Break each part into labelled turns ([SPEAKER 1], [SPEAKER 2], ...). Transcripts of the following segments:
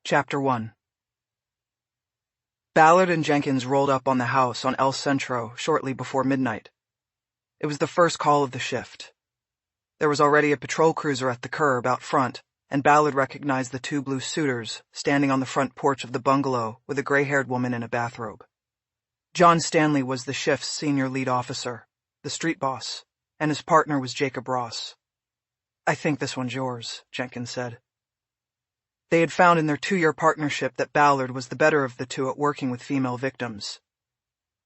[SPEAKER 1] Chapter 1. Ballard and Jenkins rolled up on the house on El Centro shortly before midnight. It was the first call of the shift. There was already a patrol cruiser at the curb out front, and Ballard recognized the two blue suitors standing on the front porch of the bungalow with a gray-haired woman in a bathrobe. John Stanley was the shift's senior lead officer, the street boss, and his partner was Jacob Ross. "I think this one's yours," Jenkins said. They had found in their 2-year partnership that Ballard was the better of the two at working with female victims.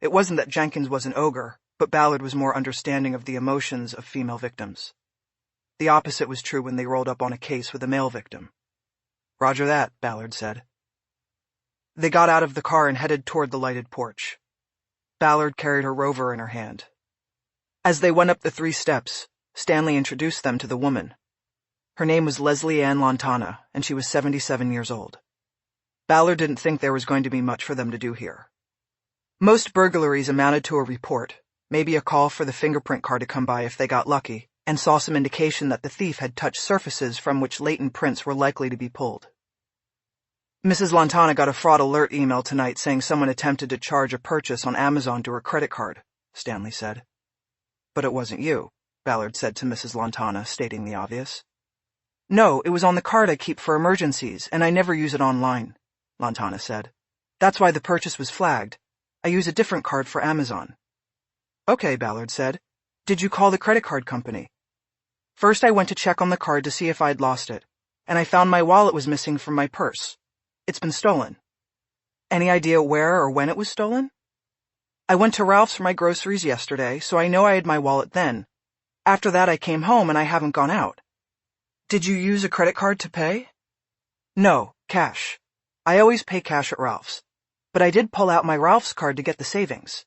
[SPEAKER 1] It wasn't that Jenkins was an ogre, but Ballard was more understanding of the emotions of female victims. The opposite was true when they rolled up on a case with a male victim. "Roger that," Ballard said. They got out of the car and headed toward the lighted porch. Ballard carried her rover in her hand. As they went up the 3 steps, Stanley introduced them to the woman. Her name was Leslie Ann Lantana, and she was 77 years old. Ballard didn't think there was going to be much for them to do here. Most burglaries amounted to a report, maybe a call for the fingerprint car to come by if they got lucky, and saw some indication that the thief had touched surfaces from which latent prints were likely to be pulled. "Mrs. Lantana got a fraud alert email tonight saying someone attempted to charge a purchase on Amazon to her credit card," Stanley said. "But it wasn't you," Ballard said to Mrs. Lantana, stating the obvious. "No, it was on the card I keep for emergencies, and I never use it online," Lantana said. "That's why the purchase was flagged. I use a different card for Amazon." "Okay," Ballard said. "Did you call the credit card company?" "First I went to check on the card to see if I'd lost it, and I found my wallet was missing from my purse. It's been stolen." "Any idea where or when it was stolen?" "I went to Ralph's for my groceries yesterday, so I know I had my wallet then. After that I came home and I haven't gone out." "Did you use a credit card to pay?" "No, cash. I always pay cash at Ralph's, but I did pull out my Ralph's card to get the savings."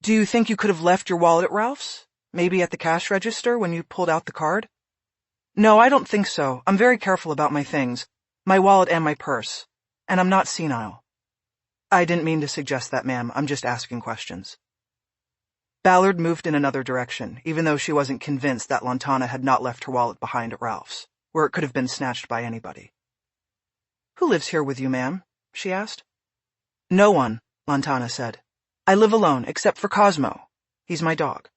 [SPEAKER 1] "Do you think you could have left your wallet at Ralph's? Maybe at the cash register when you pulled out the card?" "No, I don't think so. I'm very careful about my things, my wallet and my purse, and I'm not senile." "I didn't mean to suggest that, ma'am. I'm just asking questions." Ballard moved in another direction, even though she wasn't convinced that Lantana had not left her wallet behind at Ralph's, where it could have been snatched by anybody. "Who lives here with you, ma'am?" she asked. "No one," Lantana said. "I live alone, except for Cosmo. He's my dog."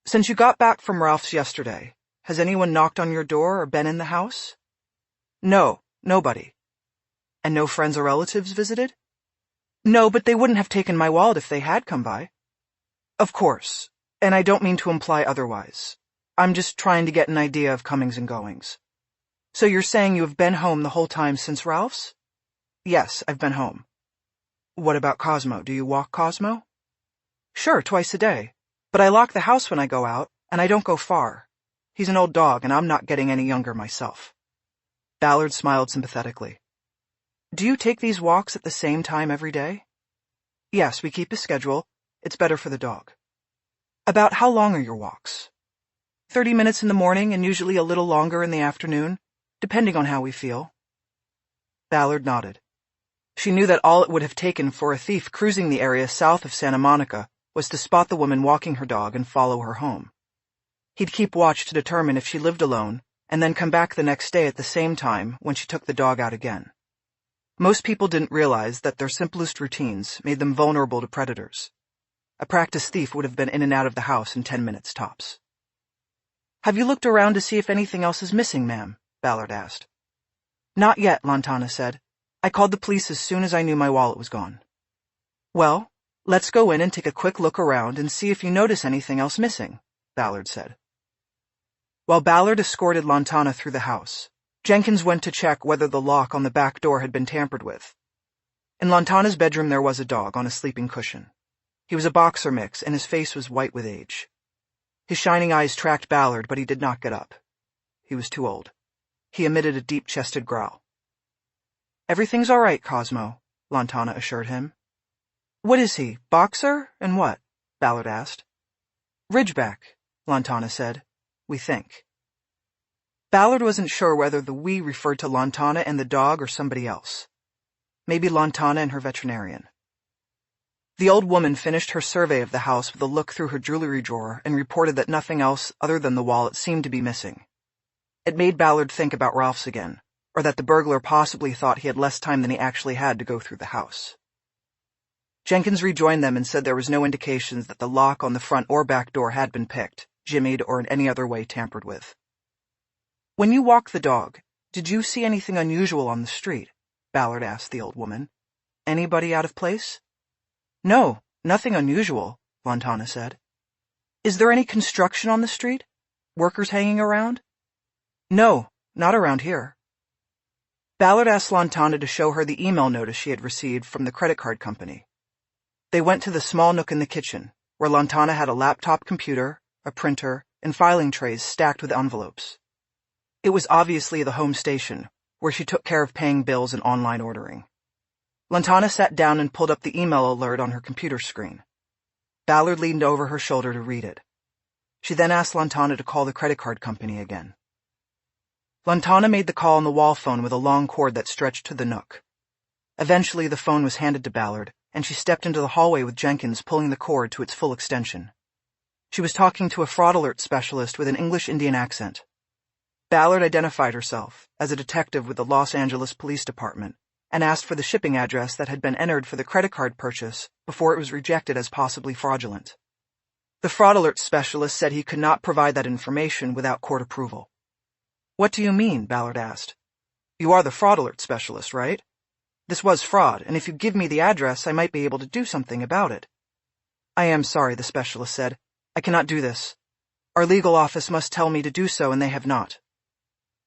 [SPEAKER 1] "Since you got back from Ralph's yesterday, has anyone knocked on your door or been in the house?" "No, nobody." "And no friends or relatives visited?" "No, but they wouldn't have taken my wallet if they had come by." "Of course, and I don't mean to imply otherwise. I'm just trying to get an idea of comings and goings. So you're saying you have been home the whole time since Ralph's?" "Yes, I've been home." "What about Cosmo? Do you walk Cosmo?" "Sure, twice a day. But I lock the house when I go out, and I don't go far. He's an old dog, and I'm not getting any younger myself." Ballard smiled sympathetically. "Do you take these walks at the same time every day?" "Yes, we keep a schedule. It's better for the dog." "About how long are your walks?" 30 minutes in the morning and usually a little longer in the afternoon, depending on how we feel." Ballard nodded. She knew that all it would have taken for a thief cruising the area south of Santa Monica was to spot the woman walking her dog and follow her home. He'd keep watch to determine if she lived alone, and then come back the next day at the same time when she took the dog out again. Most people didn't realize that their simplest routines made them vulnerable to predators. A practiced thief would have been in and out of the house in 10 minutes tops. "Have you looked around to see if anything else is missing, ma'am?" Ballard asked. "Not yet," Lantana said. "I called the police as soon as I knew my wallet was gone." "Well, let's go in and take a quick look around and see if you notice anything else missing," Ballard said. While Ballard escorted Lantana through the house, Jenkins went to check whether the lock on the back door had been tampered with. In Lantana's bedroom there was a dog on a sleeping cushion. He was a boxer mix, and his face was white with age. His shining eyes tracked Ballard, but he did not get up. He was too old. He emitted a deep-chested growl. "Everything's all right, Cosmo," Lantana assured him. "What is he, boxer, and what?" Ballard asked. "Ridgeback," Lantana said. "We think." Ballard wasn't sure whether the "we" referred to Lantana and the dog or somebody else. Maybe Lantana and her veterinarian. The old woman finished her survey of the house with a look through her jewelry drawer and reported that nothing else other than the wallet seemed to be missing. It made Ballard think about Ralph's again, or that the burglar possibly thought he had less time than he actually had to go through the house. Jenkins rejoined them and said there was no indications that the lock on the front or back door had been picked, jimmied, or in any other way tampered with. "When you walked the dog, did you see anything unusual on the street?" Ballard asked the old woman. "Anybody out of place?" "No, nothing unusual," Lantana said. "Is there any construction on the street? Workers hanging around?" "No, not around here." Ballard asked Lantana to show her the email notice she had received from the credit card company. They went to the small nook in the kitchen, where Lantana had a laptop computer, a printer, and filing trays stacked with envelopes. It was obviously the home station, where she took care of paying bills and online ordering. Lantana sat down and pulled up the email alert on her computer screen. Ballard leaned over her shoulder to read it. She then asked Lantana to call the credit card company again. Lantana made the call on the wall phone with a long cord that stretched to the nook. Eventually, the phone was handed to Ballard, and she stepped into the hallway with Jenkins pulling the cord to its full extension. She was talking to a fraud alert specialist with an English-Indian accent. Ballard identified herself as a detective with the Los Angeles Police Department and asked for the shipping address that had been entered for the credit card purchase before it was rejected as possibly fraudulent. The fraud alert specialist said he could not provide that information without court approval. "What do you mean?" Ballard asked. "You are the fraud alert specialist, right? This was fraud, and if you give me the address, I might be able to do something about it." "I am sorry," the specialist said. "I cannot do this. Our legal office must tell me to do so, and they have not."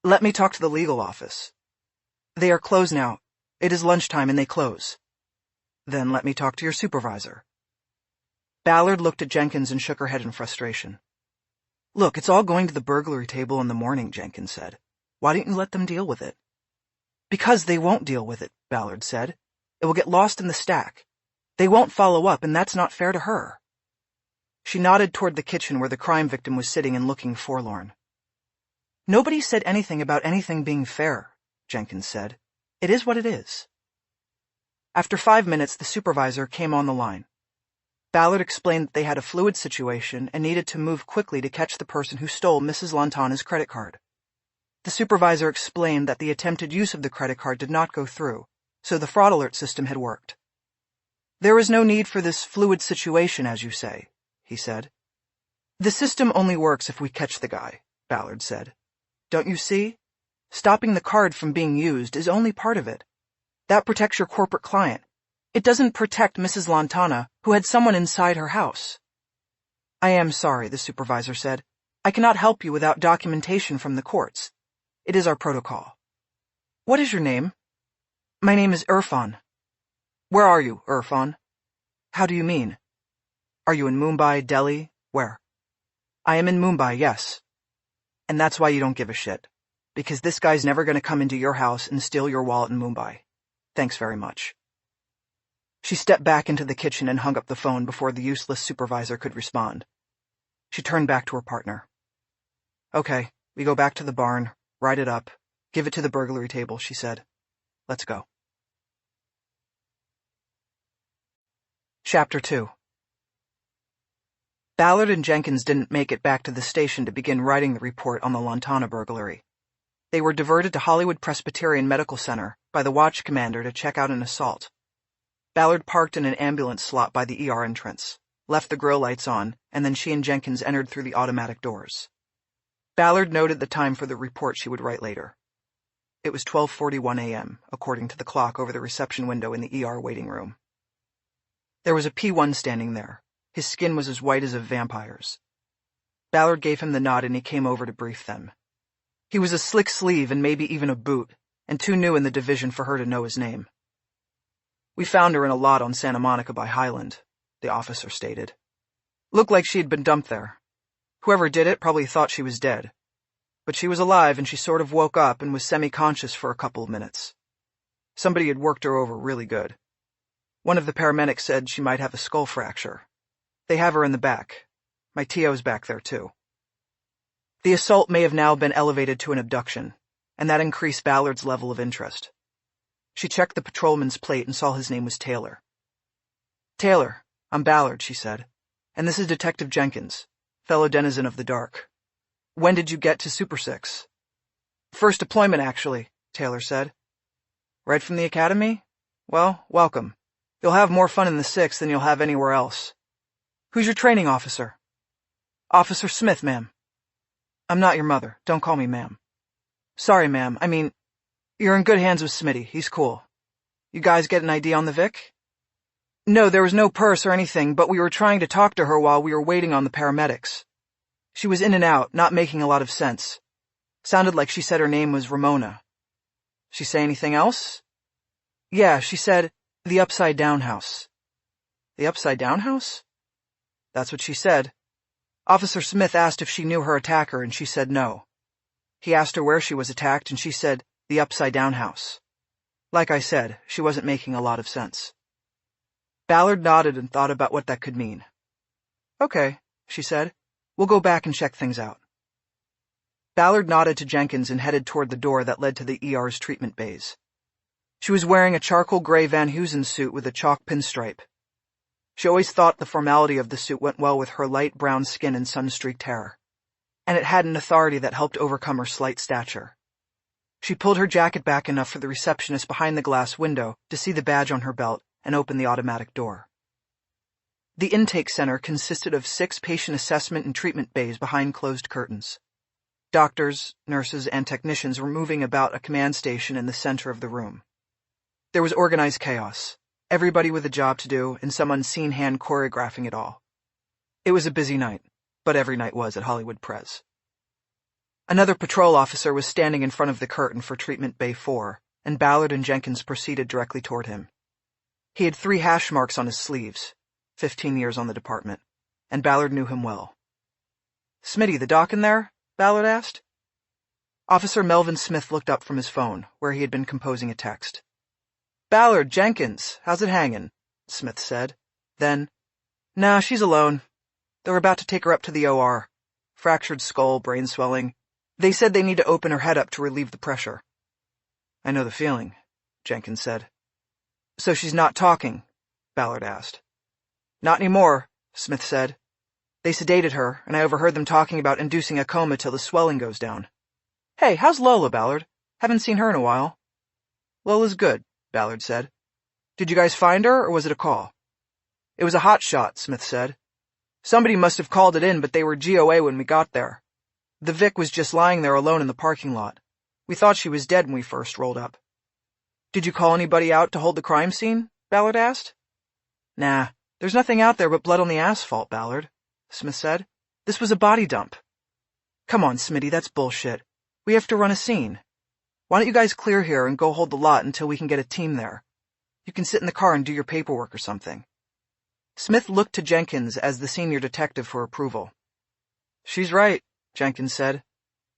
[SPEAKER 1] "Let me talk to the legal office." "They are closed now. It is lunchtime and they close." "Then let me talk to your supervisor." Ballard looked at Jenkins and shook her head in frustration. "Look, it's all going to the burglary table in the morning," Jenkins said. "Why don't you let them deal with it?" "Because they won't deal with it," Ballard said. "It will get lost in the stack. They won't follow up, and that's not fair to her." She nodded toward the kitchen where the crime victim was sitting and looking forlorn. "Nobody said anything about anything being fair," Jenkins said. "It is what it is." After 5 minutes, the supervisor came on the line. Ballard explained that they had a fluid situation and needed to move quickly to catch the person who stole Mrs. Lantana's credit card. The supervisor explained that the attempted use of the credit card did not go through, so the fraud alert system had worked. "There is no need for this fluid situation, as you say," he said. "The system only works if we catch the guy," Ballard said. "Don't you see? Stopping the card from being used is only part of it. That protects your corporate client. It doesn't protect Mrs. Lantana, who had someone inside her house." "I am sorry," the supervisor said. "I cannot help you without documentation from the courts. It is our protocol." "What is your name?" "My name is Irfan." "Where are you, Irfan?" "How do you mean?" "Are you in Mumbai, Delhi? Where?" "I am in Mumbai, yes." "And that's why you don't give a shit. Because this guy's never going to come into your house and steal your wallet in Mumbai. Thanks very much." She stepped back into the kitchen and hung up the phone before the useless supervisor could respond. She turned back to her partner. "Okay, we go back to the barn, write it up, give it to the burglary table," she said. "Let's go." Chapter 2. Ballard and Jenkins didn't make it back to the station to begin writing the report on the Lantana burglary. They were diverted to Hollywood Presbyterian Medical Center by the watch commander to check out an assault. Ballard parked in an ambulance slot by the ER entrance, left the grill lights on, and then she and Jenkins entered through the automatic doors. Ballard noted the time for the report she would write later. It was 12:41 a.m., according to the clock over the reception window in the ER waiting room. There was a P1 standing there. His skin was as white as a vampire's. Ballard gave him the nod and he came over to brief them. He was a slick sleeve and maybe even a boot, and too new in the division for her to know his name. "We found her in a lot on Santa Monica by Highland," the officer stated. "Looked like she had been dumped there. Whoever did it probably thought she was dead. But she was alive and she sort of woke up and was semi-conscious for a couple of minutes. Somebody had worked her over really good. One of the paramedics said she might have a skull fracture. They have her in the back. My TO's back there too." The assault may have now been elevated to an abduction, and that increased Ballard's level of interest. She checked the patrolman's plate and saw his name was Taylor. "Taylor, I'm Ballard," she said, "and this is Detective Jenkins, fellow denizen of the dark. When did you get to Super 6? "First deployment, actually. Taylor said. Right from the academy? Well, welcome. You'll have more fun in the 6th than you'll have anywhere else. Who's your training officer? Officer Smith, ma'am. I'm not your mother. Don't call me ma'am. Sorry, ma'am. I mean, you're in good hands with Smitty. He's cool. You guys get an ID on the Vic? No, there was no purse or anything, but we were trying to talk to her while we were waiting on the paramedics. She was in and out, not making a lot of sense. Sounded like she said her name was Ramona. She say anything else? Yeah, she said, the Upside Down House. The Upside Down House? That's what she said. Officer Smith asked if she knew her attacker, and she said no. He asked her where she was attacked, and she said, the Upside Down House. Like I said, she wasn't making a lot of sense. Ballard nodded and thought about what that could mean. Okay, she said. We'll go back and check things out. Ballard nodded to Jenkins and headed toward the door that led to the ER's treatment bays. She was wearing a charcoal gray Van Heusen suit with a chalk pinstripe. She always thought the formality of the suit went well with her light brown skin and sun-streaked hair, and it had an authority that helped overcome her slight stature. She pulled her jacket back enough for the receptionist behind the glass window to see the badge on her belt and opened the automatic door. The intake center consisted of 6 patient assessment and treatment bays behind closed curtains. Doctors, nurses, and technicians were moving about a command station in the center of the room. There was organized chaos, everybody with a job to do, and some unseen hand choreographing it all. It was a busy night, but every night was at Hollywood Prez. Another patrol officer was standing in front of the curtain for Treatment Bay 4, and Ballard and Jenkins proceeded directly toward him. He had 3 hash marks on his sleeves, 15 years on the department, and Ballard knew him well. Smitty, the doc in there? Ballard asked. Officer Melvin Smith looked up from his phone, where he had been composing a text. Ballard, Jenkins, how's it hangin'? Smith said. Then, nah, she's alone. They were about to take her up to the OR. Fractured skull, brain swelling. They said they need to open her head up to relieve the pressure. I know the feeling, Jenkins said. So she's not talking? Ballard asked. Not anymore, Smith said. They sedated her, and I overheard them talking about inducing a coma till the swelling goes down. Hey, how's Lola, Ballard? Haven't seen her in a while. Lola's good, Ballard said. Did you guys find her, or was it a call? It was a hot shot, Smith said. Somebody must have called it in, but they were GOA when we got there. The Vic was just lying there alone in the parking lot. We thought she was dead when we first rolled up. Did you call anybody out to hold the crime scene? Ballard asked. Nah, there's nothing out there but blood on the asphalt, Ballard, Smith said. This was a body dump. Come on, Smitty, that's bullshit. We have to run a scene. Why don't you guys clear here and go hold the lot until we can get a team there? You can sit in the car and do your paperwork or something. Smith looked to Jenkins as the senior detective for approval. She's right, Jenkins said.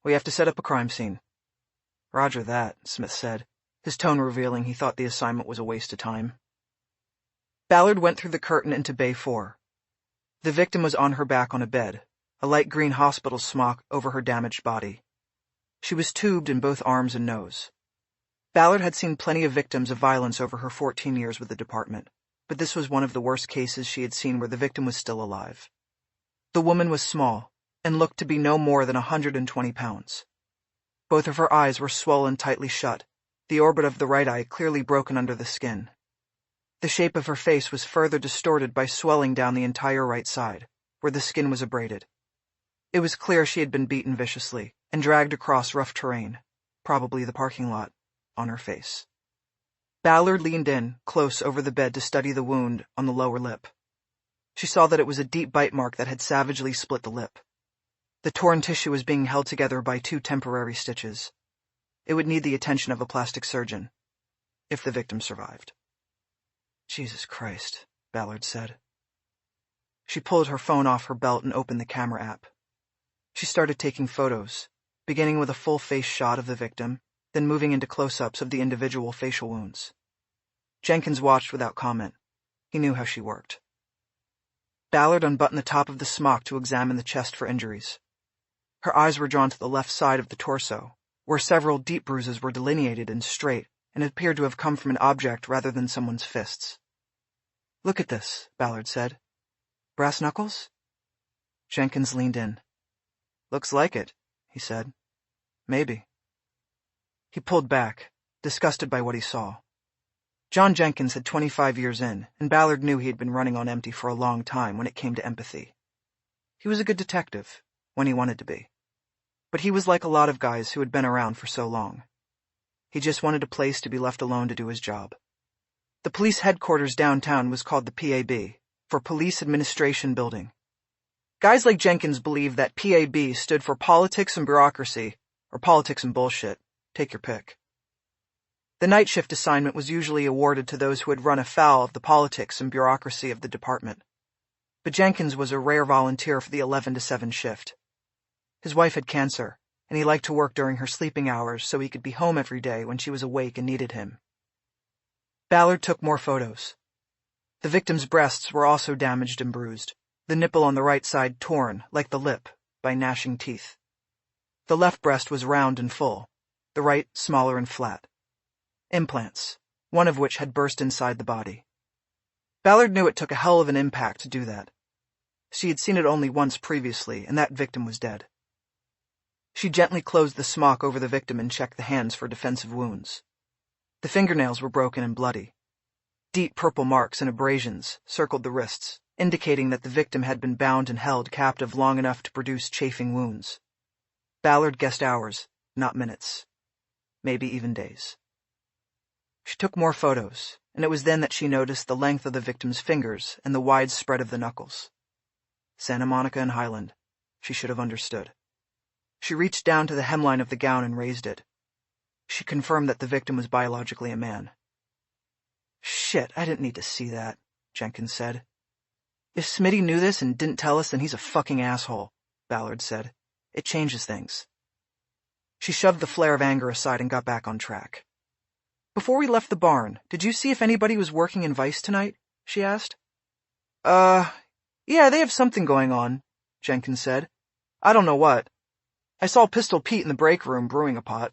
[SPEAKER 1] We have to set up a crime scene. Roger that, Smith said, his tone revealing he thought the assignment was a waste of time. Ballard went through the curtain into Bay 4. The victim was on her back on a bed, a light green hospital smock over her damaged body. She was tubed in both arms and nose. Ballard had seen plenty of victims of violence over her 14 years with the department, but this was one of the worst cases she had seen where the victim was still alive. The woman was small and looked to be no more than 120 pounds. Both of her eyes were swollen tightly shut, the orbit of the right eye clearly broken under the skin. The shape of her face was further distorted by swelling down the entire right side, where the skin was abraded. It was clear she had been beaten viciously and dragged across rough terrain, probably the parking lot, on her face. Ballard leaned in, close over the bed to study the wound on the lower lip. She saw that it was a deep bite mark that had savagely split the lip. The torn tissue was being held together by 2 temporary stitches. It would need the attention of a plastic surgeon, if the victim survived. Jesus Christ, Ballard said. She pulled her phone off her belt and opened the camera app. She started taking photos, beginning with a full-face shot of the victim, then moving into close-ups of the individual facial wounds. Jenkins watched without comment. He knew how she worked. Ballard unbuttoned the top of the smock to examine the chest for injuries. Her eyes were drawn to the left side of the torso, where several deep bruises were delineated and straight and appeared to have come from an object rather than someone's fists. Look at this, Ballard said. Brass knuckles? Jenkins leaned in. Looks like it, he said. Maybe. He pulled back, disgusted by what he saw. John Jenkins had 25 years in, and Ballard knew he had been running on empty for a long time when it came to empathy. He was a good detective, when he wanted to be. But he was like a lot of guys who had been around for so long. He just wanted a place to be left alone to do his job. The police headquarters downtown was called the PAB, for Police Administration Building. Guys like Jenkins believed that PAB stood for politics and bureaucracy, or politics and bullshit. Take your pick. The night shift assignment was usually awarded to those who had run afoul of the politics and bureaucracy of the department. But Jenkins was a rare volunteer for the 11 to 7 shift. His wife had cancer, and he liked to work during her sleeping hours so he could be home every day when she was awake and needed him. Ballard took more photos. The victim's breasts were also damaged and bruised, the nipple on the right side torn, like the lip, by gnashing teeth. The left breast was round and full, the right smaller and flat. Implants, one of which had burst inside the body. Ballard knew it took a hell of an impact to do that. She had seen it only once previously, and that victim was dead. She gently closed the smock over the victim and checked the hands for defensive wounds. The fingernails were broken and bloody. Deep purple marks and abrasions circled the wrists, indicating that the victim had been bound and held captive long enough to produce chafing wounds. Ballard guessed hours, not minutes. Maybe even days. She took more photos, and it was then that she noticed the length of the victim's fingers and the wide spread of the knuckles. Santa Monica and Highland. She should have understood. She reached down to the hemline of the gown and raised it. She confirmed that the victim was biologically a man. Shit, I didn't need to see that, Jenkins said. If Smitty knew this and didn't tell us, then he's a fucking asshole, Ballard said. It changes things. She shoved the flare of anger aside and got back on track. Before we left the barn, did you see if anybody was working in Vice tonight? She asked. Yeah, they have something going on, Jenkins said. I don't know what. I saw Pistol Pete in the break room brewing a pot.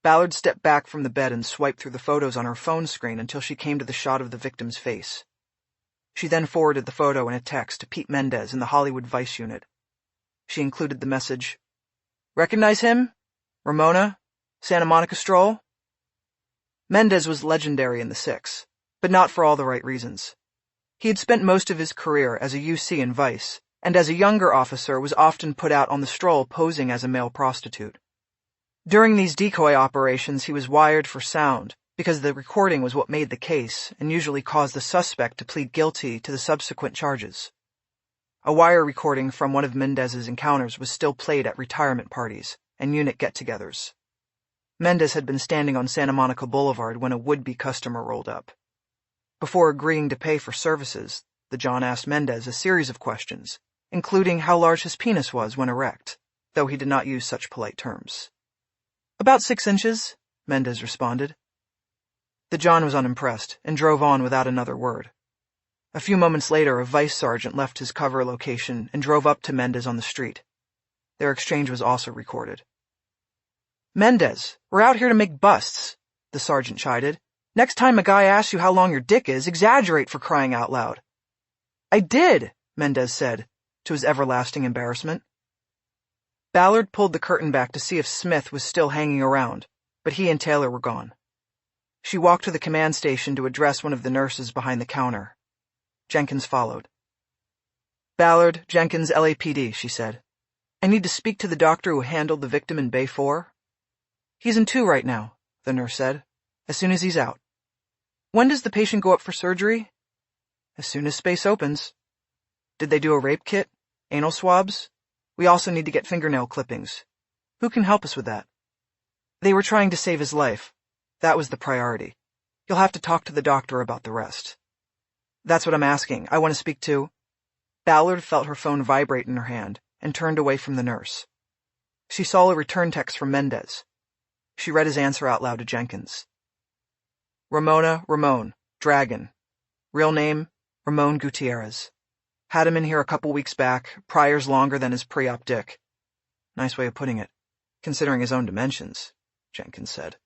[SPEAKER 1] Ballard stepped back from the bed and swiped through the photos on her phone screen until she came to the shot of the victim's face. She then forwarded the photo in a text to Pete Mendez in the Hollywood Vice unit. She included the message, "Recognize him? Ramona? Santa Monica Stroll?" Mendez was legendary in the Six, but not for all the right reasons. He had spent most of his career as a UC in Vice, and as a younger officer was often put out on the stroll posing as a male prostitute. During these decoy operations he was wired for sound, because the recording was what made the case and usually caused the suspect to plead guilty to the subsequent charges. A wire recording from one of Mendez's encounters was still played at retirement parties and unit get-togethers. Mendez had been standing on Santa Monica Boulevard when a would-be customer rolled up. Before agreeing to pay for services, the John asked Mendez a series of questions, including how large his penis was when erect, though he did not use such polite terms. "About 6 inches," Mendez responded. The John was unimpressed and drove on without another word. A few moments later, a vice sergeant left his cover location and drove up to Mendez on the street. Their exchange was also recorded. "Mendez, we're out here to make busts," the sergeant chided. "Next time a guy asks you how long your dick is, exaggerate, for crying out loud." "I did," Mendez said, to his everlasting embarrassment. Ballard pulled the curtain back to see if Smith was still hanging around, but he and Taylor were gone. She walked to the command station to address one of the nurses behind the counter. Jenkins followed. "Ballard, Jenkins, LAPD, she said. "I need to speak to the doctor who handled the victim in Bay 4. "He's in 2 right now," the nurse said, "as soon as he's out." "When does the patient go up for surgery?" "As soon as space opens." "Did they do a rape kit? Anal swabs? We also need to get fingernail clippings. Who can help us with that?" "They were trying to save his life. That was the priority. You'll have to talk to the doctor about the rest." "That's what I'm asking. I want to speak to—" Ballard felt her phone vibrate in her hand and turned away from the nurse. She saw a return text from Mendez. She read his answer out loud to Jenkins. Ramon, Dragon. Real name, Ramon Gutierrez. Had him in here a couple weeks back, priors longer than his pre-op dick. Nice way of putting it, considering his own dimensions, Jenkins said.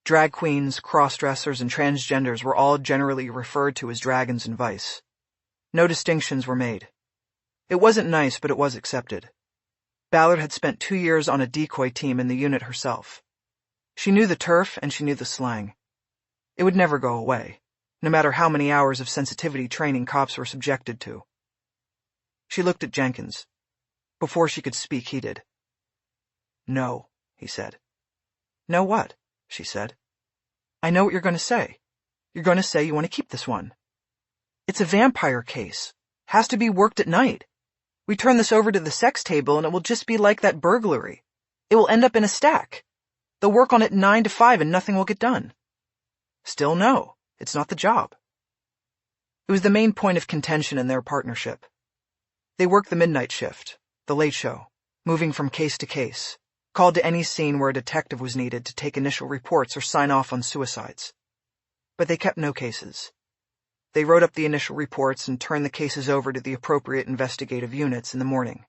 [SPEAKER 1] Drag queens, cross-dressers, and transgenders were all generally referred to as dragons in Vice. No distinctions were made. It wasn't nice, but it was accepted. Ballard had spent 2 years on a decoy team in the unit herself. She knew the turf and she knew the slang. It would never go away, no matter how many hours of sensitivity training cops were subjected to. She looked at Jenkins. Before she could speak, he did. "No," he said. "No what?" she said. "I know what you're going to say. You're going to say you want to keep this one. It's a vampire case. Has to be worked at night. We turn this over to the sex table and it will just be like that burglary. It will end up in a stack. They'll work on it 9 to 5 and nothing will get done." Still no, it's not the job. It was the main point of contention in their partnership. They worked the midnight shift, the late show, moving from case to case, called to any scene where a detective was needed to take initial reports or sign off on suicides. But they kept no cases. They wrote up the initial reports and turned the cases over to the appropriate investigative units in the morning.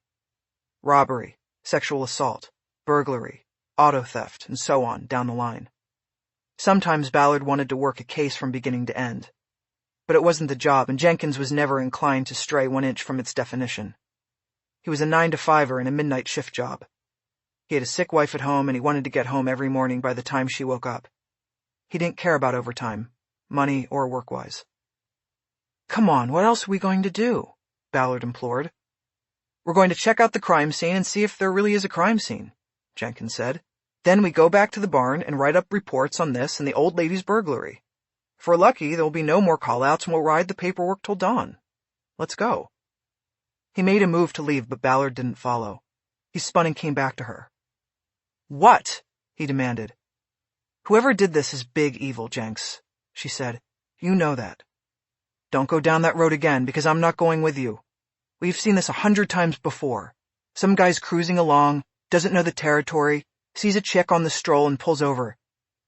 [SPEAKER 1] Robbery, sexual assault, burglary, auto theft, and so on down the line. Sometimes Ballard wanted to work a case from beginning to end. But it wasn't the job, and Jenkins was never inclined to stray 1 inch from its definition. He was a 9 to 5er in a midnight shift job. He had a sick wife at home, and he wanted to get home every morning by the time she woke up. He didn't care about overtime, money or work-wise. "Come on, what else are we going to do?" Ballard implored. "We're going to check out the crime scene and see if there really is a crime scene," Jenkins said. "Then we go back to the barn and write up reports on this and the old lady's burglary. If we're lucky, there will be no more call-outs and we'll ride the paperwork till dawn. Let's go." He made a move to leave, but Ballard didn't follow. He spun and came back to her. "What?" he demanded. "Whoever did this is big evil, Jenks," she said. "You know that. Don't go down that road again, because I'm not going with you. We've seen this 100 times before. Some guy's cruising along, doesn't know the territory, sees a chick on the stroll and pulls over.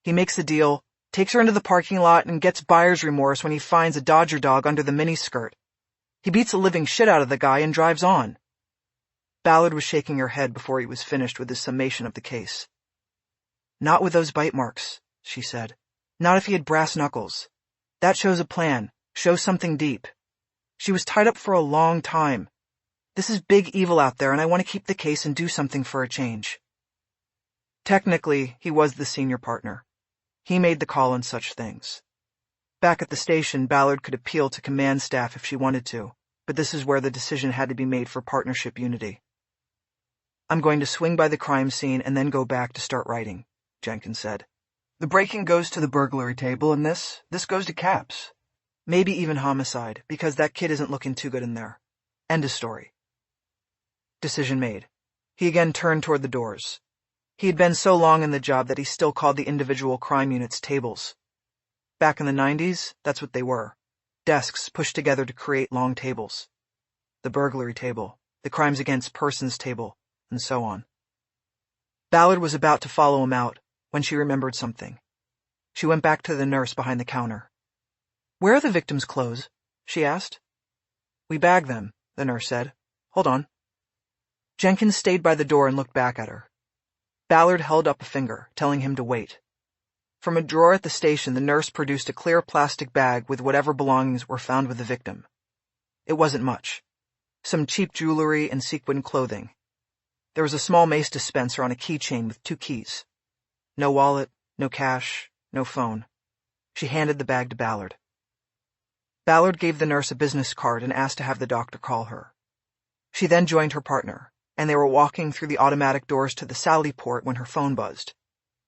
[SPEAKER 1] He makes the deal, takes her into the parking lot, and gets buyer's remorse when he finds a Dodger dog under the miniskirt. He beats the living shit out of the guy and drives on." Ballard was shaking her head before he was finished with his summation of the case. "Not with those bite marks," she said. "Not if he had brass knuckles. That shows a plan, shows something deep. She was tied up for a long time. This is big evil out there, and I want to keep the case and do something for a change." Technically, he was the senior partner. He made the call on such things. Back at the station, Ballard could appeal to command staff if she wanted to, but this is where the decision had to be made for partnership unity. "I'm going to swing by the crime scene and then go back to start writing," Jenkins said. "The breaking goes to the burglary table, and this goes to Caps. Maybe even homicide, because that kid isn't looking too good in there. End of story." Decision made. He again turned toward the doors. He had been so long in the job that he still called the individual crime units tables. Back in the 90s, that's what they were. Desks pushed together to create long tables. The burglary table, the crimes against persons table, and so on. Ballard was about to follow him out when she remembered something. She went back to the nurse behind the counter. "Where are the victims' clothes?" she asked. "We bagged them," the nurse said. "Hold on." Jenkins stayed by the door and looked back at her. Ballard held up a finger, telling him to wait. From a drawer at the station, the nurse produced a clear plastic bag with whatever belongings were found with the victim. It wasn't much. Some cheap jewelry and sequined clothing. There was a small mace dispenser on a keychain with 2 keys. No wallet, no cash, no phone. She handed the bag to Ballard. Ballard gave the nurse a business card and asked to have the doctor call her. She then joined her partner, and they were walking through the automatic doors to the Sally port when her phone buzzed.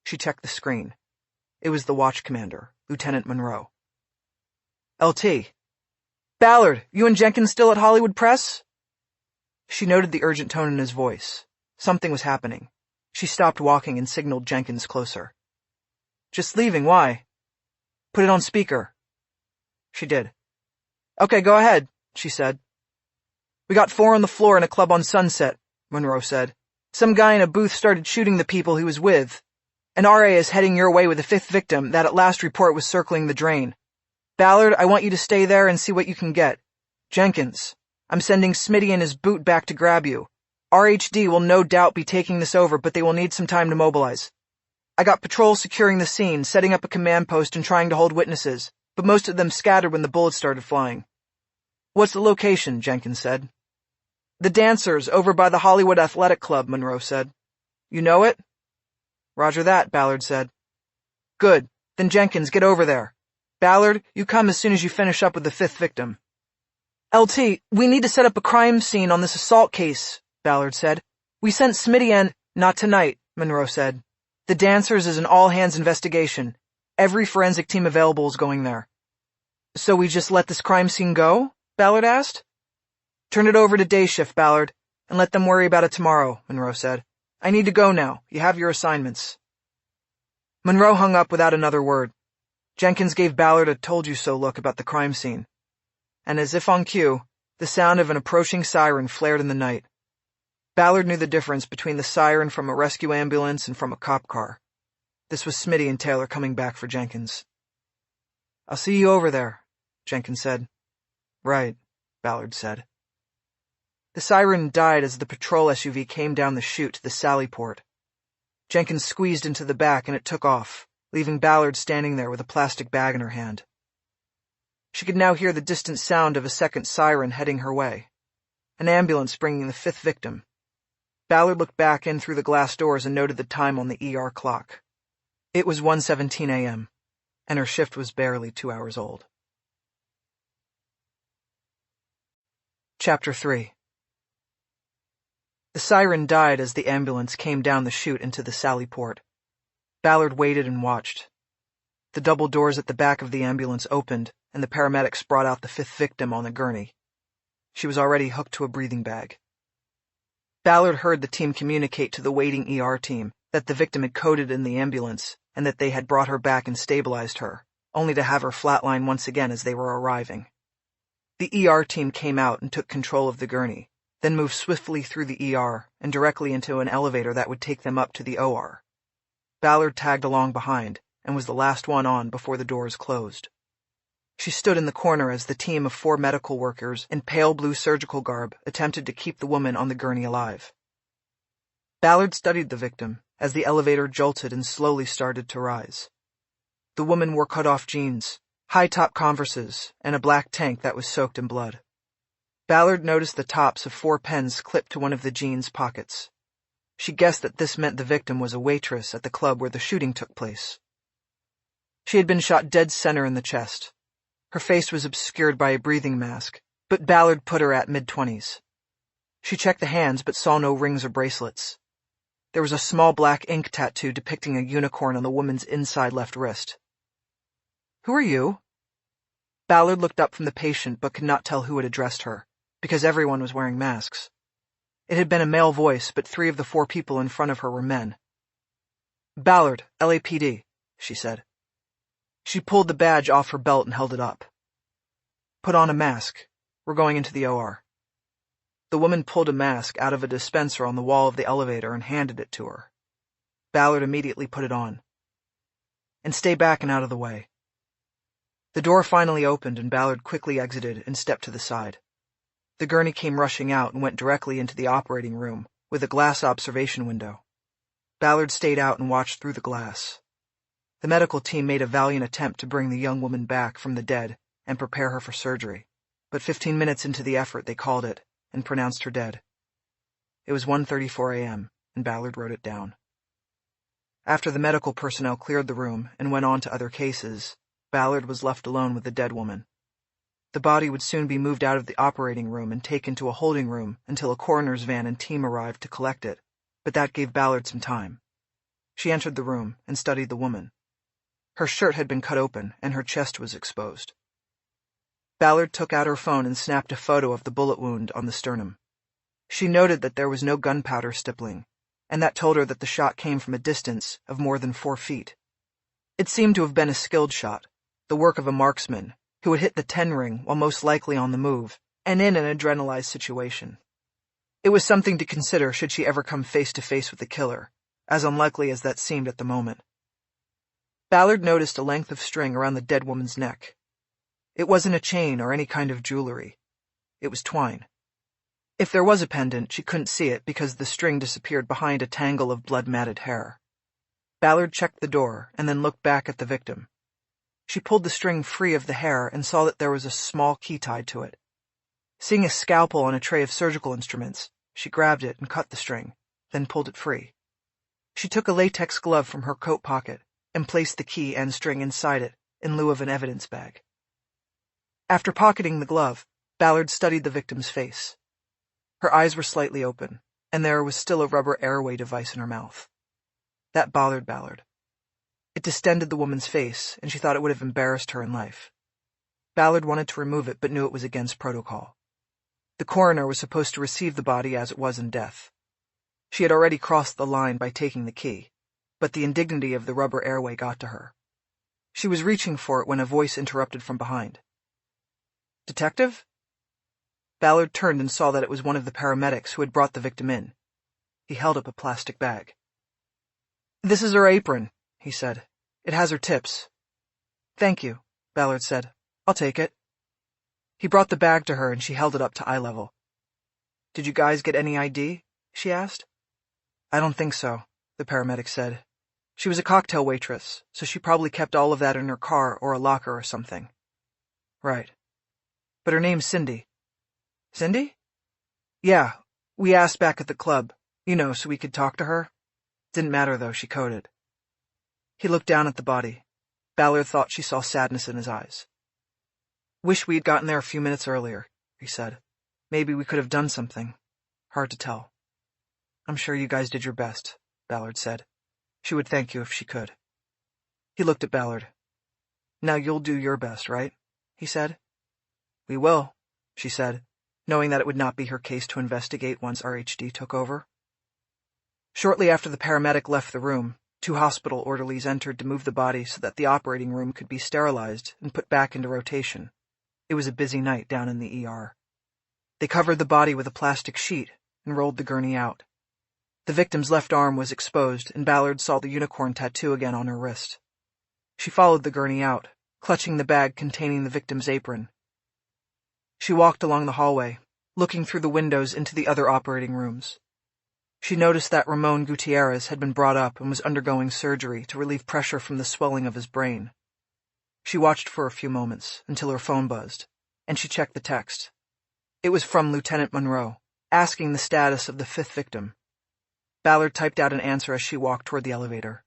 [SPEAKER 1] She checked the screen. It was the watch commander, Lieutenant Monroe. "LT. Ballard, you and Jenkins still at Hollywood Press?" She noted the urgent tone in his voice. Something was happening. She stopped walking and signaled Jenkins closer. "Just leaving, why?" "Put it on speaker." She did. "Okay, go ahead," she said. "We got 4 on the floor in a club on Sunset," Monroe said. "Some guy in a booth started shooting the people he was with. An RA is heading your way with a 5th victim that at last report was circling the drain. Ballard, I want you to stay there and see what you can get. Jenkins, I'm sending Smitty and his boot back to grab you. RHD will no doubt be taking this over, but they will need some time to mobilize. I got patrol securing the scene, setting up a command post and trying to hold witnesses, but most of them scattered when the bullets started flying." "What's the location?" Jenkins said. The dancers over by the Hollywood Athletic Club, Monroe said. You know it? Roger that, Ballard said. Good. Then Jenkins, get over there. Ballard, you come as soon as you finish up with the fifth victim. LT, we need to set up a crime scene on this assault case, Ballard said. We sent Smitty and— Not tonight, Monroe said. The dancers is an all-hands investigation. Every forensic team available is going there. So we just let this crime scene go? Ballard asked. Turn it over to day shift, Ballard, and let them worry about it tomorrow, Monroe said. I need to go now. You have your assignments. Monroe hung up without another word. Jenkins gave Ballard a told-you-so look about the crime scene. And as if on cue, the sound of an approaching siren flared in the night. Ballard knew the difference between the siren from a rescue ambulance and from a cop car. This was Smitty and Taylor coming back for Jenkins. I'll see you over there, Jenkins said. Right, Ballard said. The siren died as the patrol SUV came down the chute to the Sally port. Jenkins squeezed into the back and it took off, leaving Ballard standing there with a plastic bag in her hand. She could now hear the distant sound of a second siren heading her way. An ambulance bringing the fifth victim. Ballard looked back in through the glass doors and noted the time on the ER clock. It was 1:17 a.m., and her shift was barely 2 hours old. Chapter 3. The siren died as the ambulance came down the chute into the Sally port. Ballard waited and watched. The double doors at the back of the ambulance opened, and the paramedics brought out the fifth victim on a gurney. She was already hooked to a breathing bag. Ballard heard the team communicate to the waiting ER team that the victim had coded in the ambulance and that they had brought her back and stabilized her, only to have her flatline once again as they were arriving. The ER team came out and took control of the gurney, then moved swiftly through the ER and directly into an elevator that would take them up to the OR. Ballard tagged along behind and was the last one on before the doors closed. She stood in the corner as the team of 4 medical workers in pale blue surgical garb attempted to keep the woman on the gurney alive. Ballard studied the victim as the elevator jolted and slowly started to rise. The woman wore cut-off jeans, high-top Converses, and a black tank that was soaked in blood. Ballard noticed the tops of 4 pens clipped to one of the jeans' pockets. She guessed that this meant the victim was a waitress at the club where the shooting took place. She had been shot dead center in the chest. Her face was obscured by a breathing mask, but Ballard put her at mid-20s. She checked the hands but saw no rings or bracelets. There was a small black ink tattoo depicting a unicorn on the woman's inside left wrist. Who are you? Ballard looked up from the patient but could not tell who had addressed her, because everyone was wearing masks. It had been a male voice, but 3 of the 4 people in front of her were men. Ballard, LAPD, she said. She pulled the badge off her belt and held it up. Put on a mask. We're going into the OR. The woman pulled a mask out of a dispenser on the wall of the elevator and handed it to her. Ballard immediately put it on. And stay back and out of the way. The door finally opened and Ballard quickly exited and stepped to the side. The gurney came rushing out and went directly into the operating room, with a glass observation window. Ballard stayed out and watched through the glass. The medical team made a valiant attempt to bring the young woman back from the dead and prepare her for surgery, but 15 minutes into the effort they called it and pronounced her dead. It was 1:34 a.m., and Ballard wrote it down. After the medical personnel cleared the room and went on to other cases, Ballard was left alone with the dead woman. The body would soon be moved out of the operating room and taken to a holding room until a coroner's van and team arrived to collect it, but that gave Ballard some time. She entered the room and studied the woman. Her shirt had been cut open and her chest was exposed. Ballard took out her phone and snapped a photo of the bullet wound on the sternum. She noted that there was no gunpowder stippling, and that told her that the shot came from a distance of more than 4 feet. It seemed to have been a skilled shot, the work of a marksman, who would hit the 10 ring while most likely on the move, and in an adrenalized situation. It was something to consider should she ever come face to face with the killer, as unlikely as that seemed at the moment. Ballard noticed a length of string around the dead woman's neck. It wasn't a chain or any kind of jewelry. It was twine. If there was a pendant, she couldn't see it because the string disappeared behind a tangle of blood-matted hair. Ballard checked the door and then looked back at the victim. She pulled the string free of the hair and saw that there was a small key tied to it. Seeing a scalpel on a tray of surgical instruments, she grabbed it and cut the string, then pulled it free. She took a latex glove from her coat pocket and placed the key and string inside it in lieu of an evidence bag. After pocketing the glove, Ballard studied the victim's face. Her eyes were slightly open, and there was still a rubber airway device in her mouth. That bothered Ballard. It distended the woman's face, and she thought it would have embarrassed her in life. Ballard wanted to remove it, but knew it was against protocol. The coroner was supposed to receive the body as it was in death. She had already crossed the line by taking the key, but the indignity of the rubber airway got to her. She was reaching for it when a voice interrupted from behind. "Detective?" Ballard turned and saw that it was one of the paramedics who had brought the victim in. He held up a plastic bag. "This is her apron," he said. "It has her tips." "Thank you," Ballard said. "I'll take it." He brought the bag to her and she held it up to eye level. "Did you guys get any ID?" she asked. "I don't think so," the paramedic said. "She was a cocktail waitress, so she probably kept all of that in her car or a locker or something." "Right. But her name's Cindy." "Cindy?" "Yeah, we asked back at the club, so we could talk to her. Didn't matter, though, she coded." He looked down at the body. Ballard thought she saw sadness in his eyes. "Wish we'd gotten there a few minutes earlier," he said. "Maybe we could have done something. Hard to tell." "I'm sure you guys did your best," Ballard said. "She would thank you if she could." He looked at Ballard. "Now you'll do your best, right?" he said. "We will," she said, knowing that it would not be her case to investigate once RHD took over. Shortly after the paramedic left the room, 2 hospital orderlies entered to move the body so that the operating room could be sterilized and put back into rotation. It was a busy night down in the ER. They covered the body with a plastic sheet and rolled the gurney out. The victim's left arm was exposed, and Ballard saw the unicorn tattoo again on her wrist. She followed the gurney out, clutching the bag containing the victim's apron. She walked along the hallway, looking through the windows into the other operating rooms. She noticed that Ramon Gutierrez had been brought up and was undergoing surgery to relieve pressure from the swelling of his brain. She watched for a few moments until her phone buzzed, and she checked the text. It was from Lieutenant Monroe, asking the status of the 5th victim. Ballard typed out an answer as she walked toward the elevator.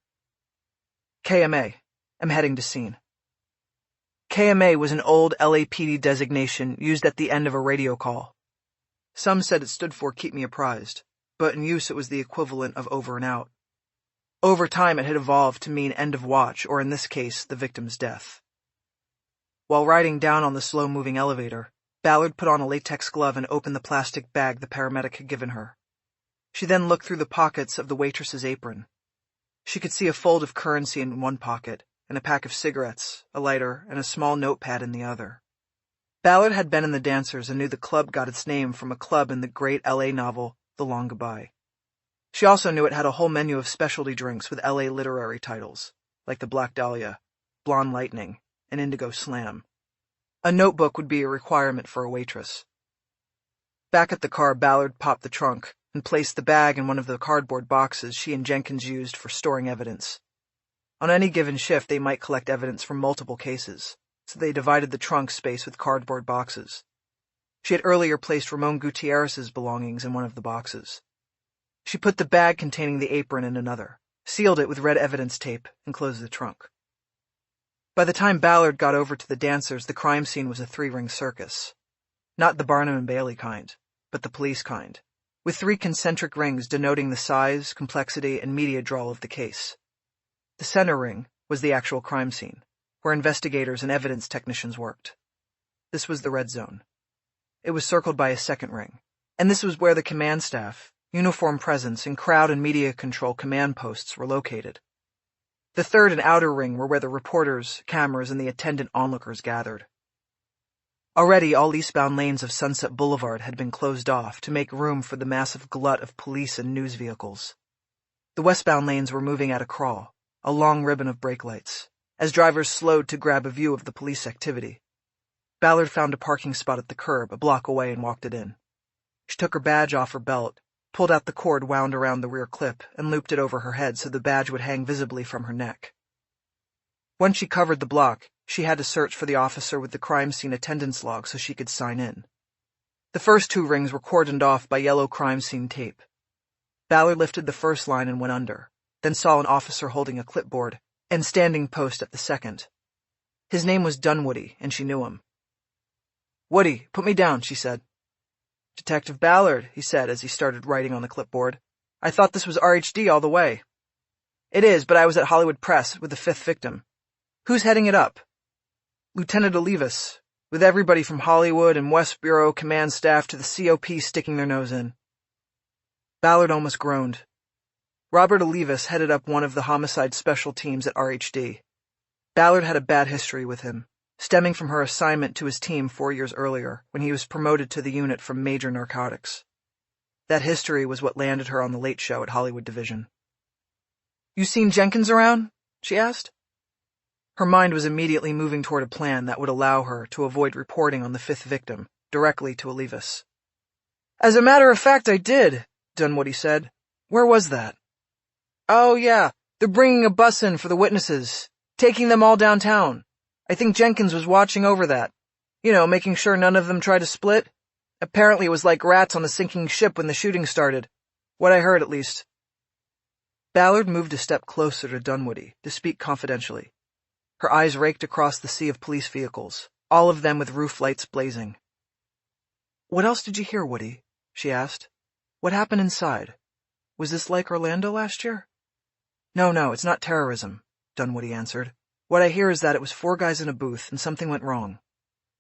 [SPEAKER 1] "KMA. I'm heading to scene." KMA was an old LAPD designation used at the end of a radio call. Some said it stood for Keep Me Apprised, but in use it was the equivalent of over and out. Over time it had evolved to mean end of watch, or in this case, the victim's death. While riding down on the slow-moving elevator, Ballard put on a latex glove and opened the plastic bag the paramedic had given her. She then looked through the pockets of the waitress's apron. She could see a fold of currency in one pocket, and a pack of cigarettes, a lighter, and a small notepad in the other. Ballard had been in the dancers and knew the club got its name from a club in the great L.A. novel, The Long Goodbye. She also knew it had a whole menu of specialty drinks with L.A. literary titles, like the Black Dahlia, Blonde Lightning, and Indigo Slam. A notebook would be a requirement for a waitress. Back at the car, Ballard popped the trunk and placed the bag in one of the cardboard boxes she and Jenkins used for storing evidence. On any given shift, they might collect evidence from multiple cases, so they divided the trunk space with cardboard boxes. She had earlier placed Ramon Gutierrez's belongings in one of the boxes. She put the bag containing the apron in another, sealed it with red evidence tape, and closed the trunk. By the time Ballard got over to the dancers, the crime scene was a 3-ring circus. Not the Barnum and Bailey kind, but the police kind, with 3 concentric rings denoting the size, complexity, and media draw of the case. The center ring was the actual crime scene, where investigators and evidence technicians worked. This was the red zone. It was circled by a second ring, and this was where the command staff, uniform presence, and crowd and media control command posts were located. The third and outer ring were where the reporters, cameras, and the attendant onlookers gathered. Already all eastbound lanes of Sunset Boulevard had been closed off to make room for the massive glut of police and news vehicles. The westbound lanes were moving at a crawl, a long ribbon of brake lights, as drivers slowed to grab a view of the police activity. Ballard found a parking spot at the curb a block away and walked it in. She took her badge off her belt, pulled out the cord wound around the rear clip, and looped it over her head so the badge would hang visibly from her neck. Once she covered the block, she had to search for the officer with the crime scene attendance log so she could sign in. The first 2 rings were cordoned off by yellow crime scene tape. Ballard lifted the first line and went under, then saw an officer holding a clipboard and standing post at the second. His name was Dunwoody, and she knew him. "Woody, put me down," she said. "Detective Ballard," he said as he started writing on the clipboard. "I thought this was RHD all the way." "It is, but I was at Hollywood Press with the 5th victim. Who's heading it up?" "Lieutenant Olivas, with everybody from Hollywood and West Bureau command staff to the COP sticking their nose in." Ballard almost groaned. Robert Olivas headed up one of the homicide special teams at RHD. Ballard had a bad history with him, stemming from her assignment to his team 4 years earlier, when he was promoted to the unit from major narcotics. That history was what landed her on the Late Show at Hollywood Division. "You seen Jenkins around?" she asked. Her mind was immediately moving toward a plan that would allow her to avoid reporting on the 5th victim directly to Olivas. "As a matter of fact, I did," Dunwoody said. "Where was that?" "Oh, yeah, they're bringing a bus in for the witnesses, taking them all downtown. I think Jenkins was watching over that. Making sure none of them try to split. Apparently it was like rats on a sinking ship when the shooting started. What I heard, at least." Ballard moved a step closer to Dunwoody to speak confidentially. Her eyes raked across the sea of police vehicles, all of them with roof lights blazing. "What else did you hear, Woody?" she asked. "What happened inside? Was this like Orlando last year?" No, it's not terrorism," Dunwoody answered. "What I hear is that it was 4 guys in a booth and something went wrong.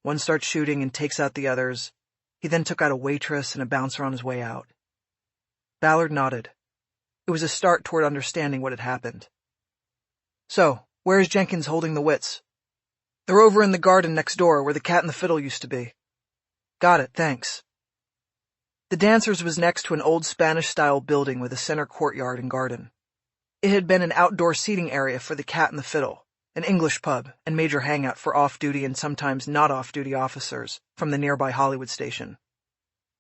[SPEAKER 1] One starts shooting and takes out the others. He then took out a waitress and a bouncer on his way out." Ballard nodded. It was a start toward understanding what had happened. "So, where is Jenkins holding the wits?" "They're over in the garden next door where the Cat and the Fiddle used to be." "Got it, thanks." The Dancers was next to an old Spanish-style building with a center courtyard and garden. It had been an outdoor seating area for the Cat and the Fiddle, an English pub and major hangout for off-duty and sometimes not off-duty officers from the nearby Hollywood station.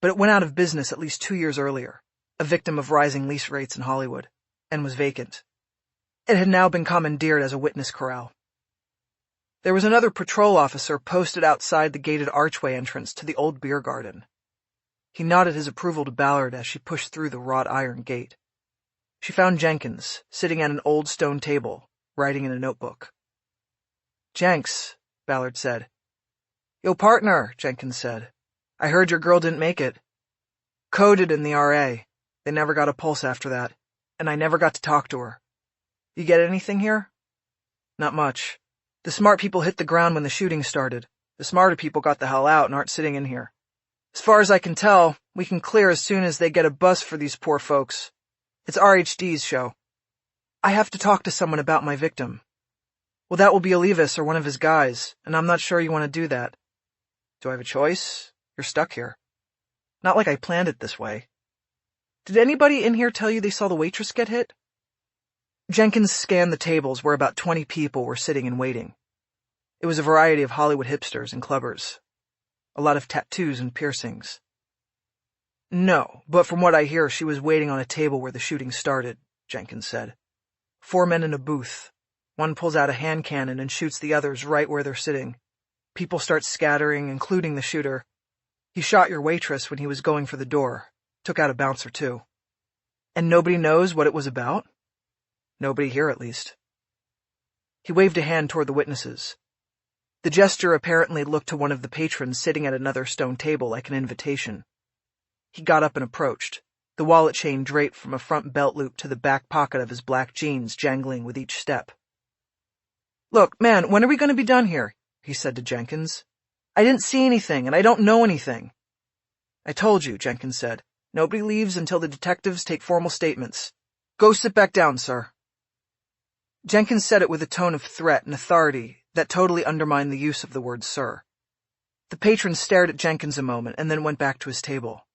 [SPEAKER 1] But it went out of business at least 2 years earlier, a victim of rising lease rates in Hollywood, and was vacant. It had now been commandeered as a witness corral. There was another patrol officer posted outside the gated archway entrance to the old beer garden. He nodded his approval to Ballard as she pushed through the wrought iron gate. She found Jenkins, sitting at an old stone table, writing in a notebook. "Jenks," Ballard said. "Yo, partner," Jenkins said. "I heard your girl didn't make it." "Coded in the RA. They never got a pulse after that, and I never got to talk to her. You get anything here?" "Not much. The smart people hit the ground when the shooting started. The smarter people got the hell out and aren't sitting in here. As far as I can tell, we can clear as soon as they get a bus for these poor folks. It's RHD's show." "I have to talk to someone about my victim." "Well, that will be Olivas or one of his guys, and I'm not sure you want to do that." "Do I have a choice? You're stuck here." "Not like I planned it this way." "Did anybody in here tell you they saw the waitress get hit?" Jenkins scanned the tables where about 20 people were sitting and waiting. It was a variety of Hollywood hipsters and clubbers. A lot of tattoos and piercings. "No, but from what I hear, she was waiting on a table where the shooting started," Jenkins said. 4 men in a booth. One pulls out a hand cannon and shoots the others right where they're sitting. People start scattering, including the shooter. He shot your waitress when he was going for the door. Took out a bouncer, too." "And nobody knows what it was about?" "Nobody here, at least." He waved a hand toward the witnesses. The gesture apparently looked to one of the patrons sitting at another stone table like an invitation. He got up and approached, the wallet chain draped from a front belt loop to the back pocket of his black jeans jangling with each step. "Look, man, when are we going to be done here?" he said to Jenkins. "I didn't see anything, and I don't know anything." "I told you," Jenkins said. "Nobody leaves until the detectives take formal statements. Go sit back down, sir." Jenkins said it with a tone of threat and authority that totally undermined the use of the word sir. The patron stared at Jenkins a moment and then went back to his table.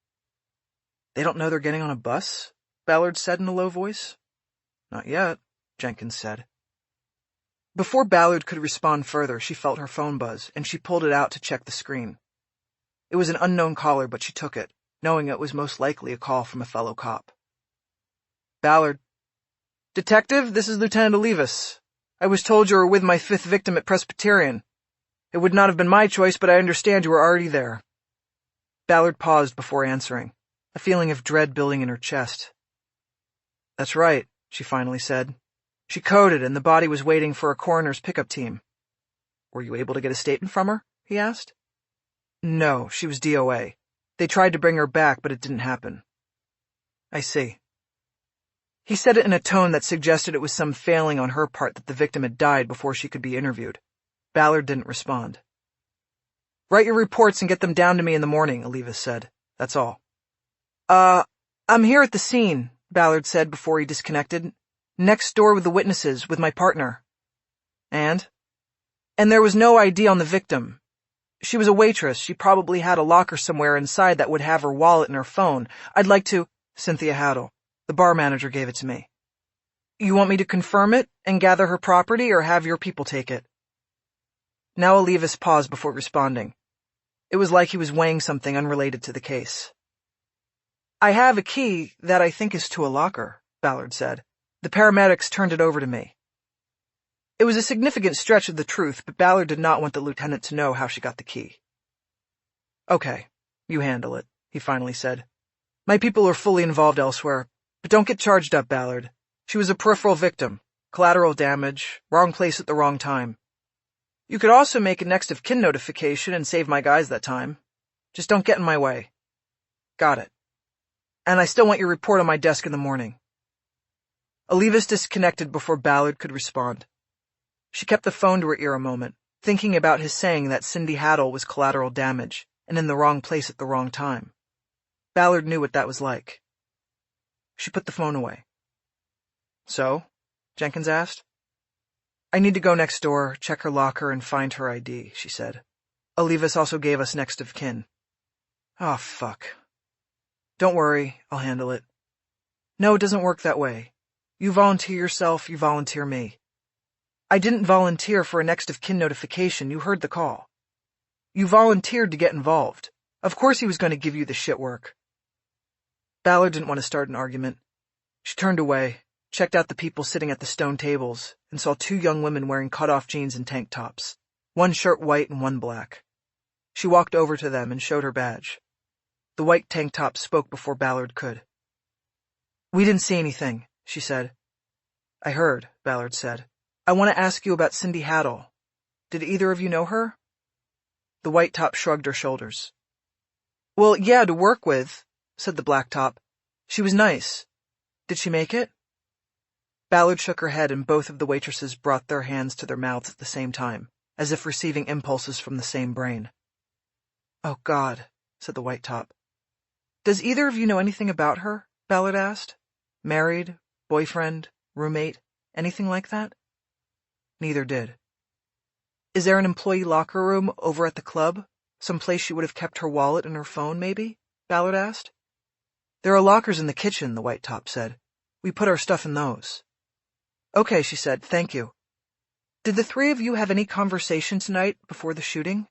[SPEAKER 1] "They don't know they're getting on a bus?" Ballard said in a low voice. "Not yet," Jenkins said. Before Ballard could respond further, she felt her phone buzz, and she pulled it out to check the screen. It was an unknown caller, but she took it, knowing it was most likely a call from a fellow cop. "Ballard." "Detective, this is Lieutenant Olivas. I was told you were with my 5th victim at Presbyterian. It would not have been my choice, but I understand you were already there." Ballard paused before answering, a feeling of dread building in her chest. That's right, she finally said. She coded, and the body was waiting for a coroner's pickup team. Were you able to get a statement from her? He asked. No, she was DOA. They tried to bring her back, but it didn't happen. I see. He said it in a tone that suggested it was some failing on her part that the victim had died before she could be interviewed. Ballard didn't respond. Write your reports and get them down to me in the morning, Olivas said. That's all. I'm here at the scene, Ballard said before he disconnected. Next door with the witnesses, with my partner. And there was no ID on the victim. She was a waitress. She probably had a locker somewhere inside that would have her wallet and her phone. I'd like to... Cynthia Haddle. The bar manager gave it to me. You want me to confirm it and gather her property or have your people take it? Now Olivas paused before responding. It was like he was weighing something unrelated to the case. I have a key that I think is to a locker, Ballard said. The paramedics turned it over to me. It was a significant stretch of the truth, but Ballard did not want the lieutenant to know how she got the key. Okay, you handle it, he finally said. My people are fully involved elsewhere, but don't get charged up, Ballard. She was a peripheral victim, collateral damage, wrong place at the wrong time. You could also make a next of kin notification and save my guys that time. Just don't get in my way. Got it. And I still want your report on my desk in the morning. Olivas disconnected before Ballard could respond. She kept the phone to her ear a moment, thinking about his saying that Cindy Haddle was collateral damage and in the wrong place at the wrong time. Ballard knew what that was like. She put the phone away. So? Jenkins asked. I need to go next door, check her locker, and find her ID, she said. Olivas also gave us next of kin. Oh, fuck. Don't worry, I'll handle it. No, it doesn't work that way. You volunteer yourself, you volunteer me. I didn't volunteer for a next of kin notification, you heard the call. You volunteered to get involved. Of course he was going to give you the shit work. Ballard didn't want to start an argument. She turned away, checked out the people sitting at the stone tables, and saw two young women wearing cut-off jeans and tank tops, one shirt white and one black. She walked over to them and showed her badge. The white tank top spoke before Ballard could. We didn't see anything, she said. I heard, Ballard said. I want to ask you about Cindy Haddle. Did either of you know her? The white top shrugged her shoulders. Well, yeah, to work with, said the black top. She was nice. Did she make it? Ballard shook her head and both of the waitresses brought their hands to their mouths at the same time, as if receiving impulses from the same brain. Oh, God, said the white top. Does either of you know anything about her? Ballard asked. Married, boyfriend, roommate, anything like that? Neither did. Is there an employee locker room over at the club? Some place she would have kept her wallet and her phone, maybe? Ballard asked. There are lockers in the kitchen, the white top said. We put our stuff in those. Okay, she said, thank you. Did the three of you have any conversation tonight before the shooting?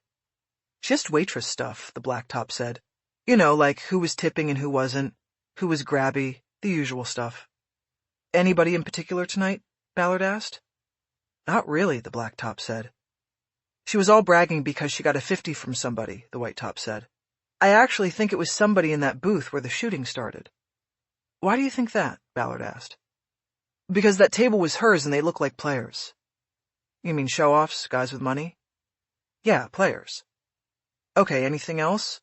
[SPEAKER 1] Just waitress stuff, the black top said. You know, like who was tipping and who wasn't, who was grabby, the usual stuff. Anybody in particular tonight? Ballard asked. Not really, the black top said. She was all bragging because she got a 50 from somebody, the white top said. I actually think it was somebody in that booth where the shooting started. Why do you think that? Ballard asked. Because that table was hers and they look like players. You mean show-offs, guys with money? Yeah, players. Okay, anything else?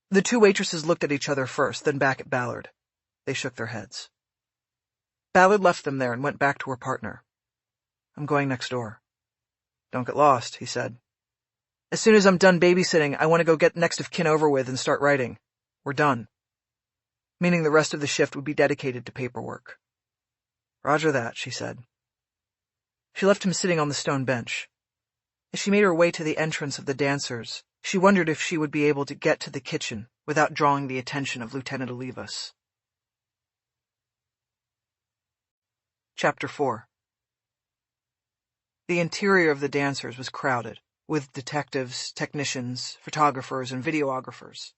[SPEAKER 1] The two waitresses looked at each other first, then back at Ballard. They shook their heads. Ballard left them there and went back to her partner. I'm going next door. Don't get lost, he said. As soon as I'm done babysitting, I want to go get next of kin over with and start writing. We're done. Meaning the rest of the shift would be dedicated to paperwork. Roger that, she said. She left him sitting on the stone bench. As she made her way to the entrance of the dancers, she wondered if she would be able to get to the kitchen without drawing the attention of Lieutenant Olivas. Chapter 4. The interior of the dancers was crowded, with detectives, technicians, photographers, and videographers.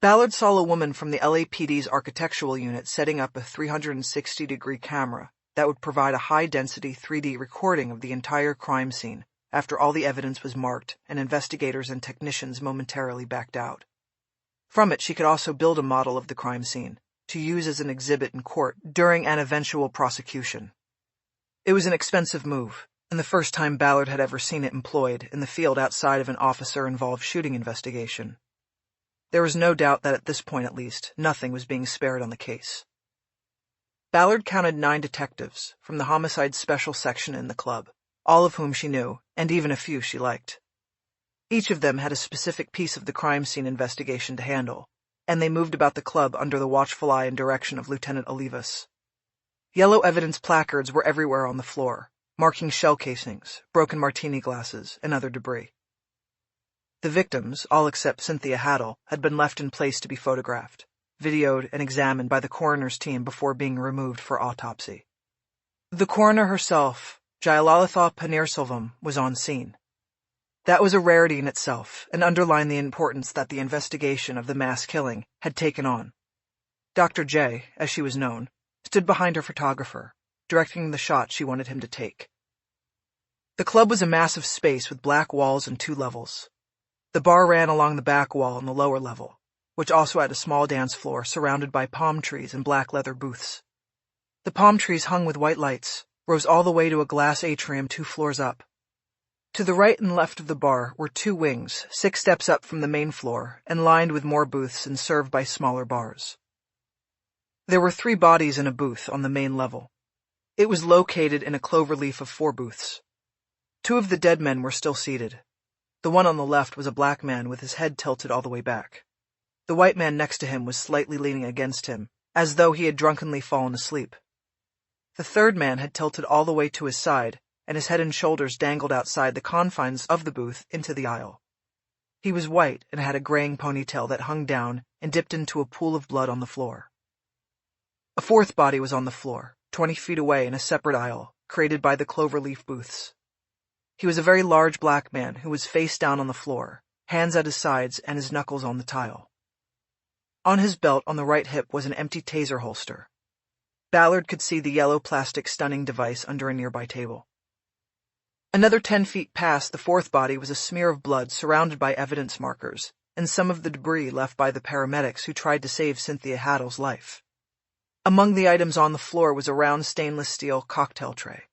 [SPEAKER 1] Ballard saw a woman from the LAPD's architectural unit setting up a 360-degree camera that would provide a high-density 3D recording of the entire crime scene after all the evidence was marked and investigators and technicians momentarily backed out. From it, she could also build a model of the crime scene, to use as an exhibit in court during an eventual prosecution. It was an expensive move, and the first time Ballard had ever seen it employed in the field outside of an officer-involved shooting investigation. There was no doubt that at this point at least, nothing was being spared on the case. Ballard counted 9 detectives from the homicide special section in the club, all of whom she knew, and even a few she liked. Each of them had a specific piece of the crime scene investigation to handle, and they moved about the club under the watchful eye and direction of Lieutenant Olivas. Yellow evidence placards were everywhere on the floor, marking shell casings, broken martini glasses, and other debris. The victims, all except Cynthia Haddle, had been left in place to be photographed, videoed, and examined by the coroner's team before being removed for autopsy. The coroner herself, Jayalalitha Paneerselvam, was on scene. That was a rarity in itself, and underlined the importance that the investigation of the mass killing had taken on. Dr. J, as she was known, stood behind her photographer, directing the shot she wanted him to take. The club was a massive space with black walls and 2 levels. The bar ran along the back wall on the lower level, which also had a small dance floor surrounded by palm trees and black leather booths. The palm trees, hung with white lights, rose all the way to a glass atrium 2 floors up. To the right and left of the bar were 2 wings, 6 steps up from the main floor, and lined with more booths and served by smaller bars. There were 3 bodies in a booth on the main level. It was located in a cloverleaf of 4 booths. 2 of the dead men were still seated. The one on the left was a black man with his head tilted all the way back. The white man next to him was slightly leaning against him, as though he had drunkenly fallen asleep. The third man had tilted all the way to his side, and his head and shoulders dangled outside the confines of the booth into the aisle. He was white and had a graying ponytail that hung down and dipped into a pool of blood on the floor. A 4th body was on the floor, 20 feet away in a separate aisle, created by the cloverleaf booths. He was a very large black man who was face down on the floor, hands at his sides and his knuckles on the tile. On his belt on the right hip was an empty taser holster. Ballard could see the yellow plastic stunning device under a nearby table. Another 10 feet past the 4th body was a smear of blood surrounded by evidence markers and some of the debris left by the paramedics who tried to save Cynthia Haddle's life. Among the items on the floor was a round stainless steel cocktail tray.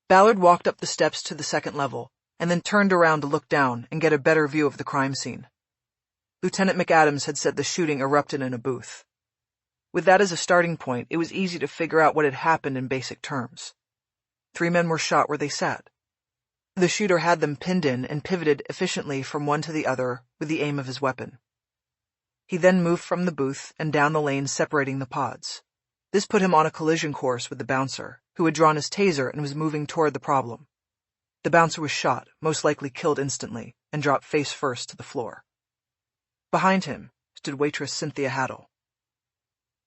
[SPEAKER 1] Ballard walked up the steps to the 2nd level and then turned around to look down and get a better view of the crime scene. Lieutenant McAdams had said the shooting erupted in a booth. With that as a starting point, it was easy to figure out what had happened in basic terms. 3 men were shot where they sat. The shooter had them pinned in and pivoted efficiently from one to the other with the aim of his weapon. He then moved from the booth and down the lane separating the pods. This put him on a collision course with the bouncer, who had drawn his taser and was moving toward the problem. The bouncer was shot, most likely killed instantly, and dropped face first to the floor. Behind him stood waitress Cynthia Haddle.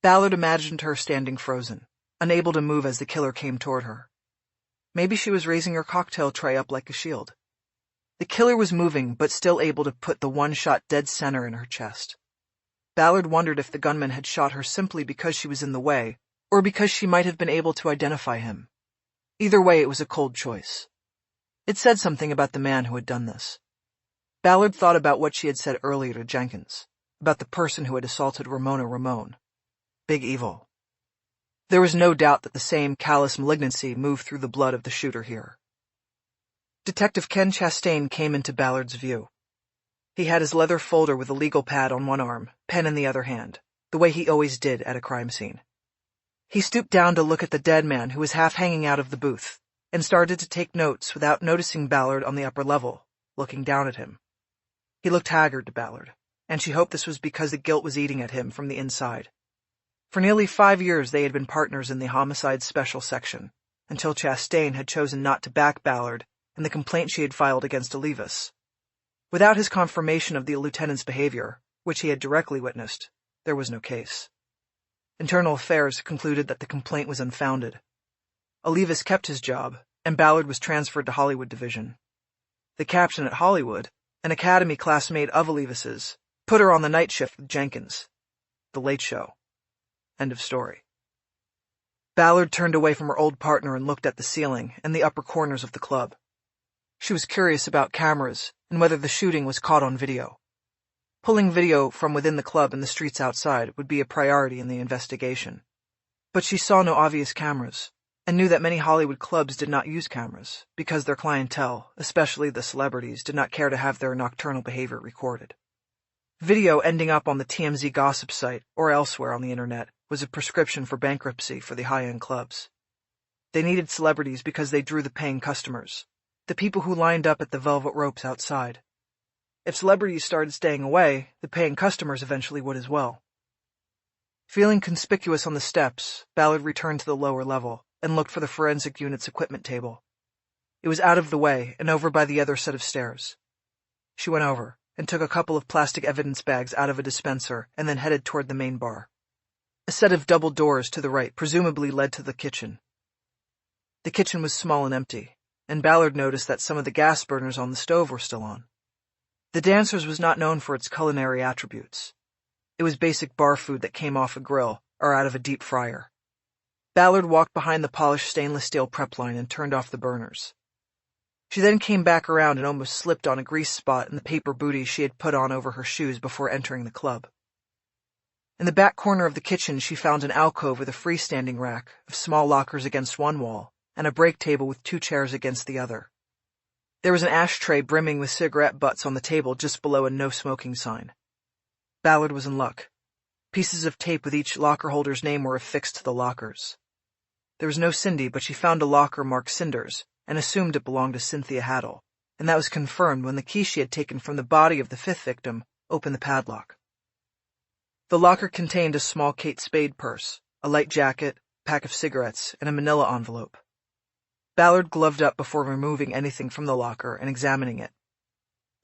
[SPEAKER 1] Ballard imagined her standing frozen, unable to move as the killer came toward her. Maybe she was raising her cocktail tray up like a shield. The killer was moving, but still able to put the one shot dead center in her chest. Ballard wondered if the gunman had shot her simply because she was in the way, or because she might have been able to identify him. Either way, it was a cold choice. It said something about the man who had done this. Ballard thought about what she had said earlier to Jenkins, about the person who had assaulted Ramona Ramon. Big evil. There was no doubt that the same callous malignancy moved through the blood of the shooter here. Detective Ken Chastain came into Ballard's view. He had his leather folder with a legal pad on one arm, pen in the other hand, the way he always did at a crime scene. He stooped down to look at the dead man who was half hanging out of the booth, and started to take notes without noticing Ballard on the upper level, looking down at him. He looked haggard to Ballard, and she hoped this was because the guilt was eating at him from the inside. For nearly 5 years they had been partners in the homicide special section, until Chastain had chosen not to back Ballard in the complaint she had filed against Olivas. Without his confirmation of the lieutenant's behavior, which he had directly witnessed, there was no case. Internal Affairs concluded that the complaint was unfounded. Olivas kept his job, and Ballard was transferred to Hollywood Division. The captain at Hollywood, an academy classmate of Olivas's, put her on the night shift with Jenkins. The Late Show. End of story. Ballard turned away from her old partner and looked at the ceiling and the upper corners of the club. She was curious about cameras and whether the shooting was caught on video. Pulling video from within the club and the streets outside would be a priority in the investigation. But she saw no obvious cameras, and knew that many Hollywood clubs did not use cameras, because their clientele, especially the celebrities, did not care to have their nocturnal behavior recorded. Video ending up on the TMZ gossip site, or elsewhere on the internet, was a prescription for bankruptcy for the high-end clubs. They needed celebrities because they drew the paying customers, the people who lined up at the velvet ropes outside. If celebrities started staying away, the paying customers eventually would as well. Feeling conspicuous on the steps, Ballard returned to the lower level and looked for the forensic unit's equipment table. It was out of the way and over by the other set of stairs. She went over and took a couple of plastic evidence bags out of a dispenser and then headed toward the main bar. A set of double doors to the right presumably led to the kitchen. The kitchen was small and empty, and Ballard noticed that some of the gas burners on the stove were still on. The Dancers was not known for its culinary attributes. It was basic bar food that came off a grill or out of a deep fryer. Ballard walked behind the polished stainless steel prep line and turned off the burners. She then came back around and almost slipped on a grease spot in the paper booties she had put on over her shoes before entering the club. In the back corner of the kitchen, she found an alcove with a freestanding rack of small lockers against one wall and a break table with 2 chairs against the other. There was an ashtray brimming with cigarette butts on the table just below a no-smoking sign. Ballard was in luck. Pieces of tape with each locker holder's name were affixed to the lockers. There was no Cindy, but she found a locker marked Cinders and assumed it belonged to Cynthia Haddle, and that was confirmed when the key she had taken from the body of the 5th victim opened the padlock. The locker contained a small Kate Spade purse, a light jacket, a pack of cigarettes, and a manila envelope. Ballard gloved up before removing anything from the locker and examining it.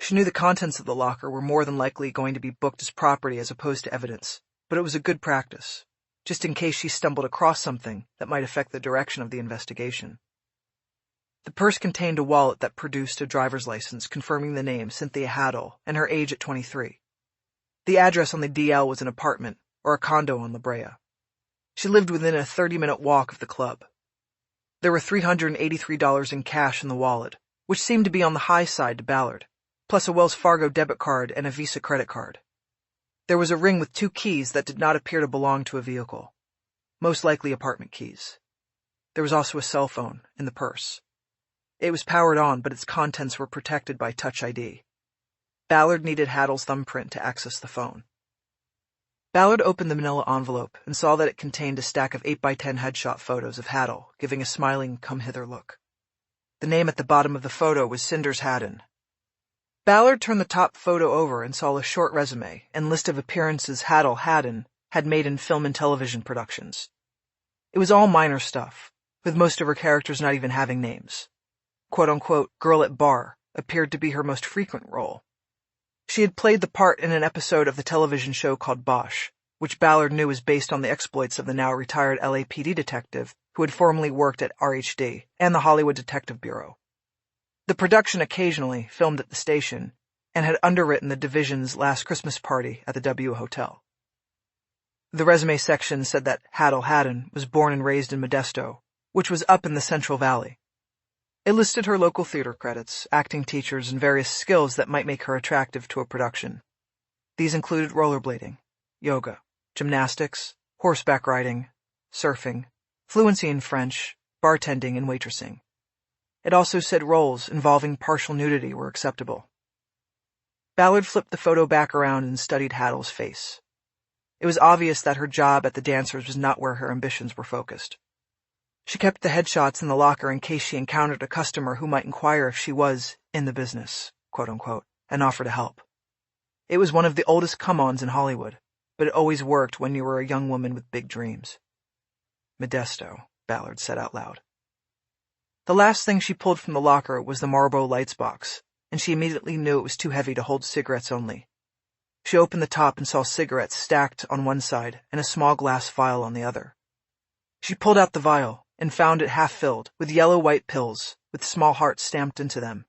[SPEAKER 1] She knew the contents of the locker were more than likely going to be booked as property as opposed to evidence, but it was a good practice, just in case she stumbled across something that might affect the direction of the investigation. The purse contained a wallet that produced a driver's license confirming the name Cynthia Haddle and her age at 23. The address on the DL was an apartment, or a condo on La Brea. She lived within a 30-minute walk of the club. There were $383 in cash in the wallet, which seemed to be on the high side to Ballard, plus a Wells Fargo debit card and a Visa credit card. There was a ring with 2 keys that did not appear to belong to a vehicle, most likely apartment keys. There was also a cell phone in the purse. It was powered on, but its contents were protected by Touch ID. Ballard needed Haddle's thumbprint to access the phone. Ballard opened the manila envelope and saw that it contained a stack of 8x10 headshot photos of Haddle, giving a smiling, come-hither look. The name at the bottom of the photo was Cinders Haddon. Ballard turned the top photo over and saw a short resume and list of appearances Haddle Haddon had made in film and television productions. It was all minor stuff, with most of her characters not even having names. Quote-unquote girl at bar appeared to be her most frequent role. She had played the part in an episode of the television show called Bosch, which Ballard knew was based on the exploits of the now-retired LAPD detective who had formerly worked at RHD and the Hollywood Detective Bureau. The production occasionally filmed at the station and had underwritten the division's last Christmas party at the W Hotel. The resume section said that Haddle Haddon was born and raised in Modesto, which was up in the Central Valley. It listed her local theater credits, acting teachers, and various skills that might make her attractive to a production. These included rollerblading, yoga, gymnastics, horseback riding, surfing, fluency in French, bartending, and waitressing. It also said roles involving partial nudity were acceptable. Ballard flipped the photo back around and studied Haddle's face. It was obvious that her job at the Dancers was not where her ambitions were focused. She kept the headshots in the locker in case she encountered a customer who might inquire if she was in the business, quote-unquote, and offer to help. It was one of the oldest come-ons in Hollywood, but it always worked when you were a young woman with big dreams. Modesto, Ballard said out loud. The last thing she pulled from the locker was the Marlboro Lights box, and she immediately knew it was too heavy to hold cigarettes only. She opened the top and saw cigarettes stacked on one side and a small glass vial on the other. She pulled out the vial and found it half-filled with yellow-white pills with small hearts stamped into them.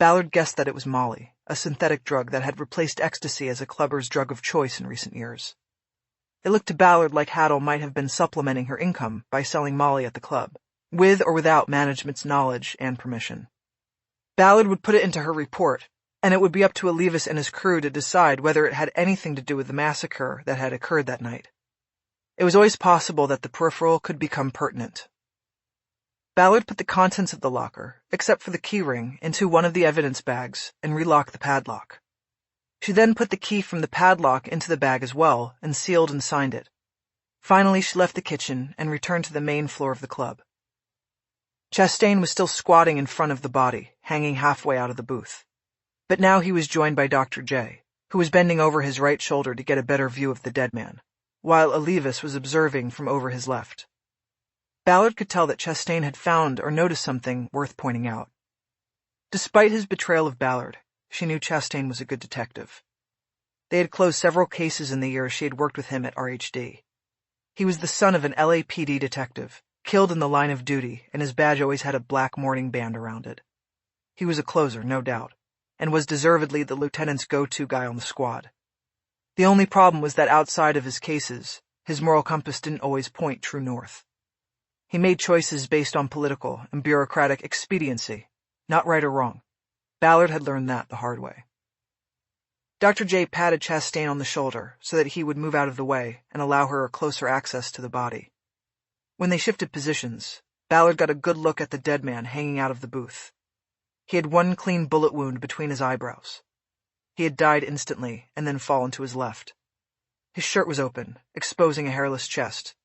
[SPEAKER 1] Ballard guessed that it was Molly, a synthetic drug that had replaced ecstasy as a clubber's drug of choice in recent years. It looked to Ballard like Haddle might have been supplementing her income by selling Molly at the club, with or without management's knowledge and permission. Ballard would put it into her report, and it would be up to Olivas and his crew to decide whether it had anything to do with the massacre that had occurred that night. It was always possible that the peripheral could become pertinent. Ballard put the contents of the locker, except for the keyring, into one of the evidence bags and relocked the padlock. She then put the key from the padlock into the bag as well and sealed and signed it. Finally, she left the kitchen and returned to the main floor of the club. Chastain was still squatting in front of the body, hanging halfway out of the booth. But now he was joined by Dr. J, who was bending over his right shoulder to get a better view of the dead man, while Olivas was observing from over his left. Ballard could tell that Chastain had found or noticed something worth pointing out. Despite his betrayal of Ballard, she knew Chastain was a good detective. They had closed several cases in the years she had worked with him at RHD. He was the son of an LAPD detective, killed in the line of duty, and his badge always had a black mourning band around it. He was a closer, no doubt, and was deservedly the lieutenant's go-to guy on the squad. The only problem was that outside of his cases, his moral compass didn't always point true north. He made choices based on political and bureaucratic expediency, not right or wrong. Ballard had learned that the hard way. Dr. J patted Chastain on the shoulder so that he would move out of the way and allow her closer access to the body. When they shifted positions, Ballard got a good look at the dead man hanging out of the booth. He had one clean bullet wound between his eyebrows. He had died instantly and then fallen to his left. His shirt was open, exposing a hairless chest.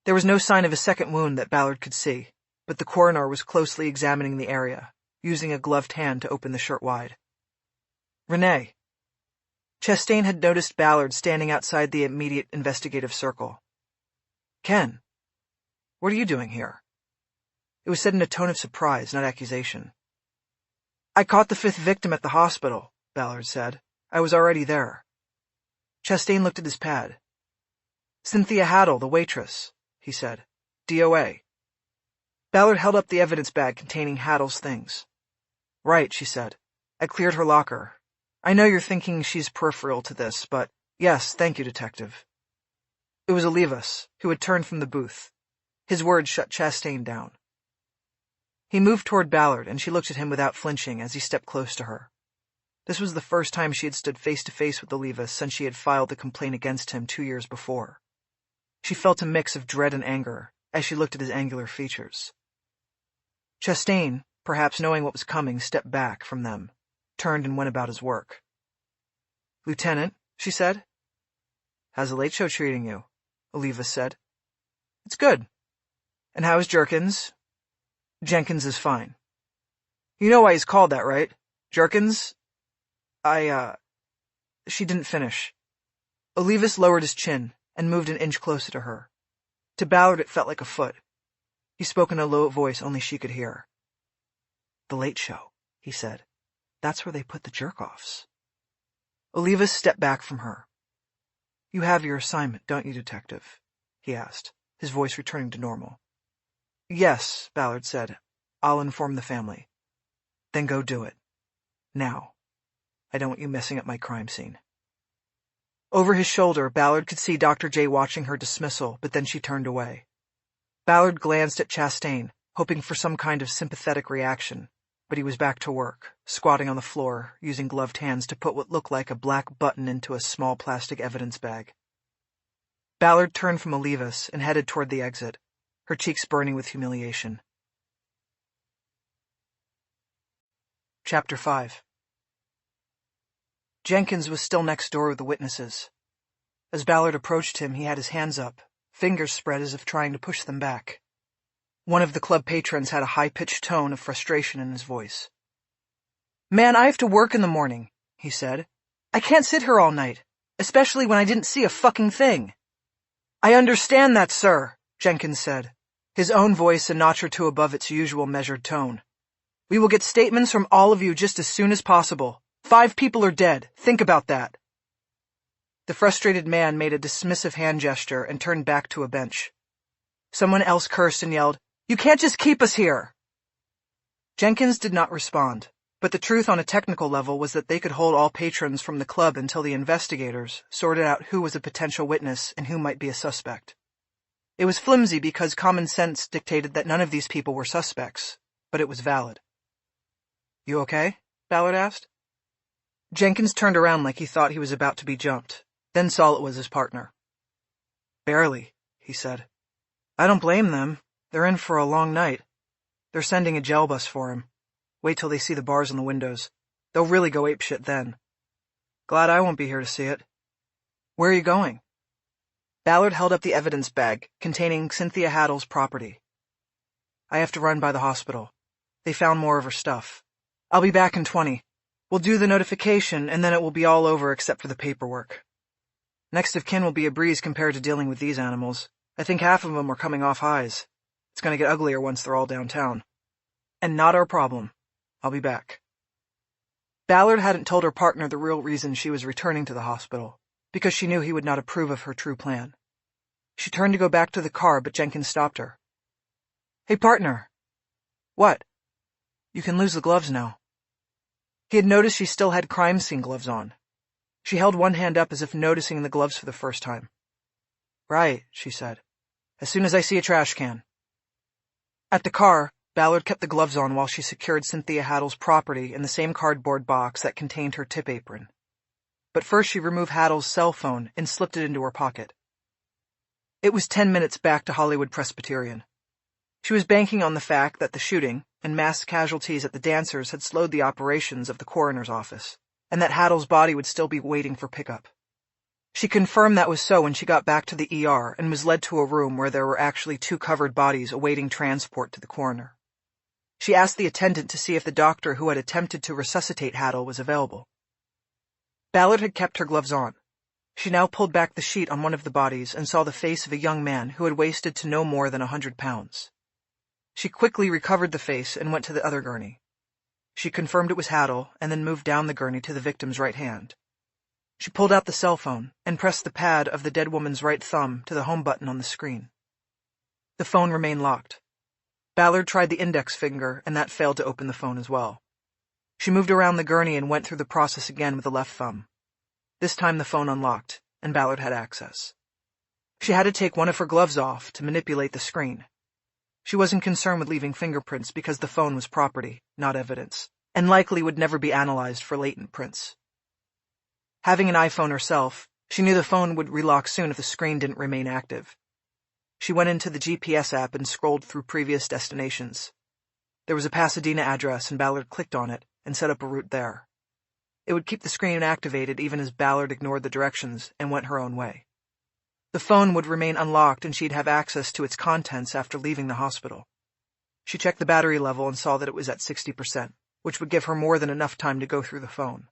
[SPEAKER 1] There was no sign of a second wound that Ballard could see, but the coroner was closely examining the area, using a gloved hand to open the shirt wide. Renée. Chastain had noticed Ballard standing outside the immediate investigative circle. Ken, what are you doing here? It was said in a tone of surprise, not accusation. I caught the fifth victim at the hospital, Ballard said. I was already there. Chastain looked at his pad. Cynthia Haddle, the waitress, he said. DOA. Ballard held up the evidence bag containing Haddle's things. Right, she said. I cleared her locker. I know you're thinking she's peripheral to this, but yes, thank you, Detective. It was Olivas, who had turned from the booth. His words shut Chastain down. He moved toward Ballard, and she looked at him without flinching as he stepped close to her. This was the first time she had stood face-to-face with Olivas since she had filed the complaint against him 2 years before. She felt a mix of dread and anger as she looked at his angular features. Chastain, perhaps knowing what was coming, stepped back from them, turned and went about his work. Lieutenant, she said. How's the late show treating you? Olivas said. It's good. And how is Jerkins? Jenkins is fine. You know why he's called that, right? Jerkins? She didn't finish. Olivas lowered his chin and moved an inch closer to her. To Ballard it felt like a foot. He spoke in a low voice only she could hear. The Late Show, he said. That's where they put the jerk-offs. Olivas stepped back from her. You have your assignment, don't you, Detective? He asked, his voice returning to normal. Yes, Ballard said. I'll inform the family. Then go do it. Now. I don't want you messing up my crime scene. Over his shoulder, Ballard could see Dr. J watching her dismissal, but then she turned away. Ballard glanced at Chastain, hoping for some kind of sympathetic reaction, but he was back to work, squatting on the floor, using gloved hands to put what looked like a black button into a small plastic evidence bag. Ballard turned from Olivas and headed toward the exit, her cheeks burning with humiliation. Chapter 5. Jenkins was still next door with the witnesses. As Ballard approached him, he had his hands up, fingers spread as if trying to push them back. One of the club patrons had a high-pitched tone of frustration in his voice. Man, I have to work in the morning, he said. I can't sit here all night, especially when I didn't see a fucking thing. I understand that, sir, Jenkins said, his own voice a notch or two above its usual measured tone. We will get statements from all of you just as soon as possible. 5 people are dead. Think about that. The frustrated man made a dismissive hand gesture and turned back to a bench. Someone else cursed and yelled, You can't just keep us here. Jenkins did not respond, but the truth on a technical level was that they could hold all patrons from the club until the investigators sorted out who was a potential witness and who might be a suspect. It was flimsy because common sense dictated that none of these people were suspects, but it was valid. You okay? Ballard asked. Jenkins turned around like he thought he was about to be jumped, then saw it was his partner. "Barely," he said. "I don't blame them. They're in for a long night. They're sending a jail bus for him. Wait till they see the bars on the windows. They'll really go apeshit then. Glad I won't be here to see it. Where are you going?" Ballard held up the evidence bag containing Cynthia Haddle's property. "I have to run by the hospital. They found more of her stuff. I'll be back in 20. We'll do the notification, and then it will be all over except for the paperwork. Next of kin will be a breeze compared to dealing with these animals. I think half of them are coming off highs. It's going to get uglier once they're all downtown. And not our problem. I'll be back." Ballard hadn't told her partner the real reason she was returning to the hospital, because she knew he would not approve of her true plan. She turned to go back to the car, but Jenkins stopped her. "Hey, partner." "What?" "You can lose the gloves now." He had noticed she still had crime scene gloves on. She held one hand up as if noticing the gloves for the first time. "Right," she said. "As soon as I see a trash can." At the car, Ballard kept the gloves on while she secured Cynthia Haddle's property in the same cardboard box that contained her tip apron. But first she removed Haddle's cell phone and slipped it into her pocket. It was 10 minutes back to Hollywood Presbyterian. She was banking on the fact that the shooting and mass casualties at the dancers had slowed the operations of the coroner's office, and that Haddle's body would still be waiting for pickup. She confirmed that was so when she got back to the ER and was led to a room where there were actually 2 covered bodies awaiting transport to the coroner. She asked the attendant to see if the doctor who had attempted to resuscitate Haddle was available. Ballard had kept her gloves on. She now pulled back the sheet on one of the bodies and saw the face of a young man who had wasted to no more than 100 pounds. She quickly recovered the face and went to the other gurney. She confirmed it was Haddle and then moved down the gurney to the victim's right hand. She pulled out the cell phone and pressed the pad of the dead woman's right thumb to the home button on the screen. The phone remained locked. Ballard tried the index finger, and that failed to open the phone as well. She moved around the gurney and went through the process again with the left thumb. This time the phone unlocked, and Ballard had access. She had to take one of her gloves off to manipulate the screen. She wasn't concerned with leaving fingerprints because the phone was property, not evidence, and likely would never be analyzed for latent prints. Having an iPhone herself, she knew the phone would relock soon if the screen didn't remain active. She went into the GPS app and scrolled through previous destinations. There was a Pasadena address, and Ballard clicked on it and set up a route there. It would keep the screen activated even as Ballard ignored the directions and went her own way. The phone would remain unlocked, and she'd have access to its contents after leaving the hospital. She checked the battery level and saw that it was at 60%, which would give her more than enough time to go through the phone.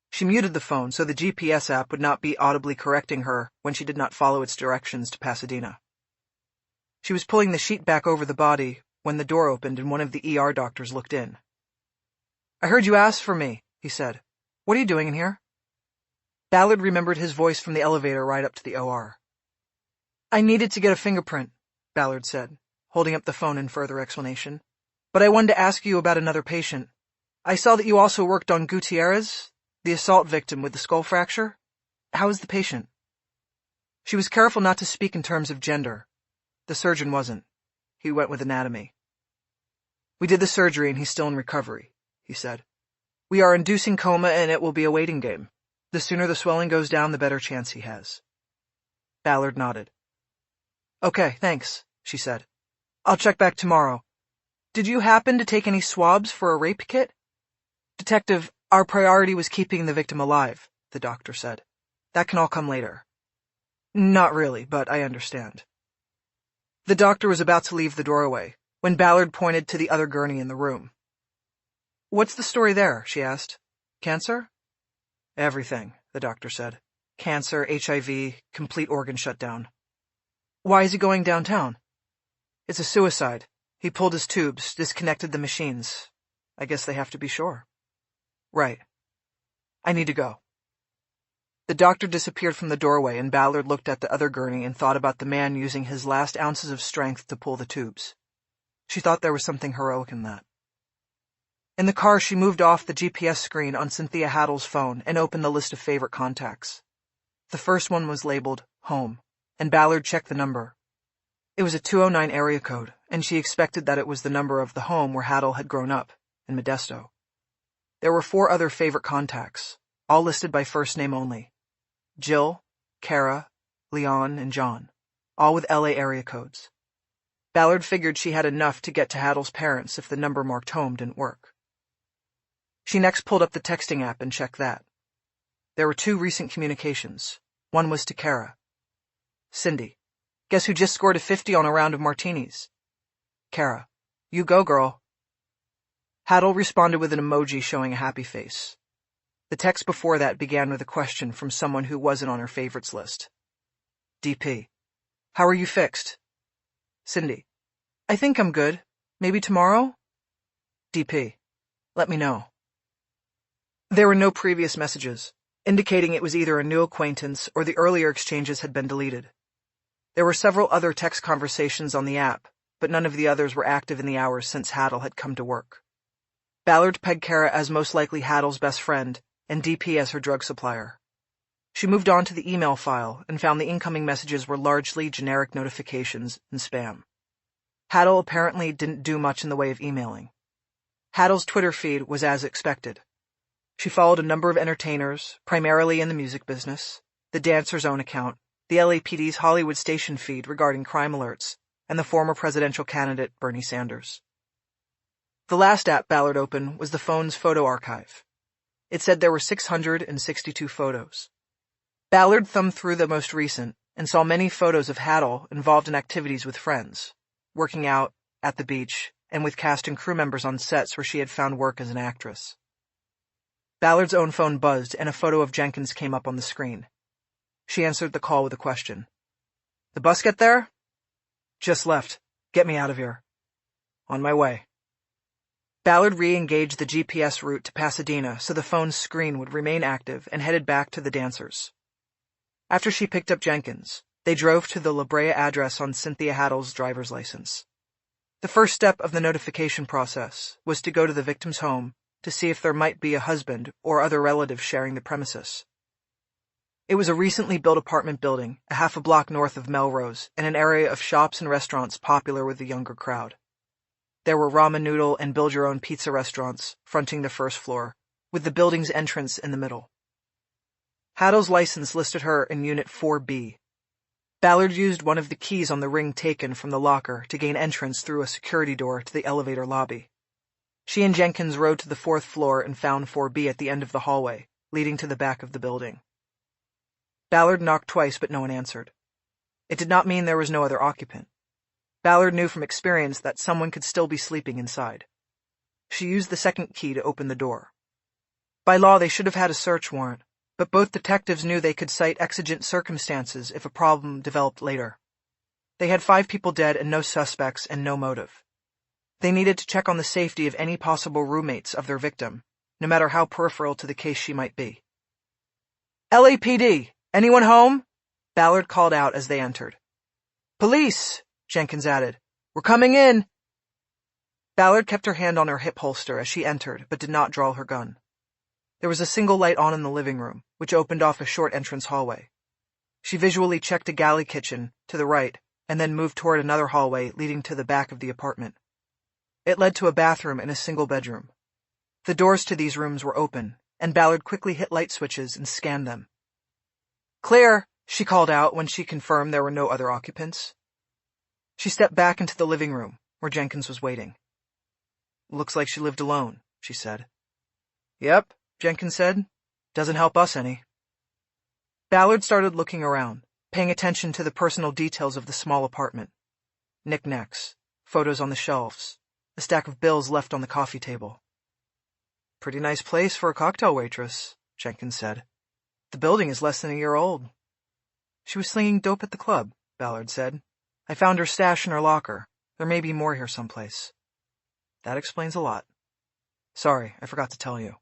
[SPEAKER 1] She muted the phone so the GPS app would not be audibly correcting her when she did not follow its directions to Pasadena. She was pulling the sheet back over the body when the door opened and one of the ER doctors looked in. "I heard you ask for me," he said. "What are you doing in here?" Ballard remembered his voice from the elevator ride up to the OR. "I needed to get a fingerprint," Ballard said, holding up the phone in further explanation. "But I wanted to ask you about another patient. I saw that you also worked on Gutierrez, the assault victim with the skull fracture. How is the patient?" She was careful not to speak in terms of gender. The surgeon wasn't. He went with anatomy. "We did the surgery and he's still in recovery," he said. "We are inducing coma and it will be a waiting game. The sooner the swelling goes down, the better chance he has." Ballard nodded. "Okay, thanks," she said. "I'll check back tomorrow. Did you happen to take any swabs for a rape kit?" "Detective, our priority was keeping the victim alive," the doctor said. "That can all come later." "Not really, but I understand." The doctor was about to leave the doorway when Ballard pointed to the other gurney in the room. "What's the story there?" she asked. "Cancer?" "Everything," the doctor said. "Cancer, HIV, complete organ shutdown." "Why is he going downtown?" "It's a suicide. He pulled his tubes, disconnected the machines. I guess they have to be sure." "Right. I need to go." The doctor disappeared from the doorway, and Ballard looked at the other gurney and thought about the man using his last ounces of strength to pull the tubes. She thought there was something heroic in that. In the car, she moved off the GPS screen on Cynthia Haddle's phone and opened the list of favorite contacts. The first one was labeled Home, and Ballard checked the number. It was a 209 area code, and she expected that it was the number of the home where Haddle had grown up, in Modesto. There were 4 other favorite contacts, all listed by first name only. Jill, Kara, Leon, and John, all with LA area codes. Ballard figured she had enough to get to Haddle's parents if the number marked home didn't work. She next pulled up the texting app and checked that. There were 2 recent communications. One was to Kara. Cindy, guess who just scored a 50 on a round of martinis? Kara, you go, girl. Haddle responded with an emoji showing a happy face. The text before that began with a question from someone who wasn't on her favorites list. DP, how are you fixed? Cindy, I think I'm good. Maybe tomorrow? DP, let me know. There were no previous messages, indicating it was either a new acquaintance or the earlier exchanges had been deleted. There were several other text conversations on the app, but none of the others were active in the hours since Haddle had come to work. Ballard pegged Kara as most likely Haddle's best friend, and DP as her drug supplier. She moved on to the email file and found the incoming messages were largely generic notifications and spam. Haddle apparently didn't do much in the way of emailing. Haddle's Twitter feed was as expected. She followed a number of entertainers, primarily in the music business, the Dancer's Own account, the LAPD's Hollywood station feed regarding crime alerts, and the former presidential candidate Bernie Sanders. The last app Ballard opened was the phone's photo archive. It said there were 662 photos. Ballard thumbed through the most recent and saw many photos of Haddle involved in activities with friends, working out, at the beach, and with cast and crew members on sets where she had found work as an actress. Ballard's own phone buzzed and a photo of Jenkins came up on the screen. She answered the call with a question. The bus get there? Just left. Get me out of here. On my way. Ballard re-engaged the GPS route to Pasadena so the phone's screen would remain active and headed back to the dancers. After she picked up Jenkins, they drove to the La Brea address on Cynthia Haddle's driver's license. The first step of the notification process was to go to the victim's home to see if there might be a husband or other relatives sharing the premises. It was a recently built apartment building, a half a block north of Melrose, in an area of shops and restaurants popular with the younger crowd. There were ramen noodle and build-your-own pizza restaurants fronting the first floor, with the building's entrance in the middle. Haddle's license listed her in Unit 4B. Ballard used one of the keys on the ring taken from the locker to gain entrance through a security door to the elevator lobby. She and Jenkins rode to the 4th floor and found 4B at the end of the hallway, leading to the back of the building. Ballard knocked twice, but no one answered. It did not mean there was no other occupant. Ballard knew from experience that someone could still be sleeping inside. She used the 2nd key to open the door. By law, they should have had a search warrant, but both detectives knew they could cite exigent circumstances if a problem developed later. They had 5 people dead and no suspects and no motive. They needed to check on the safety of any possible roommates of their victim, no matter how peripheral to the case she might be. LAPD, anyone home? Ballard called out as they entered. Police, Jenkins added. We're coming in. Ballard kept her hand on her hip holster as she entered, but did not draw her gun. There was a single light on in the living room, which opened off a short entrance hallway. She visually checked a galley kitchen to the right, and then moved toward another hallway leading to the back of the apartment. It led to a bathroom and a single bedroom. The doors to these rooms were open, and Ballard quickly hit light switches and scanned them. Clear, she called out when she confirmed there were no other occupants. She stepped back into the living room, where Jenkins was waiting. Looks like she lived alone, she said. Yep, Jenkins said. Doesn't help us any. Ballard started looking around, paying attention to the personal details of the small apartment. Knickknacks, photos on the shelves, a stack of bills left on the coffee table. Pretty nice place for a cocktail waitress, Jenkins said. The building is less than a year old. She was slinging dope at the club, Ballard said. I found her stash in her locker. There may be more here someplace. That explains a lot. Sorry, I forgot to tell you.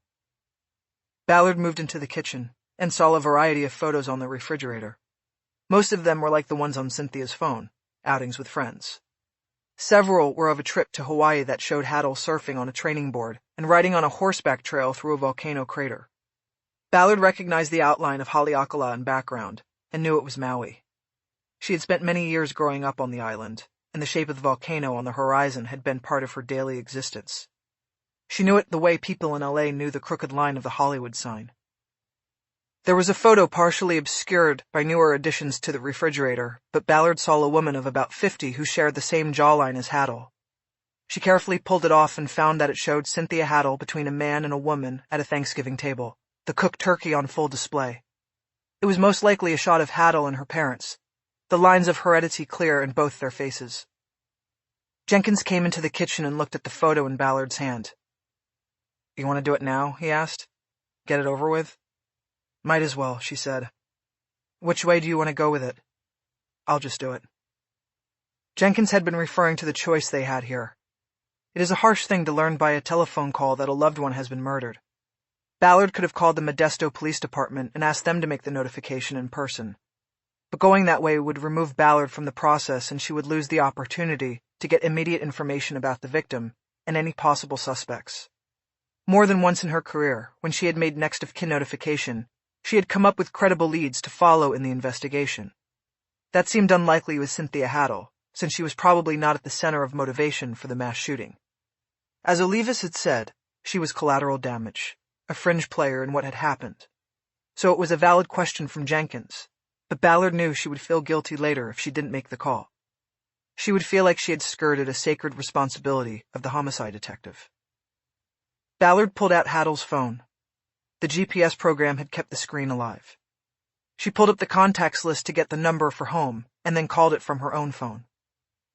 [SPEAKER 1] Ballard moved into the kitchen and saw a variety of photos on the refrigerator. Most of them were like the ones on Cynthia's phone, outings with friends. Several were of a trip to Hawaii that showed Haddle surfing on a training board and riding on a horseback trail through a volcano crater. Ballard recognized the outline of Haleakala in background and knew it was Maui. She had spent many years growing up on the island, and the shape of the volcano on the horizon had been part of her daily existence. She knew it the way people in LA knew the crooked line of the Hollywood sign. There was a photo partially obscured by newer additions to the refrigerator, but Ballard saw a woman of about 50 who shared the same jawline as Haddle. She carefully pulled it off and found that it showed Cynthia Haddle between a man and a woman at a Thanksgiving table, the cooked turkey on full display. It was most likely a shot of Haddle and her parents, the lines of heredity clear in both their faces. Jenkins came into the kitchen and looked at the photo in Ballard's hand. "You want to do it now?" he asked. "Get it over with?" "Might as well," she said. "Which way do you want to go with it?" "I'll just do it." Jenkins had been referring to the choice they had here. It is a harsh thing to learn by a telephone call that a loved one has been murdered. Ballard could have called the Modesto Police Department and asked them to make the notification in person. But going that way would remove Ballard from the process, and she would lose the opportunity to get immediate information about the victim and any possible suspects. More than once in her career, when she had made next of kin notification, she had come up with credible leads to follow in the investigation. That seemed unlikely with Cynthia Haddle, since she was probably not at the center of motivation for the mass shooting. As Olivas had said, she was collateral damage, a fringe player in what had happened. So it was a valid question from Jenkins, but Ballard knew she would feel guilty later if she didn't make the call. She would feel like she had skirted a sacred responsibility of the homicide detective. Ballard pulled out Haddle's phone. The GPS program had kept the screen alive. She pulled up the contacts list to get the number for home, and then called it from her own phone.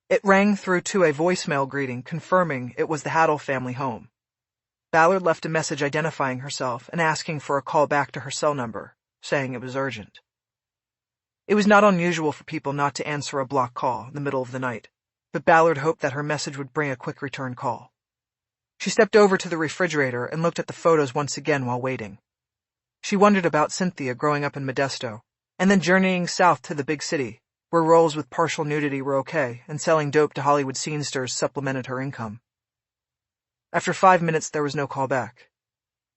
[SPEAKER 1] It rang through to a voicemail greeting confirming it was the Haddle family home. Ballard left a message identifying herself and asking for a call back to her cell number, saying it was urgent. It was not unusual for people not to answer a block call in the middle of the night, but Ballard hoped that her message would bring a quick return call. She stepped over to the refrigerator and looked at the photos once again while waiting. She wondered about Cynthia growing up in Modesto, and then journeying south to the big city, where roles with partial nudity were okay, and selling dope to Hollywood scenesters supplemented her income. After 5 minutes, there was no call back.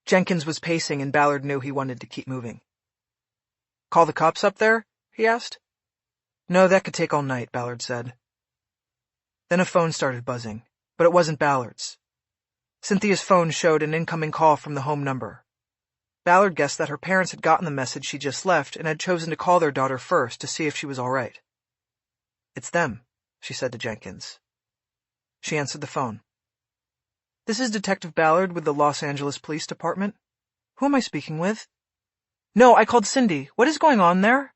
[SPEAKER 1] Jenkins was pacing, and Ballard knew he wanted to keep moving. "Call the cops up there?" he asked. "No, that could take all night," Ballard said. Then a phone started buzzing, but it wasn't Ballard's. Cynthia's phone showed an incoming call from the home number. Ballard guessed that her parents had gotten the message she just left and had chosen to call their daughter first to see if she was all right. "It's them," she said to Jenkins. She answered the phone. "This is Detective Ballard with the Los Angeles Police Department. Who am I speaking with?" "No, I called Cindy. What is going on there?"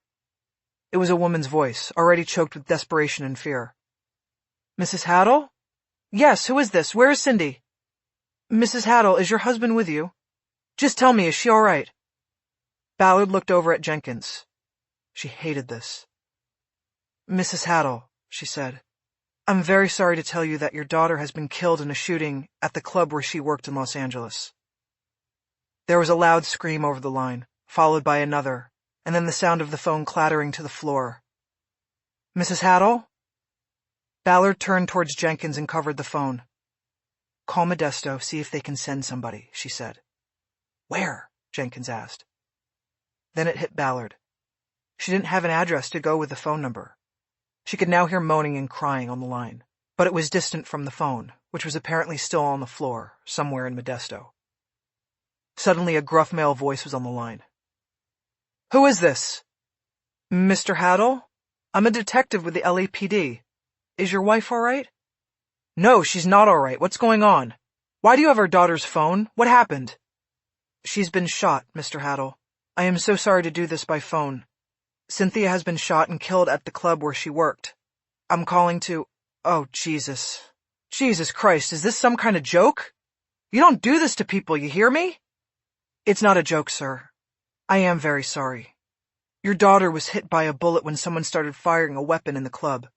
[SPEAKER 1] It was a woman's voice, already choked with desperation and fear. "Mrs. Haddle?" "Yes, who is this? Where is Cindy?" "Mrs. Haddle, is your husband with you? Just tell me, is she all right?" Ballard looked over at Jenkins. She hated this. "Mrs. Haddle," she said, "I'm very sorry to tell you that your daughter has been killed in a shooting at the club where she worked in Los Angeles." There was a loud scream over the line, followed by another, and then the sound of the phone clattering to the floor. "Mrs. Haddle?" Ballard turned towards Jenkins and covered the phone. "Call Modesto, see if they can send somebody," she said. "Where?" Jenkins asked. Then it hit Ballard. She didn't have an address to go with the phone number. She could now hear moaning and crying on the line, but it was distant from the phone, which was apparently still on the floor, somewhere in Modesto. Suddenly a gruff male voice was on the line. "Who is this?" "Mr. Haddle? I'm a detective with the LAPD. Is your wife all right?" "No, she's not all right. What's going on? Why do you have our daughter's phone? What happened?" "She's been shot, Mr. Haddle. I am so sorry to do this by phone. Cynthia has been shot and killed at the club where she worked. I'm calling to— Oh, Jesus. Jesus Christ, is this some kind of joke? You don't do this to people, you hear me?" "It's not a joke, sir. I am very sorry. Your daughter was hit by a bullet when someone started firing a weapon in the club.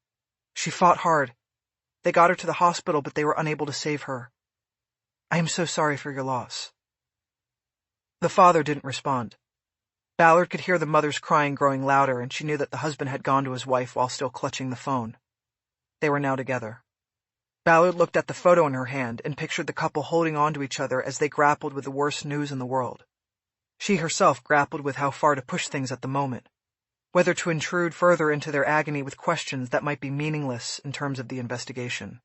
[SPEAKER 1] She fought hard. They got her to the hospital, but they were unable to save her. I am so sorry for your loss." The father didn't respond. Ballard could hear the mother's crying growing louder, and she knew that the husband had gone to his wife while still clutching the phone. They were now together. Ballard looked at the photo in her hand and pictured the couple holding on to each other as they grappled with the worst news in the world. She herself grappled with how far to push things at the moment, whether to intrude further into their agony with questions that might be meaningless in terms of the investigation.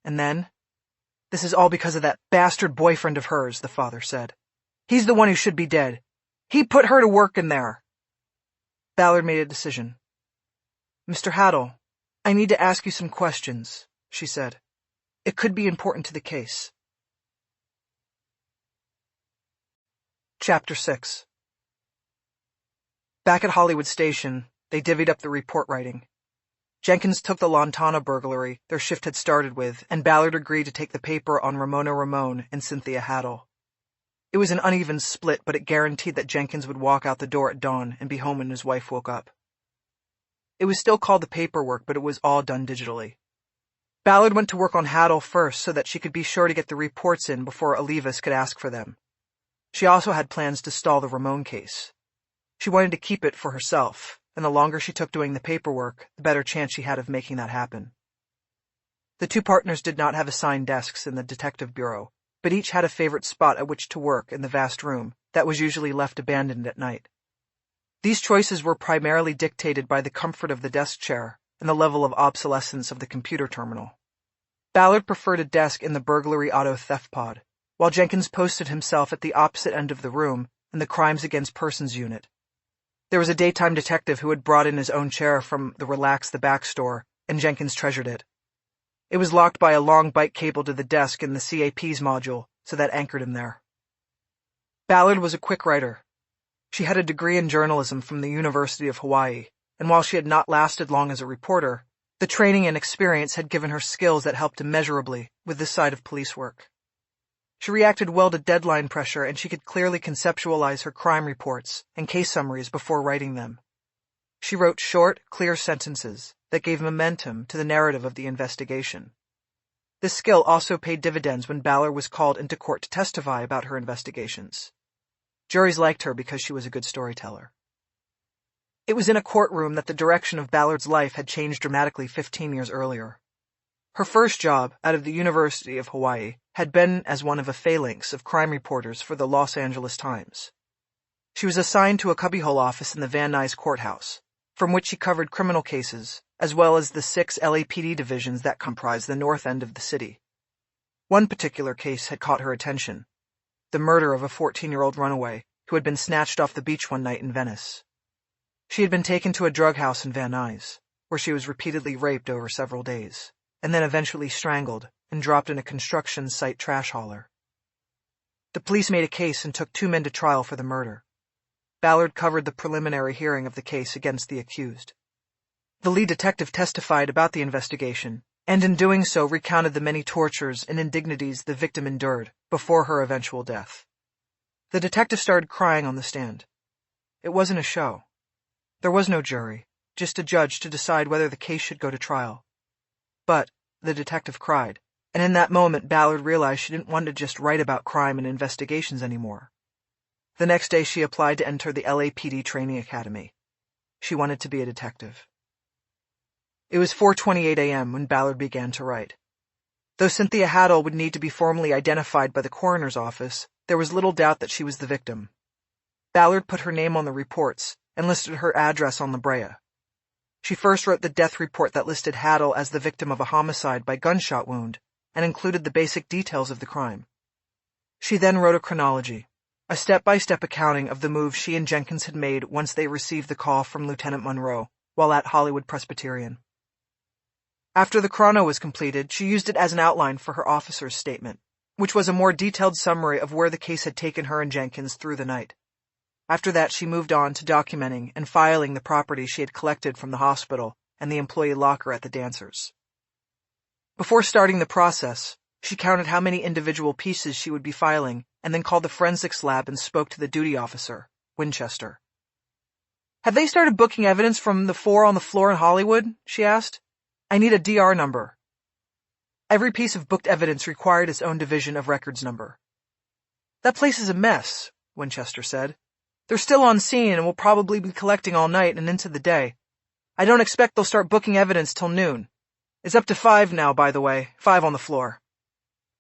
[SPEAKER 1] And then, "This is all because of that bastard boyfriend of hers," the father said. "He's the one who should be dead. He put her to work in there. Ballard made a decision. Mr. Haddle, I need to ask you some questions, she said. It could be important to the case. Chapter 6. Back at Hollywood Station, they divvied up the report writing. Jenkins took the Lantana burglary their shift had started with, and Ballard agreed to take the paper on Ramona Ramon and Cynthia Haddle. It was an uneven split, but it guaranteed that Jenkins would walk out the door at dawn and be home when his wife woke up. It was still called the paperwork, but it was all done digitally. Ballard went to work on Haddle first so that she could be sure to get the reports in before Olivas could ask for them. She also had plans to stall the Ramon case. She wanted to keep it for herself, and the longer she took doing the paperwork, the better chance she had of making that happen. The two partners did not have assigned desks in the detective bureau, but each had a favorite spot at which to work in the vast room that was usually left abandoned at night. These choices were primarily dictated by the comfort of the desk chair and the level of obsolescence of the computer terminal. Ballard preferred a desk in the burglary auto theft pod, while Jenkins posted himself at the opposite end of the room in the crimes against persons unit. There was a daytime detective who had brought in his own chair from the Relax the Back store, and Jenkins treasured it. It was locked by a long bike cable to the desk in the CAP's module, so that anchored him there. Ballard was a quick writer. She had a degree in journalism from the University of Hawaii, and while she had not lasted long as a reporter, the training and experience had given her skills that helped immeasurably with this side of police work. She reacted well to deadline pressure, and she could clearly conceptualize her crime reports and case summaries before writing them. She wrote short, clear sentences that gave momentum to the narrative of the investigation. This skill also paid dividends when Ballard was called into court to testify about her investigations. Juries liked her because she was a good storyteller. It was in a courtroom that the direction of Ballard's life had changed dramatically 15 years earlier. Her first job out of the University of Hawaii had been as one of a phalanx of crime reporters for the Los Angeles Times. She was assigned to a cubbyhole office in the Van Nuys courthouse, from which she covered criminal cases, as well as the 6 LAPD divisions that comprise the north end of the city. One particular case had caught her attention: the murder of a 14-year-old runaway who had been snatched off the beach one night in Venice. She had been taken to a drug house in Van Nuys, where she was repeatedly raped over several days, and then eventually strangled and dropped in a construction site trash hauler. The police made a case and took 2 men to trial for the murder. Ballard covered the preliminary hearing of the case against the accused. The lead detective testified about the investigation, and in doing so recounted the many tortures and indignities the victim endured before her eventual death. The detective started crying on the stand. It wasn't a show. There was no jury, just a judge to decide whether the case should go to trial. But the detective cried, and in that moment Ballard realized she didn't want to just write about crime and investigations anymore. The next day she applied to enter the LAPD training academy. She wanted to be a detective. It was 4:28 a.m. when Ballard began to write. Though Cynthia Haddle would need to be formally identified by the coroner's office, there was little doubt that she was the victim. Ballard put her name on the reports and listed her address on La Brea. She first wrote the death report that listed Haddle as the victim of a homicide by gunshot wound and included the basic details of the crime. She then wrote a chronology, a step-by-step accounting of the moves she and Jenkins had made once they received the call from Lieutenant Monroe while at Hollywood Presbyterian. After the chrono was completed, she used it as an outline for her officer's statement, which was a more detailed summary of where the case had taken her and Jenkins through the night. After that, she moved on to documenting and filing the property she had collected from the hospital and the employee locker at the dancers. Before starting the process, she counted how many individual pieces she would be filing and then called the forensics lab and spoke to the duty officer, Winchester. "Have they started booking evidence from the 4 on the floor in Hollywood?" she asked. "I need a DR number." Every piece of booked evidence required its own division of records number. "That place is a mess," Winchester said. "They're still on scene and will probably be collecting all night and into the day. I don't expect they'll start booking evidence till noon. It's up to 5 now, by the way, 5 on the floor."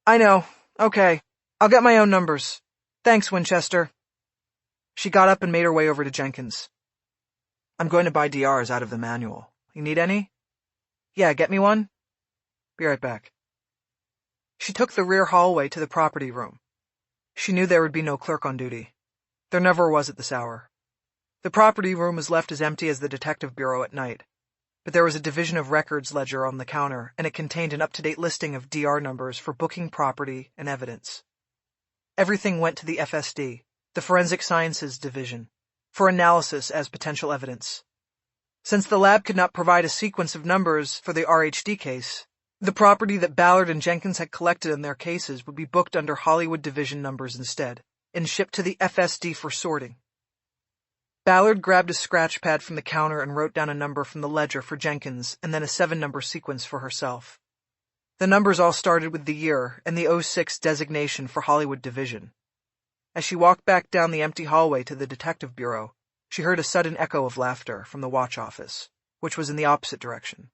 [SPEAKER 1] "I know. Okay. I'll get my own numbers. Thanks, Winchester." She got up and made her way over to Jenkins. "I'm going to buy DRs out of the manual. You need any?" "Yeah, get me one." "Be right back." She took the rear hallway to the property room. She knew there would be no clerk on duty. There never was at this hour. The property room was left as empty as the detective bureau at night, but there was a division of records ledger on the counter, and it contained an up-to-date listing of DR numbers for booking property and evidence. Everything went to the FSD, the Forensic Sciences Division, for analysis as potential evidence. Since the lab could not provide a sequence of numbers for the RHD case, the property that Ballard and Jenkins had collected in their cases would be booked under Hollywood Division numbers instead, and shipped to the FSD for sorting. Ballard grabbed a scratch pad from the counter and wrote down a number from the ledger for Jenkins and then a 7-number sequence for herself. The numbers all started with the year and the 06 designation for Hollywood Division. As she walked back down the empty hallway to the detective bureau, she heard a sudden echo of laughter from the watch office, which was in the opposite direction.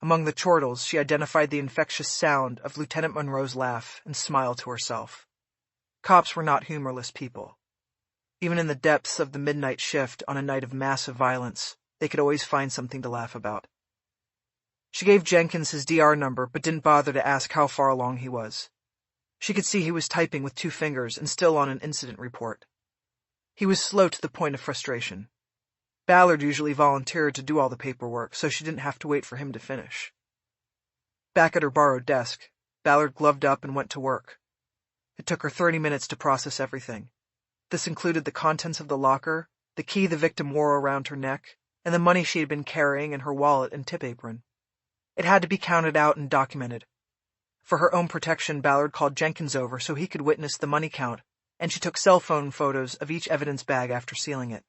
[SPEAKER 1] Among the chortles, she identified the infectious sound of Lieutenant Monroe's laugh and smiled to herself. Cops were not humorless people. Even in the depths of the midnight shift on a night of massive violence, they could always find something to laugh about. She gave Jenkins his DR number, but didn't bother to ask how far along he was. She could see he was typing with 2 fingers and still on an incident report. He was slow to the point of frustration. Ballard usually volunteered to do all the paperwork, so she didn't have to wait for him to finish. Back at her borrowed desk, Ballard gloved up and went to work. It took her 30 minutes to process everything. This included the contents of the locker, the key the victim wore around her neck, and the money she had been carrying in her wallet and tip apron. It had to be counted out and documented. For her own protection, Ballard called Jenkins over so he could witness the money count, and she took cell phone photos of each evidence bag after sealing it.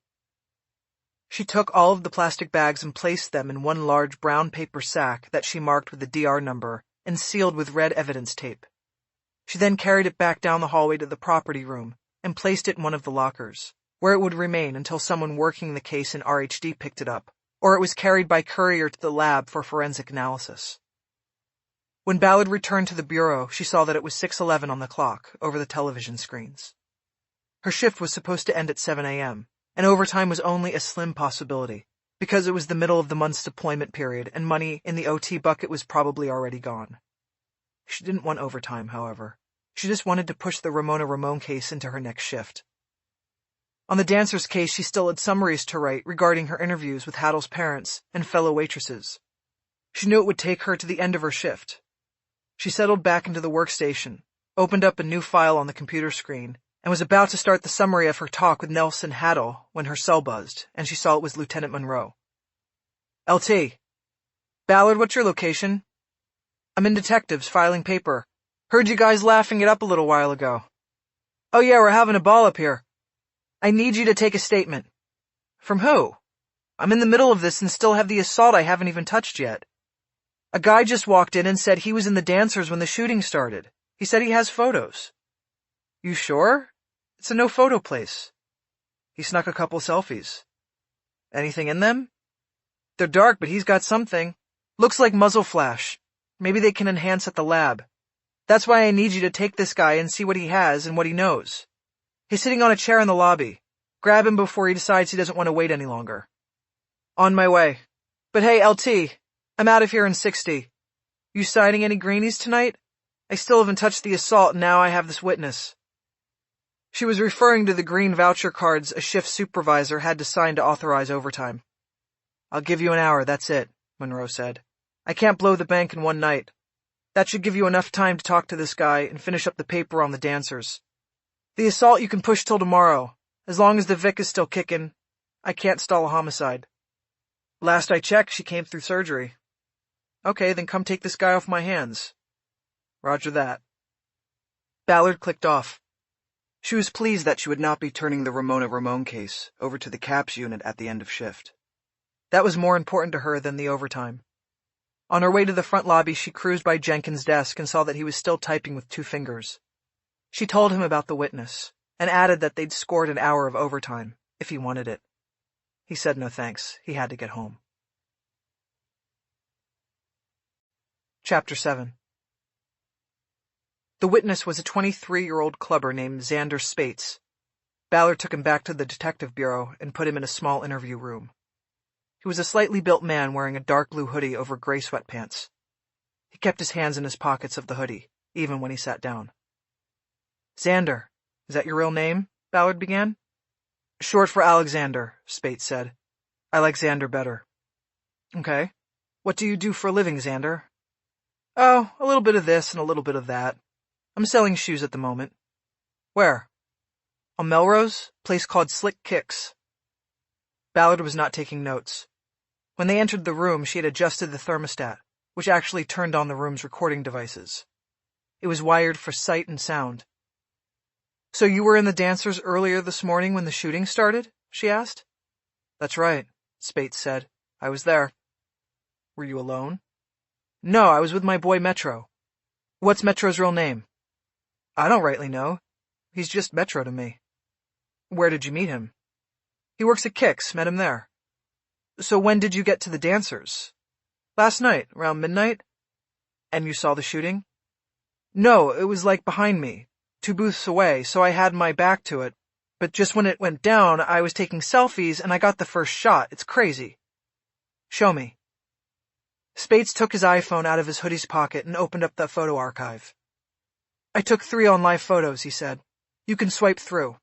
[SPEAKER 1] She took all of the plastic bags and placed them in one large brown paper sack that she marked with the DR number and sealed with red evidence tape. She then carried it back down the hallway to the property room and placed it in one of the lockers, where it would remain until someone working the case in RHD picked it up, or it was carried by courier to the lab for forensic analysis. When Ballard returned to the bureau, she saw that it was 6:11 on the clock over the television screens. Her shift was supposed to end at 7 a.m., and overtime was only a slim possibility, because it was the middle of the month's deployment period and money in the OT bucket was probably already gone. She didn't want overtime, however. She just wanted to push the Ramona case into her next shift. On the dancer's case, she still had summaries to write regarding her interviews with Haddle's parents and fellow waitresses. She knew it would take her to the end of her shift. She settled back into the workstation, opened up a new file on the computer screen, and was about to start the summary of her talk with Nelson Haddle when her cell buzzed, and she saw it was Lieutenant Monroe. LT. Ballard, what's your location? I'm in detectives, filing paper. Heard you guys laughing it up a little while ago. Oh yeah, we're having a ball up here. I need you to take a statement. From who? I'm in the middle of this and still have the assault I haven't even touched yet. A guy just walked in and said he was in the dancers when the shooting started. He said he has photos. You sure? It's a no-photo place. He snuck a couple selfies. Anything in them? They're dark, but he's got something. Looks like muzzle flash. Maybe they can enhance at the lab. That's why I need you to take this guy and see what he has and what he knows. He's sitting on a chair in the lobby. Grab him before he decides he doesn't want to wait any longer. On my way. But hey, LT, I'm out of here in 60. You signing any greenies tonight? I still haven't touched the assault and now I have this witness. She was referring to the green voucher cards a shift supervisor had to sign to authorize overtime. I'll give you an hour, that's it, Monroe said. I can't blow the bank in one night. That should give you enough time to talk to this guy and finish up the paper on the dancers. The assault you can push till tomorrow. As long as the Vic is still kicking, I can't stall a homicide. Last I checked, she came through surgery. Okay, then come take this guy off my hands. Roger that. Ballard clicked off. She was pleased that she would not be turning the Ramona case over to the CAPS unit at the end of shift. That was more important to her than the overtime. On her way to the front lobby, she cruised by Jenkins' desk and saw that he was still typing with 2 fingers. She told him about the witness, and added that they'd scored an hour of overtime, if he wanted it. He said no thanks. He had to get home. Chapter 7. The witness was a 23-year-old clubber named Xander Spates. Ballard took him back to the detective bureau and put him in a small interview room. He was a slightly built man wearing a dark blue hoodie over gray sweatpants. He kept his hands in his pockets of the hoodie, even when he sat down. Xander, is that your real name? Ballard began. Short for Alexander, Spate said. I like Xander better. Okay. What do you do for a living, Xander? Oh, a little bit of this and a little bit of that. I'm selling shoes at the moment. Where? On Melrose, place called Slick Kicks. Ballard was not taking notes. When they entered the room, she had adjusted the thermostat, which actually turned on the room's recording devices. It was wired for sight and sound. So you were in the dancers earlier this morning when the shooting started? She asked. That's right, Spate said. I was there. Were you alone? No, I was with my boy Metro. What's Metro's real name? I don't rightly know. He's just Metro to me. Where did you meet him? He works at Kicks, met him there. So when did you get to the dancers? Last night, around midnight? And you saw the shooting? No, it was like behind me, 2 booths away, so I had my back to it. But just when it went down, I was taking selfies and I got the first shot. It's crazy. Show me. Spades took his iPhone out of his hoodie's pocket and opened up the photo archive. I took 3 on live photos, he said. You can swipe through.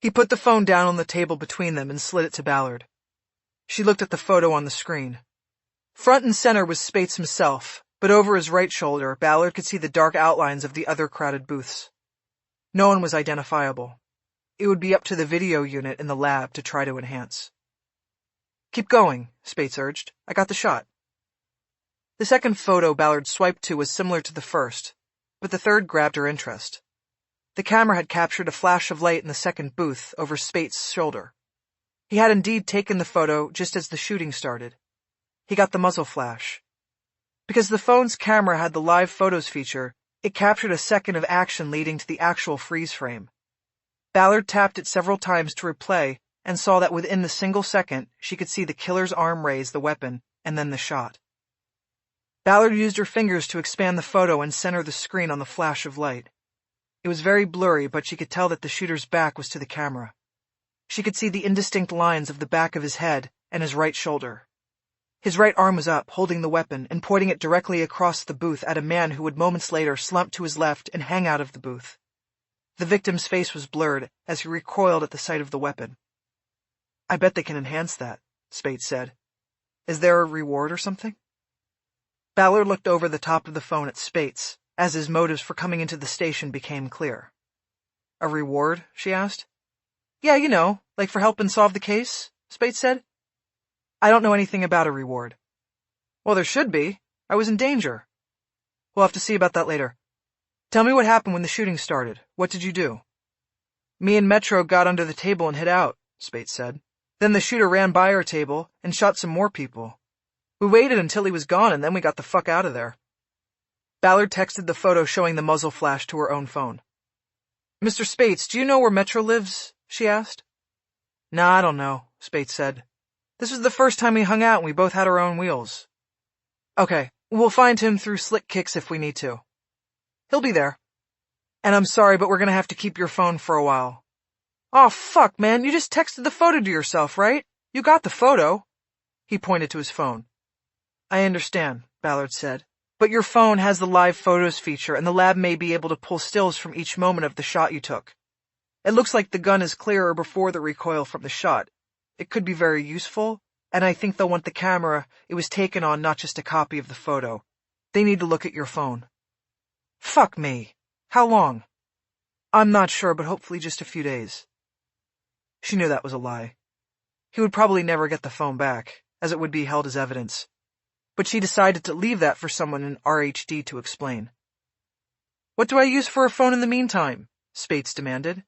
[SPEAKER 1] He put the phone down on the table between them and slid it to Ballard. She looked at the photo on the screen. Front and center was Spates himself, but over his right shoulder, Ballard could see the dark outlines of the other crowded booths. No one was identifiable. It would be up to the video unit in the lab to try to enhance. Keep going, Spates urged. I got the shot. The second photo Ballard swiped to was similar to the first, but the third grabbed her interest. The camera had captured a flash of light in the second booth over Spates' shoulder. He had indeed taken the photo just as the shooting started. He got the muzzle flash. Because the phone's camera had the live photos feature, it captured a second of action leading to the actual freeze frame. Ballard tapped it several times to replay and saw that within the single second, she could see the killer's arm raise the weapon and then the shot. Ballard used her fingers to expand the photo and center the screen on the flash of light. It was very blurry, but she could tell that the shooter's back was to the camera. She could see the indistinct lines of the back of his head and his right shoulder. His right arm was up, holding the weapon and pointing it directly across the booth at a man who would moments later slump to his left and hang out of the booth. The victim's face was blurred as he recoiled at the sight of the weapon. I bet they can enhance that, Spate said. Is there a reward or something? Ballard looked over the top of the phone at Spates, as his motives for coming into the station became clear. A reward? She asked. Yeah, you know, like for helping solve the case, Spates said. I don't know anything about a reward. Well, there should be. I was in danger. We'll have to see about that later. Tell me what happened when the shooting started. What did you do? Me and Metro got under the table and hid out, Spates said. Then the shooter ran by our table and shot some more people. We waited until he was gone and then we got the fuck out of there. Ballard texted the photo showing the muzzle flash to her own phone. Mr. Spates, do you know where Metro lives? She asked. Nah, I don't know, Spates said. This was the first time we hung out and we both had our own wheels. Okay, we'll find him through Slick Kicks if we need to. He'll be there. And I'm sorry, but we're gonna have to keep your phone for a while. Aw, fuck, man, you just texted the photo to yourself, right? You got the photo. He pointed to his phone. I understand, Ballard said, but your phone has the live photos feature and the lab may be able to pull stills from each moment of the shot you took. It looks like the gun is clearer before the recoil from the shot. It could be very useful, and I think they'll want the camera it was taken on, not just a copy of the photo. They need to look at your phone. Fuck me. How long? I'm not sure, but hopefully just a few days. She knew that was a lie. He would probably never get the phone back, as it would be held as evidence. But she decided to leave that for someone in RHD to explain. What do I use for a phone in the meantime? Spates demanded.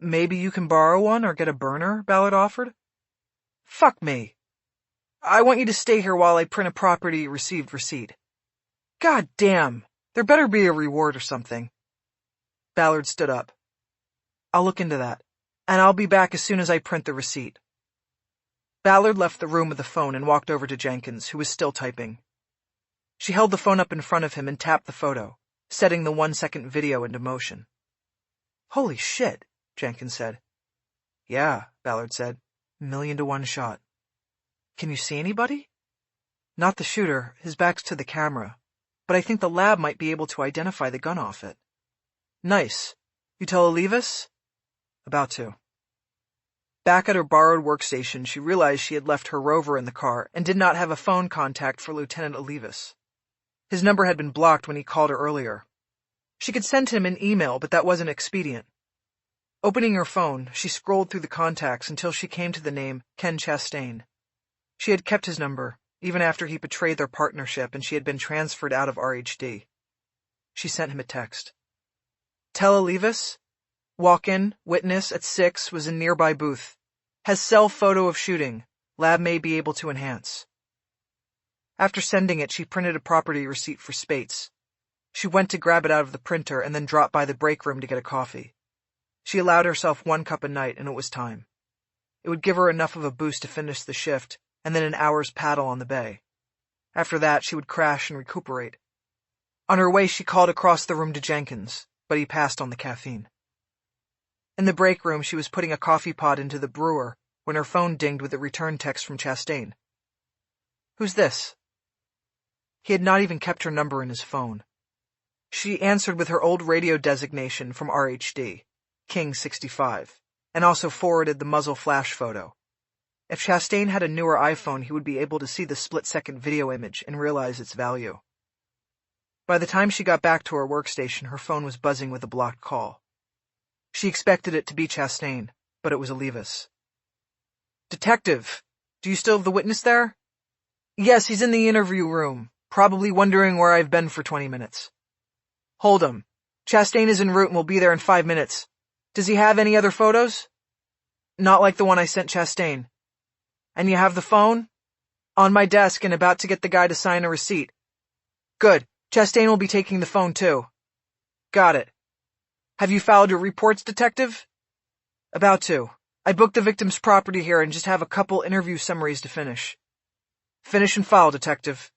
[SPEAKER 1] Maybe you can borrow one or get a burner, Ballard offered. Fuck me. I want you to stay here while I print a property received receipt. God damn, there better be a reward or something. Ballard stood up. I'll look into that, and I'll be back as soon as I print the receipt. Ballard left the room with the phone and walked over to Jenkins, who was still typing. She held the phone up in front of him and tapped the photo, setting the 1-second video into motion. Holy shit, Jenkins said. Yeah, Ballard said. 1,000,000 to 1 shot. Can you see anybody? Not the shooter, his back's to the camera, but I think the lab might be able to identify the gun off it. Nice. You tell Olivas? About to. Back at her borrowed workstation, she realized she had left her rover in the car and did not have a phone contact for Lieutenant Olivas. His number had been blocked when he called her earlier. She could send him an email, but that wasn't expedient. Opening her phone, she scrolled through the contacts until she came to the name Ken Chastain. She had kept his number, even after he betrayed their partnership and she had been transferred out of RHD. She sent him a text. Tell Olivas, walk-in, witness at 6 was in nearby booth. Has cell photo of shooting. Lab may be able to enhance. After sending it, she printed a property receipt for Spates. She went to grab it out of the printer and then dropped by the break room to get a coffee. She allowed herself 1 cup a night, and it was time. It would give her enough of a boost to finish the shift, and then an hour's paddle on the bay. After that, she would crash and recuperate. On her way, she called across the room to Jenkins, but he passed on the caffeine. In the break room, she was putting a coffee pot into the brewer when her phone dinged with a return text from Chastain. Who's this? He had not even kept her number in his phone. She answered with her old radio designation from RHD. King 65, and also forwarded the muzzle flash photo. If Chastain had a newer iPhone, he would be able to see the split-second video image and realize its value. By the time she got back to her workstation, her phone was buzzing with a blocked call. She expected it to be Chastain, but it was Olivas. Detective, do you still have the witness there? Yes, he's in the interview room, probably wondering where I've been for 20 minutes. Hold him. Chastain is en route and will be there in 5 minutes. Does he have any other photos? Not like the one I sent Chastain. And you have the phone? On my desk and about to get the guy to sign a receipt. Good. Chastain will be taking the phone too. Got it. Have you filed your reports, detective? About to. I booked the victim's property here and just have a couple interview summaries to finish. Finish and file, detective.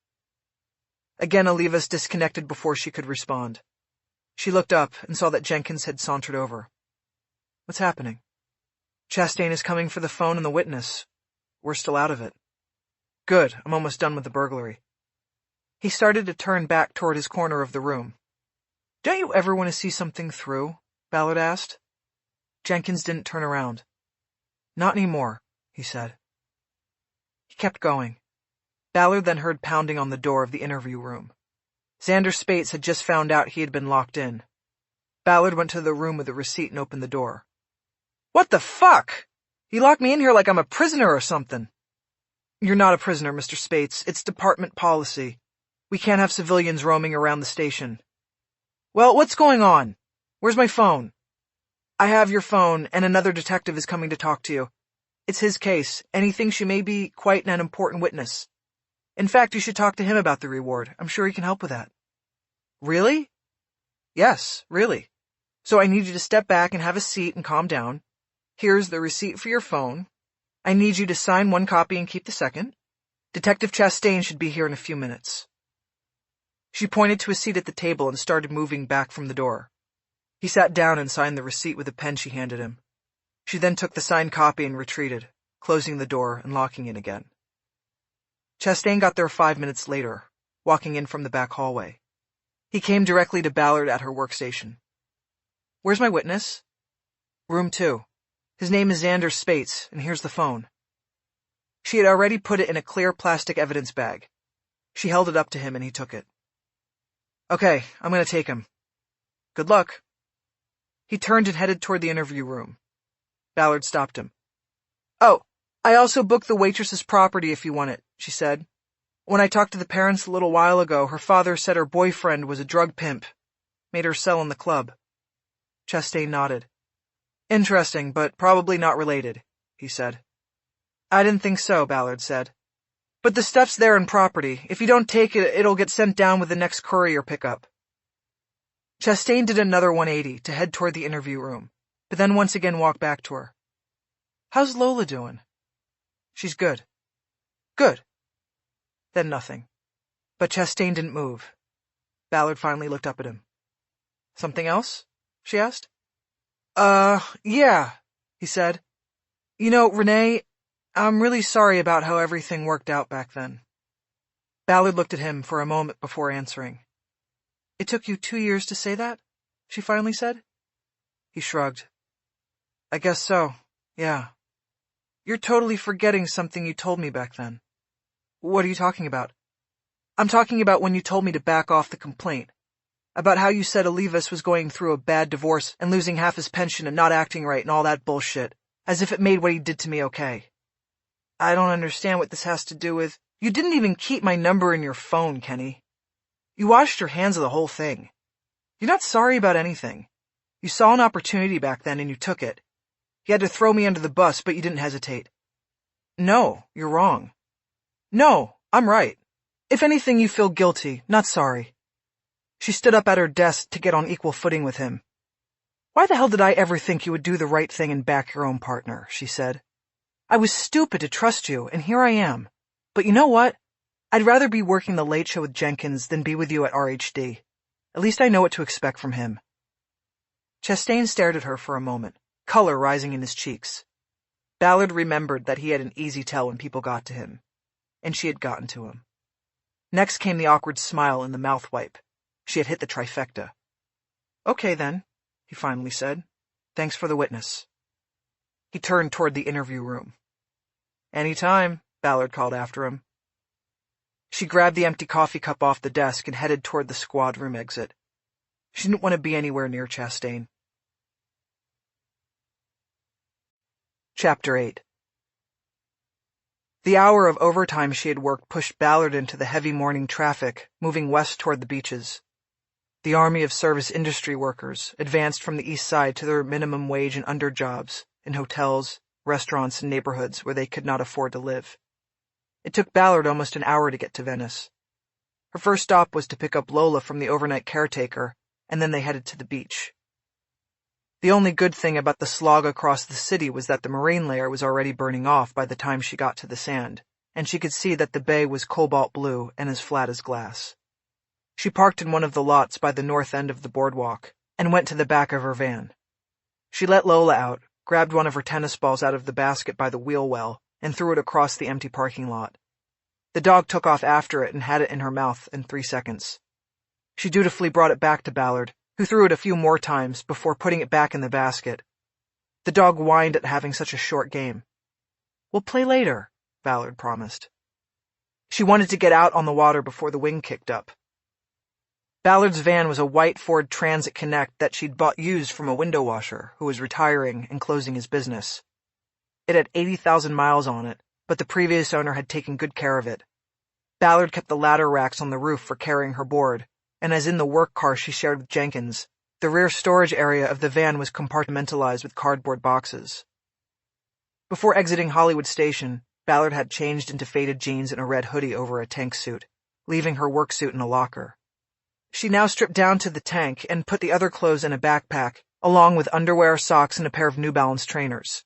[SPEAKER 1] Again, Olivas disconnected before she could respond. She looked up and saw that Jenkins had sauntered over. What's happening? Chastain is coming for the phone and the witness. We're still out of it. Good, I'm almost done with the burglary. He started to turn back toward his corner of the room. Don't you ever want to see something through? Ballard asked. Jenkins didn't turn around. Not anymore, he said. He kept going. Ballard then heard pounding on the door of the interview room. Xander Spates had just found out he had been locked in. Ballard went to the room with the receipt and opened the door. What the fuck? You locked me in here like I'm a prisoner or something. You're not a prisoner, Mr. Spates. It's department policy. We can't have civilians roaming around the station. Well, what's going on? Where's my phone? I have your phone, and another detective is coming to talk to you. It's his case, and he thinks you may be quite an important witness. In fact, you should talk to him about the reward. I'm sure he can help with that. Really? Yes, really. So I need you to step back and have a seat and calm down. Here's the receipt for your phone. I need you to sign 1 copy and keep the second. Detective Chastain should be here in a few minutes. She pointed to a seat at the table and started moving back from the door. He sat down and signed the receipt with a pen she handed him. She then took the signed copy and retreated, closing the door and locking it again. Chastain got there 5 minutes later, walking in from the back hallway. He came directly to Ballard at her workstation. Where's my witness? Room 2. His name is Xander Spates, and here's the phone. She had already put it in a clear plastic evidence bag. She held it up to him and he took it. Okay, I'm going to take him. Good luck. He turned and headed toward the interview room. Ballard stopped him. Oh, I also booked the waitress's property if you want it, she said. When I talked to the parents a little while ago, her father said her boyfriend was a drug pimp. Made her sell in the club. Chastain nodded. Interesting, but probably not related, he said. I didn't think so, Ballard said. But the stuff's there in property. If you don't take it, it'll get sent down with the next courier pickup. Chastain did another 180 to head toward the interview room, but then once again walked back to her. How's Lola doing? She's good. Good. Then nothing. But Chastain didn't move. Ballard finally looked up at him. Something else? She asked. Yeah, he said. You know, Renee, I'm really sorry about how everything worked out back then. Ballard looked at him for a moment before answering. It took you 2 years to say that? She finally said. He shrugged. I guess so, yeah. You're totally forgetting something you told me back then. What are you talking about? I'm talking about when you told me to back off the complaint. About how you said Olivas was going through a bad divorce and losing half his pension and not acting right and all that bullshit, as if it made what he did to me okay. I don't understand what this has to do with... You didn't even keep my number in your phone, Kenny. You washed your hands of the whole thing. You're not sorry about anything. You saw an opportunity back then and you took it. You had to throw me under the bus, but you didn't hesitate. No, you're wrong. No, I'm right. If anything, you feel guilty, not sorry. She stood up at her desk to get on equal footing with him. Why the hell did I ever think you would do the right thing and back your own partner, she said. I was stupid to trust you, and here I am. But you know what? I'd rather be working the late show with Jenkins than be with you at RHD. At least I know what to expect from him. Chastain stared at her for a moment, color rising in his cheeks. Ballard remembered that he had an easy tell when people got to him, and she had gotten to him. Next came the awkward smile and the mouth wipe. She had hit the trifecta. Okay, then, he finally said. Thanks for the witness. He turned toward the interview room. Any time, Ballard called after him. She grabbed the empty coffee cup off the desk and headed toward the squad room exit. She didn't want to be anywhere near Chastain. Chapter 8. The hour of overtime she had worked pushed Ballard into the heavy morning traffic, moving west toward the beaches. The army of service industry workers advanced from the east side to their minimum wage and under jobs in hotels, restaurants, and neighborhoods where they could not afford to live. It took Ballard almost an hour to get to Venice. Her first stop was to pick up Lola from the overnight caretaker, and then they headed to the beach. The only good thing about the slog across the city was that the marine layer was already burning off by the time she got to the sand, and she could see that the bay was cobalt blue and as flat as glass. She parked in one of the lots by the north end of the boardwalk and went to the back of her van. She let Lola out, grabbed one of her tennis balls out of the basket by the wheel well, and threw it across the empty parking lot. The dog took off after it and had it in her mouth in 3 seconds. She dutifully brought it back to Ballard, who threw it a few more times before putting it back in the basket. The dog whined at having such a short game. We'll play later, Ballard promised. She wanted to get out on the water before the wind kicked up. Ballard's van was a white Ford Transit Connect that she'd bought used from a window washer who was retiring and closing his business. It had 80,000 miles on it, but the previous owner had taken good care of it. Ballard kept the ladder racks on the roof for carrying her board, and as in the work car she shared with Jenkins, the rear storage area of the van was compartmentalized with cardboard boxes. Before exiting Hollywood Station, Ballard had changed into faded jeans and a red hoodie over a tank suit, leaving her work suit in a locker. She now stripped down to the tank and put the other clothes in a backpack, along with underwear, socks, and a pair of New Balance trainers.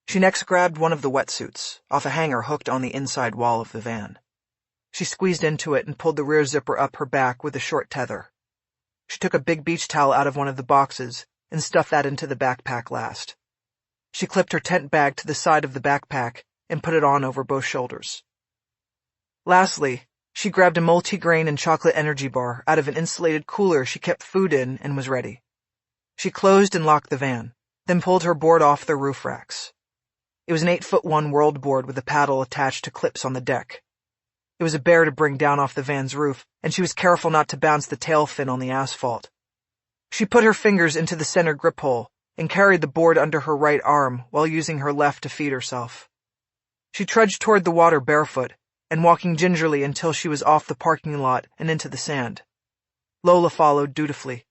[SPEAKER 1] She next grabbed one of the wetsuits, off a hanger hooked on the inside wall of the van. She squeezed into it and pulled the rear zipper up her back with a short tether. She took a big beach towel out of one of the boxes and stuffed that into the backpack last. She clipped her tent bag to the side of the backpack and put it on over both shoulders. Lastly, she grabbed a multi-grain and chocolate energy bar out of an insulated cooler she kept food in and was ready. She closed and locked the van, then pulled her board off the roof racks. It was an 8'1" world board with a paddle attached to clips on the deck. It was a bear to bring down off the van's roof, and she was careful not to bounce the tail fin on the asphalt. She put her fingers into the center grip hole and carried the board under her right arm while using her left to feed herself. She trudged toward the water barefoot and walking gingerly until she was off the parking lot and into the sand. Lola followed dutifully.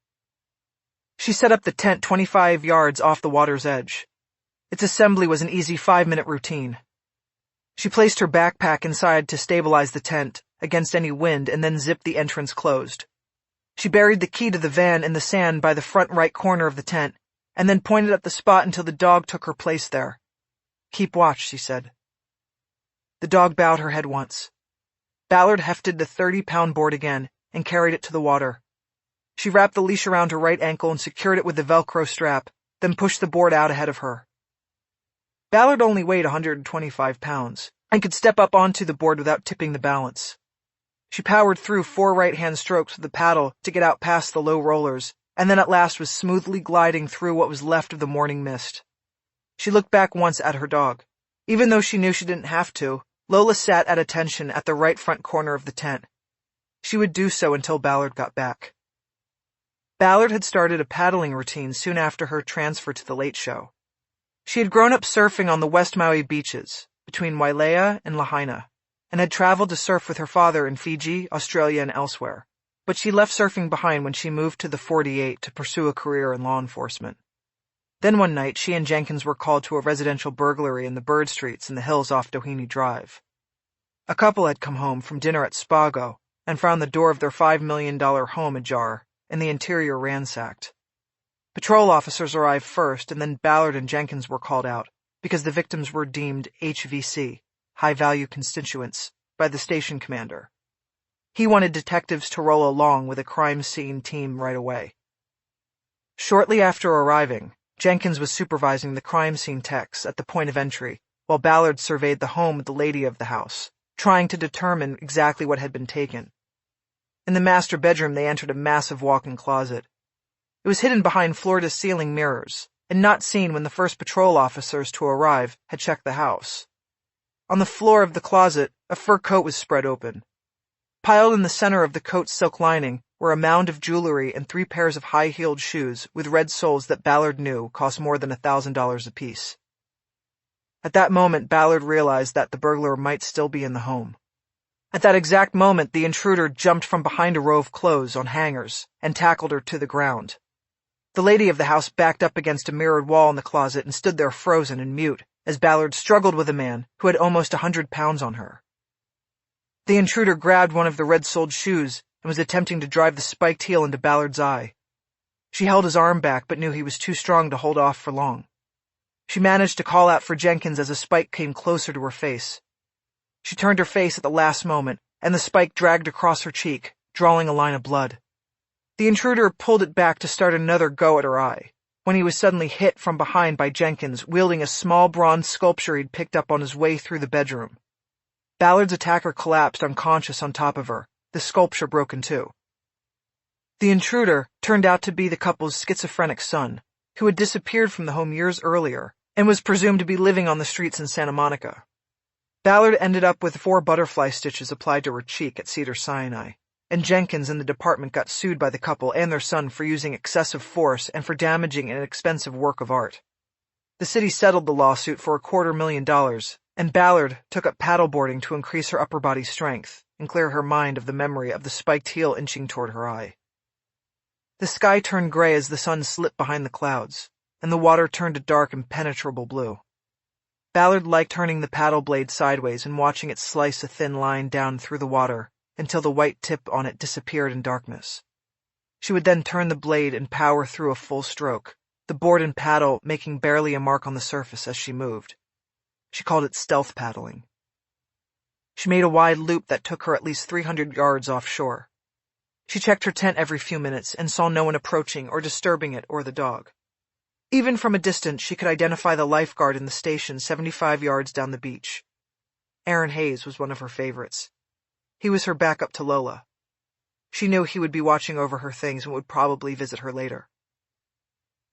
[SPEAKER 1] She set up the tent 25 yards off the water's edge. Its assembly was an easy 5-minute routine. She placed her backpack inside to stabilize the tent against any wind and then zipped the entrance closed. She buried the key to the van in the sand by the front right corner of the tent and then pointed at the spot until the dog took her place there. Keep watch, she said. The dog bowed her head once. Ballard hefted the 30-pound board again and carried it to the water. She wrapped the leash around her right ankle and secured it with the Velcro strap, then pushed the board out ahead of her. Ballard only weighed 125 pounds and could step up onto the board without tipping the balance. She powered through 4 right-hand strokes with the paddle to get out past the low rollers, and then at last was smoothly gliding through what was left of the morning mist. She looked back once at her dog. Even though she knew she didn't have to, Lola sat at attention at the right front corner of the tent. She would do so until Ballard got back. Ballard had started a paddling routine soon after her transfer to The Late Show. She had grown up surfing on the West Maui beaches, between Wailea and Lahaina, and had traveled to surf with her father in Fiji, Australia, and elsewhere. But she left surfing behind when she moved to the 48 to pursue a career in law enforcement. Then one night, she and Jenkins were called to a residential burglary in the Bird Streets in the hills off Doheny Drive. A couple had come home from dinner at Spago and found the door of their $5 million home ajar and the interior ransacked. Patrol officers arrived first, and then Ballard and Jenkins were called out because the victims were deemed HVC, high-value constituents, by the station commander. He wanted detectives to roll along with a crime scene team right away. Shortly after arriving, Jenkins was supervising the crime scene techs at the point of entry, while Ballard surveyed the home of the lady of the house, trying to determine exactly what had been taken. In the master bedroom, they entered a massive walk-in closet. It was hidden behind floor-to-ceiling mirrors, and not seen when the first patrol officers to arrive had checked the house. On the floor of the closet, a fur coat was spread open. Piled in the center of the coat's silk lining were a mound of jewelry and 3 pairs of high-heeled shoes with red soles that Ballard knew cost more than $1,000 apiece. At that moment, Ballard realized that the burglar might still be in the home. At that exact moment, the intruder jumped from behind a row of clothes on hangers and tackled her to the ground. The lady of the house backed up against a mirrored wall in the closet and stood there frozen and mute as Ballard struggled with a man who had almost 100 pounds on her. The intruder grabbed one of the red-soled shoes and was attempting to drive the spiked heel into Ballard's eye. She held his arm back but knew he was too strong to hold off for long. She managed to call out for Jenkins as a spike came closer to her face. She turned her face at the last moment, and the spike dragged across her cheek, drawing a line of blood. The intruder pulled it back to start another go at her eye, when he was suddenly hit from behind by Jenkins, wielding a small bronze sculpture he'd picked up on his way through the bedroom. Ballard's attacker collapsed unconscious on top of her, the sculpture broken too. The intruder turned out to be the couple's schizophrenic son, who had disappeared from the home years earlier and was presumed to be living on the streets in Santa Monica. Ballard ended up with 4 butterfly stitches applied to her cheek at Cedars-Sinai, and Jenkins and the department got sued by the couple and their son for using excessive force and for damaging an expensive work of art. The city settled the lawsuit for $250,000, and Ballard took up paddleboarding to increase her upper body strength and clear her mind of the memory of the spiked heel inching toward her eye. The sky turned gray as the sun slipped behind the clouds, and the water turned a dark, impenetrable blue. Ballard liked turning the paddle blade sideways and watching it slice a thin line down through the water until the white tip on it disappeared in darkness. She would then turn the blade and power through a full stroke, the board and paddle making barely a mark on the surface as she moved. She called it stealth paddling. She made a wide loop that took her at least 300 yards offshore. She checked her tent every few minutes and saw no one approaching or disturbing it or the dog. Even from a distance, she could identify the lifeguard in the station 75 yards down the beach. Aaron Hayes was one of her favorites. He was her backup to Lola. She knew he would be watching over her things and would probably visit her later.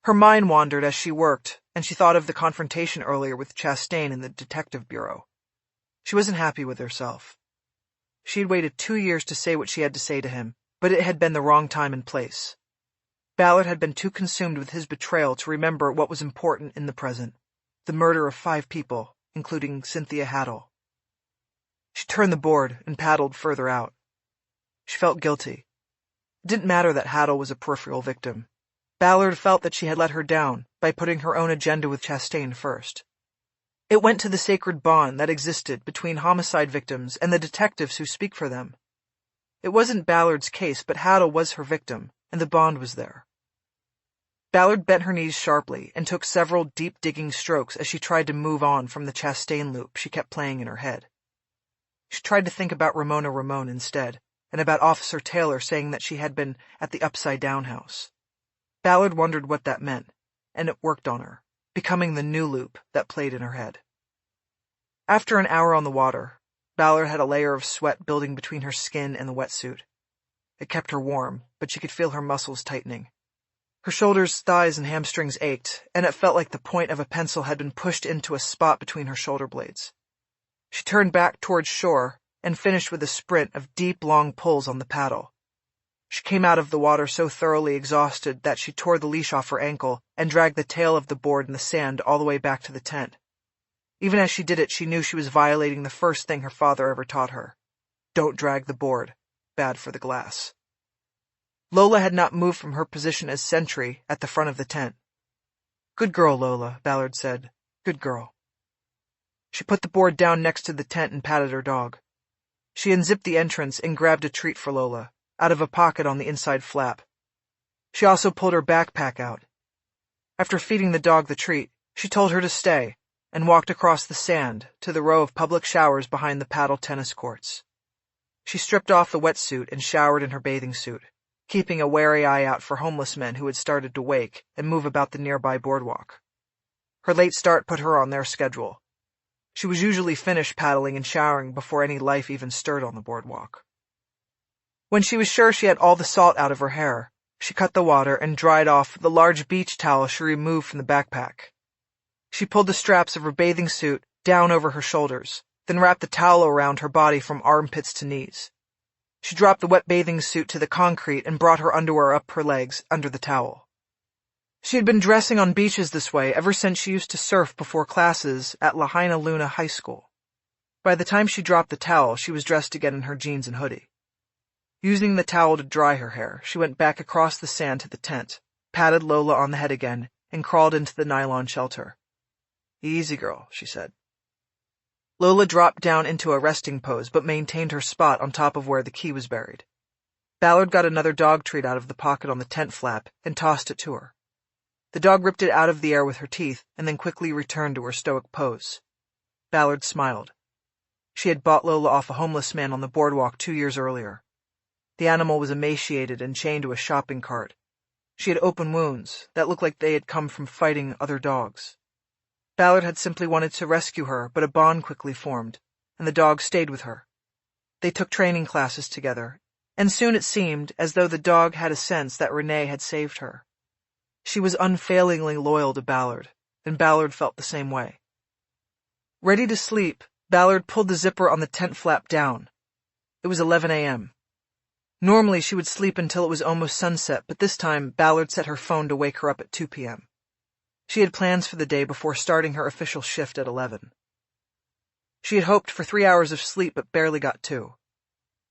[SPEAKER 1] Her mind wandered as she worked, and she thought of the confrontation earlier with Chastain in the detective bureau. She wasn't happy with herself. She had waited 2 years to say what she had to say to him, but it had been the wrong time and place. Ballard had been too consumed with his betrayal to remember what was important in the present, the murder of 5 people, including Cynthia Haddle. She turned the board and paddled further out. She felt guilty. It didn't matter that Haddle was a peripheral victim. Ballard felt that she had let her down by putting her own agenda with Chastain first. It went to the sacred bond that existed between homicide victims and the detectives who speak for them. It wasn't Ballard's case, but Haddle was her victim, and the bond was there. Ballard bent her knees sharply and took several deep digging strokes as she tried to move on from the Chastain loop she kept playing in her head. She tried to think about Ramona Ramon instead, and about Officer Taylor saying that she had been at the Upside Down house. Ballard wondered what that meant, and it worked on her, becoming the new loop that played in her head. After an hour on the water, Ballard had a layer of sweat building between her skin and the wetsuit. It kept her warm, but she could feel her muscles tightening. Her shoulders, thighs, and hamstrings ached, and it felt like the point of a pencil had been pushed into a spot between her shoulder blades. She turned back towards shore and finished with a sprint of deep, long pulls on the paddle. She came out of the water so thoroughly exhausted that she tore the leash off her ankle and dragged the tail of the board in the sand all the way back to the tent. Even as she did it, she knew she was violating the first thing her father ever taught her. Don't drag the board. Bad for the glass. Lola had not moved from her position as sentry at the front of the tent. Good girl, Lola, Ballard said. Good girl. She put the board down next to the tent and patted her dog. She unzipped the entrance and grabbed a treat for Lola, out of a pocket on the inside flap. She also pulled her backpack out. After feeding the dog the treat, she told her to stay and walked across the sand to the row of public showers behind the paddle tennis courts. She stripped off the wetsuit and showered in her bathing suit, keeping a wary eye out for homeless men who had started to wake and move about the nearby boardwalk. Her late start put her on their schedule. She was usually finished paddling and showering before any life even stirred on the boardwalk. When she was sure she had all the salt out of her hair, she cut the water and dried off the large beach towel she removed from the backpack. She pulled the straps of her bathing suit down over her shoulders, then wrapped the towel around her body from armpits to knees. She dropped the wet bathing suit to the concrete and brought her underwear up her legs under the towel. She had been dressing on beaches this way ever since she used to surf before classes at Lahaina Luna High School. By the time she dropped the towel, she was dressed again in her jeans and hoodie. Using the towel to dry her hair, she went back across the sand to the tent, patted Lola on the head again, and crawled into the nylon shelter. Easy, girl, she said. Lola dropped down into a resting pose but maintained her spot on top of where the key was buried. Ballard got another dog treat out of the pocket on the tent flap and tossed it to her. The dog ripped it out of the air with her teeth and then quickly returned to her stoic pose. Ballard smiled. She had bought Lola off a homeless man on the boardwalk 2 years earlier. The animal was emaciated and chained to a shopping cart. She had open wounds that looked like they had come from fighting other dogs. Ballard had simply wanted to rescue her, but a bond quickly formed, and the dog stayed with her. They took training classes together, and soon it seemed as though the dog had a sense that Renée had saved her. She was unfailingly loyal to Ballard, and Ballard felt the same way. Ready to sleep, Ballard pulled the zipper on the tent flap down. It was 11 a.m. Normally she would sleep until it was almost sunset, but this time Ballard set her phone to wake her up at 2 p.m. She had plans for the day before starting her official shift at 11. She had hoped for 3 hours of sleep but barely got 2.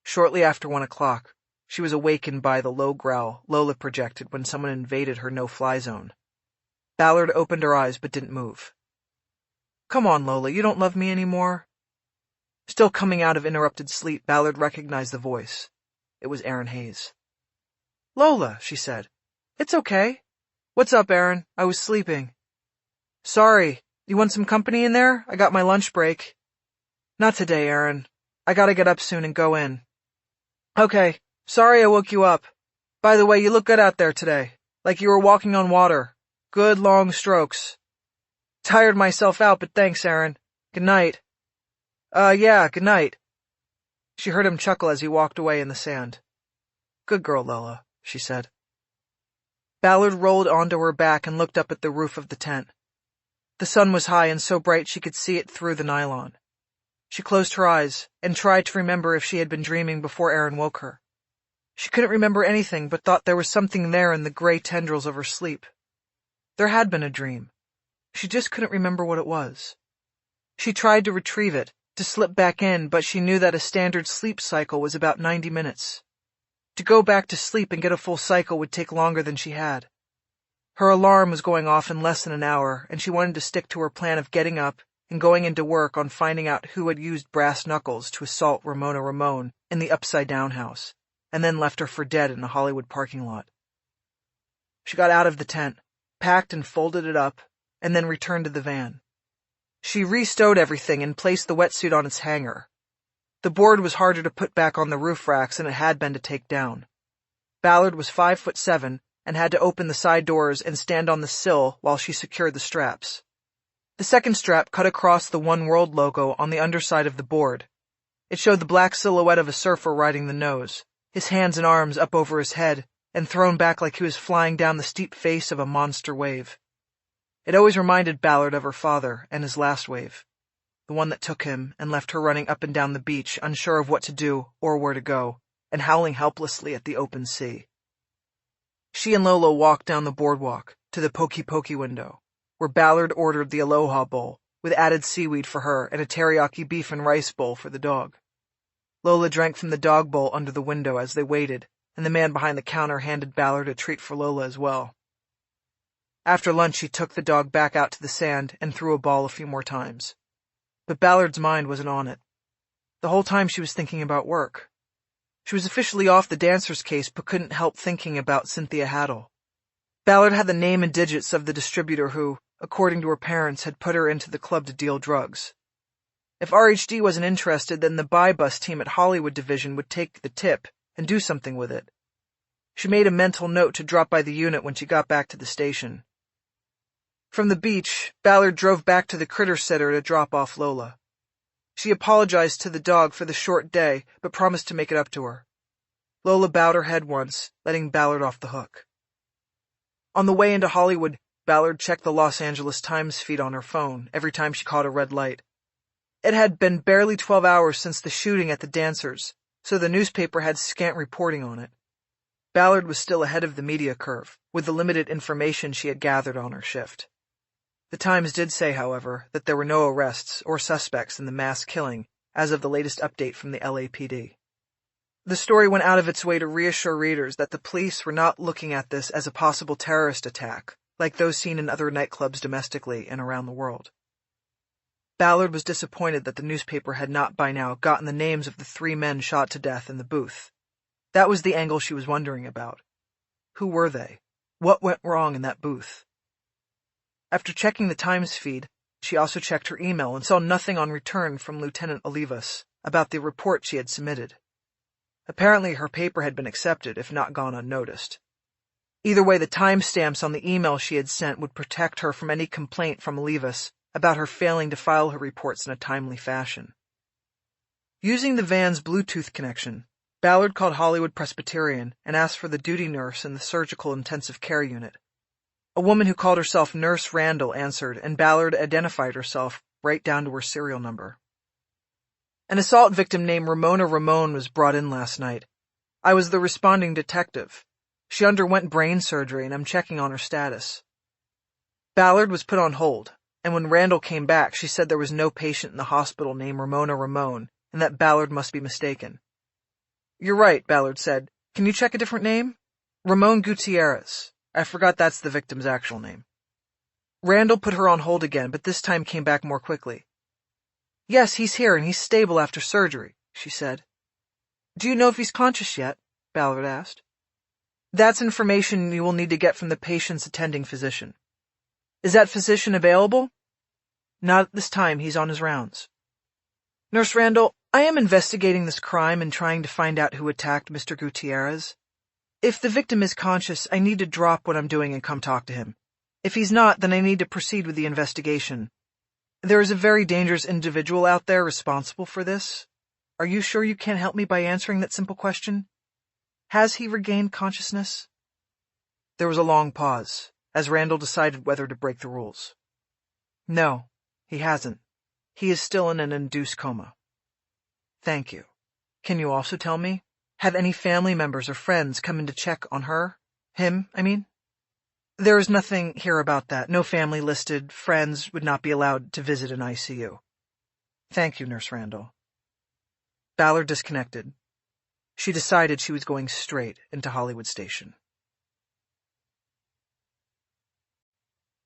[SPEAKER 1] Shortly after 1 o'clock, she was awakened by the low growl Lola projected when someone invaded her no-fly zone. Ballard opened her eyes but didn't move. Come on, Lola, you don't love me anymore? Still coming out of interrupted sleep, Ballard recognized the voice. It was Aaron Hayes. Lola, she said. It's okay. What's up, Aaron? I was sleeping. Sorry. You want some company in there? I got my lunch break. Not today, Aaron. I gotta get up soon and go in. Okay. Sorry I woke you up. By the way, you look good out there today. Like you were walking on water. Good long strokes. Tired myself out, but thanks, Aaron. Good night. Yeah, good night. She heard him chuckle as he walked away in the sand. Good girl, Lola, she said. Ballard rolled onto her back and looked up at the roof of the tent. The sun was high and so bright she could see it through the nylon. She closed her eyes and tried to remember if she had been dreaming before Aaron woke her. She couldn't remember anything but thought there was something there in the gray tendrils of her sleep. There had been a dream. She just couldn't remember what it was. She tried to retrieve it, to slip back in, but she knew that a standard sleep cycle was about 90 minutes. To go back to sleep and get a full cycle would take longer than she had. Her alarm was going off in less than an hour, and she wanted to stick to her plan of getting up and going into work on finding out who had used brass knuckles to assault Ramona Ramone in the upside-down house, and then left her for dead in a Hollywood parking lot. She got out of the tent, packed and folded it up, and then returned to the van. She re-stowed everything and placed the wetsuit on its hanger. The board was harder to put back on the roof racks than it had been to take down. Ballard was 5'7" and had to open the side doors and stand on the sill while she secured the straps. The second strap cut across the One World logo on the underside of the board. It showed the black silhouette of a surfer riding the nose, his hands and arms up over his head, and thrown back like he was flying down the steep face of a monster wave. It always reminded Ballard of her father and his last wave, the one that took him and left her running up and down the beach, unsure of what to do or where to go, and howling helplessly at the open sea. She and Lola walked down the boardwalk to the Pokey Pokey window, where Ballard ordered the Aloha bowl, with added seaweed for her and a teriyaki beef and rice bowl for the dog. Lola drank from the dog bowl under the window as they waited, and the man behind the counter handed Ballard a treat for Lola as well. After lunch, he took the dog back out to the sand and threw a ball a few more times. But Ballard's mind wasn't on it. The whole time she was thinking about work. She was officially off the dancer's case, but couldn't help thinking about Cynthia Haddle. Ballard had the name and digits of the distributor who, according to her parents, had put her into the club to deal drugs. If RHD wasn't interested, then the buy bus team at Hollywood Division would take the tip and do something with it. She made a mental note to drop by the unit when she got back to the station. From the beach, Ballard drove back to the critter sitter to drop off Lola. She apologized to the dog for the short day, but promised to make it up to her. Lola bowed her head once, letting Ballard off the hook. On the way into Hollywood, Ballard checked the Los Angeles Times feed on her phone every time she caught a red light. It had been barely 12 hours since the shooting at the dancers, so the newspaper had scant reporting on it. Ballard was still ahead of the media curve, with the limited information she had gathered on her shift. The Times did say, however, that there were no arrests or suspects in the mass killing as of the latest update from the LAPD. The story went out of its way to reassure readers that the police were not looking at this as a possible terrorist attack, like those seen in other nightclubs domestically and around the world. Ballard was disappointed that the newspaper had not by now gotten the names of the 3 men shot to death in the booth. That was the angle she was wondering about. Who were they? What went wrong in that booth? After checking the Times feed, she also checked her email and saw nothing on return from Lieutenant Olivas about the report she had submitted. Apparently her paper had been accepted, if not gone unnoticed. Either way, the timestamps on the email she had sent would protect her from any complaint from Olivas about her failing to file her reports in a timely fashion. Using the van's Bluetooth connection, Ballard called Hollywood Presbyterian and asked for the duty nurse in the surgical intensive care unit. A woman who called herself Nurse Randall answered, and Ballard identified herself right down to her serial number. An assault victim named Ramona Ramon was brought in last night. I was the responding detective. She underwent brain surgery, and I'm checking on her status. Ballard was put on hold, and when Randall came back, she said there was no patient in the hospital named Ramona Ramon, and that Ballard must be mistaken. You're right, Ballard said. Can you check a different name? Ramon Gutierrez. I forgot that's the victim's actual name. Randall put her on hold again, but this time came back more quickly. Yes, he's here and he's stable after surgery, she said. Do you know if he's conscious yet? Ballard asked. That's information you will need to get from the patient's attending physician. Is that physician available? Not at this time, he's on his rounds. Nurse Randall, I am investigating this crime and trying to find out who attacked Mr. Gutierrez. If the victim is conscious, I need to drop what I'm doing and come talk to him. If he's not, then I need to proceed with the investigation. There is a very dangerous individual out there responsible for this. Are you sure you can't help me by answering that simple question? Has he regained consciousness? There was a long pause, as Randall decided whether to break the rules. No, he hasn't. He is still in an induced coma. Thank you. Can you also tell me? Have any family members or friends come in to check on her? Him, I mean? There is nothing here about that. No family listed. Friends would not be allowed to visit an ICU. Thank you, Nurse Randall. Ballard disconnected. She decided she was going straight into Hollywood Station.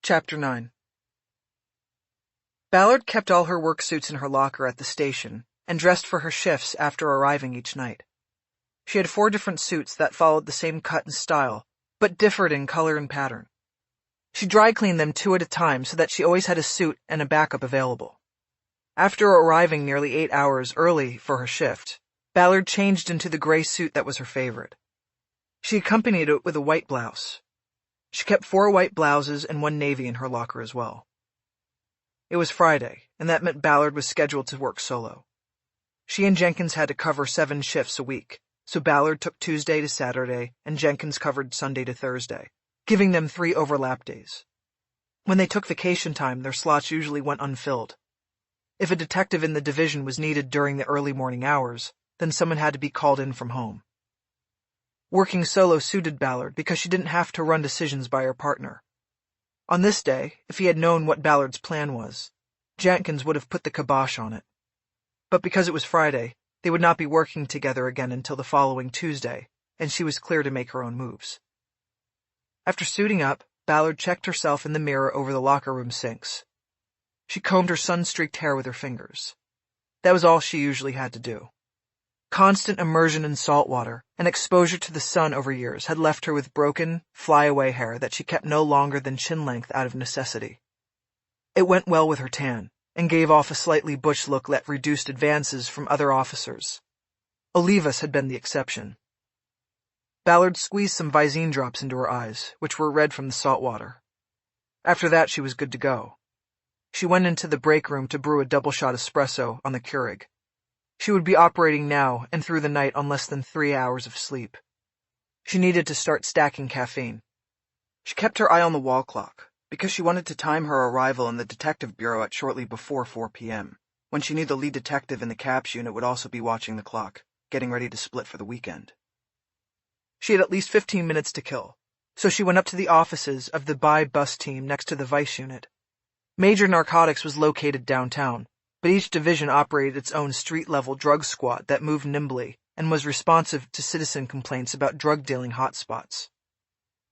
[SPEAKER 1] Chapter 9. Ballard kept all her work suits in her locker at the station and dressed for her shifts after arriving each night. She had 4 different suits that followed the same cut and style, but differed in color and pattern. She dry cleaned them 2 at a time so that she always had a suit and a backup available. After arriving nearly 8 hours early for her shift, Ballard changed into the gray suit that was her favorite. She accompanied it with a white blouse. She kept 4 white blouses and 1 navy in her locker as well. It was Friday, and that meant Ballard was scheduled to work solo. She and Jenkins had to cover 7 shifts a week, so Ballard took Tuesday to Saturday and Jenkins covered Sunday to Thursday, giving them 3 overlap days. When they took vacation time, their slots usually went unfilled. If a detective in the division was needed during the early morning hours, then someone had to be called in from home. Working solo suited Ballard because she didn't have to run decisions by her partner. On this day, if he had known what Ballard's plan was, Jenkins would have put the kibosh on it. But because it was Friday, they would not be working together again until the following Tuesday, and she was clear to make her own moves. After suiting up, Ballard checked herself in the mirror over the locker room sinks. She combed her sun-streaked hair with her fingers. That was all she usually had to do. Constant immersion in salt water and exposure to the sun over years had left her with broken, fly-away hair that she kept no longer than chin-length out of necessity. It went well with her tan, and gave off a slightly butch look that reduced advances from other officers. Olivas had been the exception. Ballard squeezed some Visine drops into her eyes, which were red from the salt water. After that, she was good to go. She went into the break room to brew a double-shot espresso on the Keurig. She would be operating now and through the night on less than 3 hours of sleep. She needed to start stacking caffeine. She kept her eye on the wall clock, because she wanted to time her arrival in the detective bureau at shortly before 4 p.m., when she knew the lead detective in the CAPS unit would also be watching the clock, getting ready to split for the weekend. She had at least 15 minutes to kill, so she went up to the offices of the by-bus team next to the Vice unit. Major Narcotics was located downtown, but each division operated its own street-level drug squad that moved nimbly and was responsive to citizen complaints about drug-dealing hotspots.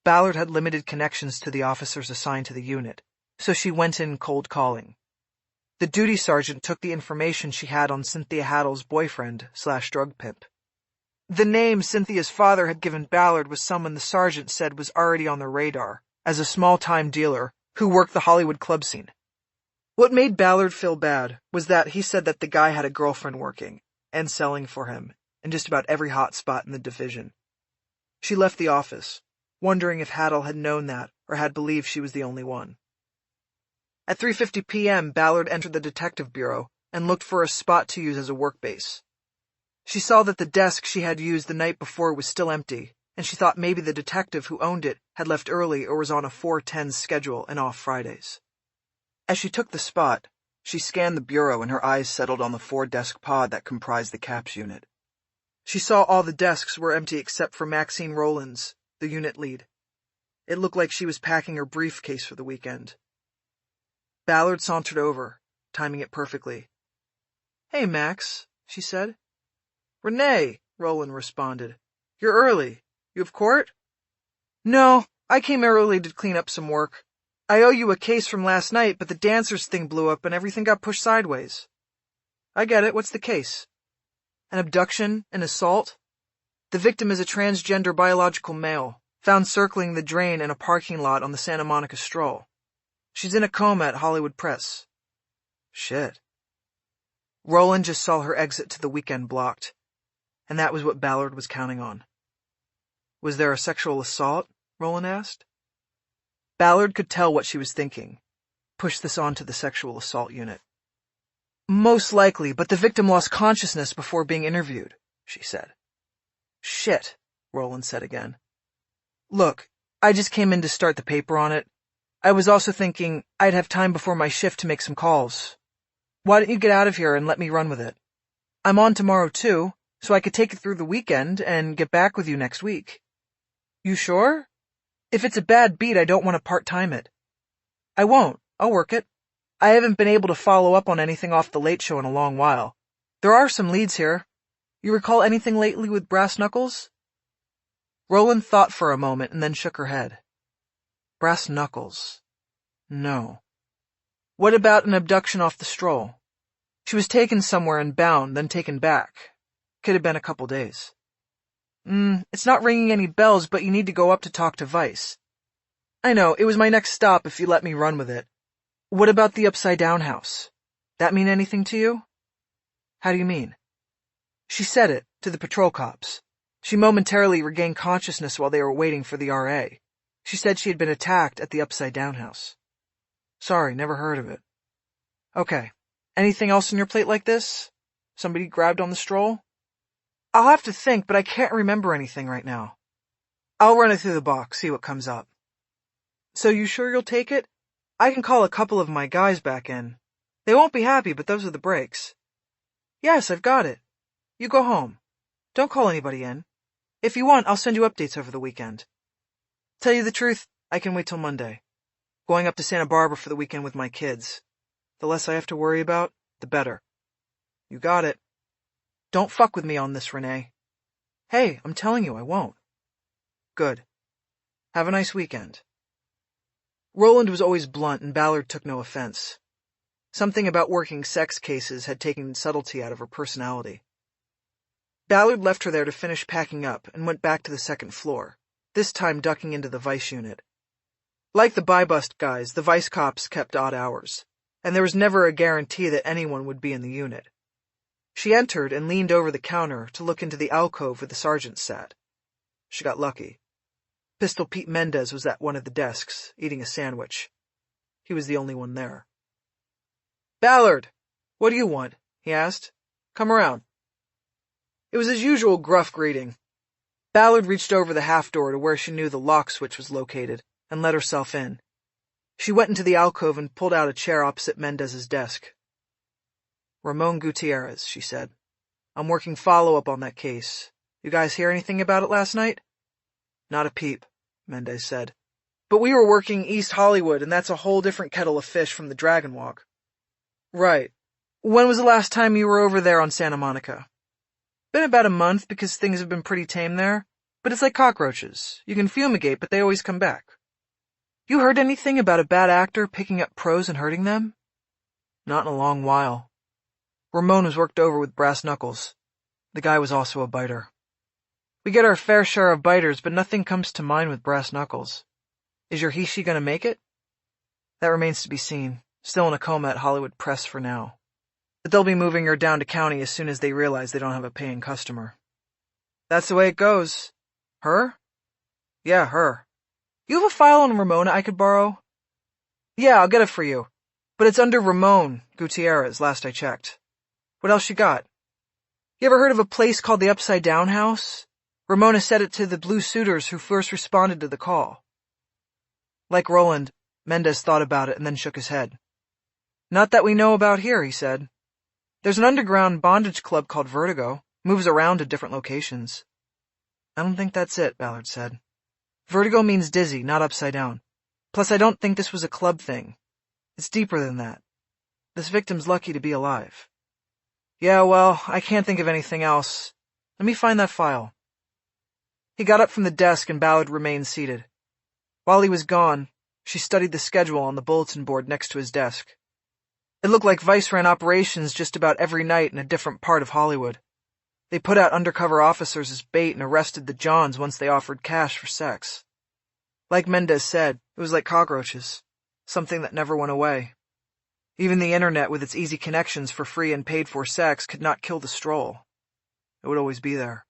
[SPEAKER 1] Ballard had limited connections to the officers assigned to the unit, so she went in cold calling. The duty sergeant took the information she had on Cynthia Haddle's boyfriend/drug pimp. The name Cynthia's father had given Ballard was someone the sergeant said was already on their radar, as a small-time dealer who worked the Hollywood club scene. What made Ballard feel bad was that he said that the guy had a girlfriend working and selling for him in just about every hot spot in the division. She left the office, wondering if Haddle had known that or had believed she was the only one. At 3:50 p.m., Ballard entered the detective bureau and looked for a spot to use as a work base. She saw that the desk she had used the night before was still empty, and she thought maybe the detective who owned it had left early or was on a 4:10 schedule and off Fridays. As she took the spot, she scanned the bureau and her eyes settled on the 4-desk pod that comprised the CAPS unit. She saw all the desks were empty except for Maxine Rowlands, the unit lead. It looked like she was packing her briefcase for the weekend. Ballard sauntered over, timing it perfectly. "Hey, Max," she said. "Renee," Rowland responded. "You're early. You have court?" "No, I came early to clean up some work. I owe you a case from last night, but the dancers thing blew up and everything got pushed sideways." "I get it. What's the case?" "An abduction, an assault. The victim is a transgender biological male, found circling the drain in a parking lot on the Santa Monica Stroll. She's in a coma at Hollywood Press." Shit. Rowland just saw her exit to the weekend blocked, and that was what Ballard was counting on. "Was there a sexual assault?" Rowland asked. Ballard could tell what she was thinking. Push this on to the sexual assault unit. "Most likely, but the victim lost consciousness before being interviewed," she said. "Shit," Rowland said again. "Look, I just came in to start the paper on it. I was also thinking I'd have time before my shift to make some calls. Why don't you get out of here and let me run with it? I'm on tomorrow too, so I could take it through the weekend and get back with you next week." "You sure? If it's a bad beat, I don't want to part-time it." "I won't. I'll work it. I haven't been able to follow up on anything off the Late Show in a long while. There are some leads here. You recall anything lately with Brass Knuckles?" Rowland thought for a moment and then shook her head. Brass Knuckles. No. "What about an abduction off the Stroll? She was taken somewhere and bound, then taken back. Could have been a couple days." It's not ringing any bells, but you need to go up to talk to Vice." "I know, it was my next stop if you let me run with it. What about the upside-down house? That mean anything to you?" "How do you mean?" She said it, to the patrol cops. She momentarily regained consciousness while they were waiting for the RA. She said she had been attacked at the upside-down house. "Sorry, never heard of it." "Okay. Anything else on your plate like this? Somebody grabbed on the Stroll?" I'll have to think, but I can't remember anything right now. I'll run it through the box, see what comes up. So you sure you'll take it? I can call a couple of my guys back in. They won't be happy, but those are the breaks. Yes, I've got it. You go home. Don't call anybody in. If you want, I'll send you updates over the weekend. Tell you the truth, I can wait till Monday. Going up to Santa Barbara for the weekend with my kids. The less I have to worry about, the better. You got it. Don't fuck with me on this, Renee. Hey, I'm telling you, I won't. Good. Have a nice weekend. Roland was always blunt, and Ballard took no offense. Something about working sex cases had taken subtlety out of her personality. Ballard left her there to finish packing up and went back to the second floor, this time ducking into the vice unit. Like the buy-bust guys, the vice cops kept odd hours, and there was never a guarantee that anyone would be in the unit. She entered and leaned over the counter to look into the alcove where the sergeant sat. She got lucky. Pistol Pete Mendez was at one of the desks, eating a sandwich. He was the only one there. "Ballard, what do you want?" he asked. "Come around." It was his usual gruff greeting. Ballard reached over the half door to where she knew the lock switch was located and let herself in. She went into the alcove and pulled out a chair opposite Mendez's desk. "Ramon Gutierrez," she said. "I'm working follow-up on that case. You guys hear anything about it last night?" "Not a peep," Mendez said. "But we were working East Hollywood, and that's a whole different kettle of fish from the Dragon Walk." "Right. When was the last time you were over there on Santa Monica?" "Been about a month, because things have been pretty tame there. But it's like cockroaches. You can fumigate, but they always come back." "You heard anything about a bad actor picking up pros and hurting them?" "Not in a long while. Ramon was worked over with brass knuckles. The guy was also a biter. We get our fair share of biters, but nothing comes to mind with brass knuckles. Is your he-she gonna make it?" "That remains to be seen. Still in a coma at Hollywood Press for now. But they'll be moving her down to county as soon as they realize they don't have a paying customer." "That's the way it goes. Her?" "Yeah, her. You have a file on Ramona I could borrow?" "Yeah, I'll get it for you. But it's under Ramon Gutierrez, last I checked. What else you got? You ever heard of a place called the Upside Down House? Ramona said it to the blue suitors who first responded to the call." Like Roland, Mendez thought about it and then shook his head. "Not that we know about here," he said. "There's an underground bondage club called Vertigo. Moves around to different locations." "I don't think that's it," Ballard said. "Vertigo means dizzy, not upside down. Plus, I don't think this was a club thing. It's deeper than that. This victim's lucky to be alive." "Yeah, well, I can't think of anything else. Let me find that file." He got up from the desk and Ballard remained seated. While he was gone, she studied the schedule on the bulletin board next to his desk. It looked like Vice ran operations just about every night in a different part of Hollywood. They put out undercover officers as bait and arrested the Johns once they offered cash for sex. Like Mendez said, it was like cockroaches, something that never went away. Even the internet with its easy connections for free and paid-for sex could not kill the stroll. It would always be there.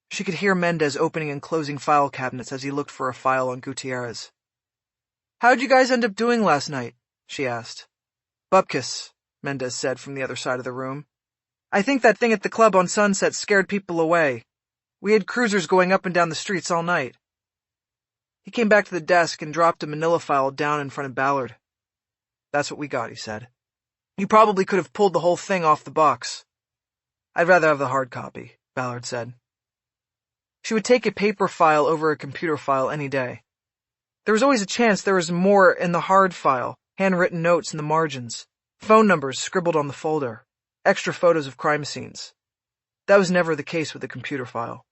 [SPEAKER 1] She could hear Mendez opening and closing file cabinets as he looked for a file on Gutierrez. "How'd you guys end up doing last night?" she asked. "Bupkis," Mendez said from the other side of the room. "I think that thing at the club on Sunset scared people away. We had cruisers going up and down the streets all night." He came back to the desk and dropped a manila file down in front of Ballard. "That's what we got," he said. "You probably could have pulled the whole thing off the box." "I'd rather have the hard copy," Ballard said. She would take a paper file over a computer file any day. There was always a chance there was more in the hard file, handwritten notes in the margins, phone numbers scribbled on the folder, extra photos of crime scenes. That was never the case with the computer file.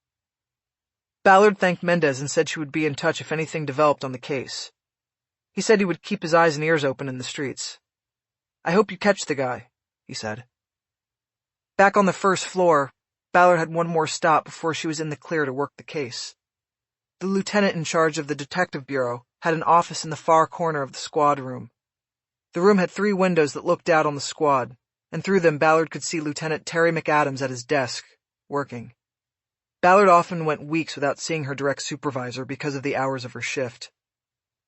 [SPEAKER 1] Ballard thanked Mendez and said she would be in touch if anything developed on the case. He said he would keep his eyes and ears open in the streets. "I hope you catch the guy," he said. Back on the first floor, Ballard had one more stop before she was in the clear to work the case. The lieutenant in charge of the detective bureau had an office in the far corner of the squad room. The room had 3 windows that looked out on the squad, and through them Ballard could see Lieutenant Terry McAdams at his desk, working. Ballard often went weeks without seeing her direct supervisor because of the hours of her shift.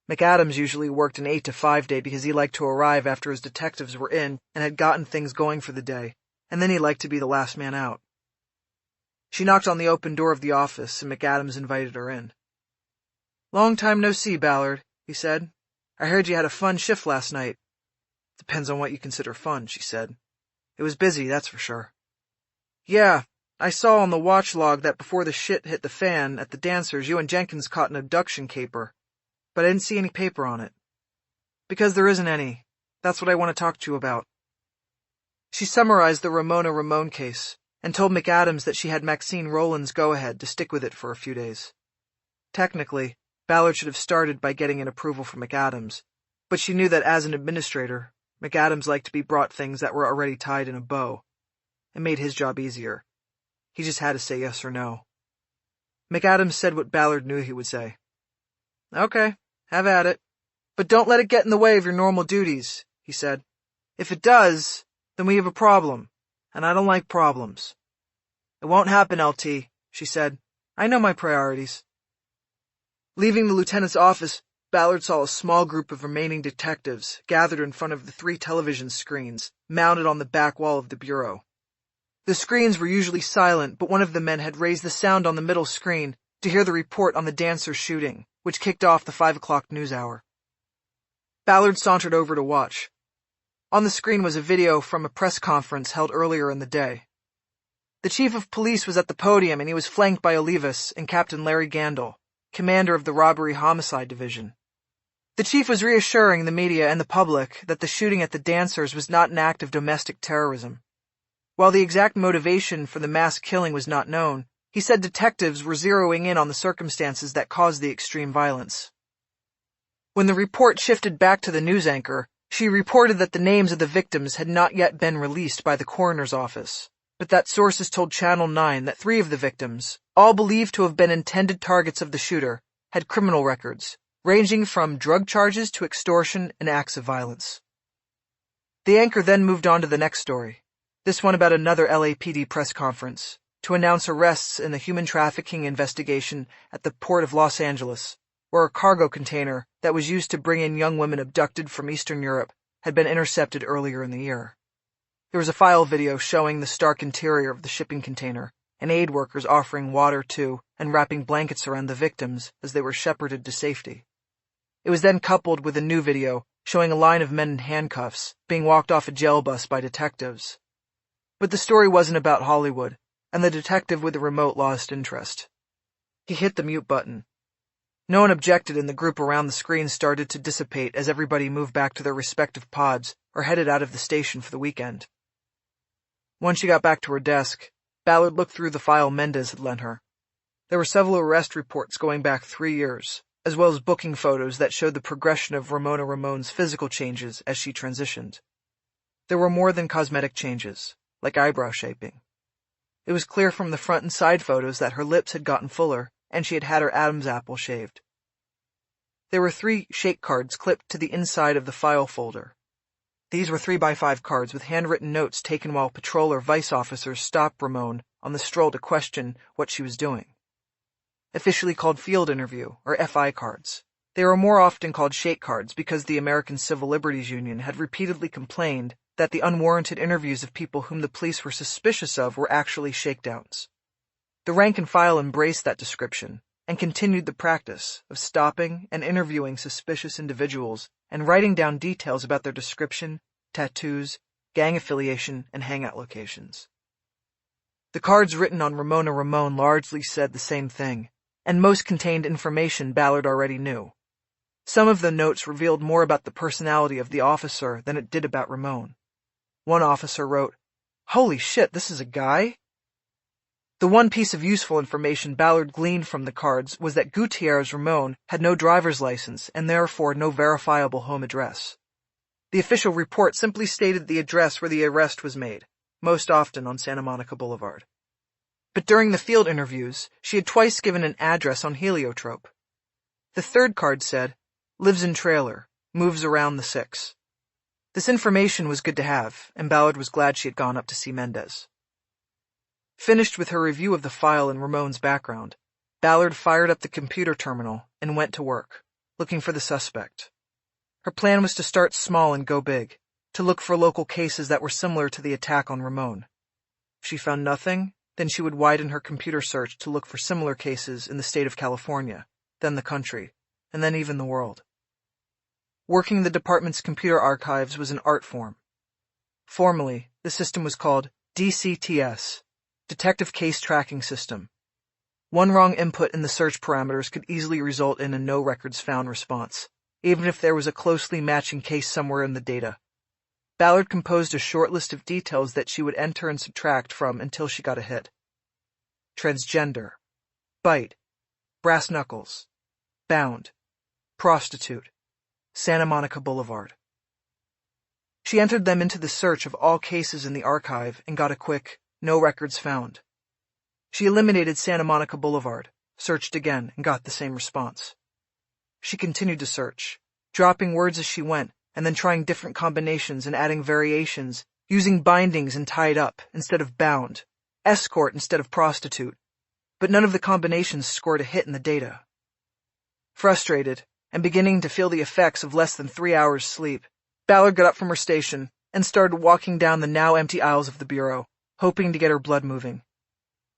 [SPEAKER 1] McAdams usually worked an 8 to 5 day because he liked to arrive after his detectives were in and had gotten things going for the day, and then he liked to be the last man out. She knocked on the open door of the office, and McAdams invited her in. "Long time no see, Ballard," he said. "I heard you had a fun shift last night." "Depends on what you consider fun," she said. "It was busy, that's for sure." "Yeah, I saw on the watch log that before the shit hit the fan at the dancers, you and Jenkins caught an abduction caper. But I didn't see any paper on it." "Because there isn't any. That's what I want to talk to you about." She summarized the Ramona Ramon case, and told McAdams that she had Maxine Rowland's go-ahead to stick with it for a few days. Technically, Ballard should have started by getting an approval from McAdams, but she knew that as an administrator, McAdams liked to be brought things that were already tied in a bow. It made his job easier. He just had to say yes or no. McAdams said what Ballard knew he would say. "Okay, have at it. But don't let it get in the way of your normal duties," he said. "If it does, then we have a problem, and I don't like problems." "It won't happen, LT," she said. "I know my priorities." Leaving the lieutenant's office, Ballard saw a small group of remaining detectives gathered in front of the 3 television screens mounted on the back wall of the bureau. The screens were usually silent, but one of the men had raised the sound on the middle screen to hear the report on the dancer's shooting, which kicked off the 5 o'clock news hour. Ballard sauntered over to watch. On the screen was a video from a press conference held earlier in the day. The chief of police was at the podium, and he was flanked by Olivas and Captain Larry Gandil, commander of the Robbery Homicide Division. The chief was reassuring the media and the public that the shooting at the dancers was not an act of domestic terrorism. While the exact motivation for the mass killing was not known, he said detectives were zeroing in on the circumstances that caused the extreme violence. When the report shifted back to the news anchor, she reported that the names of the victims had not yet been released by the coroner's office, but that sources told Channel 9 that 3 of the victims, all believed to have been intended targets of the shooter, had criminal records, ranging from drug charges to extortion and acts of violence. The anchor then moved on to the next story, this one about another LAPD press conference, to announce arrests in the human trafficking investigation at the port of Los Angeles, where a cargo container that was used to bring in young women abducted from Eastern Europe had been intercepted earlier in the year. There was a file video showing the stark interior of the shipping container, and aid workers offering water to and wrapping blankets around the victims as they were shepherded to safety. It was then coupled with a new video showing a line of men in handcuffs being walked off a jail bus by detectives. But the story wasn't about Hollywood, and the detective with the remote lost interest. He hit the mute button. No one objected, and the group around the screen started to dissipate as everybody moved back to their respective pods or headed out of the station for the weekend. Once she got back to her desk, Ballard looked through the file Mendez had lent her. There were several arrest reports going back 3 years, as well as booking photos that showed the progression of Ramona Ramon's physical changes as she transitioned. There were more than cosmetic changes, like eyebrow shaping. It was clear from the front and side photos that her lips had gotten fuller, and she had had her Adam's apple shaved. There were 3 shake cards clipped to the inside of the file folder. These were 3x5 cards with handwritten notes taken while patrol or vice officers stopped Ramon on the stroll to question what she was doing. Officially called field interview, or FI cards. They were more often called shake cards because the American Civil Liberties Union had repeatedly complained that the unwarranted interviews of people whom the police were suspicious of were actually shakedowns. The rank and file embraced that description and continued the practice of stopping and interviewing suspicious individuals and writing down details about their description, tattoos, gang affiliation, and hangout locations. The cards written on Ramona Ramon largely said the same thing, and most contained information Ballard already knew. Some of the notes revealed more about the personality of the officer than it did about Ramon. One officer wrote, "Holy shit, this is a guy?" The one piece of useful information Ballard gleaned from the cards was that Gutierrez Ramon had no driver's license and therefore no verifiable home address. The official report simply stated the address where the arrest was made, most often on Santa Monica Boulevard. But during the field interviews, she had twice given an address on Heliotrope. The third card said, "Lives in trailer, moves around the 6." This information was good to have, and Ballard was glad she had gone up to see Mendez. Finished with her review of the file and Ramon's background, Ballard fired up the computer terminal and went to work, looking for the suspect. Her plan was to start small and go big, to look for local cases that were similar to the attack on Ramon. If she found nothing, Then she would widen her computer search to look for similar cases in the state of California, then the country, and then even the world. Working the department's computer archives was an art form. Formally, the system was called DCTS, Detective Case Tracking System. One wrong input in the search parameters could easily result in a no records found response, even if there was a closely matching case somewhere in the data. Ballard composed a short list of details that she would enter and subtract from until she got a hit. Transgender, bite, brass knuckles, bound, prostitute, Santa Monica Boulevard. She entered them into the search of all cases in the archive and got a quick, no records found. She eliminated Santa Monica Boulevard, searched again, and got the same response. She continued to search, dropping words as she went, and then trying different combinations and adding variations, using bindings and tied up instead of bound, escort instead of prostitute, but none of the combinations scored a hit in the data. Frustrated, and beginning to feel the effects of less than 3 hours' sleep, Ballard got up from her station and started walking down the now empty aisles of the bureau, hoping to get her blood moving.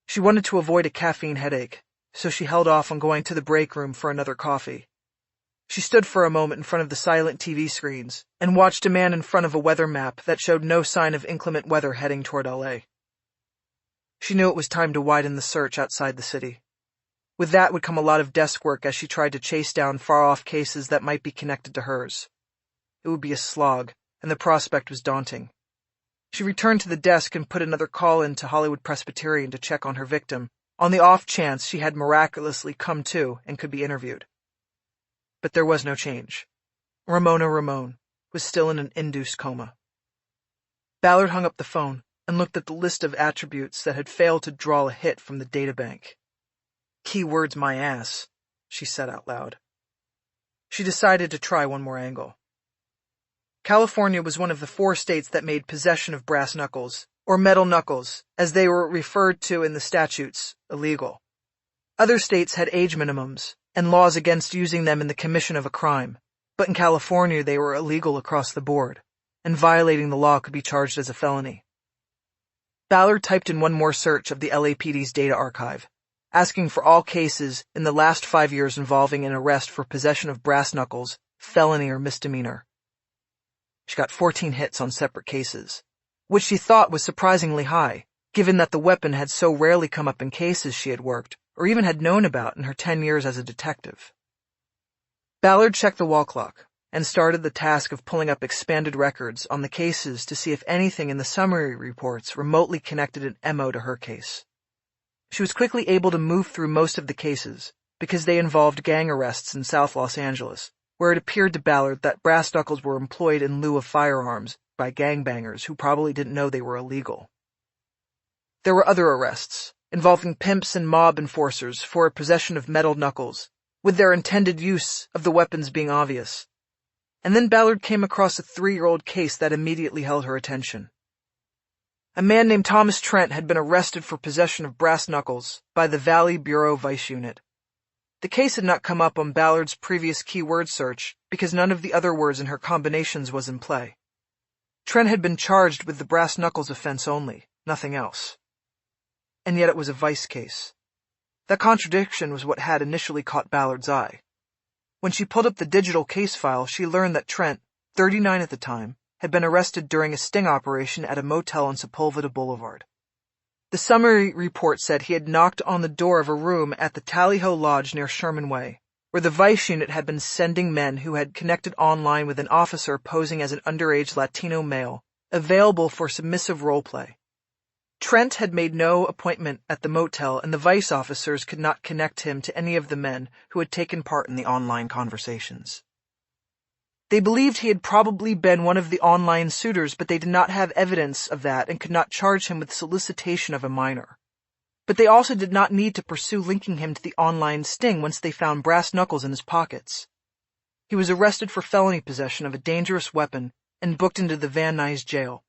[SPEAKER 1] She wanted to avoid a caffeine headache, so she held off on going to the break room for another coffee. She stood for a moment in front of the silent TV screens and watched a man in front of a weather map that showed no sign of inclement weather heading toward LA. She knew it was time to widen the search outside the city. With that would come a lot of desk work as she tried to chase down far-off cases that might be connected to hers. It would be a slog, and the prospect was daunting. She returned to the desk and put another call in to Hollywood Presbyterian to check on her victim, on the off chance she had miraculously come to and could be interviewed. But there was no change. Ramon was still in an induced coma. Ballard hung up the phone and looked at the list of attributes that had failed to draw a hit from the databank. "Keywords my ass," she said out loud. She decided to try one more angle. California was one of the 4 states that made possession of brass knuckles, or metal knuckles, as they were referred to in the statutes, illegal. Other states had age minimums and laws against using them in the commission of a crime, but in California they were illegal across the board, and violating the law could be charged as a felony. Ballard typed in one more search of the LAPD's data archive, asking for all cases in the last 5 years involving an arrest for possession of brass knuckles, felony or misdemeanor. She got 14 hits on separate cases, which she thought was surprisingly high, given that the weapon had so rarely come up in cases she had worked or even had known about in her 10 years as a detective. Ballard checked the wall clock and started the task of pulling up expanded records on the cases to see if anything in the summary reports remotely connected an MO to her case. She was quickly able to move through most of the cases because they involved gang arrests in South Los Angeles, where it appeared to Ballard that brass knuckles were employed in lieu of firearms by gangbangers who probably didn't know they were illegal. There were other arrests, involving pimps and mob enforcers for possession of metal knuckles, with their intended use of the weapons being obvious. And then Ballard came across a 3-year-old case that immediately held her attention. A man named Thomas Trent had been arrested for possession of brass knuckles by the Valley Bureau Vice Unit. The case had not come up on Ballard's previous keyword search because none of the other words in her combinations was in play. Trent had been charged with the brass knuckles offense only, nothing else. And yet it was a vice case. That contradiction was what had initially caught Ballard's eye. When she pulled up the digital case file, she learned that Trent, 39 at the time, had been arrested during a sting operation at a motel on Sepulveda Boulevard. The summary report said he had knocked on the door of a room at the Tally-Ho Lodge near Sherman Way, where the Vice Unit had been sending men who had connected online with an officer posing as an underage Latino male, available for submissive roleplay. Trent had made no appointment at the motel, and the Vice officers could not connect him to any of the men who had taken part in the online conversations. They believed he had probably been one of the online suitors, but they did not have evidence of that and could not charge him with solicitation of a minor. But they also did not need to pursue linking him to the online sting once they found brass knuckles in his pockets. He was arrested for felony possession of a dangerous weapon and booked into the Van Nuys jail.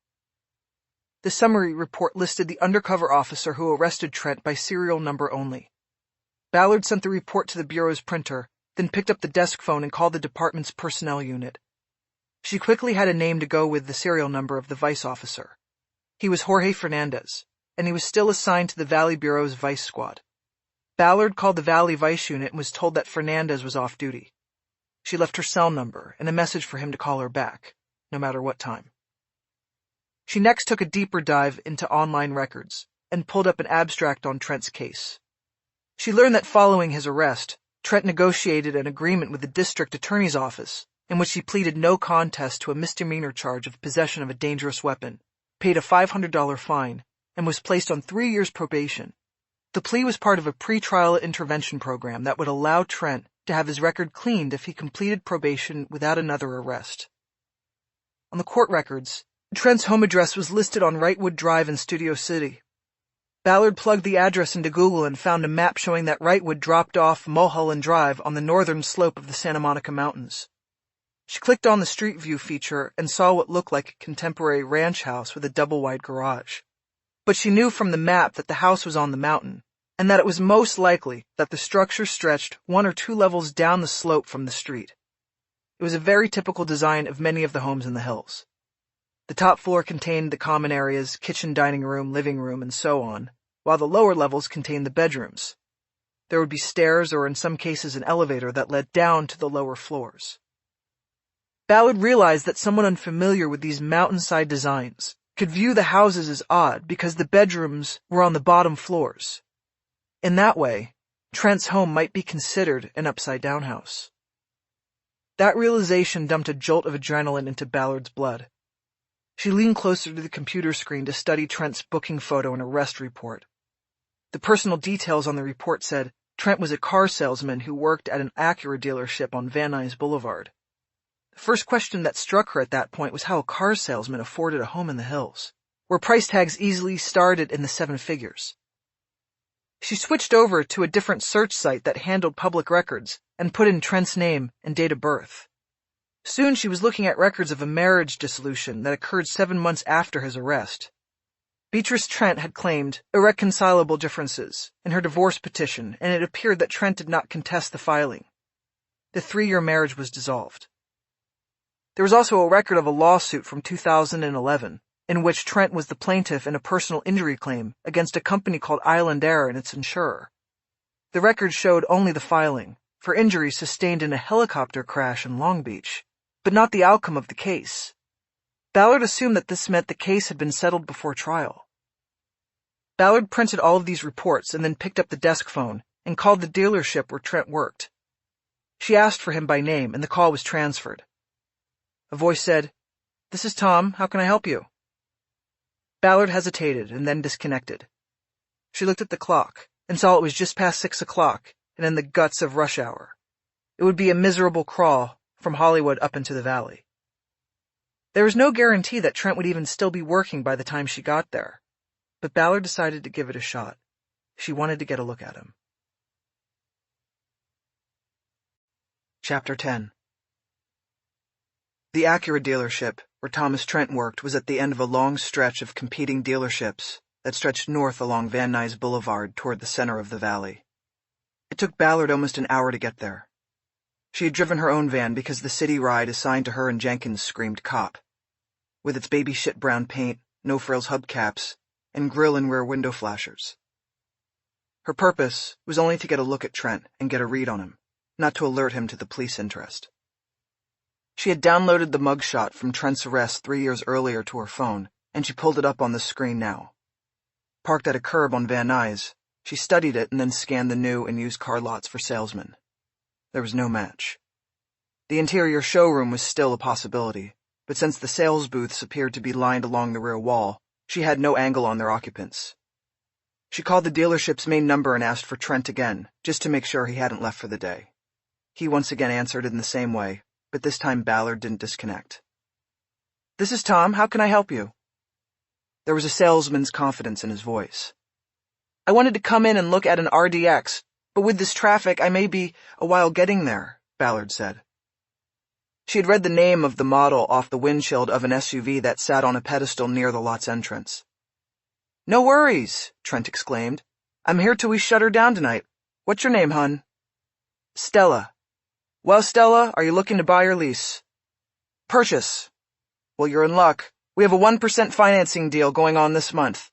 [SPEAKER 1] The summary report listed the undercover officer who arrested Trent by serial number only. Ballard sent the report to the Bureau's printer, then picked up the desk phone and called the department's personnel unit. She quickly had a name to go with the serial number of the vice officer. He was Jorge Fernandez, and he was still assigned to the Valley Bureau's Vice Squad. Ballard called the Valley Vice Unit and was told that Fernandez was off duty. She left her cell number and a message for him to call her back, no matter what time. She next took a deeper dive into online records and pulled up an abstract on Trent's case. She learned that following his arrest, Trent negotiated an agreement with the district attorney's office in which he pleaded no contest to a misdemeanor charge of possession of a dangerous weapon, paid a $500 fine, and was placed on 3 years probation. The plea was part of a pretrial intervention program that would allow Trent to have his record cleaned if he completed probation without another arrest. On the court records, Trent's home address was listed on Wrightwood Drive in Studio City. Ballard plugged the address into Google and found a map showing that Wrightwood dropped off Mulholland Drive on the northern slope of the Santa Monica Mountains. She clicked on the Street View feature and saw what looked like a contemporary ranch house with a double-wide garage. But she knew from the map that the house was on the mountain, and that it was most likely that the structure stretched 1 or 2 levels down the slope from the street. It was a very typical design of many of the homes in the hills. The top floor contained the common areas, kitchen, dining room, living room, and so on, while the lower levels contained the bedrooms. There would be stairs or in some cases an elevator that led down to the lower floors. Ballard realized that someone unfamiliar with these mountainside designs could view the houses as odd because the bedrooms were on the bottom floors. In that way, Trent's home might be considered an upside-down house. That realization dumped a jolt of adrenaline into Ballard's blood. She leaned closer to the computer screen to study Trent's booking photo and arrest report. The personal details on the report said Trent was a car salesman who worked at an Acura dealership on Van Nuys Boulevard. The first question that struck her at that point was how a car salesman afforded a home in the hills, where price tags easily started in the 7 figures. She switched over to a different search site that handled public records and put in Trent's name and date of birth. Soon she was looking at records of a marriage dissolution that occurred 7 months after his arrest. Beatrice Trent had claimed irreconcilable differences in her divorce petition, and it appeared that Trent did not contest the filing. The 3-year marriage was dissolved. There was also a record of a lawsuit from 2011, in which Trent was the plaintiff in a personal injury claim against a company called Island Air and its insurer. The record showed only the filing, for injuries sustained in a helicopter crash in Long Beach, but not the outcome of the case. Ballard assumed that this meant the case had been settled before trial. Ballard printed all of these reports and then picked up the desk phone and called the dealership where Trent worked. She asked for him by name, and the call was transferred. A voice said, "This is Tom. How can I help you?" Ballard hesitated and then disconnected. She looked at the clock and saw it was just past 6 o'clock and in the guts of rush hour. It would be a miserable crawl from Hollywood up into the valley. There was no guarantee that Trent would even still be working by the time she got there, but Ballard decided to give it a shot. She wanted to get a look at him. Chapter 10. The Acura dealership, where Thomas Trent worked, was at the end of a long stretch of competing dealerships that stretched north along Van Nuys Boulevard toward the center of the valley. It took Ballard almost an hour to get there. She had driven her own van because the city ride assigned to her and Jenkins screamed cop. With its baby shit brown paint, no-frills hubcaps, and grille and rear window flashers. Her purpose was only to get a look at Trent and get a read on him, not to alert him to the police interest. She had downloaded the mugshot from Trent's arrest 3 years earlier to her phone, and she pulled it up on the screen now. Parked at a curb on Van Nuys, she studied it and then scanned the new and used car lots for salesmen. There was no match. The interior showroom was still a possibility, but since the sales booths appeared to be lined along the rear wall, she had no angle on their occupants. She called the dealership's main number and asked for Trent again, just to make sure he hadn't left for the day. He once again answered in the same way, but this time Ballard didn't disconnect. "This is Tom. How can I help you?" There was a salesman's confidence in his voice. "I wanted to come in and look at an RDX, but with this traffic I may be a while getting there," Ballard said. She had read the name of the model off the windshield of an SUV that sat on a pedestal near the lot's entrance. "No worries," Trent exclaimed. "I'm here till we shut her down tonight. What's your name, hun?" "Stella." "Well, Stella, are you looking to buy or lease?" "Purchase." "Well, you're in luck. We have a 1% financing deal going on this month."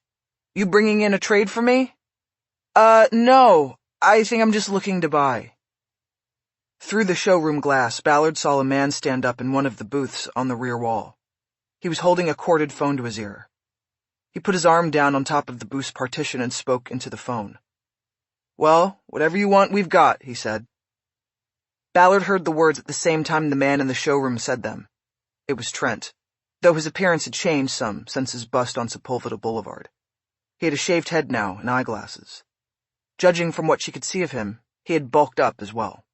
[SPEAKER 1] You bringing in a trade for me? No. I think I'm just looking to buy. Through the showroom glass, Ballard saw a man stand up in one of the booths on the rear wall. He was holding a corded phone to his ear. He put his arm down on top of the booth's partition and spoke into the phone. Well, whatever you want, we've got, he said. Ballard heard the words at the same time the man in the showroom said them. It was Trent, though his appearance had changed some since his bust on Sepulveda Boulevard. He had a shaved head now and eyeglasses. Judging from what she could see of him, he had bulked up as well.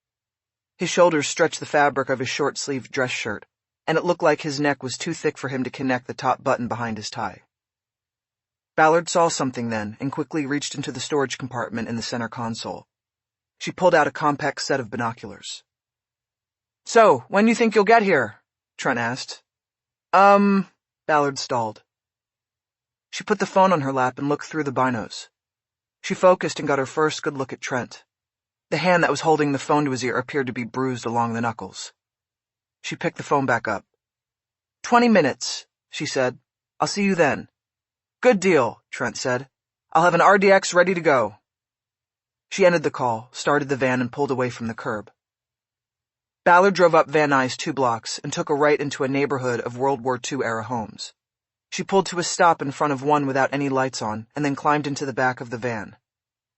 [SPEAKER 1] His shoulders stretched the fabric of his short-sleeved dress shirt, and it looked like his neck was too thick for him to connect the top button behind his tie. Ballard saw something then and quickly reached into the storage compartment in the center console. She pulled out a compact set of binoculars. So, when do you think you'll get here? Trent asked. Ballard stalled. She put the phone on her lap and looked through the binos. She focused and got her first good look at Trent. The hand that was holding the phone to his ear appeared to be bruised along the knuckles. She picked the phone back up. 20 minutes, she said. I'll see you then. Good deal, Trent said. I'll have an RDX ready to go. She ended the call, started the van, and pulled away from the curb. Ballard drove up Van Nuys 2 blocks and took a right into a neighborhood of World War II-era homes. She pulled to a stop in front of one without any lights on and then climbed into the back of the van.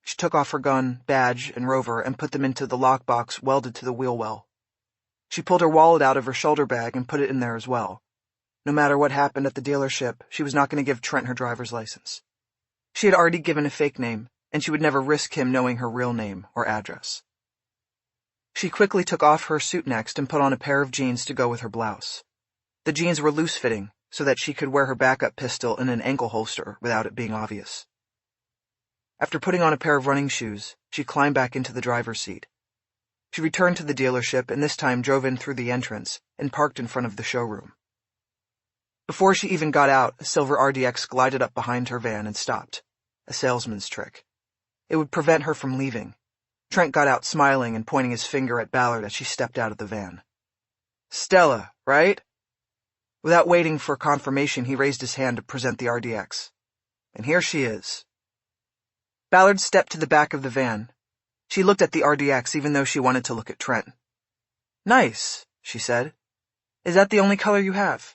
[SPEAKER 1] She took off her gun, badge, and rover and put them into the lockbox welded to the wheel well. She pulled her wallet out of her shoulder bag and put it in there as well. No matter what happened at the dealership, she was not going to give Trent her driver's license. She had already given a fake name, and she would never risk him knowing her real name or address. She quickly took off her suit next and put on a pair of jeans to go with her blouse. The jeans were loose-fitting, so that she could wear her backup pistol in an ankle holster without it being obvious. After putting on a pair of running shoes, she climbed back into the driver's seat. She returned to the dealership and this time drove in through the entrance and parked in front of the showroom. Before she even got out, a silver RDX glided up behind her van and stopped, a salesman's trick. It would prevent her from leaving. Trent got out smiling and pointing his finger at Ballard as she stepped out of the van. Stella, right? Without waiting for confirmation, he raised his hand to present the RDX. And here she is. Ballard stepped to the back of the van. She looked at the RDX even though she wanted to look at Trent. Nice, she said. Is that the only color you have?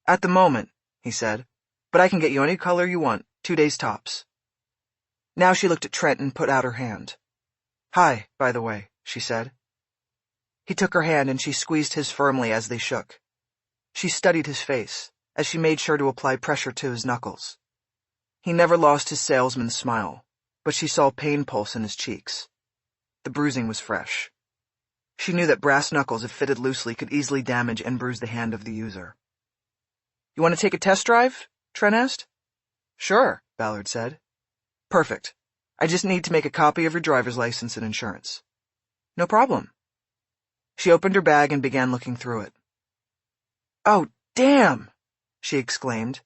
[SPEAKER 1] At the moment, he said, but I can get you any color you want, 2 days tops. Now she looked at Trent and put out her hand. Hi, by the way, she said. He took her hand and she squeezed his firmly as they shook. She studied his face, as she made sure to apply pressure to his knuckles. He never lost his salesman's smile, but she saw pain pulse in his cheeks. The bruising was fresh. She knew that brass knuckles, if fitted loosely, could easily damage and bruise the hand of the user. You want to take a test drive? Trent asked. Sure, Ballard said. Perfect. I just need to make a copy of your driver's license and insurance. No problem. She opened her bag and began looking through it. Oh, damn, she exclaimed.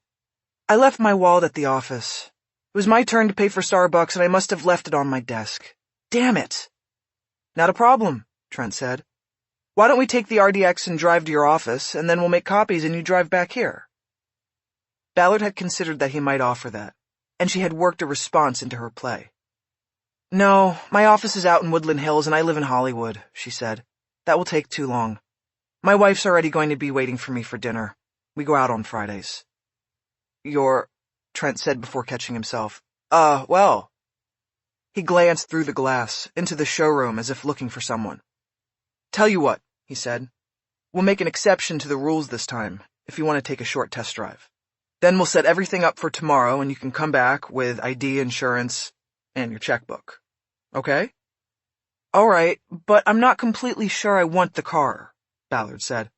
[SPEAKER 1] I left my wallet at the office. It was my turn to pay for Starbucks and I must have left it on my desk. Damn it. Not a problem, Trent said. Why don't we take the RDX and drive to your office, and then we'll make copies and you drive back here? Ballard had considered that he might offer that, and she had worked a response into her play. No, my office is out in Woodland Hills and I live in Hollywood, she said. That will take too long. My wife's already going to be waiting for me for dinner. We go out on Fridays. Trent said before catching himself. Well. He glanced through the glass, into the showroom as if looking for someone. Tell you what, he said. We'll make an exception to the rules this time, if you want to take a short test drive. Then we'll set everything up for tomorrow and you can come back with ID, insurance, and your checkbook. Okay? All right, but I'm not completely sure I want the car, Ballard said.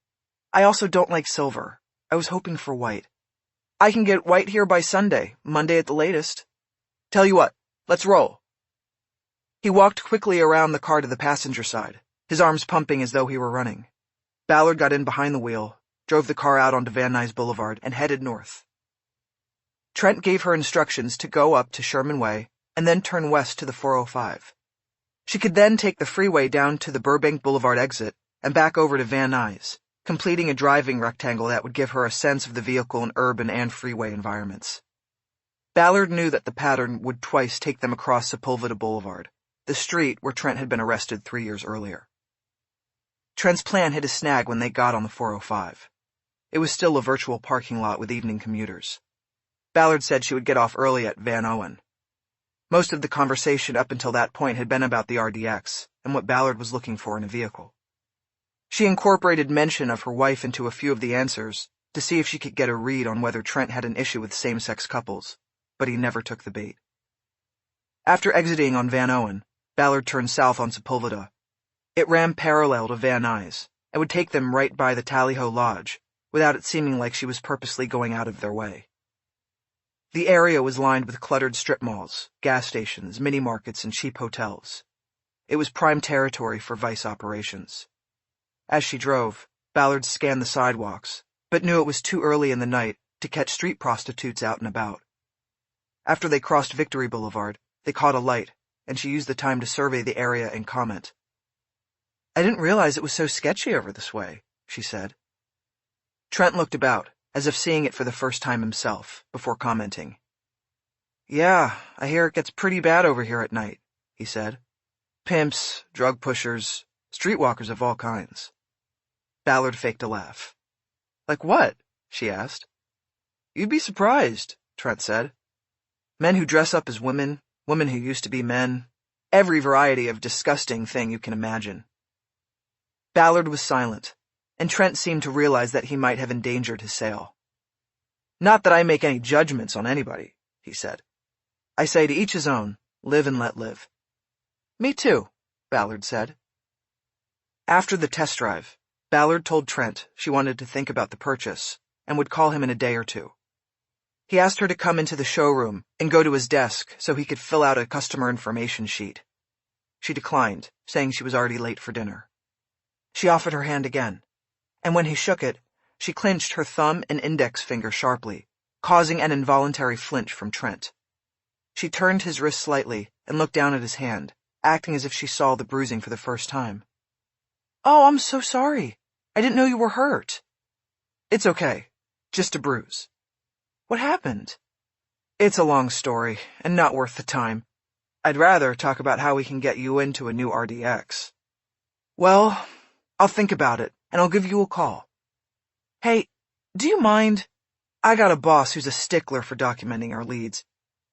[SPEAKER 1] I also don't like silver. I was hoping for white. I can get white here by Sunday, Monday at the latest. Tell you what, let's roll. He walked quickly around the car to the passenger side, his arms pumping as though he were running. Ballard got in behind the wheel, drove the car out onto Van Nuys Boulevard, and headed north. Trent gave her instructions to go up to Sherman Way and then turn west to the 405. She could then take the freeway down to the Burbank Boulevard exit and back over to Van Nuys, completing a driving rectangle that would give her a sense of the vehicle in urban and freeway environments. Ballard knew that the pattern would twice take them across Sepulveda Boulevard, the street where Trent had been arrested 3 years earlier. Trent's plan hit a snag when they got on the 405. It was still a virtual parking lot with evening commuters. Ballard said she would get off early at Van Owen. Most of the conversation up until that point had been about the RDX and what Ballard was looking for in a vehicle. She incorporated mention of her wife into a few of the answers to see if she could get a read on whether Trent had an issue with same-sex couples, but he never took the bait. After exiting on Van Owen, Ballard turned south on Sepulveda. It ran parallel to Van Nuys and would take them right by the Tally-Ho Lodge, without it seeming like she was purposely going out of their way. The area was lined with cluttered strip malls, gas stations, mini-markets, and cheap hotels. It was prime territory for vice operations. As she drove, Ballard scanned the sidewalks, but knew it was too early in the night to catch street prostitutes out and about. After they crossed Victory Boulevard, they caught a light, and she used the time to survey the area and comment. "I didn't realize it was so sketchy over this way," she said. Trent looked about, as if seeing it for the first time himself, before commenting. "Yeah, I hear it gets pretty bad over here at night," he said. "Pimps, drug pushers, streetwalkers of all kinds." Ballard faked a laugh. "Like what?" she asked. "You'd be surprised," Trent said. "Men who dress up as women, women who used to be men, every variety of disgusting thing you can imagine." Ballard was silent, and Trent seemed to realize that he might have endangered his sale. "Not that I make any judgments on anybody," he said. "I say to each his own, live and let live." "Me too," Ballard said. After the test drive, Ballard told Trent she wanted to think about the purchase and would call him in a day or two. He asked her to come into the showroom and go to his desk so he could fill out a customer information sheet. She declined, saying she was already late for dinner. She offered her hand again, and when he shook it, she clenched her thumb and index finger sharply, causing an involuntary flinch from Trent. She turned his wrist slightly and looked down at his hand, acting as if she saw the bruising for the first time. "Oh, I'm so sorry. I didn't know you were hurt." "It's okay. Just a bruise." "What happened?" "It's a long story, and not worth the time. I'd rather talk about how we can get you into a new RDX." "Well, I'll think about it, and I'll give you a call." "Hey, do you mind? I got a boss who's a stickler for documenting our leads.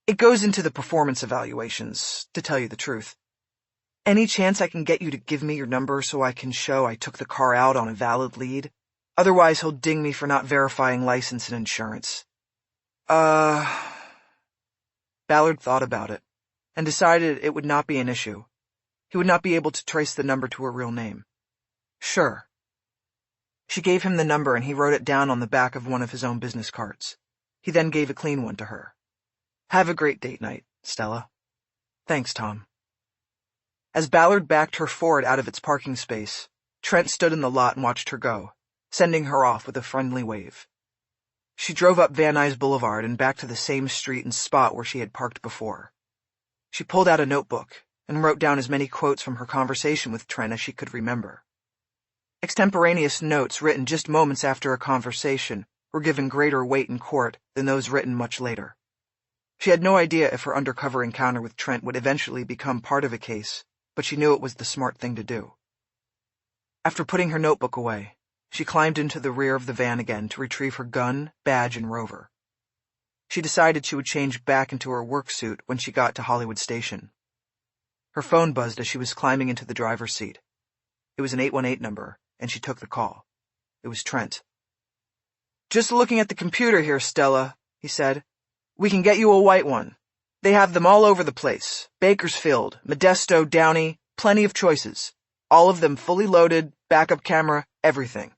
[SPEAKER 1] It goes into the performance evaluations, to tell you the truth. Any chance I can get you to give me your number so I can show I took the car out on a valid lead? Otherwise he'll ding me for not verifying license and insurance." Ballard thought about it, and decided it would not be an issue. He would not be able to trace the number to her real name. "Sure." She gave him the number and he wrote it down on the back of one of his own business cards. He then gave a clean one to her. "Have a great date night, Stella." "Thanks, Tom." As Ballard backed her Ford out of its parking space, Trent stood in the lot and watched her go, sending her off with a friendly wave. She drove up Van Nuys Boulevard and back to the same street and spot where she had parked before. She pulled out a notebook and wrote down as many quotes from her conversation with Trent as she could remember. Extemporaneous notes written just moments after a conversation were given greater weight in court than those written much later. She had no idea if her undercover encounter with Trent would eventually become part of a case, but she knew it was the smart thing to do. After putting her notebook away, she climbed into the rear of the van again to retrieve her gun, badge, and rover. She decided she would change back into her work suit when she got to Hollywood Station. Her phone buzzed as she was climbing into the driver's seat. It was an 818 number, and she took the call. It was Trent. "Just looking at the computer here, Stella," he said. "We can get you a white one. They have them all over the place. Bakersfield, Modesto, Downey, plenty of choices. All of them fully loaded, backup camera, everything."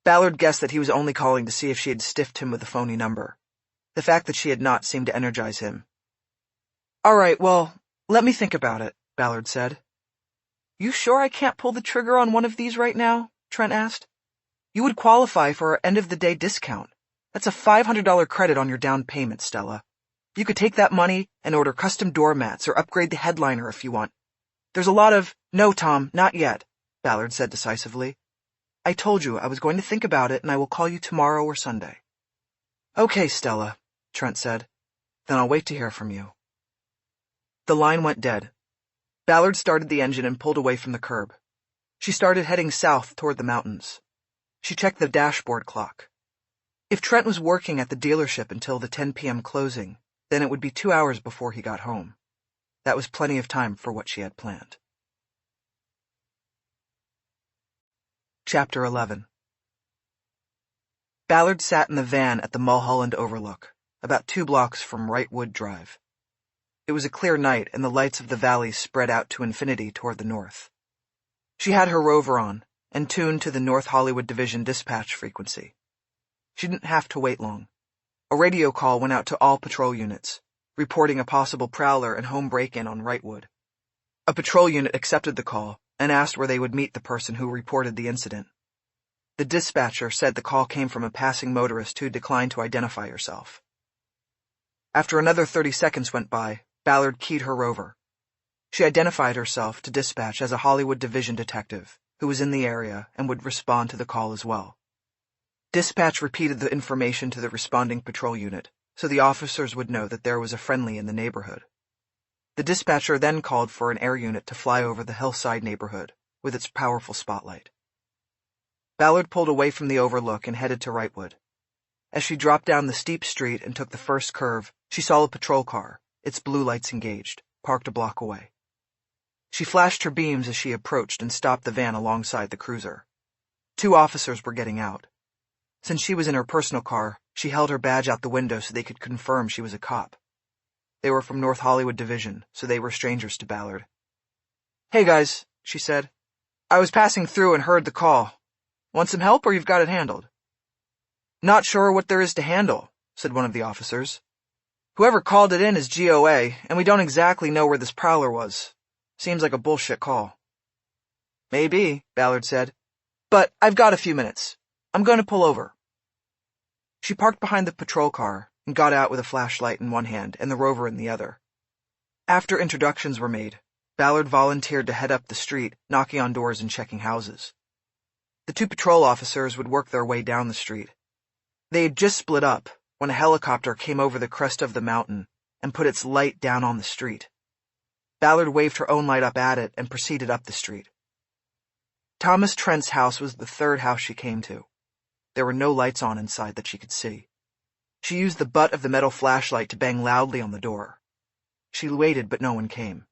[SPEAKER 1] Ballard guessed that he was only calling to see if she had stiffed him with a phony number. The fact that she had not seemed to energize him. "All right, well, let me think about it," Ballard said. "You sure I can't pull the trigger on one of these right now?" Trent asked. "You would qualify for our end-of-the-day discount. That's a $500 credit on your down payment, Stella. You could take that money and order custom doormats or upgrade the headliner if you want. There's a lot of—" "No, Tom, not yet," Ballard said decisively. "I told you I was going to think about it and I will call you tomorrow or Sunday." "Okay, Stella," Trent said. Then I'll wait to hear from you. The line went dead. Ballard started the engine and pulled away from the curb. She started heading south toward the mountains. She checked the dashboard clock. If Trent was working at the dealership until the 10 p.m. closing, then it would be 2 hours before he got home. That was plenty of time for what she had planned. Chapter 11. Ballard sat in the van at the Mulholland Overlook, about 2 blocks from Wrightwood Drive. It was a clear night, and the lights of the valley spread out to infinity toward the north. She had her rover on, and tuned to the North Hollywood Division dispatch frequency. She didn't have to wait long. A radio call went out to all patrol units, reporting a possible prowler and home break-in on Wrightwood. A patrol unit accepted the call and asked where they would meet the person who reported the incident. The dispatcher said the call came from a passing motorist who declined to identify herself. After another 30 seconds went by, Ballard keyed her rover. She identified herself to dispatch as a Hollywood Division detective who was in the area and would respond to the call as well. Dispatch repeated the information to the responding patrol unit, so the officers would know that there was a friendly in the neighborhood. The dispatcher then called for an air unit to fly over the hillside neighborhood with its powerful spotlight. Ballard pulled away from the overlook and headed to Wrightwood. As she dropped down the steep street and took the first curve, she saw a patrol car, its blue lights engaged, parked a block away. She flashed her beams as she approached and stopped the van alongside the cruiser. 2 officers were getting out. Since she was in her personal car, she held her badge out the window so they could confirm she was a cop. They were from North Hollywood Division, so they were strangers to Ballard. "Hey guys," she said. "I was passing through and heard the call. Want some help or you've got it handled?" "Not sure what there is to handle," said one of the officers. "Whoever called it in is GOA, and we don't exactly know where this prowler was. Seems like a bullshit call." "Maybe," Ballard said. "But I've got a few minutes. I'm going to pull over." She parked behind the patrol car and got out with a flashlight in one hand and the rover in the other. After introductions were made, Ballard volunteered to head up the street, knocking on doors and checking houses. The 2 patrol officers would work their way down the street. They had just split up when a helicopter came over the crest of the mountain and put its light down on the street. Ballard waved her own light up at it and proceeded up the street. Thomas Trent's house was the 3rd house she came to. There were no lights on inside that she could see. She used the butt of the metal flashlight to bang loudly on the door. She waited, but no one came.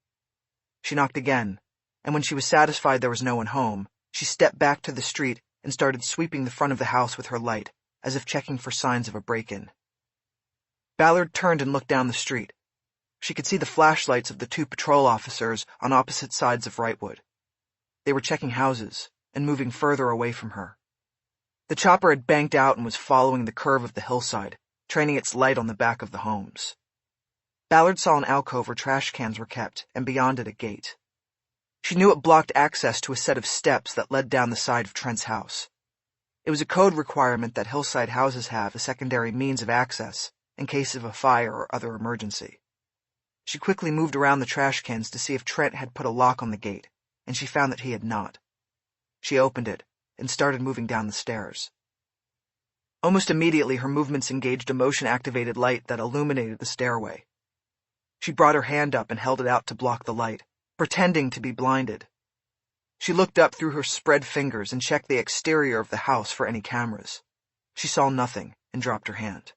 [SPEAKER 1] She knocked again, and when she was satisfied there was no one home, she stepped back to the street and started sweeping the front of the house with her light, as if checking for signs of a break-in. Ballard turned and looked down the street. She could see the flashlights of the 2 patrol officers on opposite sides of Wrightwood. They were checking houses and moving further away from her. The chopper had banked out and was following the curve of the hillside, training its light on the back of the homes. Ballard saw an alcove where trash cans were kept, and beyond it a gate. She knew it blocked access to a set of steps that led down the side of Trent's house. It was a code requirement that hillside houses have a secondary means of access in case of a fire or other emergency. She quickly moved around the trash cans to see if Trent had put a lock on the gate, and she found that he had not. She opened it and started moving down the stairs. Almost immediately, her movements engaged a motion-activated light that illuminated the stairway. She brought her hand up and held it out to block the light, pretending to be blinded. She looked up through her spread fingers and checked the exterior of the house for any cameras. She saw nothing and dropped her hand.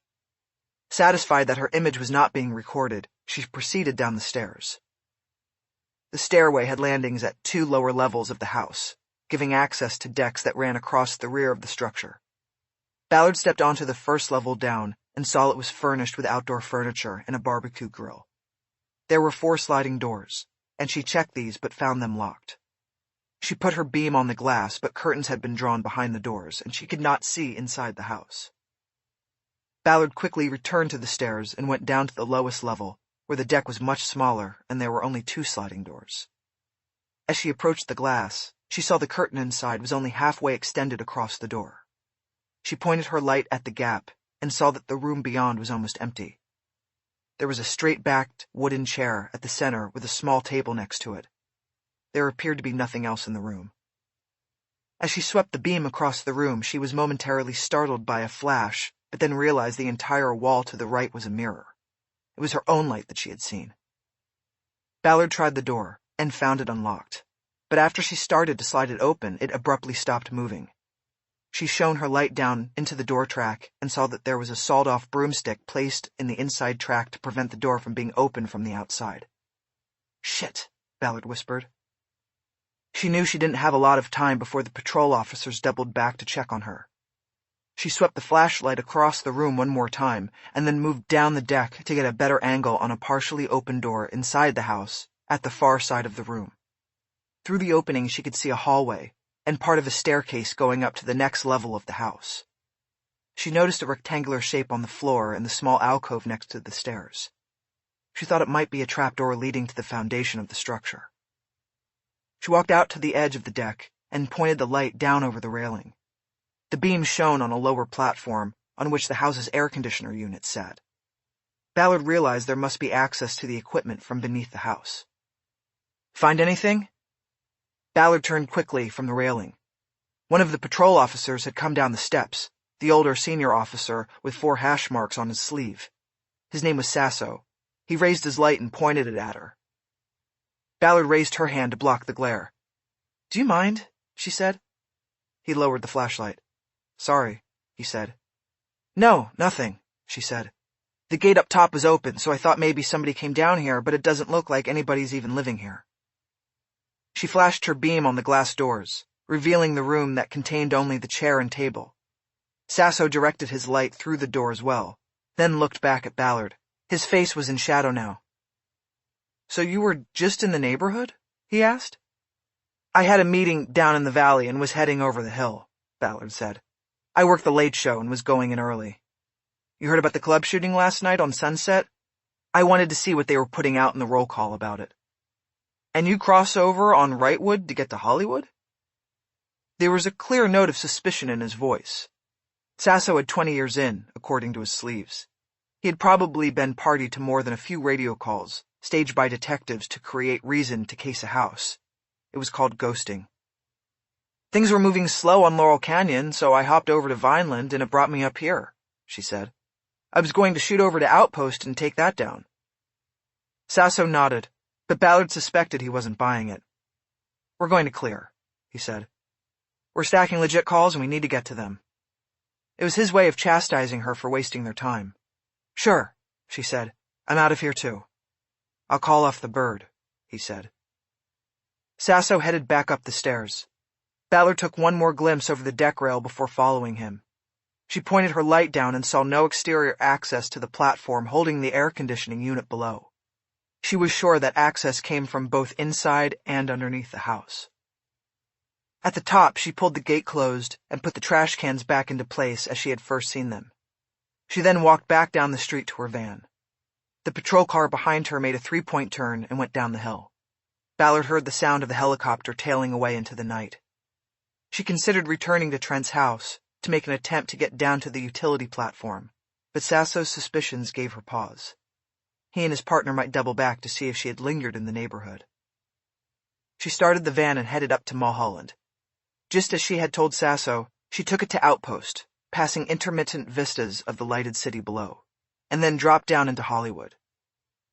[SPEAKER 1] Satisfied that her image was not being recorded, she proceeded down the stairs. The stairway had landings at 2 lower levels of the house, giving access to decks that ran across the rear of the structure. Ballard stepped onto the first level down and saw it was furnished with outdoor furniture and a barbecue grill. There were 4 sliding doors, and she checked these but found them locked. She put her beam on the glass, but curtains had been drawn behind the doors, and she could not see inside the house. Ballard quickly returned to the stairs and went down to the lowest level, where the deck was much smaller and there were only 2 sliding doors. As she approached the glass, she saw the curtain inside was only halfway extended across the door. She pointed her light at the gap and saw that the room beyond was almost empty. There was a straight-backed wooden chair at the center with a small table next to it. There appeared to be nothing else in the room. As she swept the beam across the room, she was momentarily startled by a flash, but then realized the entire wall to the right was a mirror. It was her own light that she had seen. Ballard tried the door and found it unlocked, but after she started to slide it open, it abruptly stopped moving. She shone her light down into the door track and saw that there was a sawed-off broomstick placed in the inside track to prevent the door from being opened from the outside. "Shit," Ballard whispered. She knew she didn't have a lot of time before the patrol officers doubled back to check on her. She swept the flashlight across the room one more time and then moved down the deck to get a better angle on a partially open door inside the house at the far side of the room. Through the opening she could see a hallway and part of a staircase going up to the next level of the house. She noticed a rectangular shape on the floor and the small alcove next to the stairs. She thought it might be a trapdoor leading to the foundation of the structure. She walked out to the edge of the deck and pointed the light down over the railing. The beam shone on a lower platform on which the house's air conditioner unit sat. Ballard realized there must be access to the equipment from beneath the house. "Find anything?" Ballard turned quickly from the railing. One of the patrol officers had come down the steps, the older senior officer with 4 hash marks on his sleeve. His name was Sasso. He raised his light and pointed it at her. Ballard raised her hand to block the glare. "Do you mind?" she said. He lowered the flashlight. "Sorry," he said. "No, nothing," she said. "The gate up top was open, so I thought maybe somebody came down here, but it doesn't look like anybody's even living here." She flashed her beam on the glass doors, revealing the room that contained only the chair and table. Sasso directed his light through the door as well, then looked back at Ballard. His face was in shadow now. "So you were just in the neighborhood?" he asked. "I had a meeting down in the valley and was heading over the hill," Ballard said. "I worked the late show and was going in early. You heard about the club shooting last night on Sunset? I wanted to see what they were putting out in the roll call about it." "And you cross over on Wrightwood to get to Hollywood?" There was a clear note of suspicion in his voice. Sasso had 20 years in, according to his sleeves. He had probably been party to more than a few radio calls, staged by detectives to create reason to case a house. It was called ghosting. "Things were moving slow on Laurel Canyon, so I hopped over to Vineland and it brought me up here," she said. "I was going to shoot over to Outpost and take that down." Sasso nodded, but Ballard suspected he wasn't buying it. "We're going to clear," he said. "We're stacking legit calls and we need to get to them." It was his way of chastising her for wasting their time. "Sure," she said. "I'm out of here too." "I'll call off the bird," he said. Sasso headed back up the stairs. Ballard took one more glimpse over the deck rail before following him. She pointed her light down and saw no exterior access to the platform holding the air conditioning unit below. She was sure that access came from both inside and underneath the house. At the top, she pulled the gate closed and put the trash cans back into place as she had first seen them. She then walked back down the street to her van. The patrol car behind her made a 3-point turn and went down the hill. Ballard heard the sound of the helicopter tailing away into the night. She considered returning to Trent's house to make an attempt to get down to the utility platform, but Sasso's suspicions gave her pause. He and his partner might double back to see if she had lingered in the neighborhood. She started the van and headed up to Mulholland. Just as she had told Sasso, she took it to Outpost, passing intermittent vistas of the lighted city below, and then dropped down into Hollywood.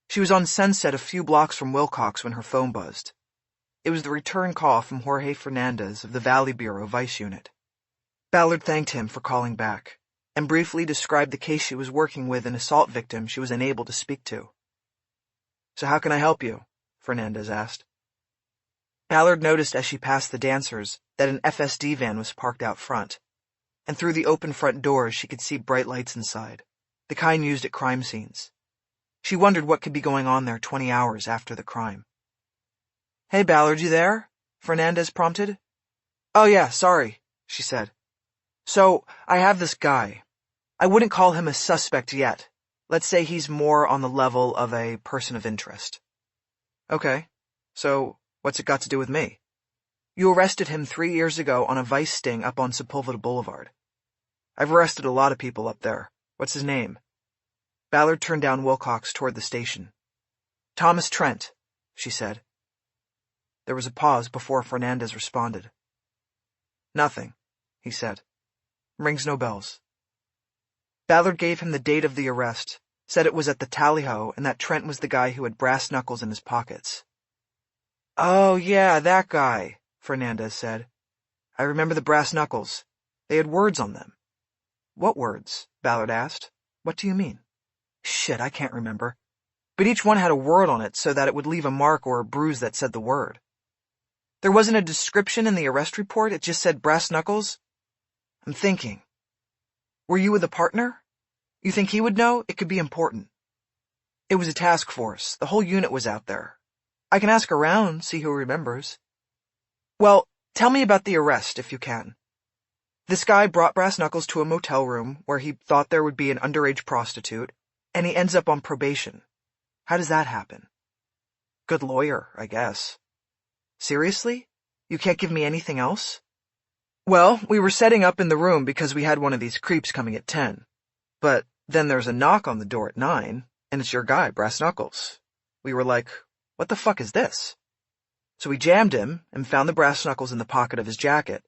[SPEAKER 1] She was on Sunset a few blocks from Wilcox when her phone buzzed. It was the return call from Jorge Fernandez of the Valley Bureau Vice Unit. Ballard thanked him for calling back, and briefly described the case she was working with an assault victim she was unable to speak to. "So how can I help you?" Fernandez asked. Ballard noticed as she passed the dancers that an FSD van was parked out front, and through the open front doors she could see bright lights inside, the kind used at crime scenes. She wondered what could be going on there 20 hours after the crime. "Hey, Ballard, you there?" Fernandez prompted. "Oh yeah, sorry," she said. "So, I have this guy. I wouldn't call him a suspect yet. Let's say he's more on the level of a person of interest." "Okay, so what's it got to do with me?" "You arrested him 3 years ago on a vice sting up on Sepulveda Boulevard." "I've arrested a lot of people up there. What's his name?" Ballard turned down Wilcox toward the station. "Thomas Trent," she said. There was a pause before Fernandez responded. "Nothing," he said. "Rings no bells." Ballard gave him the date of the arrest, Said it was at the Tally-Ho and that Trent was the guy who had brass knuckles in his pockets. "Oh, yeah, that guy," Fernandez said. "I remember the brass knuckles. They had words on them." "What words?" Ballard asked. "What do you mean?" "Shit, I can't remember. But each one had a word on it so that it would leave a mark or a bruise that said the word." "There wasn't a description in the arrest report? It just said brass knuckles?" "I'm thinking. Were you with a partner? You think he would know? It could be important." "It was a task force. The whole unit was out there. I can ask around, see who remembers." "Well, tell me about the arrest, if you can." "This guy brought brass knuckles to a motel room where he thought there would be an underage prostitute, and he ends up on probation. How does that happen?" "Good lawyer, I guess." "Seriously? You can't give me anything else?" "Well, we were setting up in the room because we had one of these creeps coming at 10. But then there's a knock on the door at 9, and it's your guy, Brass Knuckles. We were like, what the fuck is this? So we jammed him and found the brass knuckles in the pocket of his jacket.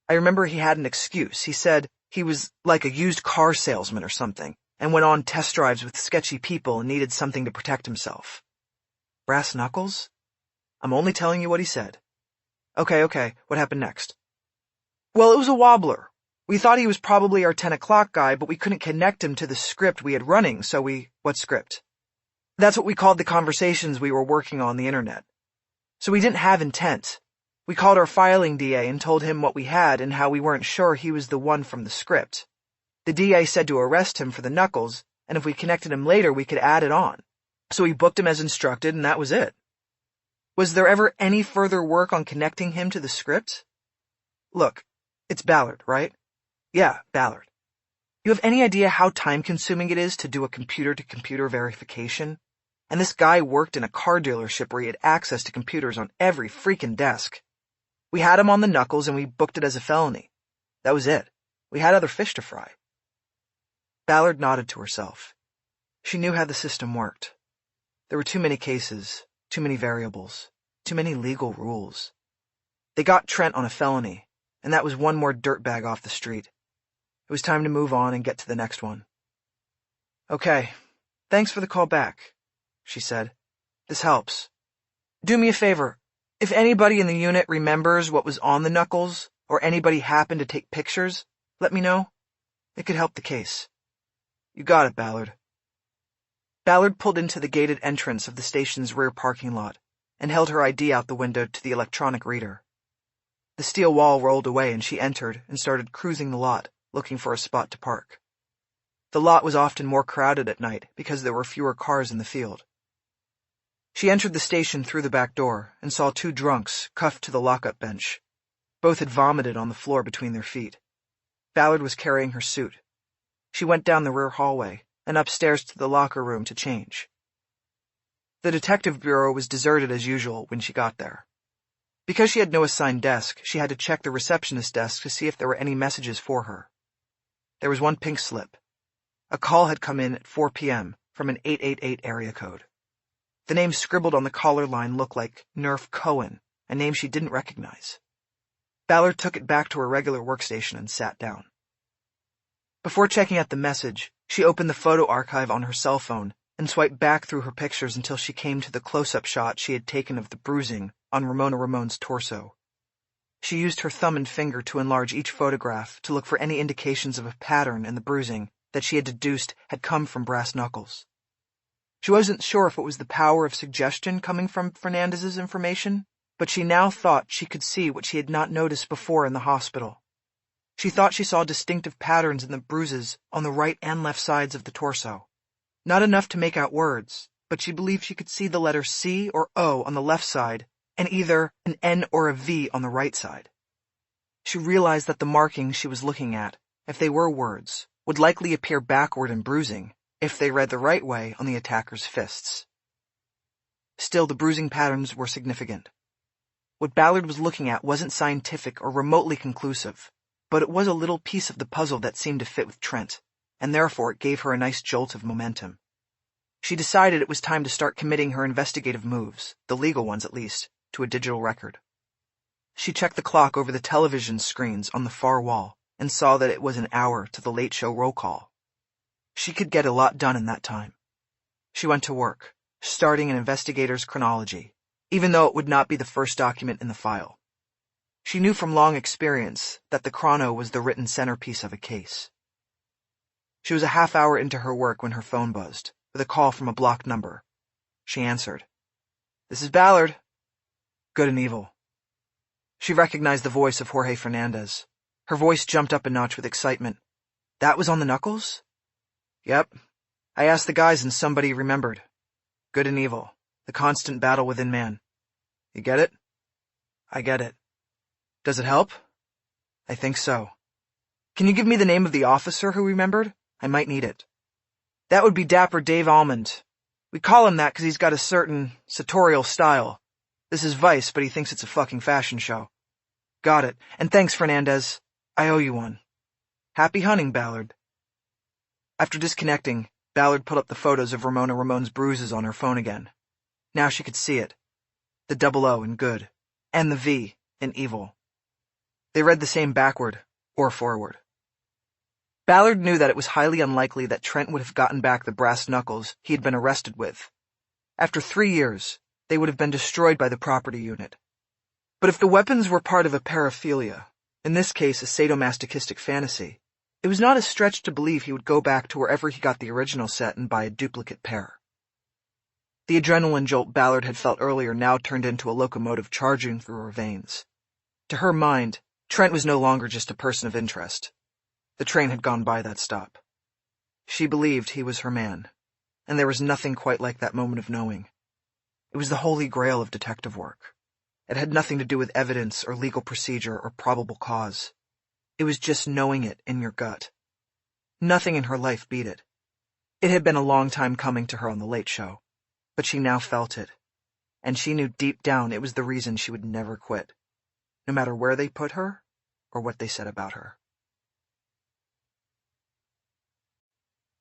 [SPEAKER 1] I remember he had an excuse. He said he was like a used car salesman or something, and went on test drives with sketchy people and needed something to protect himself." "Brass knuckles?" "I'm only telling you what he said." Okay, what happened next?" "Well, it was a wobbler. We thought he was probably our 10 o'clock guy, but we couldn't connect him to the script we had running, so we— "What script?" "That's what we called the conversations we were working on the internet. So we didn't have intent. We called our filing DA and told him what we had and how we weren't sure he was the one from the script. The DA said to arrest him for the knuckles, and if we connected him later, we could add it on. So we booked him as instructed, and that was it." "Was there ever any further work on connecting him to the script?" "Look, it's Ballard, right?" "Yeah, Ballard. You have any idea how time-consuming it is to do a computer-to-computer verification? And this guy worked in a car dealership where he had access to computers on every freaking desk. We had him on the knuckles and we booked it as a felony. That was it. We had other fish to fry." Ballard nodded to herself. She knew how the system worked. There were too many cases, too many variables, too many legal rules. They got Trent on a felony, and that was one more dirtbag off the street. It was time to move on and get to the next one. "Okay, thanks for the call back," she said. "This helps. Do me a favor. If anybody in the unit remembers what was on the knuckles, or anybody happened to take pictures, let me know. It could help the case." "You got it, Ballard." Ballard pulled into the gated entrance of the station's rear parking lot and held her ID out the window to the electronic reader. The steel wall rolled away and she entered and started cruising the lot, looking for a spot to park. The lot was often more crowded at night because there were fewer cars in the field. She entered the station through the back door and saw 2 drunks cuffed to the lockup bench. Both had vomited on the floor between their feet. Ballard was carrying her suit. She went down the rear hallway and upstairs to the locker room to change. The detective bureau was deserted as usual when she got there. Because she had no assigned desk, she had to check the receptionist desk to see if there were any messages for her. There was one pink slip. A call had come in at 4 p.m. from an 888 area code. The name scribbled on the caller line looked like Nerf Cohen, a name she didn't recognize. Ballard took it back to her regular workstation and sat down. Before checking out the message, she opened the photo archive on her cell phone and swiped back through her pictures until she came to the close-up shot she had taken of the bruising on Ramona Ramon's torso. She used her thumb and finger to enlarge each photograph to look for any indications of a pattern in the bruising that she had deduced had come from brass knuckles. She wasn't sure if it was the power of suggestion coming from Fernandez's information, but she now thought she could see what she had not noticed before in the hospital. She thought she saw distinctive patterns in the bruises on the right and left sides of the torso. Not enough to make out words, but she believed she could see the letter C or O on the left side and either an N or a V on the right side. She realized that the markings she was looking at, if they were words, would likely appear backward in bruising if they read the right way on the attacker's fists. Still, the bruising patterns were significant. What Ballard was looking at wasn't scientific or remotely conclusive, but it was a little piece of the puzzle that seemed to fit with Trent, and therefore it gave her a nice jolt of momentum. She decided it was time to start committing her investigative moves, the legal ones at least, to a digital record. She checked the clock over the television screens on the far wall and saw that it was an hour to the late show roll call. She could get a lot done in that time. She went to work, starting an investigator's chronology, even though it would not be the first document in the file. She knew from long experience that the chrono was the written centerpiece of a case. She was a half hour into her work when her phone buzzed, with a call from a blocked number. She answered. "This is Ballard." Good and evil. She recognized the voice of Jorge Fernandez. Her voice jumped up a notch with excitement. "That was on the Knuckles?" "Yep. I asked the guys and somebody remembered. Good and evil. The constant battle within man. You get it?" "I get it. Does it help?" "I think so. Can you give me the name of the officer who remembered? I might need it." "That would be Dapper Dave Almond. We call him that because he's got a certain sartorial style. This is Vice, but he thinks it's a fucking fashion show." "Got it. And thanks, Fernandez. I owe you one." "Happy hunting, Ballard." After disconnecting, Ballard pulled up the photos of Ramona Ramon's bruises on her phone again. Now she could see it. The double O in good, and the V in evil. They read the same backward or forward. Ballard knew that it was highly unlikely that Trent would have gotten back the brass knuckles he had been arrested with. After 3 years, they would have been destroyed by the property unit. But if the weapons were part of a paraphilia, in this case a sadomasochistic fantasy, it was not a stretch to believe he would go back to wherever he got the original set and buy a duplicate pair. The adrenaline jolt Ballard had felt earlier now turned into a locomotive charging through her veins. To her mind, Trent was no longer just a person of interest. The train had gone by that stop. She believed he was her man, and there was nothing quite like that moment of knowing. It was the holy grail of detective work. It had nothing to do with evidence or legal procedure or probable cause. It was just knowing it in your gut. Nothing in her life beat it. It had been a long time coming to her on The Late Show, but she now felt it, and she knew deep down it was the reason she would never quit, no matter where they put her or what they said about her.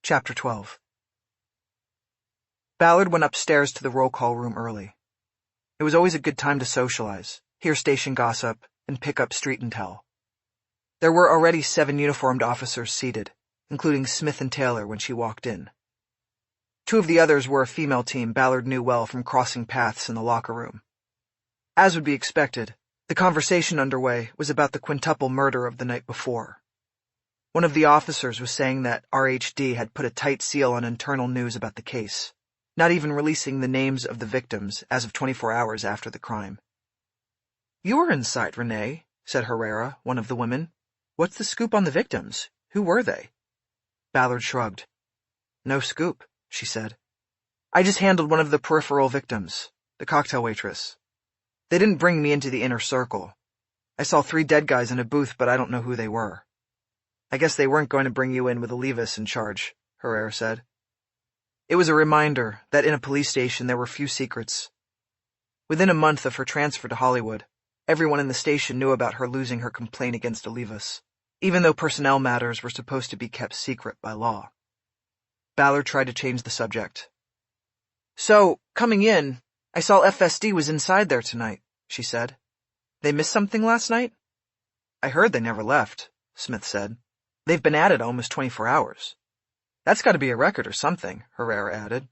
[SPEAKER 1] Chapter 12. Ballard went upstairs to the roll call room early. It was always a good time to socialize, hear station gossip, and pick up street intel. There were already 7 uniformed officers seated, including Smith and Taylor when she walked in. 2 of the others were a female team Ballard knew well from crossing paths in the locker room. As would be expected, the conversation underway was about the quintuple murder of the night before. One of the officers was saying that RHD had put a tight seal on internal news about the case, not even releasing the names of the victims as of 24 hours after the crime. "You were inside, Renée," said Herrera, one of the women. "What's the scoop on the victims? Who were they?" Ballard shrugged. "No scoop," she said. "I just handled one of the peripheral victims, the cocktail waitress. They didn't bring me into the inner circle. I saw 3 dead guys in a booth, but I don't know who they were." "I guess they weren't going to bring you in with Olivas in charge," Herrera said. It was a reminder that in a police station there were few secrets. Within a month of her transfer to Hollywood, everyone in the station knew about her losing her complaint against Olivas, even though personnel matters were supposed to be kept secret by law. Ballard tried to change the subject. "So, coming in, I saw FSD was inside there tonight," she said. "They missed something last night?" "I heard they never left," Smith said. "They've been at it almost 24 hours. "That's got to be a record or something," Herrera added.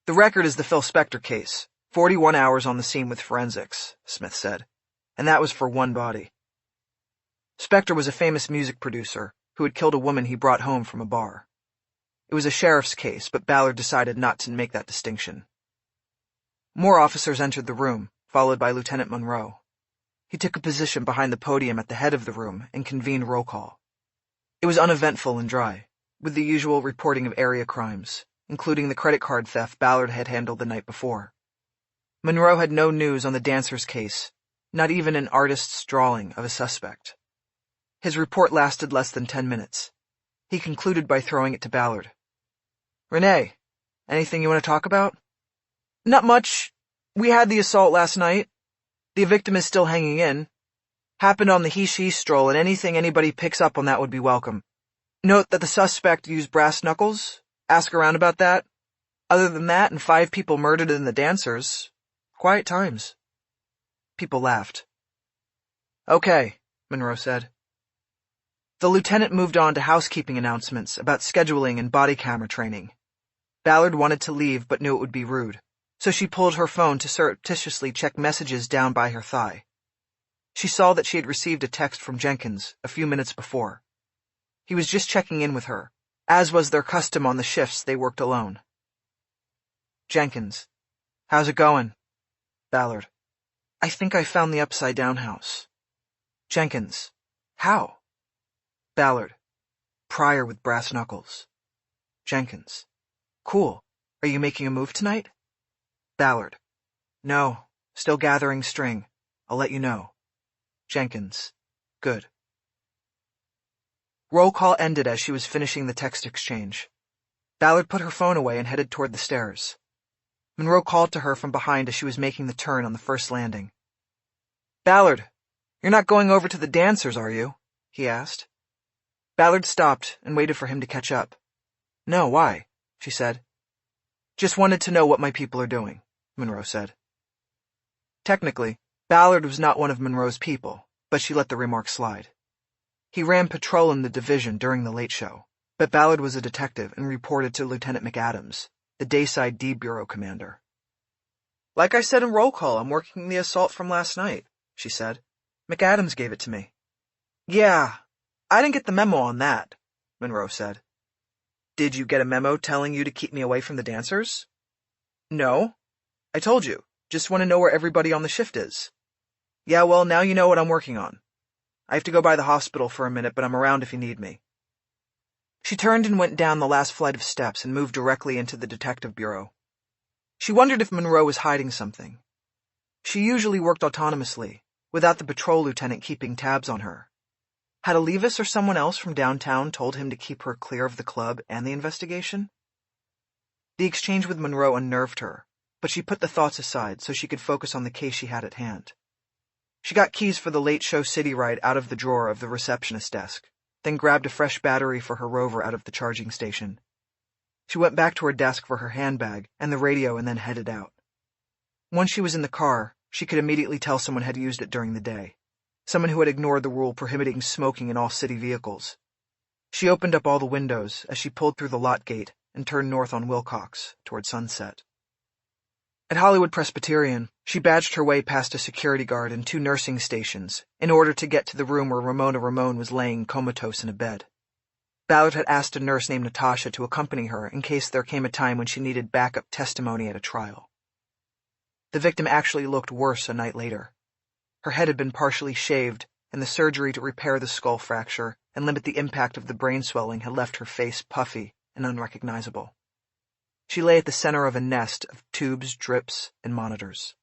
[SPEAKER 1] "The record is the Phil Spector case, 41 hours on the scene with forensics," Smith said. "And that was for 1 body. Spector was a famous music producer who had killed a woman he brought home from a bar. It was a sheriff's case, but Ballard decided not to make that distinction. More officers entered the room, followed by Lieutenant Monroe. He took a position behind the podium at the head of the room and convened roll call. It was uneventful and dry, with the usual reporting of area crimes, including the credit card theft Ballard had handled the night before. Monroe had no news on the dancer's case, not even an artist's drawing of a suspect. His report lasted less than 10 minutes. He concluded by throwing it to Ballard. "Renée, anything you want to talk about?" "Not much. We had the assault last night. The victim is still hanging in. Happened on the he-she stroll, and anything anybody picks up on that would be welcome. Note that the suspect used brass knuckles. Ask around about that. Other than that, and 5 people murdered in the dancers. Quiet times." People laughed. "Okay," Monroe said. The lieutenant moved on to housekeeping announcements about scheduling and body camera training. Ballard wanted to leave but knew it would be rude, so she pulled her phone to surreptitiously check messages down by her thigh. She saw that she had received a text from Jenkins a few minutes before. He was just checking in with her, as was their custom on the shifts they worked alone. Jenkins. How's it going? Ballard. I think I found the upside-down house. Jenkins. How? Ballard. Pryor with brass knuckles. Jenkins. Cool. Are you making a move tonight? Ballard. No. Still gathering string. I'll let you know. Jenkins. Good. Roll call ended as she was finishing the text exchange. Ballard put her phone away and headed toward the stairs. Monroe called to her from behind as she was making the turn on the first landing. Ballard, you're not going over to the dancers, are you? He asked. Ballard stopped and waited for him to catch up. No, why? She said. Just wanted to know what my people are doing, Monroe said. Technically, Ballard was not one of Monroe's people, but she let the remark slide. He ran patrol in the division during the late show, but Ballard was a detective and reported to Lieutenant McAdams, the Dayside D Bureau commander. Like I said in roll call, I'm working the assault from last night, she said. McAdams gave it to me. Yeah, I didn't get the memo on that, Monroe said. Did you get a memo telling you to keep me away from the dancers? No. I told you. Just want to know where everybody on the shift is. Yeah, well, now you know what I'm working on. I have to go by the hospital for a minute, but I'm around if you need me. She turned and went down the last flight of steps and moved directly into the detective bureau. She wondered if Monroe was hiding something. She usually worked autonomously, without the patrol lieutenant keeping tabs on her. Had Olivas or someone else from downtown told him to keep her clear of the club and the investigation? The exchange with Monroe unnerved her, but she put the thoughts aside so she could focus on the case she had at hand. She got keys for the late show city ride out of the drawer of the receptionist's desk, then grabbed a fresh battery for her Rover out of the charging station. She went back to her desk for her handbag and the radio and then headed out. Once she was in the car, she could immediately tell someone had used it during the day. Someone who had ignored the rule prohibiting smoking in all city vehicles. She opened up all the windows as she pulled through the lot gate and turned north on Wilcox toward Sunset. At Hollywood Presbyterian, she badged her way past a security guard and 2 nursing stations in order to get to the room where Ramon was laying comatose in a bed. Ballard had asked a nurse named Natasha to accompany her in case there came a time when she needed backup testimony at a trial. The victim actually looked worse a night later. Her head had been partially shaved, and the surgery to repair the skull fracture and limit the impact of the brain swelling had left her face puffy and unrecognizable. She lay at the center of a nest of tubes, drips, and monitors.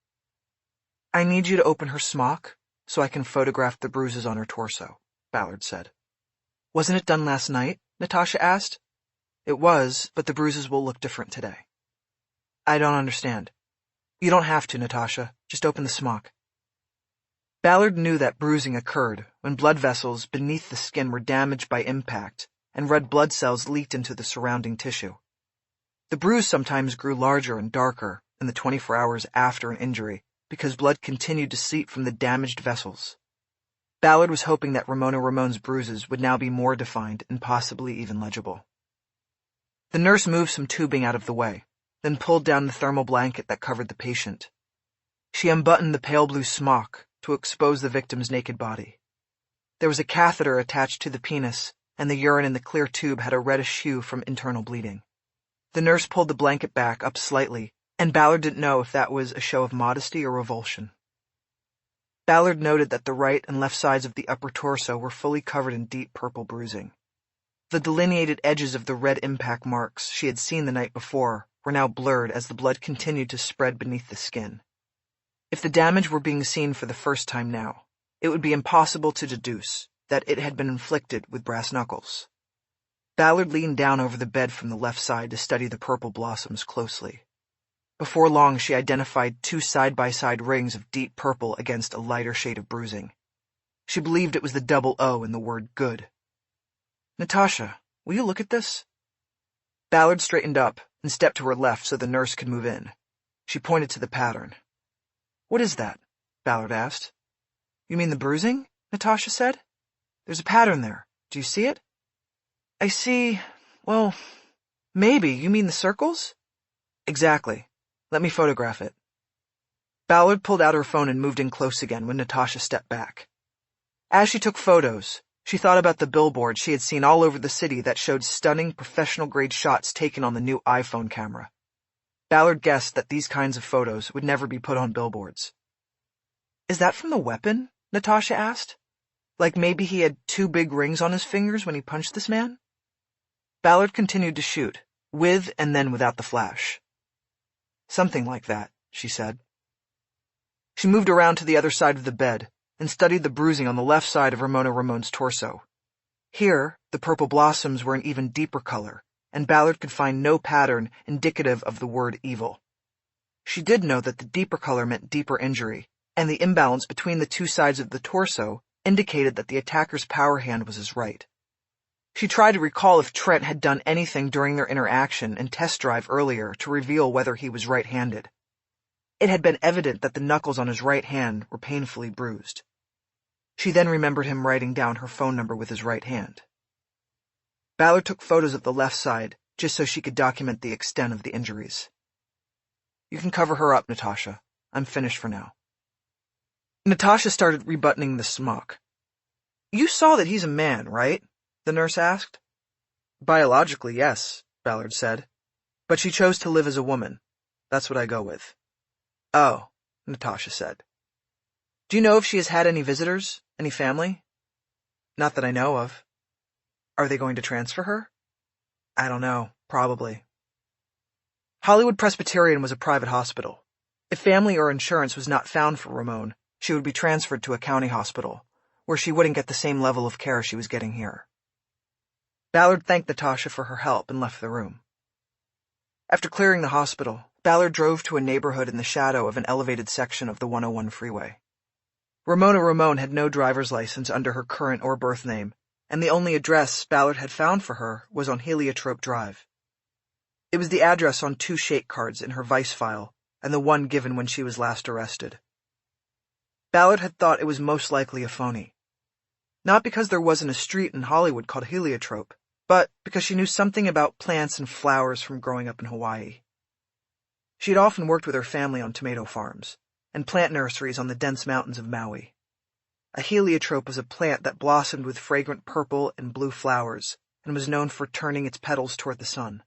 [SPEAKER 1] I need you to open her smock so I can photograph the bruises on her torso, Ballard said. Wasn't it done last night? Natasha asked. It was, but the bruises will look different today. I don't understand. You don't have to, Natasha. Just open the smock. Ballard knew that bruising occurred when blood vessels beneath the skin were damaged by impact and red blood cells leaked into the surrounding tissue. The bruise sometimes grew larger and darker in the 24 hours after an injury because blood continued to seep from the damaged vessels. Ballard was hoping that Ramon's bruises would now be more defined and possibly even legible. The nurse moved some tubing out of the way, then pulled down the thermal blanket that covered the patient. She unbuttoned the pale blue smock to expose the victim's naked body. There was a catheter attached to the penis, and the urine in the clear tube had a reddish hue from internal bleeding. The nurse pulled the blanket back up slightly, and Ballard didn't know if that was a show of modesty or revulsion. Ballard noted that the right and left sides of the upper torso were fully covered in deep purple bruising. The delineated edges of the red impact marks she had seen the night before were now blurred as the blood continued to spread beneath the skin. If the damage were being seen for the first time now, it would be impossible to deduce that it had been inflicted with brass knuckles. Ballard leaned down over the bed from the left side to study the purple blossoms closely. Before long, she identified 2 side-by-side rings of deep purple against a lighter shade of bruising. She believed it was the double O in the word good. Natasha, will you look at this? Ballard straightened up and stepped to her left so the nurse could move in. She pointed to the pattern. What is that? Ballard asked. You mean the bruising? Natasha said. There's a pattern there, Do you see it? I see, well, maybe. You mean the circles? Exactly. Let me photograph it. Ballard pulled out her phone and moved in close again when Natasha stepped back. As she took photos, she thought about the billboards she had seen all over the city that showed stunning professional-grade shots taken on the new iPhone camera. Ballard guessed that these kinds of photos would never be put on billboards. Is that from the weapon? Natasha asked. Like maybe he had 2 big rings on his fingers when he punched this man? Ballard continued to shoot, with and then without the flash. Something like that, she said. She moved around to the other side of the bed and studied the bruising on the left side of Ramone's torso. Here, the purple blossoms were an even deeper color, and Ballard could find no pattern indicative of the word evil. She did know that the deeper color meant deeper injury, and the imbalance between the 2 sides of the torso indicated that the attacker's power hand was his right. She tried to recall if Trent had done anything during their interaction and test drive earlier to reveal whether he was right-handed. It had been evident that the knuckles on his right hand were painfully bruised. She then remembered him writing down her phone number with his right hand. Ballard took photos of the left side, just so she could document the extent of the injuries. You can cover her up, Natasha. I'm finished for now. Natasha started rebuttoning the smock. You saw that he's a man, right? The nurse asked. Biologically, yes, Ballard said. But she chose to live as a woman. That's what I go with. Oh, Natasha said. Do you know if she has had any visitors? Any family? Not that I know of. Are they going to transfer her? I don't know. Probably. Hollywood Presbyterian was a private hospital. If family or insurance was not found for Ramon, she would be transferred to a county hospital, where she wouldn't get the same level of care she was getting here. Ballard thanked Natasha for her help and left the room. After clearing the hospital, Ballard drove to a neighborhood in the shadow of an elevated section of the 101 freeway. Ramon had no driver's license under her current or birth name, and the only address Ballard had found for her was on Heliotrope Drive. It was the address on 2 shake cards in her vice file, and the one given when she was last arrested. Ballard had thought it was most likely a phony. Not because there wasn't a street in Hollywood called Heliotrope, but because she knew something about plants and flowers from growing up in Hawaii. She had often worked with her family on tomato farms and plant nurseries on the dense mountains of Maui. A heliotrope was a plant that blossomed with fragrant purple and blue flowers and was known for turning its petals toward the sun.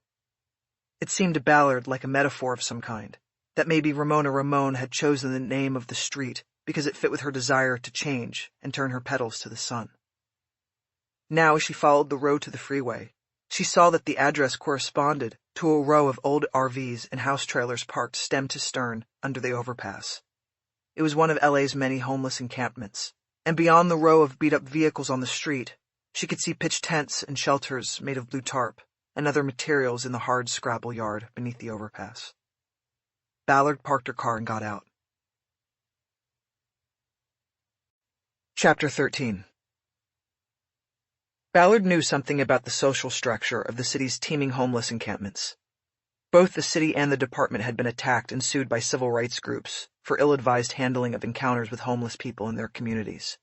[SPEAKER 1] It seemed to Ballard like a metaphor of some kind, that maybe Ramon had chosen the name of the street because it fit with her desire to change and turn her petals to the sun. Now, as she followed the road to the freeway, she saw that the address corresponded to a row of old RVs and house trailers parked stem to stern under the overpass. It was one of LA's many homeless encampments, and beyond the row of beat-up vehicles on the street, she could see pitched tents and shelters made of blue tarp and other materials in the hard scrabble yard beneath the overpass. Ballard parked her car and got out. Chapter 13. Ballard knew something about the social structure of the city's teeming homeless encampments. Both the city and the department had been attacked and sued by civil rights groups for ill-advised handling of encounters with homeless people in their communities.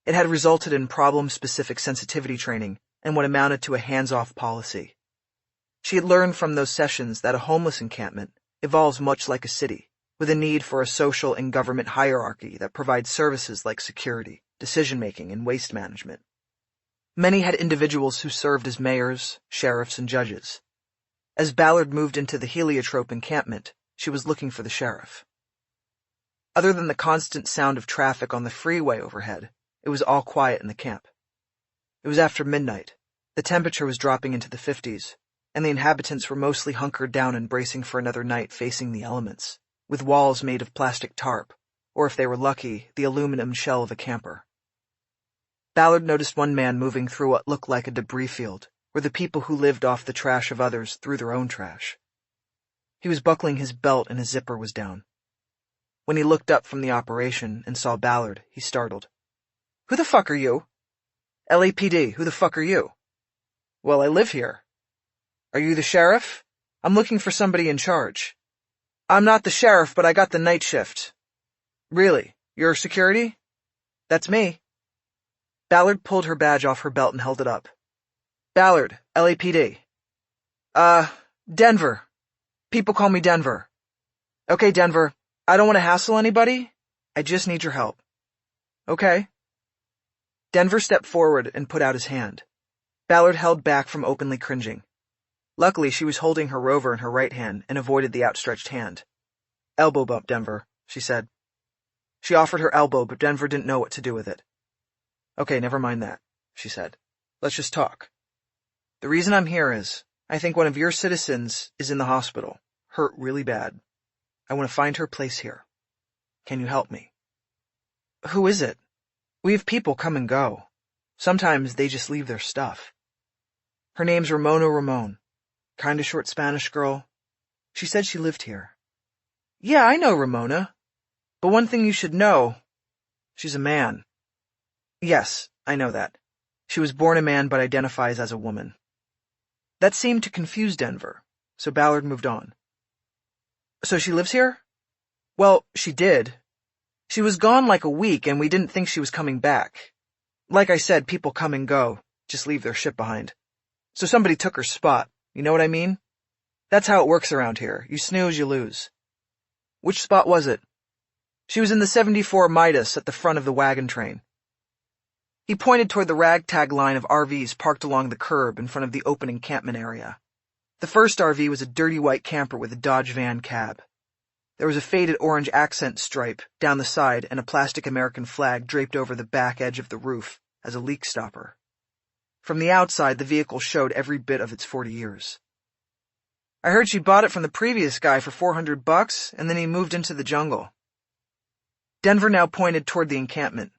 [SPEAKER 1] It had resulted in problem-specific sensitivity training and what amounted to a hands-off policy. She had learned from those sessions that a homeless encampment evolves much like a city, with a need for a social and government hierarchy that provides services like security, decision-making, and waste management. Many had individuals who served as mayors, sheriffs, and judges. As Ballard moved into the heliotrope encampment, she was looking for the sheriff. Other than the constant sound of traffic on the freeway overhead, it was all quiet in the camp. It was after midnight. The temperature was dropping into the 50s, and the inhabitants were mostly hunkered down and bracing for another night facing the elements, with walls made of plastic tarp, or if they were lucky, the aluminum shell of a camper. Ballard noticed one man moving through what looked like a debris field, where the people who lived off the trash of others threw their own trash. He was buckling his belt and his zipper was down. When he looked up from the operation and saw Ballard, he startled. "Who the fuck are you?" "LAPD, who the fuck are you?" "Well, I live here." "Are you the sheriff? I'm looking for somebody in charge." "I'm not the sheriff, but I got the night shift." "Really? You're security?" "That's me." Ballard pulled her badge off her belt and held it up. Ballard, LAPD. Denver. People call me Denver. Okay, Denver. I don't want to hassle anybody. I just need your help. Okay. Denver stepped forward and put out his hand. Ballard held back from openly cringing. Luckily, she was holding her rover in her right hand and avoided the outstretched hand. Elbow bump, Denver, she said. She offered her elbow, but Denver didn't know what to do with it. Okay, never mind that, she said. Let's just talk. The reason I'm here is, I think one of your citizens is in the hospital, hurt really bad. I want to find her place here. Can you help me? Who is it? We have people come and go. Sometimes they just leave their stuff. Her name's Ramon. Kinda short Spanish girl. She said she lived here. Yeah, I know Ramona. But one thing you should know, she's a man. Yes, I know that. She was born a man but identifies as a woman. That seemed to confuse Denver, so Ballard moved on. So she lives here? Well, she did. She was gone like a week and we didn't think she was coming back. Like I said, people come and go, just leave their shit behind. So somebody took her spot, you know what I mean? That's how it works around here. You snooze, you lose. Which spot was it? She was in the 74 Midas at the front of the wagon train. He pointed toward the ragtag line of RVs parked along the curb in front of the open encampment area. The first RV was a dirty white camper with a Dodge van cab. There was a faded orange accent stripe down the side and a plastic American flag draped over the back edge of the roof as a leak stopper. From the outside, the vehicle showed every bit of its 40 years. I heard she bought it from the previous guy for $400 and then he moved into the jungle. Denver now pointed toward the encampment.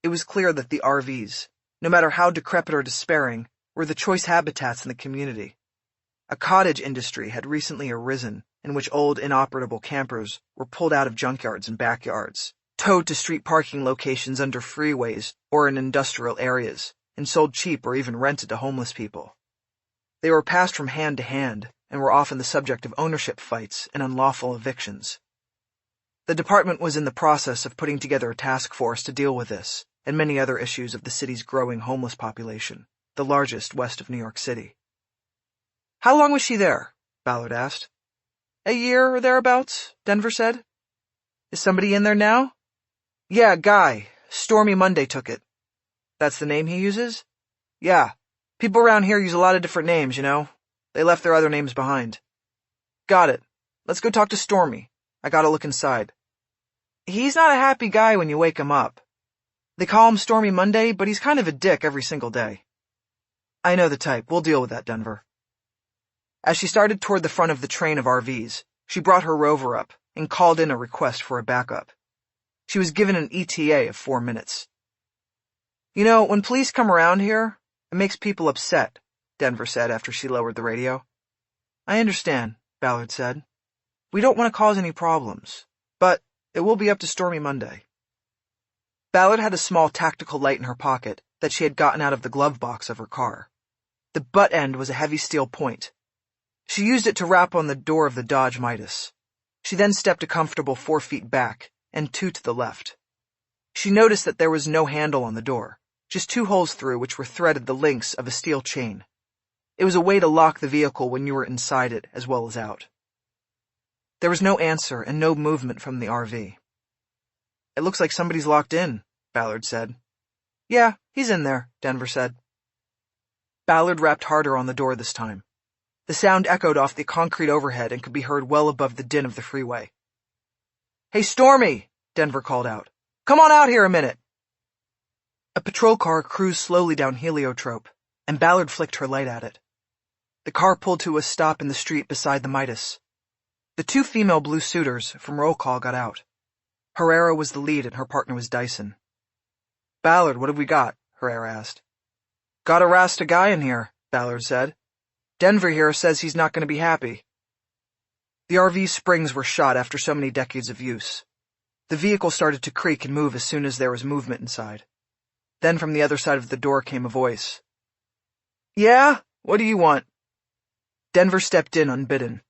[SPEAKER 1] It was clear that the RVs, no matter how decrepit or despairing, were the choice habitats in the community. A cottage industry had recently arisen in which old, inoperable campers were pulled out of junkyards and backyards, towed to street parking locations under freeways or in industrial areas, and sold cheap or even rented to homeless people. They were passed from hand to hand and were often the subject of ownership fights and unlawful evictions. The department was in the process of putting together a task force to deal with this and many other issues of the city's growing homeless population, the largest west of New York City. How long was she there? Ballard asked. A year or thereabouts, Denver said. Is somebody in there now? Yeah, Guy. Stormy Monday took it. That's the name he uses? Yeah. People around here use a lot of different names, you know. They left their other names behind. Got it. Let's go talk to Stormy. I gotta look inside. He's not a happy guy when you wake him up. They call him Stormy Monday, but he's kind of a dick every single day. I know the type. We'll deal with that, Denver. As she started toward the front of the train of RVs, she brought her rover up and called in a request for a backup. She was given an ETA of 4 minutes. You know, when police come around here, it makes people upset, Denver said after she lowered the radio. I understand, Ballard said. We don't want to cause any problems, but it will be up to Stormy Monday. Ballard had a small tactical light in her pocket that she had gotten out of the glove box of her car. The butt end was a heavy steel point. She used it to rap on the door of the Dodge Midas. She then stepped a comfortable 4 feet back and 2 to the left. She noticed that there was no handle on the door, just 2 holes through which were threaded the links of a steel chain. It was a way to lock the vehicle when you were inside it as well as out. There was no answer and no movement from the RV. It looks like somebody's locked in, Ballard said. Yeah, he's in there, Denver said. Ballard rapped harder on the door this time. The sound echoed off the concrete overhead and could be heard well above the din of the freeway. Hey, Stormy, Denver called out. Come on out here a minute. A patrol car cruised slowly down Heliotrope, and Ballard flicked her light at it. The car pulled to a stop in the street beside the Midas. The 2 female blue suitors from roll call got out. Herrera was the lead and her partner was Dyson. Ballard, what have we got? Herrera asked. Got a Rasta guy in here, Ballard said. Denver here says he's not going to be happy. The RV springs were shot after so many decades of use. The vehicle started to creak and move as soon as there was movement inside. Then from the other side of the door came a voice. Yeah? What do you want? Denver stepped in unbidden.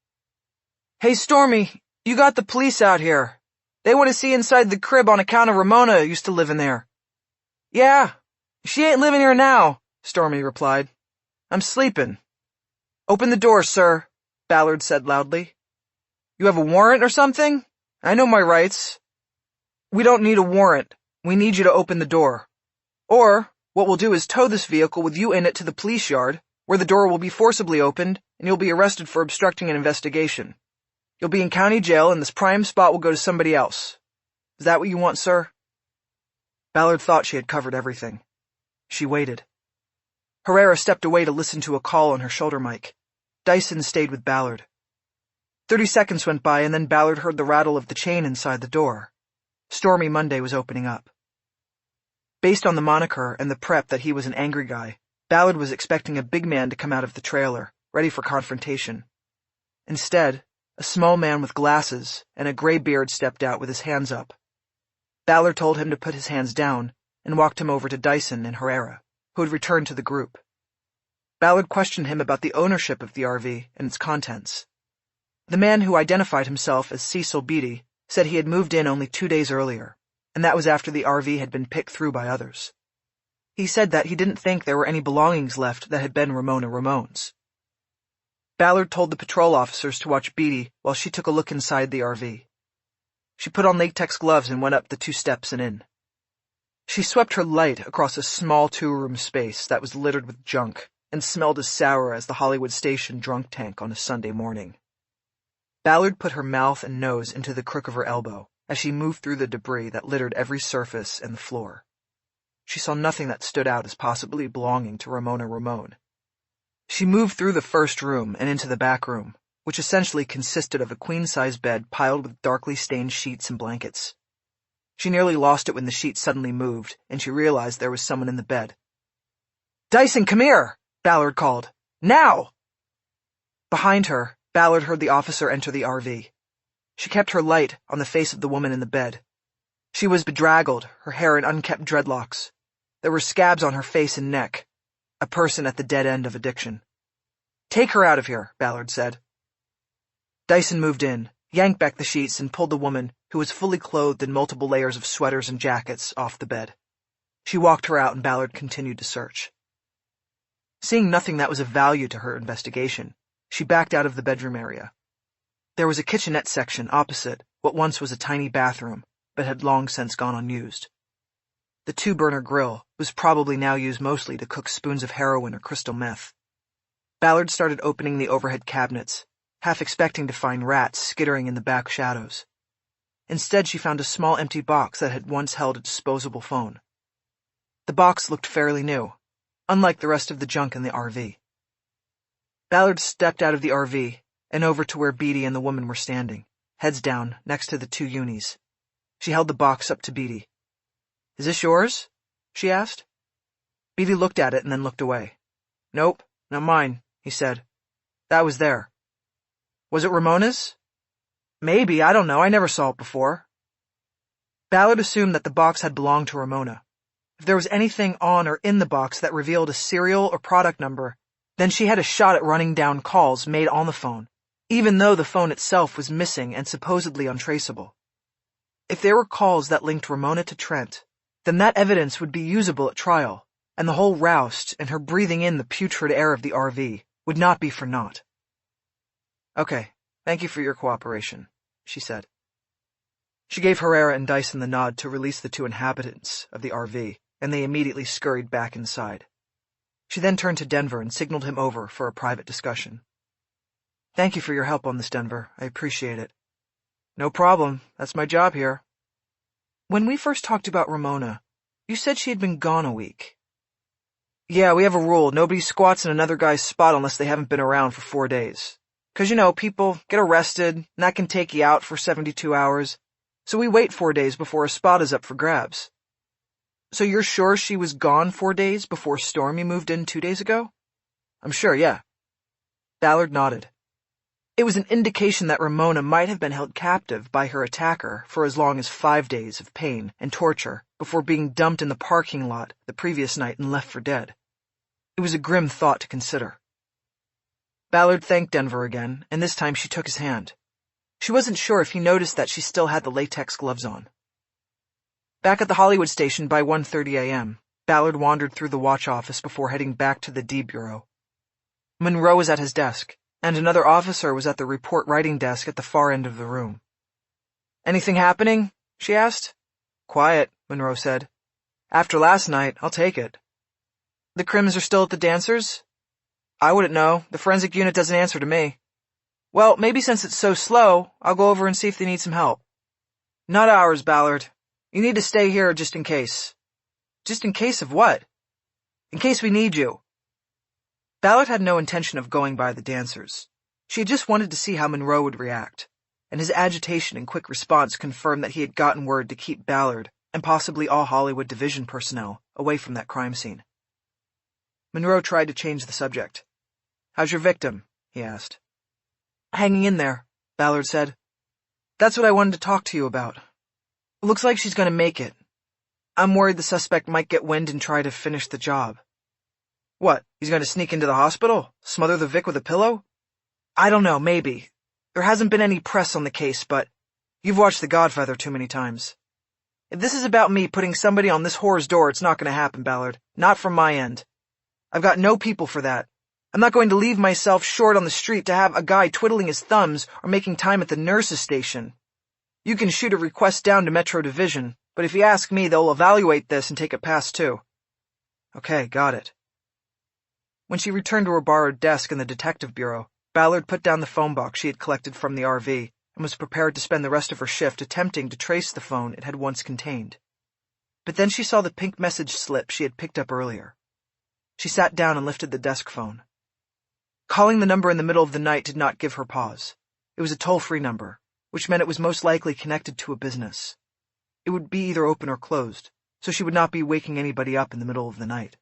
[SPEAKER 1] Hey, Stormy, you got the police out here. They want to see inside the crib on account of Ramona used to live in there. Yeah. She ain't living here now, Stormy replied. I'm sleeping. Open the door, sir, Ballard said loudly. You have a warrant or something? I know my rights. We don't need a warrant. We need you to open the door. Or, what we'll do is tow this vehicle with you in it to the police yard, where the door will be forcibly opened, and you'll be arrested for obstructing an investigation. You'll be in county jail, and this prime spot will go to somebody else. Is that what you want, sir? Ballard thought she had covered everything. She waited. Herrera stepped away to listen to a call on her shoulder mic. Dyson stayed with Ballard. 30 seconds went by, and then Ballard heard the rattle of the chain inside the door. Stormy Monday was opening up. Based on the moniker and the prep that he was an angry guy, Ballard was expecting a big man to come out of the trailer, ready for confrontation. Instead, a small man with glasses and a gray beard stepped out with his hands up. Ballard told him to put his hands down and walked him over to Dyson and Herrera, who had returned to the group. Ballard questioned him about the ownership of the RV and its contents. The man, who identified himself as Cecil Beatty, said he had moved in only 2 days earlier, and that was after the RV had been picked through by others. He said that he didn't think there were any belongings left that had been Ramona Ramone's. Ballard told the patrol officers to watch Beatty while she took a look inside the RV. She put on latex gloves and went up the 2 steps and in. She swept her light across a small 2-room space that was littered with junk and smelled as sour as the Hollywood Station drunk tank on a Sunday morning. Ballard put her mouth and nose into the crook of her elbow as she moved through the debris that littered every surface and the floor. She saw nothing that stood out as possibly belonging to Ramona Ramone. She moved through the first room and into the back room, which essentially consisted of a queen-size bed piled with darkly stained sheets and blankets. She nearly lost it when the sheet suddenly moved, and she realized there was someone in the bed. "Dyson, come here!" Ballard called. "Now!" Behind her, Ballard heard the officer enter the RV. She kept her light on the face of the woman in the bed. She was bedraggled, her hair in unkempt dreadlocks. There were scabs on her face and neck. A person at the dead end of addiction. "Take her out of here," Ballard said. Dyson moved in, yanked back the sheets, and pulled the woman, who was fully clothed in multiple layers of sweaters and jackets, off the bed. She walked her out, and Ballard continued to search. Seeing nothing that was of value to her investigation, she backed out of the bedroom area. There was a kitchenette section opposite what once was a tiny bathroom, but had long since gone unused. The 2-burner grill was probably now used mostly to cook spoons of heroin or crystal meth. Ballard started opening the overhead cabinets, half expecting to find rats skittering in the back shadows. Instead, she found a small empty box that had once held a disposable phone. The box looked fairly new, unlike the rest of the junk in the RV. Ballard stepped out of the RV and over to where Beatty and the woman were standing, heads down, next to the 2 unis. She held the box up to Beatty. "Is this yours?" she asked. Beatty looked at it and then looked away. "Nope, not mine," he said. "That was there." "Was it Ramona's?" "Maybe, I don't know, I never saw it before." Ballard assumed that the box had belonged to Ramona. If there was anything on or in the box that revealed a serial or product number, then she had a shot at running down calls made on the phone, even though the phone itself was missing and supposedly untraceable. If there were calls that linked Ramona to Trent, then that evidence would be usable at trial, and the whole roust and her breathing in the putrid air of the RV would not be for naught. "Okay, thank you for your cooperation," she said. She gave Herrera and Dyson the nod to release the 2 inhabitants of the RV, and they immediately scurried back inside. She then turned to Denver and signaled him over for a private discussion. "Thank you for your help on this, Denver. I appreciate it." "No problem. That's my job here." "When we first talked about Ramona, you said she had been gone a week." "Yeah, we have a rule. Nobody squats in another guy's spot unless they haven't been around for 4 days. 'Cause, people get arrested, and that can take you out for 72 hours. So we wait 4 days before a spot is up for grabs." "So you're sure she was gone 4 days before Stormy moved in 2 days ago?" "I'm sure, yeah." Ballard nodded. It was an indication that Ramona might have been held captive by her attacker for as long as 5 days of pain and torture before being dumped in the parking lot the previous night and left for dead. It was a grim thought to consider. Ballard thanked Denver again, and this time she took his hand. She wasn't sure if he noticed that she still had the latex gloves on. "Back at the Hollywood Station by 1:30 a.m. Ballard wandered through the watch office before heading back to the D Bureau. Monroe was at his desk, and another officer was at the report writing desk at the far end of the room. "Anything happening?" she asked. "Quiet," Monroe said. "After last night, I'll take it." "The crims are still at the dancers?" "I wouldn't know. The forensic unit doesn't answer to me." "Well, maybe since it's so slow, I'll go over and see if they need some help." "Not ours, Ballard. You need to stay here just in case." "Just in case of what?" "In case we need you." Ballard had no intention of going by the dancers. She had just wanted to see how Monroe would react, and his agitation and quick response confirmed that he had gotten word to keep Ballard, and possibly all Hollywood Division personnel, away from that crime scene. Monroe tried to change the subject. "How's your victim?" he asked. "Hanging in there," Ballard said. "That's what I wanted to talk to you about. It looks like she's going to make it. I'm worried the suspect might get wind and try to finish the job." "What, he's going to sneak into the hospital? Smother the Vic with a pillow?" "I don't know, maybe. There hasn't been any press on the case, but you've watched The Godfather too many times. If this is about me putting somebody on this whore's door, it's not going to happen, Ballard. Not from my end. I've got no people for that. I'm not going to leave myself short on the street to have a guy twiddling his thumbs or making time at the nurse's station. You can shoot a request down to Metro Division, but if you ask me, they'll evaluate this and take it past too." "Okay, got it." When she returned to her borrowed desk in the detective bureau, Ballard put down the phone box she had collected from the RV and was prepared to spend the rest of her shift attempting to trace the phone it had once contained. But then she saw the pink message slip she had picked up earlier. She sat down and lifted the desk phone. Calling the number in the middle of the night did not give her pause. It was a toll-free number, which meant it was most likely connected to a business. It would be either open or closed, so she would not be waking anybody up in the middle of the night.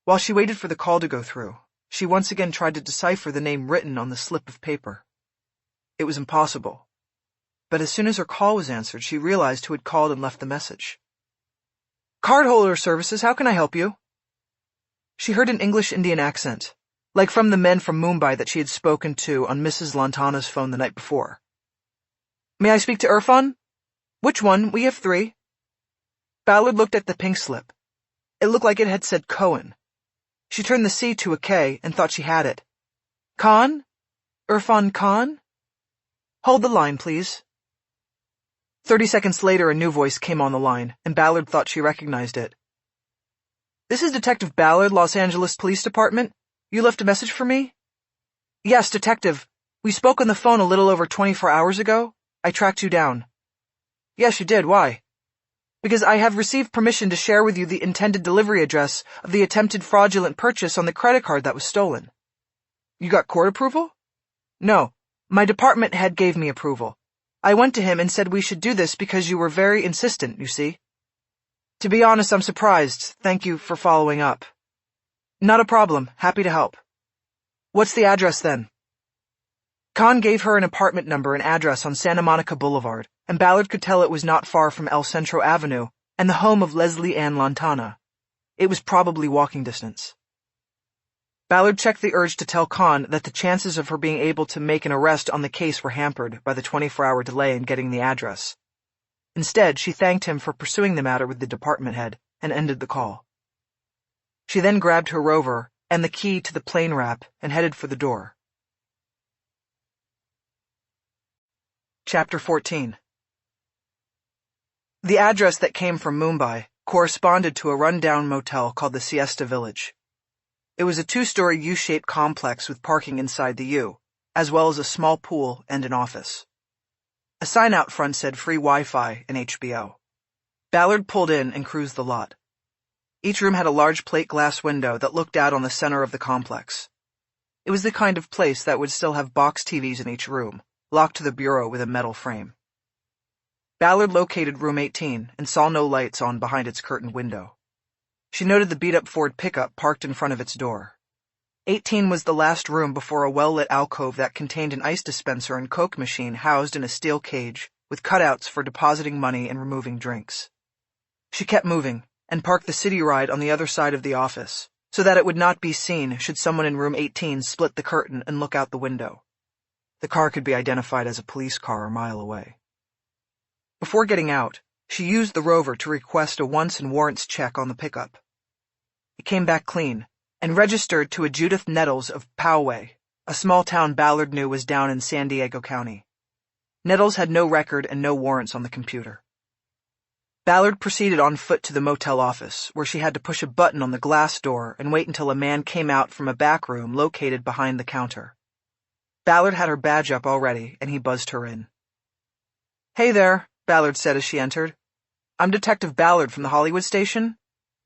[SPEAKER 1] While she waited for the call to go through, she once again tried to decipher the name written on the slip of paper. It was impossible. But as soon as her call was answered, she realized who had called and left the message. "Cardholder services, how can I help you?" She heard an English-Indian accent, like from the men from Mumbai that she had spoken to on Mrs. Lantana's phone the night before. "May I speak to Irfan?" "Which one? We have 3. Ballard looked at the pink slip. It looked like it had said Cohen. She turned the C to a K and thought she had it. "Khan? Irfan Khan?" "Hold the line, please." 30 seconds later, a new voice came on the line, and Ballard thought she recognized it. "This is Detective Ballard, Los Angeles Police Department. You left a message for me?" "Yes, Detective. We spoke on the phone a little over 24 hours ago. I tracked you down." "Yes, you did. Why?" "Because I have received permission to share with you the intended delivery address of the attempted fraudulent purchase on the credit card that was stolen." "You got court approval?" "No. My department head gave me approval. I went to him and said we should do this because you were very insistent, you see." "To be honest, I'm surprised. Thank you for following up." "Not a problem. Happy to help." "What's the address then?" Khan gave her an apartment number and address on Santa Monica Boulevard, and Ballard could tell it was not far from El Centro Avenue and the home of Leslie Ann Lantana. It was probably walking distance. Ballard checked the urge to tell Khan that the chances of her being able to make an arrest on the case were hampered by the 24-hour delay in getting the address. Instead, she thanked him for pursuing the matter with the department head and ended the call. She then grabbed her rover and the key to the plane wrap and headed for the door. Chapter 14. The address that came from Mumbai corresponded to a run-down motel called the Siesta Village. It was a 2-story U-shaped complex with parking inside the U, as well as a small pool and an office. A sign out front said free Wi-Fi and HBO. Ballard pulled in and cruised the lot. Each room had a large plate glass window that looked out on the center of the complex. It was the kind of place that would still have box TVs in each room, locked to the bureau with a metal frame. Ballard located room 18 and saw no lights on behind its curtained window. She noted the beat-up Ford pickup parked in front of its door. 18 was the last room before a well-lit alcove that contained an ice dispenser and Coke machine housed in a steel cage with cutouts for depositing money and removing drinks. She kept moving and parked the city ride on the other side of the office so that it would not be seen should someone in room 18 split the curtain and look out the window. The car could be identified as a police car a mile away. Before getting out, She used the rover to request a wants and warrants check on the pickup. It came back clean, and registered to a Judith Nettles of Poway, a small town Ballard knew was down in San Diego County. Nettles had no record and no warrants on the computer. Ballard proceeded on foot to the motel office, where she had to push a button on the glass door and wait until a man came out from a back room located behind the counter. Ballard had her badge up already, and he buzzed her in. "Hey there," Ballard said as she entered. "I'm Detective Ballard from the Hollywood station.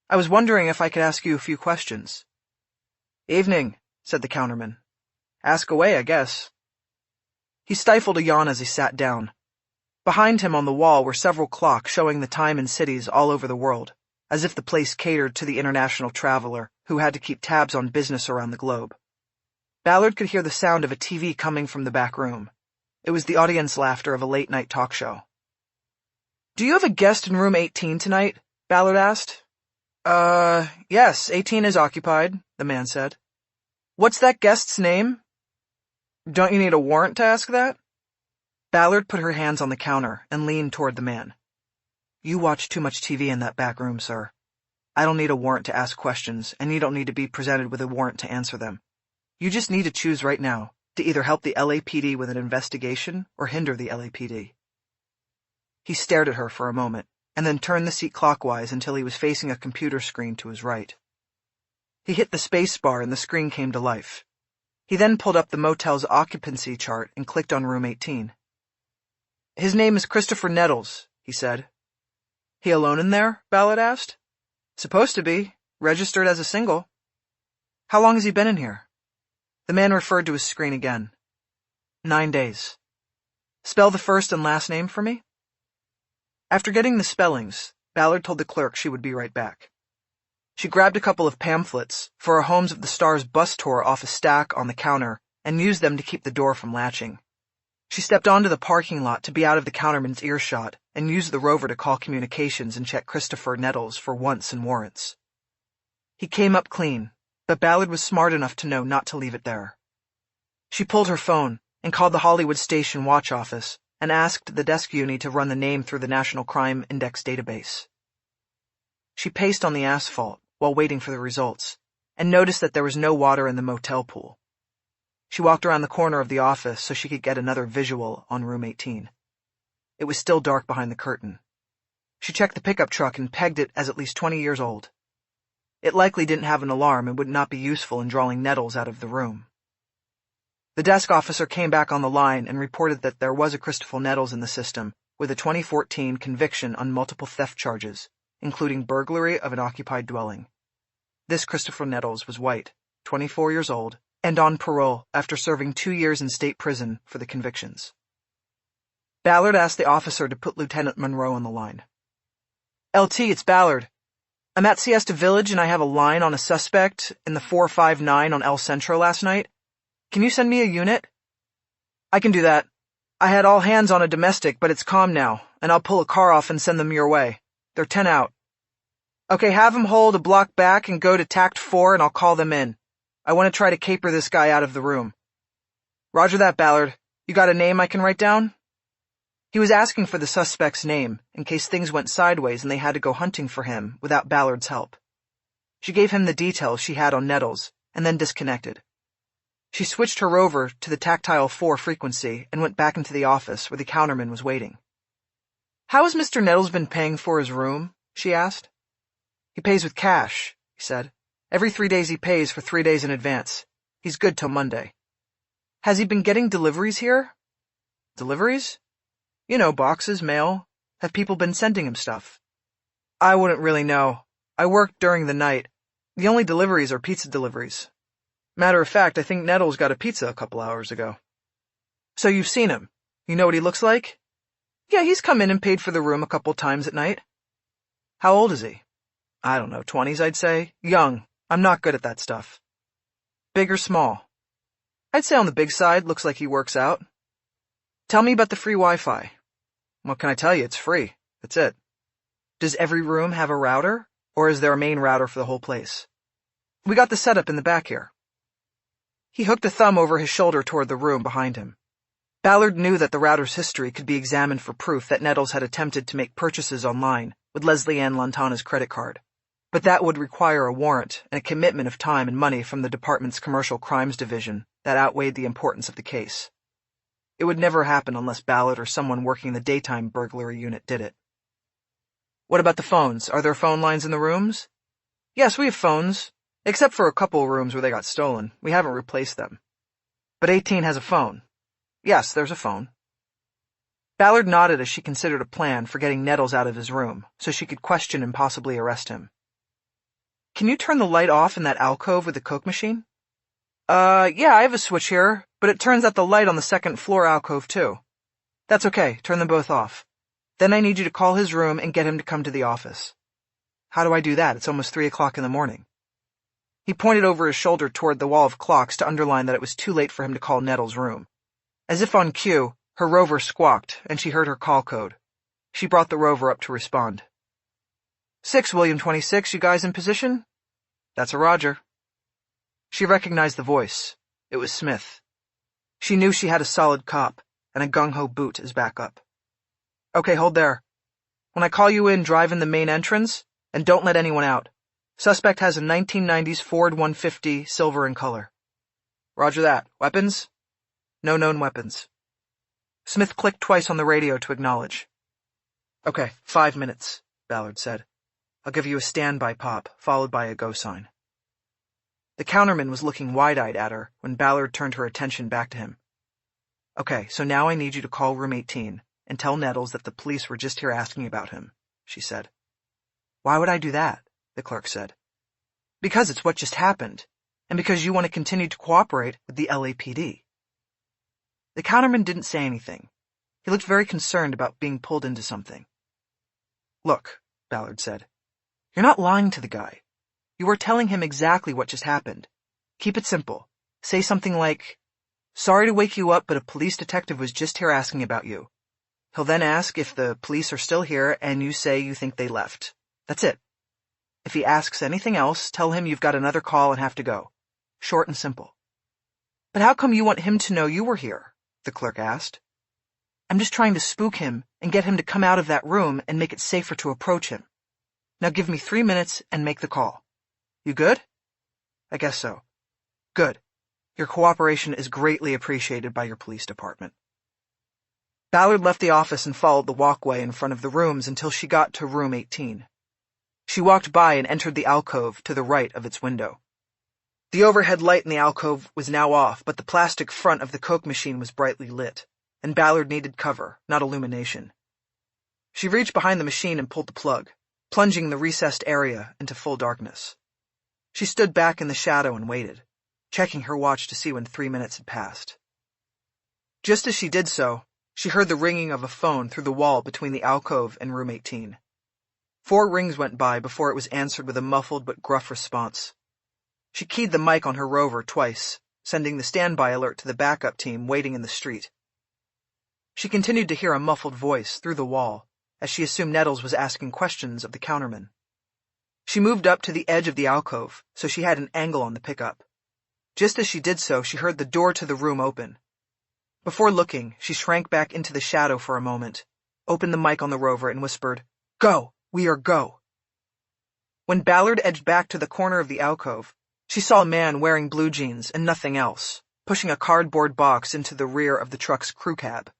[SPEAKER 1] I was wondering if I could ask you a few questions." "Evening," said the counterman. "Ask away, I guess." He stifled a yawn as he sat down. Behind him on the wall were several clocks showing the time in cities all over the world, as if the place catered to the international traveler who had to keep tabs on business around the globe. Ballard could hear the sound of a TV coming from the back room. It was the audience laughter of a late-night talk show. "Do you have a guest in room 18 tonight?" Ballard asked. Yes, 18 is occupied," the man said. "What's that guest's name?" "Don't you need a warrant to ask that?" Ballard put her hands on the counter and leaned toward the man. "You watch too much TV in that back room, sir. I don't need a warrant to ask questions, and you don't need to be presented with a warrant to answer them. You just need to choose right now to either help the LAPD with an investigation or hinder the LAPD." He stared at her for a moment, and then turned the seat clockwise until he was facing a computer screen to his right. He hit the space bar and the screen came to life. He then pulled up the motel's occupancy chart and clicked on room 18. "His name is Christopher Nettles," he said. "He alone in there?" Ballard asked. "Supposed to be. Registered as a single." "How long has he been in here?" The man referred to his screen again. 9 days. "Spell the first and last name for me?" After getting the spellings, Ballard told the clerk she would be right back. She grabbed a couple of pamphlets for a Homes of the Stars bus tour off a stack on the counter and used them to keep the door from latching. She stepped onto the parking lot to be out of the counterman's earshot and used the rover to call communications and check Christopher Nettles for wants and warrants. He came up clean, but Ballard was smart enough to know not to leave it there. She pulled her phone and called the Hollywood station watch office and asked the desk uni to run the name through the National Crime Index database. She paced on the asphalt while waiting for the results and noticed that there was no water in the motel pool. She walked around the corner of the office so she could get another visual on room 18. It was still dark behind the curtain. She checked the pickup truck and pegged it as at least 20 years old. It likely didn't have an alarm and would not be useful in drawing Nettles out of the room. The desk officer came back on the line and reported that there was a Christopher Nettles in the system with a 2014 conviction on multiple theft charges, including burglary of an occupied dwelling. This Christopher Nettles was white, 24 years old, and on parole after serving 2 years in state prison for the convictions. Ballard asked the officer to put Lieutenant Monroe on the line. "LT, it's Ballard. I'm at Siesta Village and I have a line on a suspect in the 459 on El Centro last night. Can you send me a unit?" "I can do that. I had all hands on a domestic, but it's calm now, and I'll pull a car off and send them your way. They're 10 out. Okay, have them hold a block back and go to Tact 4 and I'll call them in. I want to try to caper this guy out of the room." "Roger that, Ballard. You got a name I can write down?" He was asking for the suspect's name in case things went sideways and they had to go hunting for him without Ballard's help. She gave him the details she had on Nettles and then disconnected. She switched her rover to the tactile 4 frequency and went back into the office where the counterman was waiting. "How has Mr. Nettles been paying for his room?" she asked. "He pays with cash," he said. "Every 3 days he pays for 3 days in advance. He's good till Monday." "Has he been getting deliveries here?" "Deliveries? You know, boxes, mail. Have people been sending him stuff?" "I wouldn't really know. I work during the night. The only deliveries are pizza deliveries. Matter of fact, I think Nettles got a pizza a couple hours ago." "So you've seen him? You know what he looks like?" "Yeah, he's come in and paid for the room a couple times at night." "How old is he?" "I don't know, 20s, I'd say. Young. I'm not good at that stuff." "Big or small?" "I'd say on the big side. Looks like he works out." "Tell me about the free Wi-Fi." "What can I tell you? It's free. That's it." "Does every room have a router, or is there a main router for the whole place?" "We got the setup in the back here." He hooked a thumb over his shoulder toward the room behind him. Ballard knew that the router's history could be examined for proof that Nettles had attempted to make purchases online with Leslie Ann Lantana's credit card, but that would require a warrant and a commitment of time and money from the department's Commercial Crimes Division that outweighed the importance of the case. It would never happen unless Ballard or someone working the daytime burglary unit did it. What about the phones? Are there phone lines in the rooms? Yes, we have phones, except for a couple rooms where they got stolen. We haven't replaced them. But 18 has a phone. Yes, there's a phone. Ballard nodded as she considered a plan for getting Nettles out of his room so she could question and possibly arrest him. Can you turn the light off in that alcove with the Coke machine? Yeah, I have a switch here, but it turns out the light on the second floor alcove too. That's okay, turn them both off. Then I need you to call his room and get him to come to the office. How do I do that? It's almost 3 o'clock in the morning. He pointed over his shoulder toward the wall of clocks to underline that it was too late for him to call Nettles' room. As if on cue, her rover squawked, and she heard her call code. She brought the rover up to respond. 6, William 26, you guys in position? That's a Roger. She recognized the voice. It was Smith. She knew she had a solid cop and a gung-ho boot as backup. Okay, hold there. When I call you in, drive in the main entrance, and don't let anyone out. Suspect has a 1990s Ford 150, silver in color. Roger that. Weapons? No known weapons. Smith clicked twice on the radio to acknowledge. Okay, 5 minutes, Ballard said. I'll give you a standby pop, followed by a go sign. The counterman was looking wide-eyed at her when Ballard turned her attention back to him. Okay, so now I need you to call room 18 and tell Nettles that the police were just here asking about him, she said. Why would I do that? The clerk said. Because it's what just happened, and because you want to continue to cooperate with the LAPD. The counterman didn't say anything. He looked very concerned about being pulled into something. Look, Ballard said, you're not lying to the guy. You are telling him exactly what just happened. Keep it simple. Say something like, sorry to wake you up, but a police detective was just here asking about you. He'll then ask if the police are still here, and you say you think they left. That's it. If he asks anything else, tell him you've got another call and have to go. Short and simple. But how come you want him to know you were here? The clerk asked. I'm just trying to spook him and get him to come out of that room and make it safer to approach him. Now give me 3 minutes and make the call. You good? I guess so. Good. Your cooperation is greatly appreciated by your police department. Ballard left the office and followed the walkway in front of the rooms until she got to room 18. She walked by and entered the alcove to the right of its window. The overhead light in the alcove was now off, but the plastic front of the Coke machine was brightly lit, and Ballard needed cover, not illumination. She reached behind the machine and pulled the plug, plunging the recessed area into full darkness. She stood back in the shadow and waited, checking her watch to see when 3 minutes had passed. Just as she did so, she heard the ringing of a phone through the wall between the alcove and room 18. 4 rings went by before it was answered with a muffled but gruff response. She keyed the mic on her rover twice, sending the standby alert to the backup team waiting in the street. She continued to hear a muffled voice through the wall, as she assumed Nettles was asking questions of the counterman. She moved up to the edge of the alcove, so she had an angle on the pickup. Just as she did so, she heard the door to the room open. Before looking, she shrank back into the shadow for a moment, opened the mic on the rover, and whispered, Go! We are go! When Ballard edged back to the corner of the alcove, she saw a man wearing blue jeans and nothing else, pushing a cardboard box into the rear of the truck's crew cab.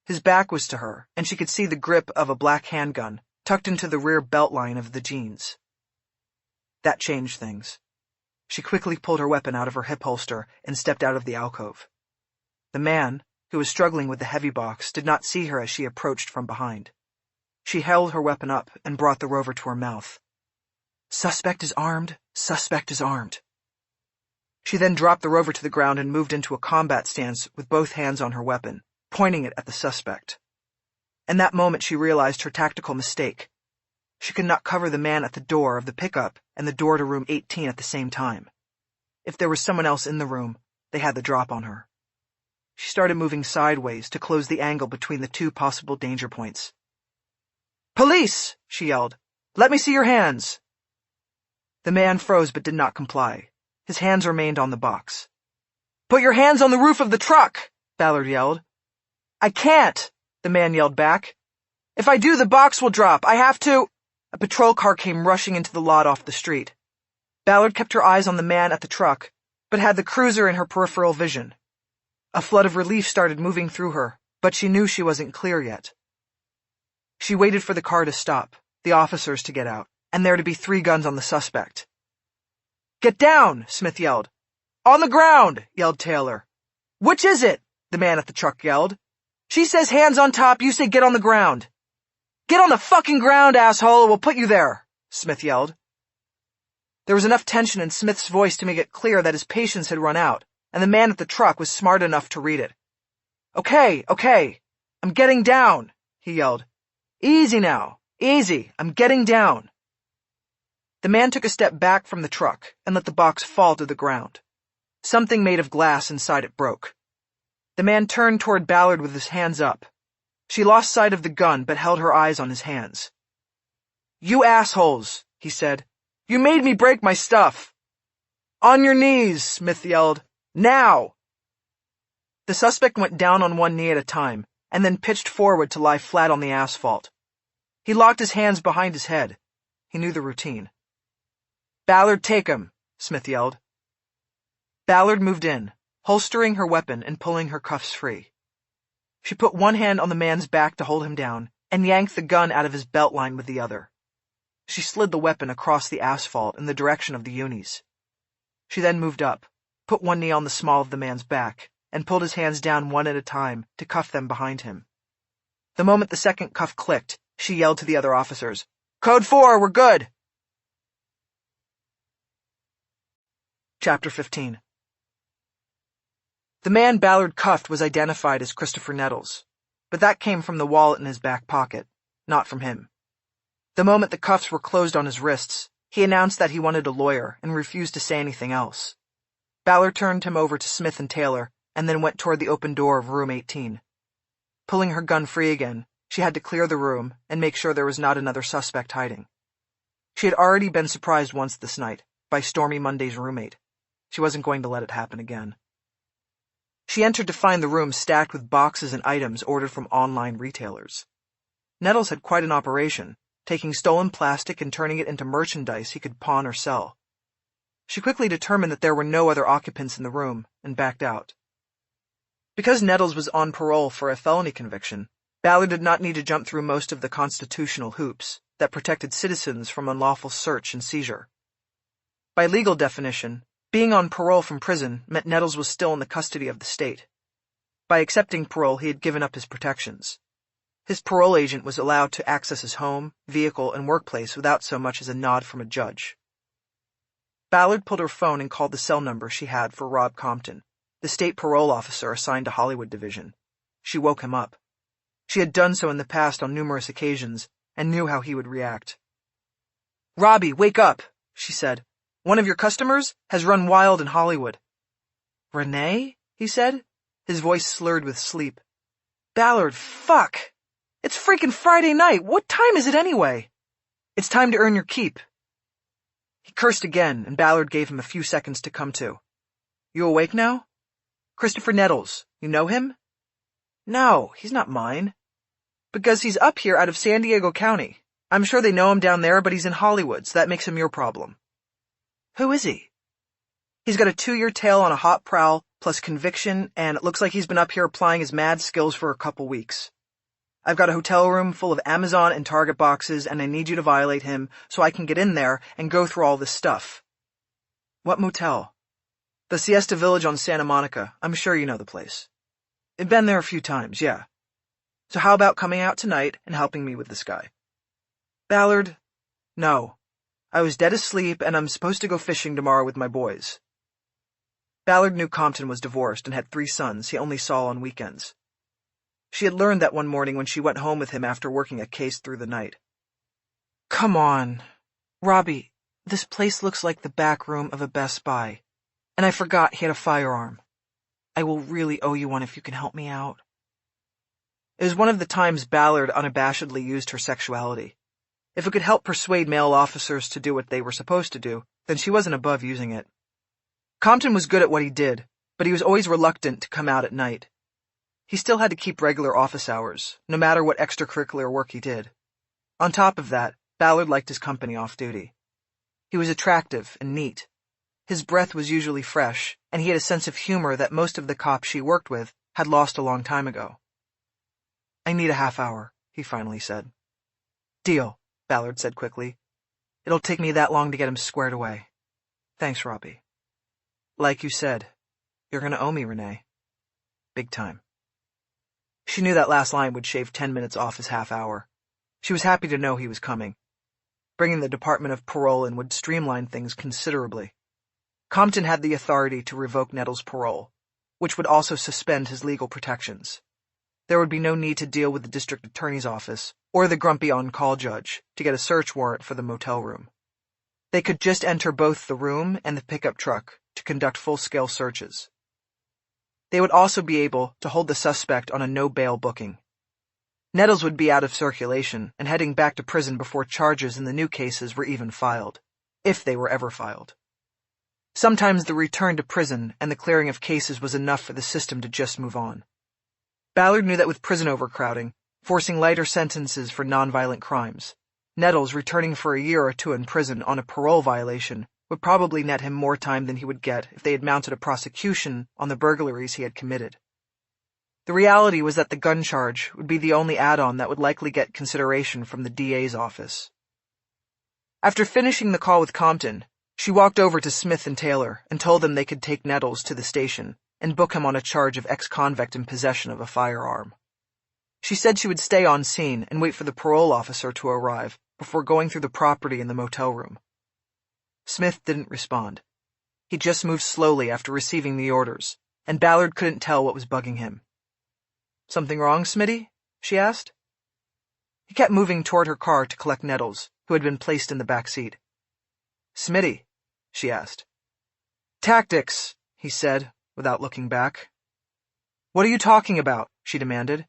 [SPEAKER 1] His back was to her, and she could see the grip of a black handgun tucked into the rear belt line of the jeans. That changed things. She quickly pulled her weapon out of her hip holster and stepped out of the alcove. The man, who was struggling with the heavy box, did not see her as she approached from behind. She held her weapon up and brought the rover to her mouth. Suspect is armed. Suspect is armed. She then dropped the rover to the ground and moved into a combat stance with both hands on her weapon, pointing it at the suspect. In that moment she realized her tactical mistake. She could not cover the man at the door of the pickup and the door to room 18 at the same time. If there was someone else in the room, they had the drop on her. She started moving sideways to close the angle between the 2 possible danger points. Police! She yelled. Let me see your hands! The man froze but did not comply. His hands remained on the box. Put your hands on the roof of the truck! Ballard yelled. I can't, the man yelled back. If I do, the box will drop. I have to. A patrol car came rushing into the lot off the street. Ballard kept her eyes on the man at the truck, but had the cruiser in her peripheral vision. A flood of relief started moving through her, but she knew she wasn't clear yet. She waited for the car to stop, the officers to get out, and there to be 3 guns on the suspect. Get down, Smith yelled. On the ground, yelled Taylor. Which is it? The man at the truck yelled. She says hands on top, you say get on the ground. Get on the fucking ground, asshole, or we'll put you there, Smith yelled. There was enough tension in Smith's voice to make it clear that his patience had run out, and the man at the truck was smart enough to read it. Okay, I'm getting down, he yelled. Easy now, easy, I'm getting down. The man took a step back from the truck and let the box fall to the ground. Something made of glass inside it broke. The man turned toward Ballard with his hands up. She lost sight of the gun but held her eyes on his hands. You assholes, he said. You made me break my stuff. On your knees, Smith yelled. Now! The suspect went down on one knee at a time and then pitched forward to lie flat on the asphalt. He locked his hands behind his head. He knew the routine. Ballard, take him, Smith yelled. Ballard moved in, holstering her weapon and pulling her cuffs free. She put one hand on the man's back to hold him down and yanked the gun out of his belt line with the other. She slid the weapon across the asphalt in the direction of the unis. She then moved up, put one knee on the small of the man's back, and pulled his hands down one at a time to cuff them behind him. The moment the second cuff clicked, she yelled to the other officers, Code 4, we're good! Chapter 15. The man Ballard cuffed was identified as Christopher Nettles, but that came from the wallet in his back pocket, not from him. The moment the cuffs were closed on his wrists, he announced that he wanted a lawyer and refused to say anything else. Ballard turned him over to Smith and Taylor and then went toward the open door of room 18. Pulling her gun free again, she had to clear the room and make sure there was not another suspect hiding. She had already been surprised once this night by Stormy Monday's roommate. She wasn't going to let it happen again. She entered to find the room stacked with boxes and items ordered from online retailers. Nettles had quite an operation, taking stolen plastic and turning it into merchandise he could pawn or sell. She quickly determined that there were no other occupants in the room and backed out. Because Nettles was on parole for a felony conviction, Ballard did not need to jump through most of the constitutional hoops that protected citizens from unlawful search and seizure. By legal definition, being on parole from prison meant Nettles was still in the custody of the state. By accepting parole, he had given up his protections. His parole agent was allowed to access his home, vehicle, and workplace without so much as a nod from a judge. Ballard pulled her phone and called the cell number she had for Rob Compton, the state parole officer assigned to Hollywood Division. She woke him up. She had done so in the past on numerous occasions and knew how he would react. Robbie, wake up, she said. One of your customers has run wild in Hollywood. Renee? He said, his voice slurred with sleep. Ballard, fuck! It's freaking Friday night. What time is it anyway? It's time to earn your keep. He cursed again, and Ballard gave him a few seconds to come to. You awake now? Christopher Nettles. You know him? No, he's not mine. Because he's up here out of San Diego County. I'm sure they know him down there, but he's in Hollywood, so that makes him your problem. Who is he? He's got a 2-year tail on a hot prowl, plus conviction, and it looks like he's been up here applying his mad skills for a couple weeks. I've got a hotel room full of Amazon and Target boxes, and I need you to violate him so I can get in there and go through all this stuff. What motel? The Siesta Village on Santa Monica. I'm sure you know the place. I've been there a few times, yeah. So how about coming out tonight and helping me with this guy? Ballard, no. I was dead asleep, and I'm supposed to go fishing tomorrow with my boys. Ballard knew Compton was divorced and had 3 sons he only saw on weekends. She had learned that one morning when she went home with him after working a case through the night. Come on. Robbie, this place looks like the back room of a Best Buy, and I forgot he had a firearm. I will really owe you one if you can help me out. It was one of the times Ballard unabashedly used her sexuality. If it could help persuade male officers to do what they were supposed to do, then she wasn't above using it. Compton was good at what he did, but he was always reluctant to come out at night. He still had to keep regular office hours, no matter what extracurricular work he did. On top of that, Ballard liked his company off duty. He was attractive and neat. His breath was usually fresh, and he had a sense of humor that most of the cops she worked with had lost a long time ago. "I need a half hour," he finally said. "Deal," Ballard said quickly. "It'll take me that long to get him squared away. Thanks, Robbie." "Like you said, you're gonna owe me, Renée. Big time." She knew that last line would shave 10 minutes off his half hour. She was happy to know he was coming. Bringing the Department of Parole in would streamline things considerably. Compton had the authority to revoke Nettles' parole, which would also suspend his legal protections. There would be no need to deal with the district attorney's office or the grumpy on-call judge to get a search warrant for the motel room. They could just enter both the room and the pickup truck to conduct full-scale searches. They would also be able to hold the suspect on a no-bail booking. Nettles would be out of circulation and heading back to prison before charges in the new cases were even filed, if they were ever filed. Sometimes the return to prison and the clearing of cases was enough for the system to just move on. Ballard knew that with prison overcrowding, forcing lighter sentences for nonviolent crimes, Nettles returning for a year or two in prison on a parole violation would probably net him more time than he would get if they had mounted a prosecution on the burglaries he had committed. The reality was that the gun charge would be the only add-on that would likely get consideration from the DA's office. After finishing the call with Compton, she walked over to Smith and Taylor and told them they could take Nettles to the station and book him on a charge of ex-convict in possession of a firearm. She said she would stay on scene and wait for the parole officer to arrive before going through the property in the motel room. Smith didn't respond. He just moved slowly after receiving the orders, and Ballard couldn't tell what was bugging him. "Something wrong, Smitty?" she asked. He kept moving toward her car to collect Nettles, who had been placed in the back seat. "Smitty?" she asked. "Tactics," he said, without looking back. "What are you talking about?" she demanded.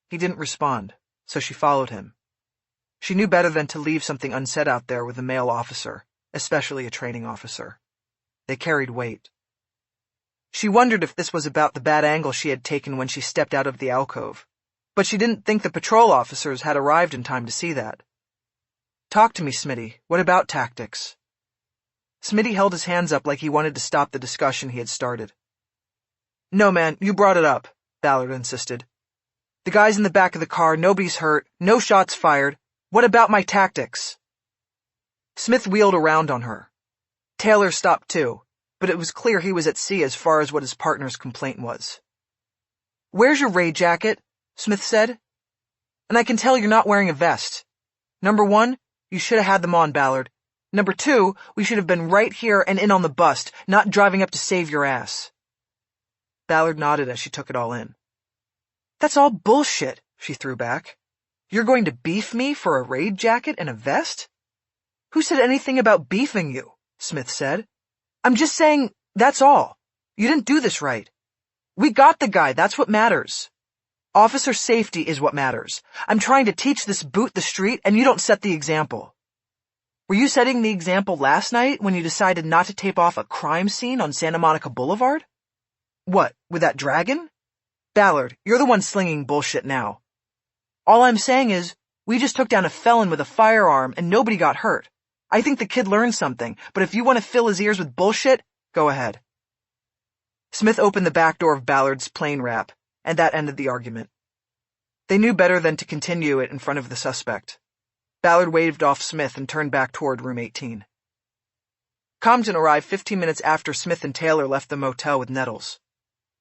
[SPEAKER 1] He didn't respond, so she followed him. She knew better than to leave something unsaid out there with a male officer, especially a training officer. They carried weight. She wondered if this was about the bad angle she had taken when she stepped out of the alcove, but she didn't think the patrol officers had arrived in time to see that. "Talk to me, Smitty. What about tactics?" Smitty held his hands up like he wanted to stop the discussion he had started. "No, man, you brought it up," Ballard insisted. "The guy's in the back of the car, nobody's hurt, no shots fired. What about my tactics?" Smith wheeled around on her. Taylor stopped too, but it was clear he was at sea as far as what his partner's complaint was. "Where's your raid jacket?" Smith said. "And I can tell you're not wearing a vest. Number 1, you should have had them on, Ballard. Number 2, we should have been right here and in on the bust, not driving up to save your ass." Ballard nodded as she took it all in. "That's all bullshit," she threw back. "You're going to beef me for a raid jacket and a vest?" "Who said anything about beefing you?" Smith said. "I'm just saying, that's all. You didn't do this right. We got the guy, that's what matters. Officer safety is what matters. I'm trying to teach this boot the street, and you don't set the example. Were you setting the example last night when you decided not to tape off a crime scene on Santa Monica Boulevard? What, with that dragon? Ballard, you're the one slinging bullshit now. All I'm saying is, we just took down a felon with a firearm and nobody got hurt. I think the kid learned something, but if you want to fill his ears with bullshit, go ahead." Smith opened the back door of Ballard's plane wrap, and that ended the argument. They knew better than to continue it in front of the suspect. Ballard waved off Smith and turned back toward room 18. Compton arrived 15 minutes after Smith and Taylor left the motel with Nettles.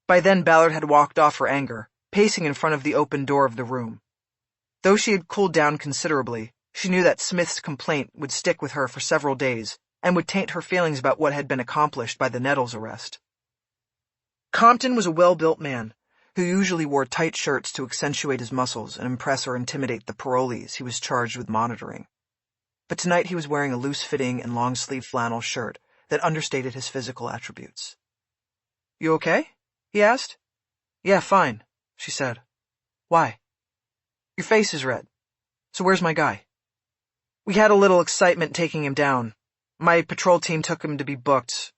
[SPEAKER 1] By then, Ballard had walked off her anger, pacing in front of the open door of the room. Though she had cooled down considerably, she knew that Smith's complaint would stick with her for several days and would taint her feelings about what had been accomplished by the Nettles arrest. Compton was a well-built man who usually wore tight shirts to accentuate his muscles and impress or intimidate the parolees he was charged with monitoring. But tonight he was wearing a loose-fitting and long-sleeved flannel shirt that understated his physical attributes. "You okay?" he asked. "Yeah, fine," she said. "Why?" "Your face is red. So where's my guy?" "We had a little excitement taking him down. My patrol team took him to be booked.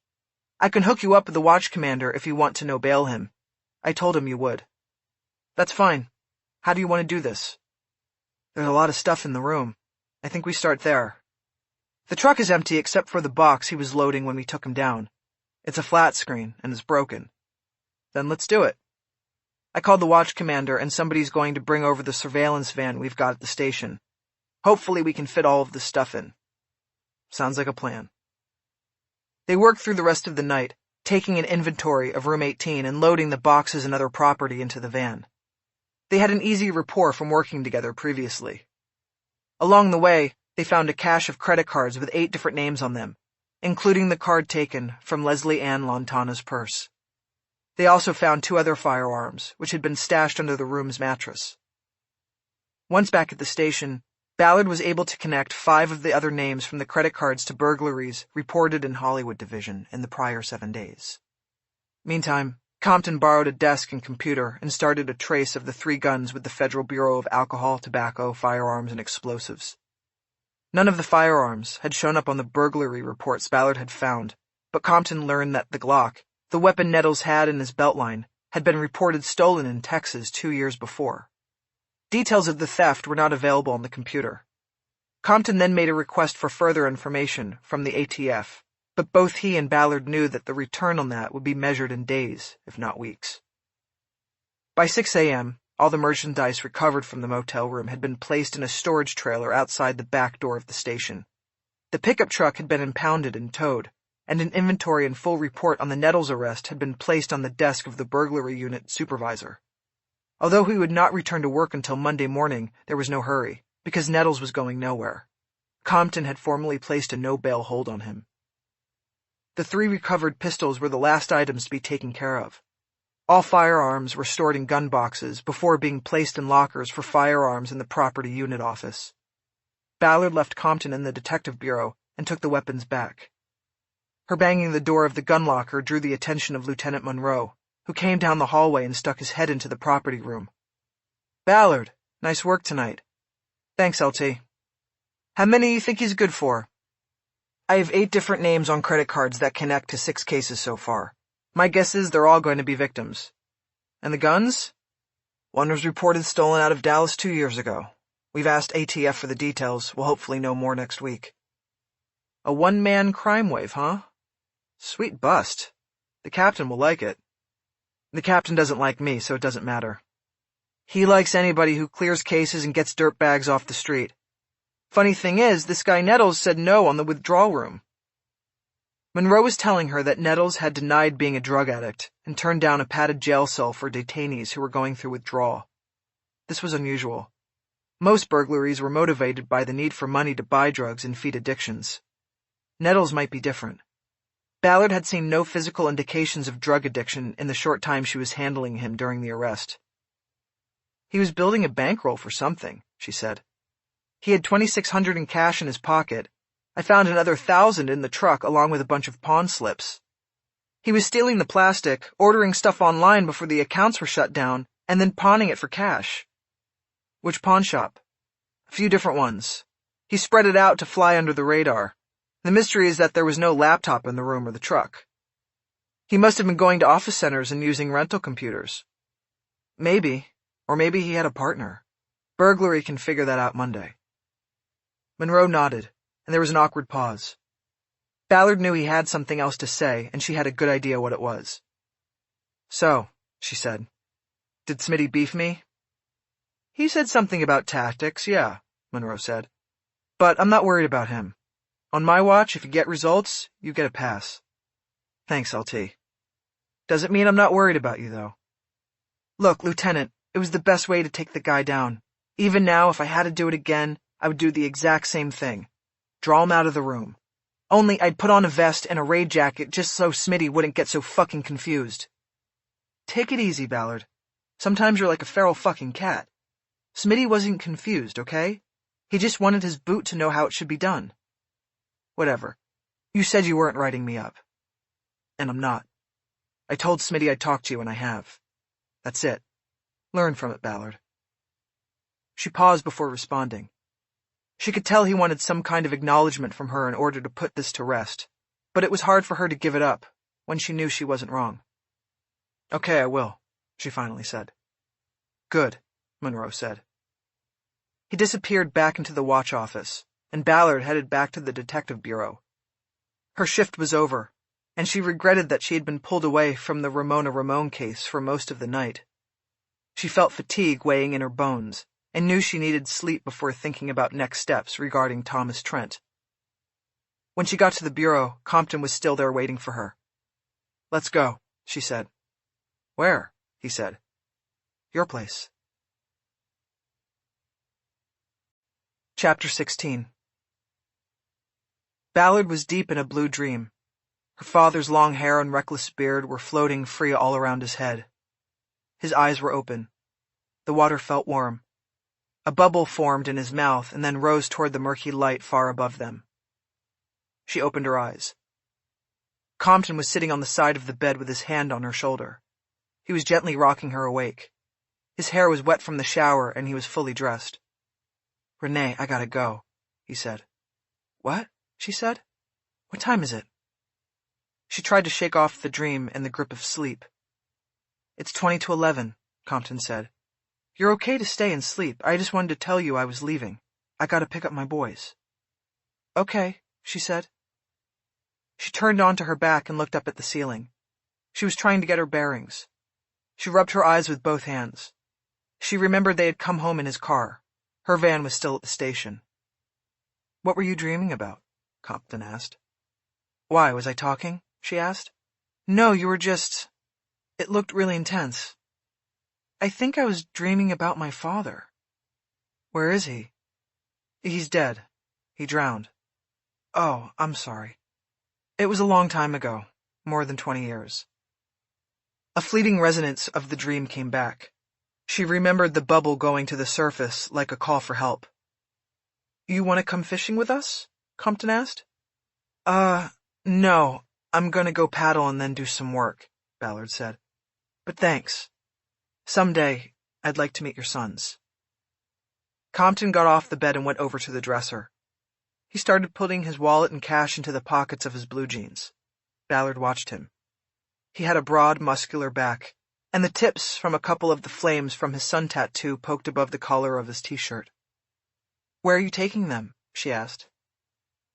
[SPEAKER 1] I can hook you up with the watch commander if you want to no-bail him. I told him you would." That's fine. How do you want to do this? There's a lot of stuff in the room. I think we start there. The truck is empty except for the box he was loading when we took him down. It's a flat screen and is broken. Then let's do it. I called the watch commander and somebody's going to bring over the surveillance van we've got at the station. Hopefully we can fit all of this stuff in. Sounds like a plan. They worked through the rest of the night, taking an inventory of room 18 and loading the boxes and other property into the van. They had an easy rapport from working together previously. Along the way, they found a cache of credit cards with 8 different names on them, including the card taken from Leslie Ann Lontana's purse. They also found 2 other firearms, which had been stashed under the room's mattress. Once back at the station, Ballard was able to connect 5 of the other names from the credit cards to burglaries reported in Hollywood Division in the prior 7 days. Meantime, Compton borrowed a desk and computer and started a trace of the 3 guns with the Federal Bureau of Alcohol, Tobacco, Firearms, and Explosives. None of the firearms had shown up on the burglary reports Ballard had found, but Compton learned that the Glock, the weapon Nettles had in his beltline, had been reported stolen in Texas 2 years before. Details of the theft were not available on the computer. Compton then made a request for further information from the ATF, but both he and Ballard knew that the return on that would be measured in days, if not weeks. By 6 a.m., all the merchandise recovered from the motel room had been placed in a storage trailer outside the back door of the station. The pickup truck had been impounded and towed, and an inventory and full report on the Nettles arrest had been placed on the desk of the burglary unit supervisor. Although he would not return to work until Monday morning, there was no hurry, because Nettles was going nowhere. Compton had formally placed a no-bail hold on him. The 3 recovered pistols were the last items to be taken care of. All firearms were stored in gun boxes before being placed in lockers for firearms in the property unit office. Ballard left Compton in the detective bureau and took the weapons back. Her banging the door of the gun locker drew the attention of Lieutenant Monroe, who came down the hallway and stuck his head into the property room. Ballard, nice work tonight. Thanks, LT. How many do you think he's good for? I have 8 different names on credit cards that connect to 6 cases so far. My guess is they're all going to be victims. And the guns? One was reported stolen out of Dallas 2 years ago. We've asked ATF for the details. We'll hopefully know more next week. A one-man crime wave, huh? Sweet bust. The captain will like it. The captain doesn't like me, so it doesn't matter. He likes anybody who clears cases and gets dirtbags off the street. Funny thing is, this guy Nettles said no on the withdrawal room. Monroe was telling her that Nettles had denied being a drug addict and turned down a padded jail cell for detainees who were going through withdrawal. This was unusual. Most burglaries were motivated by the need for money to buy drugs and feed addictions. Nettles might be different. Ballard had seen no physical indications of drug addiction in the short time she was handling him during the arrest. He was building a bankroll for something, she said. He had $2,600 in cash in his pocket. I found another $1,000 in the truck along with a bunch of pawn slips. He was stealing the plastic, ordering stuff online before the accounts were shut down, and then pawning it for cash. Which pawn shop? A few different ones. He spread it out to fly under the radar. The mystery is that there was no laptop in the room or the truck. He must have been going to office centers and using rental computers. Maybe, or maybe he had a partner. Burglary can figure that out Monday. Monroe nodded, and there was an awkward pause. Ballard knew he had something else to say, and she had a good idea what it was. So, she said, did Smitty beef me? He said something about tactics, yeah, Monroe said. But I'm not worried about him. On my watch, if you get results, you get a pass. Thanks, LT. Doesn't mean I'm not worried about you, though. Look, Lieutenant, it was the best way to take the guy down. Even now, if I had to do it again, I would do the exact same thing. Draw him out of the room. Only I'd put on a vest and a raid jacket just so Smitty wouldn't get so fucking confused. Take it easy, Ballard. Sometimes you're like a feral fucking cat. Smitty wasn't confused, okay? He just wanted his boot to know how it should be done. Whatever. You said you weren't writing me up. And I'm not. I told Smitty I'd talk to you, and I have. That's it. Learn from it, Ballard. She paused before responding. She could tell he wanted some kind of acknowledgement from her in order to put this to rest, but it was hard for her to give it up when she knew she wasn't wrong. Okay, I will, she finally said. Good, Monroe said. He disappeared back into the watch office, and Ballard headed back to the detective bureau. Her shift was over, and she regretted that she had been pulled away from the Ramon case for most of the night. She felt fatigue weighing in her bones, and knew she needed sleep before thinking about next steps regarding Thomas Trent. When she got to the bureau, Compton was still there waiting for her. "Let's go," she said. "Where?" he said. "Your place." Chapter 16. Ballard was deep in a blue dream. Her father's long hair and reckless beard were floating free all around his head. His eyes were open. The water felt warm. A bubble formed in his mouth and then rose toward the murky light far above them. She opened her eyes. Compton was sitting on the side of the bed with his hand on her shoulder. He was gently rocking her awake. His hair was wet from the shower and he was fully dressed. "Renee, I gotta go," he said. "What?" she said. "What time is it?" She tried to shake off the dream and the grip of sleep. "It's 20 to 11, Compton said. "You're okay to stay and sleep. I just wanted to tell you I was leaving. I gotta pick up my boys." "Okay," she said. She turned onto her back and looked up at the ceiling. She was trying to get her bearings. She rubbed her eyes with both hands. She remembered they had come home in his car. Her van was still at the station. "What were you dreaming about?" Compton asked. "Why, was I talking?" she asked. "No, you were just... It looked really intense. I think I was dreaming about my father." "Where is he?" "He's dead. He drowned." "Oh, I'm sorry. It was a long time ago, more than 20 years. A fleeting resonance of the dream came back. She remembered the bubble going to the surface like a call for help. "You want to come fishing with us?" Compton asked. No. I'm going to go paddle and then do some work," Ballard said. "But thanks. Someday, I'd like to meet your sons." Compton got off the bed and went over to the dresser. He started putting his wallet and cash into the pockets of his blue jeans. Ballard watched him. He had a broad, muscular back, and the tips from a couple of the flames from his sun tattoo poked above the collar of his t-shirt. "Where are you taking them?" she asked.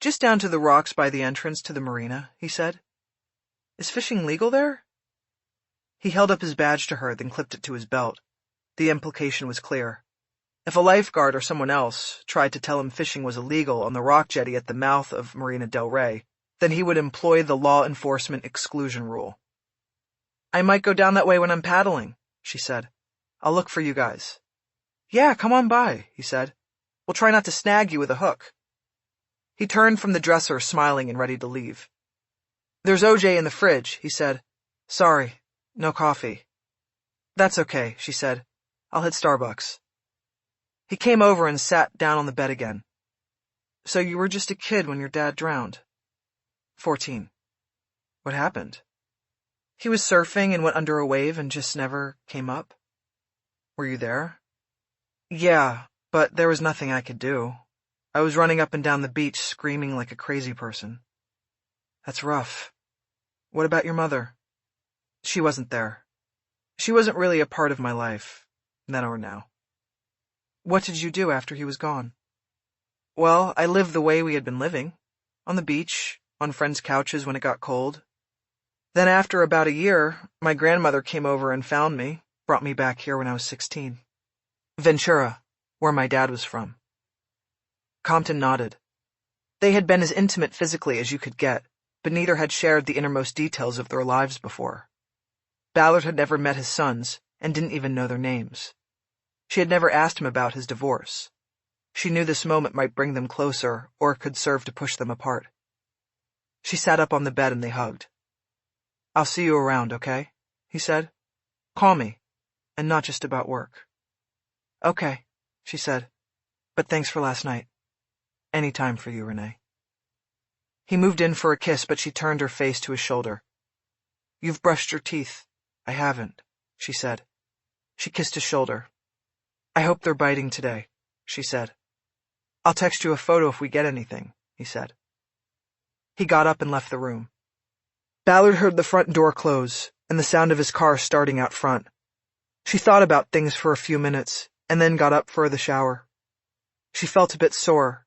[SPEAKER 1] "Just down to the rocks by the entrance to the marina," he said. "Is fishing legal there?" He held up his badge to her, then clipped it to his belt. The implication was clear. If a lifeguard or someone else tried to tell him fishing was illegal on the rock jetty at the mouth of Marina del Rey, then he would employ the law enforcement exclusion rule. "I might go down that way when I'm paddling," she said. "I'll look for you guys." "Yeah, come on by," he said. "We'll try not to snag you with a hook." He turned from the dresser, smiling and ready to leave. "There's OJ in the fridge," he said. "Sorry, no coffee." "That's okay," she said. "I'll hit Starbucks." He came over and sat down on the bed again. "So you were just a kid when your dad drowned?" 14. "What happened?" "He was surfing and went under a wave and just never came up." "Were you there?" "Yeah, but there was nothing I could do. I was running up and down the beach screaming like a crazy person." "That's rough. What about your mother?" "She wasn't there. She wasn't really a part of my life, then or now." "What did you do after he was gone?" "Well, I lived the way we had been living. On the beach, on friends' couches when it got cold. Then after about a year, my grandmother came over and found me, brought me back here when I was 16. Ventura, where my dad was from." Compton nodded. They had been as intimate physically as you could get, but neither had shared the innermost details of their lives before. Ballard had never met his sons, and didn't even know their names. She had never asked him about his divorce. She knew this moment might bring them closer, or could serve to push them apart. She sat up on the bed and they hugged. "I'll see you around, okay?" he said. "Call me, and not just about work." "Okay," she said. "But thanks for last night. Any time for you, Renee." He moved in for a kiss, but she turned her face to his shoulder. "You've brushed your teeth. I haven't," she said. She kissed his shoulder. "I hope they're biting today," she said. "I'll text you a photo if we get anything," he said. He got up and left the room. Ballard heard the front door close, and the sound of his car starting out front. She thought about things for a few minutes, and then got up for the shower. She felt a bit sore.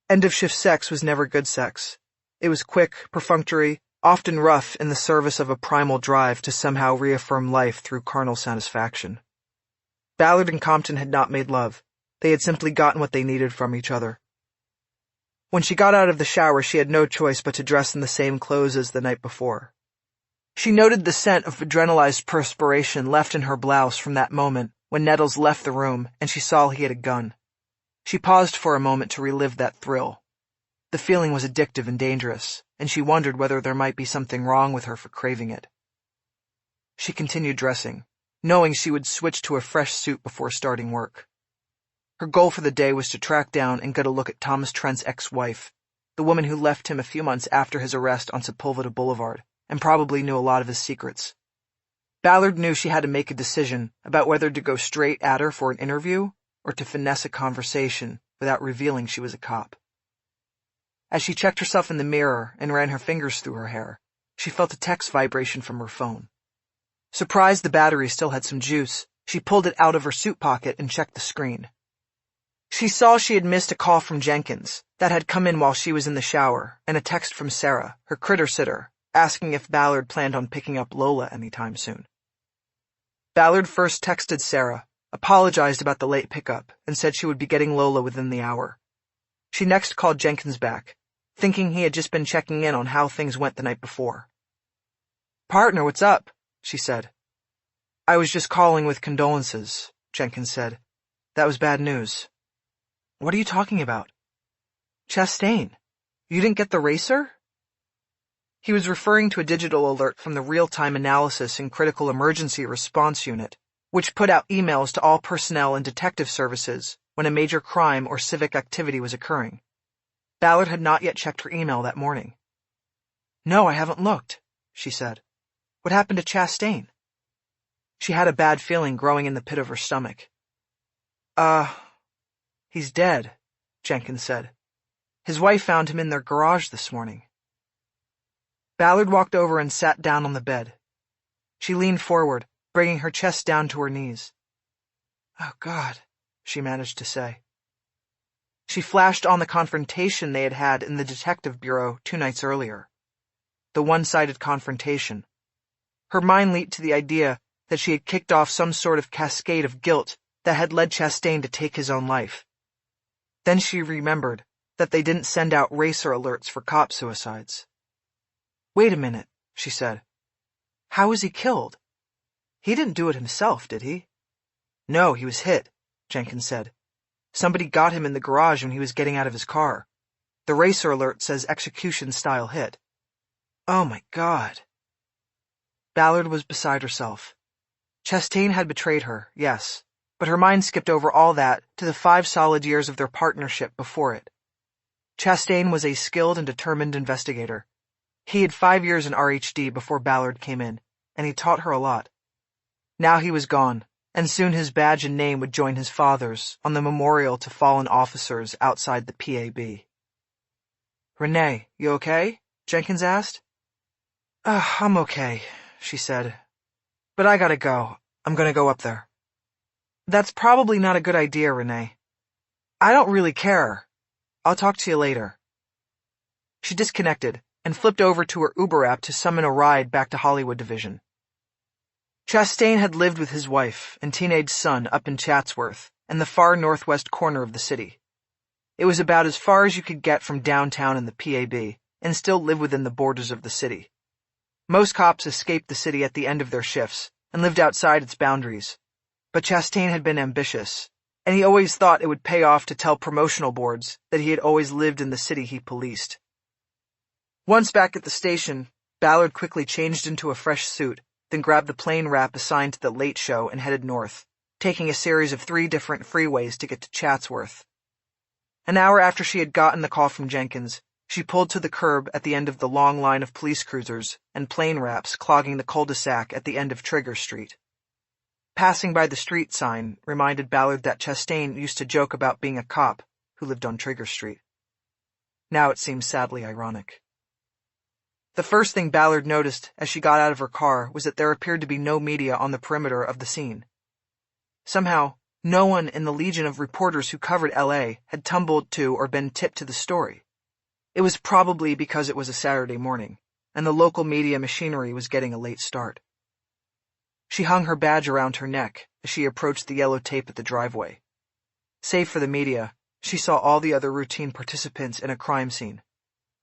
[SPEAKER 1] End-of-shift sex was never good sex. It was quick, perfunctory, often rough in the service of a primal drive to somehow reaffirm life through carnal satisfaction. Ballard and Compton had not made love. They had simply gotten what they needed from each other. When she got out of the shower, she had no choice but to dress in the same clothes as the night before. She noted the scent of adrenalized perspiration left in her blouse from that moment when Nettles left the room and she saw he had a gun. She paused for a moment to relive that thrill. The feeling was addictive and dangerous, and she wondered whether there might be something wrong with her for craving it. She continued dressing, knowing she would switch to a fresh suit before starting work. Her goal for the day was to track down and get a look at Thomas Trent's ex-wife, the woman who left him a few months after his arrest on Sepulveda Boulevard, and probably knew a lot of his secrets. Ballard knew she had to make a decision about whether to go straight at her for an interview or to finesse a conversation without revealing she was a cop. As she checked herself in the mirror and ran her fingers through her hair, she felt a text vibration from her phone. Surprised the battery still had some juice, she pulled it out of her suit pocket and checked the screen. She saw she had missed a call from Jenkins that had come in while she was in the shower, and a text from Sarah, her critter sitter, asking if Ballard planned on picking up Lola anytime soon. Ballard first texted Sarah, apologized about the late pickup, and said she would be getting Lola within the hour. She next called Jenkins back, thinking he had just been checking in on how things went the night before. "Partner, what's up?" she said. "I was just calling with condolences," Jenkins said. "That was bad news." "What are you talking about?" "Chastain. You didn't get the racer?" He was referring to a digital alert from the Real-Time Analysis and Critical Emergency Response Unit, which put out emails to all personnel and detective services when a major crime or civic activity was occurring. Ballard had not yet checked her email that morning. "No, I haven't looked," she said. "What happened to Chastain?" She had a bad feeling growing in the pit of her stomach. He's dead," Jenkins said. "His wife found him in their garage this morning." Ballard walked over and sat down on the bed. She leaned forward, bringing her chest down to her knees. "Oh, God," she managed to say. She flashed on the confrontation they had had in the detective bureau 2 nights earlier. The one-sided confrontation. Her mind leaped to the idea that she had kicked off some sort of cascade of guilt that had led Chastain to take his own life. Then she remembered that they didn't send out racer alerts for cop suicides. "Wait a minute," she said. "How was he killed? He didn't do it himself, did he?" "No, he was hit," Jenkins said. "Somebody got him in the garage when he was getting out of his car. The racer alert says execution-style hit." "Oh, my God." Ballard was beside herself. Chastain had betrayed her, yes, but her mind skipped over all that to the 5 solid years of their partnership before it. Chastain was a skilled and determined investigator. He had 5 years in RHD before Ballard came in, and he taught her a lot. Now he was gone, and soon his badge and name would join his father's on the memorial to fallen officers outside the PAB. "Renee, you okay?" Jenkins asked. I'm okay," she said. "But I gotta go. I'm gonna go up there." "That's probably not a good idea, Renee." "I don't really care. I'll talk to you later." She disconnected and flipped over to her Uber app to summon a ride back to Hollywood Division. Chastain had lived with his wife and teenage son up in Chatsworth, in the far northwest corner of the city. It was about as far as you could get from downtown in the PAB and still live within the borders of the city. Most cops escaped the city at the end of their shifts and lived outside its boundaries. But Chastain had been ambitious, and he always thought it would pay off to tell promotional boards that he had always lived in the city he policed. Once back at the station, Ballard quickly changed into a fresh suit, then grabbed the plane wrap assigned to the late show and headed north, taking a series of 3 different freeways to get to Chatsworth. An hour after she had gotten the call from Jenkins, she pulled to the curb at the end of the long line of police cruisers and plane wraps clogging the cul-de-sac at the end of Trigger Street. Passing by the street sign reminded Ballard that Chastain used to joke about being a cop who lived on Trigger Street. Now it seemed sadly ironic. The first thing Ballard noticed as she got out of her car was that there appeared to be no media on the perimeter of the scene, Somehow, no one in the legion of reporters who covered LA had tumbled to or been tipped to the story. It was probably because it was a Saturday morning, and the local media machinery was getting a late start. She hung her badge around her neck as she approached the yellow tape at the driveway. Save for the media, she saw all the other routine participants in a crime scene: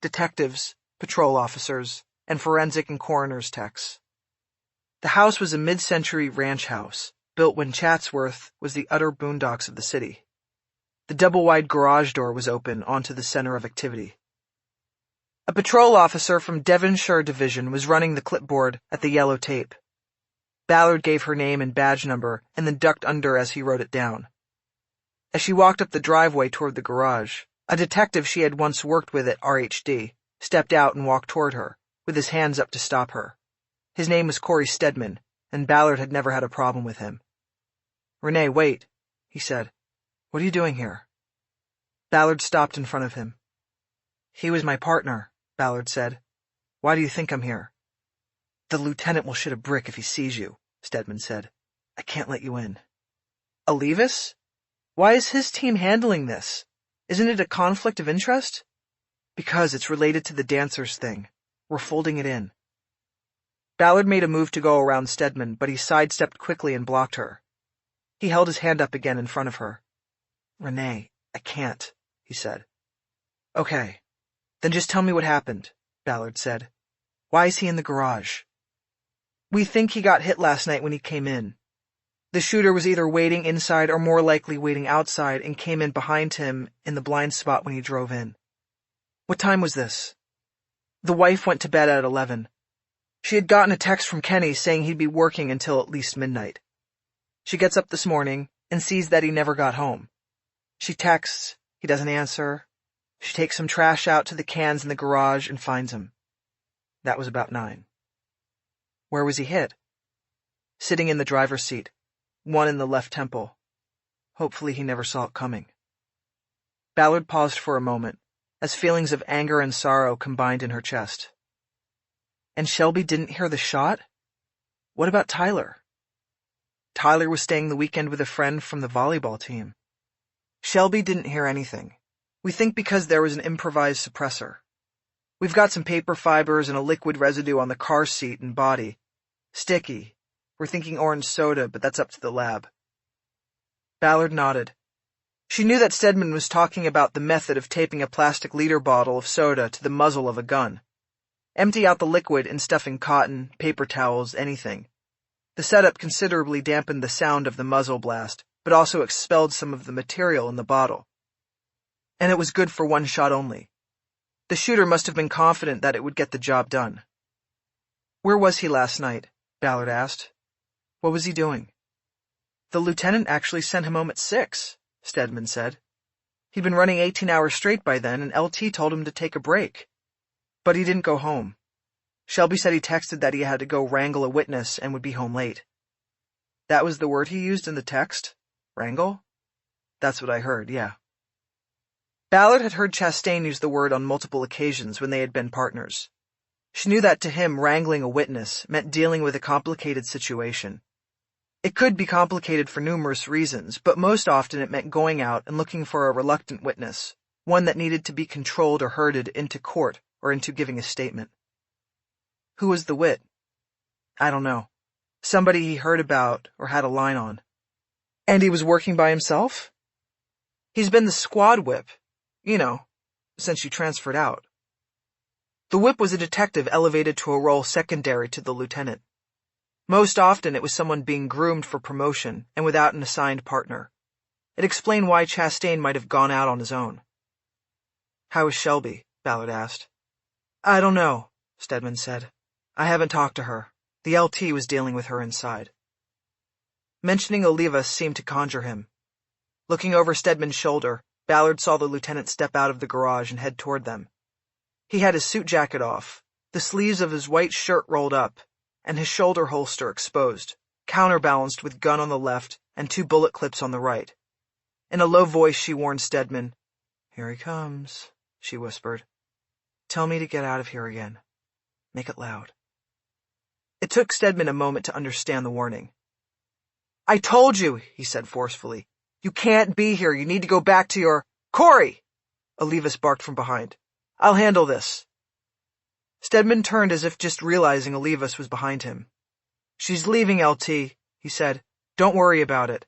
[SPEAKER 1] detectives, patrol officers, and forensic and coroner's techs. The house was a mid-century ranch house, built when Chatsworth was the utter boondocks of the city. The double-wide garage door was open onto the center of activity. A patrol officer from Devonshire Division was running the clipboard at the yellow tape. Ballard gave her name and badge number and then ducked under as he wrote it down. As she walked up the driveway toward the garage, a detective she had once worked with at RHD stepped out and walked toward her, with his hands up to stop her. His name was Corey Stedman, and Ballard had never had a problem with him. "Renée, wait," he said. "What are you doing here?" Ballard stopped in front of him. "He was my partner," Ballard said. "Why do you think I'm here?" "The lieutenant will shit a brick if he sees you," Stedman said. "I can't let you in." "Olivas? Why is his team handling this? Isn't it a conflict of interest?" "Because it's related to the dancers thing. We're folding it in." Ballard made a move to go around Stedman, but he sidestepped quickly and blocked her. He held his hand up again in front of her. "Renée, I can't," he said. "Okay, then just tell me what happened," Ballard said. "Why is he in the garage?" "We think he got hit last night when he came in. The shooter was either waiting inside or more likely waiting outside and came in behind him in the blind spot when he drove in." "What time was this?" "The wife went to bed at 11. She had gotten a text from Kenny saying he'd be working until at least midnight. She gets up this morning and sees that he never got home. She texts, he doesn't answer. She takes some trash out to the cans in the garage and finds him. That was about 9. "Where was he hit?" "Sitting in the driver's seat, one in the left temple. Hopefully he never saw it coming." Ballard paused for a moment, as feelings of anger and sorrow combined in her chest. "And Shelby didn't hear the shot? What about Tyler?" "Tyler was staying the weekend with a friend from the volleyball team. Shelby didn't hear anything. We think because there was an improvised suppressor. We've got some paper fibers and a liquid residue on the car seat and body. Sticky. We're thinking orange soda, but that's up to the lab." Ballard nodded. She knew that Stedman was talking about the method of taping a plastic liter bottle of soda to the muzzle of a gun. Empty out the liquid and stuff in cotton, paper towels, anything. The setup considerably dampened the sound of the muzzle blast, but also expelled some of the material in the bottle. And it was good for one shot only. The shooter must have been confident that it would get the job done. "Where was he last night?" Ballard asked. "What was he doing?" "The lieutenant actually sent him home at 6, Stedman said. He'd been running 18 hours straight by then, and LT told him to take a break. But he didn't go home. Shelby said he texted that he had to go wrangle a witness and would be home late." "That was the word he used in the text? Wrangle?" "That's what I heard, yeah." Ballard had heard Chastain use the word on multiple occasions when they had been partners. She knew that to him wrangling a witness meant dealing with a complicated situation. It could be complicated for numerous reasons, but most often it meant going out and looking for a reluctant witness, one that needed to be controlled or herded into court or into giving a statement. "Who was the wit?" "I don't know. Somebody he heard about or had a line on." "And he was working by himself?" "He's been the squad whip, since you transferred out." The whip was a detective elevated to a role secondary to the lieutenant. Most often it was someone being groomed for promotion and without an assigned partner. It explained why Chastain might have gone out on his own. "How is Shelby?" Ballard asked. "I don't know," Stedman said. "I haven't talked to her. The LT was dealing with her inside." Mentioning Olivas seemed to conjure him. Looking over Stedman's shoulder, Ballard saw the lieutenant step out of the garage and head toward them. He had his suit jacket off, the sleeves of his white shirt rolled up, and his shoulder holster exposed, counterbalanced with gun on the left and 2 bullet clips on the right. In a low voice she warned Stedman. "Here he comes," she whispered. "Tell me to get out of here again. Make it loud." It took Stedman a moment to understand the warning. I told you, he said forcefully. You can't be here. You need to go back to your— Corey! Olivas barked from behind. I'll handle this. Stedman turned as if just realizing Olivas was behind him. She's leaving, LT, he said. Don't worry about it.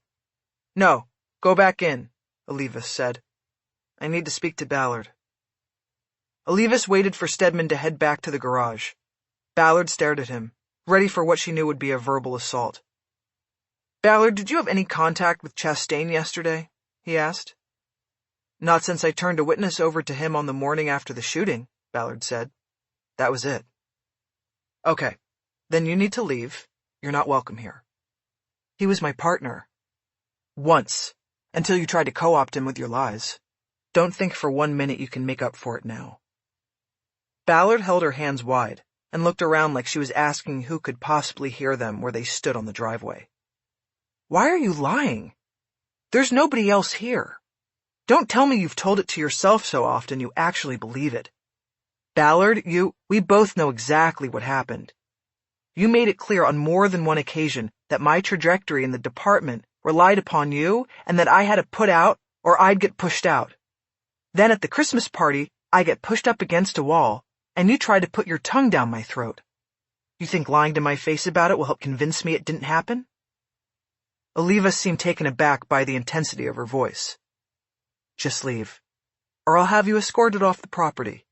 [SPEAKER 1] No, go back in, Olivas said. I need to speak to Ballard. Olivas waited for Stedman to head back to the garage. Ballard stared at him, ready for what she knew would be a verbal assault. Ballard, did you have any contact with Chastain yesterday? He asked. Not since I turned a witness over to him on the morning after the shooting, Ballard said. That was it. Okay, then you need to leave. You're not welcome here. He was my partner. Once, until you tried to co-opt him with your lies. Don't think for 1 minute you can make up for it now. Ballard held her hands wide and looked around like she was asking who could possibly hear them where they stood on the driveway. Why are you lying? There's nobody else here. Don't tell me you've told it to yourself so often you actually believe it. Ballard, we both know exactly what happened. You made it clear on more than one occasion that my trajectory in the department relied upon you and that I had to put out or I'd get pushed out. Then at the Christmas party, I get pushed up against a wall and you try to put your tongue down my throat. You think lying to my face about it will help convince me it didn't happen? Olivas seemed taken aback by the intensity of her voice. Just leave, or I'll have you escorted off the property.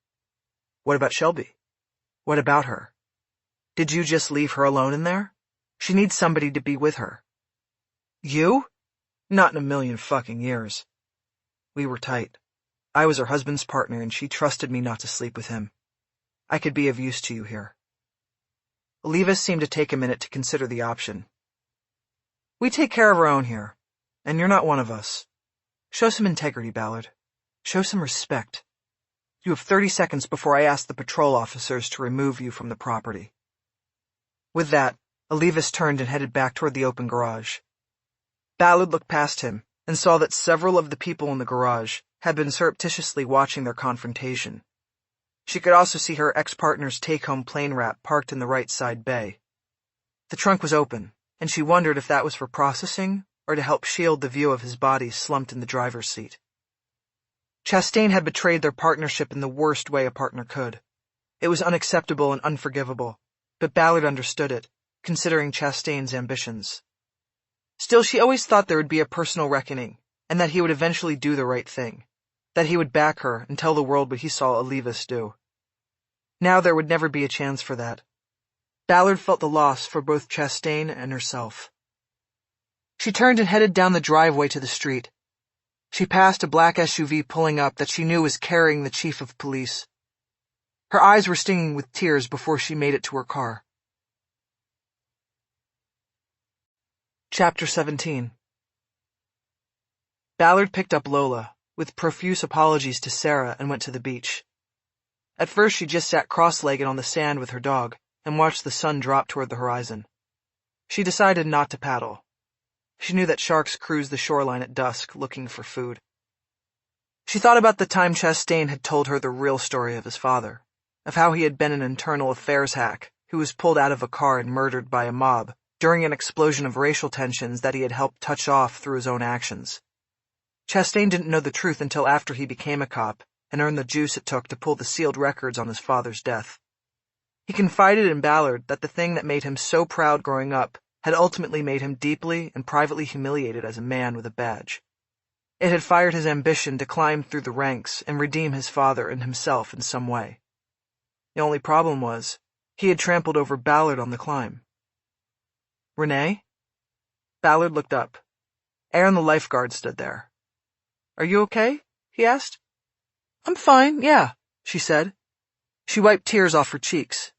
[SPEAKER 1] What about Shelby? What about her? Did you just leave her alone in there? She needs somebody to be with her. You? Not in a million fucking years. We were tight. I was her husband's partner and she trusted me not to sleep with him. I could be of use to you here. Olivas seemed to take a minute to consider the option. We take care of our own here, and you're not one of us. Show some integrity, Ballard. Show some respect. You have 30 seconds before I ask the patrol officers to remove you from the property. With that, Olivas turned and headed back toward the open garage. Ballard looked past him and saw that several of the people in the garage had been surreptitiously watching their confrontation. She could also see her ex-partner's take-home plane wrap parked in the right side bay. The trunk was open, and she wondered if that was for processing or to help shield the view of his body slumped in the driver's seat. Chastain had betrayed their partnership in the worst way a partner could. It was unacceptable and unforgivable, but Ballard understood it, considering Chastain's ambitions. Still, she always thought there would be a personal reckoning, and that he would eventually do the right thing, that he would back her and tell the world what he saw Olivas do. Now there would never be a chance for that. Ballard felt the loss for both Chastain and herself. She turned and headed down the driveway to the street. She passed a black SUV pulling up that she knew was carrying the chief of police. Her eyes were stinging with tears before she made it to her car. Chapter 17. Ballard picked up Lola, with profuse apologies to Sarah, and went to the beach. At first she just sat cross-legged on the sand with her dog and watched the sun drop toward the horizon. She decided not to paddle. She knew that sharks cruise the shoreline at dusk, looking for food. She thought about the time Chastain had told her the real story of his father, of how he had been an internal affairs hack who was pulled out of a car and murdered by a mob during an explosion of racial tensions that he had helped touch off through his own actions. Chastain didn't know the truth until after he became a cop and earned the juice it took to pull the sealed records on his father's death. He confided in Ballard that the thing that made him so proud growing up had ultimately made him deeply and privately humiliated as a man with a badge. It had fired his ambition to climb through the ranks and redeem his father and himself in some way. The only problem was, he had trampled over Ballard on the climb. Renée? Ballard looked up. Aaron the lifeguard stood there. Are you okay? He asked. I'm fine, yeah, she said. She wiped tears off her cheeks.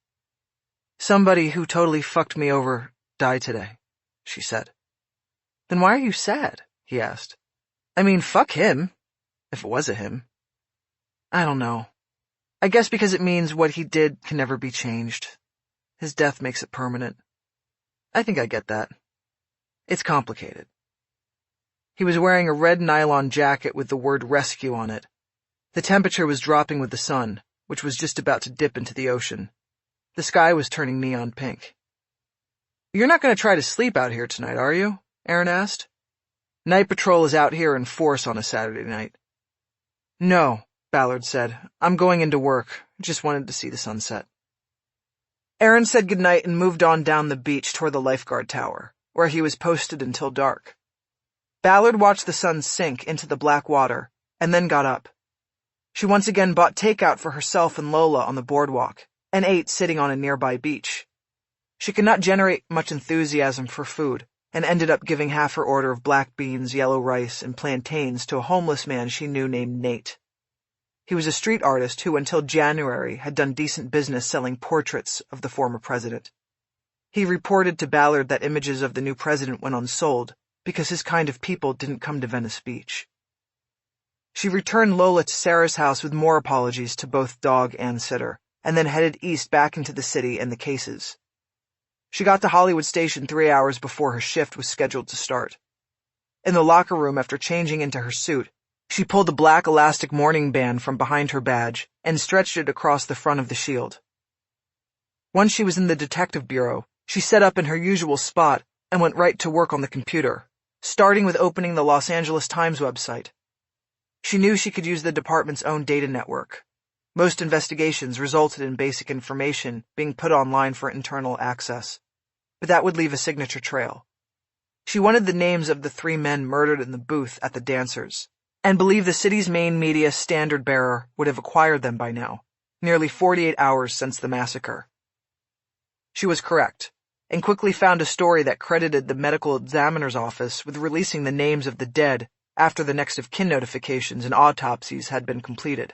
[SPEAKER 1] Somebody who totally fucked me over died today, she said. Then why are you sad? He asked. I mean, fuck him, if it was a him. I don't know. I guess because it means what he did can never be changed. His death makes it permanent. I think I get that. It's complicated. He was wearing a red nylon jacket with the word rescue on it. The temperature was dropping with the sun, which was just about to dip into the ocean. The sky was turning neon pink. You're not going to try to sleep out here tonight, are you? Aaron asked. Night patrol is out here in force on a Saturday night. No, Ballard said. I'm going into work. Just wanted to see the sunset. Aaron said goodnight and moved on down the beach toward the lifeguard tower, where he was posted until dark. Ballard watched the sun sink into the black water and then got up. She once again bought takeout for herself and Lola on the boardwalk and ate sitting on a nearby beach. She could not generate much enthusiasm for food and ended up giving half her order of black beans, yellow rice, and plantains to a homeless man she knew named Nate. He was a street artist who, until January, had done decent business selling portraits of the former president. He reported to Ballard that images of the new president went unsold because his kind of people didn't come to Venice Beach. She returned Lola to Sarah's house with more apologies to both dog and sitter, and then headed east back into the city and the cases. She got to Hollywood Station 3 hours before her shift was scheduled to start. In the locker room, after changing into her suit, she pulled the black elastic mourning band from behind her badge and stretched it across the front of the shield. Once she was in the detective bureau, she set up in her usual spot and went right to work on the computer, starting with opening the Los Angeles Times website. She knew she could use the department's own data network. Most investigations resulted in basic information being put online for internal access, but that would leave a signature trail. She wanted the names of the 3 men murdered in the booth at the dancers, and believed the city's main media standard-bearer would have acquired them by now, nearly 48 hours since the massacre. She was correct, and quickly found a story that credited the medical examiner's office with releasing the names of the dead after the next of kin notifications and autopsies had been completed.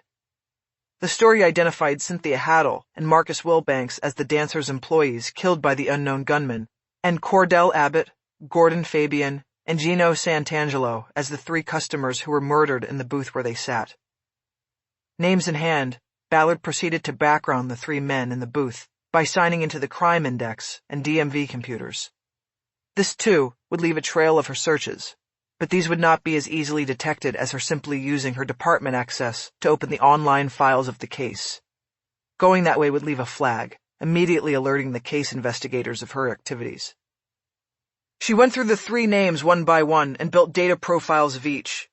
[SPEAKER 1] The story identified Cynthia Haddle and Marcus Wilbanks as the dancers' employees killed by the unknown gunman, and Cordell Abbott, Gordon Fabian, and Gino Santangelo as the 3 customers who were murdered in the booth where they sat. Names in hand, Ballard proceeded to background the 3 men in the booth by signing into the crime index and DMV computers. This, too, would leave a trail of her searches, but these would not be as easily detected as her simply using her department access to open the online files of the case. Going that way would leave a flag, immediately alerting the case investigators of her activities. She went through the 3 names one by one and built data profiles of each.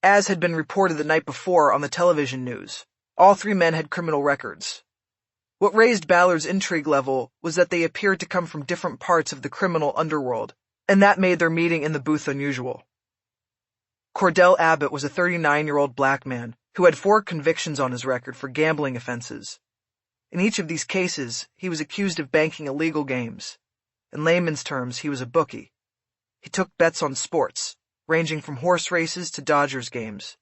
[SPEAKER 1] As had been reported the night before on the television news, all 3 men had criminal records. What raised Ballard's intrigue level was that they appeared to come from different parts of the criminal underworld, and that made their meeting in the booth unusual. Cordell Abbott was a 39-year-old black man who had 4 convictions on his record for gambling offenses. In each of these cases, he was accused of banking illegal games. In layman's terms, he was a bookie. He took bets on sports, ranging from horse races to Dodgers games.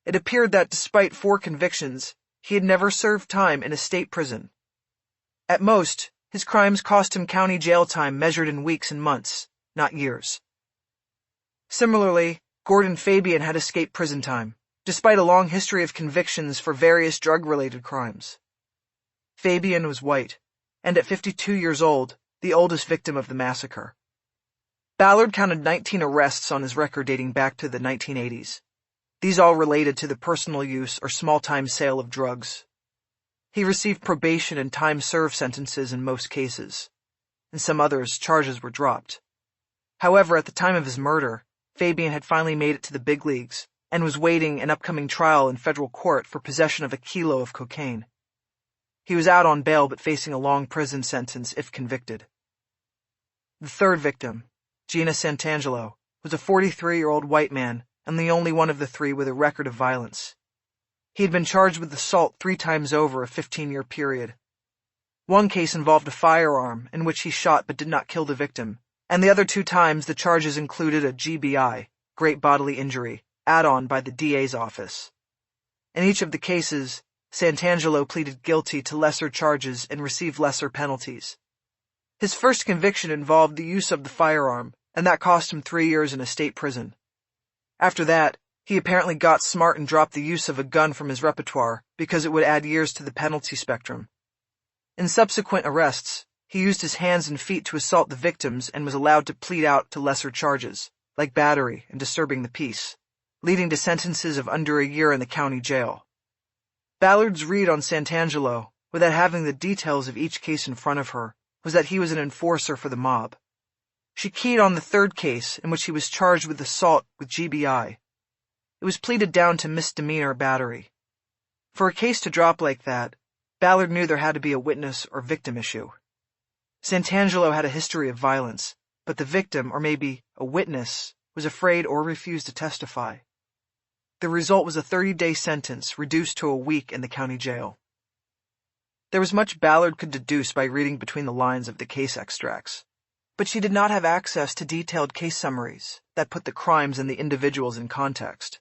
[SPEAKER 1] It appeared that despite 4 convictions, he had never served time in a state prison. At most, his crimes cost him county jail time measured in weeks and months, not years. Similarly, Gordon Fabian had escaped prison time, despite a long history of convictions for various drug-related crimes. Fabian was white, and at 52 years old, the oldest victim of the massacre. Ballard counted 19 arrests on his record dating back to the 1980s. These all related to the personal use or small-time sale of drugs. He received probation and time-served sentences in most cases. In some others, charges were dropped. However, at the time of his murder, Fabian had finally made it to the big leagues and was waiting an upcoming trial in federal court for possession of a kilo of cocaine. He was out on bail but facing a long prison sentence if convicted. The 3rd victim, Gina Santangelo, was a 43-year-old white man and the only one of the 3 with a record of violence. He had been charged with assault 3 times over a 15-year period. One case involved a firearm in which he shot but did not kill the victim, and the other 2 times the charges included a GBI, great bodily injury, add-on by the DA's office. In each of the cases, Santangelo pleaded guilty to lesser charges and received lesser penalties. His first conviction involved the use of the firearm, and that cost him 3 years in a state prison. After that, he apparently got smart and dropped the use of a gun from his repertoire because it would add years to the penalty spectrum. In subsequent arrests, he used his hands and feet to assault the victims and was allowed to plead out to lesser charges, like battery and disturbing the peace, leading to sentences of under a year in the county jail. Ballard's read on Santangelo, without having the details of each case in front of her, was that he was an enforcer for the mob. She keyed on the third case in which he was charged with assault with GBI. It was pleaded down to misdemeanor battery. For a case to drop like that, Ballard knew there had to be a witness or victim issue. Santangelo had a history of violence, but the victim, or maybe a witness, was afraid or refused to testify. The result was a 30-day sentence reduced to a week in the county jail. There was much Ballard could deduce by reading between the lines of the case extracts, but she did not have access to detailed case summaries that put the crimes and the individuals in context.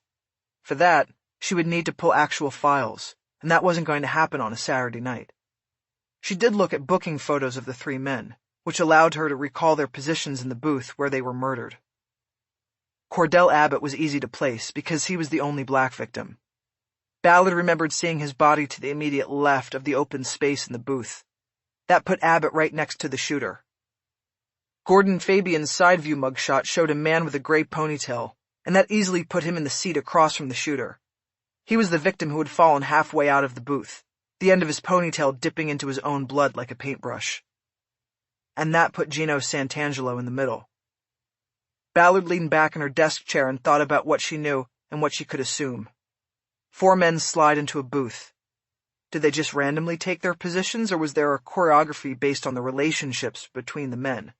[SPEAKER 1] For that, she would need to pull actual files, and that wasn't going to happen on a Saturday night. She did look at booking photos of the three men, which allowed her to recall their positions in the booth where they were murdered. Cordell Abbott was easy to place because he was the only black victim. Ballard remembered seeing his body to the immediate left of the open space in the booth. That put Abbott right next to the shooter. Gordon Fabian's side view mugshot showed a man with a gray ponytail, and that easily put him in the seat across from the shooter. He was the victim who had fallen halfway out of the booth, the end of his ponytail dipping into his own blood like a paintbrush. And that put Gino Santangelo in the middle. Ballard leaned back in her desk chair and thought about what she knew and what she could assume. 4 men slide into a booth. Did they just randomly take their positions, or was there a choreography based on the relationships between the men?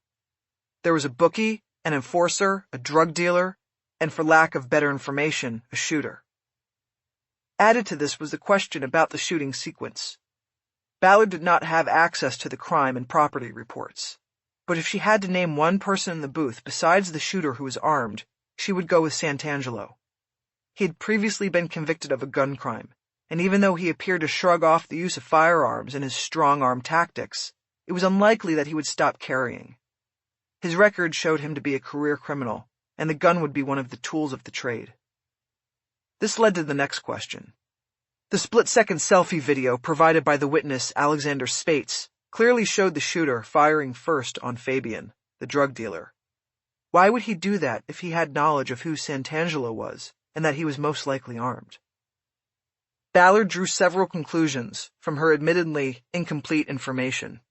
[SPEAKER 1] There was a bookie, an enforcer, a drug dealer, and for lack of better information, a shooter. Added to this was the question about the shooting sequence. Ballard did not have access to the crime and property reports, but if she had to name one person in the booth besides the shooter who was armed, she would go with Santangelo. He had previously been convicted of a gun crime, and even though he appeared to shrug off the use of firearms and his strong-arm tactics, it was unlikely that he would stop carrying. His record showed him to be a career criminal, and the gun would be one of the tools of the trade. This led to the next question. The split-second selfie video provided by the witness Alexander Spates clearly showed the shooter firing first on Fabian, the drug dealer. Why would he do that if he had knowledge of who Santangelo was and that he was most likely armed? Ballard drew several conclusions from her admittedly incomplete information.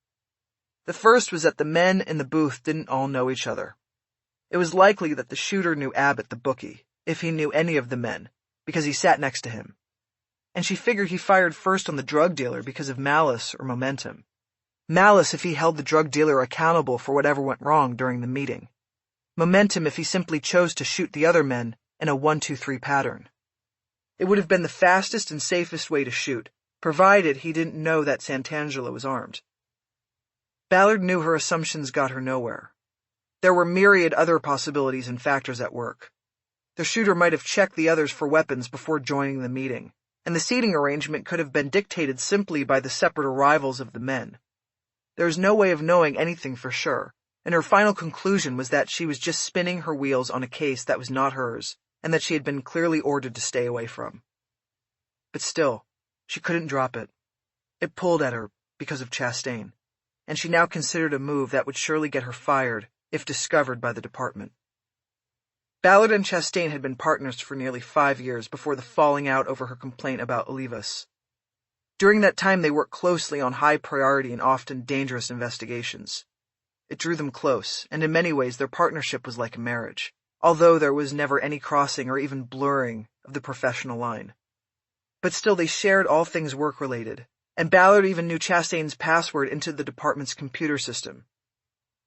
[SPEAKER 1] The first was that the men in the booth didn't all know each other. It was likely that the shooter knew Abbott the bookie, if he knew any of the men, because he sat next to him. And she figured he fired first on the drug dealer because of malice or momentum. Malice if he held the drug dealer accountable for whatever went wrong during the meeting. Momentum if he simply chose to shoot the other men in a 1-2-3 pattern. It would have been the fastest and safest way to shoot, provided he didn't know that Santangelo was armed. Ballard knew her assumptions got her nowhere. There were myriad other possibilities and factors at work. The shooter might have checked the others for weapons before joining the meeting, and the seating arrangement could have been dictated simply by the separate arrivals of the men. There was no way of knowing anything for sure, and her final conclusion was that she was just spinning her wheels on a case that was not hers, and that she had been clearly ordered to stay away from. But still, she couldn't drop it. It pulled at her because of Chastain, and she now considered a move that would surely get her fired if discovered by the department. Ballard and Chastain had been partners for nearly 5 years before the falling out over her complaint about Olivas. During that time, they worked closely on high-priority and often dangerous investigations. It drew them close, and in many ways their partnership was like a marriage, although there was never any crossing or even blurring of the professional line. But still, they shared all things work-related, and Ballard even knew Chastain's password into the department's computer system.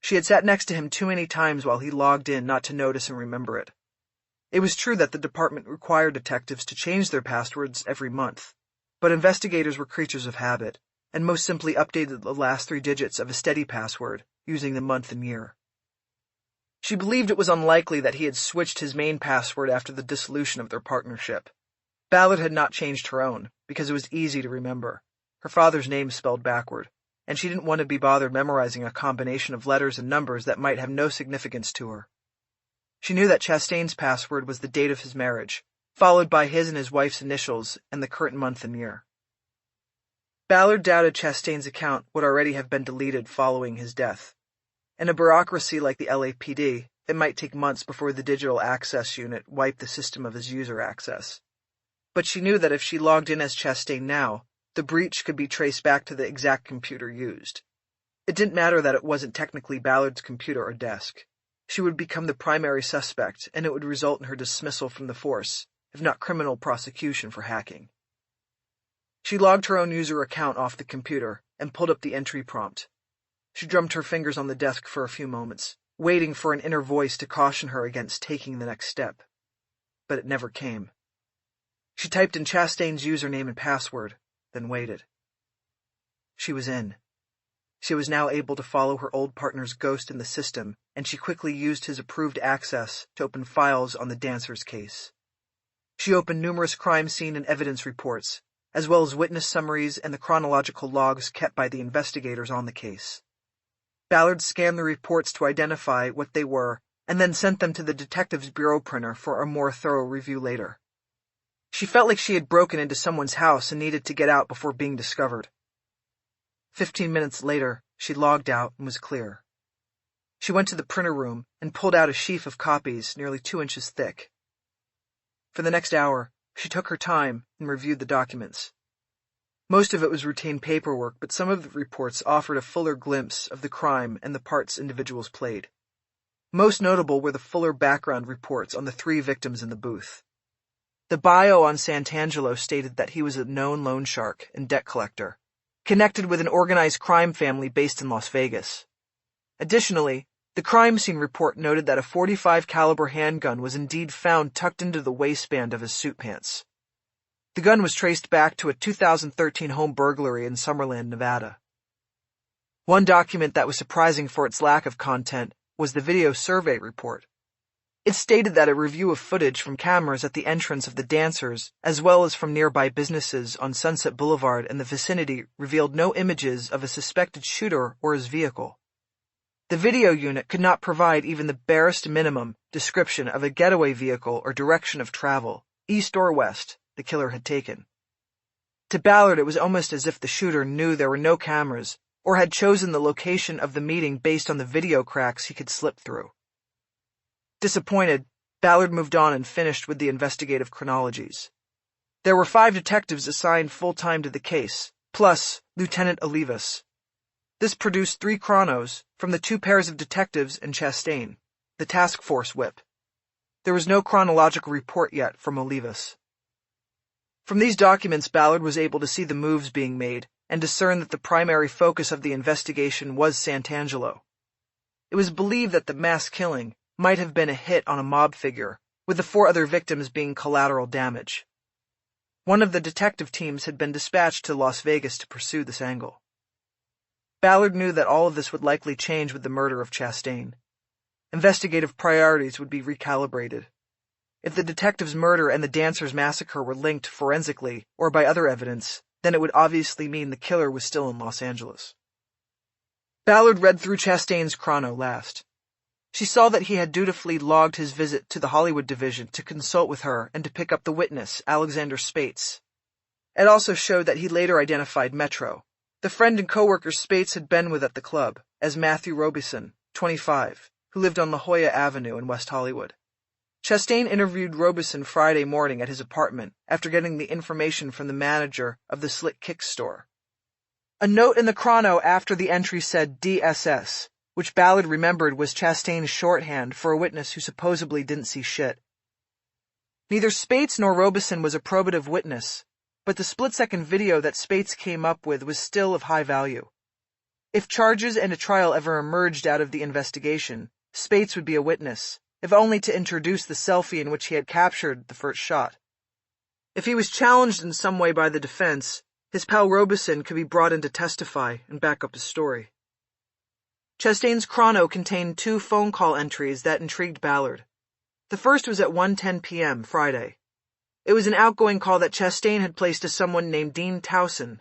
[SPEAKER 1] She had sat next to him too many times while he logged in not to notice and remember it. It was true that the department required detectives to change their passwords every month, but investigators were creatures of habit, and most simply updated the last 3 digits of a steady password using the month and year. She believed it was unlikely that he had switched his main password after the dissolution of their partnership. Ballard had not changed her own, because it was easy to remember, her father's name spelled backward, and she didn't want to be bothered memorizing a combination of letters and numbers that might have no significance to her. She knew that Chastain's password was the date of his marriage, followed by his and his wife's initials and the current month and year. Ballard doubted Chastain's account would already have been deleted following his death. In a bureaucracy like the LAPD, it might take months before the digital access unit wiped the system of his user access. But she knew that if she logged in as Chastain now, the breach could be traced back to the exact computer used. It didn't matter that it wasn't technically Ballard's computer or desk. she would become the primary suspect, and it would result in her dismissal from the force, if not criminal prosecution for hacking. She logged her own user account off the computer and pulled up the entry prompt. She drummed her fingers on the desk for a few moments, waiting for an inner voice to caution her against taking the next step. But it never came. She typed in Chastain's username and password, then waited. She was in. She was now able to follow her old partner's ghost in the system, and she quickly used his approved access to open files on the dancer's case. She opened numerous crime scene and evidence reports, as well as witness summaries and the chronological logs kept by the investigators on the case. Ballard scanned the reports to identify what they were, and then sent them to the detective's bureau printer for a more thorough review later. She felt like she had broken into someone's house and needed to get out before being discovered. 15 minutes later, she logged out and was clear. She went to the printer room and pulled out a sheaf of copies nearly 2 inches thick. For the next hour, she took her time and reviewed the documents. Most of it was routine paperwork, but some of the reports offered a fuller glimpse of the crime and the parts individuals played. Most notable were the fuller background reports on the 3 victims in the booth. The bio on Santangelo stated that he was a known loan shark and debt collector, connected with an organized crime family based in Las Vegas. Additionally, the crime scene report noted that a .45 caliber handgun was indeed found tucked into the waistband of his suit pants. The gun was traced back to a 2013 home burglary in Summerland, Nevada. One document that was surprising for its lack of content was the video survey report. It stated that a review of footage from cameras at the entrance of the dancers, as well as from nearby businesses on Sunset Boulevard and the vicinity, revealed no images of a suspected shooter or his vehicle. The video unit could not provide even the barest minimum description of a getaway vehicle or direction of travel, east or west, the killer had taken. To Ballard, it was almost as if the shooter knew there were no cameras or had chosen the location of the meeting based on the video cracks he could slip through. Disappointed, Ballard moved on and finished with the investigative chronologies. There were 5 detectives assigned full-time to the case, plus Lieutenant Olivas. This produced 3 chronos from the 2 pairs of detectives and Chastain, the task force whip. There was no chronological report yet from Olivas. From these documents, Ballard was able to see the moves being made and discern that the primary focus of the investigation was Santangelo. It was believed that the mass killing might have been a hit on a mob figure, with the 4 other victims being collateral damage. One of the detective teams had been dispatched to Las Vegas to pursue this angle. Ballard knew that all of this would likely change with the murder of Chastain. Investigative priorities would be recalibrated. If the detective's murder and the dancer's massacre were linked forensically or by other evidence, then it would obviously mean the killer was still in Los Angeles. Ballard read through Chastain's chrono last. She saw that he had dutifully logged his visit to the Hollywood division to consult with her and to pick up the witness, Alexander Spates. It also showed that he later identified Metro, the friend and co-worker Spates had been with at the club, as Matthew Robeson, 25, who lived on La Jolla Avenue in West Hollywood. Chastain interviewed Robeson Friday morning at his apartment after getting the information from the manager of the Slick Kicks store. A note in the chrono after the entry said DSS, which Ballard remembered was Chastain's shorthand for a witness who supposedly didn't see shit. Neither Spates nor Robeson was a probative witness, but the split-second video that Spates came up with was still of high value. If charges and a trial ever emerged out of the investigation, Spates would be a witness, if only to introduce the selfie in which he had captured the first shot. If he was challenged in some way by the defense, his pal Robeson could be brought in to testify and back up his story. Chastain's chrono contained 2 phone call entries that intrigued Ballard. The first was at 1:10 p.m. Friday. It was an outgoing call that Chastain had placed to someone named Dean Towson,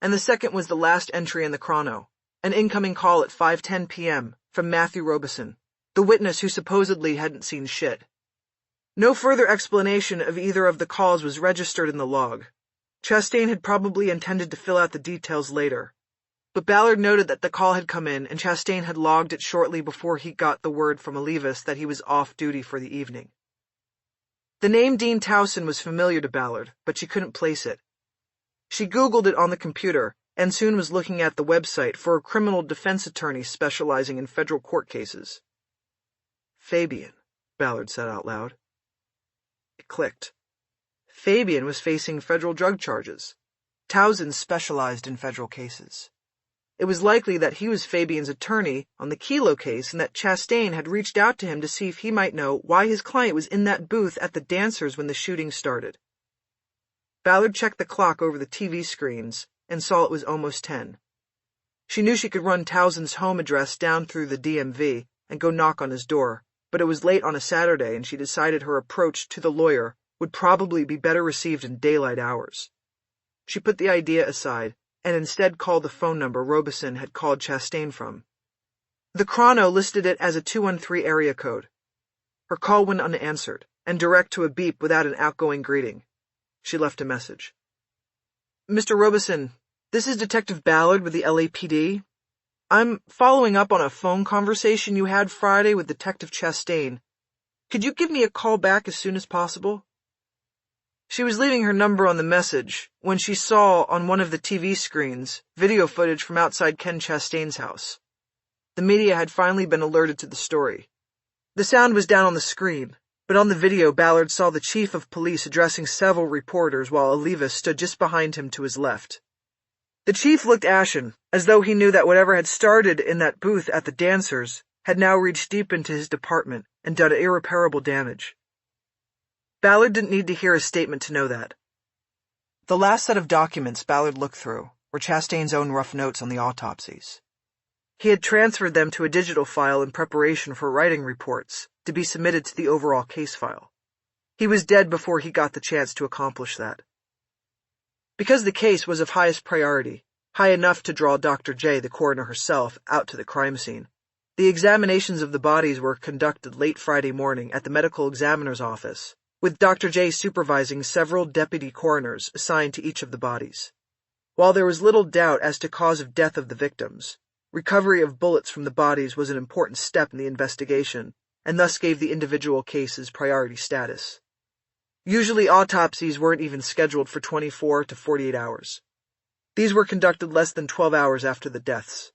[SPEAKER 1] and the second was the last entry in the chrono, an incoming call at 5:10 p.m. from Matthew Robeson, the witness who supposedly hadn't seen shit. No further explanation of either of the calls was registered in the log. Chastain had probably intended to fill out the details later, but Ballard noted that the call had come in and Chastain had logged it shortly before he got the word from Olivas that he was off duty for the evening. The name Dean Towson was familiar to Ballard, but she couldn't place it. She Googled it on the computer and soon was looking at the website for a criminal defense attorney specializing in federal court cases. Fabian, Ballard said out loud. It clicked. Fabian was facing federal drug charges. Towson specialized in federal cases. It was likely that he was Fabian's attorney on the Kilo case and that Chastain had reached out to him to see if he might know why his client was in that booth at the dancers when the shooting started. Ballard checked the clock over the TV screens and saw it was almost 10. She knew she could run Towson's home address down through the DMV and go knock on his door, but it was late on a Saturday and she decided her approach to the lawyer would probably be better received in daylight hours. She put the idea aside and instead called the phone number Robeson had called Chastain from. The chrono listed it as a 213 area code. Her call went unanswered and direct to a beep without an outgoing greeting. She left a message. Mr. Robeson, this is Detective Ballard with the LAPD. I'm following up on a phone conversation you had Friday with Detective Chastain. Could you give me a call back as soon as possible? She was leaving her number on the message when she saw on one of the TV screens video footage from outside Ken Chastain's house. The media had finally been alerted to the story. The sound was down on the screen, but on the video Ballard saw the chief of police addressing several reporters while Oliva stood just behind him to his left. The chief looked ashen, as though he knew that whatever had started in that booth at the dancers had now reached deep into his department and done irreparable damage. Ballard didn't need to hear a statement to know that. The last set of documents Ballard looked through were Chastain's own rough notes on the autopsies. He had transferred them to a digital file in preparation for writing reports to be submitted to the overall case file. He was dead before he got the chance to accomplish that. Because the case was of highest priority, high enough to draw Dr. J, the coroner herself, out to the crime scene, the examinations of the bodies were conducted late Friday morning at the medical examiner's office, with Dr. J supervising several deputy coroners assigned to each of the bodies. While there was little doubt as to cause of death of the victims, recovery of bullets from the bodies was an important step in the investigation, and thus gave the individual cases priority status. Usually autopsies weren't even scheduled for 24 to 48 hours. These were conducted less than 12 hours after the deaths.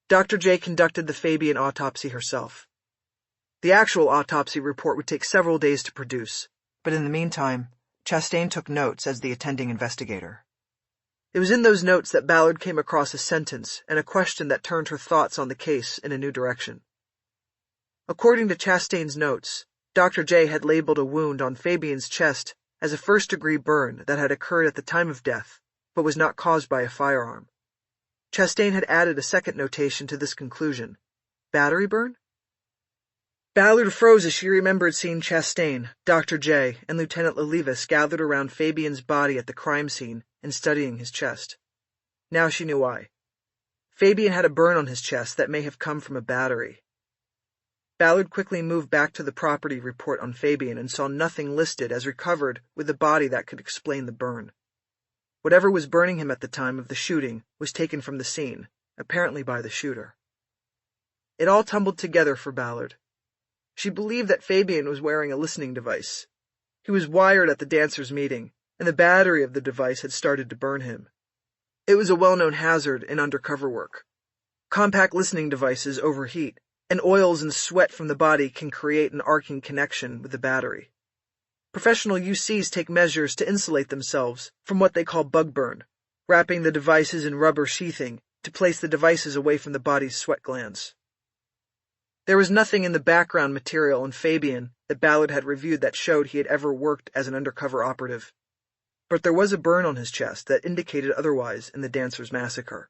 [SPEAKER 1] Dr. J conducted the Fabian autopsy herself. The actual autopsy report would take several days to produce, but in the meantime, Chastain took notes as the attending investigator. It was in those notes that Ballard came across a sentence and a question that turned her thoughts on the case in a new direction. According to Chastain's notes, Dr. J had labeled a wound on Fabian's chest as a first-degree burn that had occurred at the time of death, but was not caused by a firearm. Chastain had added a second notation to this conclusion. Battery burn? Ballard froze as she remembered seeing Chastain, Dr. J, and Lieutenant Lelivas gathered around Fabian's body at the crime scene and studying his chest. Now she knew why. Fabian had a burn on his chest that may have come from a battery. Ballard quickly moved back to the property report on Fabian and saw nothing listed as recovered with the body that could explain the burn. Whatever was burning him at the time of the shooting was taken from the scene, apparently by the shooter. It all tumbled together for Ballard. She believed that Fabian was wearing a listening device. He was wired at the dancers' meeting, and the battery of the device had started to burn him. It was a well-known hazard in undercover work. Compact listening devices overheat, and oils and sweat from the body can create an arcing connection with the battery. Professional UCs take measures to insulate themselves from what they call bug burn, wrapping the devices in rubber sheathing to place the devices away from the body's sweat glands. There was nothing in the background material on Fabian that Ballard had reviewed that showed he had ever worked as an undercover operative. But there was a burn on his chest that indicated otherwise in the dancers' massacre.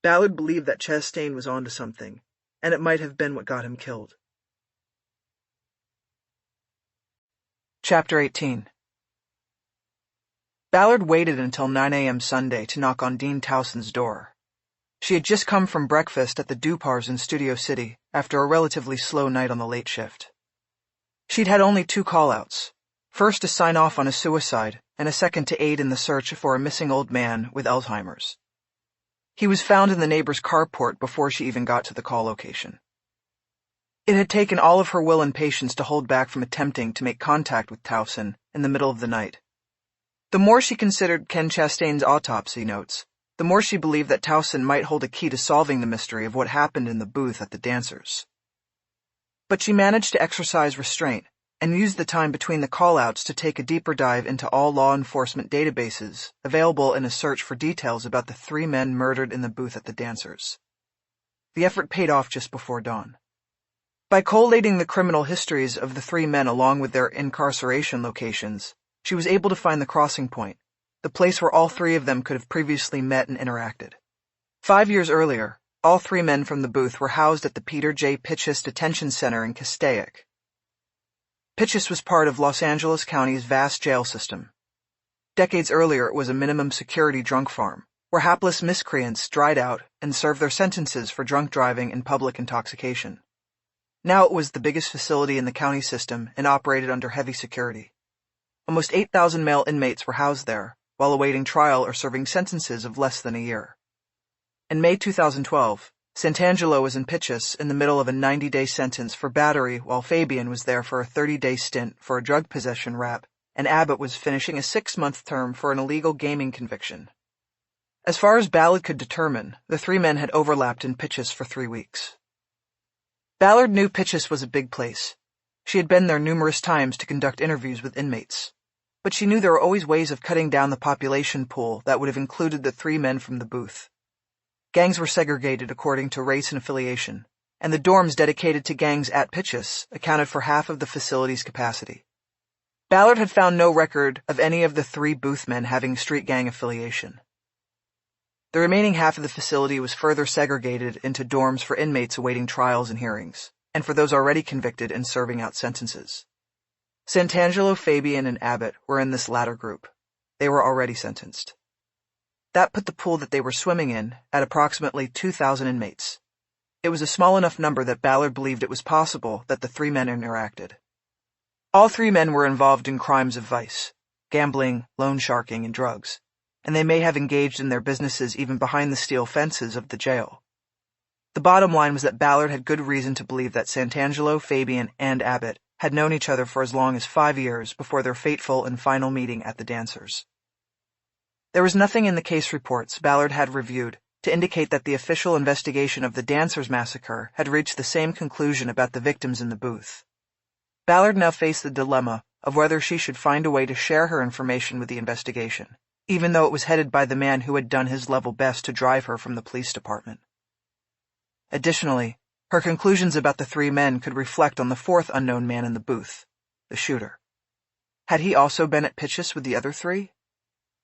[SPEAKER 1] Ballard believed that Chastain was onto something, and it might have been what got him killed. Chapter 18. Ballard waited until 9 a.m. Sunday to knock on Dean Towson's door. She had just come from breakfast at the Dupars in Studio City after a relatively slow night on the late shift. She'd had only 2 call-outs, first to sign off on a suicide and a second to aid in the search for a missing old man with Alzheimer's. He was found in the neighbor's carport before she even got to the call location. It had taken all of her will and patience to hold back from attempting to make contact with Towson in the middle of the night. The more she considered Ken Chastain's autopsy notes, the more she believed that Towson might hold a key to solving the mystery of what happened in the booth at the dancers. But she managed to exercise restraint and used the time between the call-outs to take a deeper dive into all law enforcement databases available in a search for details about the 3 men murdered in the booth at the dancers. The effort paid off just before dawn. By collating the criminal histories of the 3 men along with their incarceration locations, she was able to find the crossing point, the place where all 3 of them could have previously met and interacted. 5 years earlier, all 3 men from the booth were housed at the Peter J. Pitchess Detention Center in Castaic. Pitchess was part of Los Angeles County's vast jail system. Decades earlier, it was a minimum security drunk farm, where hapless miscreants dried out and served their sentences for drunk driving and public intoxication. Now it was the biggest facility in the county system and operated under heavy security. Almost 8,000 male inmates were housed there, while awaiting trial or serving sentences of less than a year. In May 2012, Santangelo was in Pitchess in the middle of a 90-day sentence for battery while Fabian was there for a 30-day stint for a drug possession rap, and Abbott was finishing a 6-month term for an illegal gaming conviction. As far as Ballard could determine, the 3 men had overlapped in Pitchess for 3 weeks. Ballard knew Pitchess was a big place. She had been there numerous times to conduct interviews with inmates. But she knew there were always ways of cutting down the population pool that would have included the 3 men from the booth. Gangs were segregated according to race and affiliation, and the dorms dedicated to gangs at Pitchess accounted for half of the facility's capacity. Ballard had found no record of any of the 3 booth men having street gang affiliation. The remaining half of the facility was further segregated into dorms for inmates awaiting trials and hearings, and for those already convicted and serving out sentences. Santangelo, Fabian, and Abbott were in this latter group. They were already sentenced. That put the pool that they were swimming in at approximately 2,000 inmates. It was a small enough number that Ballard believed it was possible that the 3 men interacted. All 3 men were involved in crimes of vice, gambling, loan sharking, and drugs, and they may have engaged in their businesses even behind the steel fences of the jail. The bottom line was that Ballard had good reason to believe that Santangelo, Fabian, and Abbott had known each other for as long as 5 years before their fateful and final meeting at the dancers. There was nothing in the case reports Ballard had reviewed to indicate that the official investigation of the dancers' massacre had reached the same conclusion about the victims in the booth. Ballard now faced the dilemma of whether she should find a way to share her information with the investigation, even though it was headed by the man who had done his level best to drive her from the police department. Additionally, her conclusions about the 3 men could reflect on the 4th unknown man in the booth, the shooter. Had he also been at Pitchess with the other 3?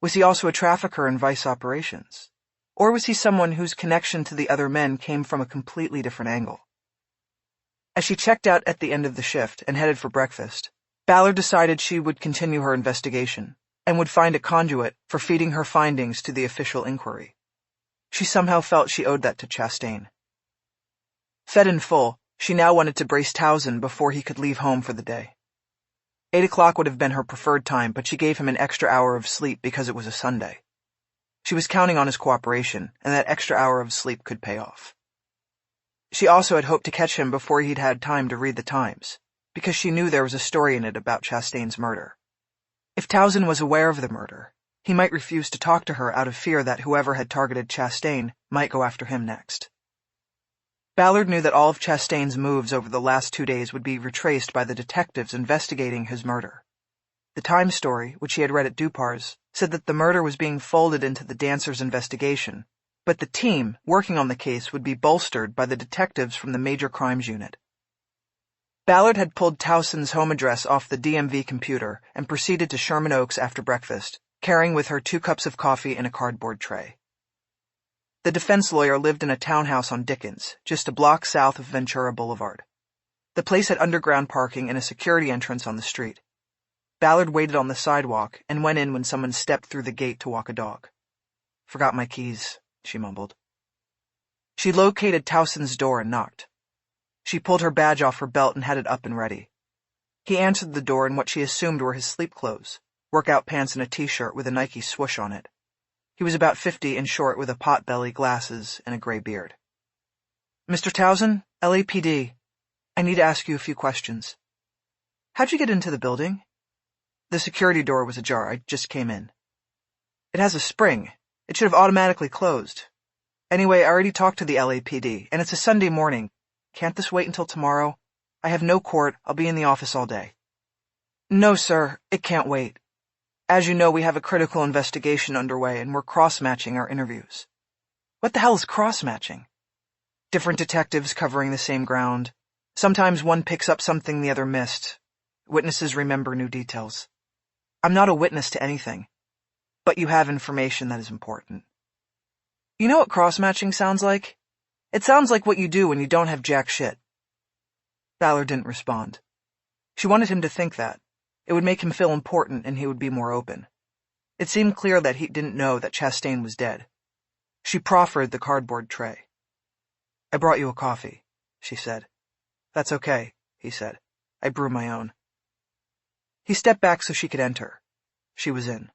[SPEAKER 1] Was he also a trafficker in vice operations? Or was he someone whose connection to the other men came from a completely different angle? As she checked out at the end of the shift and headed for breakfast, Ballard decided she would continue her investigation and would find a conduit for feeding her findings to the official inquiry. She somehow felt she owed that to Chastain. Fed in full, she now wanted to brace Towson before he could leave home for the day. 8 o'clock would have been her preferred time, but she gave him an extra hour of sleep because it was a Sunday. She was counting on his cooperation, and that extra hour of sleep could pay off. She also had hoped to catch him before he'd had time to read the Times, because she knew there was a story in it about Chastain's murder. If Towson was aware of the murder, he might refuse to talk to her out of fear that whoever had targeted Chastain might go after him next. Ballard knew that all of Chastain's moves over the last 2 days would be retraced by the detectives investigating his murder. The Times story, which he had read at Dupar's, said that the murder was being folded into the dancers' investigation, but the team working on the case would be bolstered by the detectives from the Major Crimes Unit. Ballard had pulled Towson's home address off the DMV computer and proceeded to Sherman Oaks after breakfast, carrying with her 2 cups of coffee in a cardboard tray. The defense lawyer lived in a townhouse on Dickens, just a block south of Ventura Boulevard. The place had underground parking and a security entrance on the street. Ballard waited on the sidewalk and went in when someone stepped through the gate to walk a dog. "Forgot my keys," she mumbled. She located Towson's door and knocked. She pulled her badge off her belt and had it up and ready. He answered the door in what she assumed were his sleep clothes, workout pants and a t-shirt with a Nike swoosh on it. He was about 50 and short with a pot-belly, glasses, and a gray beard. "Mr. Towson, LAPD. I need to ask you a few questions. How'd you get into the building?" "The security door was ajar. I just came in." "It has a spring. It should have automatically closed. Anyway, I already talked to the LAPD, and it's a Sunday morning. Can't this wait until tomorrow? I have no court. I'll be in the office all day. No, sir, it can't wait. As you know, we have a critical investigation underway, and we're cross-matching our interviews. What the hell is cross-matching? Different detectives covering the same ground. Sometimes one picks up something the other missed. Witnesses remember new details. I'm not a witness to anything, but you have information that is important. You know what cross-matching sounds like? It sounds like what you do when you don't have jack shit. Ballard didn't respond. She wanted him to think that. It would make him feel important and he would be more open. It seemed clear that he didn't know that Chastain was dead. She proffered the cardboard tray. I brought you a coffee, she said. That's okay, he said. I brew my own. He stepped back so she could enter. She was in.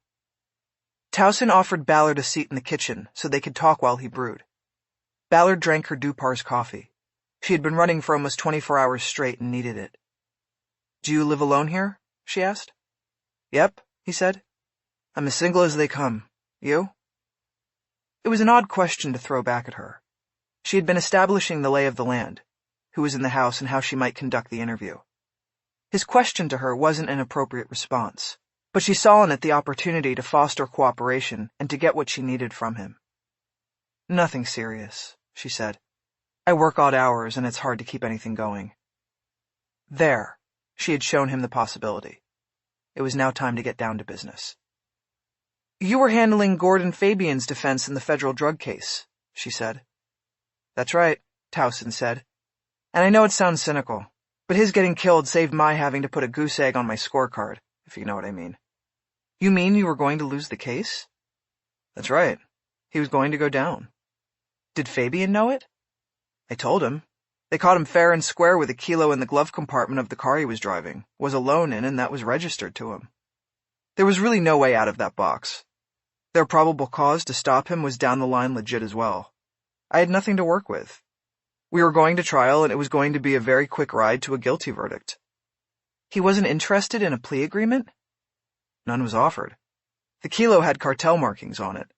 [SPEAKER 1] Towson offered Ballard a seat in the kitchen so they could talk while he brewed. Ballard drank her Dupar's coffee. She had been running for almost 24 hours straight and needed it. Do you live alone here? She asked. Yep, he said. I'm as single as they come. You? It was an odd question to throw back at her. She had been establishing the lay of the land, who was in the house and how she might conduct the interview. His question to her wasn't an appropriate response, but she saw in it the opportunity to foster cooperation and to get what she needed from him. Nothing serious, she said. I work odd hours and it's hard to keep anything going. There. She had shown him the possibility. It was now time to get down to business. You were handling Gordon Fabian's defense in the federal drug case, she said. That's right, Towson said. And I know it sounds cynical, but his getting killed saved my having to put a goose egg on my scorecard, if you know what I mean. You mean you were going to lose the case? That's right. He was going to go down. Did Fabian know it? I told him. They caught him fair and square with a kilo in the glove compartment of the car he was driving, was alone in, and that was registered to him. There was really no way out of that box. Their probable cause to stop him was down the line legit as well. I had nothing to work with. We were going to trial, and it was going to be a very quick ride to a guilty verdict. He wasn't interested in a plea agreement? None was offered. The kilo had cartel markings on it.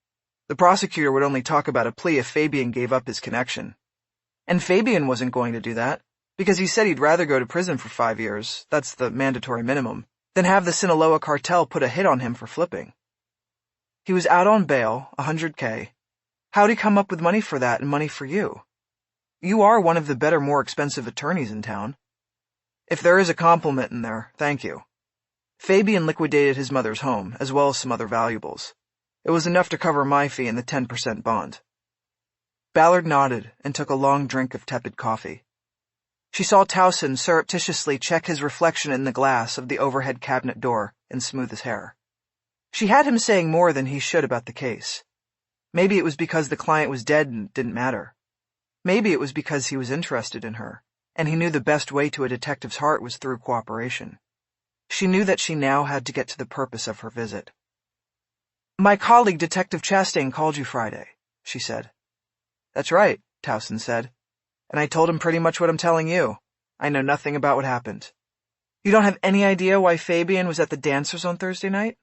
[SPEAKER 1] The prosecutor would only talk about a plea if Fabian gave up his connection. And Fabian wasn't going to do that, because he said he'd rather go to prison for 5 years, that's the mandatory minimum, than have the Sinaloa cartel put a hit on him for flipping. He was out on bail, $100K. How'd he come up with money for that and money for you? You are one of the better, more expensive attorneys in town. If there is a compliment in there, thank you. Fabian liquidated his mother's home, as well as some other valuables. It was enough to cover my fee and the 10% bond. Ballard nodded and took a long drink of tepid coffee. She saw Towson surreptitiously check his reflection in the glass of the overhead cabinet door and smooth his hair. She had him saying more than he should about the case. Maybe it was because the client was dead and it didn't matter. Maybe it was because he was interested in her, and he knew the best way to a detective's heart was through cooperation. She knew that she now had to get to the purpose of her visit. My colleague, Detective Chastain, called you Friday, she said. That's right, Towson said. And I told him pretty much what I'm telling you. I know nothing about what happened. You don't have any idea why Fabian was at the dancers on Thursday night?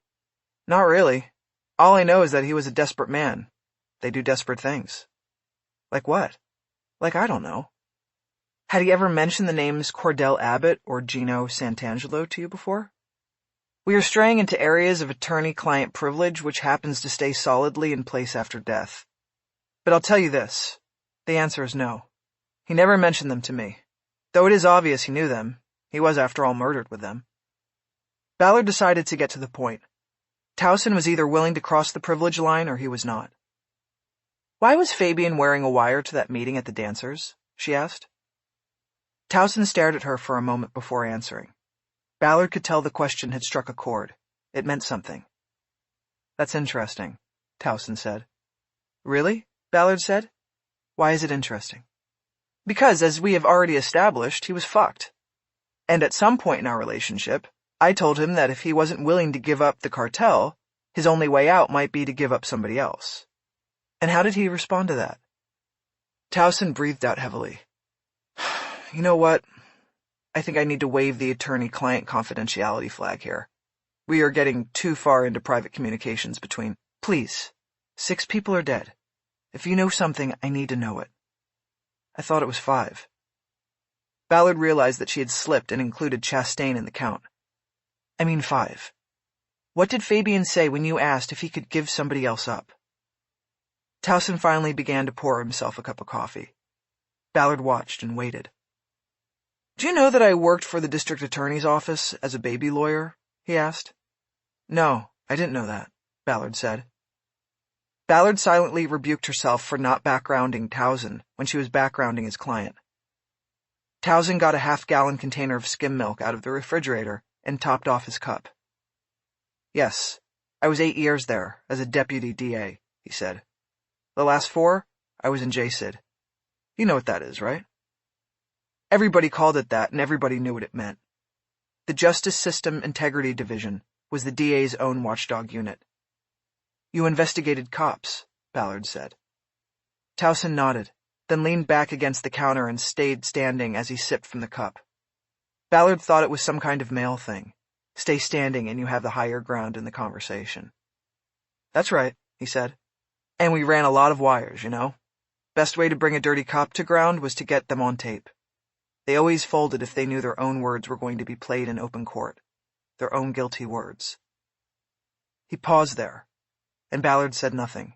[SPEAKER 1] Not really. All I know is that he was a desperate man. They do desperate things. Like what? Like I don't know. Had he ever mentioned the names Cordell Abbott or Gino Santangelo to you before? We are straying into areas of attorney-client privilege which happens to stay solidly in place after death. But I'll tell you this. The answer is no. He never mentioned them to me. Though it is obvious he knew them. He was, after all, murdered with them. Ballard decided to get to the point. Towson was either willing to cross the privilege line or he was not. Why was Fabian wearing a wire to that meeting at the dancers? She asked. Towson stared at her for a moment before answering. Ballard could tell the question had struck a chord. It meant something. That's interesting, Towson said. Really? Ballard said. Why is it interesting? Because, as we have already established, he was fucked. And at some point in our relationship, I told him that if he wasn't willing to give up the cartel, his only way out might be to give up somebody else. And how did he respond to that? Towson breathed out heavily. You know what? I think I need to wave the attorney-client confidentiality flag here. We are getting too far into private communications between... Please, 6 people are dead. If you know something, I need to know it. I thought it was 5. Ballard realized that she had slipped and included Chastain in the count. I mean 5. What did Fabian say when you asked if he could give somebody else up? Towson finally began to pour himself a cup of coffee. Ballard watched and waited. Do you know that I worked for the district attorney's office as a baby lawyer? He asked. No, I didn't know that, Ballard said. Ballard silently rebuked herself for not backgrounding Towson when she was backgrounding his client. Towson got a half-gallon container of skim milk out of the refrigerator and topped off his cup. Yes, I was 8 years there as a deputy DA, he said. The last 4, I was in JSID. You know what that is, right? Everybody called it that, and everybody knew what it meant. The Justice System Integrity Division was the DA's own watchdog unit. You investigated cops, Ballard said. Towson nodded, then leaned back against the counter and stayed standing as he sipped from the cup. Ballard thought it was some kind of male thing. Stay standing and you have the higher ground in the conversation. That's right, he said. And we ran a lot of wires, you know. Best way to bring a dirty cop to ground was to get them on tape. They always folded if they knew their own words were going to be played in open court. Their own guilty words. He paused there, and Ballard said nothing.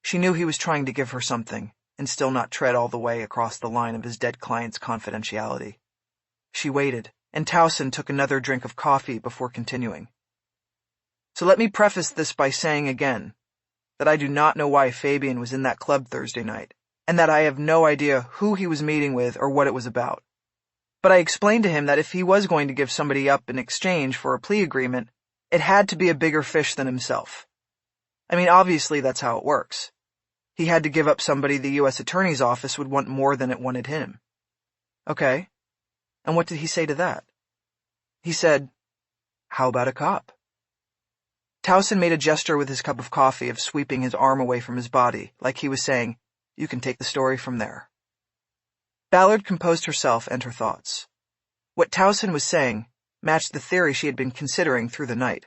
[SPEAKER 1] She knew he was trying to give her something, and still not tread all the way across the line of his dead client's confidentiality. She waited, and Towson took another drink of coffee before continuing. So let me preface this by saying again that I do not know why Fabian was in that club Thursday night, and that I have no idea who he was meeting with or what it was about. But I explained to him that if he was going to give somebody up in exchange for a plea agreement, it had to be a bigger fish than himself. I mean, obviously that's how it works. He had to give up somebody the U.S. Attorney's Office would want more than it wanted him. Okay. And what did he say to that? He said, how about a cop? Towson made a gesture with his cup of coffee of sweeping his arm away from his body, like he was saying, you can take the story from there. Ballard composed herself and her thoughts. What Towson was saying matched the theory she had been considering through the night,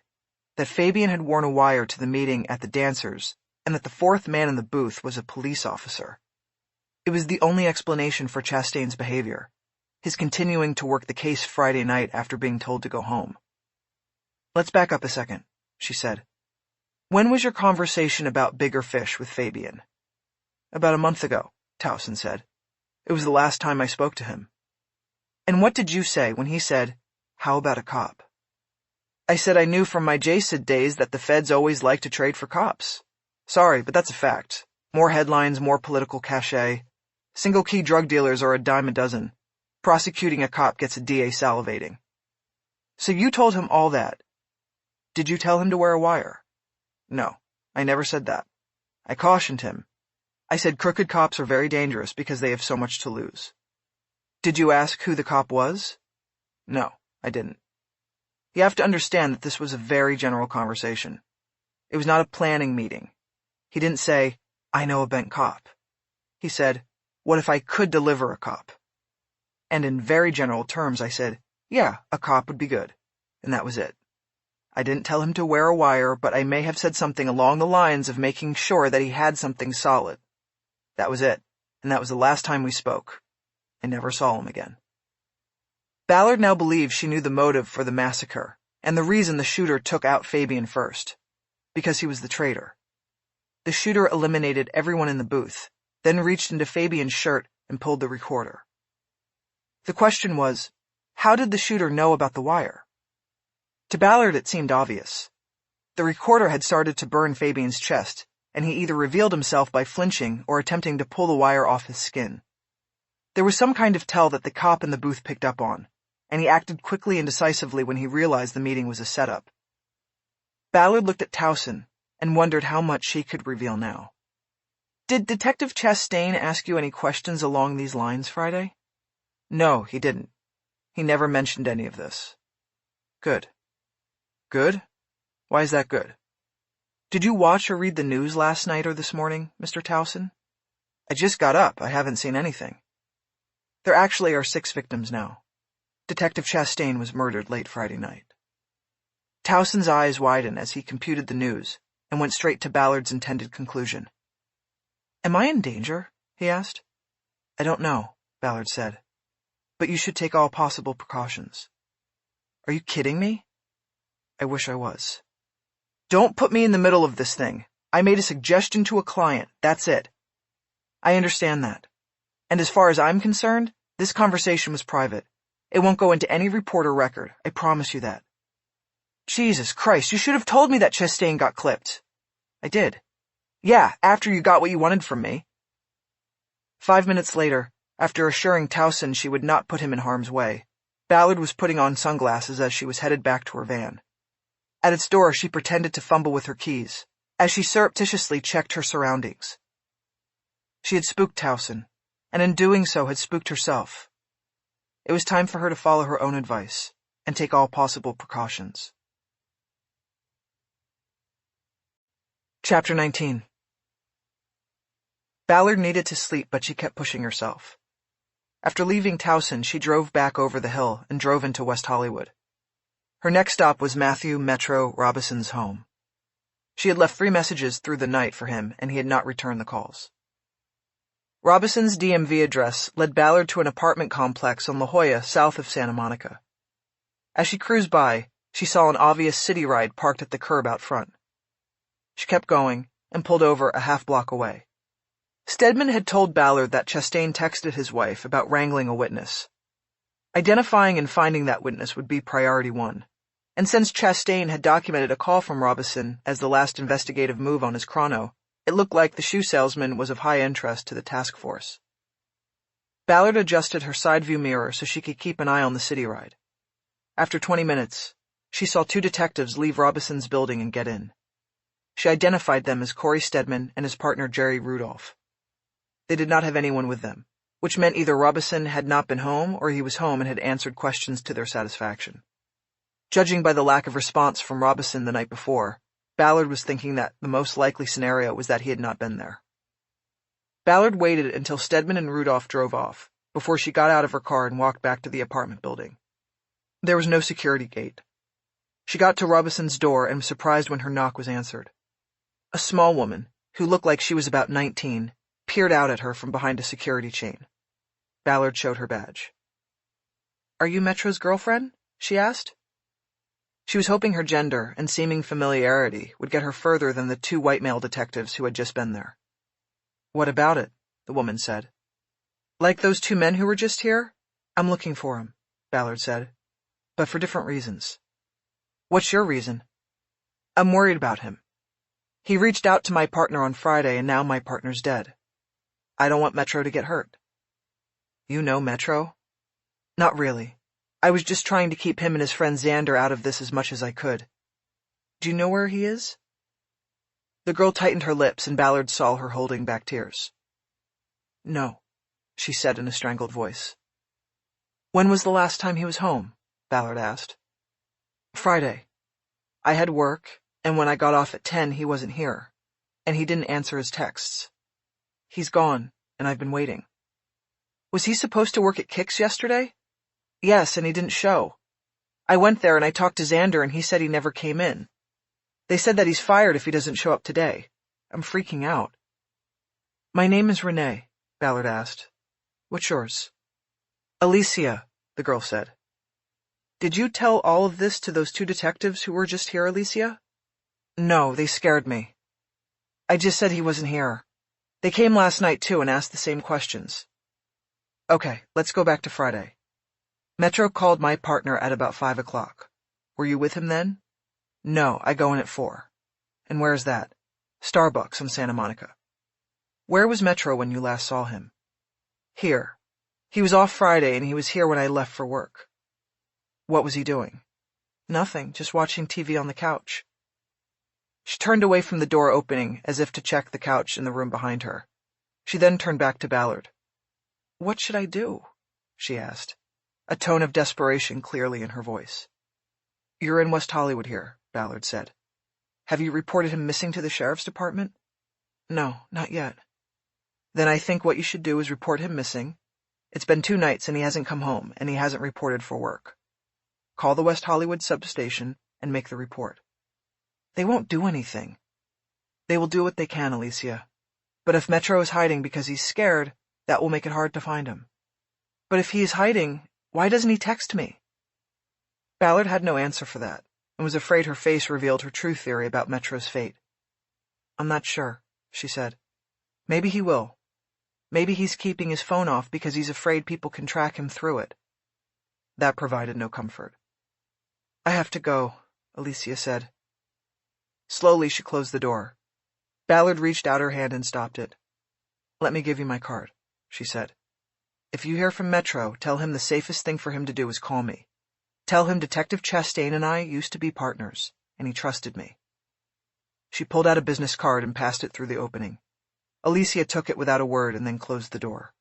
[SPEAKER 1] that Fabian had worn a wire to the meeting at the dancers, and that the 4th man in the booth was a police officer. It was the only explanation for Chastain's behavior, his continuing to work the case Friday night after being told to go home. Let's back up a second, she said. When was your conversation about bigger fish with Fabian? About a month ago, Towson said. It was the last time I spoke to him. And what did you say when he said, how about a cop? I said I knew from my JSID days that the feds always like to trade for cops. Sorry, but that's a fact. More headlines, more political cachet. Single-key drug dealers are a dime a dozen. Prosecuting a cop gets a DA salivating. So you told him all that. Did you tell him to wear a wire? No, I never said that. I cautioned him. I said crooked cops are very dangerous because they have so much to lose. Did you ask who the cop was? No, I didn't. You have to understand that this was a very general conversation. It was not a planning meeting. He didn't say, I know a bent cop. He said, what if I could deliver a cop? And in very general terms, I said, yeah, a cop would be good. And that was it. I didn't tell him to wear a wire, but I may have said something along the lines of making sure that he had something solid. That was it, and that was the last time we spoke. I never saw him again. Ballard now believed she knew the motive for the massacre, and the reason the shooter took out Fabian first. Because he was the traitor. The shooter eliminated everyone in the booth, then reached into Fabian's shirt and pulled the recorder. The question was, how did the shooter know about the wire? To Ballard it seemed obvious. The recorder had started to burn Fabian's chest, and he either revealed himself by flinching or attempting to pull the wire off his skin. There was some kind of tell that the cop in the booth picked up on, and he acted quickly and decisively when he realized the meeting was a setup. Ballard looked at Towson and wondered how much she could reveal now. Did Detective Chastain ask you any questions along these lines Friday? No, he didn't. He never mentioned any of this. Good. Good? Why is that good? Did you watch or read the news last night or this morning, Mr. Towson? I just got up. I haven't seen anything. There actually are 6 victims now. Detective Chastain was murdered late Friday night. Towson's eyes widened as he computed the news and went straight to Ballard's intended conclusion. Am I in danger? He asked. I don't know, Ballard said. but you should take all possible precautions. Are you kidding me? I wish I was. Don't put me in the middle of this thing. I made a suggestion to a client. That's it. I understand that. And as far as I'm concerned, this conversation was private. It won't go into any report or record. I promise you that. Jesus Christ, you should have told me that Chastain got clipped. I did. Yeah, after you got what you wanted from me. 5 minutes later, after assuring Towson she would not put him in harm's way, Ballard was putting on sunglasses as she was headed back to her van. At its door, she pretended to fumble with her keys, as she surreptitiously checked her surroundings. She had spooked Towson, and in doing so had spooked herself. It was time for her to follow her own advice, and take all possible precautions. Chapter 19. Ballard needed to sleep, but she kept pushing herself. After leaving Towson, she drove back over the hill and drove into West Hollywood. Her next stop was Matthew Metro Robison's home. She had left 3 messages through the night for him, and he had not returned the calls. Robison's DMV address led Ballard to an apartment complex on La Jolla, south of Santa Monica. As she cruised by, she saw an obvious city ride parked at the curb out front. She kept going and pulled over a half-block away. Stedman had told Ballard that Chastain texted his wife about wrangling a witness. Identifying and finding that witness would be priority 1, and since Chastain had documented a call from Robison as the last investigative move on his chrono, it looked like the shoe salesman was of high interest to the task force. Ballard adjusted her side view mirror so she could keep an eye on the city ride. After 20 minutes, she saw 2 detectives leave Robison's building and get in. She identified them as Corey Stedman and his partner Jerry Rudolph. They did not have anyone with them, which meant either Robison had not been home or he was home and had answered questions to their satisfaction. Judging by the lack of response from Robison the night before, Ballard was thinking that the most likely scenario was that he had not been there. Ballard waited until Stedman and Rudolph drove off, before she got out of her car and walked back to the apartment building. There was no security gate. She got to Robison's door and was surprised when her knock was answered. A small woman, who looked like she was about 19, peered out at her from behind a security chain. Ballard showed her badge. "Are you Metro's girlfriend?" she asked. She was hoping her gender and seeming familiarity would get her further than the 2 white male detectives who had just been there. "What about it?" the woman said. "Like those 2 men who were just here? I'm looking for him," Ballard said, "but for different reasons." "What's your reason?" "I'm worried about him. He reached out to my partner on Friday, and now my partner's dead. I don't want Metro to get hurt." "You know Metro?" "Not really. I was just trying to keep him and his friend Xander out of this as much as I could. Do you know where he is?" The girl tightened her lips, and Ballard saw her holding back tears. "No," she said in a strangled voice. "When was the last time he was home?" Ballard asked. "Friday. I had work, and when I got off at 10, he wasn't here, and he didn't answer his texts. He's gone, and I've been waiting." "Was he supposed to work at Kix yesterday?" "Yes, and he didn't show. I went there and I talked to Xander and he said he never came in. They said that he's fired if he doesn't show up today. I'm freaking out." "My name is Renée," Ballard asked. "What's yours?" "Alicia," the girl said. "Did you tell all of this to those 2 detectives who were just here, Alicia?" "No, they scared me. I just said he wasn't here. They came last night too and asked the same questions." "Okay, let's go back to Friday. Metro called my partner at about 5 o'clock. Were you with him then?" "No, I go in at 4. "And where is that?" "Starbucks on Santa Monica." "Where was Metro when you last saw him?" "Here. He was off Friday and he was here when I left for work." "What was he doing?" "Nothing, just watching TV on the couch." She turned away from the door opening as if to check the couch in the room behind her. She then turned back to Ballard. "What should I do?" she asked, a tone of desperation clearly in her voice. "You're in West Hollywood here," Ballard said. "Have you reported him missing to the sheriff's department?" "No, not yet." "Then I think what you should do is report him missing. It's been 2 nights and he hasn't come home, and he hasn't reported for work. Call the West Hollywood substation and make the report." "They won't do anything." "They will do what they can, Alicia. But if Metro is hiding because he's scared, that will make it hard to find him." But if he is hiding, why doesn't he text me? Ballard had no answer for that, and was afraid her face revealed her true theory about Metro's fate. I'm not sure, she said. Maybe he will. Maybe he's keeping his phone off because he's afraid people can track him through it. That provided no comfort. I have to go, Alicia said. Slowly she closed the door. Ballard reached out her hand and stopped it. Let me give you my card, she said. If you hear from Metro, tell him the safest thing for him to do is call me. Tell him Detective Chastain and I used to be partners, and he trusted me. She pulled out a business card and passed it through the opening. Alicia took it without a word and then closed the door.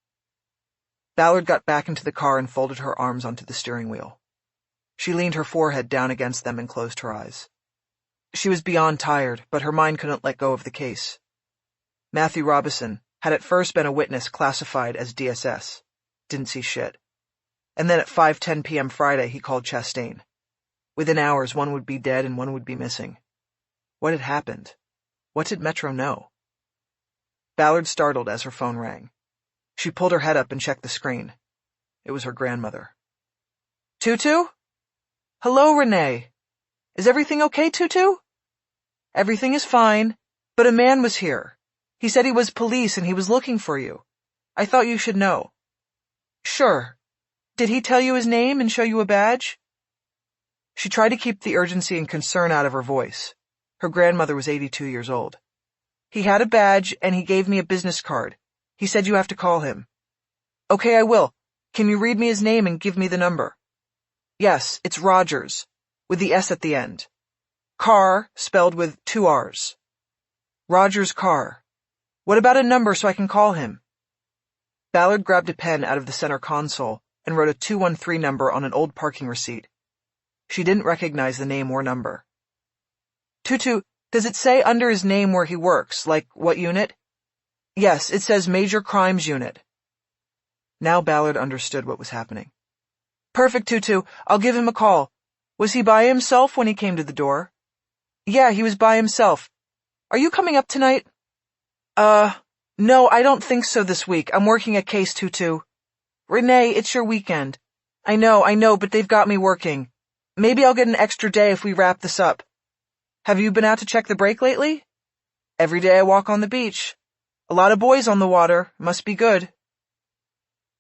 [SPEAKER 1] Ballard got back into the car and folded her arms onto the steering wheel. She leaned her forehead down against them and closed her eyes. She was beyond tired, but her mind couldn't let go of the case. Matthew Robison had at first been a witness classified as DSS. Didn't see shit. And then at 5:10 p.m. Friday, he called Chastain. Within hours, one would be dead and one would be missing. What had happened? What did Metro know? Ballard startled as her phone rang. She pulled her head up and checked the screen. It was her grandmother. Tutu? Hello, Renee. Is everything okay, Tutu? Everything is fine, but a man was here. He said he was police and he was looking for you. I thought you should know. Sure. Did he tell you his name and show you a badge? She tried to keep the urgency and concern out of her voice. Her grandmother was 82 years old. He had a badge and he gave me a business card. He said you have to call him. Okay, I will. Can you read me his name and give me the number? Yes, it's Rogers, with the S at the end. Carr, spelled with 2 R's. Rogers Carr. What about a number so I can call him? Ballard grabbed a pen out of the center console and wrote a 213 number on an old parking receipt. She didn't recognize the name or number. Tutu, does it say under his name where he works, like what unit? Yes, it says Major Crimes Unit. Now Ballard understood what was happening. Perfect, Tutu. I'll give him a call. Was he by himself when he came to the door? Yeah, he was by himself. Are you coming up tonight? No, I don't think so this week. I'm working a case, Tutu. Renee, it's your weekend. I know, but they've got me working. Maybe I'll get an extra day if we wrap this up. Have you been out to check the break lately? Every day I walk on the beach. A lot of boys on the water. Must be good.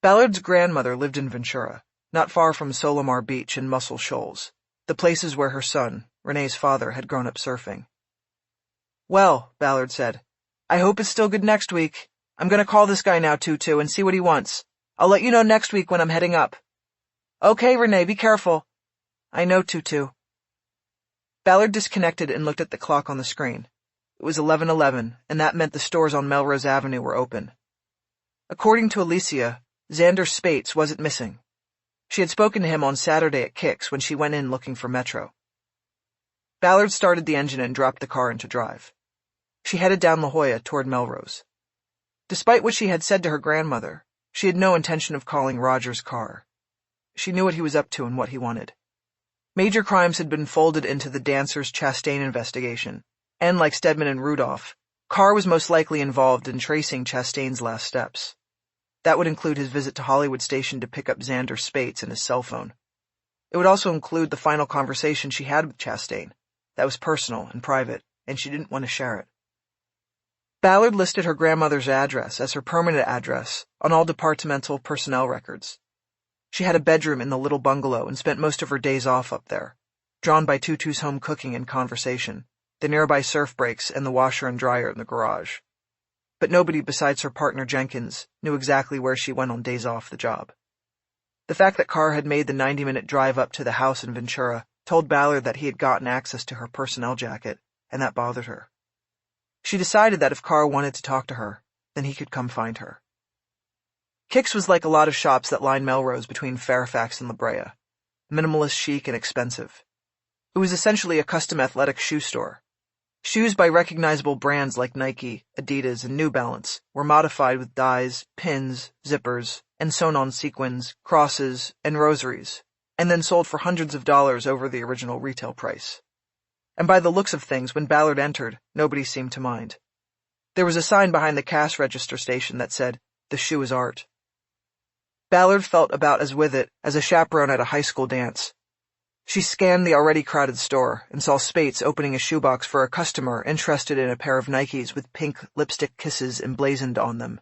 [SPEAKER 1] Ballard's grandmother lived in Ventura, not far from Solomar Beach and Muscle Shoals, the places where her son, Renee's father, had grown up surfing. Well, Ballard said, I hope it's still good next week. I'm going to call this guy now, Tutu, and see what he wants. I'll let you know next week when I'm heading up. Okay, Renee, be careful. I know, Tutu. Ballard disconnected and looked at the clock on the screen. It was 11:11, and that meant the stores on Melrose Avenue were open. According to Alicia, Xander Spates wasn't missing. She had spoken to him on Saturday at Kix when she went in looking for Metro. Ballard started the engine and dropped the car into drive. She headed down La Jolla toward Melrose. Despite what she had said to her grandmother, she had no intention of calling Rogers Carr. She knew what he was up to and what he wanted. Major crimes had been folded into the Dancers Chastain investigation, and like Stedman and Rudolph, Carr was most likely involved in tracing Chastain's last steps. That would include his visit to Hollywood Station to pick up Xander Spates and his cell phone. It would also include the final conversation she had with Chastain. That was personal and private, and she didn't want to share it. Ballard listed her grandmother's address as her permanent address on all departmental personnel records. She had a bedroom in the little bungalow and spent most of her days off up there, drawn by Tutu's home cooking and conversation, the nearby surf breaks, and the washer and dryer in the garage. But nobody besides her partner Jenkins knew exactly where she went on days off the job. The fact that Carr had made the 90-minute drive up to the house in Ventura told Ballard that he had gotten access to her personnel jacket, and that bothered her. She decided that if Carr wanted to talk to her, then he could come find her. Kix was like a lot of shops that line Melrose between Fairfax and La Brea, minimalist, chic, and expensive. It was essentially a custom athletic shoe store. Shoes by recognizable brands like Nike, Adidas, and New Balance were modified with dies, pins, zippers, and sewn-on sequins, crosses, and rosaries, and then sold for hundreds of dollars over the original retail price. And by the looks of things, when Ballard entered, nobody seemed to mind. There was a sign behind the cash register station that said, "The shoe is art." Ballard felt about as with it as a chaperone at a high school dance. She scanned the already crowded store and saw Spates opening a shoebox for a customer interested in a pair of Nikes with pink lipstick kisses emblazoned on them.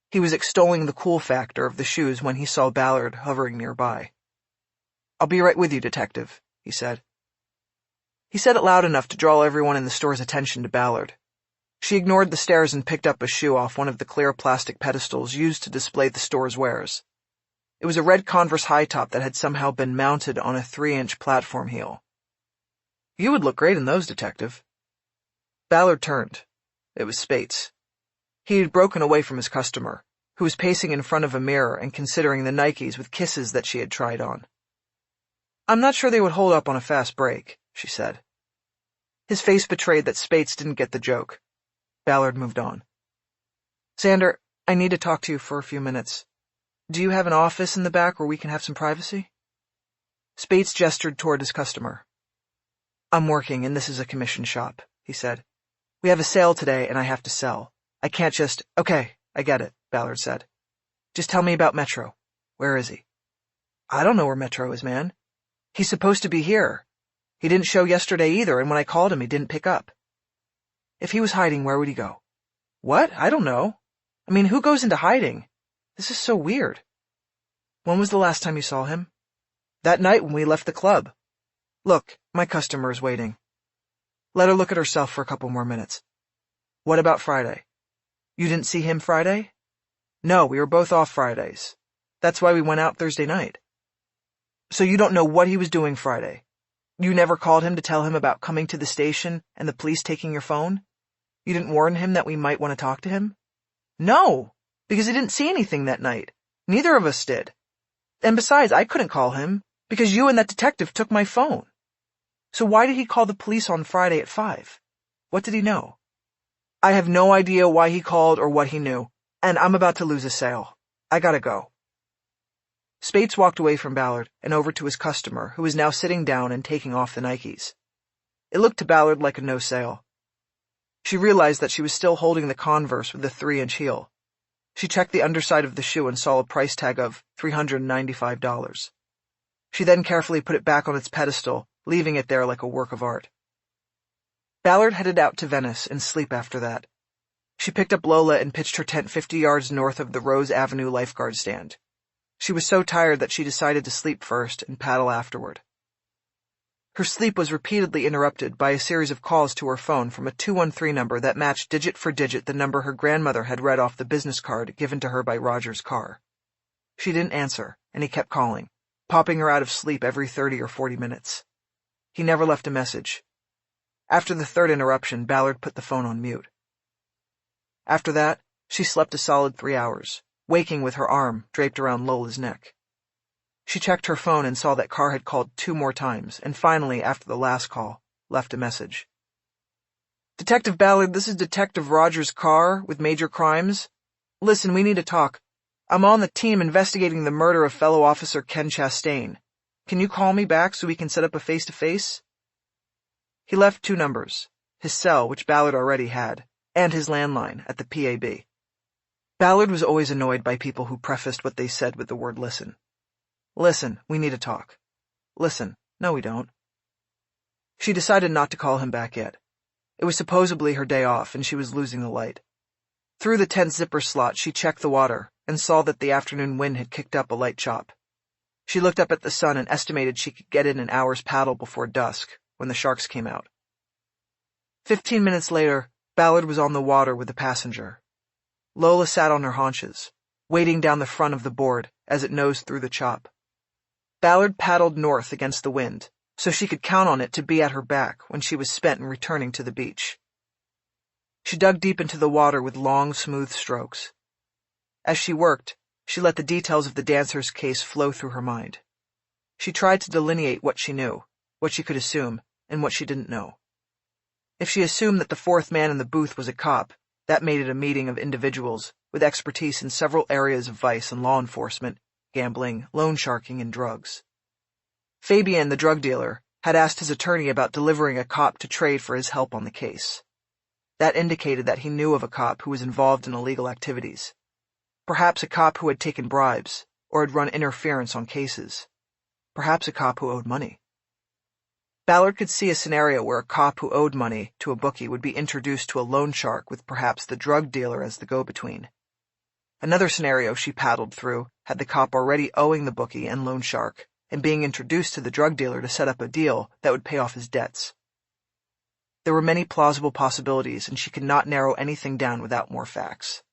[SPEAKER 1] He was extolling the cool factor of the shoes when he saw Ballard hovering nearby. "I'll be right with you, Detective," he said. He said it loud enough to draw everyone in the store's attention to Ballard. She ignored the stares and picked up a shoe off one of the clear plastic pedestals used to display the store's wares. It was a red Converse high top that had somehow been mounted on a 3-inch platform heel. "You would look great in those, Detective." Ballard turned. It was Spates. He had broken away from his customer, who was pacing in front of a mirror and considering the Nikes with kisses that she had tried on. "I'm not sure they would hold up on a fast break," she said. His face betrayed that Spates didn't get the joke. Ballard moved on. "Xander, I need to talk to you for a few minutes. Do you have an office in the back where we can have some privacy?" Spates gestured toward his customer. "I'm working, and this is a commission shop," he said. "We have a sale today, and I have to sell. I can't just—" "Okay, I get it," Ballard said. "Just tell me about Metro. Where is he?" "I don't know where Metro is, man. He's supposed to be here. He didn't show yesterday either, and when I called him, he didn't pick up." "If he was hiding, where would he go?" "What? I don't know. I mean, who goes into hiding? This is so weird." "When was the last time you saw him?" "That night when we left the club. Look, my customer is waiting. Let her look at herself for a couple more minutes." "What about Friday?" "You didn't see him Friday?" "No, we were both off Fridays. That's why we went out Thursday night." "So you don't know what he was doing Friday? You never called him to tell him about coming to the station and the police taking your phone? You didn't warn him that we might want to talk to him?" "No, because he didn't see anything that night. Neither of us did. And besides, I couldn't call him, because you and that detective took my phone. So why did he call the police on Friday at 5? What did he know?" "I have no idea why he called or what he knew, and I'm about to lose a sale. I gotta go." Spates walked away from Ballard and over to his customer, who was now sitting down and taking off the Nikes. It looked to Ballard like a no sale. She realized that she was still holding the Converse with the 3-inch heel. She checked the underside of the shoe and saw a price tag of $395. She then carefully put it back on its pedestal, leaving it there like a work of art. Ballard headed out to Venice and sleep after that. She picked up Lola and pitched her tent 50 yards north of the Rose Avenue lifeguard stand. She was so tired that she decided to sleep first and paddle afterward. Her sleep was repeatedly interrupted by a series of calls to her phone from a 213 number that matched digit for digit the number her grandmother had read off the business card given to her by Roger's car. She didn't answer, and he kept calling, popping her out of sleep every 30 or 40 minutes. He never left a message. After the third interruption, Ballard put the phone on mute. After that, she slept a solid 3 hours, waking with her arm draped around Lola's neck. She checked her phone and saw that Carr had called 2 more times, and finally, after the last call, left a message. "Detective Ballard, this is Detective Rogers Carr with Major Crimes. Listen, we need to talk. I'm on the team investigating the murder of fellow officer Ken Chastain. Can you call me back so we can set up a face-to-face? He left 2 numbers, his cell, which Ballard already had, and his landline at the PAB. Ballard was always annoyed by people who prefaced what they said with the word listen. "Listen, we need to talk." "Listen, no we don't." She decided not to call him back yet. It was supposedly her day off, and she was losing the light. Through the tent zipper slot, she checked the water and saw that the afternoon wind had kicked up a light chop. She looked up at the sun and estimated she could get in an hour's paddle before dusk, when the sharks came out. 15 minutes later, Ballard was on the water with a passenger. Lola sat on her haunches, wading down the front of the board as it nosed through the chop. Ballard paddled north against the wind, so she could count on it to be at her back when she was spent in returning to the beach. She dug deep into the water with long, smooth strokes. As she worked, she let the details of the dancer's case flow through her mind. She tried to delineate what she knew, what she could assume, and what she didn't know. If she assumed that the 4th man in the booth was a cop, that made it a meeting of individuals with expertise in several areas of vice and law enforcement, gambling, loan sharking, and drugs. Fabian, the drug dealer, had asked his attorney about delivering a cop to trade for his help on the case. That indicated that he knew of a cop who was involved in illegal activities. Perhaps a cop who had taken bribes, or had run interference on cases. Perhaps a cop who owed money. Ballard could see a scenario where a cop who owed money to a bookie would be introduced to a loan shark with perhaps the drug dealer as the go-between. Another scenario she paddled through had the cop already owing the bookie and loan shark and being introduced to the drug dealer to set up a deal that would pay off his debts. There were many plausible possibilities, and she could not narrow anything down without more facts.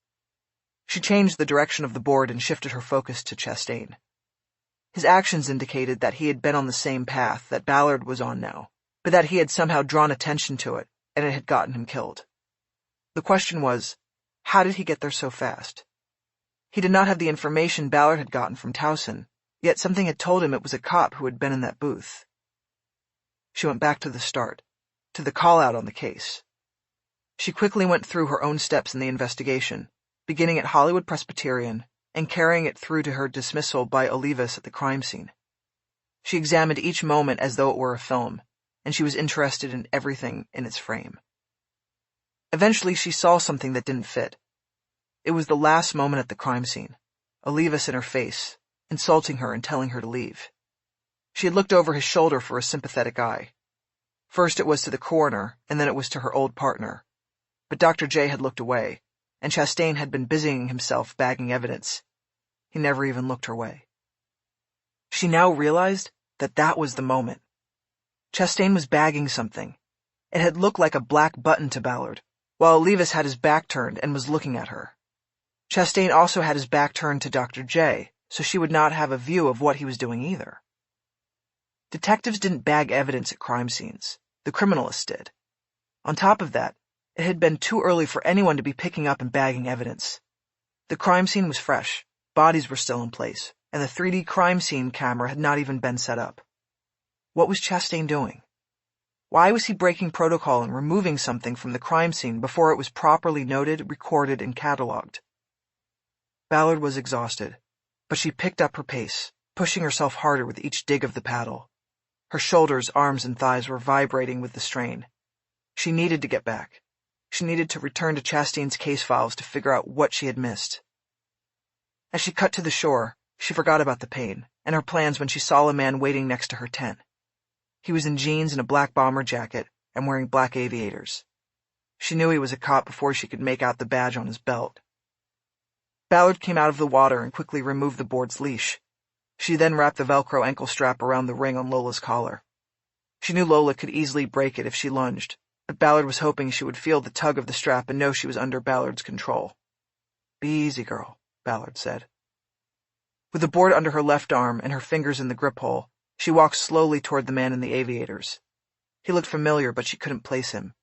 [SPEAKER 1] She changed the direction of the board and shifted her focus to Chastain. His actions indicated that he had been on the same path that Ballard was on now, but that he had somehow drawn attention to it, and it had gotten him killed. The question was, how did he get there so fast? He did not have the information Ballard had gotten from Towson, yet something had told him it was a cop who had been in that booth. She went back to the start, to the call-out on the case. She quickly went through her own steps in the investigation, beginning at Hollywood Presbyterian and carrying it through to her dismissal by Olivas at the crime scene. She examined each moment as though it were a film, and she was interested in everything in its frame. Eventually she saw something that didn't fit. It was the last moment at the crime scene, Olivas in her face, insulting her and telling her to leave. She had looked over his shoulder for a sympathetic eye. First it was to the coroner, and then it was to her old partner. But Dr. J had looked away, and Chastain had been busying himself bagging evidence. He never even looked her way. She now realized that that was the moment. Chastain was bagging something. It had looked like a black button to Ballard, while Olivas had his back turned and was looking at her. Chastain also had his back turned to Dr. J, so she would not have a view of what he was doing either. Detectives didn't bag evidence at crime scenes. The criminalists did. On top of that, it had been too early for anyone to be picking up and bagging evidence. The crime scene was fresh, bodies were still in place, and the 3D crime scene camera had not even been set up. What was Chastain doing? Why was he breaking protocol and removing something from the crime scene before it was properly noted, recorded, and cataloged? Ballard was exhausted, but she picked up her pace, pushing herself harder with each dig of the paddle. Her shoulders, arms, and thighs were vibrating with the strain. She needed to get back. She needed to return to Chastain's case files to figure out what she had missed. As she cut to the shore, she forgot about the pain and her plans when she saw a man waiting next to her tent. He was in jeans and a black bomber jacket and wearing black aviators. She knew he was a cop before she could make out the badge on his belt. Ballard came out of the water and quickly removed the board's leash. She then wrapped the Velcro ankle strap around the ring on Lola's collar. She knew Lola could easily break it if she lunged, but Ballard was hoping she would feel the tug of the strap and know she was under Ballard's control. "Be easy, girl," Ballard said. With the board under her left arm and her fingers in the grip hole, she walked slowly toward the man in the aviators. He looked familiar, but she couldn't place him.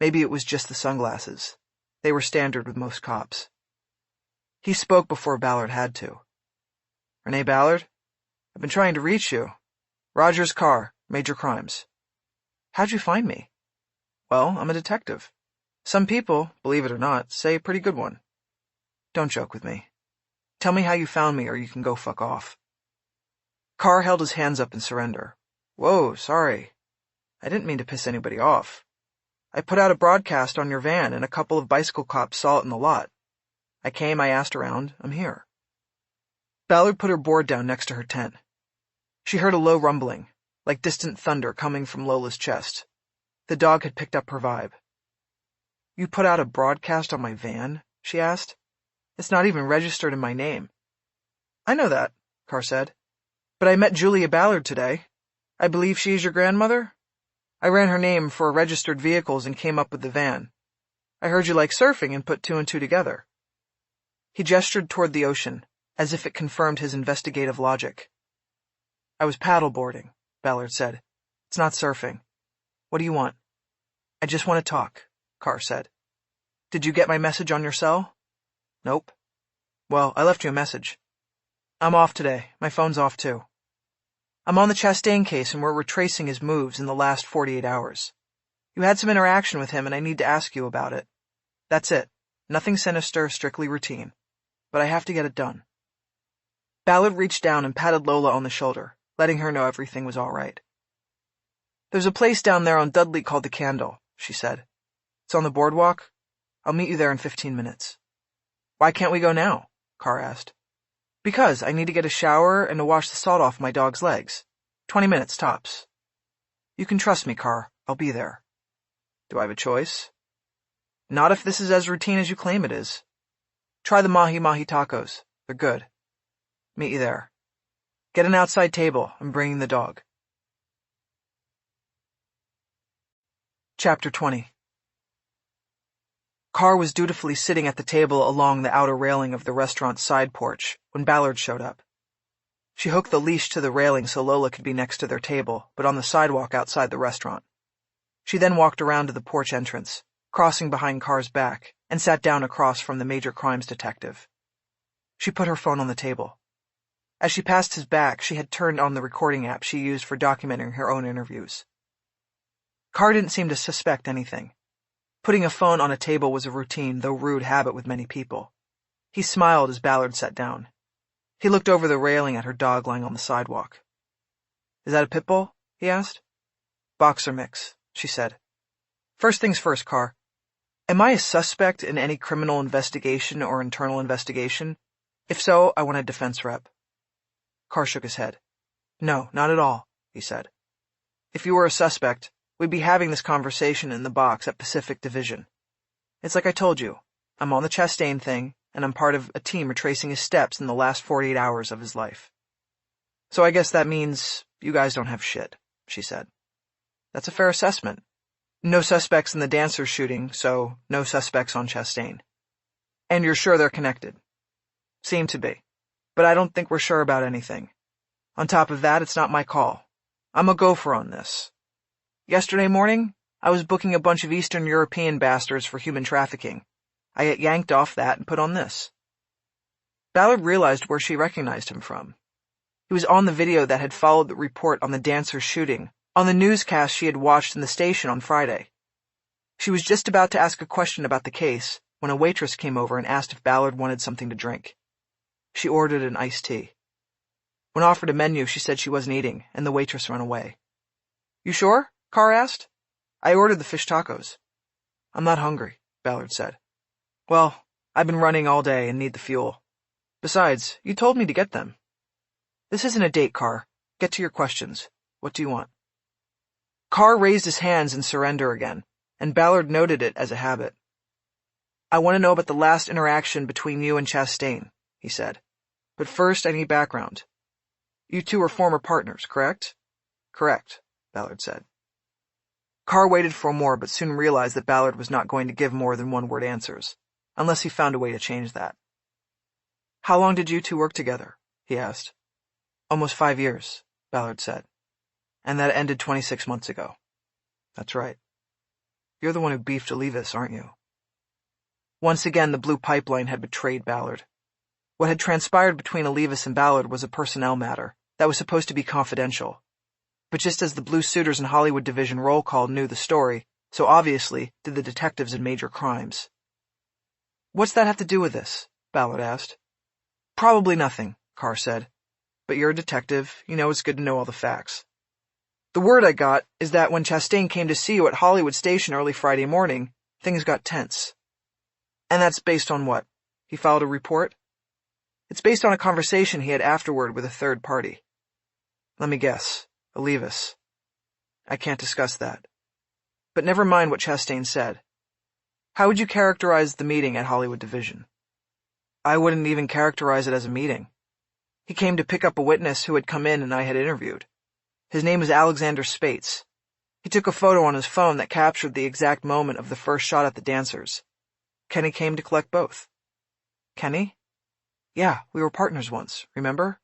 [SPEAKER 1] Maybe it was just the sunglasses. They were standard with most cops. He spoke before Ballard had to. "Renée Ballard? I've been trying to reach you. Rogers Carr, Major Crimes." "How'd you find me?" "Well, I'm a detective. Some people, believe it or not, say a pretty good one." "Don't joke with me. Tell me how you found me or you can go fuck off." Carr held his hands up in surrender. "Whoa, sorry. I didn't mean to piss anybody off. I put out a broadcast on your van and a couple of bicycle cops saw it in the lot. I came, I asked around, I'm here." Ballard put her board down next to her tent. She heard a low rumbling, like distant thunder coming from Lola's chest. The dog had picked up her vibe. "You put out a broadcast on my van?" she asked. "It's not even registered in my name." "I know that," Carr said. "But I met Julia Ballard today. I believe she is your grandmother? I ran her name for registered vehicles and came up with the van. I heard you like surfing and put two and two together." He gestured toward the ocean, as if it confirmed his investigative logic. "I was paddleboarding," Ballard said. "It's not surfing. What do you want?" "I just want to talk," Carr said. "Did you get my message on your cell?" "Nope." "Well, I left you a message." "I'm off today. My phone's off too. I'm on the Chastain case and we're retracing his moves in the last 48 hours. You had some interaction with him and I need to ask you about it. That's it. Nothing sinister, strictly routine. But I have to get it done." Ballard reached down and patted Lola on the shoulder, letting her know everything was all right. "There's a place down there on Dudley called The Candle," she said. "It's on the boardwalk. I'll meet you there in 15 minutes. "Why can't we go now?" Carr asked. Because I need to get a shower and to wash the salt off my dog's legs. 20 minutes, tops. You can trust me, Car. I'll be there. Do I have a choice? Not if this is as routine as you claim it is. Try the mahi-mahi tacos. They're good. Meet you there. Get an outside table. I'm bringing the dog. Chapter 20. Car was dutifully sitting at the table along the outer railing of the restaurant's side porch when Ballard showed up. She hooked the leash to the railing so Lola could be next to their table, but on the sidewalk outside the restaurant. She then walked around to the porch entrance, crossing behind Car's back, and sat down across from the major crimes detective. She put her phone on the table. As she passed his back, she had turned on the recording app she used for documenting her own interviews. Car didn't seem to suspect anything. Putting a phone on a table was a routine, though rude habit with many people. He smiled as Ballard sat down. He looked over the railing at her dog lying on the sidewalk. Is that a pit bull? He asked. Boxer mix, she said. First things first, Car. Am I a suspect in any criminal investigation or internal investigation? If so, I want a defense rep. Car shook his head. No, not at all, he said. If you were a suspect, we'd be having this conversation in the box at Pacific Division. It's like I told you. I'm on the Chastain thing, and I'm part of a team retracing his steps in the last 48 hours of his life. So I guess that means you guys don't have shit, she said. That's a fair assessment. No suspects in the dancers shooting, so no suspects on Chastain. And you're sure they're connected? Seem to be. But I don't think we're sure about anything. On top of that, it's not my call. I'm a gopher on this. Yesterday morning, I was booking a bunch of Eastern European bastards for human trafficking. I get yanked off that and put on this. Ballard realized where she recognized him from. He was on the video that had followed the report on the dancer's shooting, on the newscast she had watched in the station on Friday. She was just about to ask a question about the case when a waitress came over and asked if Ballard wanted something to drink. She ordered an iced tea. When offered a menu, she said she wasn't eating, and the waitress ran away. You sure? Car asked. I ordered the fish tacos. I'm not hungry, Ballard said. Well, I've been running all day and need the fuel. Besides, you told me to get them. This isn't a date, Car. Get to your questions. What do you want? Car raised his hands in surrender again, and Ballard noted it as a habit. I want to know about the last interaction between you and Chastain, he said. But first I need background. You two are former partners, correct? Correct, Ballard said. Carr waited for more, but soon realized that Ballard was not going to give more than one-word answers, unless he found a way to change that. How long did you two work together? He asked. Almost 5 years, Ballard said. And that ended 26 months ago. That's right. You're the one who beefed Olivas, aren't you? Once again, the blue pipeline had betrayed Ballard. What had transpired between Olivas and Ballard was a personnel matter that was supposed to be confidential. But just as the Blue Suitors and Hollywood Division roll call knew the story, so obviously did the detectives in Major Crimes. What's that have to do with this? Ballard asked. Probably nothing, Carr said. But you're a detective, you know it's good to know all the facts. The word I got is that when Chastain came to see you at Hollywood Station early Friday morning, things got tense. And that's based on what? He filed a report? It's based on a conversation he had afterward with a third party. Let me guess. Olivas. I can't discuss that. But never mind what Chastain said. How would you characterize the meeting at Hollywood Division? I wouldn't even characterize it as a meeting. He came to pick up a witness who had come in and I had interviewed. His name was Alexander Spates. He took a photo on his phone that captured the exact moment of the first shot at the dancers. Kenny came to collect both. Kenny? Yeah, we were partners once, remember?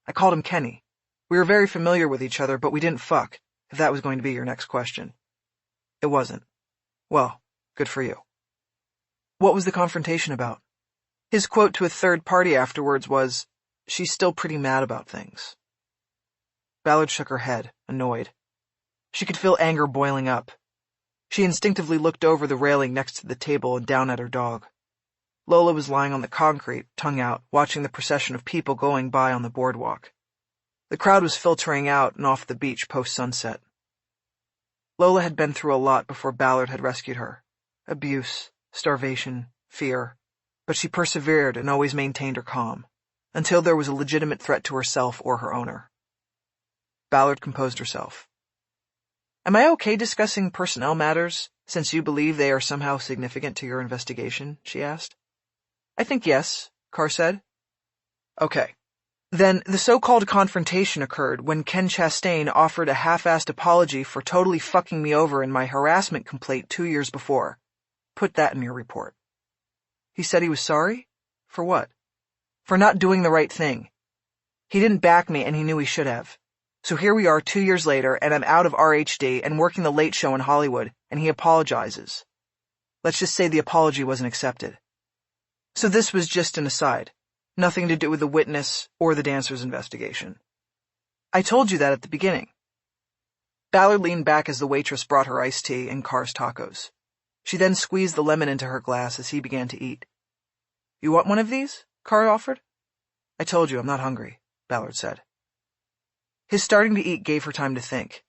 [SPEAKER 1] I called him Kenny. We were very familiar with each other, but we didn't fuck, if that was going to be your next question. It wasn't. Well, good for you. What was the confrontation about? His quote to a third party afterwards was, "She's still pretty mad about things." Ballard shook her head, annoyed. She could feel anger boiling up. She instinctively looked over the railing next to the table and down at her dog. Lola was lying on the concrete, tongue out, watching the procession of people going by on the boardwalk. The crowd was filtering out and off the beach post-sunset. Lola had been through a lot before Ballard had rescued her. Abuse, starvation, fear. But she persevered and always maintained her calm. until there was a legitimate threat to herself or her owner. Ballard composed herself. Am I okay discussing personnel matters, since you believe they are somehow significant to your investigation? She asked. I think yes, Carr said. Okay. Then the so-called confrontation occurred when Ken Chastain offered a half-assed apology for totally fucking me over in my harassment complaint 2 years before. Put that in your report. He said he was sorry? For what? For not doing the right thing. He didn't back me and he knew he should have. So here we are 2 years later and I'm out of RHD and working the late show in Hollywood and he apologizes. Let's just say the apology wasn't accepted. So this was just an aside. Nothing to do with the witness or the dancer's investigation. I told you that at the beginning. Ballard leaned back as the waitress brought her iced tea and Carr's tacos. She then squeezed the lemon into her glass as he began to eat. You want one of these? Carr offered. I told you I'm not hungry, Ballard said. His starting to eat gave her time to think.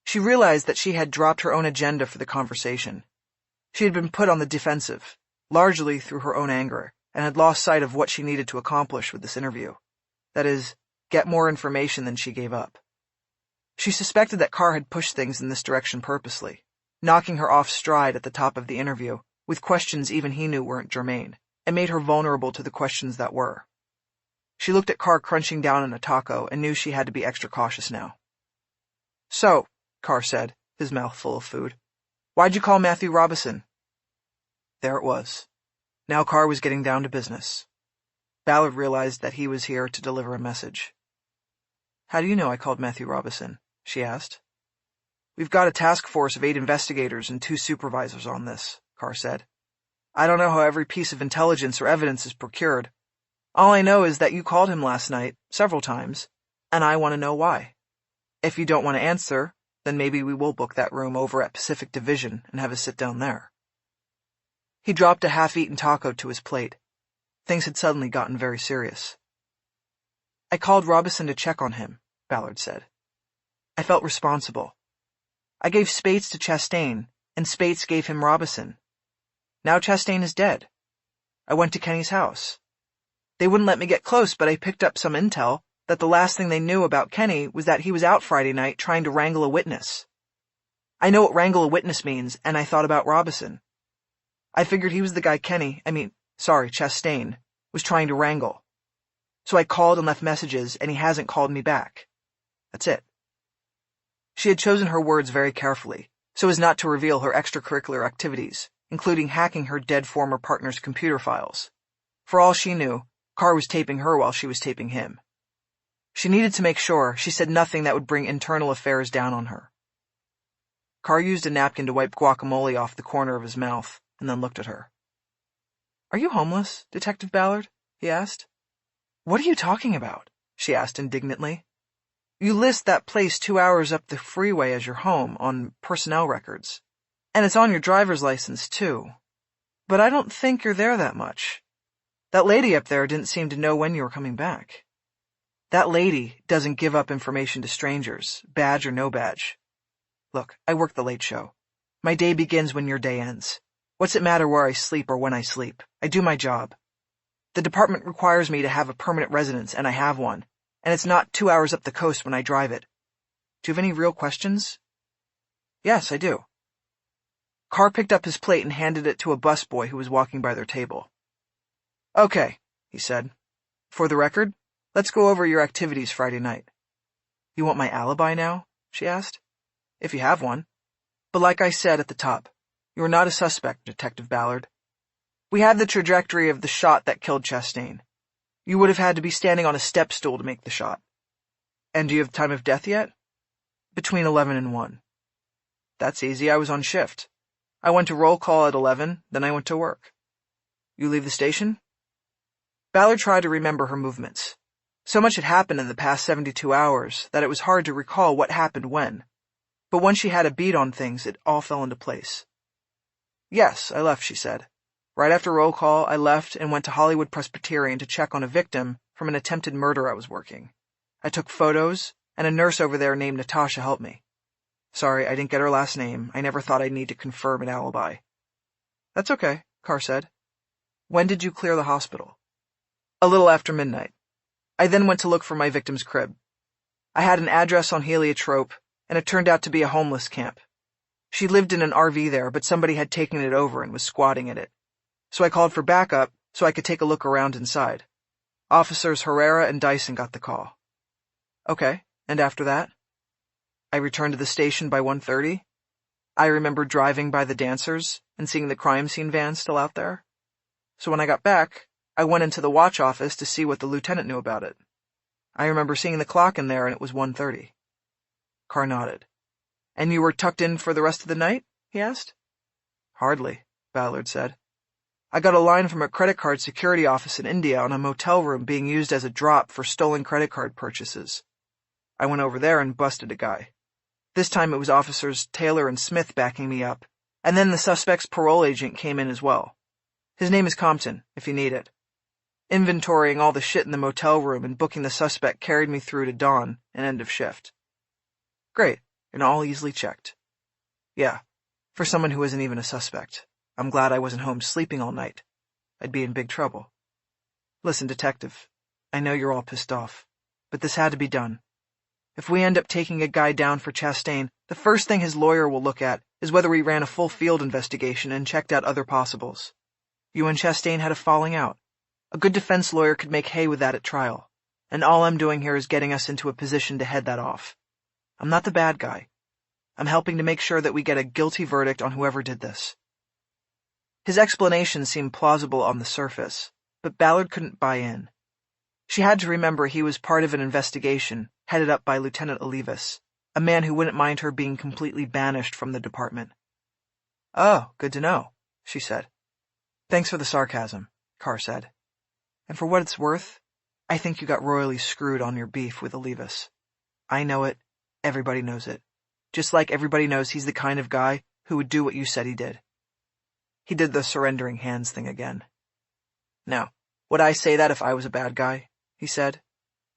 [SPEAKER 1] She realized that she had dropped her own agenda for the conversation. She had been put on the defensive, largely through her own anger, and had lost sight of what she needed to accomplish with this interview. That is, get more information than she gave up. She suspected that Carr had pushed things in this direction purposely, knocking her off stride at the top of the interview with questions even he knew weren't germane, and made her vulnerable to the questions that were. She looked at Carr crunching down on a taco and knew she had to be extra cautious now. So, Carr said, his mouth full of food, why'd you call Matthew Robison? There it was. Now Carr was getting down to business. Ballard realized that he was here to deliver a message. How do you know I called Matthew Robison? She asked. We've got a task force of 8 investigators and 2 supervisors on this, Carr said. I don't know how every piece of intelligence or evidence is procured. All I know is that you called him last night, several times, and I want to know why. If you don't want to answer, then maybe we will book that room over at Pacific Division and have a sit down there. He dropped a half-eaten taco to his plate. Things had suddenly gotten very serious. I called Robison to check on him, Ballard said. I felt responsible. I gave Spates to Chastain, and Spates gave him Robison. Now Chastain is dead. I went to Kenny's house. They wouldn't let me get close, but I picked up some intel that the last thing they knew about Kenny was that he was out Friday night trying to wrangle a witness. I know what wrangle a witness means, and I thought about Robison. I figured he was the guy Chastain, was trying to wrangle. So I called and left messages, and he hasn't called me back. That's it. She had chosen her words very carefully, so as not to reveal her extracurricular activities, including hacking her dead former partner's computer files. For all she knew, Carr was taping her while she was taping him. She needed to make sure she said nothing that would bring internal affairs down on her. Carr used a napkin to wipe guacamole off the corner of his mouth, and then looked at her. Are you homeless, Detective Ballard? He asked. What are you talking about? She asked indignantly. You list that place 2 hours up the freeway as your home on personnel records. And it's on your driver's license, too. But I don't think you're there that much. That lady up there didn't seem to know when you were coming back. That lady doesn't give up information to strangers, badge or no badge. Look, I work the late show. My day begins when your day ends. What's it matter where I sleep or when I sleep? I do my job. The department requires me to have a permanent residence, and I have one, and it's not 2 hours up the coast when I drive it. Do you have any real questions? Yes, I do. Carr picked up his plate and handed it to a busboy who was walking by their table. Okay, he said. For the record, let's go over your activities Friday night. You want my alibi now? She asked. If you have one. But like I said at the top, you are not a suspect, Detective Ballard. We have the trajectory of the shot that killed Chastain. You would have had to be standing on a step stool to make the shot. And do you have the time of death yet? Between 11 and 1. That's easy, I was on shift. I went to roll call at 11, then I went to work. You leave the station? Ballard tried to remember her movements. So much had happened in the past 72 hours that it was hard to recall what happened when. But once she had a beat on things, it all fell into place. Yes, I left, she said. Right after roll call, I left and went to Hollywood Presbyterian to check on a victim from an attempted murder I was working. I took photos, and a nurse over there named Natasha helped me. Sorry, I didn't get her last name. I never thought I'd need to confirm an alibi. That's okay, Carr said. When did you clear the hospital? A little after midnight. I then went to look for my victim's crib. I had an address on Heliotrope, and it turned out to be a homeless camp. She lived in an RV there, but somebody had taken it over and was squatting in it. So I called for backup so I could take a look around inside. Officers Herrera and Dyson got the call. Okay, and after that? I returned to the station by 1:30. I remember driving by the dancers and seeing the crime scene van still out there. So when I got back, I went into the watch office to see what the lieutenant knew about it. I remember seeing the clock in there and it was 1:30. Carr nodded. And you were tucked in for the rest of the night? He asked. Hardly, Ballard said. I got a line from a credit card security office in India on a motel room being used as a drop for stolen credit card purchases. I went over there and busted a guy. This time it was officers Taylor and Smith backing me up, and then the suspect's parole agent came in as well. His name is Compton, if you need it. Inventorying all the shit in the motel room and booking the suspect carried me through to dawn and end of shift. Great, and all easily checked. Yeah, for someone who isn't even a suspect. I'm glad I wasn't home sleeping all night. I'd be in big trouble. Listen, detective, I know you're all pissed off, but this had to be done. If we end up taking a guy down for Chastain, the first thing his lawyer will look at is whether we ran a full field investigation and checked out other possibles. You and Chastain had a falling out. A good defense lawyer could make hay with that at trial, and all I'm doing here is getting us into a position to head that off. I'm not the bad guy. I'm helping to make sure that we get a guilty verdict on whoever did this. His explanation seemed plausible on the surface, but Ballard couldn't buy in. She had to remember he was part of an investigation headed up by Lieutenant Olivas, a man who wouldn't mind her being completely banished from the department. Oh, good to know, she said. Thanks for the sarcasm, Carr said. And for what it's worth, I think you got royally screwed on your beef with Olivas. I know it. Everybody knows it. Just like everybody knows he's the kind of guy who would do what you said he did. He did the surrendering hands thing again. Now, would I say that if I was a bad guy? He said.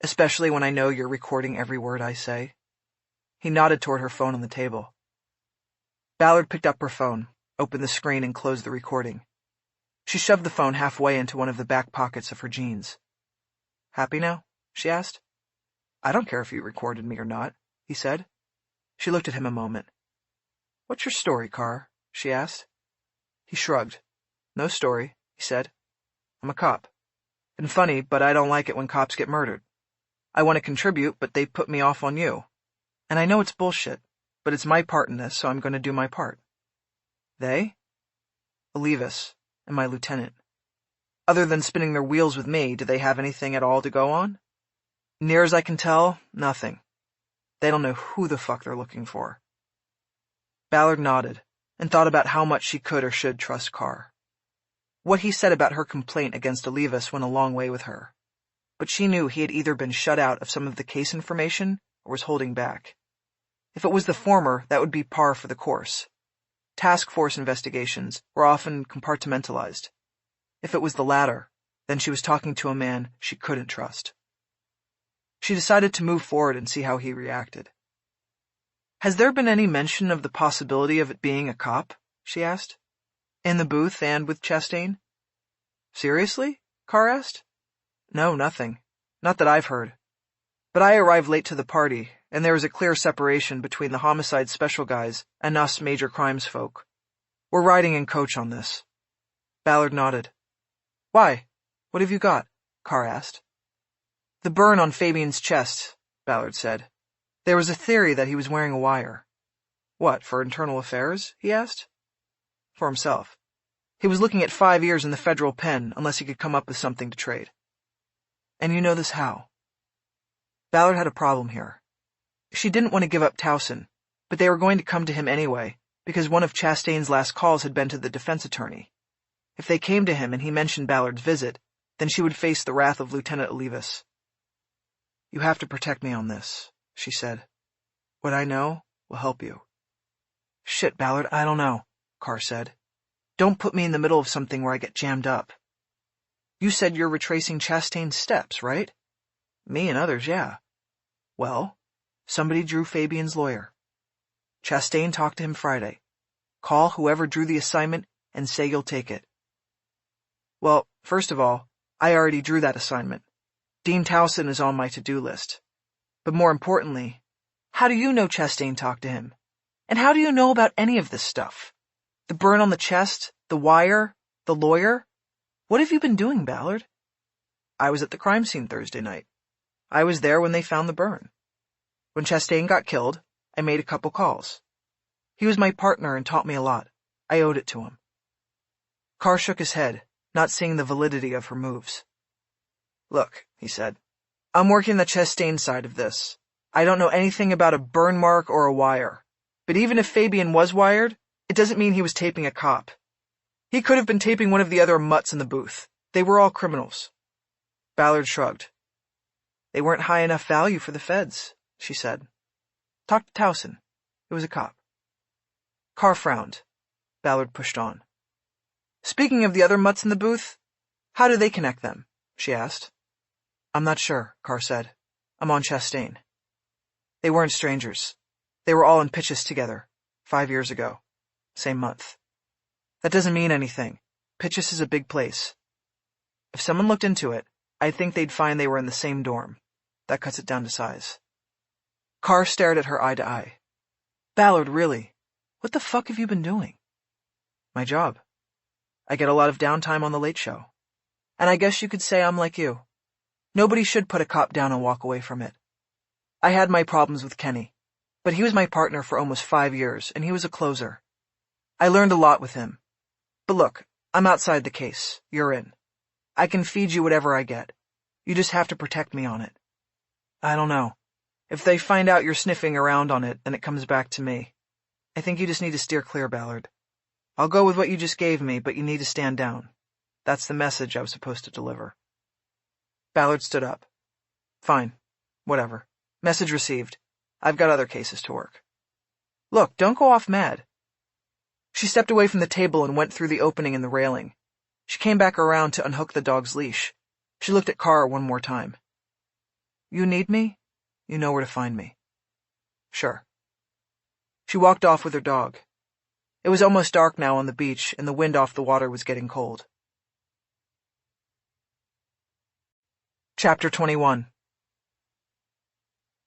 [SPEAKER 1] Especially when I know you're recording every word I say. He nodded toward her phone on the table. Ballard picked up her phone, opened the screen, and closed the recording. She shoved the phone halfway into one of the back pockets of her jeans. Happy now? She asked. I don't care if you recorded me or not, he said. She looked at him a moment. What's your story, Carr? She asked. He shrugged. No story, he said. I'm a cop. And funny, but I don't like it when cops get murdered. I want to contribute, but they put me off on you. And I know it's bullshit, but it's my part in this, so I'm going to do my part. They? Olivas and my lieutenant. Other than spinning their wheels with me, do they have anything at all to go on? Near as I can tell, nothing. They don't know who the fuck they're looking for. Ballard nodded and thought about how much she could or should trust Carr. What he said about her complaint against Olivas went a long way with her, but she knew he had either been shut out of some of the case information or was holding back. If it was the former, that would be par for the course. Task force investigations were often compartmentalized. If it was the latter, then she was talking to a man she couldn't trust. She decided to move forward and see how he reacted. Has there been any mention of the possibility of it being a cop? She asked. In the booth and with Chastain? Seriously? Carr asked. No, nothing. Not that I've heard. But I arrived late to the party, and there was a clear separation between the homicide special guys and us major crimes folk. We're riding in coach on this. Ballard nodded. Why? What have you got? Carr asked. The burn on Fabian's chest, Ballard said. There was a theory that he was wearing a wire. What, for internal affairs? He asked. For himself. He was looking at 5 years in the federal pen unless he could come up with something to trade. And you know this how? Ballard had a problem here. She didn't want to give up Towson, but they were going to come to him anyway, because one of Chastain's last calls had been to the defense attorney. If they came to him and he mentioned Ballard's visit, then she would face the wrath of Lieutenant Olivas. You have to protect me on this, she said. What I know will help you. Shit, Ballard, I don't know, Carr said. Don't put me in the middle of something where I get jammed up. You said you're retracing Chastain's steps, right? Me and others, yeah. Well, somebody drew Fabian's lawyer. Chastain talked to him Friday. Call whoever drew the assignment and say you'll take it. Well, first of all, I already drew that assignment. Dean Towson is on my to-do list. But more importantly, how do you know Chastain talked to him? And how do you know about any of this stuff? The burn on the chest, the wire, the lawyer? What have you been doing, Ballard? I was at the crime scene Thursday night. I was there when they found the burn. When Chastain got killed, I made a couple calls. He was my partner and taught me a lot. I owed it to him. Carr shook his head, not seeing the validity of her moves. Look, he said, I'm working the Chastain side of this. I don't know anything about a burn mark or a wire. But even if Fabian was wired, it doesn't mean he was taping a cop. He could have been taping one of the other mutts in the booth. They were all criminals. Ballard shrugged. They weren't high enough value for the feds, she said. Talk to Towson. It was a cop. Carr frowned. Ballard pushed on. Speaking of the other mutts in the booth, how do they connect them? She asked. I'm not sure, Carr said. I'm on Chastain. They weren't strangers. They were all in pitches together, 5 years ago. Same month. That doesn't mean anything. Pitches is a big place. If someone looked into it, I think they'd find they were in the same dorm. That cuts it down to size. Carr stared at her eye to eye. Ballard, really? What the fuck have you been doing? My job. I get a lot of downtime on the Late Show. And I guess you could say I'm like you. Nobody should put a cop down and walk away from it. I had my problems with Kenny, but he was my partner for almost 5 years, and he was a closer. I learned a lot with him. But look, I'm outside the case. You're in. I can feed you whatever I get. You just have to protect me on it. I don't know. If they find out you're sniffing around on it, then it comes back to me. I think you just need to steer clear, Ballard. I'll go with what you just gave me, but you need to stand down. That's the message I was supposed to deliver. Ballard stood up. Fine. Whatever. Message received. I've got other cases to work. Look, don't go off mad. She stepped away from the table and went through the opening in the railing. She came back around to unhook the dog's leash. She looked at Carr one more time. You need me? You know where to find me. Sure. She walked off with her dog. It was almost dark now on the beach, and the wind off the water was getting cold. Chapter 21.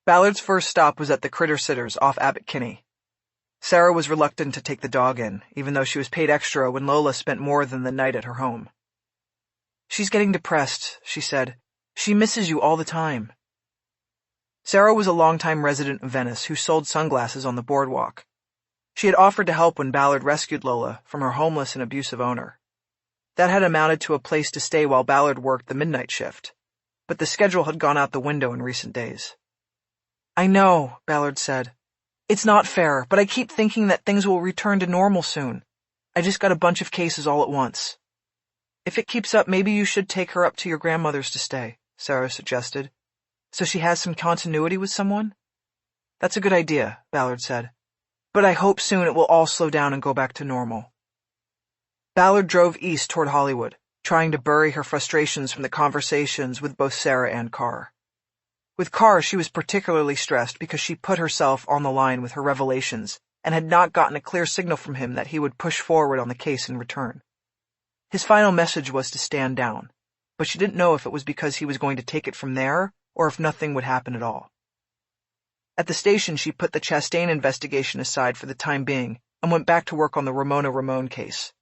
[SPEAKER 1] Ballard's first stop was at the Critter Sitters off Abbot Kinney. Sarah was reluctant to take the dog in, even though she was paid extra when Lola spent more than the night at her home. She's getting depressed, she said. She misses you all the time. Sarah was a longtime resident of Venice who sold sunglasses on the boardwalk. She had offered to help when Ballard rescued Lola from her homeless and abusive owner. That had amounted to a place to stay while Ballard worked the midnight shift, but the schedule had gone out the window in recent days. I know, Ballard said. It's not fair, but I keep thinking that things will return to normal soon. I just got a bunch of cases all at once. If it keeps up, maybe you should take her up to your grandmother's to stay, Sarah suggested. So she has some continuity with someone? That's a good idea, Ballard said. But I hope soon it will all slow down and go back to normal. Ballard drove east toward Hollywood, trying to bury her frustrations from the conversations with both Sarah and Carr. With Carr, she was particularly stressed because she put herself on the line with her revelations and had not gotten a clear signal from him that he would push forward on the case in return. His final message was to stand down, but she didn't know if it was because he was going to take it from there or if nothing would happen at all. At the station, she put the Chastain investigation aside for the time being and went back to work on the Ramona case.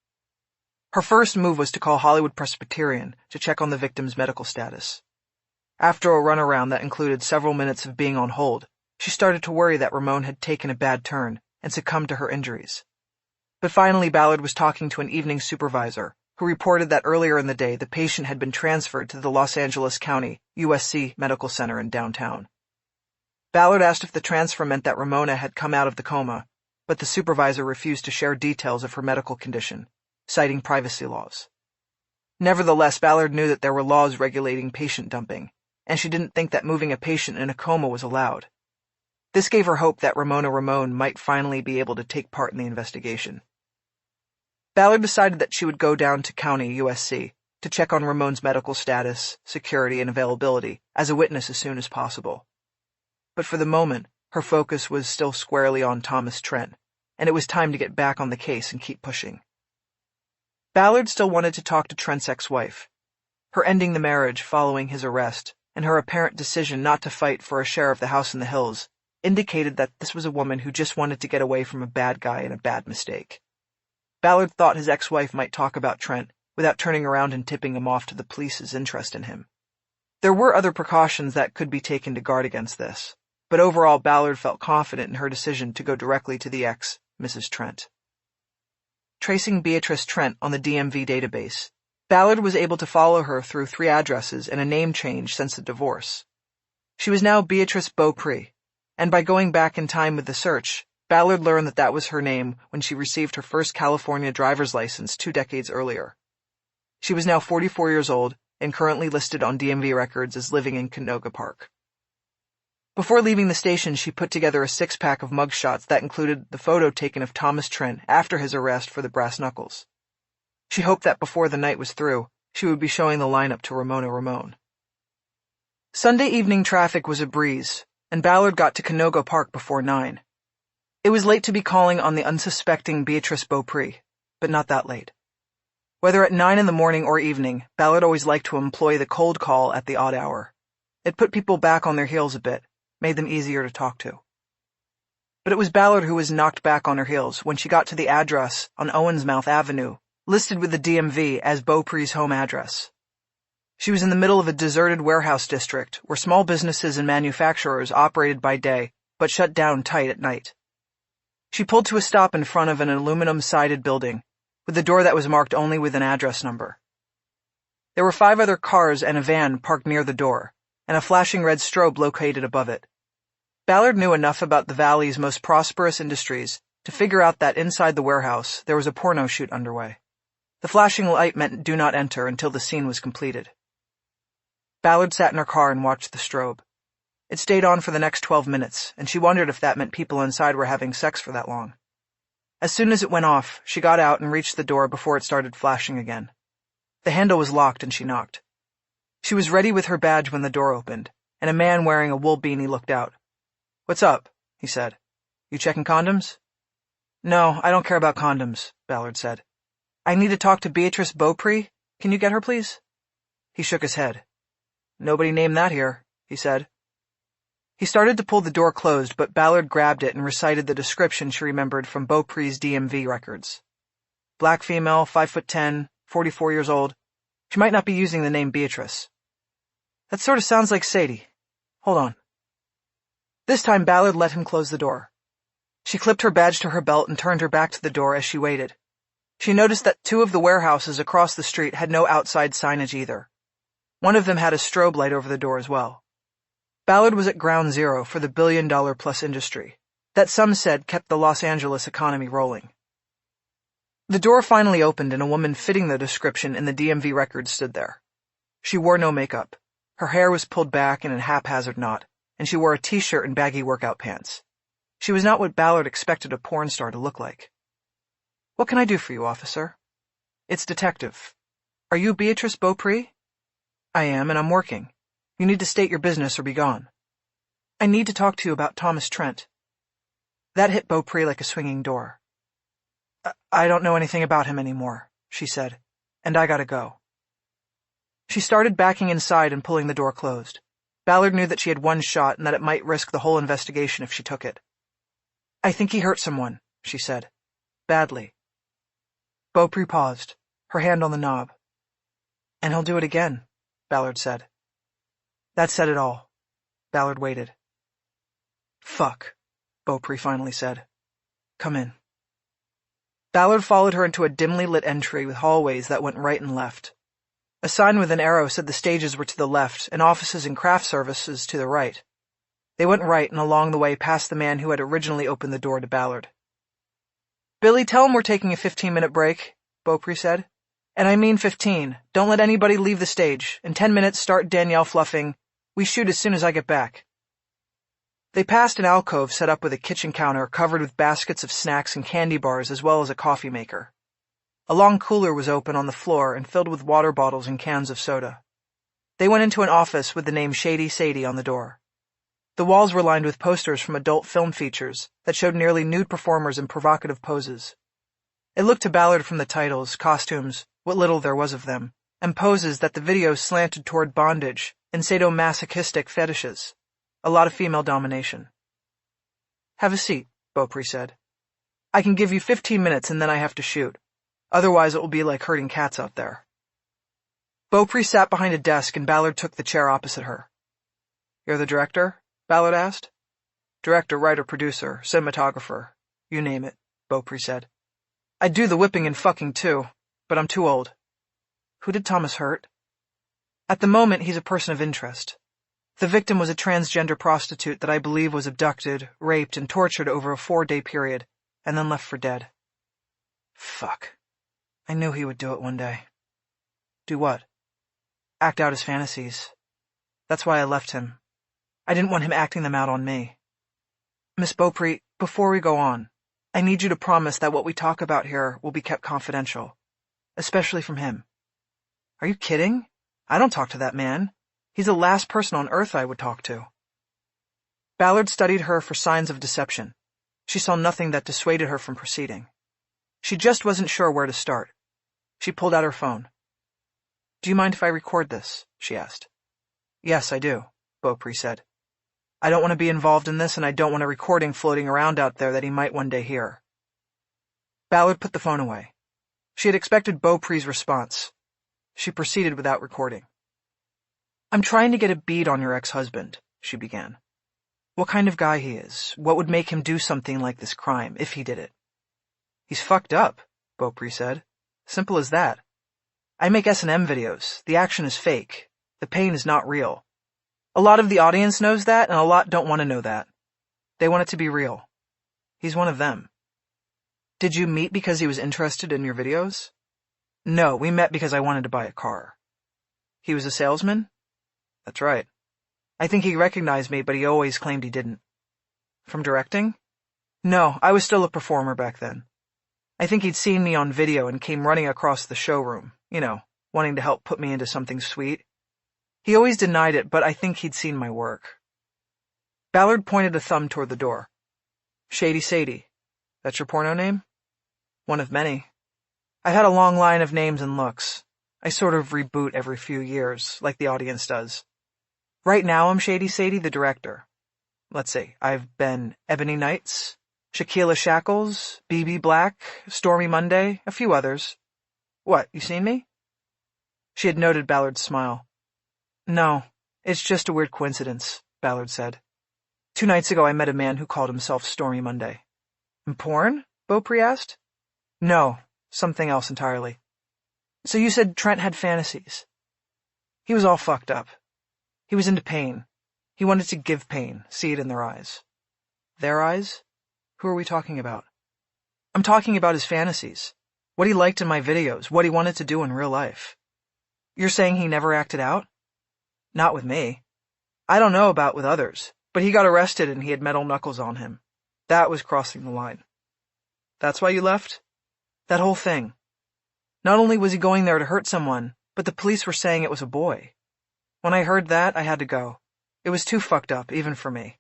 [SPEAKER 1] Her first move was to call Hollywood Presbyterian to check on the victim's medical status. After a runaround that included several minutes of being on hold, she started to worry that Ramon had taken a bad turn and succumbed to her injuries. But finally, Ballard was talking to an evening supervisor who reported that earlier in the day the patient had been transferred to the Los Angeles County USC Medical Center in downtown. Ballard asked if the transfer meant that Ramona had come out of the coma, but the supervisor refused to share details of her medical condition, citing privacy laws. Nevertheless, Ballard knew that there were laws regulating patient dumping, and she didn't think that moving a patient in a coma was allowed. This gave her hope that Ramon might finally be able to take part in the investigation. Ballard decided that she would go down to County USC to check on Ramon's medical status, security, and availability as a witness as soon as possible. But for the moment, her focus was still squarely on Thomas Trent, and it was time to get back on the case and keep pushing. Ballard still wanted to talk to Trent's ex-wife. Her ending the marriage following his arrest and her apparent decision not to fight for a share of the house in the hills indicated that this was a woman who just wanted to get away from a bad guy and a bad mistake. Ballard thought his ex-wife might talk about Trent without turning around and tipping him off to the police's interest in him. There were other precautions that could be taken to guard against this, but overall Ballard felt confident in her decision to go directly to the ex, Mrs. Trent. Tracing Beatrice Trent on the DMV database, Ballard was able to follow her through 3 addresses and a name change since the divorce. She was now Beatrice Beaupre, and by going back in time with the search, Ballard learned that that was her name when she received her first California driver's license 2 decades earlier. She was now 44 years old and currently listed on DMV records as living in Canoga Park. Before leaving the station, she put together a 6-pack of mugshots that included the photo taken of Thomas Trent after his arrest for the brass knuckles. She hoped that before the night was through, she would be showing the lineup to Ramona Ramon. Sunday evening traffic was a breeze, and Ballard got to Canoga Park before 9. It was late to be calling on the unsuspecting Beatrice Beaupre, but not that late. Whether at 9 in the morning or evening, Ballard always liked to employ the cold call at the odd hour. It put people back on their heels a bit, made them easier to talk to. But it was Ballard who was knocked back on her heels when she got to the address on Owensmouth Avenue, listed with the DMV as Beaupre's home address. She was in the middle of a deserted warehouse district where small businesses and manufacturers operated by day but shut down tight at night. She pulled to a stop in front of an aluminum-sided building, with a door that was marked only with an address number. There were 5 other cars and a van parked near the door, and a flashing red strobe located above it. Ballard knew enough about the valley's most prosperous industries to figure out that inside the warehouse there was a porno shoot underway. The flashing light meant do not enter until the scene was completed. Ballard sat in her car and watched the strobe. It stayed on for the next 12 minutes, and she wondered if that meant people inside were having sex for that long. As soon as it went off, she got out and reached the door before it started flashing again. The handle was locked and she knocked. She was ready with her badge when the door opened, and a man wearing a wool beanie looked out. "What's up?" he said. "You checking condoms?" "No, I don't care about condoms," Ballard said. "I need to talk to Beatrice Beaupre. Can you get her, please?" He shook his head. "Nobody named that here," he said. He started to pull the door closed, but Ballard grabbed it and recited the description she remembered from Beaupre's DMV records. Black female, 5'10", 44 years old. She might not be using the name Beatrice. "That sort of sounds like Sadie. Hold on." This time Ballard let him close the door. She clipped her badge to her belt and turned her back to the door as she waited. She noticed that 2 of the warehouses across the street had no outside signage either. One of them had a strobe light over the door as well. Ballard was at ground zero for the billion-dollar-plus industry that some said kept the Los Angeles economy rolling. The door finally opened and a woman fitting the description in the DMV records stood there. She wore no makeup. Her hair was pulled back in a haphazard knot, and she wore a t-shirt and baggy workout pants. She was not what Ballard expected a porn star to look like. "What can I do for you, officer?" "It's Detective. Are you Beatrice Beaupre?" "I am, and I'm working. You need to state your business or be gone." "I need to talk to you about Thomas Trent." That hit Beaupre like a swinging door. I don't know anything about him anymore," she said, "and I gotta go." She started backing inside and pulling the door closed. Ballard knew that she had one shot and that it might risk the whole investigation if she took it. "I think he hurt someone," she said. "Badly." Beaupre paused, her hand on the knob. "And he'll do it again," Ballard said. That said it all. Ballard waited. "Fuck," Beaupre finally said. "Come in." Ballard followed her into a dimly lit entry with hallways that went right and left. A sign with an arrow said the stages were to the left and offices and craft services to the right. They went right and along the way past the man who had originally opened the door to Ballard. "Billy, tell him we're taking a 15-minute break," Beaupre said. "And I mean 15. Don't let anybody leave the stage. In 10 minutes, start Danielle fluffing. We shoot as soon as I get back." They passed an alcove set up with a kitchen counter covered with baskets of snacks and candy bars as well as a coffee maker. A long cooler was open on the floor and filled with water bottles and cans of soda. They went into an office with the name Shady Sadie on the door. The walls were lined with posters from adult film features that showed nearly nude performers in provocative poses. It looked to Ballard from the titles, costumes, what little there was of them, and poses that the videos slanted toward bondage, and sadomasochistic fetishes. A lot of female domination. Have a seat, Beaupre said. I can give you 15 minutes and then I have to shoot. Otherwise it will be like herding cats out there. Beaupre sat behind a desk and Ballard took the chair opposite her. You're the director? Ballard asked. Director, writer, producer, cinematographer. You name it, Beaupre said. I'd do the whipping and fucking too, but I'm too old. Who did Thomas hurt? At the moment, he's a person of interest. The victim was a transgender prostitute that I believe was abducted, raped, and tortured over a 4-day period, and then left for dead. Fuck. I knew he would do it one day. Do what? Act out his fantasies. That's why I left him. I didn't want him acting them out on me. Miss Beaupre, before we go on, I need you to promise that what we talk about here will be kept confidential, especially from him. Are you kidding? I don't talk to that man. He's the last person on earth I would talk to. Ballard studied her for signs of deception. She saw nothing that dissuaded her from proceeding. She just wasn't sure where to start. She pulled out her phone. Do you mind if I record this? She asked. Yes, I do, Beaupre said. I don't want to be involved in this, and I don't want a recording floating around out there that he might one day hear. Ballard put the phone away. She had expected Beaupre's response. She proceeded without recording. I'm trying to get a bead on your ex-husband, she began. What kind of guy he is, what would make him do something like this crime, if he did it. He's fucked up, Beaupre said. Simple as that. I make S&M videos. The action is fake. The pain is not real. A lot of the audience knows that, and a lot don't want to know that. They want it to be real. He's one of them. Did you meet because he was interested in your videos? No, we met because I wanted to buy a car. He was a salesman? That's right. I think he recognized me, but he always claimed he didn't. From directing? No, I was still a performer back then. I think he'd seen me on video and came running across the showroom, wanting to help put me into something sweet. He always denied it, but I think he'd seen my work. Ballard pointed a thumb toward the door. Shady Sadie. That's your porno name? One of many. I've had a long line of names and looks. I sort of reboot every few years, like the audience does. Right now I'm Shady Sadie, the director. Let's see, I've been Ebony Nights, Shaquilla Shackles, BB Black, Stormy Monday, a few others. What, you seen me? She had noted Ballard's smile. No, it's just a weird coincidence, Ballard said. 2 nights ago I met a man who called himself Stormy Monday. In porn? Beaupre asked. No, something else entirely. So you said Trent had fantasies. He was all fucked up. He was into pain. He wanted to give pain, see it in their eyes. Their eyes? Who are we talking about? I'm talking about his fantasies. What he liked in my videos, what he wanted to do in real life. You're saying he never acted out? Not with me. I don't know about with others, but he got arrested and he had metal knuckles on him. That was crossing the line. That's why you left? That whole thing. Not only was he going there to hurt someone, but the police were saying it was a boy. When I heard that, I had to go. It was too fucked up, even for me.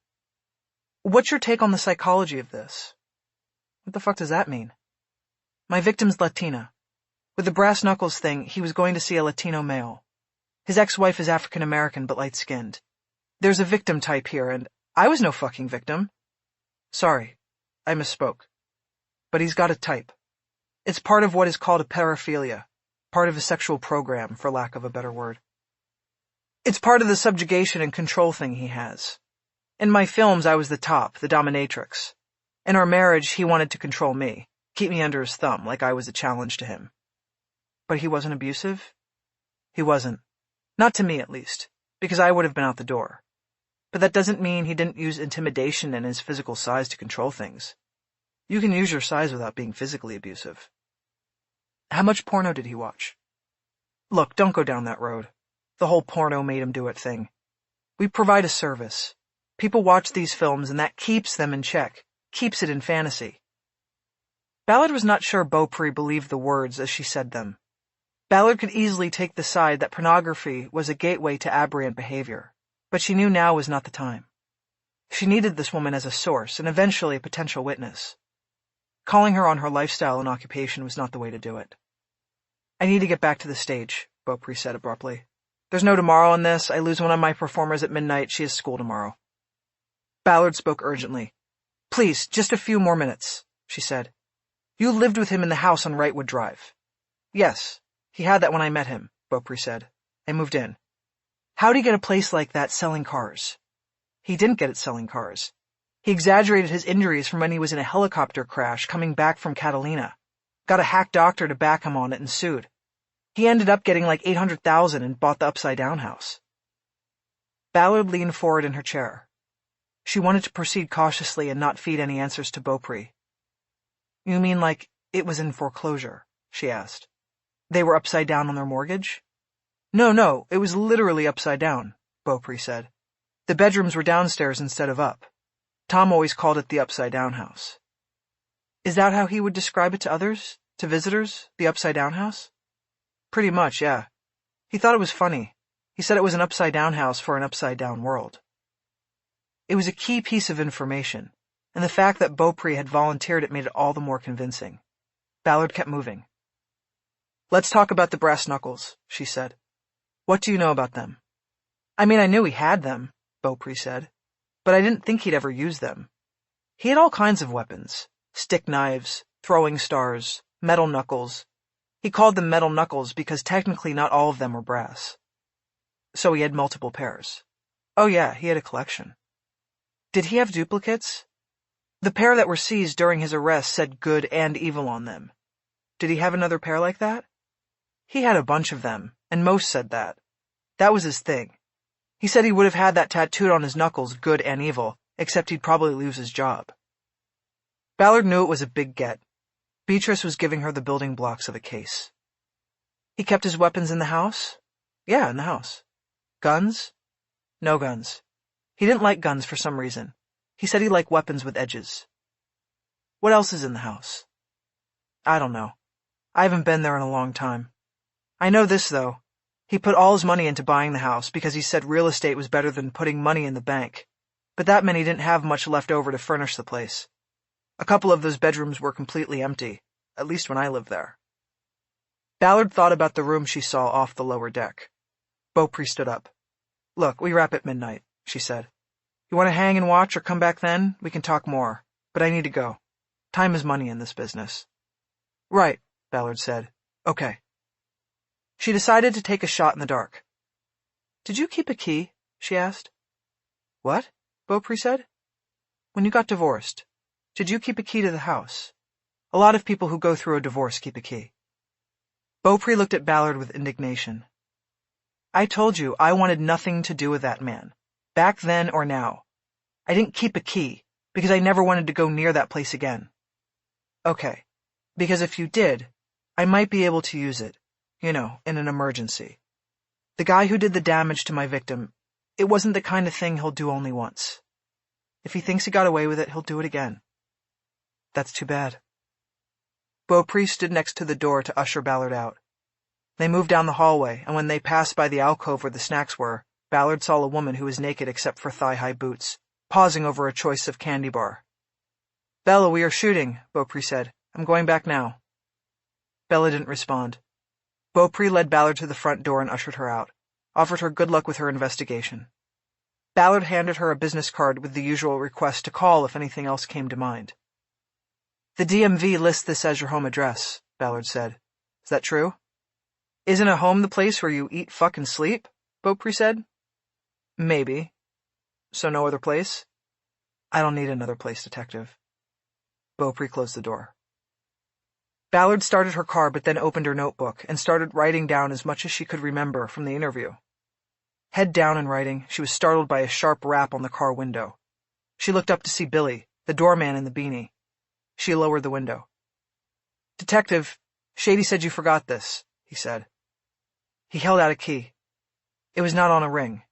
[SPEAKER 1] What's your take on the psychology of this? What the fuck does that mean? My victim's Latina. With the brass knuckles thing, he was going to see a Latino male. His ex-wife is African-American but light-skinned. There's a victim type here, and I was no fucking victim. Sorry, I misspoke. But he's got a type. It's part of what is called a paraphilia, part of a sexual program, for lack of a better word. It's part of the subjugation and control thing he has. In my films, I was the top, the dominatrix. In our marriage, he wanted to control me, keep me under his thumb, like I was a challenge to him. But he wasn't abusive? He wasn't. Not to me, at least, because I would have been out the door. But that doesn't mean he didn't use intimidation and his physical size to control things. You can use your size without being physically abusive. How much porno did he watch? Look, don't go down that road. The whole porno made him do it thing. We provide a service. People watch these films and that keeps them in check, keeps it in fantasy. Ballard was not sure Beaupre believed the words as she said them. Ballard could easily take the side that pornography was a gateway to aberrant behavior, but she knew now was not the time. She needed this woman as a source and eventually a potential witness. Calling her on her lifestyle and occupation was not the way to do it. I need to get back to the stage, Beaupre said abruptly. There's no tomorrow on this. I lose one of my performers at midnight. She has school tomorrow. Ballard spoke urgently. Please, just a few more minutes, she said. You lived with him in the house on Wrightwood Drive. Yes, he had that when I met him, Beaupre said. I moved in. How'd he get a place like that selling cars? He didn't get it selling cars. He exaggerated his injuries from when he was in a helicopter crash coming back from Catalina. Got a hack doctor to back him on it and sued. He ended up getting like $800,000 and bought the upside-down house. Ballard leaned forward in her chair. She wanted to proceed cautiously and not feed any answers to Beaupre. You mean like it was in foreclosure? She asked. They were upside down on their mortgage? No, it was literally upside down, Beaupre said. The bedrooms were downstairs instead of up. Tom always called it the upside-down house. Is that how he would describe it to others, to visitors, the upside-down house? Pretty much, yeah. He thought it was funny. He said it was an upside-down house for an upside-down world. It was a key piece of information, and the fact that Beaupre had volunteered it made it all the more convincing. Ballard kept moving. Let's talk about the brass knuckles, she said. What do you know about them? I mean, I knew he had them, Beaupre said, but I didn't think he'd ever use them. He had all kinds of weapons, stick knives, throwing stars, metal knuckles. He called them metal knuckles because technically not all of them were brass. So he had multiple pairs. Oh yeah, he had a collection. Did he have duplicates? The pair that were seized during his arrest said good and evil on them. Did he have another pair like that? He had a bunch of them, and most said that. That was his thing. He said he would have had that tattooed on his knuckles, good and evil, except he'd probably lose his job. Ballard knew it was a big get. Beatrice was giving her the building blocks of a case. He kept his weapons in the house? Yeah, in the house. Guns? No guns. He didn't like guns for some reason. He said he liked weapons with edges. What else is in the house? I don't know. I haven't been there in a long time. I know this, though. He put all his money into buying the house because he said real estate was better than putting money in the bank. But that meant he didn't have much left over to furnish the place. A couple of those bedrooms were completely empty, at least when I lived there. Ballard thought about the room she saw off the lower deck. Beaupre stood up. Look, we wrap at midnight, she said. You want to hang and watch or come back then? We can talk more. But I need to go. Time is money in this business. Right, Ballard said. Okay. She decided to take a shot in the dark. Did you keep a key? She asked. What? Beaupre said. When you got divorced, did you keep a key to the house? A lot of people who go through a divorce keep a key. Beaupre looked at Ballard with indignation. I told you I wanted nothing to do with that man, back then or now. I didn't keep a key, because I never wanted to go near that place again. Okay, because if you did, I might be able to use it, in an emergency. The guy who did the damage to my victim, it wasn't the kind of thing he'll do only once. If he thinks he got away with it, he'll do it again. That's too bad. Beaupre stood next to the door to usher Ballard out. They moved down the hallway, and when they passed by the alcove where the snacks were, Ballard saw a woman who was naked except for thigh-high boots, pausing over a choice of candy bar. Bella, we are shooting, Beaupre said. I'm going back now. Bella didn't respond. Beaupre led Ballard to the front door and ushered her out, offered her good luck with her investigation. Ballard handed her a business card with the usual request to call if anything else came to mind. The DMV lists this as your home address, Ballard said. Is that true? Isn't a home the place where you eat, fuck, and sleep? Beaupre said. Maybe. So no other place? I don't need another place, Detective. Beaupre closed the door. Ballard started her car but then opened her notebook and started writing down as much as she could remember from the interview. Head down and writing, she was startled by a sharp rap on the car window. She looked up to see Billy, the doorman in the beanie. She lowered the window. Detective, Shady said you forgot this, he said. He held out a key. It was not on a ring.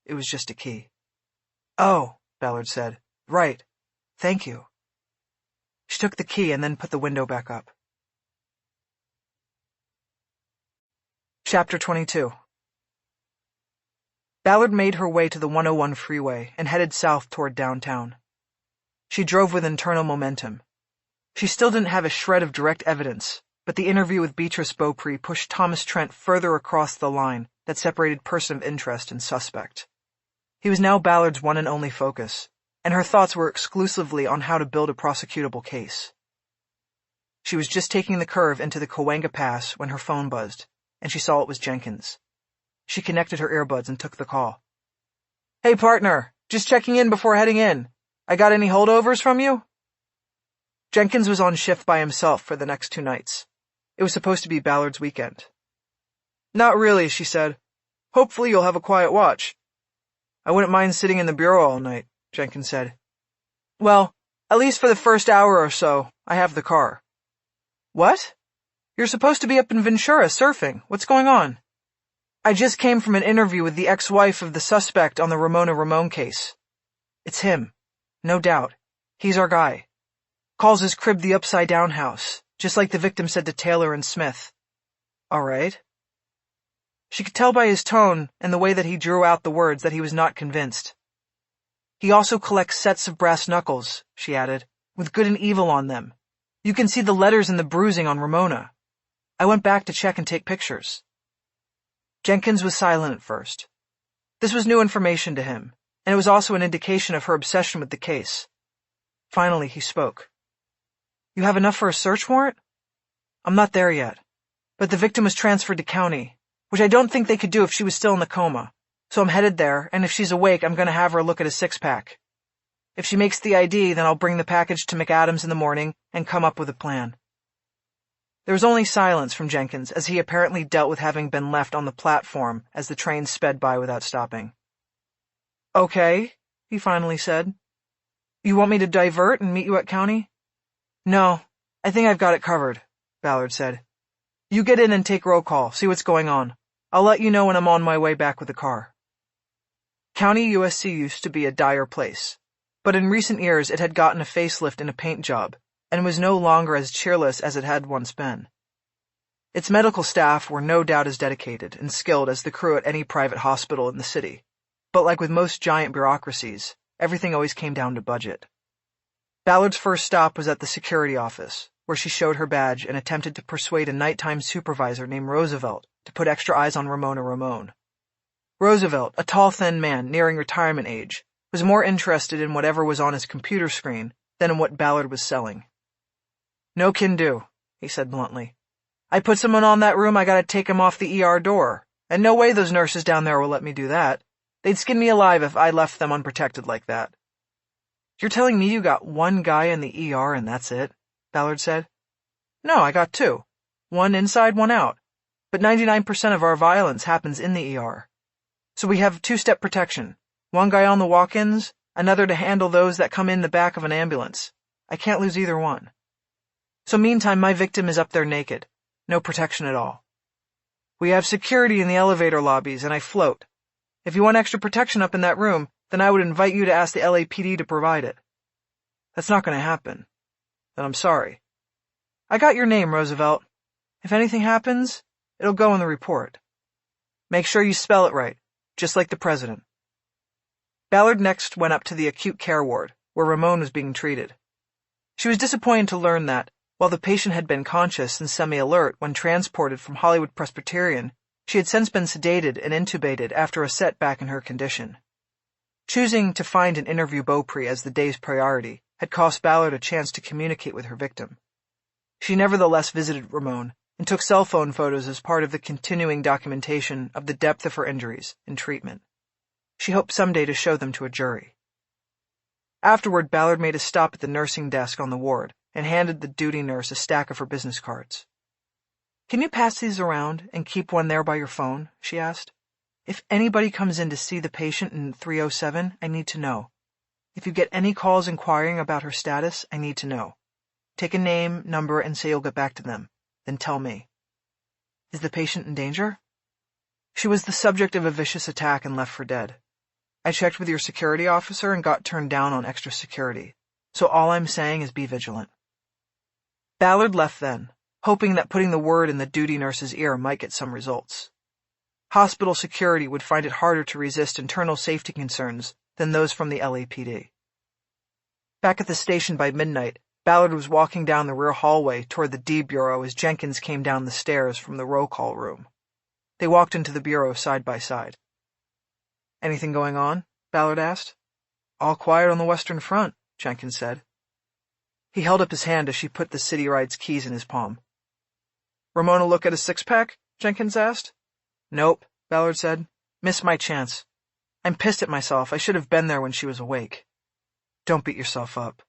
[SPEAKER 1] It was just a key. Oh, Ballard said. Right. Thank you. She took the key and then put the window back up. Chapter 22. Ballard made her way to the 101 freeway and headed south toward downtown. She drove with internal momentum. She still didn't have a shred of direct evidence, but the interview with Beatrice Beaupre pushed Thomas Trent further across the line that separated person of interest and suspect. He was now Ballard's one and only focus, and her thoughts were exclusively on how to build a prosecutable case. She was just taking the curve into the Cahuenga Pass when her phone buzzed, and she saw it was Jenkins. She connected her earbuds and took the call. "Hey, partner, just checking in before heading in. I got any holdovers from you?" Jenkins was on shift by himself for the next 2 nights. It was supposed to be Ballard's weekend. "Not really," she said. "Hopefully you'll have a quiet watch." "I wouldn't mind sitting in the bureau all night," Jenkins said. "Well, at least for the first hour or so, I have the car." "What? You're supposed to be up in Ventura surfing. What's going on?" "I just came from an interview with the ex-wife of the suspect on the Ramon case. It's him. No doubt. He's our guy. Calls his crib the upside-down house, just like the victim said to Taylor and Smith." "All right." She could tell by his tone and the way that he drew out the words that he was not convinced. "He also collects sets of brass knuckles," she added, "with good and evil on them. You can see the letters and the bruising on Ramona. I went back to check and take pictures." Jenkins was silent at first. This was new information to him, and it was also an indication of her obsession with the case. Finally, he spoke. "You have enough for a search warrant?" "I'm not there yet, but the victim was transferred to county, which I don't think they could do if she was still in the coma. So I'm headed there, and if she's awake, I'm going to have her look at a 6-pack. If she makes the ID, then I'll bring the package to McAdams in the morning and come up with a plan." There was only silence from Jenkins, as he apparently dealt with having been left on the platform as the train sped by without stopping. "Okay," he finally said. "You want me to divert and meet you at county?" "No, I think I've got it covered," Ballard said. "You get in and take roll call, see what's going on. I'll let you know when I'm on my way back with the car." County USC used to be a dire place, but in recent years it had gotten a facelift and a paint job, and was no longer as cheerless as it had once been. Its medical staff were no doubt as dedicated and skilled as the crew at any private hospital in the city, but like with most giant bureaucracies, everything always came down to budget. Ballard's first stop was at the security office, where she showed her badge and attempted to persuade a nighttime supervisor named Roosevelt to put extra eyes on Ramon. Roosevelt, a tall, thin man nearing retirement age, was more interested in whatever was on his computer screen than in what Ballard was selling. "No can do," he said bluntly. "I put someone on that room, I gotta take him off the ER door, and no way those nurses down there will let me do that. They'd skin me alive if I left them unprotected like that." "You're telling me you got one guy in the ER and that's it?" Ballard said. "No, I got 2. One inside, one out. But 99% of our violence happens in the ER. So we have 2-step protection. One guy on the walk-ins, another to handle those that come in the back of an ambulance. I can't lose either one. So meantime, my victim is up there naked. No protection at all. We have security in the elevator lobbies, and I float. If you want extra protection up in that room, then I would invite you to ask the LAPD to provide it." "That's not going to happen." "Then I'm sorry." "I got your name, Roosevelt. If anything happens, it'll go in the report. Make sure you spell it right, just like the president." Ballard next went up to the acute care ward, where Ramon was being treated. She was disappointed to learn that, while the patient had been conscious and semi-alert when transported from Hollywood Presbyterian, she had since been sedated and intubated after a setback in her condition. Choosing to find and interview Beaupre as the day's priority had cost Ballard a chance to communicate with her victim. She nevertheless visited Ramon and took cell phone photos as part of the continuing documentation of the depth of her injuries and treatment. She hoped someday to show them to a jury. Afterward, Ballard made a stop at the nursing desk on the ward and handed the duty nurse a stack of her business cards. "Can you pass these around and keep one there by your phone?" she asked. "If anybody comes in to see the patient in 307, I need to know. If you get any calls inquiring about her status, I need to know. Take a name, number, and say you'll get back to them. Then tell me. Is the patient in danger?" "She was the subject of a vicious attack and left for dead. I checked with your security officer and got turned down on extra security. So all I'm saying is be vigilant." Ballard left then, hoping that putting the word in the duty nurse's ear might get some results. Hospital security would find it harder to resist internal safety concerns than those from the LAPD. Back at the station by midnight, Ballard was walking down the rear hallway toward the D Bureau as Jenkins came down the stairs from the roll call room. They walked into the bureau side by side. "Anything going on?" Ballard asked. "All quiet on the Western Front," Jenkins said. He held up his hand as she put the city ride's keys in his palm. "Ramona look at a six-pack?" Jenkins asked. "Nope," Ballard said. "Missed my chance. I'm pissed at myself. I should have been there when she was awake." "Don't beat yourself up.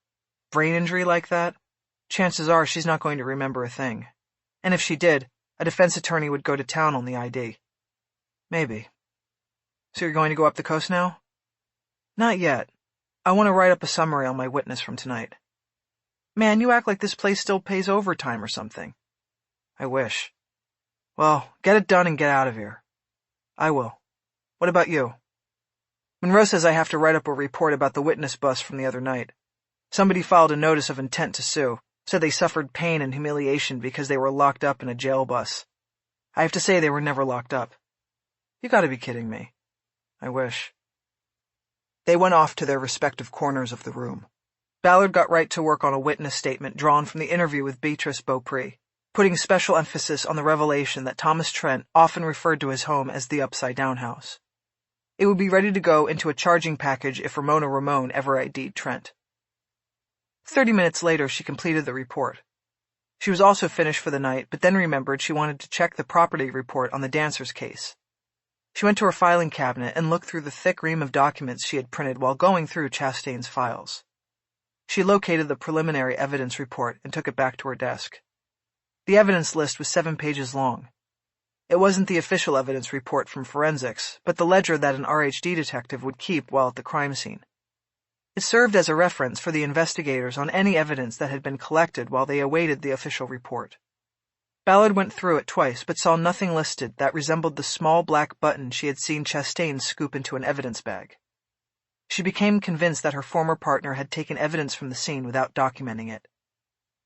[SPEAKER 1] Brain injury like that? Chances are she's not going to remember a thing. And if she did, a defense attorney would go to town on the ID." "Maybe. So you're going to go up the coast now?" "Not yet. I want to write up a summary on my witness from tonight." "Man, you act like this place still pays overtime or something." "I wish." "Well, get it done and get out of here." "I will. What about you?" "Monroe says I have to write up a report about the witness bust from the other night. Somebody filed a notice of intent to sue, said they suffered pain and humiliation because they were locked up in a jail bus. I have to say they were never locked up." "You gotta be kidding me." "I wish." They went off to their respective corners of the room. Ballard got right to work on a witness statement drawn from the interview with Beatrice Beaupre, putting special emphasis on the revelation that Thomas Trent often referred to his home as the Upside-Down House. It would be ready to go into a charging package if Ramona Ramone ever ID'd Trent. 30 minutes later, she completed the report. She was also finished for the night, but then remembered she wanted to check the property report on the dancer's case. She went to her filing cabinet and looked through the thick ream of documents she had printed while going through Chastain's files. She located the preliminary evidence report and took it back to her desk. The evidence list was 7 pages long. It wasn't the official evidence report from forensics, but the ledger that an RHD detective would keep while at the crime scene. It served as a reference for the investigators on any evidence that had been collected while they awaited the official report. Ballard went through it twice, but saw nothing listed that resembled the small black button she had seen Chastain scoop into an evidence bag. She became convinced that her former partner had taken evidence from the scene without documenting it.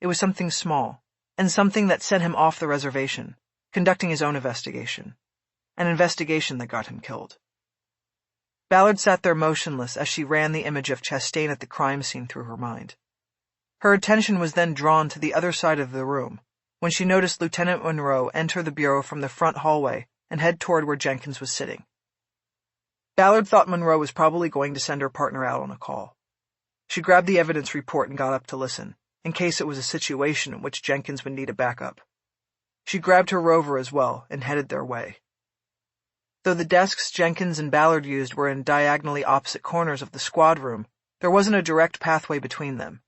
[SPEAKER 1] It was something small, and something that sent him off the reservation, conducting his own investigation. An investigation that got him killed. Ballard sat there motionless as she ran the image of Chastain at the crime scene through her mind. Her attention was then drawn to the other side of the room, when she noticed Lieutenant Monroe enter the bureau from the front hallway and head toward where Jenkins was sitting. Ballard thought Monroe was probably going to send her partner out on a call. She grabbed the evidence report and got up to listen, in case it was a situation in which Jenkins would need a backup. She grabbed her rover as well and headed their way. Though the desks Jenkins and Ballard used were in diagonally opposite corners of the squad room, there wasn't a direct pathway between them.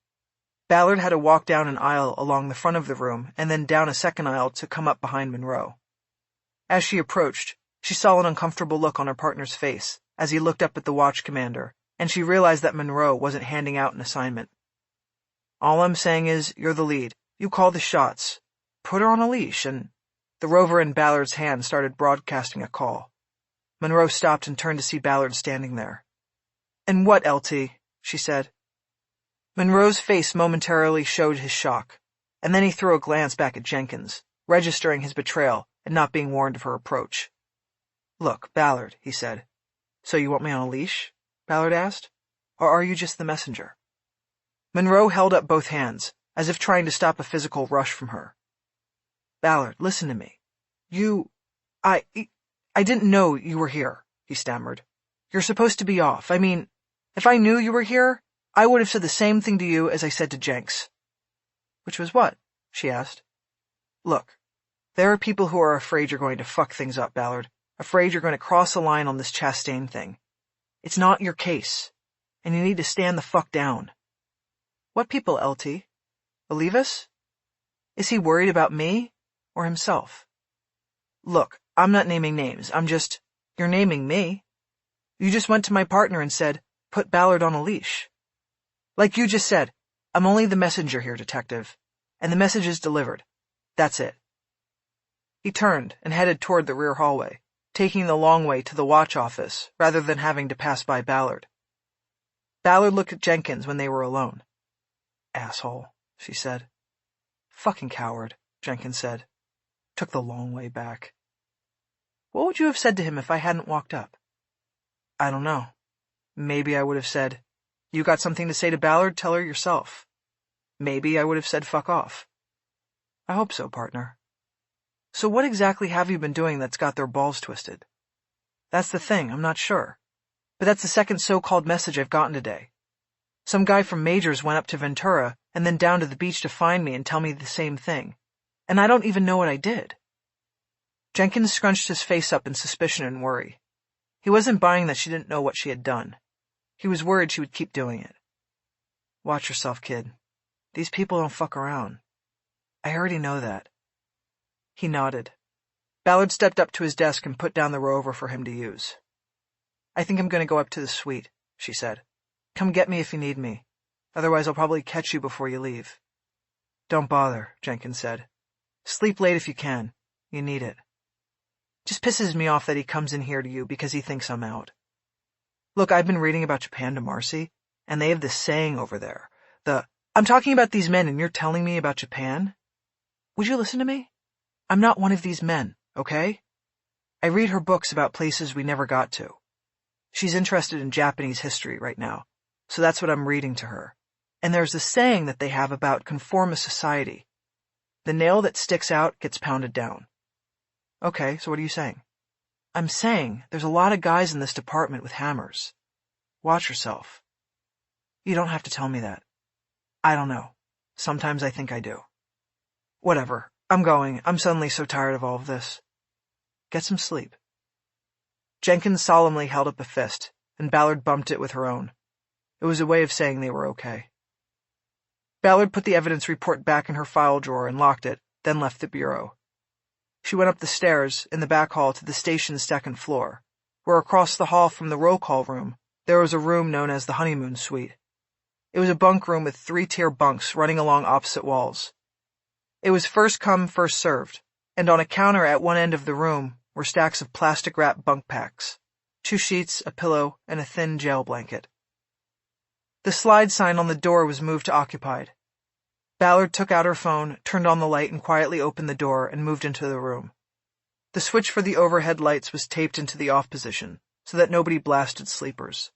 [SPEAKER 1] Ballard had to walk down an aisle along the front of the room and then down a second aisle to come up behind Monroe. As she approached, she saw an uncomfortable look on her partner's face as he looked up at the watch commander, and she realized that Monroe wasn't handing out an assignment. "All I'm saying is, you're the lead. You call the shots. Put her on a leash," and the rover in Ballard's hand started broadcasting a call. Monroe stopped and turned to see Ballard standing there. "And what, LT?" she said. Monroe's face momentarily showed his shock, and then he threw a glance back at Jenkins, registering his betrayal and not being warned of her approach. "Look, Ballard," he said. "So you want me on a leash?" Ballard asked. "Or are you just the messenger?" Monroe held up both hands, as if trying to stop a physical rush from her. "Ballard, listen to me. I didn't know you were here," he stammered. "You're supposed to be off. I mean, if I knew you were here, I would have said the same thing to you as I said to Jenks." "Which was what?" she asked. "Look, there are people who are afraid you're going to fuck things up, Ballard. Afraid you're going to cross a line on this Chastain thing. It's not your case, and you need to stand the fuck down." "What people, LT? Olivas? Is he worried about me or himself?" "Look, I'm not naming names. You're naming me. You just went to my partner and said, 'Put Ballard on a leash.' Like you just said, I'm only the messenger here, detective, and the message is delivered. That's it." He turned and headed toward the rear hallway, taking the long way to the watch office rather than having to pass by Ballard. Ballard looked at Jenkins when they were alone. "Asshole," she said. "Fucking coward," Jenkins said. "Took the long way back." "What would you have said to him if I hadn't walked up?" "I don't know. Maybe I would have said, 'You got something to say to Ballard? Tell her yourself.' Maybe I would have said, 'Fuck off.' I hope so, partner." So what exactly have you been doing that's got their balls twisted? That's the thing, I'm not sure. But that's the second so-called message I've gotten today. Some guy from Majors went up to Ventura and then down to the beach to find me and tell me the same thing. And I don't even know what I did. Jenkins scrunched his face up in suspicion and worry. He wasn't buying that she didn't know what she had done. He was worried she would keep doing it. Watch yourself, kid. These people don't fuck around. I already know that. He nodded. Ballard stepped up to his desk and put down the rover for him to use. I think I'm going to go up to the suite, she said. Come get me if you need me. Otherwise I'll probably catch you before you leave. Don't bother, Jenkins said. Sleep late if you can. You need it. Just pisses me off that he comes in here to you because he thinks I'm out. Look, I've been reading about Japan to Marcy, and they have this saying over there. I'm talking about these men and you're telling me about Japan? Would you listen to me? I'm not one of these men, okay? I read her books about places we never got to. She's interested in Japanese history right now, so that's what I'm reading to her. And there's a saying that they have about conformist society. The nail that sticks out gets pounded down. Okay, so what are you saying? I'm saying there's a lot of guys in this department with hammers. Watch yourself. You don't have to tell me that. I don't know. Sometimes I think I do. Whatever. I'm going. I'm suddenly so tired of all of this. Get some sleep. Jenkins solemnly held up a fist, and Ballard bumped it with her own. It was a way of saying they were okay. Ballard put the evidence report back in her file drawer and locked it, then left the bureau. She went up the stairs, in the back hall, to the station's second floor, where across the hall from the roll call room, there was a room known as the honeymoon suite. It was a bunk room with 3-tier bunks running along opposite walls. It was first come, first served, and on a counter at one end of the room were stacks of plastic-wrapped bunk packs, 2 sheets, a pillow, and a thin jail blanket. The slide sign on the door was moved to occupied. Ballard took out her phone, turned on the light, and quietly opened the door and moved into the room. The switch for the overhead lights was taped into the off position, so that nobody blasted sleepers.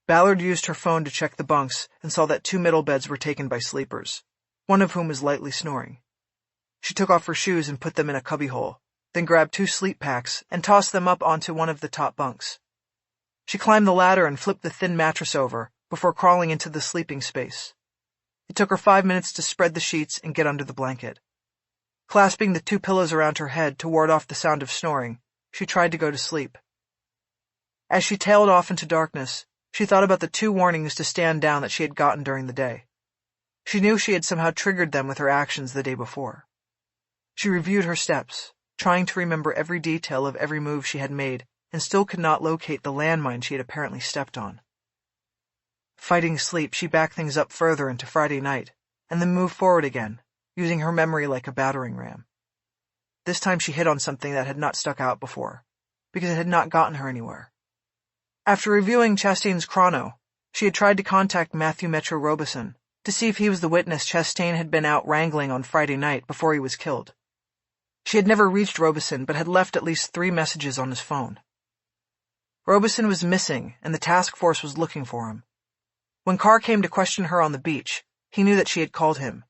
[SPEAKER 1] Ballard used her phone to check the bunks and saw that 2 middle beds were taken by sleepers, one of whom was lightly snoring. She took off her shoes and put them in a cubbyhole, then grabbed 2 sleep packs and tossed them up onto one of the top bunks. She climbed the ladder and flipped the thin mattress over before crawling into the sleeping space. It took her 5 minutes to spread the sheets and get under the blanket. Clasping the 2 pillows around her head to ward off the sound of snoring, she tried to go to sleep. As she tailed off into darkness, she thought about the 2 warnings to stand down that she had gotten during the day. She knew she had somehow triggered them with her actions the day before. She reviewed her steps, trying to remember every detail of every move she had made, and still could not locate the landmine she had apparently stepped on. Fighting sleep, she backed things up further into Friday night, and then moved forward again, using her memory like a battering ram. This time she hit on something that had not stuck out before, because it had not gotten her anywhere. After reviewing Chastain's chrono, she had tried to contact Matthew Metro Robeson to see if he was the witness Chastain had been out wrangling on Friday night before he was killed. She had never reached Robeson, but had left at least 3 messages on his phone. Robeson was missing, and the task force was looking for him. When Carr came to question her on the beach, he knew that she had called him.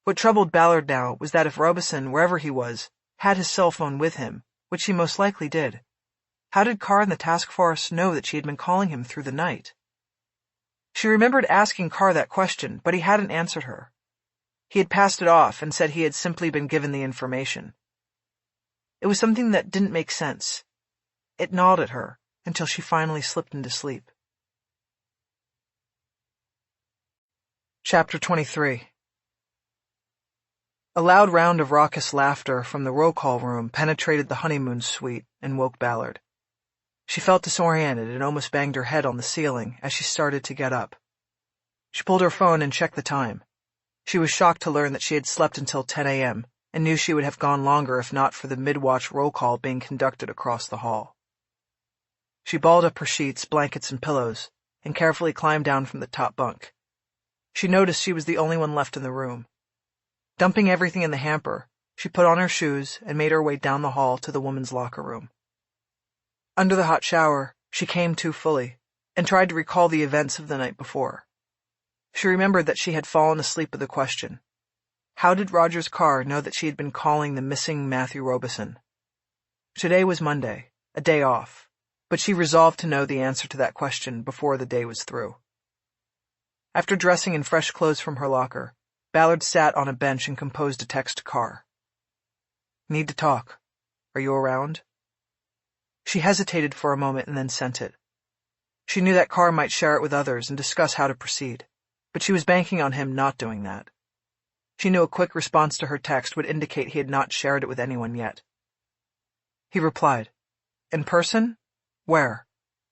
[SPEAKER 1] What troubled Ballard now was that if Robeson, wherever he was, had his cell phone with him, which he most likely did, how did Carr and the task force know that she had been calling him through the night? She remembered asking Carr that question, but he hadn't answered her. He had passed it off and said he had simply been given the information. It was something that didn't make sense. It gnawed at her until she finally slipped into sleep. Chapter 23. A loud round of raucous laughter from the roll call room penetrated the honeymoon suite and woke Ballard. She felt disoriented and almost banged her head on the ceiling as she started to get up. She pulled her phone and checked the time. She was shocked to learn that she had slept until 10 a.m. and knew she would have gone longer if not for the mid-watch roll call being conducted across the hall. She balled up her sheets, blankets, and pillows and carefully climbed down from the top bunk. She noticed she was the only one left in the room. Dumping everything in the hamper, she put on her shoes and made her way down the hall to the woman's locker room. Under the hot shower, she came to fully and tried to recall the events of the night before. She remembered that she had fallen asleep with a question. How did Roger's car know that she had been calling the missing Matthew Robeson? Today was Monday, a day off, but she resolved to know the answer to that question before the day was through. After dressing in fresh clothes from her locker, Ballard sat on a bench and composed a text to Carr. Need to talk. Are you around? She hesitated for a moment and then sent it. She knew that Carr might share it with others and discuss how to proceed, but she was banking on him not doing that. She knew a quick response to her text would indicate he had not shared it with anyone yet. He replied, In person? Where?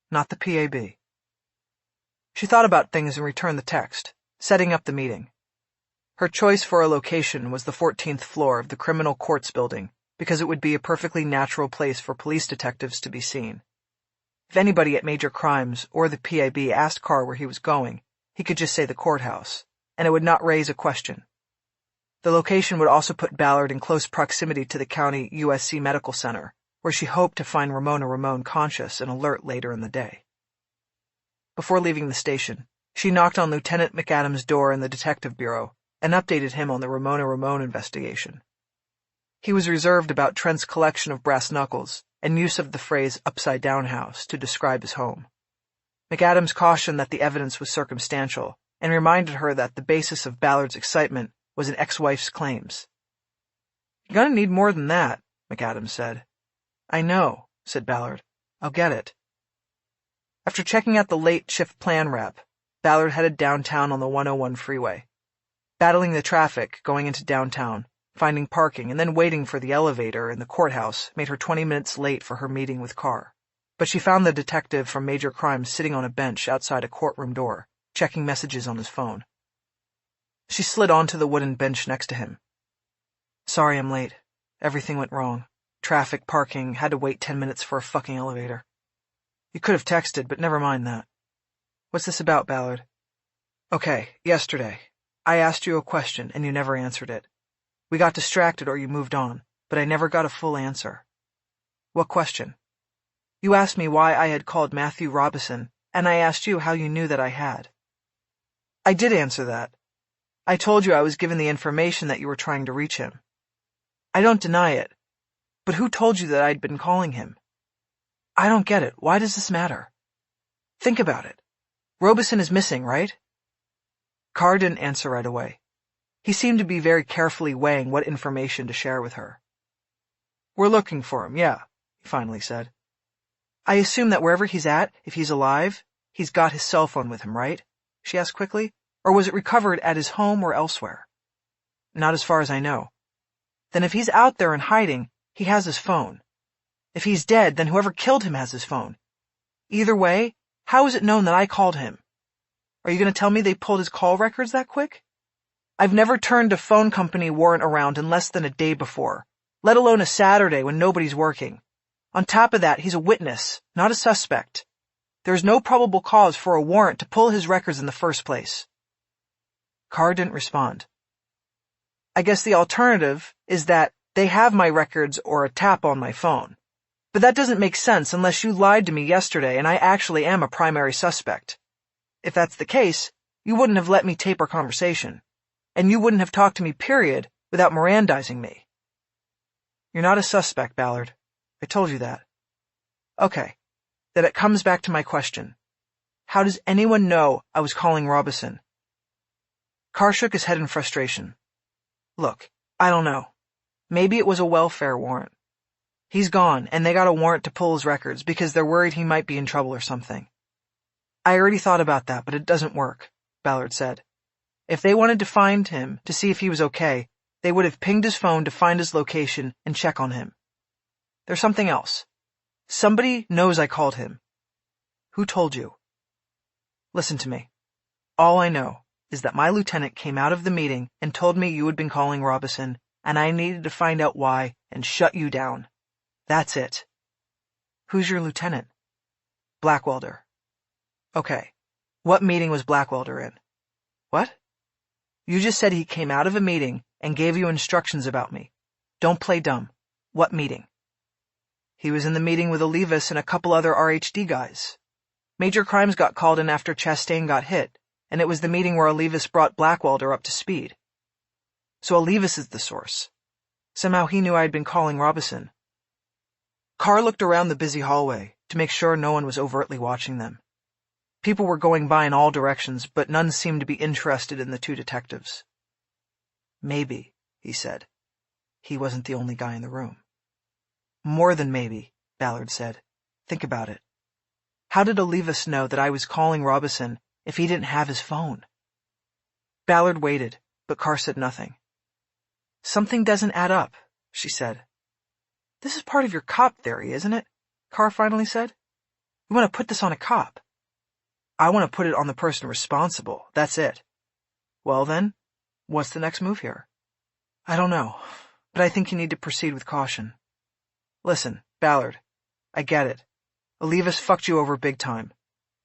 [SPEAKER 1] Not the PAB. She thought about things and returned the text, setting up the meeting. Her choice for a location was the 14th floor of the Criminal Courts building because it would be a perfectly natural place for police detectives to be seen. If anybody at Major Crimes or the PAB asked Carr where he was going, he could just say the courthouse, and it would not raise a question. The location would also put Ballard in close proximity to the county USC Medical Center, where she hoped to find Ramon conscious and alert later in the day. Before leaving the station, she knocked on Lieutenant McAdams' door in the Detective Bureau and updated him on the Ramon investigation. He was reserved about Trent's collection of brass knuckles and use of the phrase upside-down house to describe his home. McAdams cautioned that the evidence was circumstantial and reminded her that the basis of Ballard's excitement was an ex-wife's claims. You're gonna need more than that, McAdams said. I know, said Ballard. I'll get it. After checking out the late shift plan rep, Ballard headed downtown on the 101 freeway. Battling the traffic going into downtown, finding parking, and then waiting for the elevator in the courthouse made her 20 minutes late for her meeting with Carr. But she found the detective from Major Crimes sitting on a bench outside a courtroom door, checking messages on his phone. She slid onto the wooden bench next to him. Sorry I'm late. Everything went wrong. Traffic, parking, had to wait 10 minutes for a fucking elevator. You could have texted, but never mind that. What's this about, Ballard? Okay, yesterday. I asked you a question, and you never answered it. We got distracted or you moved on, but I never got a full answer. What question? You asked me why I had called Matthew Robeson, and I asked you how you knew that I had. I did answer that. I told you I was given the information that you were trying to reach him. I don't deny it, but who told you that I'd been calling him? I don't get it. Why does this matter? Think about it. Robeson is missing, right? Carr didn't answer right away. He seemed to be very carefully weighing what information to share with her. We're looking for him, yeah, he finally said. I assume that wherever he's at, if he's alive, he's got his cell phone with him, right? She asked quickly. Or was it recovered at his home or elsewhere? Not as far as I know. Then if he's out there and hiding, he has his phone. If he's dead, then whoever killed him has his phone. Either way, how is it known that I called him? Are you going to tell me they pulled his call records that quick? I've never turned a phone company warrant around in less than a day before, let alone a Saturday when nobody's working. On top of that, he's a witness, not a suspect. There's no probable cause for a warrant to pull his records in the first place. Carr didn't respond. I guess the alternative is that they have my records or a tap on my phone. But that doesn't make sense unless you lied to me yesterday and I actually am a primary suspect. If that's the case, you wouldn't have let me tape our conversation. And you wouldn't have talked to me, period, without Mirandizing me. You're not a suspect, Ballard. I told you that. Okay, then it comes back to my question. How does anyone know I was calling Robeson? Carr shook his head in frustration. Look, I don't know. Maybe it was a welfare warrant. He's gone, and they got a warrant to pull his records because they're worried he might be in trouble or something. I already thought about that, but it doesn't work, Ballard said. If they wanted to find him to see if he was okay, they would have pinged his phone to find his location and check on him. There's something else. Somebody knows I called him. Who told you? Listen to me. All I know is that my lieutenant came out of the meeting and told me you had been calling Robeson, and I needed to find out why and shut you down. That's it. Who's your lieutenant? Blackwelder. Okay. What meeting was Blackwelder in? What? You just said he came out of a meeting and gave you instructions about me. Don't play dumb. What meeting? He was in the meeting with Olivas and a couple other RHD guys. Major Crimes got called in after Chastain got hit, and it was the meeting where Olivas brought Blackwelder up to speed. So Olivas is the source. Somehow he knew I had been calling Robison. Carr looked around the busy hallway to make sure no one was overtly watching them. People were going by in all directions, but none seemed to be interested in the two detectives. Maybe, he said. He wasn't the only guy in the room. More than maybe, Ballard said. Think about it. How did Olivas know that I was calling Robison if he didn't have his phone? Ballard waited, but Carr said nothing. Something doesn't add up, she said. This is part of your cop theory, isn't it? Carr finally said. You want to put this on a cop. I want to put it on the person responsible, that's it. Well then, what's the next move here? I don't know, but I think you need to proceed with caution. Listen, Ballard, I get it. Olivas fucked you over big time.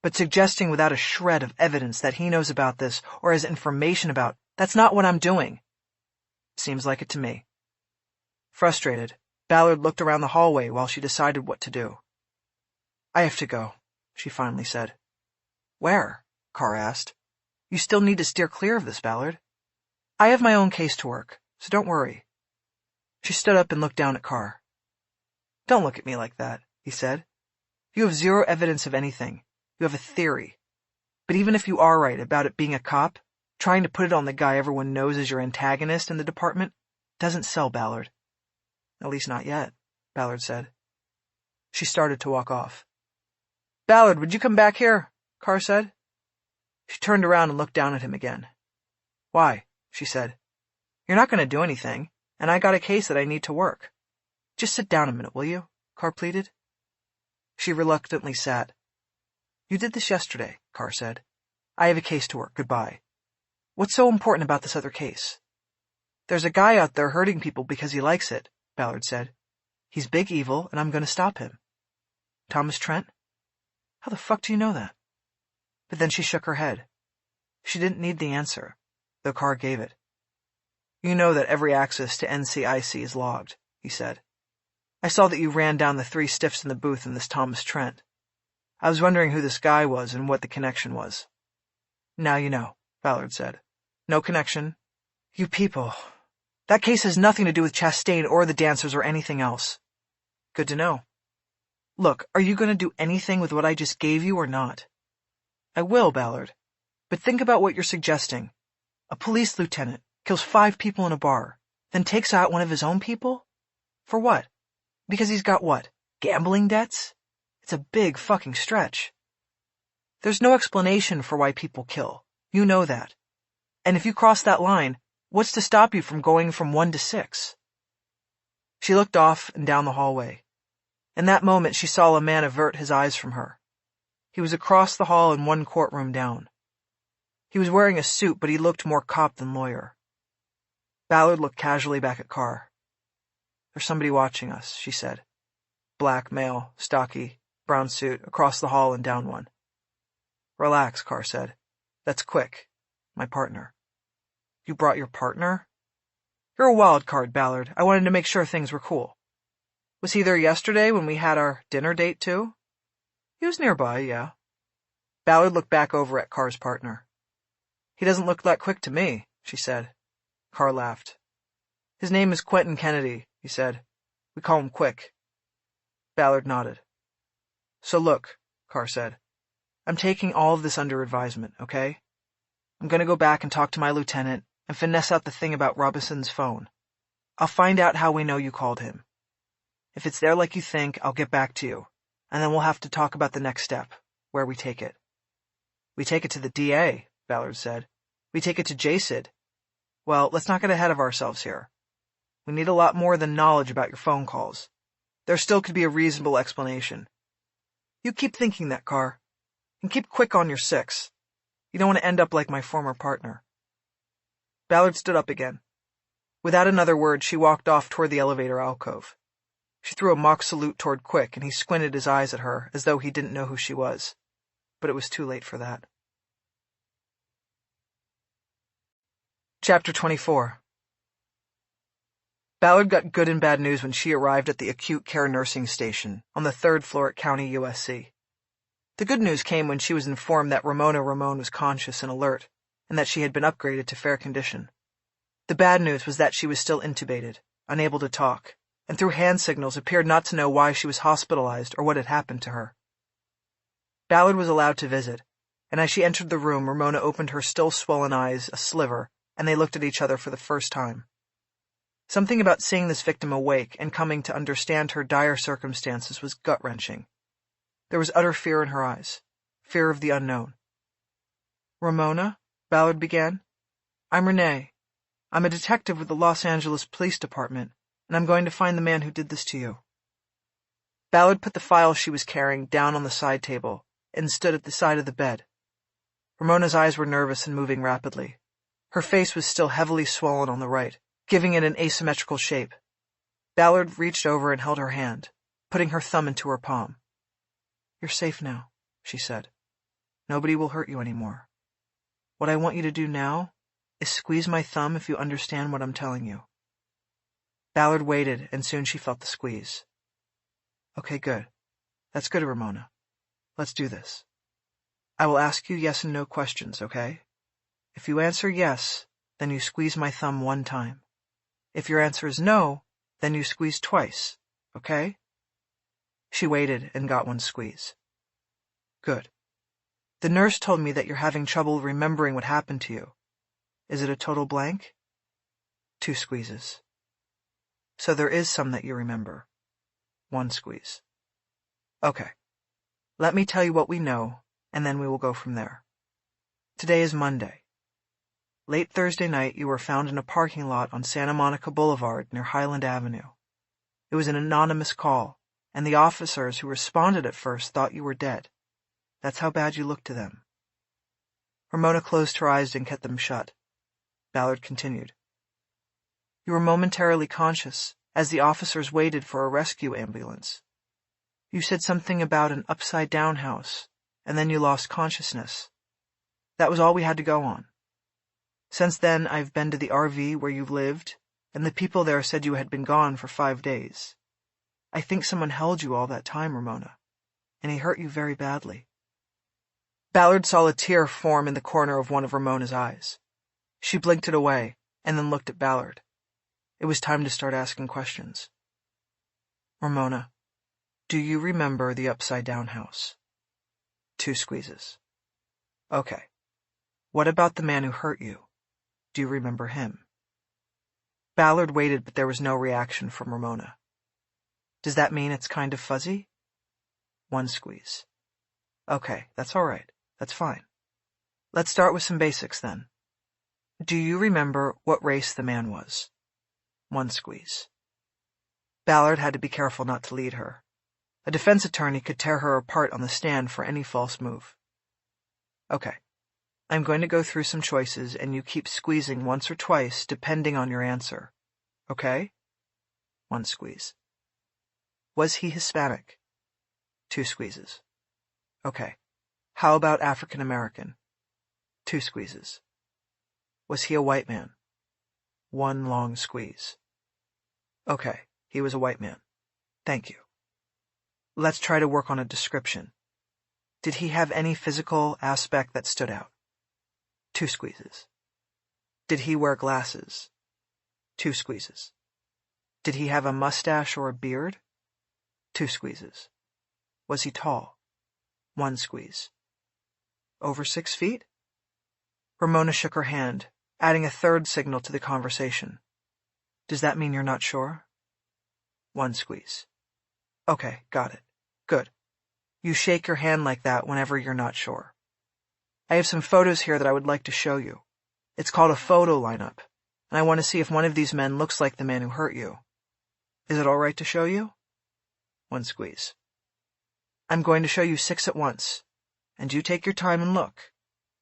[SPEAKER 1] But suggesting without a shred of evidence that he knows about this or has information about, that's not what I'm doing. Seems like it to me. Frustrated, Ballard looked around the hallway while she decided what to do. I have to go, she finally said. Where? Carr asked. You still need to steer clear of this, Ballard. I have my own case to work, so don't worry. She stood up and looked down at Carr. Don't look at me like that, he said. You have zero evidence of anything. You have a theory. But even if you are right about it being a cop, trying to put it on the guy everyone knows is your antagonist in the department doesn't sell, Ballard. At least not yet, Ballard said. She started to walk off. Ballard, would you come back here? Carr said. She turned around and looked down at him again. Why? She said. You're not going to do anything, and I got a case that I need to work. Just sit down a minute, will you? Carr pleaded. She reluctantly sat. You did this yesterday, Carr said. I have a case to work. Goodbye. What's so important about this other case? There's a guy out there hurting people because he likes it, Ballard said. He's big evil, and I'm going to stop him. Thomas Trent? How the fuck do you know that? But then she shook her head. She didn't need the answer, though Carr gave it. You know that every access to NCIC is logged, he said. I saw that you ran down the 3 stiffs in the booth in this Thomas Trent. I was wondering who this guy was and what the connection was. Now you know, Ballard said. No connection. You people. That case has nothing to do with Chastain or the dancers or anything else. Good to know. Look, are you going to do anything with what I just gave you or not? I will, Ballard. But think about what you're suggesting. A police lieutenant kills 5 people in a bar, then takes out one of his own people? For what? Because he's got what? Gambling debts? It's a big fucking stretch. There's no explanation for why people kill. You know that. And if you cross that line, what's to stop you from going from 1 to 6? She looked off and down the hallway. In that moment, she saw a man avert his eyes from her. He was across the hall and 1 courtroom down. He was wearing a suit, but he looked more cop than lawyer. Ballard looked casually back at Carr. There's somebody watching us, she said. Black, male, stocky, brown suit, across the hall and down one. Relax, Carr said. That's Quick, my partner. You brought your partner? You're a wild card, Ballard. I wanted to make sure things were cool. Was he there yesterday when we had our dinner date, too? He was nearby, yeah. Ballard looked back over at Carr's partner. He doesn't look that quick to me, she said. Carr laughed. His name is Quentin Kennedy, he said. We call him Quick. Ballard nodded. So look, Carr said. I'm taking all of this under advisement, okay? I'm going to go back and talk to my lieutenant and finesse out the thing about Robison's phone. I'll find out how we know you called him. If it's there like you think, I'll get back to you, and then we'll have to talk about the next step, where we take it. We take it to the DA, Ballard said. We take it to JCID. Well, let's not get ahead of ourselves here. We need a lot more than knowledge about your phone calls. There still could be a reasonable explanation. You keep thinking that, Carr, and keep Quick on your 6. You don't want to end up like my former partner. Ballard stood up again. Without another word, she walked off toward the elevator alcove. She threw a mock salute toward Quick, and he squinted his eyes at her as though he didn't know who she was. But it was too late for that. Chapter 24. Ballard got good and bad news when she arrived at the acute care nursing station on the 3rd floor at County USC. The good news came when she was informed that Ramon was conscious and alert, and that she had been upgraded to fair condition. The bad news was that she was still intubated, unable to talk, and through hand signals appeared not to know why she was hospitalized or what had happened to her. Ballard was allowed to visit, and as she entered the room, Ramona opened her still swollen eyes a sliver, and they looked at each other for the first time. Something about seeing this victim awake and coming to understand her dire circumstances was gut-wrenching. There was utter fear in her eyes, fear of the unknown. "Ramona," Ballard began, "I'm Renée. I'm a detective with the Los Angeles Police Department, and I'm going to find the man who did this to you." Ballard put the file she was carrying down on the side table and stood at the side of the bed. Ramona's eyes were nervous and moving rapidly. Her face was still heavily swollen on the right, giving it an asymmetrical shape. Ballard reached over and held her hand, putting her thumb into her palm. "You're safe now," she said. "Nobody will hurt you anymore. What I want you to do now is squeeze my thumb if you understand what I'm telling you." Ballard waited, and soon she felt the squeeze. "Okay, good. That's good, Ramona. Let's do this. I will ask you yes and no questions, okay? If you answer yes, then you squeeze my thumb one time. If your answer is no, then you squeeze twice, okay?" She waited and got one squeeze. "Good. The nurse told me that you're having trouble remembering what happened to you. Is it a total blank?" 2 squeezes. "So there is some that you remember." 1 squeeze. "Okay. Let me tell you what we know, and then we will go from there. Today is Monday. Late Thursday night, you were found in a parking lot on Santa Monica Boulevard near Highland Avenue. It was an anonymous call, and the officers who responded at first thought you were dead. That's how bad you looked to them." Ramona closed her eyes and kept them shut. Ballard continued. "You were momentarily conscious as the officers waited for a rescue ambulance. You said something about an upside-down house, and then you lost consciousness. That was all we had to go on. Since then, I've been to the RV where you lived, and the people there said you had been gone for 5 days. I think someone held you all that time, Ramona, and he hurt you very badly." Ballard saw a tear form in the corner of one of Ramona's eyes. She blinked it away, and then looked at Ballard. It was time to start asking questions. "Ramona, do you remember the upside-down house?" 2 squeezes. "Okay. What about the man who hurt you? Do you remember him?" Ballard waited, but there was no reaction from Ramona. "Does that mean it's kind of fuzzy?" 1 squeeze. "Okay, that's all right. That's fine. Let's start with some basics then. Do you remember what race the man was?" 1 squeeze. Ballard had to be careful not to lead her. A defense attorney could tear her apart on the stand for any false move. "Okay. I'm going to go through some choices, and you keep squeezing once or twice depending on your answer. Okay?" 1 squeeze. "Was he Hispanic?" 2 squeezes. "Okay. How about African American?" 2 squeezes. "Was he a white man?" 1 long squeeze. "Okay, he was a white man. Thank you. Let's try to work on a description. Did he have any physical aspect that stood out?" 2 squeezes. "Did he wear glasses?" 2 squeezes. "Did he have a mustache or a beard?" 2 squeezes. "Was he tall?" 1 squeeze. "Over 6 feet?" Ramona shook her hand, adding a third signal to the conversation. "Does that mean you're not sure?" 1 squeeze. "Okay, got it. Good. You shake your hand like that whenever you're not sure. I have some photos here that I would like to show you. It's called a photo lineup, and I want to see if one of these men looks like the man who hurt you. Is it all right to show you?" 1 squeeze. "I'm going to show you 6 at once, and you take your time and look,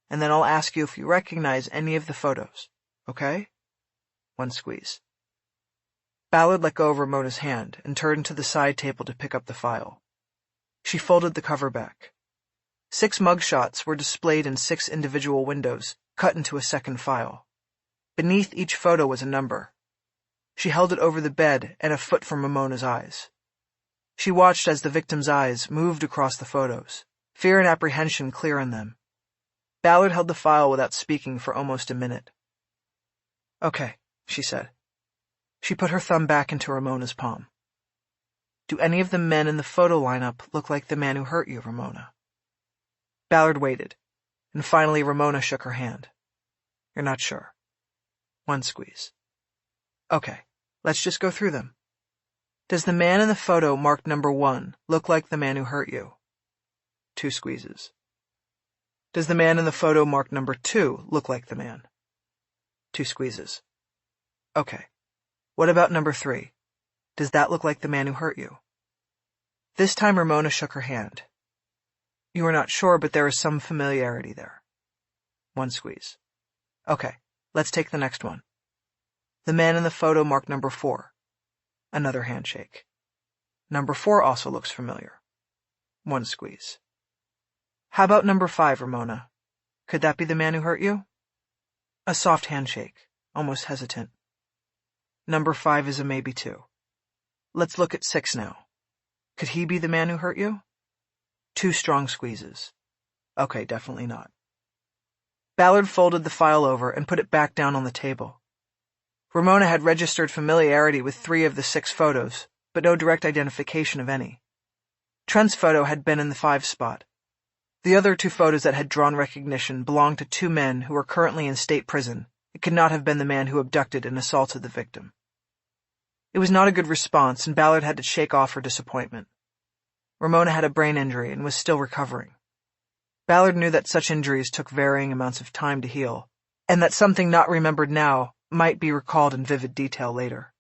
[SPEAKER 1] and then I'll ask you if you recognize any of the photos, okay?" 1 squeeze. Ballard let go of Ramona's hand and turned to the side table to pick up the file. She folded the cover back. 6 mugshots were displayed in 6 individual windows, cut into a second file. Beneath each photo was a number. She held it over the bed and a foot from Ramona's eyes. She watched as the victim's eyes moved across the photos, fear and apprehension clear in them. Ballard held the file without speaking for almost a minute. "Okay, she said. She put her thumb back into Ramona's palm. Do any of the men in the photo lineup look like the man who hurt you, Ramona? Ballard waited, and finally Ramona shook her hand. You're not sure. One squeeze. Okay, let's just go through them. Does the man in the photo marked number 1 look like the man who hurt you? 2 squeezes. Does the man in the photo marked number 2 look like the man? 2 squeezes. Okay. What about number 3? Does that look like the man who hurt you? This time Ramona shook her hand. You are not sure, but there is some familiarity there. 1 squeeze. Okay, let's take the next one. The man in the photo marked number 4. Another handshake. Number 4 also looks familiar. 1 squeeze. How about number 5, Ramona? Could that be the man who hurt you? A soft handshake, almost hesitant. Number 5 is a maybe too. Let's look at 6 now. Could he be the man who hurt you? 2 strong squeezes. Okay, definitely not. Ballard folded the file over and put it back down on the table. Ramona had registered familiarity with 3 of the 6 photos, but no direct identification of any. Trent's photo had been in the 5 spot. The other 2 photos that had drawn recognition belonged to 2 men who were currently in state prison. It could not have been the man who abducted and assaulted the victim. It was not a good response, and Ballard had to shake off her disappointment. Ramona had a brain injury and was still recovering. Ballard knew that such injuries took varying amounts of time to heal, and that something not remembered now might be recalled in vivid detail later.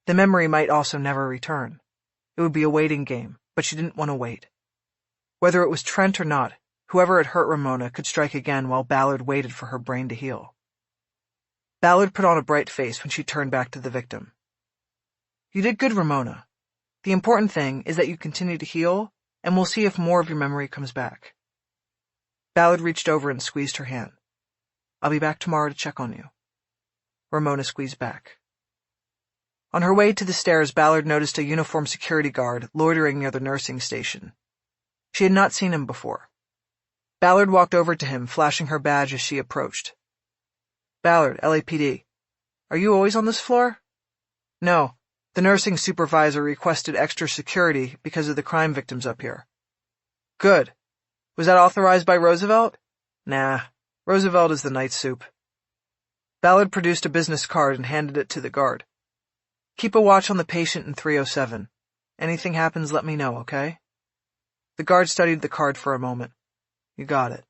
[SPEAKER 1] The memory might also never return. It would be a waiting game, but she didn't want to wait. Whether it was Trent or not, whoever had hurt Ramona could strike again while Ballard waited for her brain to heal. Ballard put on a bright face when she turned back to the victim. You did good, Ramona. The important thing is that you continue to heal, and we'll see if more of your memory comes back. Ballard reached over and squeezed her hand. I'll be back tomorrow to check on you. Ramona squeezed back. On her way to the stairs, Ballard noticed a uniformed security guard loitering near the nursing station. She had not seen him before. Ballard walked over to him, flashing her badge as she approached. Ballard, LAPD. Are you always on this floor? No. The nursing supervisor requested extra security because of the crime victims up here. Good. Was that authorized by Roosevelt? Nah. Roosevelt is the night soup. Ballard produced a business card and handed it to the guard. Keep a watch on the patient in 307. Anything happens, let me know, okay? The guard studied the card for a moment. You got it.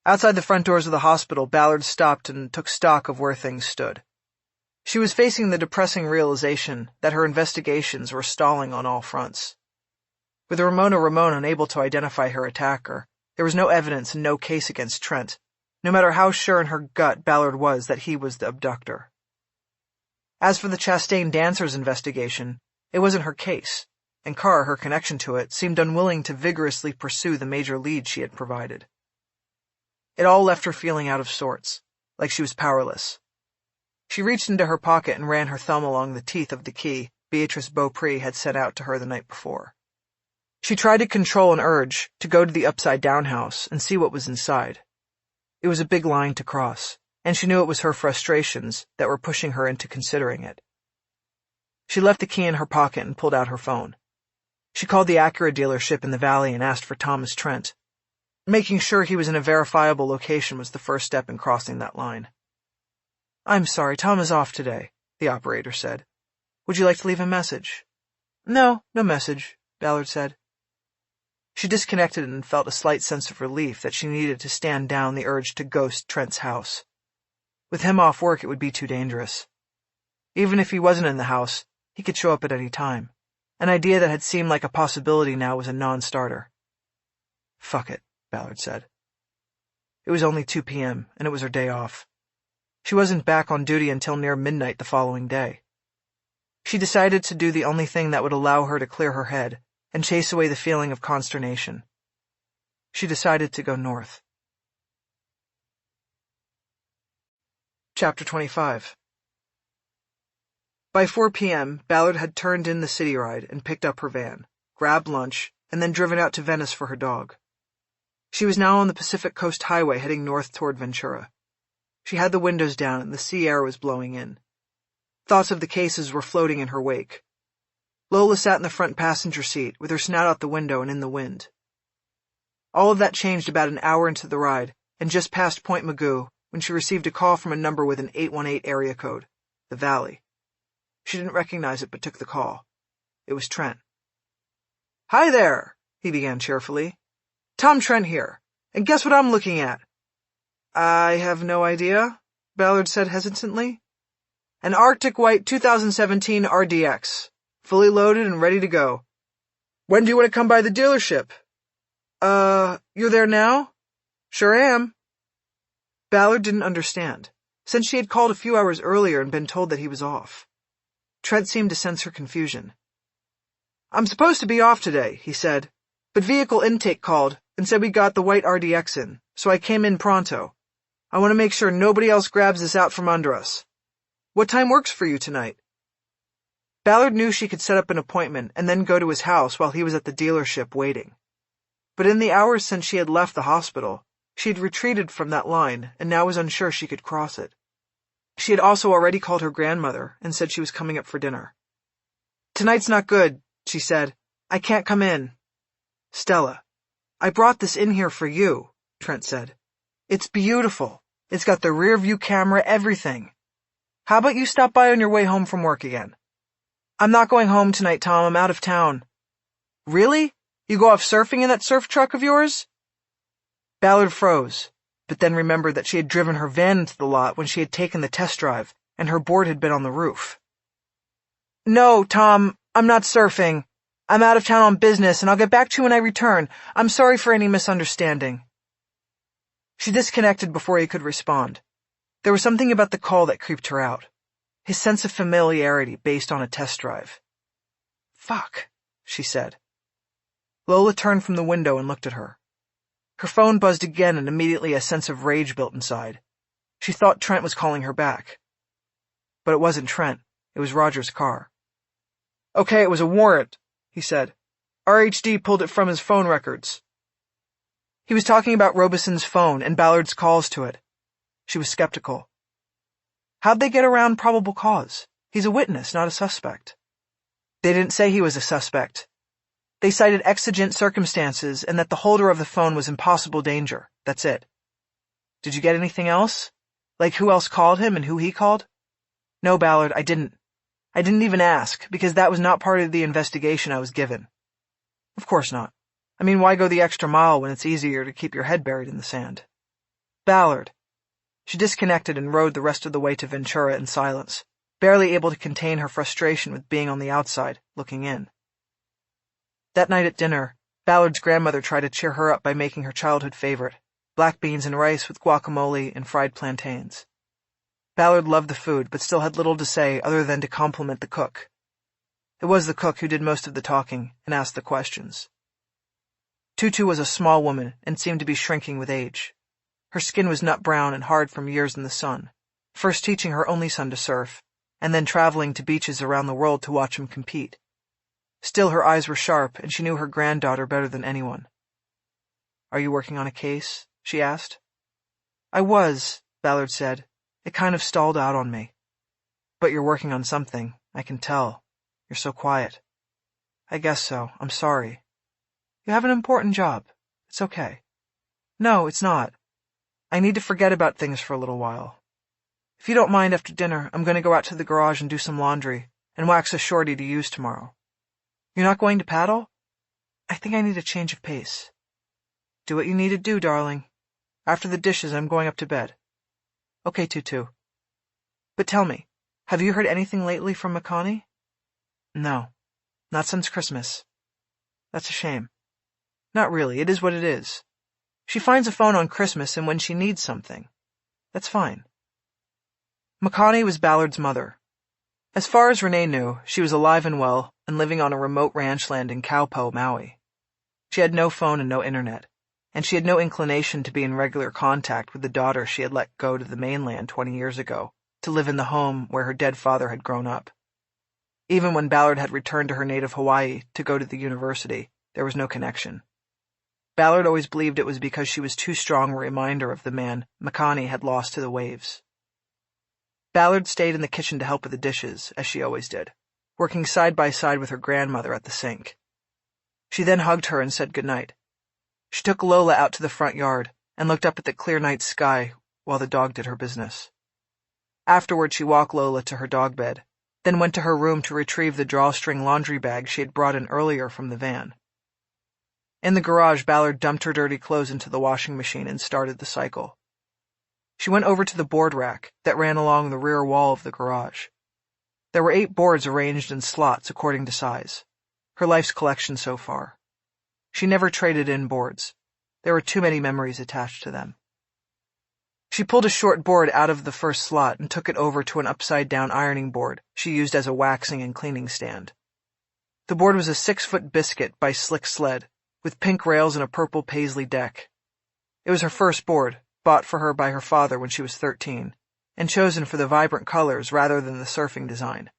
[SPEAKER 1] Outside the front doors of the hospital, Ballard stopped and took stock of where things stood. She was facing the depressing realization that her investigations were stalling on all fronts. With Ramona unable to identify her attacker, there was no evidence and no case against Trent, no matter how sure in her gut Ballard was that he was the abductor. As for the Chastain dancer's investigation, it wasn't her case, and Carr, her connection to it, seemed unwilling to vigorously pursue the major lead she had provided. It all left her feeling out of sorts, like she was powerless. She reached into her pocket and ran her thumb along the teeth of the key Beatrice Beaupre had sent out to her the night before. She tried to control an urge to go to the upside-down house and see what was inside. It was a big line to cross, and she knew it was her frustrations that were pushing her into considering it. She left the key in her pocket and pulled out her phone. She called the Acura dealership in the valley and asked for Thomas Trent. Making sure he was in a verifiable location was the first step in crossing that line. I'm sorry, Tom is off today, the operator said. Would you like to leave a message? No message, Ballard said. She disconnected and felt a slight sense of relief that she needed to stand down the urge to ghost Trent's house. With him off work, it would be too dangerous. Even if he wasn't in the house, he could show up at any time. An idea that had seemed like a possibility now was a non-starter. Fuck it, Ballard said. It was only 2 p.m., and it was her day off. She wasn't back on duty until near midnight the following day. She decided to do the only thing that would allow her to clear her head and chase away the feeling of consternation. She decided to go north. Chapter 25. By 4 p.m., Ballard had turned in the city ride and picked up her van, grabbed lunch, and then driven out to Venice for her dog. She was now on the Pacific Coast Highway heading north toward Ventura. She had the windows down and the sea air was blowing in. Thoughts of the cases were floating in her wake. Lola sat in the front passenger seat, with her snout out the window and in the wind. All of that changed about an hour into the ride, and just past Point Magoo, when she received a call from a number with an 818 area code, the Valley. She didn't recognize it but took the call. It was Trent. "Hi there," he began cheerfully. "Tom Trent here, and guess what I'm looking at?" "I have no idea," Ballard said hesitantly. "An Arctic White 2017 RDX, fully loaded and ready to go. When do you want to come by the dealership?" You're there now?" "Sure am." Ballard didn't understand, since she had called a few hours earlier and been told that he was off. Trent seemed to sense her confusion. "I'm supposed to be off today," he said, "but vehicle intake called and said we got the white RDX in, so I came in pronto. I want to make sure nobody else grabs this out from under us. What time works for you tonight?" Ballard knew she could set up an appointment and then go to his house while he was at the dealership waiting. But in the hours since she had left the hospital, she had retreated from that line and now was unsure she could cross it. She had also already called her grandmother and said she was coming up for dinner. "Tonight's not good," she said. "I can't come in." "Stella, I brought this in here for you," Trent said. "It's beautiful. It's got the rear view camera, everything. How about you stop by on your way home from work again?" "I'm not going home tonight, Tom. I'm out of town." "Really? You go off surfing in that surf truck of yours?" Ballard froze, but then remembered that she had driven her van into the lot when she had taken the test drive, and her board had been on the roof. "No, Tom, I'm not surfing. I'm out of town on business, and I'll get back to you when I return. I'm sorry for any misunderstanding." She disconnected before he could respond. There was something about the call that creeped her out. His sense of familiarity based on a test drive. "Fuck," she said. Lola turned from the window and looked at her. Her phone buzzed again and immediately a sense of rage built inside. She thought Trent was calling her back. But it wasn't Trent. It was Roger's car. "Okay, it was a warrant," he said. "RHD pulled it from his phone records." He was talking about Robeson's phone and Ballard's calls to it. She was skeptical. How'd they get around probable cause? He's a witness, not a suspect. They didn't say he was a suspect. They cited exigent circumstances and that the holder of the phone was in possible danger. That's it. "Did you get anything else? Like who else called him and who he called?" "No, Ballard, I didn't. I didn't even ask, because that was not part of the investigation I was given." "Of course not. I mean, why go the extra mile when it's easier to keep your head buried in the sand?" "Ballard." She disconnected and rode the rest of the way to Ventura in silence, barely able to contain her frustration with being on the outside, looking in. That night at dinner, Ballard's grandmother tried to cheer her up by making her childhood favorite, black beans and rice with guacamole and fried plantains. Ballard loved the food, but still had little to say other than to compliment the cook. It was the cook who did most of the talking and asked the questions. Tutu was a small woman and seemed to be shrinking with age. Her skin was nut brown and hard from years in the sun, first teaching her only son to surf, and then traveling to beaches around the world to watch him compete. Still, her eyes were sharp, and she knew her granddaughter better than anyone. "Are you working on a case?" she asked. "I was," Ballard said. "It kind of stalled out on me." "But you're working on something, I can tell. You're so quiet." "I guess so. I'm sorry." "You have an important job. It's okay." "No, it's not. I need to forget about things for a little while. If you don't mind, after dinner, I'm going to go out to the garage and do some laundry, and wax a shorty to use tomorrow." "You're not going to paddle?" "I think I need a change of pace." "Do what you need to do, darling. After the dishes, I'm going up to bed." "Okay, Tutu. But tell me, have you heard anything lately from Makani?" "No, not since Christmas." "That's a shame." "Not really. It is what it is. She finds a phone on Christmas and when she needs something. That's fine." Makani was Ballard's mother. As far as Renée knew, she was alive and well and living on a remote ranch land in Kaupo, Maui. She had no phone and no internet, and she had no inclination to be in regular contact with the daughter she had let go to the mainland 20 years ago to live in the home where her dead father had grown up. Even when Ballard had returned to her native Hawaii to go to the university, there was no connection. Ballard always believed it was because she was too strong a reminder of the man Makani had lost to the waves. Ballard stayed in the kitchen to help with the dishes, as she always did, working side by side with her grandmother at the sink. She then hugged her and said goodnight. She took Lola out to the front yard and looked up at the clear night sky while the dog did her business. Afterward, she walked Lola to her dog bed, then went to her room to retrieve the drawstring laundry bag she had brought in earlier from the van. In the garage, Ballard dumped her dirty clothes into the washing machine and started the cycle. She went over to the board rack that ran along the rear wall of the garage. There were 8 boards arranged in slots according to size, her life's collection so far. She never traded in boards. There were too many memories attached to them. She pulled a short board out of the first slot and took it over to an upside-down ironing board she used as a waxing and cleaning stand. The board was a 6-foot biscuit by Slick Sled, with pink rails and a purple paisley deck. It was her first board, bought for her by her father when she was 13, and chosen for the vibrant colors rather than the surfing design.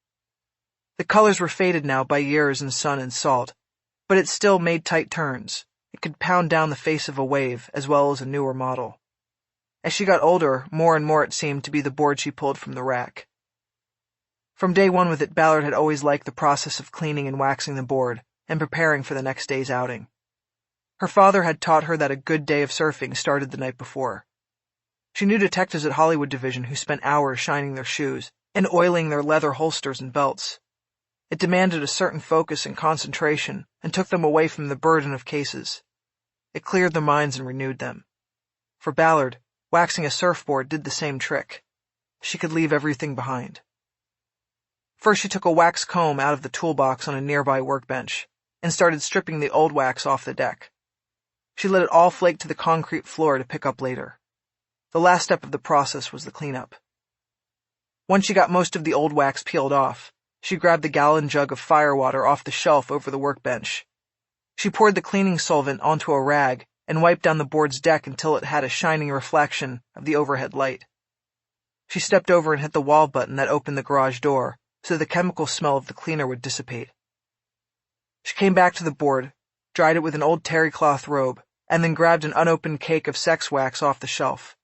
[SPEAKER 1] The colors were faded now by years in sun and salt, but it still made tight turns. It could pound down the face of a wave as well as a newer model. As she got older, more and more it seemed to be the board she pulled from the rack. From day one with it, Ballard had always liked the process of cleaning and waxing the board and preparing for the next day's outing. Her father had taught her that a good day of surfing started the night before. She knew detectives at Hollywood Division who spent hours shining their shoes and oiling their leather holsters and belts. It demanded a certain focus and concentration and took them away from the burden of cases. It cleared their minds and renewed them. For Ballard, waxing a surfboard did the same trick. She could leave everything behind. First, she took a wax comb out of the toolbox on a nearby workbench and started stripping the old wax off the deck. She let it all flake to the concrete floor to pick up later. The last step of the process was the cleanup. Once she got most of the old wax peeled off, she grabbed the gallon jug of firewater off the shelf over the workbench. She poured the cleaning solvent onto a rag and wiped down the board's deck until it had a shining reflection of the overhead light. She stepped over and hit the wall button that opened the garage door so the chemical smell of the cleaner would dissipate. She came back to the board, dried it with an old terry cloth robe, and then grabbed an unopened cake of sex wax off the shelf.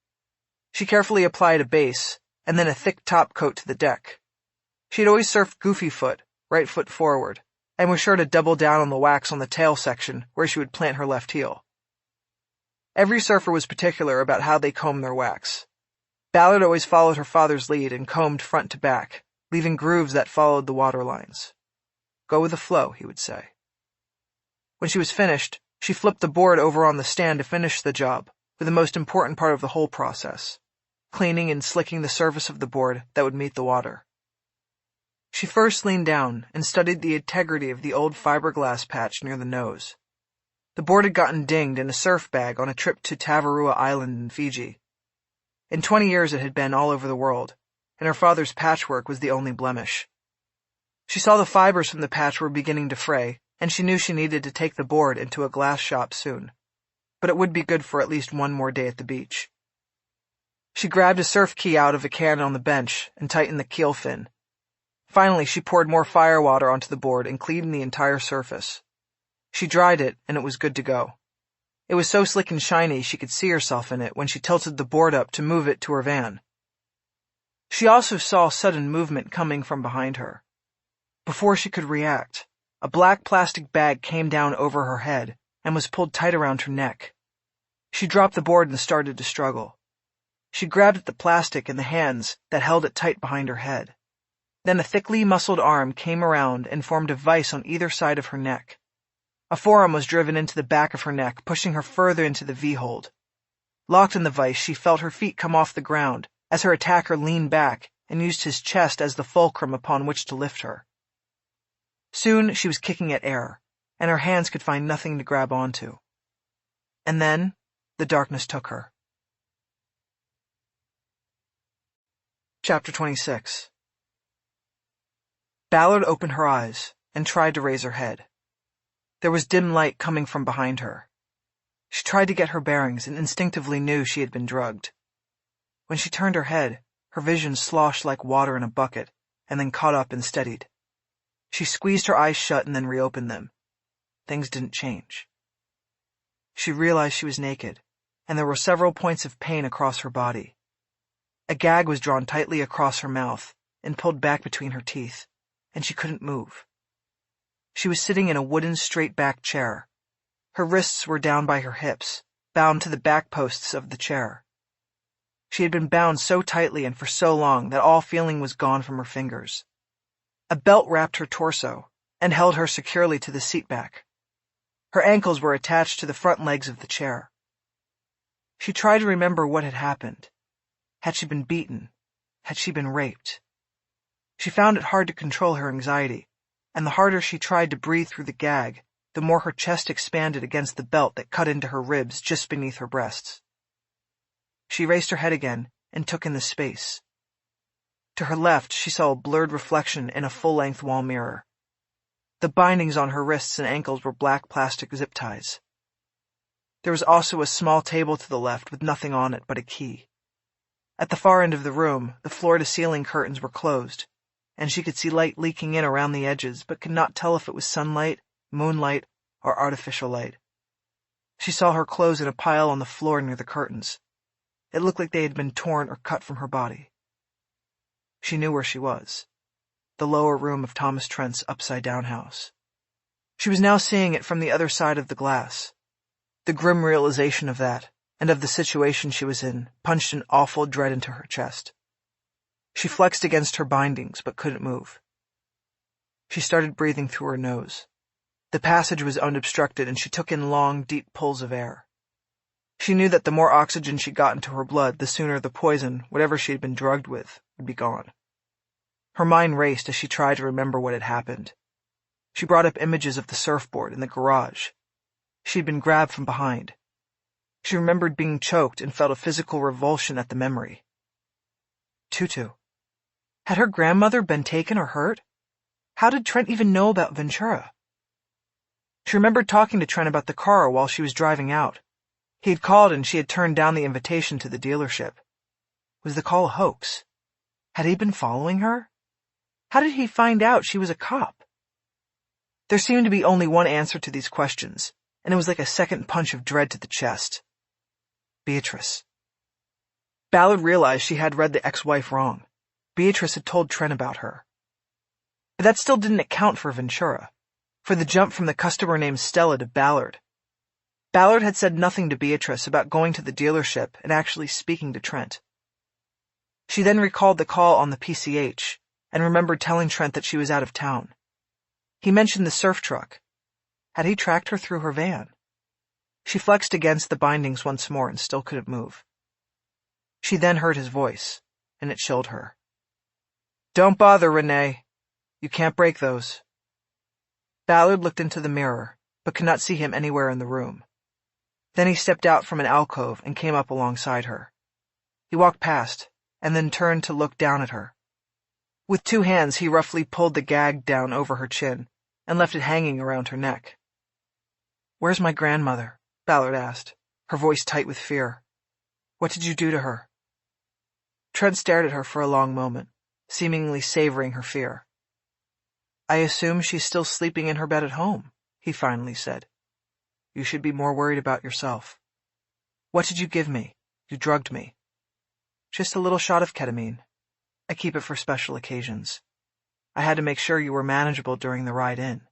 [SPEAKER 1] She carefully applied a base, and then a thick top coat to the deck. She had always surfed goofy foot, right foot forward, and was sure to double down on the wax on the tail section where she would plant her left heel. Every surfer was particular about how they combed their wax. Ballard always followed her father's lead and combed front to back, leaving grooves that followed the water lines. Go with the flow, he would say. When she was finished, she flipped the board over on the stand to finish the job, with the most important part of the whole process, cleaning and slicking the surface of the board that would meet the water. She first leaned down and studied the integrity of the old fiberglass patch near the nose. The board had gotten dinged in a surf bag on a trip to Tavarua Island in Fiji. In 20 years it had been all over the world, and her father's patchwork was the only blemish. She saw the fibers from the patch were beginning to fray, and she knew she needed to take the board into a glass shop soon. But it would be good for at least one more day at the beach. She grabbed a surf key out of a can on the bench and tightened the keel fin. Finally, she poured more firewater onto the board and cleaned the entire surface. She dried it, and it was good to go. It was so slick and shiny she could see herself in it when she tilted the board up to move it to her van. She also saw sudden movement coming from behind her. Before she could react, a black plastic bag came down over her head and was pulled tight around her neck. She dropped the board and started to struggle. She grabbed at the plastic in the hands that held it tight behind her head. Then a thickly muscled arm came around and formed a vise on either side of her neck. A forearm was driven into the back of her neck, pushing her further into the V-hold. Locked in the vise, she felt her feet come off the ground as her attacker leaned back and used his chest as the fulcrum upon which to lift her. Soon she was kicking at air, and her hands could find nothing to grab onto. And then the darkness took her. Chapter 26. Ballard opened her eyes and tried to raise her head. There was dim light coming from behind her. She tried to get her bearings and instinctively knew she had been drugged. When she turned her head, her vision sloshed like water in a bucket and then caught up and steadied. She squeezed her eyes shut and then reopened them. Things didn't change. she realized she was naked, and there were several points of pain across her body. A gag was drawn tightly across her mouth and pulled back between her teeth, and she couldn't move. She was sitting in a wooden straight-back chair. Her wrists were down by her hips, bound to the back posts of the chair. She had been bound so tightly and for so long that all feeling was gone from her fingers. A belt wrapped her torso and held her securely to the seat back. Her ankles were attached to the front legs of the chair. She tried to remember what had happened. Had she been beaten? Had she been raped? She found it hard to control her anxiety, and the harder she tried to breathe through the gag, the more her chest expanded against the belt that cut into her ribs just beneath her breasts. She raised her head again and took in the space. To her left, she saw a blurred reflection in a full-length wall mirror. The bindings on her wrists and ankles were black plastic zip ties. There was also a small table to the left with nothing on it but a key. At the far end of the room, the floor-to-ceiling curtains were closed, and she could see light leaking in around the edges, but could not tell if it was sunlight, moonlight, or artificial light. She saw her clothes in a pile on the floor near the curtains. It looked like they had been torn or cut from her body. She knew where she was. The lower room of Thomas Trent's upside-down house. She was now seeing it from the other side of the glass. The grim realization of that, and of the situation she was in, punched an awful dread into her chest. She flexed against her bindings, but couldn't move. She started breathing through her nose. The passage was unobstructed, and she took in long, deep pulls of air. She knew that the more oxygen she got into her blood, the sooner the poison, whatever she had been drugged with, would be gone. Her mind raced as she tried to remember what had happened. She brought up images of the surfboard in the garage. She had been grabbed from behind. She remembered being choked and felt a physical revulsion at the memory. Tutu. Had her grandmother been taken or hurt? How did Trent even know about Ventura? She remembered talking to Trent about the car while she was driving out. He had called and she had turned down the invitation to the dealership. Was the call a hoax? Had he been following her? How did he find out she was a cop? There seemed to be only one answer to these questions, and it was like a second punch of dread to the chest. Beatrice. Ballard realized she had read the ex-wife wrong. Beatrice had told Trent about her. But that still didn't account for Ventura, for the jump from the customer named Stella to Ballard. Ballard had said nothing to Beatrice about going to the dealership and actually speaking to Trent. She then recalled the call on the PCH and remembered telling Trent that she was out of town. He mentioned the surf truck. Had he tracked her through her van? She flexed against the bindings once more and still couldn't move. She then heard his voice, and it chilled her. Don't bother, Renee. You can't break those. Ballard looked into the mirror, but could not see him anywhere in the room. Then he stepped out from an alcove and came up alongside her. He walked past, and then turned to look down at her. With 2 hands, he roughly pulled the gag down over her chin and left it hanging around her neck. Where's my grandmother? Ballard asked, her voice tight with fear. What did you do to her? Trent stared at her for a long moment, seemingly savoring her fear. I assume she's still sleeping in her bed at home, he finally said. You should be more worried about yourself. What did you give me? You drugged me. Just a little shot of ketamine. I keep it for special occasions. I had to make sure you were manageable during the ride in.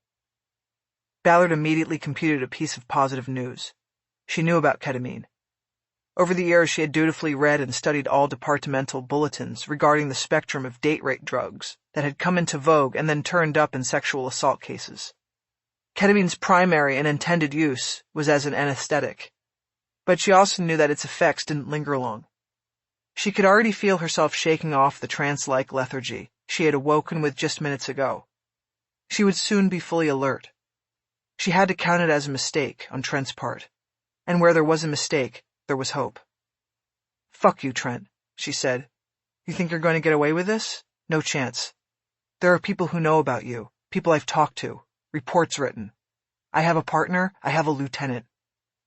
[SPEAKER 1] Ballard immediately computed a piece of positive news. She knew about ketamine. Over the years, she had dutifully read and studied all departmental bulletins regarding the spectrum of date rape drugs that had come into vogue and then turned up in sexual assault cases. Ketamine's primary and intended use was as an anesthetic, but she also knew that its effects didn't linger long. She could already feel herself shaking off the trance-like lethargy she had awoken with just minutes ago. She would soon be fully alert. She had to count it as a mistake on Trent's part, and where there was a mistake, there was hope. Fuck you, Trent, she said. You think you're going to get away with this? No chance. There are people who know about you, people I've talked to, reports written. I have a partner, I have a lieutenant.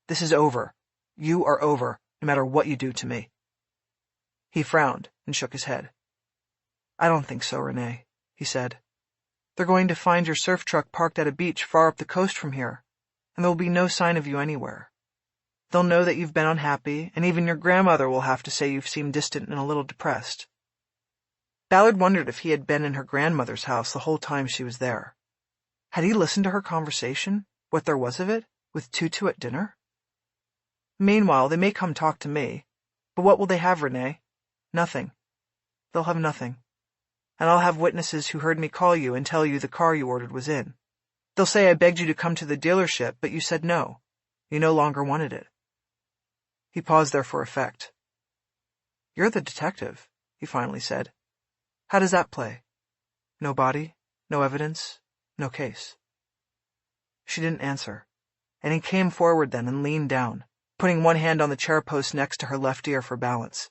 [SPEAKER 1] This is over. You are over, no matter what you do to me. He frowned and shook his head. I don't think so, Renee, he said. They're going to find your surf truck parked at a beach far up the coast from here, and there will be no sign of you anywhere. They'll know that you've been unhappy, and even your grandmother will have to say you've seemed distant and a little depressed. Ballard wondered if he had been in her grandmother's house the whole time she was there. Had he listened to her conversation, what there was of it, with Tutu at dinner? Meanwhile, they may come talk to me. But what will they have, Renée? Nothing. They'll have nothing. And I'll have witnesses who heard me call you and tell you the car you ordered was in. They'll say I begged you to come to the dealership, but you said no. You no longer wanted it. He paused there for effect. You're the detective, he finally said. How does that play? No body, no evidence, no case. She didn't answer, and he came forward then and leaned down, putting one hand on the chair post next to her left ear for balance.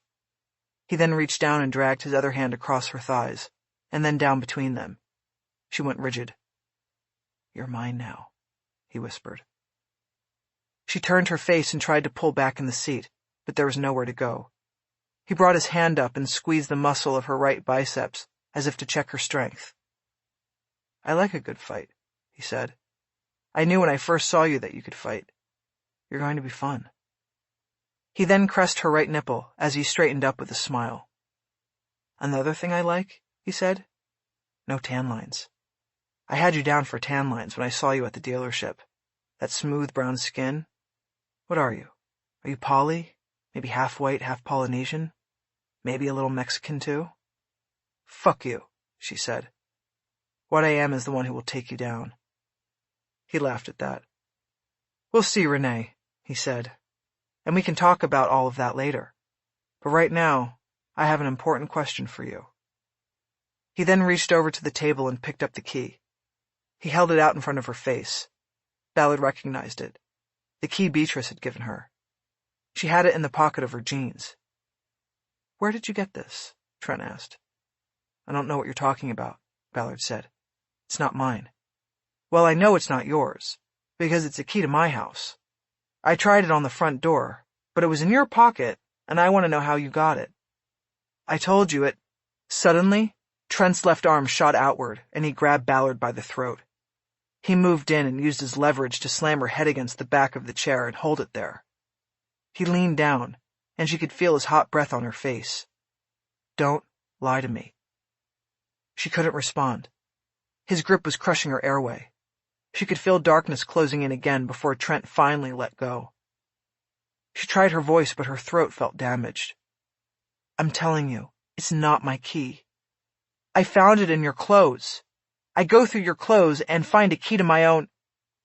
[SPEAKER 1] He then reached down and dragged his other hand across her thighs, and then down between them. She went rigid. You're mine now, he whispered. She turned her face and tried to pull back in the seat, but there was nowhere to go. He brought his hand up and squeezed the muscle of her right biceps, as if to check her strength. I like a good fight, he said. I knew when I first saw you that you could fight. You're going to be fun. He then caressed her right nipple as he straightened up with a smile. Another thing I like, he said, no tan lines. I had you down for tan lines when I saw you at the dealership. That smooth brown skin. What are you? Are you Polly? Maybe half white, half Polynesian? Maybe a little Mexican too? Fuck you, she said. What I am is the one who will take you down. He laughed at that. We'll see, Renée, he said, and we can talk about all of that later. But right now, I have an important question for you. He then reached over to the table and picked up the key. He held it out in front of her face. Ballard recognized it. The key Beatrice had given her. She had it in the pocket of her jeans. Where did you get this? Trent asked. I don't know what you're talking about, Ballard said. It's not mine. Well, I know it's not yours, because it's a key to my house. I tried it on the front door, but it was in your pocket, and I want to know how you got it. I told you it. Suddenly, Trent's left arm shot outward, and he grabbed Ballard by the throat. He moved in and used his leverage to slam her head against the back of the chair and hold it there. He leaned down, and she could feel his hot breath on her face. Don't lie to me. She couldn't respond. His grip was crushing her airway. She could feel darkness closing in again before Trent finally let go. She tried her voice, but her throat felt damaged. I'm telling you, it's not my key. I found it in your clothes. I go through your clothes and find a key to my own.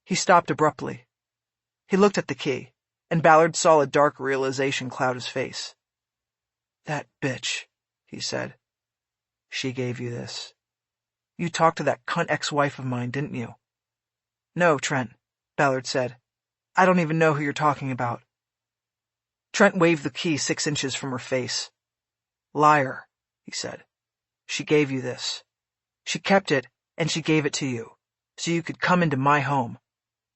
[SPEAKER 1] He stopped abruptly. He looked at the key, and Ballard saw a dark realization cloud his face. That bitch, he said. She gave you this. You talked to that cunt ex-wife of mine, didn't you? No, Trent, Ballard said. I don't even know who you're talking about. Trent waved the key 6 inches from her face. Liar, he said. She gave you this. She kept it, and she gave it to you, so you could come into my home.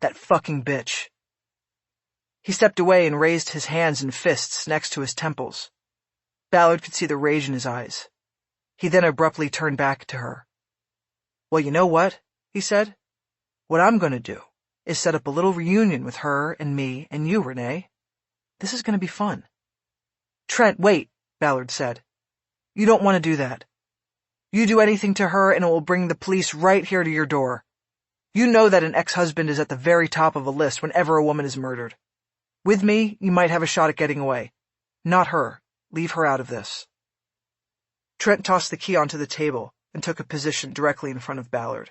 [SPEAKER 1] That fucking bitch. He stepped away and raised his hands and fists next to his temples. Ballard could see the rage in his eyes. He then abruptly turned back to her. Well, you know what? He said. What I'm going to do is set up a little reunion with her and me and you, Renée. This is going to be fun. Trent, wait, Ballard said. You don't want to do that. You do anything to her and it will bring the police right here to your door. You know that an ex-husband is at the very top of a list whenever a woman is murdered. With me, you might have a shot at getting away. Not her. Leave her out of this. Trent tossed the key onto the table and took a position directly in front of Ballard.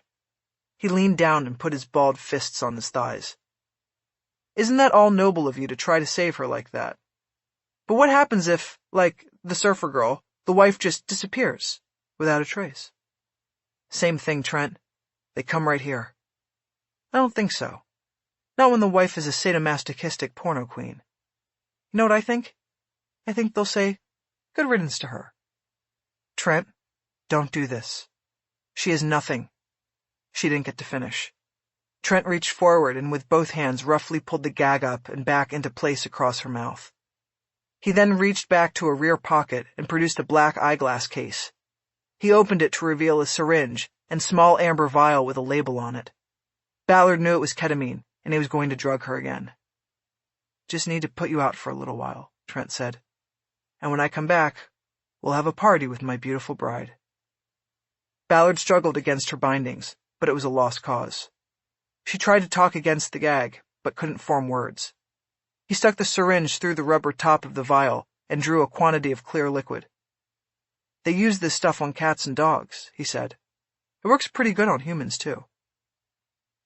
[SPEAKER 1] He leaned down and put his balled fists on his thighs. Isn't that all noble of you to try to save her like that? But what happens if, like the surfer girl, the wife just disappears without a trace? Same thing, Trent. They come right here. I don't think so. Not when the wife is a sadomasochistic porno queen. You know what I think? I think they'll say, good riddance to her. Trent, don't do this. She is nothing. She didn't get to finish. Trent reached forward and with both hands roughly pulled the gag up and back into place across her mouth. He then reached back to a rear pocket and produced a black eyeglass case. He opened it to reveal a syringe and small amber vial with a label on it. Ballard knew it was ketamine, and he was going to drug her again. Just need to put you out for a little while, Trent said. And when I come back, we'll have a party with my beautiful bride. Ballard struggled against her bindings, but it was a lost cause. She tried to talk against the gag, but couldn't form words. He stuck the syringe through the rubber top of the vial and drew a quantity of clear liquid. They use this stuff on cats and dogs, he said. It works pretty good on humans, too.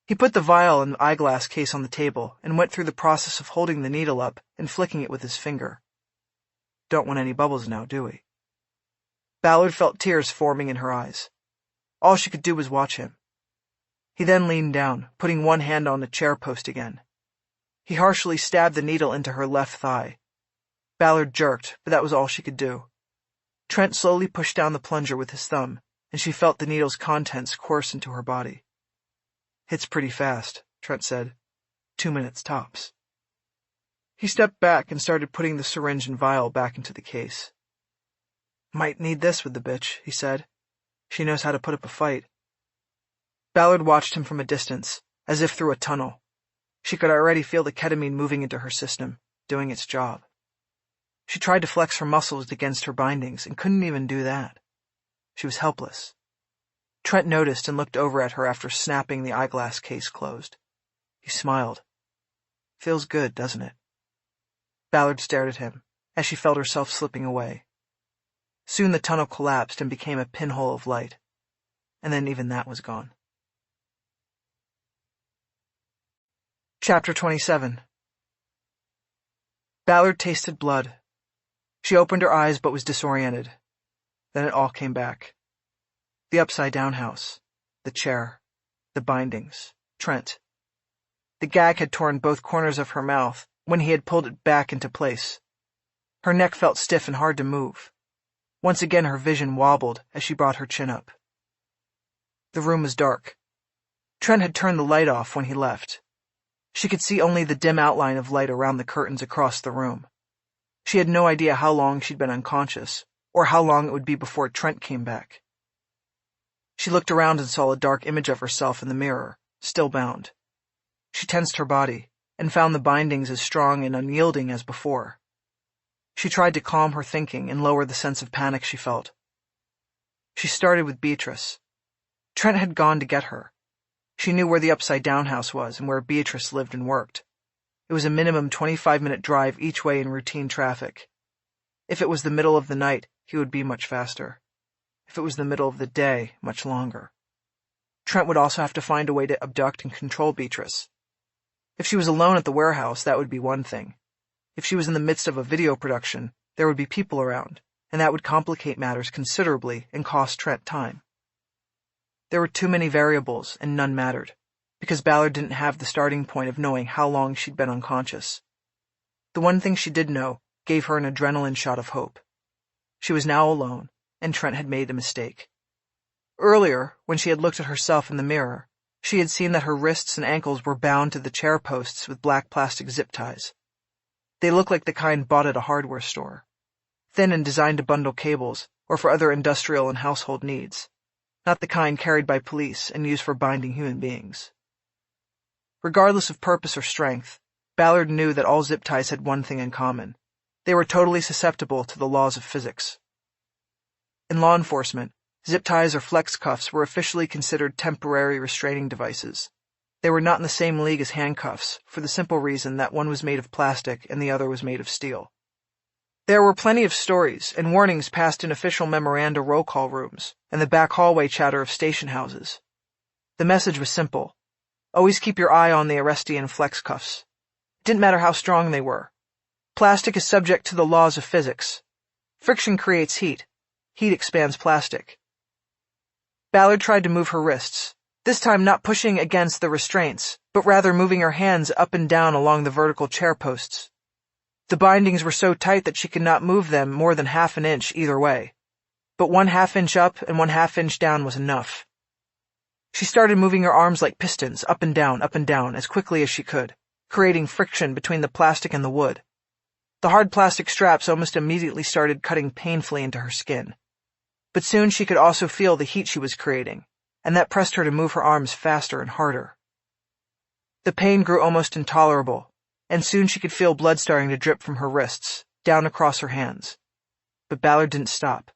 [SPEAKER 1] He put the vial and the eyeglass case on the table and went through the process of holding the needle up and flicking it with his finger. Don't want any bubbles now, do we? Ballard felt tears forming in her eyes. All she could do was watch him. He then leaned down, putting one hand on the chair post again. He harshly stabbed the needle into her left thigh. Ballard jerked, but that was all she could do. Trent slowly pushed down the plunger with his thumb, and she felt the needle's contents course into her body. Hits pretty fast, Trent said. 2 minutes tops. He stepped back and started putting the syringe and vial back into the case. Might need this with the bitch, he said. She knows how to put up a fight. Ballard watched him from a distance, as if through a tunnel. She could already feel the ketamine moving into her system, doing its job. She tried to flex her muscles against her bindings and couldn't even do that. She was helpless. Trent noticed and looked over at her after snapping the eyeglass case closed. He smiled. Feels good, doesn't it? Ballard stared at him, as she felt herself slipping away. Soon the tunnel collapsed and became a pinhole of light, and then even that was gone. Chapter 27. Ballard tasted blood. She opened her eyes but was disoriented. Then it all came back. The upside-down house, the chair, the bindings, Trent. The gag had torn both corners of her mouth when he had pulled it back into place. Her neck felt stiff and hard to move. Once again her vision wobbled as she brought her chin up. The room was dark. Trent had turned the light off when he left. She could see only the dim outline of light around the curtains across the room. She had no idea how long she'd been unconscious, or how long it would be before Trent came back. She looked around and saw a dark image of herself in the mirror, still bound. She tensed her body, and found the bindings as strong and unyielding as before. She tried to calm her thinking and lower the sense of panic she felt. She started with Beatrice. Trent had gone to get her. She knew where the upside-down house was and where Beatrice lived and worked. It was a minimum 25-minute drive each way in routine traffic. If it was the middle of the night, he would be much faster. If it was the middle of the day, much longer. Trent would also have to find a way to abduct and control Beatrice. If she was alone at the warehouse, that would be one thing. If she was in the midst of a video production, there would be people around, and that would complicate matters considerably and cost Trent time. There were too many variables, and none mattered, because Ballard didn't have the starting point of knowing how long she'd been unconscious. The one thing she did know gave her an adrenaline shot of hope. She was now alone, and Trent had made a mistake. Earlier, when she had looked at herself in the mirror, she had seen that her wrists and ankles were bound to the chair posts with black plastic zip ties. They looked like the kind bought at a hardware store, thin and designed to bundle cables or for other industrial and household needs, not the kind carried by police and used for binding human beings. Regardless of purpose or strength, Ballard knew that all zip ties had one thing in common. They were totally susceptible to the laws of physics. In law enforcement, zip ties or flex cuffs were officially considered temporary restraining devices. They were not in the same league as handcuffs, for the simple reason that one was made of plastic and the other was made of steel. There were plenty of stories and warnings passed in official memoranda roll call rooms and the back hallway chatter of station houses. The message was simple. Always keep your eye on the arrestee and flex cuffs. It didn't matter how strong they were. Plastic is subject to the laws of physics. Friction creates heat. Heat expands plastic. Ballard tried to move her wrists, this time not pushing against the restraints, but rather moving her hands up and down along the vertical chair posts. The bindings were so tight that she could not move them more than half an inch either way, but 1/2 inch up and 1/2 inch down was enough. She started moving her arms like pistons, up and down, as quickly as she could, creating friction between the plastic and the wood. The hard plastic straps almost immediately started cutting painfully into her skin. But soon she could also feel the heat she was creating, and that pressed her to move her arms faster and harder. The pain grew almost intolerable, and soon she could feel blood starting to drip from her wrists, down across her hands. But Ballard didn't stop.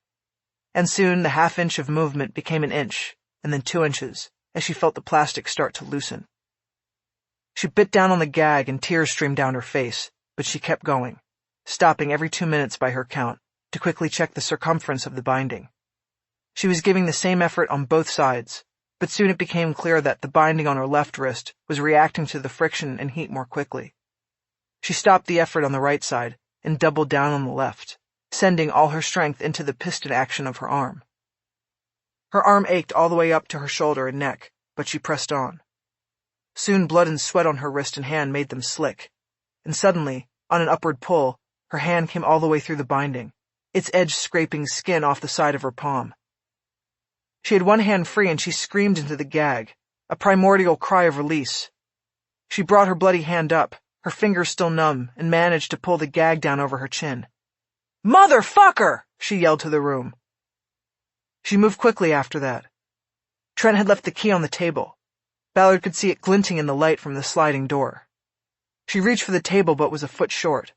[SPEAKER 1] And soon the half-inch of movement became an inch, and then 2 inches, as she felt the plastic start to loosen. She bit down on the gag and tears streamed down her face, but she kept going, stopping every 2 minutes by her count, to quickly check the circumference of the binding. She was giving the same effort on both sides, but soon it became clear that the binding on her left wrist was reacting to the friction and heat more quickly. She stopped the effort on the right side and doubled down on the left, sending all her strength into the piston action of her arm. Her arm ached all the way up to her shoulder and neck, but she pressed on. Soon blood and sweat on her wrist and hand made them slick, and suddenly, on an upward pull, her hand came all the way through the binding, its edge scraping skin off the side of her palm. She had one hand free and she screamed into the gag, a primordial cry of release. She brought her bloody hand up, her fingers still numb, and managed to pull the gag down over her chin. "Motherfucker!" she yelled to the room. She moved quickly after that. Trent had left the key on the table. Ballard could see it glinting in the light from the sliding door. She reached for the table but was a foot short.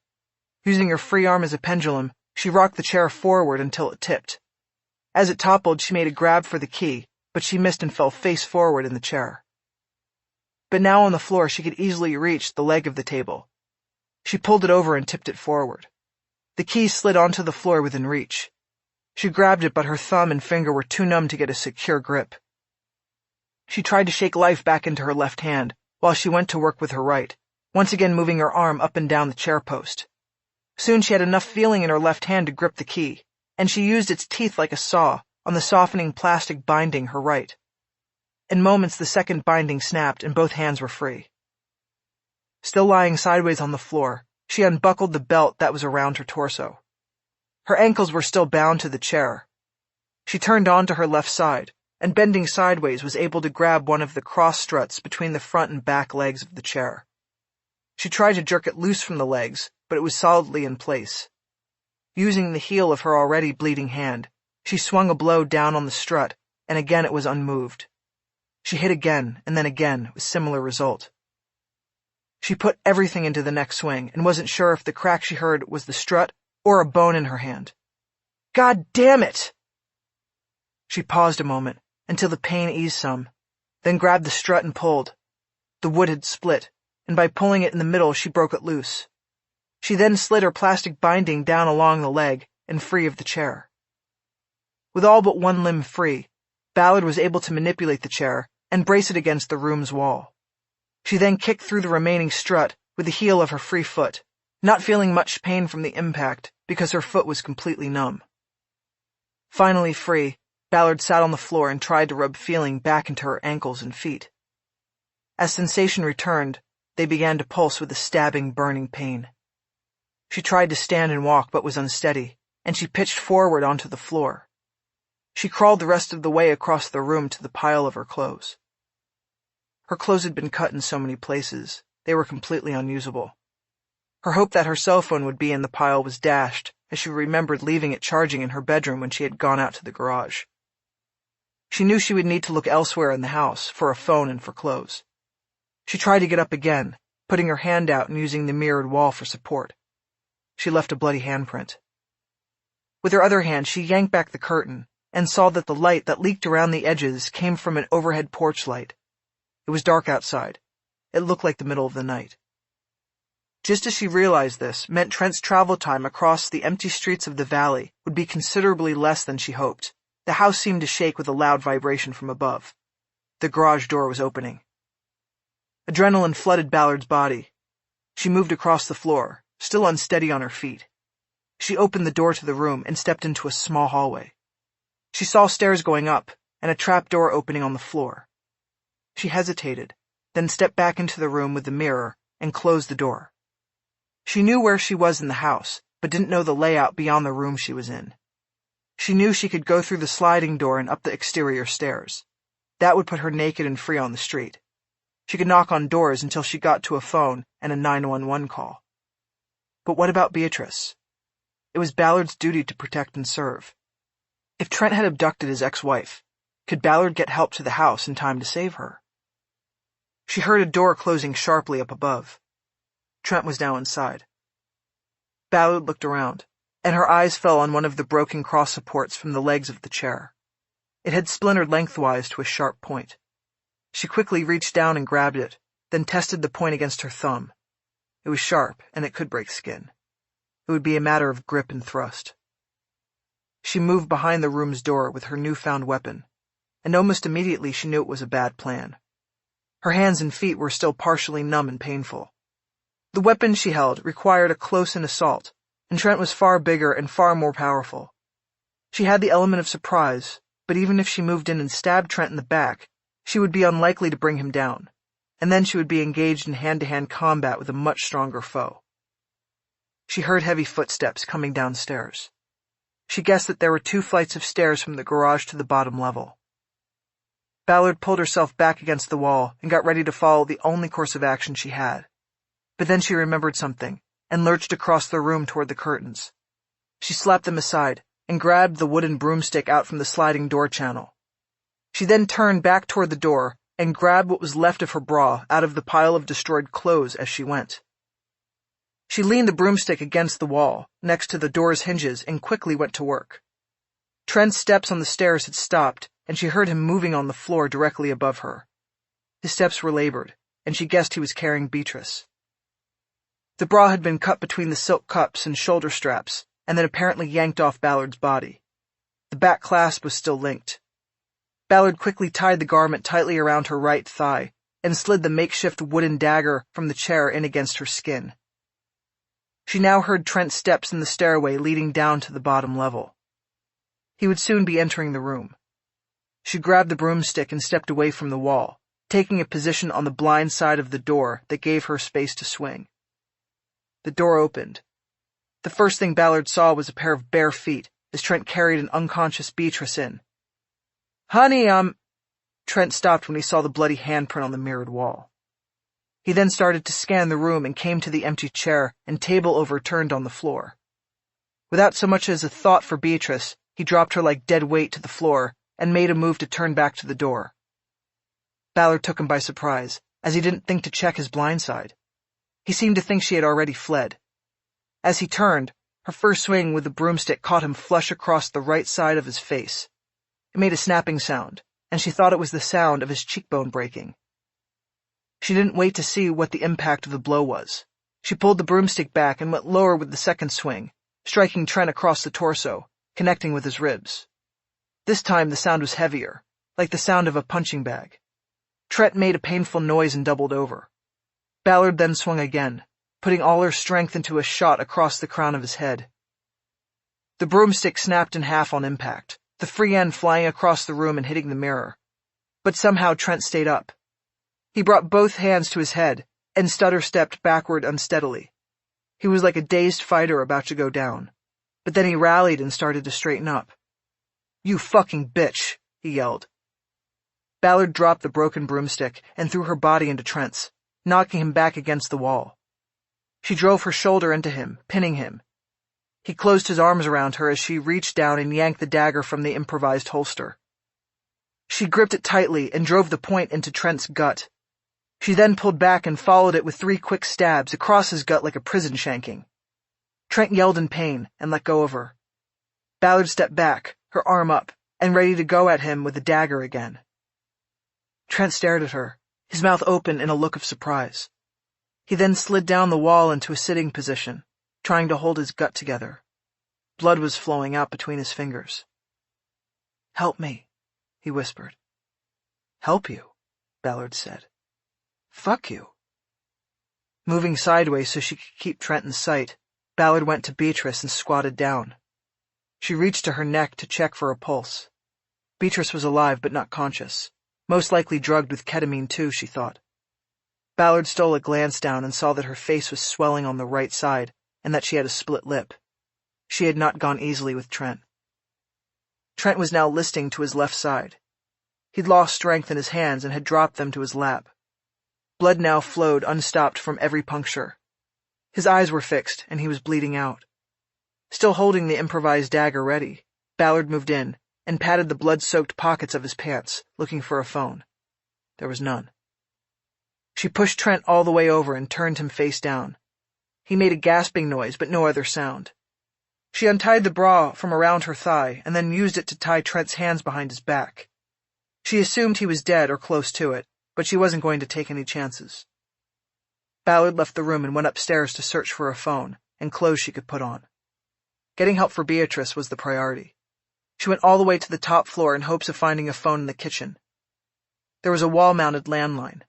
[SPEAKER 1] Using her free arm as a pendulum, she rocked the chair forward until it tipped. As it toppled, she made a grab for the key, but she missed and fell face forward in the chair. But now on the floor, she could easily reach the leg of the table. She pulled it over and tipped it forward. The key slid onto the floor within reach. She grabbed it, but her thumb and finger were too numb to get a secure grip. She tried to shake life back into her left hand, while she went to work with her right, once again moving her arm up and down the chair post. Soon she had enough feeling in her left hand to grip the key, and she used its teeth like a saw on the softening plastic binding her right. In moments the second binding snapped and both hands were free. Still lying sideways on the floor, she unbuckled the belt that was around her torso. Her ankles were still bound to the chair. She turned onto her left side, and bending sideways was able to grab one of the cross struts between the front and back legs of the chair. She tried to jerk it loose from the legs, but it was solidly in place. Using the heel of her already bleeding hand, she swung a blow down on the strut, and again it was unmoved. She hit again, and then again, with similar result. She put everything into the next swing, and wasn't sure if the crack she heard was the strut or a bone in her hand. "God damn it!" She paused a moment, until the pain eased some, then grabbed the strut and pulled. The wood had split, and by pulling it in the middle she broke it loose. She then slid her plastic binding down along the leg and free of the chair. With all but one limb free, Ballard was able to manipulate the chair and brace it against the room's wall. She then kicked through the remaining strut with the heel of her free foot, not feeling much pain from the impact because her foot was completely numb. Finally free, Ballard sat on the floor and tried to rub feeling back into her ankles and feet. As sensation returned, they began to pulse with a stabbing, burning pain. She tried to stand and walk but was unsteady, and she pitched forward onto the floor. She crawled the rest of the way across the room to the pile of her clothes. Her clothes had been cut in so many places, they were completely unusable. Her hope that her cell phone would be in the pile was dashed as she remembered leaving it charging in her bedroom when she had gone out to the garage. She knew she would need to look elsewhere in the house for a phone and for clothes. She tried to get up again, putting her hand out and using the mirrored wall for support. She left a bloody handprint. With her other hand, she yanked back the curtain and saw that the light that leaked around the edges came from an overhead porch light. It was dark outside. It looked like the middle of the night. Just as she realized this meant Trent's travel time across the empty streets of the valley would be considerably less than she hoped. The house seemed to shake with a loud vibration from above. The garage door was opening. Adrenaline flooded Ballard's body. She moved across the floor, still unsteady on her feet. She opened the door to the room and stepped into a small hallway. She saw stairs going up and a trap door opening on the floor. She hesitated, then stepped back into the room with the mirror and closed the door. She knew where she was in the house, but didn't know the layout beyond the room she was in. She knew she could go through the sliding door and up the exterior stairs. That would put her naked and free on the street. She could knock on doors until she got to a phone and a 911 call. But what about Beatrice? It was Ballard's duty to protect and serve. If Trent had abducted his ex-wife, could Ballard get help to the house in time to save her? She heard a door closing sharply up above. Trent was now inside. Ballard looked around, and her eyes fell on one of the broken cross supports from the legs of the chair. It had splintered lengthwise to a sharp point. She quickly reached down and grabbed it, then tested the point against her thumb. It was sharp, and it could break skin. It would be a matter of grip and thrust. She moved behind the room's door with her newfound weapon, and almost immediately she knew it was a bad plan. Her hands and feet were still partially numb and painful. The weapon she held required a close-in assault, and Trent was far bigger and far more powerful. She had the element of surprise, but even if she moved in and stabbed Trent in the back, she would be unlikely to bring him down, and then she would be engaged in hand-to-hand combat with a much stronger foe. She heard heavy footsteps coming downstairs. She guessed that there were 2 flights of stairs from the garage to the bottom level. Ballard pulled herself back against the wall and got ready to follow the only course of action she had. But then she remembered something and lurched across the room toward the curtains. She slapped them aside and grabbed the wooden broomstick out from the sliding door channel. She then turned back toward the door and grabbed what was left of her bra out of the pile of destroyed clothes as she went. She leaned the broomstick against the wall, next to the door's hinges, and quickly went to work. Trent's steps on the stairs had stopped, and she heard him moving on the floor directly above her. His steps were labored, and she guessed he was carrying Beatrice. The bra had been cut between the silk cups and shoulder straps, and then apparently yanked off Ballard's body. The back clasp was still linked. Ballard quickly tied the garment tightly around her right thigh, and slid the makeshift wooden dagger from the chair in against her skin. She now heard Trent's steps in the stairway leading down to the bottom level. He would soon be entering the room. She grabbed the broomstick and stepped away from the wall, taking a position on the blind side of the door that gave her space to swing. The door opened. The first thing Ballard saw was a pair of bare feet as Trent carried an unconscious Beatrice in. "Honey, Trent stopped when he saw the bloody handprint on the mirrored wall. He then started to scan the room and came to the empty chair and table overturned on the floor. Without so much as a thought for Beatrice, he dropped her like dead weight to the floor and made a move to turn back to the door. Ballard took him by surprise, as he didn't think to check his blind side. He seemed to think she had already fled. As he turned, her first swing with the broomstick caught him flush across the right side of his face. It made a snapping sound, and she thought it was the sound of his cheekbone breaking. She didn't wait to see what the impact of the blow was. She pulled the broomstick back and went lower with the second swing, striking Trent across the torso, connecting with his ribs. This time the sound was heavier, like the sound of a punching bag. Trent made a painful noise and doubled over. Ballard then swung again, putting all her strength into a shot across the crown of his head. The broomstick snapped in half on impact, the free end flying across the room and hitting the mirror. But somehow Trent stayed up. He brought both hands to his head and stutter-stepped backward unsteadily. He was like a dazed fighter about to go down, but then he rallied and started to straighten up. "You fucking bitch," he yelled. Ballard dropped the broken broomstick and threw her body into Trent's, knocking him back against the wall. She drove her shoulder into him, pinning him. He closed his arms around her as she reached down and yanked the dagger from the improvised holster. She gripped it tightly and drove the point into Trent's gut. She then pulled back and followed it with 3 quick stabs across his gut like a prison shanking. Trent yelled in pain and let go of her. Ballard stepped back, her arm up, and ready to go at him with the dagger again. Trent stared at her, his mouth open in a look of surprise. He then slid down the wall into a sitting position, trying to hold his gut together. Blood was flowing out between his fingers. "Help me," he whispered. "Help you," Ballard said. "Fuck you." Moving sideways so she could keep Trent in sight, Ballard went to Beatrice and squatted down. She reached to her neck to check for a pulse. Beatrice was alive but not conscious, most likely drugged with ketamine too, she thought. Ballard stole a glance down and saw that her face was swelling on the right side and that she had a split lip. She had not gone easily with Trent. Trent was now listing to his left side. He'd lost strength in his hands and had dropped them to his lap. Blood now flowed unstopped from every puncture. His eyes were fixed, and he was bleeding out. Still holding the improvised dagger ready, Ballard moved in and patted the blood-soaked pockets of his pants, looking for a phone. There was none. She pushed Trent all the way over and turned him face down,
[SPEAKER 2] He made a gasping noise, but no other sound. She untied the bra from around her thigh and then used it to tie Trent's hands behind his back. She assumed he was dead or close to it, but she wasn't going to take any chances. Ballard left the room and went upstairs to search for a phone and clothes she could put on. Getting help for Beatrice was the priority. She went all the way to the top floor in hopes of finding a phone in the kitchen. There was a wall-mounted landline.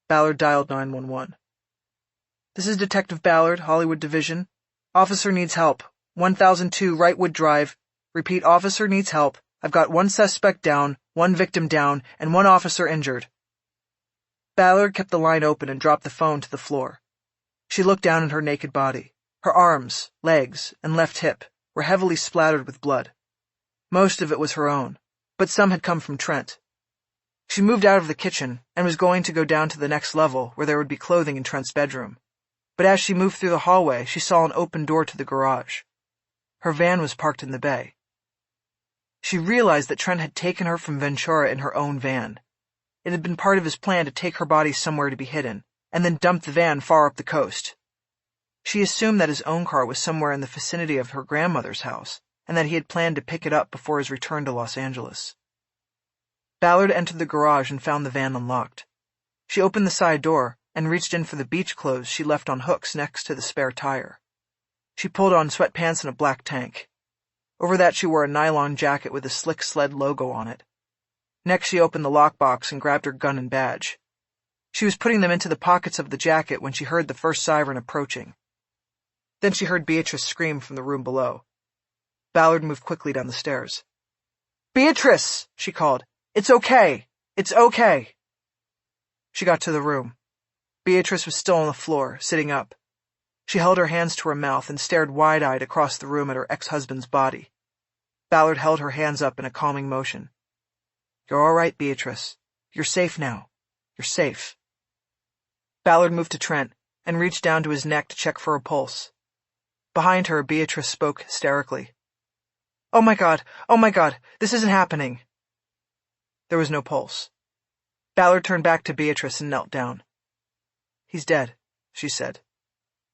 [SPEAKER 2] Ballard dialed 911. "This is Detective Ballard, Hollywood Division. Officer needs help. 1002 Wrightwood Drive. Repeat, officer needs help. I've got one suspect down, one victim down, and one officer injured." Ballard kept the line open and dropped the phone to the floor. She looked down at her naked body. Her arms, legs, and left hip were heavily splattered with blood. Most of it was her own, but some had come from Trent. She moved out of the kitchen and was going to go down to the next level where there would be clothing in Trent's bedroom. But as she moved through the hallway, she saw an open door to the garage. Her van was parked in the bay. She realized that Trent had taken her from Ventura in her own van. It had been part of his plan to take her body somewhere to be hidden, and then dump the van far up the coast. She assumed that his own car was somewhere in the vicinity of her grandmother's house, and that he had planned to pick it up before his return to Los Angeles. Ballard entered the garage and found the van unlocked. She opened the side door and reached in for the beach clothes she left on hooks next to the spare tire. She pulled on sweatpants and a black tank. Over that she wore a nylon jacket with a Slick Sled logo on it. Next she opened the lockbox and grabbed her gun and badge. She was putting them into the pockets of the jacket when she heard the first siren approaching. Then she heard Beatrice scream from the room below. Ballard moved quickly down the stairs. "Beatrice!" she called. "It's okay. It's okay." She got to the room. Beatrice was still on the floor, sitting up. She held her hands to her mouth and stared wide-eyed across the room at her ex-husband's body. Ballard held her hands up in a calming motion. "You're all right, Beatrice. You're safe now. You're safe." Ballard moved to Trent and reached down to his neck to check for a pulse. Behind her, Beatrice spoke hysterically. Oh my God, this isn't happening." There was no pulse. Ballard turned back to Beatrice and knelt down. "He's dead," she said.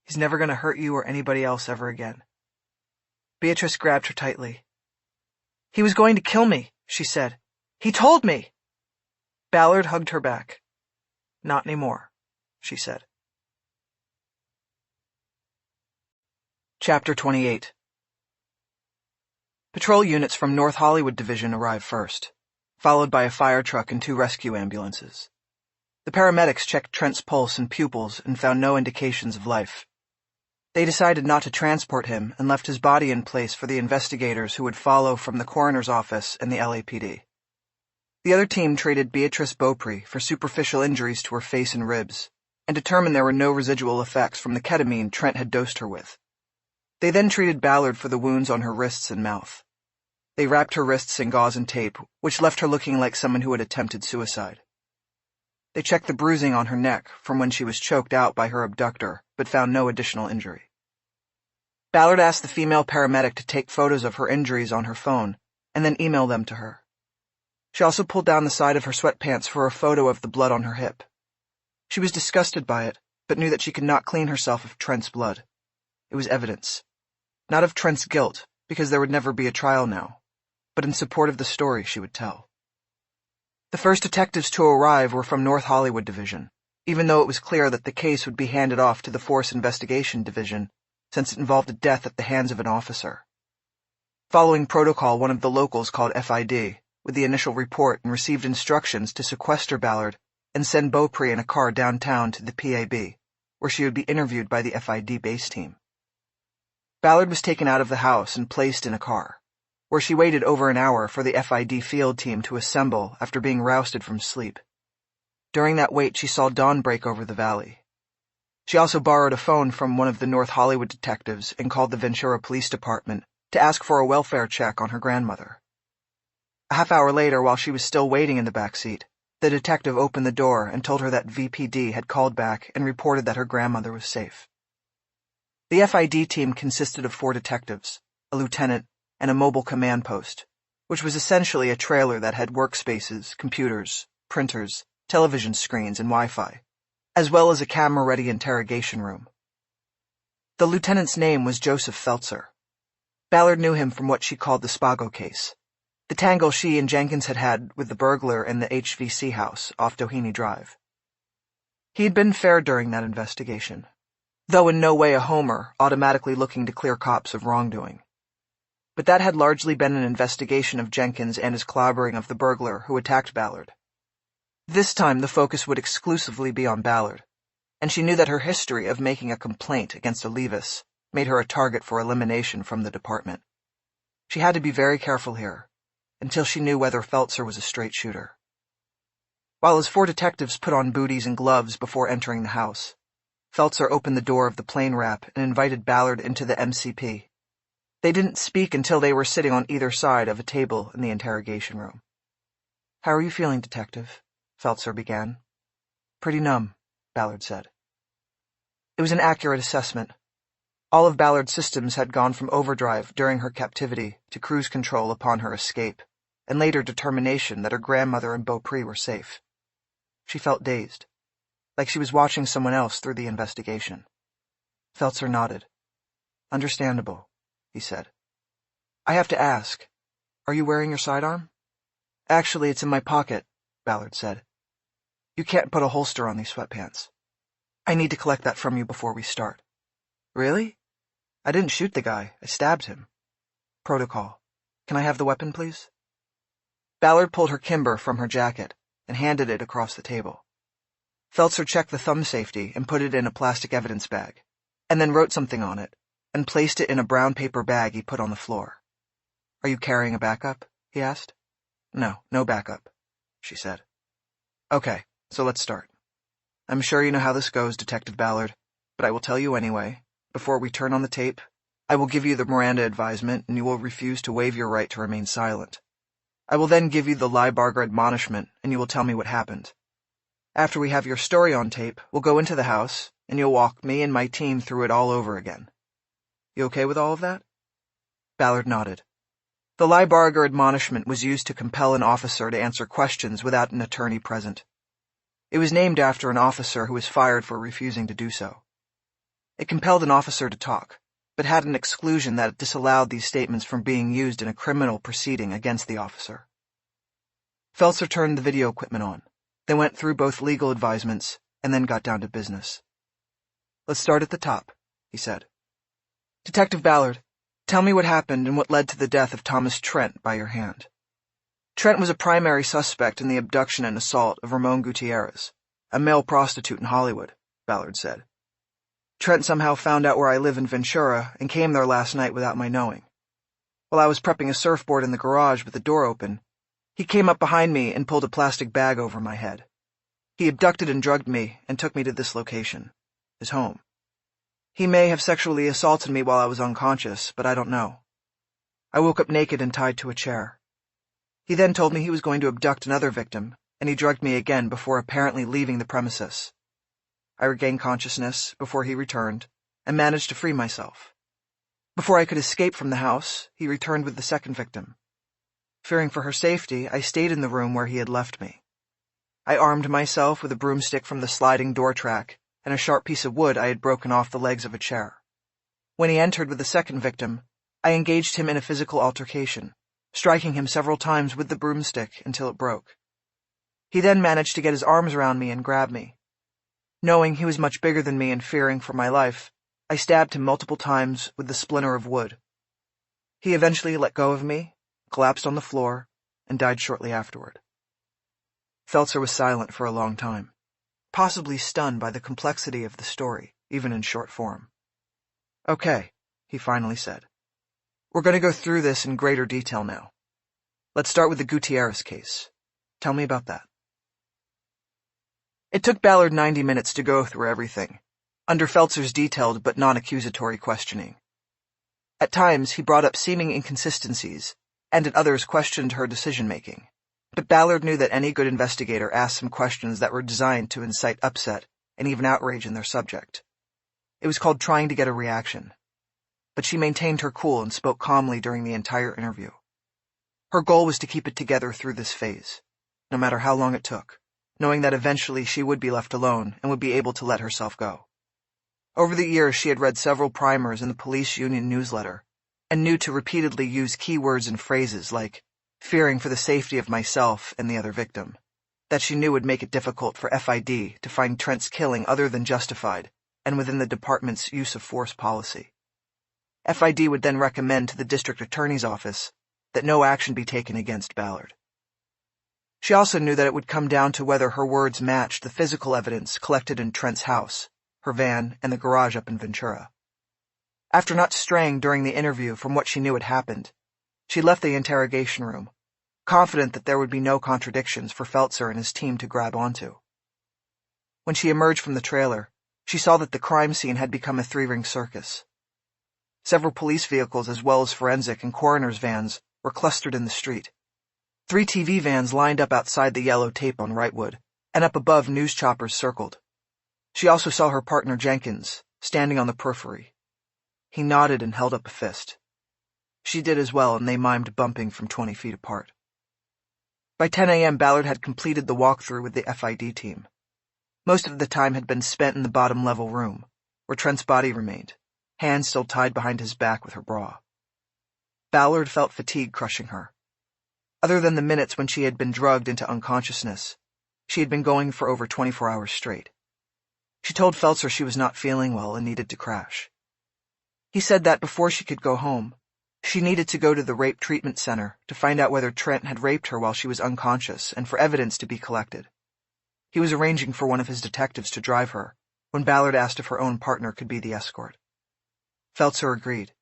[SPEAKER 2] "He's never going to hurt you or anybody else ever again." Beatrice grabbed her tightly. "He was going to kill me," she said. "He told me." Ballard hugged her back. "Not anymore," she said. Chapter 28. Patrol units from North Hollywood Division arrived first, followed by a fire truck and 2 rescue ambulances. The paramedics checked Trent's pulse and pupils and found no indications of life. They decided not to transport him and left his body in place for the investigators who would follow from the coroner's office and the LAPD. The other team treated Beatrice Beaupre for superficial injuries to her face and ribs, and determined there were no residual effects from the ketamine Trent had dosed her with. They then treated Ballard for the wounds on her wrists and mouth. They wrapped her wrists in gauze and tape, which left her looking like someone who had attempted suicide. They checked the bruising on her neck from when she was choked out by her abductor, but found no additional injury. Ballard asked the female paramedic to take photos of her injuries on her phone and then email them to her. She also pulled down the side of her sweatpants for a photo of the blood on her hip. She was disgusted by it, but knew that she could not clean herself of Trent's blood. It was evidence. Not of Trent's guilt, because there would never be a trial now, but in support of the story she would tell. The first detectives to arrive were from North Hollywood Division, even though it was clear that the case would be handed off to the Force Investigation Division, since it involved a death at the hands of an officer. Following protocol, one of the locals called FID with the initial report and received instructions to sequester Ballard and send Beaupre in a car downtown to the PAB, where she would be interviewed by the FID base team. Ballard was taken out of the house and placed in a car, where she waited over an hour for the FID field team to assemble after being rousted from sleep. During that wait, she saw dawn break over the valley. She also borrowed a phone from one of the North Hollywood detectives and called the Ventura Police Department to ask for a welfare check on her grandmother. A half hour later, while she was still waiting in the back seat, the detective opened the door and told her that VPD had called back and reported that her grandmother was safe. The FID team consisted of 4 detectives, a lieutenant, and a mobile command post, which was essentially a trailer that had workspaces, computers, printers, television screens, and Wi-Fi, as well as a camera-ready interrogation room.
[SPEAKER 1] The lieutenant's name was Joseph Feltzer. Ballard knew him from what she called the Spago case, the tangle she and Jenkins had had with the burglar in the HVC house off Doheny Drive. He had been fair during that investigation, though in no way a homer automatically looking to clear cops of wrongdoing. But that had largely been an investigation of Jenkins and his clobbering of the burglar who attacked Ballard. This time the focus would exclusively be on Ballard, and she knew that her history of making a complaint against a Levis made her a target for elimination from the department. She had to be very careful here, until she knew whether Feltzer was a straight shooter. While his 4 detectives put on booties and gloves before entering the house, Feltzer opened the door of the plane wrap and invited Ballard into the MCP. They didn't speak until they were sitting on either side of a table in the interrogation room. "How are you feeling, Detective?" Feltzer began. "Pretty numb," Ballard said. It was an accurate assessment. All of Ballard's systems had gone from overdrive during her captivity to cruise control upon her escape, and later determination that her grandmother and Beaupre were safe. She felt dazed, like she was watching someone else through the investigation. Feltzer nodded. "Understandable," he said. "I have to ask, are you wearing your sidearm?" "Actually, it's in my pocket," Ballard said. "You can't put a holster on these sweatpants. I need to collect that from you before we start." "Really? I didn't shoot the guy. I stabbed him." "Protocol. Can I have the weapon, please?" Ballard pulled her Kimber from her jacket and handed it across the table. Feltzer checked the thumb safety and put it in a plastic evidence bag, and then wrote something on it and placed it in a brown paper bag he put on the floor. "Are you carrying a backup?" he asked. "No, no backup," she said. "Okay, so let's start. I'm sure you know how this goes, Detective Ballard, but I will tell you anyway. Before we turn on the tape, I will give you the Miranda advisement, and you will refuse to waive your right to remain silent. I will then give you the Liebarger admonishment, and you will tell me what happened. After we have your story on tape, we'll go into the house, and you'll walk me and my team through it all over again. You okay with all of that?" Ballard nodded. The Liebarger admonishment was used to compel an officer to answer questions without an attorney present. It was named after an officer who was fired for refusing to do so. It compelled an officer to talk, but had an exclusion that disallowed these statements from being used in a criminal proceeding against the officer. Feltzer turned the video equipment on. They went through both legal advisements and then got down to business. "Let's start at the top," he said. "Detective Ballard, tell me what happened and what led to the death of Thomas Trent by your hand." Trent was a primary suspect in the abduction and assault of Ramon Gutierrez, a male prostitute in Hollywood, Ballard said. "Trent somehow found out where I live in Ventura and came there last night without my knowing. While I was prepping a surfboard in the garage with the door open, he came up behind me and pulled a plastic bag over my head. He abducted and drugged me and took me to this location, his home. He may have sexually assaulted me while I was unconscious, but I don't know. I woke up naked and tied to a chair. He then told me he was going to abduct another victim, and he drugged me again before apparently leaving the premises. I regained consciousness before he returned, and managed to free myself. Before I could escape from the house, he returned with the second victim. Fearing for her safety, I stayed in the room where he had left me. I armed myself with a broomstick from the sliding door track and a sharp piece of wood I had broken off the legs of a chair. When he entered with the second victim, I engaged him in a physical altercation, striking him several times with the broomstick until it broke. He then managed to get his arms around me and grab me. Knowing he was much bigger than me and fearing for my life, I stabbed him multiple times with the splinter of wood. He eventually let go of me, collapsed on the floor, and died shortly afterward." Feltzer was silent for a long time, possibly stunned by the complexity of the story, even in short form. "Okay," he finally said. "We're going to go through this in greater detail now. Let's start with the Gutierrez case. Tell me about that." It took Ballard 90 minutes to go through everything, under Feltzer's detailed but non-accusatory questioning. At times, he brought up seeming inconsistencies, and at others questioned her decision-making. But Ballard knew that any good investigator asked some questions that were designed to incite upset and even outrage in their subject. It was called trying to get a reaction. But she maintained her cool and spoke calmly during the entire interview. Her goal was to keep it together through this phase, no matter how long it took, knowing that eventually she would be left alone and would be able to let herself go. Over the years, she had read several primers in the police union newsletter and knew to repeatedly use keywords and phrases like fearing for the safety of myself and the other victim, that she knew would make it difficult for FID to find Trent's killing other than justified and within the department's use of force policy. FID would then recommend to the district attorney's office that no action be taken against Ballard. She also knew that it would come down to whether her words matched the physical evidence collected in Trent's house, her van, and the garage up in Ventura. After not straying during the interview from what she knew had happened, she left the interrogation room, confident that there would be no contradictions for Feltzer and his team to grab onto. When she emerged from the trailer, she saw that the crime scene had become a three-ring circus. Several police vehicles as well as forensic and coroner's vans were clustered in the street. 3 TV vans lined up outside the yellow tape on Wrightwood, and up above news choppers circled. She also saw her partner Jenkins, standing on the periphery. He nodded and held up a fist. She did as well, and they mimed bumping from 20 feet apart. By 10 a.m., Ballard had completed the walkthrough with the FID team. Most of the time had been spent in the bottom-level room, where Trent's body remained, hands still tied behind his back with her bra. Ballard felt fatigue crushing her. Other than the minutes when she had been drugged into unconsciousness, she had been going for over 24 hours straight. She told Feltzer she was not feeling well and needed to crash. He said that before she could go home, she needed to go to the rape treatment center to find out whether Trent had raped her while she was unconscious and for evidence to be collected. He was arranging for one of his detectives to drive her when Ballard asked if her own partner could be the escort. Feltzer agreed.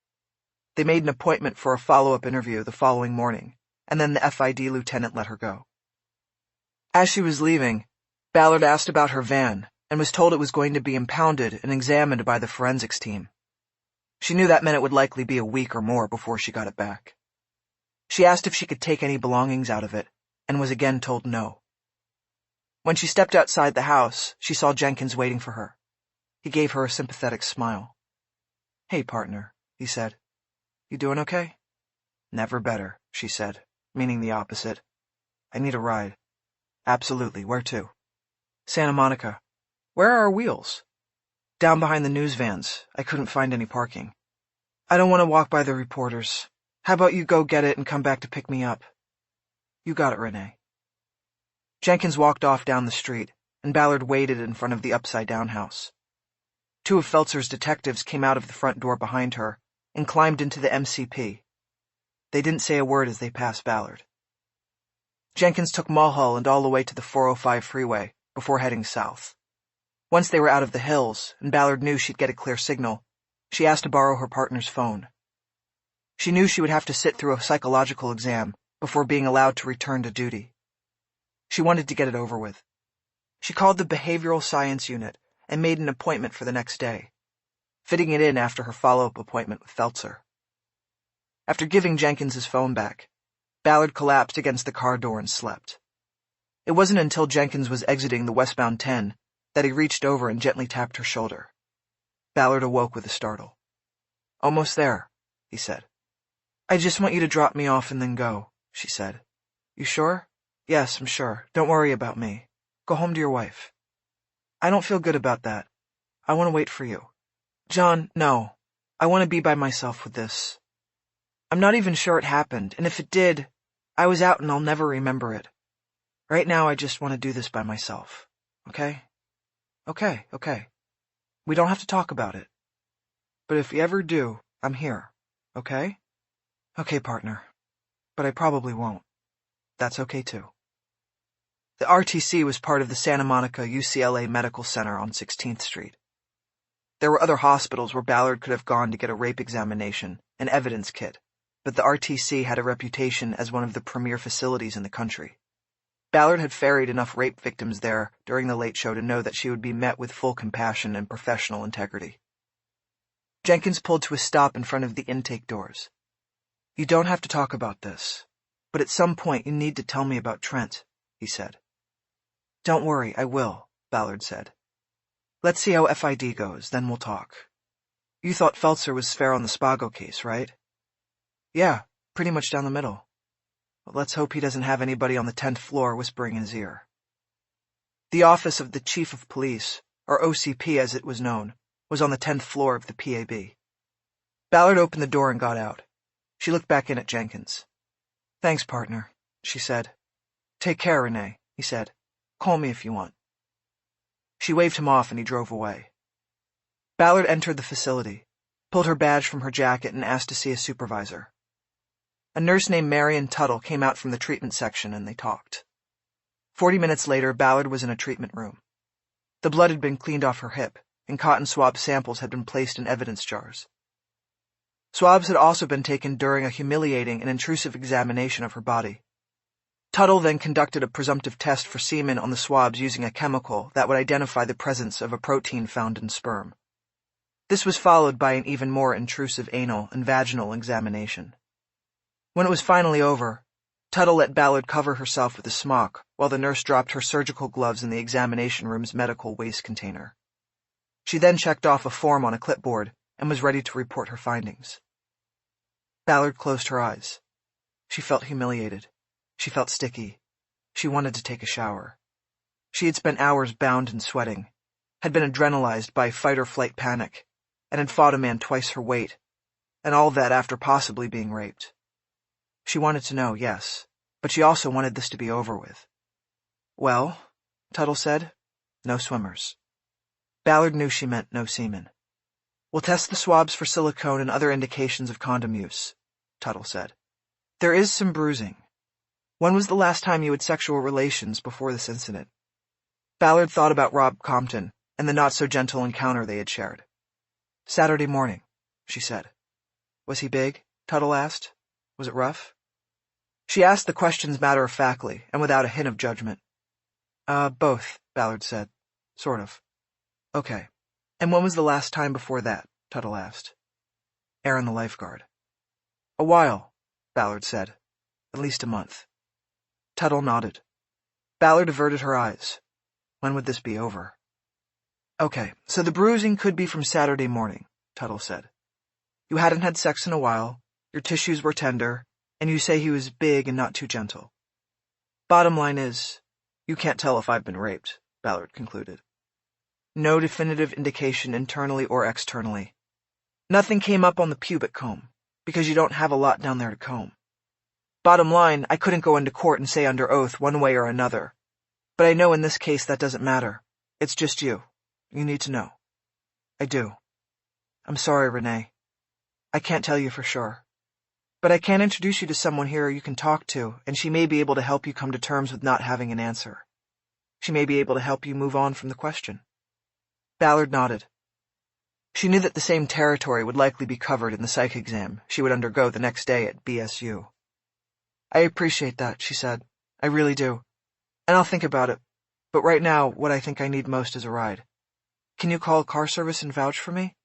[SPEAKER 1] They made an appointment for a follow-up interview the following morning, and then the FID lieutenant let her go. As she was leaving, Ballard asked about her van and was told it was going to be impounded and examined by the forensics team. She knew that meant it would likely be a week or more before she got it back. She asked if she could take any belongings out of it, and was again told no. When she stepped outside the house, she saw Jenkins waiting for her. He gave her a sympathetic smile. "Hey, partner," he said. "You doing okay?" "Never better," she said, meaning the opposite. "I need a ride." "Absolutely. Where to?" "Santa Monica." "Where are our wheels?" "Down behind the news vans. I couldn't find any parking." "I don't want to walk by the reporters. How about you go get it and come back to pick me up?" "You got it, Renee." Jenkins walked off down the street, and Ballard waited in front of the upside-down house. 2 of Feltzer's detectives came out of the front door behind her and climbed into the MCP. They didn't say a word as they passed Ballard. Jenkins took Mulholland all the way to the 405 freeway before heading south. Once they were out of the hills, and Ballard knew she'd get a clear signal, she asked to borrow her partner's phone. She knew she would have to sit through a psychological exam before being allowed to return to duty. She wanted to get it over with. She called the behavioral science unit and made an appointment for the next day, fitting it in after her follow-up appointment with Feltzer. After giving Jenkins his phone back, Ballard collapsed against the car door and slept. It wasn't until Jenkins was exiting the westbound 10 that he reached over and gently tapped her shoulder. Ballard awoke with a startle. "Almost there," he said. "I just want you to drop me off and then go," she said. "You sure?" "Yes, I'm sure. Don't worry about me. Go home to your wife." "I don't feel good about that. I want to wait for you." "John, no. I want to be by myself with this. I'm not even sure it happened, and if it did, I was out and I'll never remember it. Right now I just want to do this by myself. Okay? Okay. We don't have to talk about it. But if you ever do, I'm here. Okay? Okay, partner. But I probably won't. That's okay too." The RTC was part of the Santa Monica UCLA Medical Center on 16th Street. There were other hospitals where Ballard could have gone to get a rape examination, an evidence kit, but the RTC had a reputation as one of the premier facilities in the country. Ballard had ferried enough rape victims there during the late show to know that she would be met with full compassion and professional integrity. Jenkins pulled to a stop in front of the intake doors. "You don't have to talk about this, but at some point you need to tell me about Trent," he said. "Don't worry, I will," Ballard said. "Let's see how FID goes, then we'll talk. You thought Feltzer was fair on the Spago case, right?" "Yeah, pretty much down the middle. But let's hope he doesn't have anybody on the 10th floor whispering in his ear." The office of the Chief of Police, or OCP as it was known,
[SPEAKER 2] was on the 10th floor of the PAB. Ballard opened the door and got out. She looked back in at Jenkins. "Thanks, partner," she said. "Take care, Renée," he said. "Call me if you want." She waved him off and he drove away. Ballard entered the facility, pulled her badge from her jacket and asked to see a supervisor. A nurse named Marion Tuttle came out from the treatment section and they talked. 40 minutes later, Ballard was in a treatment room. The blood had been cleaned off her hip, and cotton swab samples had been placed in evidence jars. Swabs had also been taken during a humiliating and intrusive examination of her body. Tuttle then conducted a presumptive test for semen on the swabs using a chemical that would identify the presence of a protein found in sperm. This was followed by an even more intrusive anal and vaginal examination. When it was finally over, Tuttle let Ballard cover herself with a smock while the nurse dropped her surgical gloves in the examination room's medical waste container. She then checked off a form on a clipboard and was ready to report her findings. Ballard closed her eyes. She felt humiliated. She felt sticky. She wanted to take a shower. She had spent hours bound and sweating, had been adrenalized by fight-or-flight panic, and had fought a man twice her weight, and all that after possibly being raped. She wanted to know, yes, but she also wanted this to be over with. "Well," Tuttle said, "no swimmers." Ballard knew she meant no semen. "We'll test the swabs for silicone and other indications of condom use," Tuttle said. "There is some bruising. When was the last time you had sexual relations before this incident?" Ballard thought about Rob Compton and the not-so-gentle encounter they had shared. "Saturday morning," she said. "Was he big?" Tuttle asked. "Was it rough?" She asked the questions matter-of-factly and without a hint of judgment. Both," Ballard said. "Sort of." "Okay. And when was the last time before that?" Tuttle asked. "Aaron the lifeguard." "A while," Ballard said. "At least a month." Tuttle nodded. Ballard averted her eyes. When would this be over? "Okay, so the bruising could be from Saturday morning," Tuttle said. "You hadn't had sex in a while, your tissues were tender, and you say he was big and not too gentle. Bottom line is, you can't tell if I've been raped," Ballard concluded. "No definitive indication internally or externally. Nothing came up on the pubic comb, because you don't have a lot down there to comb. Bottom line, I couldn't go into court and say under oath one way or another. But I know in this case that doesn't matter. It's just you. You need to know." "I do. I'm sorry, Renée. I can't tell you for sure. But I can introduce you to someone here you can talk to, and she may be able to help you come to terms with not having an answer. She may be able to help you move on from the question." Ballard nodded. She knew that the same territory would likely be covered in the psych exam she would undergo the next day at BSU. "I appreciate that," she said. "I really do. And I'll think about it. But right now, what I think I need most is a ride. Can you call a car service and vouch for me?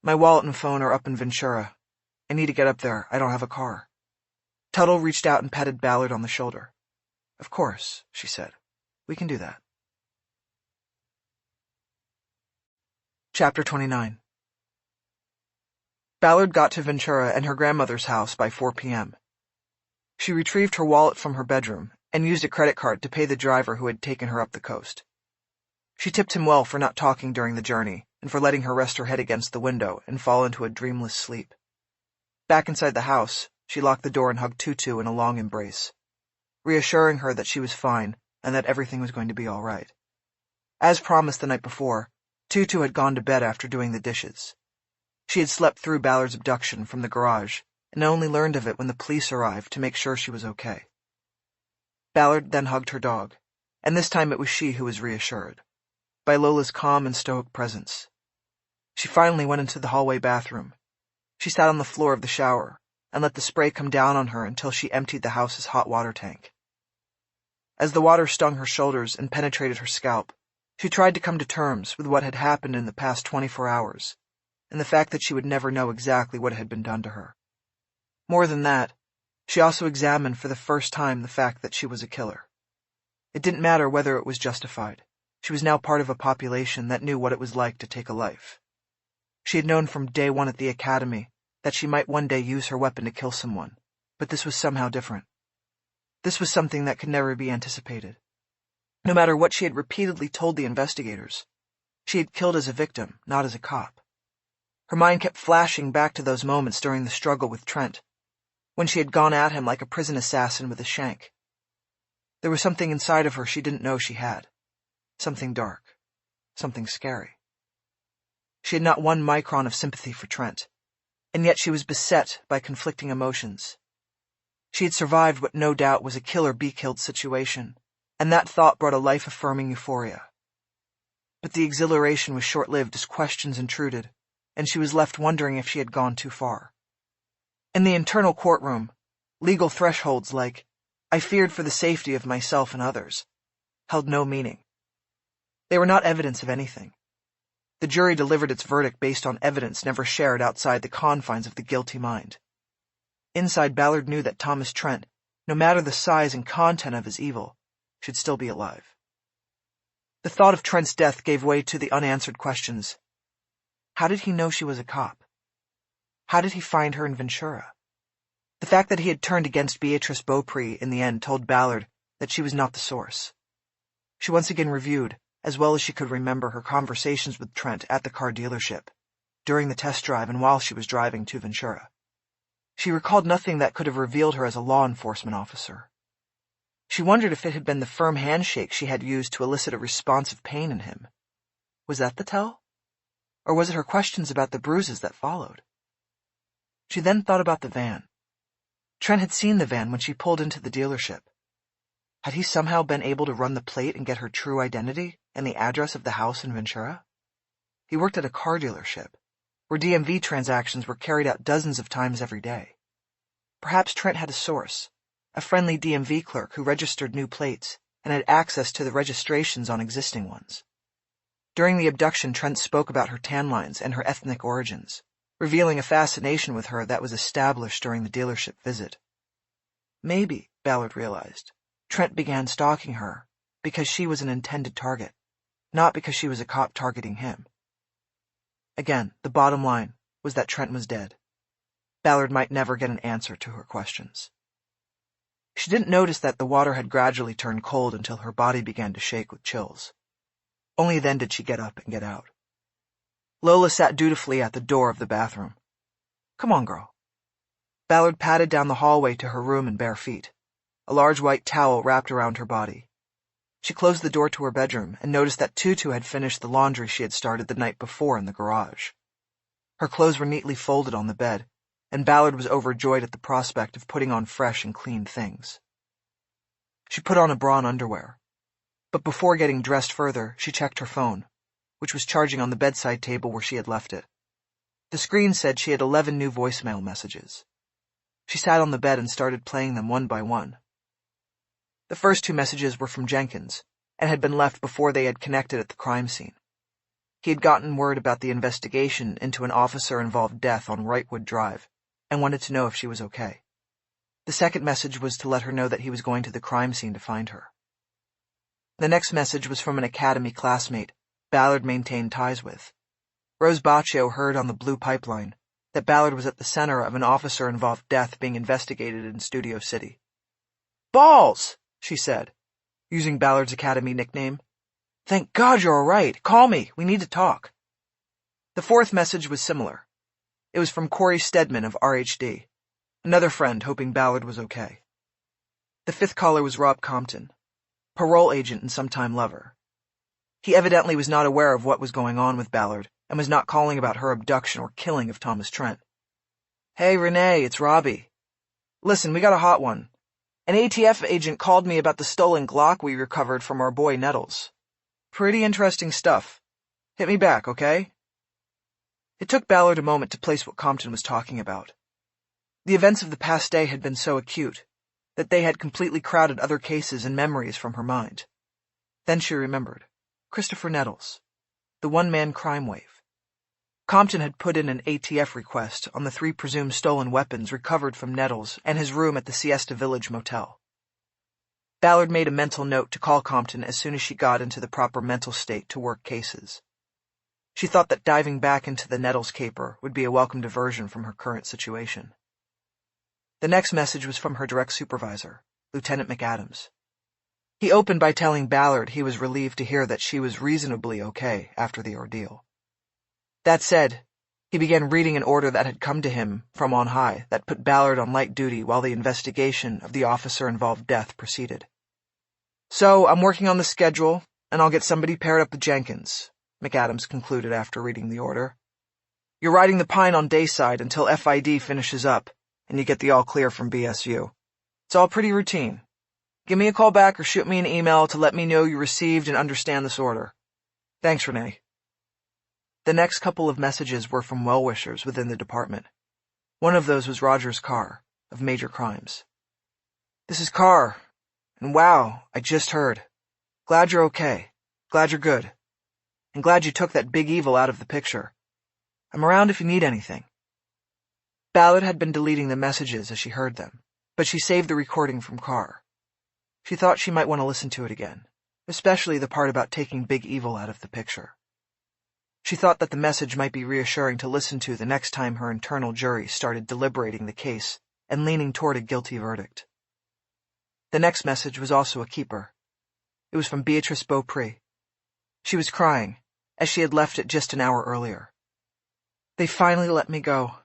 [SPEAKER 2] My wallet and phone are up in Ventura. I need to get up there. I don't have a car." Tuttle reached out and patted Ballard on the shoulder. "Of course," she said. "We can do that." Chapter 29. Ballard got to Ventura and her grandmother's house by 4 p.m. She retrieved her wallet from her bedroom and used a credit card to pay the driver who had taken her up the coast. She tipped him well for not talking during the journey and for letting her rest her head against the window and fall into a dreamless sleep. Back inside the house, she locked the door and hugged Tutu in a long embrace, reassuring her that she was fine and that everything was going to be all right. As promised the night before, Tutu had gone to bed after doing the dishes. She had slept through Ballard's abduction from the garage and only learned of it when the police arrived to make sure she was okay. Ballard then hugged her dog, and this time it was she who was reassured, by Lola's calm and stoic presence. She finally went into the hallway bathroom. She sat on the floor of the shower and let the spray come down on her until she emptied the house's hot water tank. As the water stung her shoulders and penetrated her scalp, she tried to come to terms with what had happened in the past 24 hours, and the fact that she would never know exactly what had been done to her. More than that, she also examined for the first time the fact that she was a killer. It didn't matter whether it was justified. She was now part of a population that knew what it was like to take a life. She had known from day one at the academy that she might one day use her weapon to kill someone, but this was somehow different. This was something that could never be anticipated. No matter what she had repeatedly told the investigators, she had killed as a victim, not as a cop. Her mind kept flashing back to those moments during the struggle with Trent, when she had gone at him like a prison assassin with a shank. There was something inside of her she didn't know she had. Something dark. Something scary. She had not one micron of sympathy for Trent, and yet she was beset by conflicting emotions. She had survived what no doubt was a kill-or-be-killed situation, and that thought brought a life-affirming euphoria. But the exhilaration was short-lived as questions intruded, and she was left wondering if she had gone too far. In the internal courtroom, legal thresholds like, "I feared for the safety of myself and others," held no meaning. They were not evidence of anything. The jury delivered its verdict based on evidence never shared outside the confines of the guilty mind. Inside, Ballard knew that Thomas Trent, no matter the size and content of his evil, should still be alive. The thought of Trent's death gave way to the unanswered questions. How did he know she was a cop? How did he find her in Ventura? The fact that he had turned against Beatrice Beaupre in the end told Ballard that she was not the source. She once again reviewed, as well as she could remember, her conversations with Trent at the car dealership, during the test drive and while she was driving to Ventura. She recalled nothing that could have revealed her as a law enforcement officer. She wondered if it had been the firm handshake she had used to elicit a response of pain in him. Was that the tell? Or was it her questions about the bruises that followed? She then thought about the van. Trent had seen the van when she pulled into the dealership. Had he somehow been able to run the plate and get her true identity and the address of the house in Ventura? He worked at a car dealership, where DMV transactions were carried out dozens of times every day. Perhaps Trent had a source, a friendly DMV clerk who registered new plates and had access to the registrations on existing ones. During the abduction, Trent spoke about her tan lines and her ethnic origins, revealing a fascination with her that was established during the dealership visit. Maybe, Ballard realized, Trent began stalking her because she was an intended target, not because she was a cop targeting him. Again, the bottom line was that Trent was dead. Ballard might never get an answer to her questions. She didn't notice that the water had gradually turned cold until her body began to shake with chills. Only then did she get up and get out. Lola sat dutifully at the door of the bathroom. "Come on, girl." Ballard padded down the hallway to her room in bare feet, a large white towel wrapped around her body. She closed the door to her bedroom and noticed that Tutu had finished the laundry she had started the night before in the garage. Her clothes were neatly folded on the bed, and Ballard was overjoyed at the prospect of putting on fresh and clean things. She put on a bra and underwear, but before getting dressed further, she checked her phone, which was charging on the bedside table where she had left it. The screen said she had 11 new voicemail messages. She sat on the bed and started playing them one by one. The first 2 messages were from Jenkins, and had been left before they had connected at the crime scene. He had gotten word about the investigation into an officer-involved death on Wrightwood Drive, and wanted to know if she was okay. The second message was to let her know that he was going to the crime scene to find her. The next message was from an academy classmate Ballard maintained ties with. Rose Baccio heard on the Blue Pipeline that Ballard was at the center of an officer-involved death being investigated in Studio City. "Balls!" she said, using Ballard's academy nickname. "Thank God you're all right. Call me. We need to talk." The fourth message was similar. It was from Corey Stedman of RHD, another friend hoping Ballard was okay. The fifth caller was Rob Compton, parole agent and sometime lover. He evidently was not aware of what was going on with Ballard and was not calling about her abduction or killing of Thomas Trent. "Hey, Renee, it's Robbie. Listen, we got a hot one. An ATF agent called me about the stolen Glock we recovered from our boy Nettles. Pretty interesting stuff. Hit me back, okay?" It took Ballard a moment to place what Compton was talking about. The events of the past day had been so acute that they had completely crowded other cases and memories from her mind. Then she remembered. Christopher Nettles, the one-man crime wave. Compton had put in an ATF request on the 3 presumed stolen weapons recovered from Nettles and his room at the Siesta Village Motel. Ballard made a mental note to call Compton as soon as she got into the proper mental state to work cases. She thought that diving back into the Nettles caper would be a welcome diversion from her current situation. The next message was from her direct supervisor, Lieutenant McAdams. He opened by telling Ballard he was relieved to hear that she was reasonably okay after the ordeal. That said, He began reading an order that had come to him from on high that put Ballard on light duty while the investigation of the officer-involved death proceeded. "So, I'm working on the schedule, and I'll get somebody paired up with Jenkins," McAdams concluded after reading the order. "You're riding the Pine on Dayside until FID finishes up, and you get the all-clear from BSU. It's all pretty routine. Give me a call back or shoot me an email to let me know you received and understand this order. Thanks, Renee." The next couple of messages were from well-wishers within the department. One of those was Roger's Carr, of Major Crimes. "This is Carr, and wow, I just heard. Glad you're okay. Glad you're good. And glad you took that big evil out of the picture. I'm around if you need anything." Ballard had been deleting the messages as she heard them, but she saved the recording from Carr. She thought she might want to listen to it again, especially the part about taking big evil out of the picture. She thought that the message might be reassuring to listen to the next time her internal jury started deliberating the case and leaning toward a guilty verdict. The next message was also a keeper. It was from Beatrice Beaupre. She was crying, as she had left it just an hour earlier. "They finally let me go.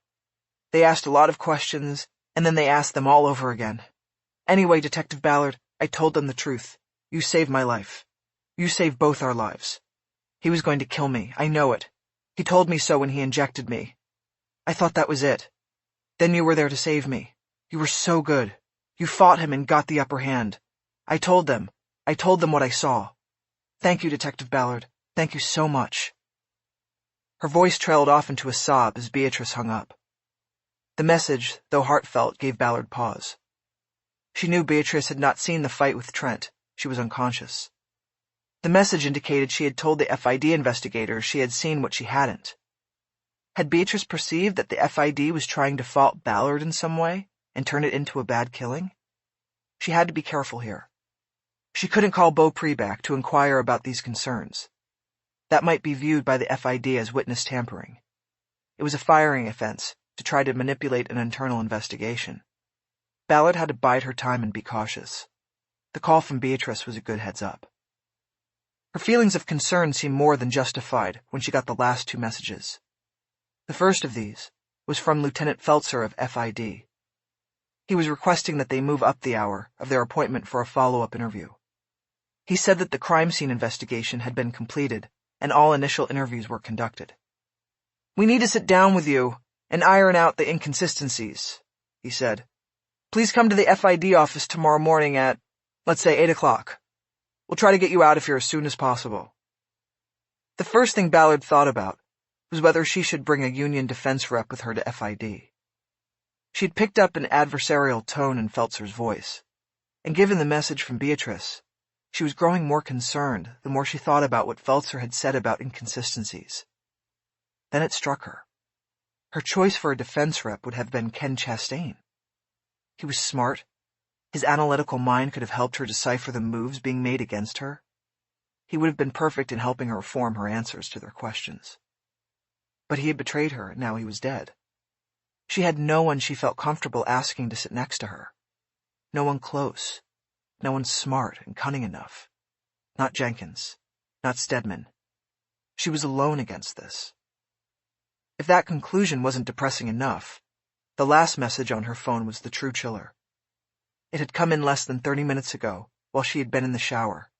[SPEAKER 2] They asked a lot of questions, and then they asked them all over again. Anyway, Detective Ballard, I told them the truth. You saved my life. You saved both our lives. He was going to kill me, I know it. He told me so when he injected me. I thought that was it. Then you were there to save me. You were so good. You fought him and got the upper hand. I told them what I saw. Thank you, Detective Ballard. Thank you so much." Her voice trailed off into a sob as Beatrice hung up. The message, though heartfelt, gave Ballard pause. She knew Beatrice had not seen the fight with Trent. She was unconscious. The message indicated she had told the FID investigators she had seen what she hadn't. Had Beatrice perceived that the FID was trying to fault Ballard in some way and turn it into a bad killing? She had to be careful here. She couldn't call Beaupre back to inquire about these concerns. That might be viewed by the FID as witness tampering. It was a firing offense to try to manipulate an internal investigation. Ballard had to bide her time and be cautious. The call from Beatrice was a good heads-up. Her feelings of concern seemed more than justified when she got the last two messages. The first of these was from Lieutenant Feltzer of FID. He was requesting that they move up the hour of their appointment for a follow-up interview. He said that the crime scene investigation had been completed and all initial interviews were conducted. "We need to sit down with you and iron out the inconsistencies," he said. "Please come to the FID office tomorrow morning at, let's say, 8 o'clock. We'll try to get you out of here as soon as possible." The first thing Ballard thought about was whether she should bring a union defense rep with her to FID. She'd picked up an adversarial tone in Feltzer's voice, and given the message from Beatrice, she was growing more concerned the more she thought about what Feltzer had said about inconsistencies. Then it struck her. Her choice for a defense rep would have been Ken Chastain. He was smart. His analytical mind could have helped her decipher the moves being made against her. He would have been perfect in helping her form her answers to their questions. But he had betrayed her, and now he was dead. She had no one she felt comfortable asking to sit next to her. No one close. No one smart and cunning enough. Not Jenkins. Not Stedman. She was alone against this. If that conclusion wasn't depressing enough, the last message on her phone was the true chiller. It had come in less than 30 minutes ago, while she had been in the shower.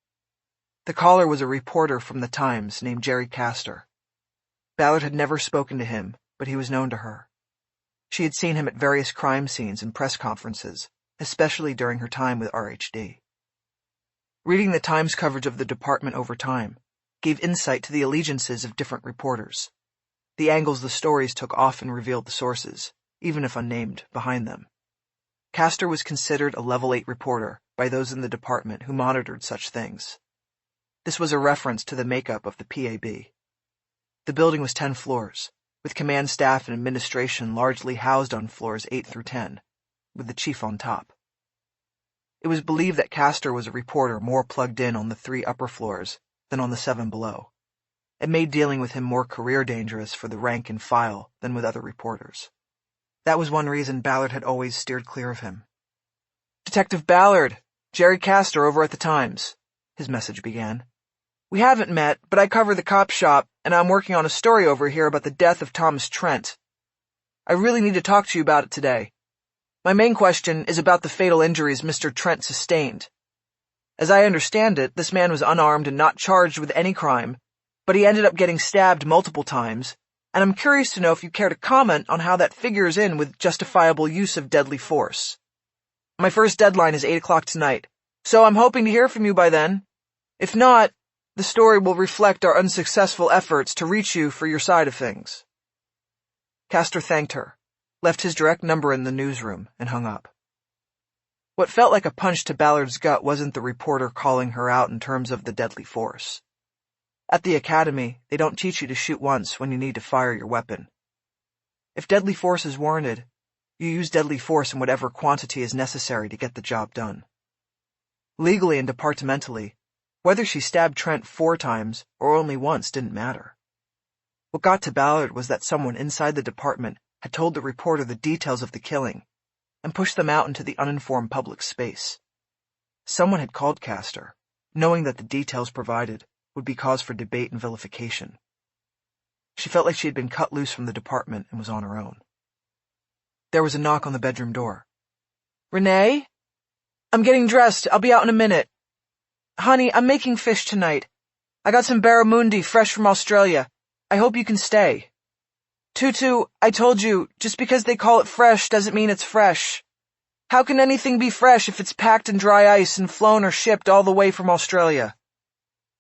[SPEAKER 2] The caller was a reporter from the Times named Jerry Castor. Ballard had never spoken to him, but he was known to her. She had seen him at various crime scenes and press conferences, especially during her time with RHD. Reading the Times coverage of the department over time gave insight to the allegiances of different reporters. The angles the stories took often revealed the sources, even if unnamed, behind them. Castor was considered a level 8 reporter by those in the department who monitored such things. This was a reference to the makeup of the PAB. The building was 10 floors, with command staff and administration largely housed on floors 8 through 10, with the chief on top. It was believed that Castor was a reporter more plugged in on the 3 upper floors than on the 7 below. It made dealing with him more career dangerous for the rank and file than with other reporters. That was one reason Ballard had always steered clear of him. "Detective Ballard, Jerry Castor over at the Times," his message began. We haven't met, but I cover the cop shop, and I'm working on a story over here about the death of Thomas Trent. I really need to talk to you about it today. My main question is about the fatal injuries Mr. Trent sustained. As I understand it, this man was unarmed and not charged with any crime, but he ended up getting stabbed multiple times, and I'm curious to know if you care to comment on how that figures in with justifiable use of deadly force. My first deadline is 8 o'clock tonight, so I'm hoping to hear from you by then. If not, the story will reflect our unsuccessful efforts to reach you for your side of things. Castor thanked her, left his direct number in the newsroom, and hung up. What felt like a punch to Ballard's gut wasn't the reporter calling her out in terms of the deadly force. At the academy, they don't teach you to shoot once when you need to fire your weapon. If deadly force is warranted, you use deadly force in whatever quantity is necessary to get the job done. Legally and departmentally, whether she stabbed Trent 4 times or only once didn't matter. What got to Ballard was that someone inside the department had told the reporter the details of the killing and pushed them out into the uninformed public space. Someone had called Castor, knowing that the details provided would be cause for debate and vilification. She felt like she had been cut loose from the department and was on her own. There was a knock on the bedroom door. "Renée? I'm getting dressed. I'll be out in a minute. Honey, I'm making fish tonight. I got some barramundi fresh from Australia. I hope you can stay." "Tutu, I told you, just because they call it fresh doesn't mean it's fresh. How can anything be fresh if it's packed in dry ice and flown or shipped all the way from Australia?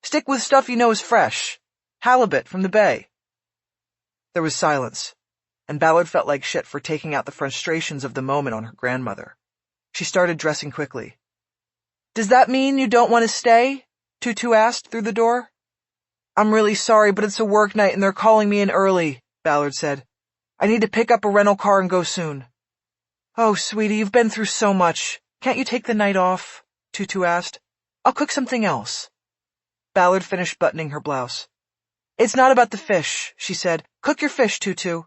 [SPEAKER 2] Stick with stuff you know is fresh. Halibut from the bay." There was silence, and Ballard felt like shit for taking out the frustrations of the moment on her grandmother. She started dressing quickly. "Does that mean you don't want to stay?" Tutu asked through the door. "I'm really sorry, but it's a work night and they're calling me in early," Ballard said. "I need to pick up a rental car and go soon." "Oh, sweetie, you've been through so much. Can't you take the night off?" Tutu asked. "I'll cook something else." Ballard finished buttoning her blouse. "It's not about the fish," she said. "Cook your fish, Tutu.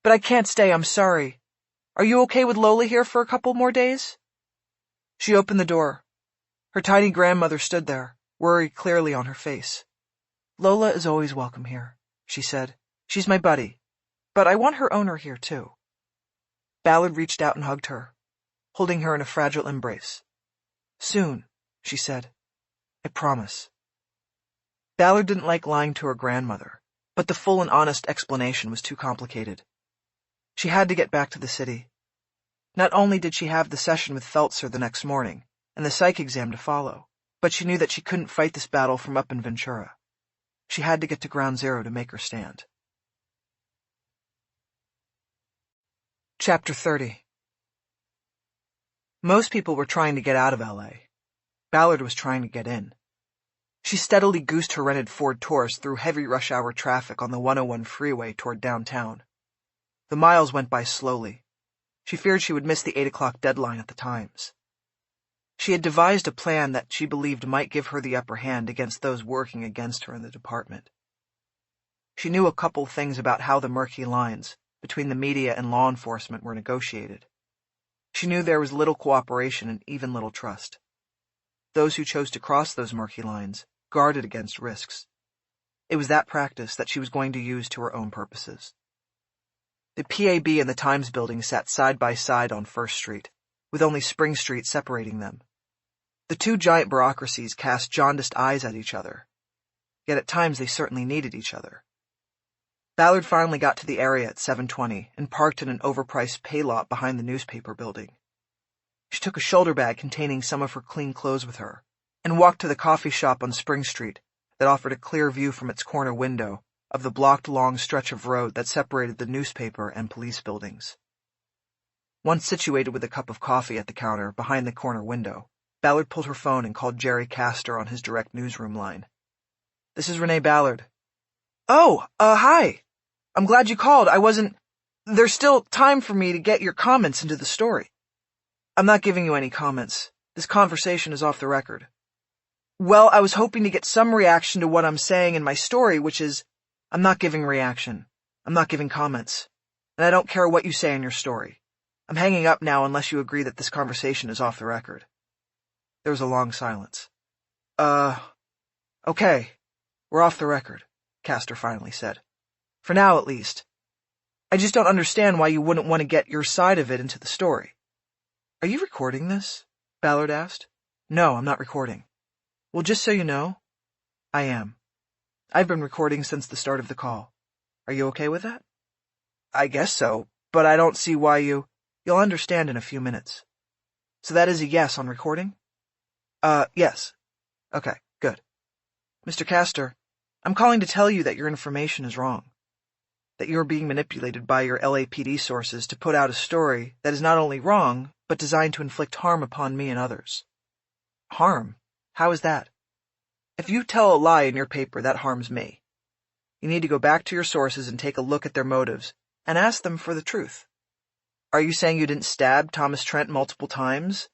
[SPEAKER 2] But I can't stay, I'm sorry. Are you okay with Lola here for a couple more days?" She opened the door. Her tiny grandmother stood there, worry clearly on her face. "Lola is always welcome here," she said. "She's my buddy. But I want her owner here, too." Ballard reached out and hugged her, holding her in a fragile embrace. "Soon," she said. "I promise." Ballard didn't like lying to her grandmother, but the full and honest explanation was too complicated. She had to get back to the city. Not only did she have the session with Feltzer the next morning, and the psych exam to follow, but she knew that she couldn't fight this battle from up in Ventura. She had to get to Ground Zero to make her stand. Chapter 30. Most people were trying to get out of L.A. Ballard was trying to get in. She steadily goosed her rented Ford Taurus through heavy rush-hour traffic on the 101 freeway toward downtown. The miles went by slowly. She feared she would miss the 8 o'clock deadline at the Times. She had devised a plan that she believed might give her the upper hand against those working against her in the department. She knew a couple things about how the murky lines between the media and law enforcement were negotiated. She knew there was little cooperation and even little trust. Those who chose to cross those murky lines guarded against risks. It was that practice that she was going to use to her own purposes. The PAB and the Times building sat side by side on First Street, with only Spring Street separating them. The two giant bureaucracies cast jaundiced eyes at each other, yet at times they certainly needed each other. Ballard finally got to the area at 7:20 and parked in an overpriced pay lot behind the newspaper building. She took a shoulder bag containing some of her clean clothes with her and walked to the coffee shop on Spring Street that offered a clear view from its corner window of the blocked-long stretch of road that separated the newspaper and police buildings. Once situated with a cup of coffee at the counter behind the corner window, Ballard pulled her phone and called Jerry Castor on his direct newsroom line. "This is Renée Ballard." "Oh, hi. I'm glad you called. There's still time for me to get your comments into the story." "I'm not giving you any comments. This conversation is off the record." "Well, I was hoping to get some reaction to what I'm saying in my story, which is, I'm not giving reaction. I'm not giving comments. And I don't care what you say in your story. I'm hanging up now unless you agree that this conversation is off the record." There was a long silence. Okay," We're off the record, Castor finally said. For now, at least. I just don't understand why you wouldn't want to get your side of it into the story. Are you recording this? Ballard asked. No, I'm not recording. Well, just so you know, I am. I've been recording since the start of the call. Are you okay with that? I guess so, but I don't see why you... You'll understand in a few minutes. So that is a yes on recording? Yes. Okay, good. Mr. Castor, I'm calling to tell you that your information is wrong. That you are being manipulated by your LAPD sources to put out a story that is not only wrong, but designed to inflict harm upon me and others. Harm? How is that? If you tell a lie in your paper, that harms me. You need to go back to your sources and take a look at their motives, and ask them for the truth. Are you saying you didn't stab Thomas Trent multiple times?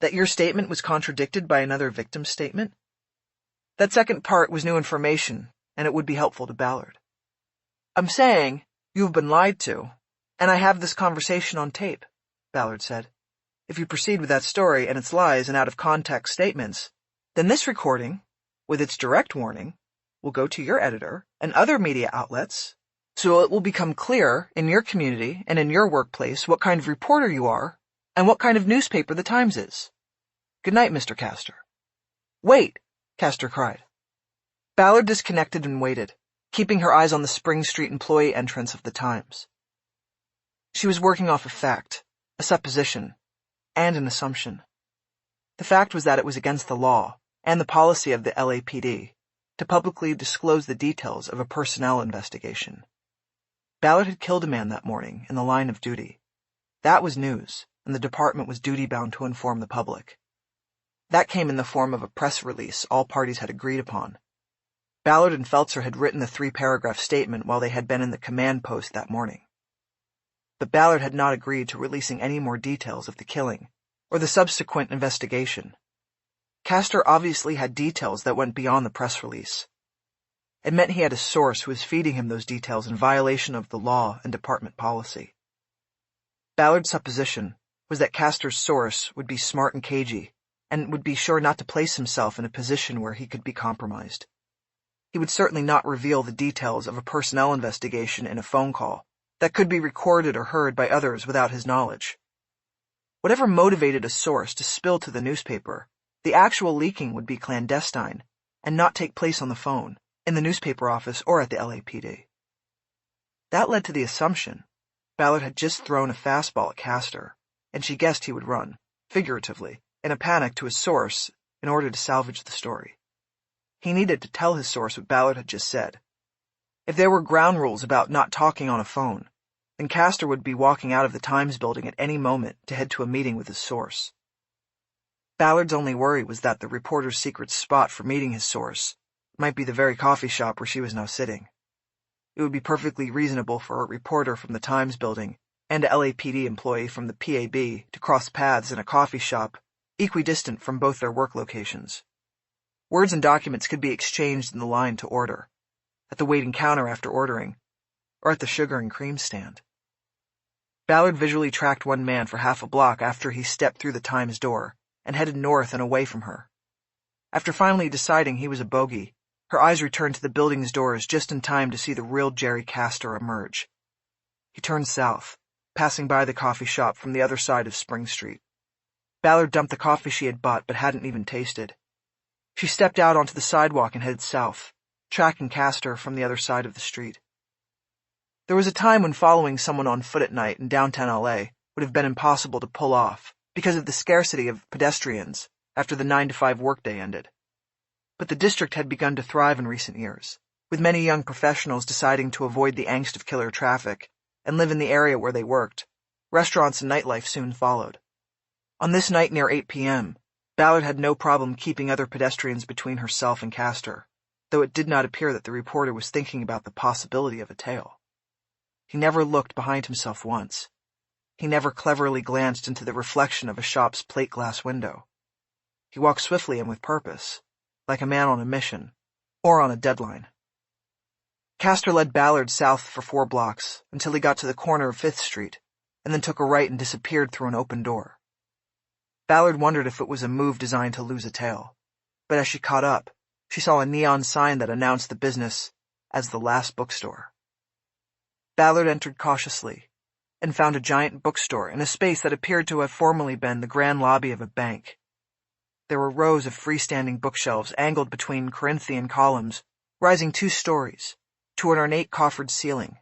[SPEAKER 2] That your statement was contradicted by another victim's statement? That second part was new information, and it would be helpful to Ballard. I'm saying you have been lied to, and I have this conversation on tape, Ballard said. If you proceed with that story and its lies and out-of-context statements, then this recording, with its direct warning, will go to your editor and other media outlets, so it will become clear in your community and in your workplace what kind of reporter you are and what kind of newspaper the Times is. Good night, Mr. Castor. Wait, Castor cried. Ballard disconnected and waited, keeping her eyes on the Spring Street employee entrance of the Times. She was working off a fact, a supposition, and an assumption. The fact was that it was against the law and the policy of the LAPD to publicly disclose the details of a personnel investigation. Ballard had killed a man that morning in the line of duty. That was news, and the department was duty-bound to inform the public. That came in the form of a press release all parties had agreed upon. Ballard and Feltzer had written the 3-paragraph statement while they had been in the command post that morning. But Ballard had not agreed to releasing any more details of the killing or the subsequent investigation. Castor obviously had details that went beyond the press release. It meant he had a source who was feeding him those details in violation of the law and department policy. Ballard's supposition was that Castor's source would be smart and cagey, and would be sure not to place himself in a position where he could be compromised. He would certainly not reveal the details of a personnel investigation in a phone call that could be recorded or heard by others without his knowledge. Whatever motivated a source to spill to the newspaper, the actual leaking would be clandestine and not take place on the phone, in the newspaper office, or at the LAPD. That led to the assumption Ballard had just thrown a fastball at Castor, and she guessed he would run, figuratively, in a panic to his source in order to salvage the story. He needed to tell his source what Ballard had just said. If there were ground rules about not talking on a phone, then Castor would be walking out of the Times building at any moment to head to a meeting with his source. Ballard's only worry was that the reporter's secret spot for meeting his source might be the very coffee shop where she was now sitting. It would be perfectly reasonable for a reporter from the Times building and a LAPD employee from the PAB to cross paths in a coffee shop equidistant from both their work locations. Words and documents could be exchanged in the line to order, at the waiting counter after ordering, or at the sugar and cream stand. Ballard visually tracked one man for half a block after he stepped through the Times door and headed north and away from her. After finally deciding he was a bogey, her eyes returned to the building's doors just in time to see the real Jerry Castor emerge. He turned south, passing by the coffee shop from the other side of Spring Street. Ballard dumped the coffee she had bought but hadn't even tasted. She stepped out onto the sidewalk and headed south, tracking Castor from the other side of the street. There was a time when following someone on foot at night in downtown LA would have been impossible to pull off because of the scarcity of pedestrians after the 9-to-5 workday ended. But the district had begun to thrive in recent years, with many young professionals deciding to avoid the angst of killer traffic and live in the area where they worked. Restaurants and nightlife soon followed. On this night near 8 p.m., Ballard had no problem keeping other pedestrians between herself and Castor, though it did not appear that the reporter was thinking about the possibility of a tale. He never looked behind himself once. He never cleverly glanced into the reflection of a shop's plate glass window. He walked swiftly and with purpose, like a man on a mission, or on a deadline. Castor led Ballard south for 4 blocks until he got to the corner of 5th Street, and then took a right and disappeared through an open door. Ballard wondered if it was a move designed to lose a tail, but as she caught up,
[SPEAKER 1] She saw a neon sign that announced the business as the last bookstore. Ballard entered cautiously and found a giant bookstore in a space that appeared to have formerly been the grand lobby of a bank. There were rows of freestanding bookshelves angled between Corinthian columns, rising 2 stories, to an ornate coffered ceiling.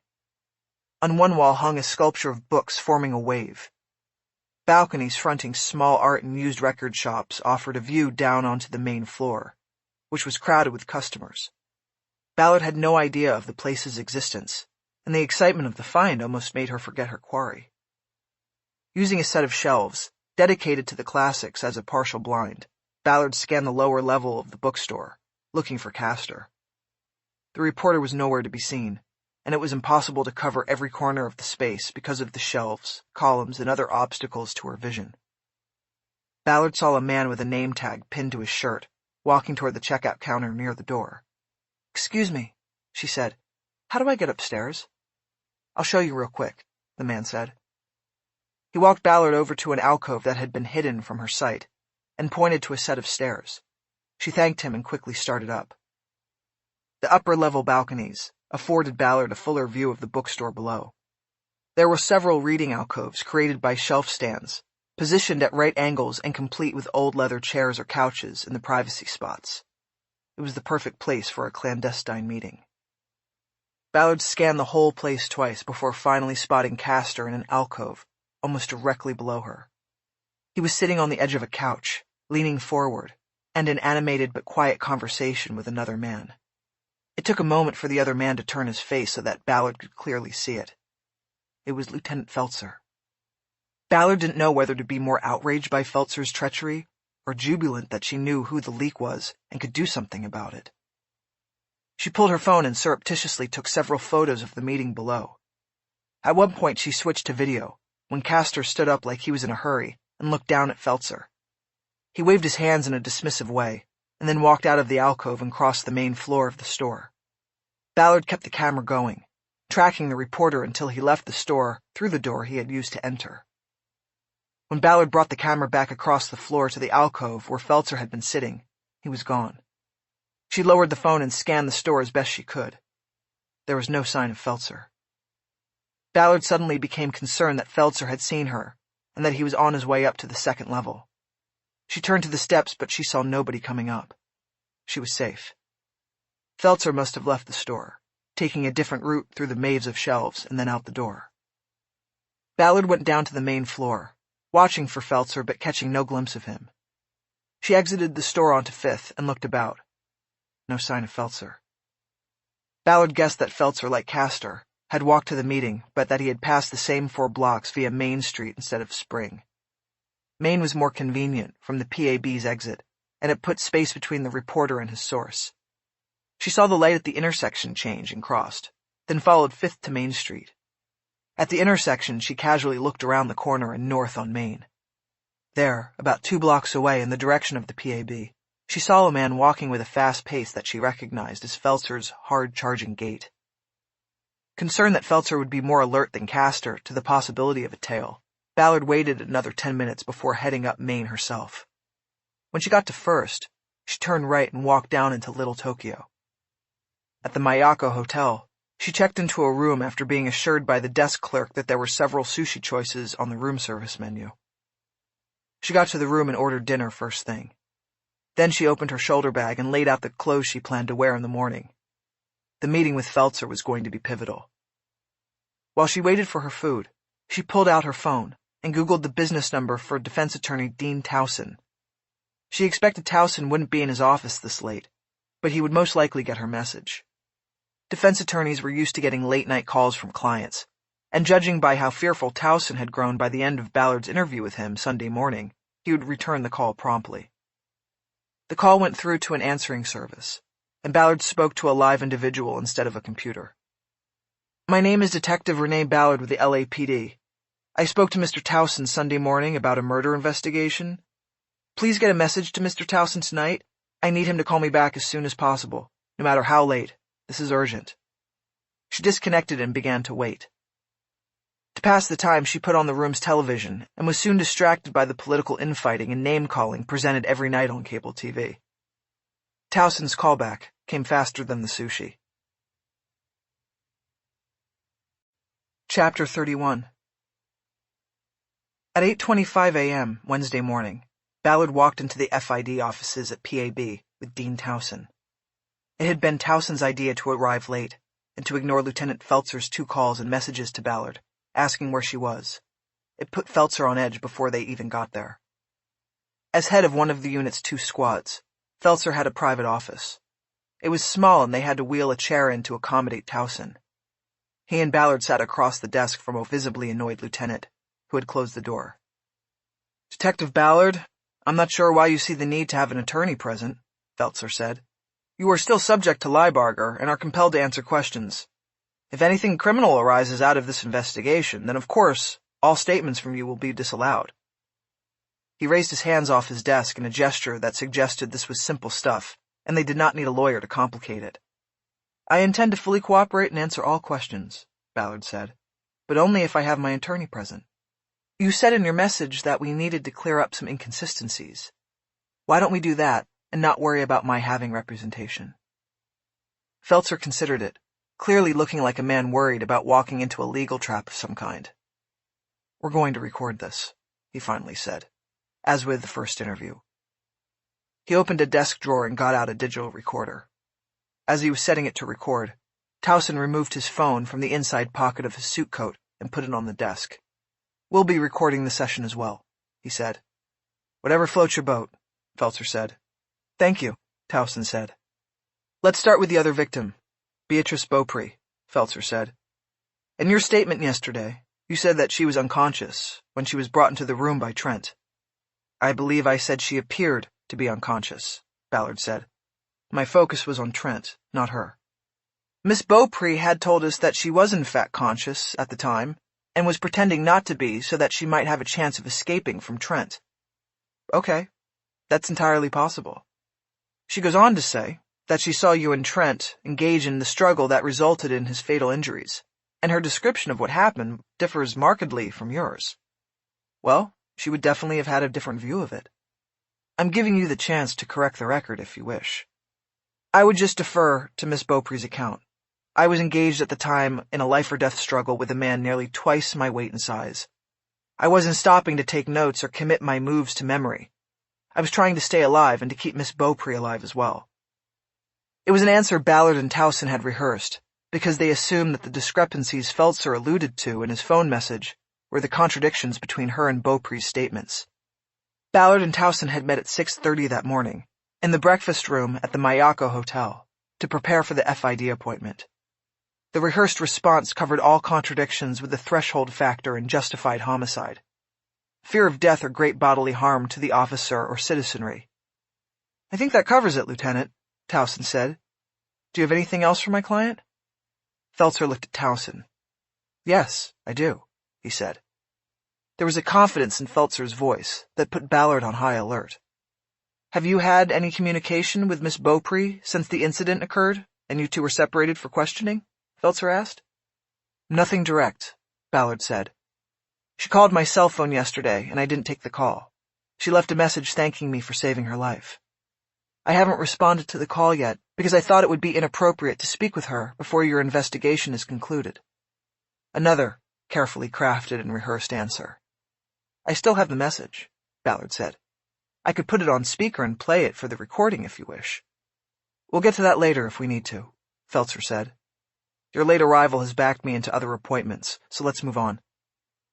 [SPEAKER 1] On one wall hung a sculpture of books forming a wave. Balconies fronting small art and used record shops offered a view down onto the main floor, which was crowded with customers. Ballard had no idea of the place's existence, and the excitement of the find almost made her forget her quarry. Using a set of shelves, dedicated to the classics as a partial blind, Ballard scanned the lower level of the bookstore, looking for Castor. The reporter was nowhere to be seen, and it was impossible to cover every corner of the space because of the shelves, columns, and other obstacles to her vision. Ballard saw a man with a name tag pinned to his shirt, walking toward the checkout counter near the door. "Excuse me," she said. "How do I get upstairs?" "I'll show you real quick," the man said. He walked Ballard over to an alcove that had been hidden from her sight, and pointed to a set of stairs. She thanked him and quickly started up. The upper-level balconies afforded Ballard a fuller view of the bookstore below. There were several reading alcoves created by shelf stands, positioned at right angles and complete with old leather chairs or couches in the privacy spots. It was the perfect place for a clandestine meeting. Ballard scanned the whole place twice before finally spotting Castor in an alcove almost directly below her. He was sitting on the edge of a couch, leaning forward, and in animated but quiet conversation with another man. It took a moment for the other man to turn his face so that Ballard could clearly see it. It was Lieutenant Feltzer. Ballard didn't know whether to be more outraged by Feltzer's treachery or jubilant that she knew who the leak was and could do something about it. She pulled her phone and surreptitiously took several photos of the meeting below. At one point she switched to video, when Castor stood up like he was in a hurry and looked down at Feltzer. He waved his hands in a dismissive way, and then walked out of the alcove and crossed the main floor of the store. Ballard kept the camera going, tracking the reporter until he left the store through the door he had used to enter. When Ballard brought the camera back across the floor to the alcove where Feltzer had been sitting, he was gone. She lowered the phone and scanned the store as best she could. There was no sign of Feltzer. Ballard suddenly became concerned that Feltzer had seen her, and that he was on his way up to the second level. She turned to the steps, but she saw nobody coming up. She was safe. Feltzer must have left the store, taking a different route through the maze of shelves and then out the door. Ballard went down to the main floor, watching for Feltzer but catching no glimpse of him. She exited the store onto Fifth and looked about. No sign of Feltzer. Ballard guessed that Feltzer, like Castor, had walked to the meeting, but that he had passed the same 4 blocks via Main Street instead of Spring. Main was more convenient from the PAB's exit, and it put space between the reporter and his source. She saw the light at the intersection change and crossed, then followed Fifth to Main Street. At the intersection, she casually looked around the corner and north on Main. There, about 2 blocks away in the direction of the PAB, she saw a man walking with a fast pace that she recognized as Feltzer's hard-charging gait. Concerned that Feltzer would be more alert than Castor to the possibility of a tail, Ballard waited another 10 minutes before heading up Main herself. When she got to First, she turned right and walked down into Little Tokyo. At the Mayako Hotel, she checked into a room after being assured by the desk clerk that there were several sushi choices on the room service menu. She got to the room and ordered dinner first thing. Then she opened her shoulder bag and laid out the clothes she planned to wear in the morning. The meeting with Feltzer was going to be pivotal. While she waited for her food, she pulled out her phone and Googled the business number for defense attorney Dean Towson. She expected Towson wouldn't be in his office this late, but he would most likely get her message. Defense attorneys were used to getting late-night calls from clients, and judging by how fearful Towson had grown by the end of Ballard's interview with him Sunday morning, he would return the call promptly. The call went through to an answering service, and Ballard spoke to a live individual instead of a computer. "My name is Detective Renée Ballard with the LAPD. I spoke to Mr. Towson Sunday morning about a murder investigation. Please get a message to Mr. Towson tonight. I need him to call me back as soon as possible, no matter how late. This is urgent." She disconnected and began to wait. To pass the time, she put on the room's television and was soon distracted by the political infighting and name-calling presented every night on cable TV. Towson's callback came faster than the sushi. Chapter 31. At 8:25 a.m. Wednesday morning, Ballard walked into the FID offices at PAB with Dean Towson. It had been Towson's idea to arrive late and to ignore Lieutenant Feltzer's 2 calls and messages to Ballard, asking where she was. It put Feltzer on edge before they even got there. As head of one of the unit's 2 squads, Feltzer had a private office. It was small and they had to wheel a chair in to accommodate Towson. He and Ballard sat across the desk from a visibly annoyed lieutenant, who had closed the door. "Detective Ballard, I'm not sure why you see the need to have an attorney present," Feltzer said. "You are still subject to Liebarger and are compelled to answer questions. If anything criminal arises out of this investigation, then of course, all statements from you will be disallowed." He raised his hands off his desk in a gesture that suggested this was simple stuff, and they did not need a lawyer to complicate it. "I intend to fully cooperate and answer all questions," Ballard said, "but only if I have my attorney present. You said in your message that we needed to clear up some inconsistencies. Why don't we do that and not worry about my having representation?" Feltzer considered it, clearly looking like a man worried about walking into a legal trap of some kind. "We're going to record this," he finally said, as with the first interview. He opened a desk drawer and got out a digital recorder. As he was setting it to record, Towson removed his phone from the inside pocket of his suit coat and put it on the desk. "We'll be recording the session as well," he said. "Whatever floats your boat," Feltzer said. "Thank you," Towson said. "Let's start with the other victim, Beatrice Beaupre," Feltzer said. "In your statement yesterday, you said that she was unconscious when she was brought into the room by Trent." "I believe I said she appeared to be unconscious," Ballard said. "My focus was on Trent, not her." "Miss Beaupre had told us that she was in fact conscious at the time and was pretending not to be so that she might have a chance of escaping from Trent." "Okay, that's entirely possible." "She goes on to say that she saw you and Trent engage in the struggle that resulted in his fatal injuries, and her description of what happened differs markedly from yours." "Well, she would definitely have had a different view of it. I'm giving you the chance to correct the record if you wish." "I would just defer to Miss Beaupre's account. I was engaged at the time in a life-or-death struggle with a man nearly twice my weight and size. I wasn't stopping to take notes or commit my moves to memory. I was trying to stay alive and to keep Miss Beaupre alive as well." It was an answer Ballard and Towson had rehearsed, because they assumed that the discrepancies Feltzer alluded to in his phone message were the contradictions between her and Beaupre's statements. Ballard and Towson had met at 6:30 that morning, in the breakfast room at the Mayako Hotel, to prepare for the FID appointment. The rehearsed response covered all contradictions with the threshold factor and justified homicide. Fear of death or great bodily harm to the officer or citizenry. "I think that covers it, Lieutenant," Towson said. "Do you have anything else for my client?" Feltzer looked at Towson. "Yes, I do," he said. There was a confidence in Feltzer's voice that put Ballard on high alert. "Have you had any communication with Miss Beaupre since the incident occurred and you two were separated for questioning?" Feltzer asked. "Nothing direct," Ballard said. "She called my cell phone yesterday and I didn't take the call. She left a message thanking me for saving her life. I haven't responded to the call yet because I thought it would be inappropriate to speak with her before your investigation is concluded." Another carefully crafted and rehearsed answer. "I still have the message," Ballard said. "I could put it on speaker and play it for the recording if you wish." "We'll get to that later if we need to," Feltzer said. "Your late arrival has backed me into other appointments, so let's move on.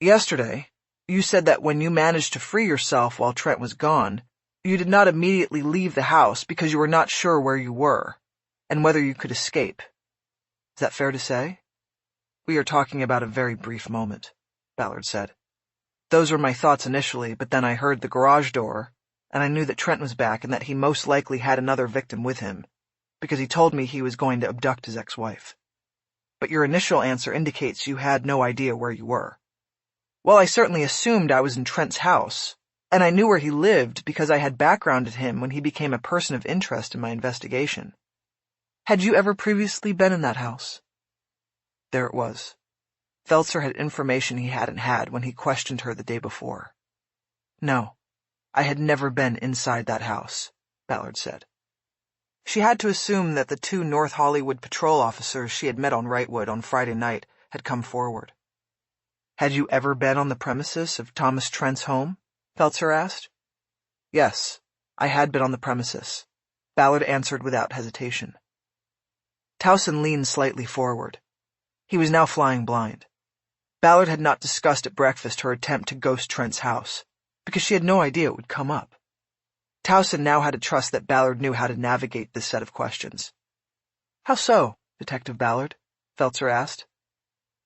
[SPEAKER 1] Yesterday, you said that when you managed to free yourself while Trent was gone, you did not immediately leave the house because you were not sure where you were and whether you could escape. Is that fair to say?" "We are talking about a very brief moment," Ballard said. "Those were my thoughts initially, but then I heard the garage door, and I knew that Trent was back and that he most likely had another victim with him, because he told me he was going to abduct his ex-wife. But your initial answer indicates you had no idea where you were." "Well, I certainly assumed I was in Trent's house, and I knew where he lived because I had backgrounded him when he became a person of interest in my investigation." "Had you ever previously been in that house?" There it was. Feltzer had information he hadn't had when he questioned her the day before. "No, I had never been inside that house," Ballard said. She had to assume that the 2 North Hollywood patrol officers she had met on Wrightwood on Friday night had come forward.
[SPEAKER 2] "Had you ever been on the premises of Thomas Trent's home?" Feltzer asked. "Yes, I had been on the premises," Ballard answered without hesitation. Towson leaned slightly forward. He was now flying blind. Ballard had not discussed at breakfast her attempt to ghost Trent's house, because she had no idea it would come up. Towson now had to trust that Ballard knew how to navigate this set of questions. "How so, Detective Ballard?" Feltzer asked.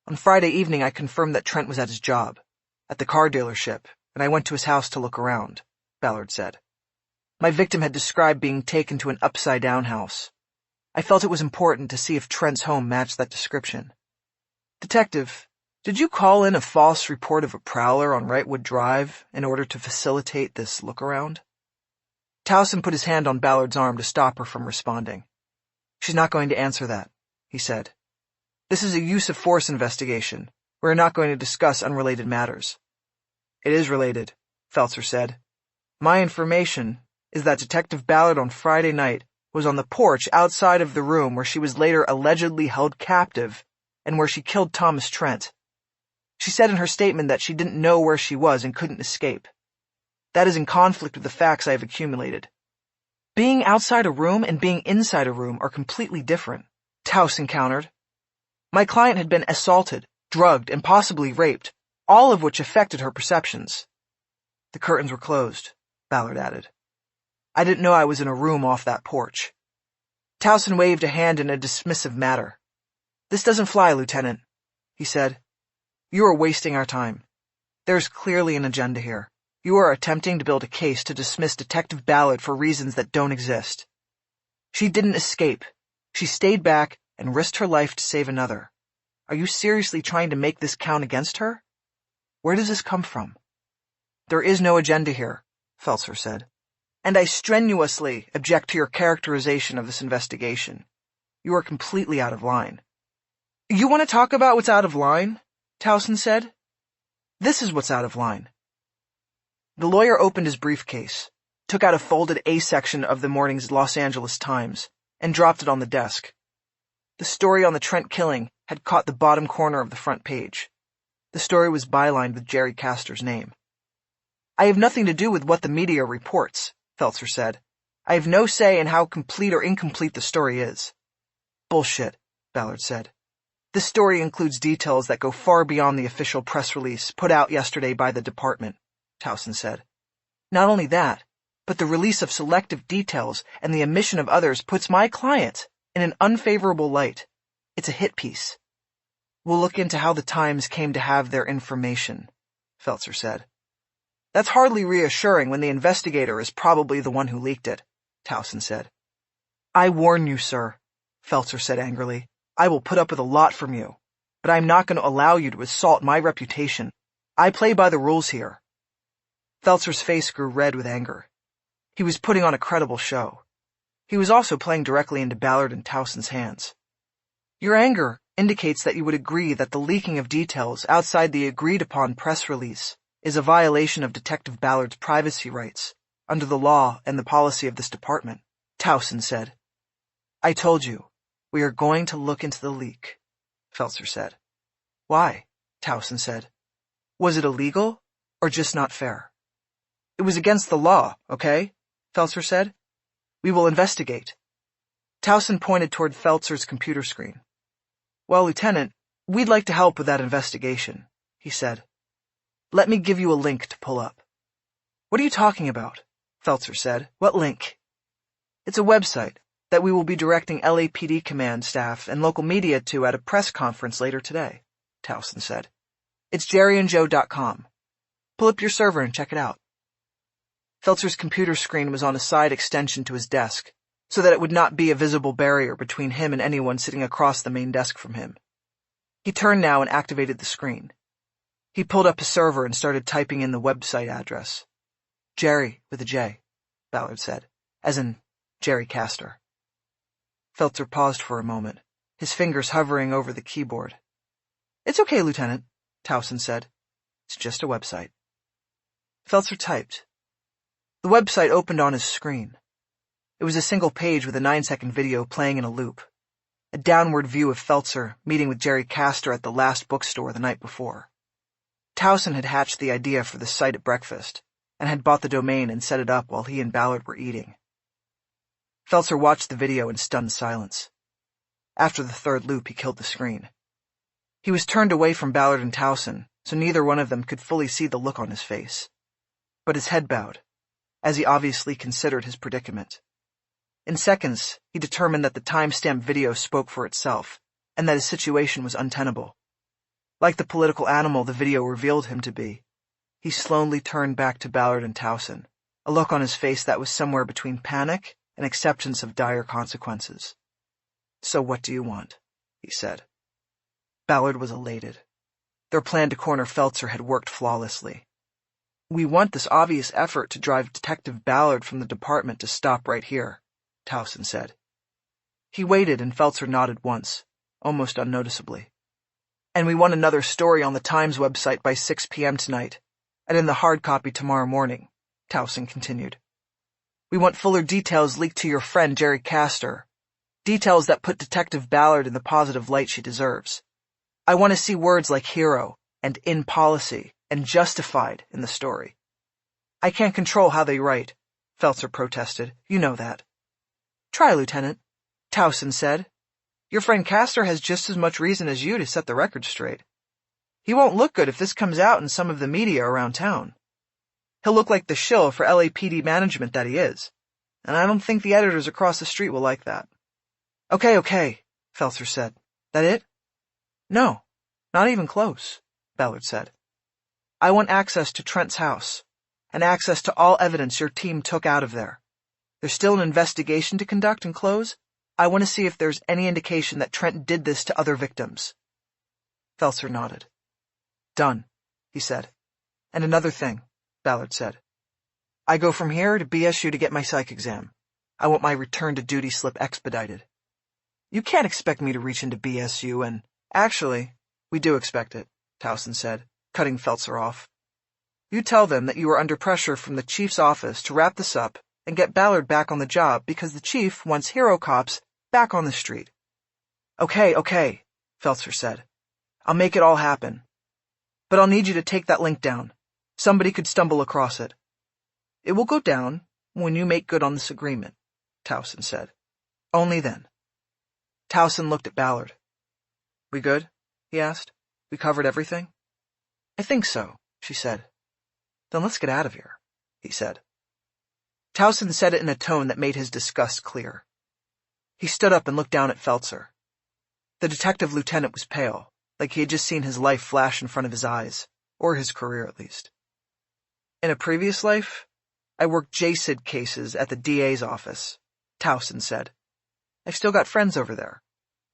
[SPEAKER 2] "On Friday evening I confirmed that Trent was at his job, at the car dealership, and I went to his house to look around," Ballard said. "My victim had described being taken to an upside-down house. I felt it was important to see if Trent's home matched that description." "Detective, did you call in a false report of a prowler on Wrightwood Drive in order to facilitate this look-around?" Towson put his hand on Ballard's arm to stop her from responding. "She's not going to answer that," he said. "This is a use-of-force investigation. We're not going to discuss unrelated matters." "It is related," Feltzer said. "My information is that Detective Ballard on Friday night was on the porch outside of the room where she was later allegedly held captive and where she killed Thomas Trent. She said in her statement that she didn't know where she was and couldn't escape. That is in conflict with the facts I have accumulated. Being outside a room and being inside a room are completely different," Towson countered. "My client had been assaulted, drugged, and possibly raped, all of which affected her perceptions." "The curtains were closed," Ballard added. "I didn't know I was in a room off that porch." Towson waved a hand in a dismissive manner. "This doesn't fly, Lieutenant," he said. "You are wasting our time. There is clearly an agenda here. You are attempting to build a case to dismiss Detective Ballard for reasons that don't exist. She didn't escape. She stayed back and risked her life to save another. Are you seriously trying to make this count against her? Where does this come from?" "There is no agenda here," Feltzer said. "And I strenuously object to your characterization of this investigation. You are completely out of line." "You want to talk about what's out of line?" Towson said. "This is what's out of line." The lawyer opened his briefcase, took out a folded A section of the morning's Los Angeles Times, and dropped it on the desk. The story on the Trent killing had caught the bottom corner of the front page. The story was bylined with Jerry Castor's name. "I have nothing to do with what the media reports," Feltzer said. "I have no say in how complete or incomplete the story is." "Bullshit," Ballard said. "This story includes details that go far beyond the official press release put out yesterday by the department," Towson said. "Not only that, but the release of selective details and the omission of others puts my client in an unfavorable light. It's a hit piece." "We'll look into how the Times came to have their information," Feltzer said. "That's hardly reassuring when the investigator is probably the one who leaked it," Towson said. "I warn you, sir," Feltzer said angrily. "I will put up with a lot from you, but I'm not going to allow you to assault my reputation. I play by the rules here." Feltzer's face grew red with anger. He was putting on a credible show. He was also playing directly into Ballard and Towson's hands. "Your anger indicates that you would agree that the leaking of details outside the agreed-upon press release is a violation of Detective Ballard's privacy rights under the law and the policy of this department," Towson said. "I told you, we are going to look into the leak," Feltzer said. "Why?" Towson said. "Was it illegal or just not fair?" "It was against the law, okay?" Feltzer said. "We will investigate." Towson pointed toward Feltzer's computer screen. "Well, Lieutenant, we'd like to help with that investigation," he said. "Let me give you a link to pull up." "What are you talking about?" Feltzer said. "What link?" "It's a website that we will be directing LAPD command staff and local media to at a press conference later today," Towson said. "It's jerryandjoe.com. Pull up your server and check it out." Feltzer's computer screen was on a side extension to his desk, so that it would not be a visible barrier between him and anyone sitting across the main desk from him. He turned now and activated the screen. He pulled up his server and started typing in the website address. "Jerry with a J," Ballard said, as in Jerry Castor. Feltzer paused for a moment, his fingers hovering over the keyboard. "It's okay, Lieutenant," Towson said. "It's just a website." Feltzer typed. The website opened on his screen. It was a single page with a 9-second video playing in a loop. A downward view of Feltzer meeting with Jerry Castor at the last bookstore the night before. Towson had hatched the idea for the site at breakfast, and had bought the domain and set it up while he and Ballard were eating. Feltzer watched the video in stunned silence. After the third loop, he killed the screen. He was turned away from Ballard and Towson, so neither one of them could fully see the look on his face. But his head bowed, as he obviously considered his predicament. In seconds, he determined that the timestamp video spoke for itself, and that his situation was untenable. Like the political animal the video revealed him to be, he slowly turned back to Ballard and Towson, a look on his face that was somewhere between panic and acceptance of dire consequences. "So what do you want?" he said. Ballard was elated. Their plan to corner Feltzer had worked flawlessly. "We want this obvious effort to drive Detective Ballard from the department to stop right here," Towson said. He waited and Feltzer nodded once, almost unnoticeably. "And we want another story on the Times website by 6 p.m. tonight, and in the hard copy tomorrow morning," Towson continued. "We want fuller details leaked to your friend Jerry Castor, details that put Detective Ballard in the positive light she deserves. I want to see words like hero and in policy and justified in the story." "I can't control how they write," Feltzer protested. "You know that." "Try, Lieutenant," Towson said. "Your friend Castor has just as much reason as you to set the record straight. He won't look good if this comes out in some of the media around town. He'll look like the shill for LAPD management that he is, and I don't think the editors across the street will like that." Okay, Feltzer said. "That it?" "No, not even close," Ballard said. "I want access to Trent's house, and access to all evidence your team took out of there. There's still an investigation to conduct and close. I want to see if there's any indication that Trent did this to other victims." Feltzer nodded. "Done," he said. "And another thing," Ballard said. "I go from here to BSU to get my psych exam. I want my return to duty slip expedited." "You can't expect me to reach into BSU and—" "Actually, we do expect it," Towson said, cutting Feltzer off. "You tell them that you are under pressure from the chief's office to wrap this up and get Ballard back on the job because the chief wants hero cops back on the street." Okay, Feltzer said. "I'll make it all happen. But I'll need you to take that link down. Somebody could stumble across it." "It will go down when you make good on this agreement," Towson said. "Only then." Towson looked at Ballard. "We good?" he asked. "We covered everything?" "I think so," she said. "Then let's get out of here," he said. Towson said it in a tone that made his disgust clear. He stood up and looked down at Feltzer. The detective lieutenant was pale, like he had just seen his life flash in front of his eyes, or his career at least. "In a previous life, I worked JCID cases at the DA's office," Towson said. "I've still got friends over there,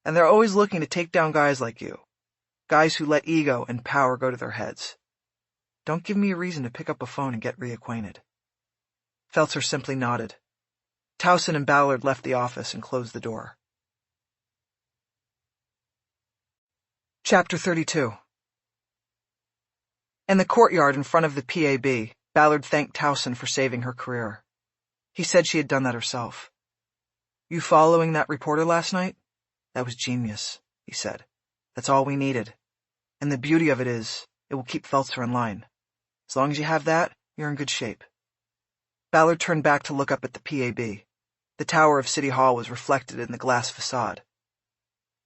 [SPEAKER 2] and they're always looking to take down guys like you, guys who let ego and power go to their heads. Don't give me a reason to pick up a phone and get reacquainted." Feltzer simply nodded. Towson and Ballard left the office and closed the door. Chapter 32. In the courtyard in front of the PAB, Ballard thanked Towson for saving her career. He said she had done that herself. "You following that reporter last night? That was genius," he said. "That's all we needed. And the beauty of it is, it will keep Feltzer in line. As long as you have that, you're in good shape." Ballard turned back to look up at the PAB. The tower of City Hall was reflected in the glass facade.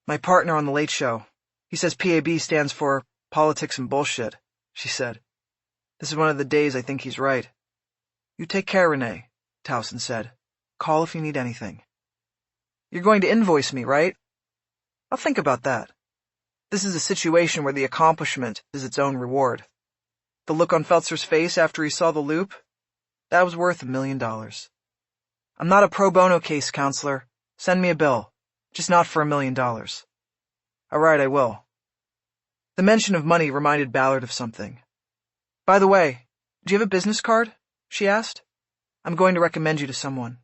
[SPEAKER 2] "My partner on the Late Show, he says PAB stands for politics and bullshit," she said. "This is one of the days I think he's right." "You take care, Renee," Towson said. "Call if you need anything." "You're going to invoice me, right?" "I'll think about that. This is a situation where the accomplishment is its own reward. The look on Feltzer's face after he saw the loop? That was worth $1 million. I'm not a pro bono case counselor. Send me a bill. Just not for $1 million. All right, I will. The mention of money reminded Ballard of something. "By the way, do you have a business card?" she asked. "I'm going to recommend you to someone."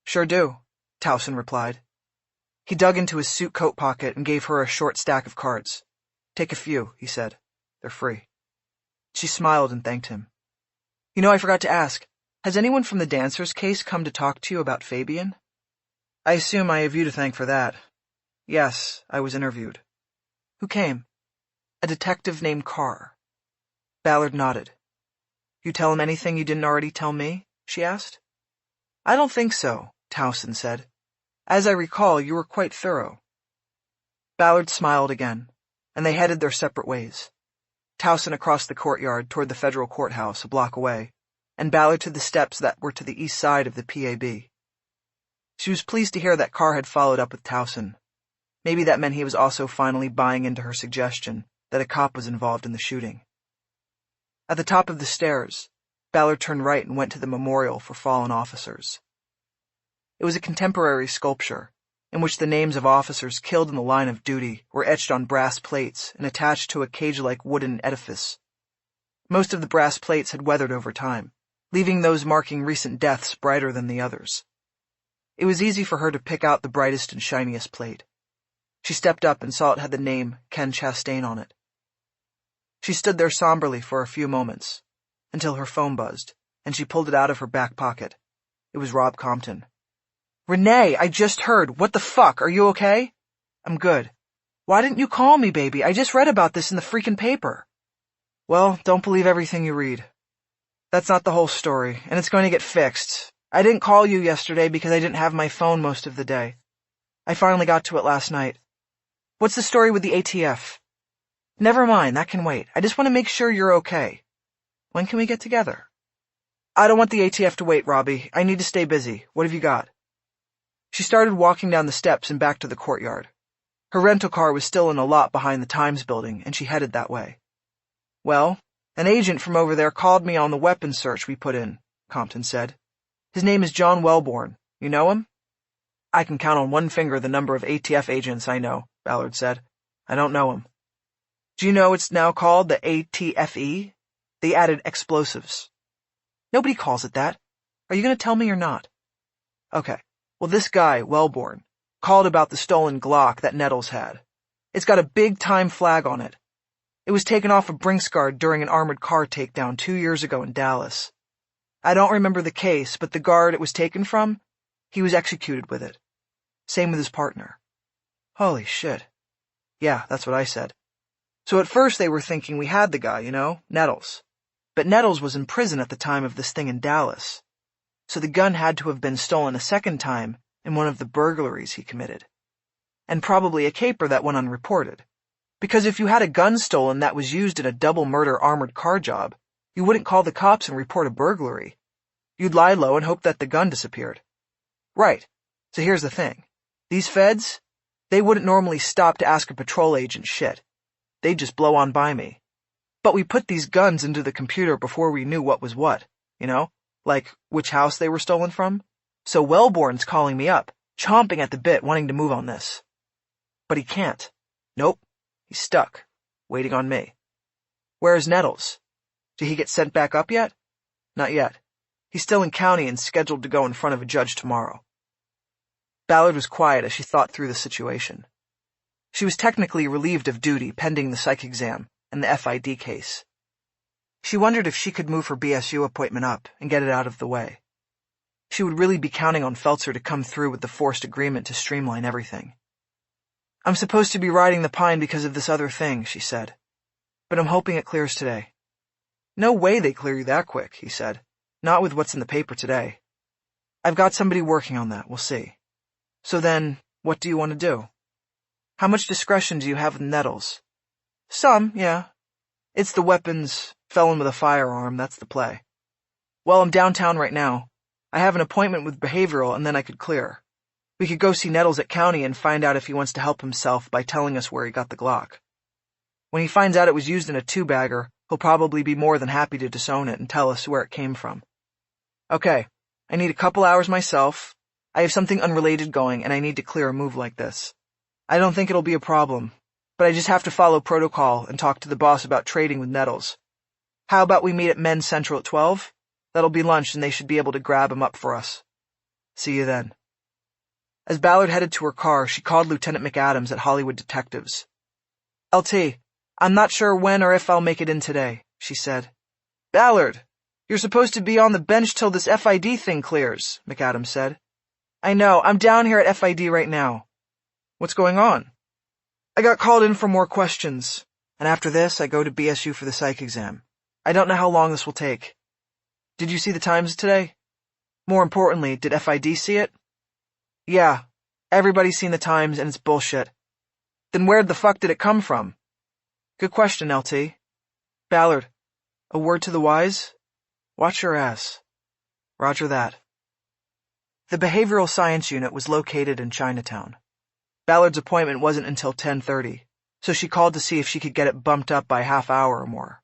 [SPEAKER 2] "Sure do," Towson replied. He dug into his suit coat pocket and gave her a short stack of cards. "Take a few," he said. "They're free." She smiled and thanked him. "You know, I forgot to ask, Has anyone from the dancers case come to talk to you about Fabian? I assume I have you to thank for that. Yes, I was interviewed. Who came? A detective named Carr. Ballard nodded. You tell him anything you didn't already tell me? She asked. I don't think so, Towson said. As I recall, you were quite thorough. Ballard smiled again, and they headed their separate ways. Towson across the courtyard toward the federal courthouse a block away, and Ballard to the steps that were to the east side of the PAB. She was pleased to hear that Carr had followed up with Towson. Maybe that meant he was also finally buying into her suggestion that a cop was involved in the shooting. At the top of the stairs, Ballard turned right and went to the memorial for fallen officers. It was a contemporary sculpture, in which the names of officers killed in the line of duty were etched on brass plates and attached to a cage-like wooden edifice. Most of the brass plates had weathered over time, leaving those marking recent deaths brighter than the others. It was easy for her to pick out the brightest and shiniest plate. She stepped up and saw it had the name Ken Chastain on it. She stood there somberly for a few moments, until her phone buzzed, and she pulled it out of her back pocket. It was Rob Compton. Renee, I just heard. What the fuck? Are you okay? I'm good. Why didn't you call me, baby? I just read about this in the freaking paper. Well, don't believe everything you read. That's not the whole story, and it's going to get fixed. I didn't call you yesterday because I didn't have my phone most of the day. I finally got to it last night. What's the story with the ATF? Never mind, that can wait. I just want to make sure you're okay. When can we get together? I don't want the ATF to wait, Robbie. I need to stay busy. What have you got? She started walking down the steps and back to the courtyard. Her rental car was still in a lot behind the Times building, and she headed that way. Well, an agent from over there called me on the weapons search we put in, Compton said. His name is John Wellborn. You know him? I can count on one finger the number of ATF agents I know, Ballard said. I don't know him. Do you know it's now called the ATFE? They added explosives. Nobody calls it that. Are you going to tell me or not? Okay. Well, this guy, Wellborn, called about the stolen Glock that Nettles had. It's got a big-time flag on it. It was taken off a Brinks guard during an armored car takedown 2 years ago in Dallas. I don't remember the case, but the guard it was taken from, he was executed with it. Same with his partner. Holy shit. Yeah, that's what I said. So at first they were thinking we had the guy, Nettles. But Nettles was in prison at the time of this thing in Dallas. So the gun had to have been stolen a second time in one of the burglaries he committed. And probably a caper that went unreported. Because if you had a gun stolen that was used in a double murder armored car job, you wouldn't call the cops and report a burglary. You'd lie low and hope that the gun disappeared. Right. So here's the thing. These feds, they wouldn't normally stop to ask a patrol agent shit. They'd just blow on by me. But we put these guns into the computer before we knew what was what, like which house they were stolen from. So Wellborn's calling me up, chomping at the bit, wanting to move on this. But he can't. Nope. He's stuck, waiting on me. Where's Nettles? Did he get sent back up yet? Not yet. He's still in county and scheduled to go in front of a judge tomorrow. Ballard was quiet as she thought through the situation. She was technically relieved of duty pending the psych exam and the FID case. She wondered if she could move her BSU appointment up and get it out of the way. She would really be counting on Feltzer to come through with the forced agreement to streamline everything. I'm supposed to be riding the pine because of this other thing, she said. But I'm hoping it clears today. No way they clear you that quick, he said. Not with what's in the paper today. I've got somebody working on that, we'll see. So then, what do you want to do? How much discretion do you have with Nettles? Some, yeah. It's the weapons, felon with a firearm, that's the play. Well, I'm downtown right now. I have an appointment with behavioral and then I could clear. We could go see Nettles at county and find out if he wants to help himself by telling us where he got the Glock. When he finds out it was used in a two-bagger, he'll probably be more than happy to disown it and tell us where it came from. Okay, I need a couple hours myself. I have something unrelated going and I need to clear a move like this. I don't think it'll be a problem, but I just have to follow protocol and talk to the boss about trading with Nettles. How about we meet at Men's Central at 12? That'll be lunch and they should be able to grab him up for us. See you then. As Ballard headed to her car, she called Lieutenant McAdams at Hollywood Detectives. LT, I'm not sure when or if I'll make it in today, she said. Ballard! You're supposed to be on the bench till this FID thing clears, McAdams said. I know, I'm down here at FID right now. What's going on? I got called in for more questions, and after this I go to BSU for the psych exam. I don't know how long this will take. Did you see the Times today? More importantly, did FID see it? Yeah, everybody's seen the Times and it's bullshit. Then where the fuck did it come from? Good question, LT. Ballard, a word to the wise? Watch your ass. Roger that. The Behavioral Science Unit was located in Chinatown. Ballard's appointment wasn't until 10:30, so she called to see if she could get it bumped up by a half hour or more.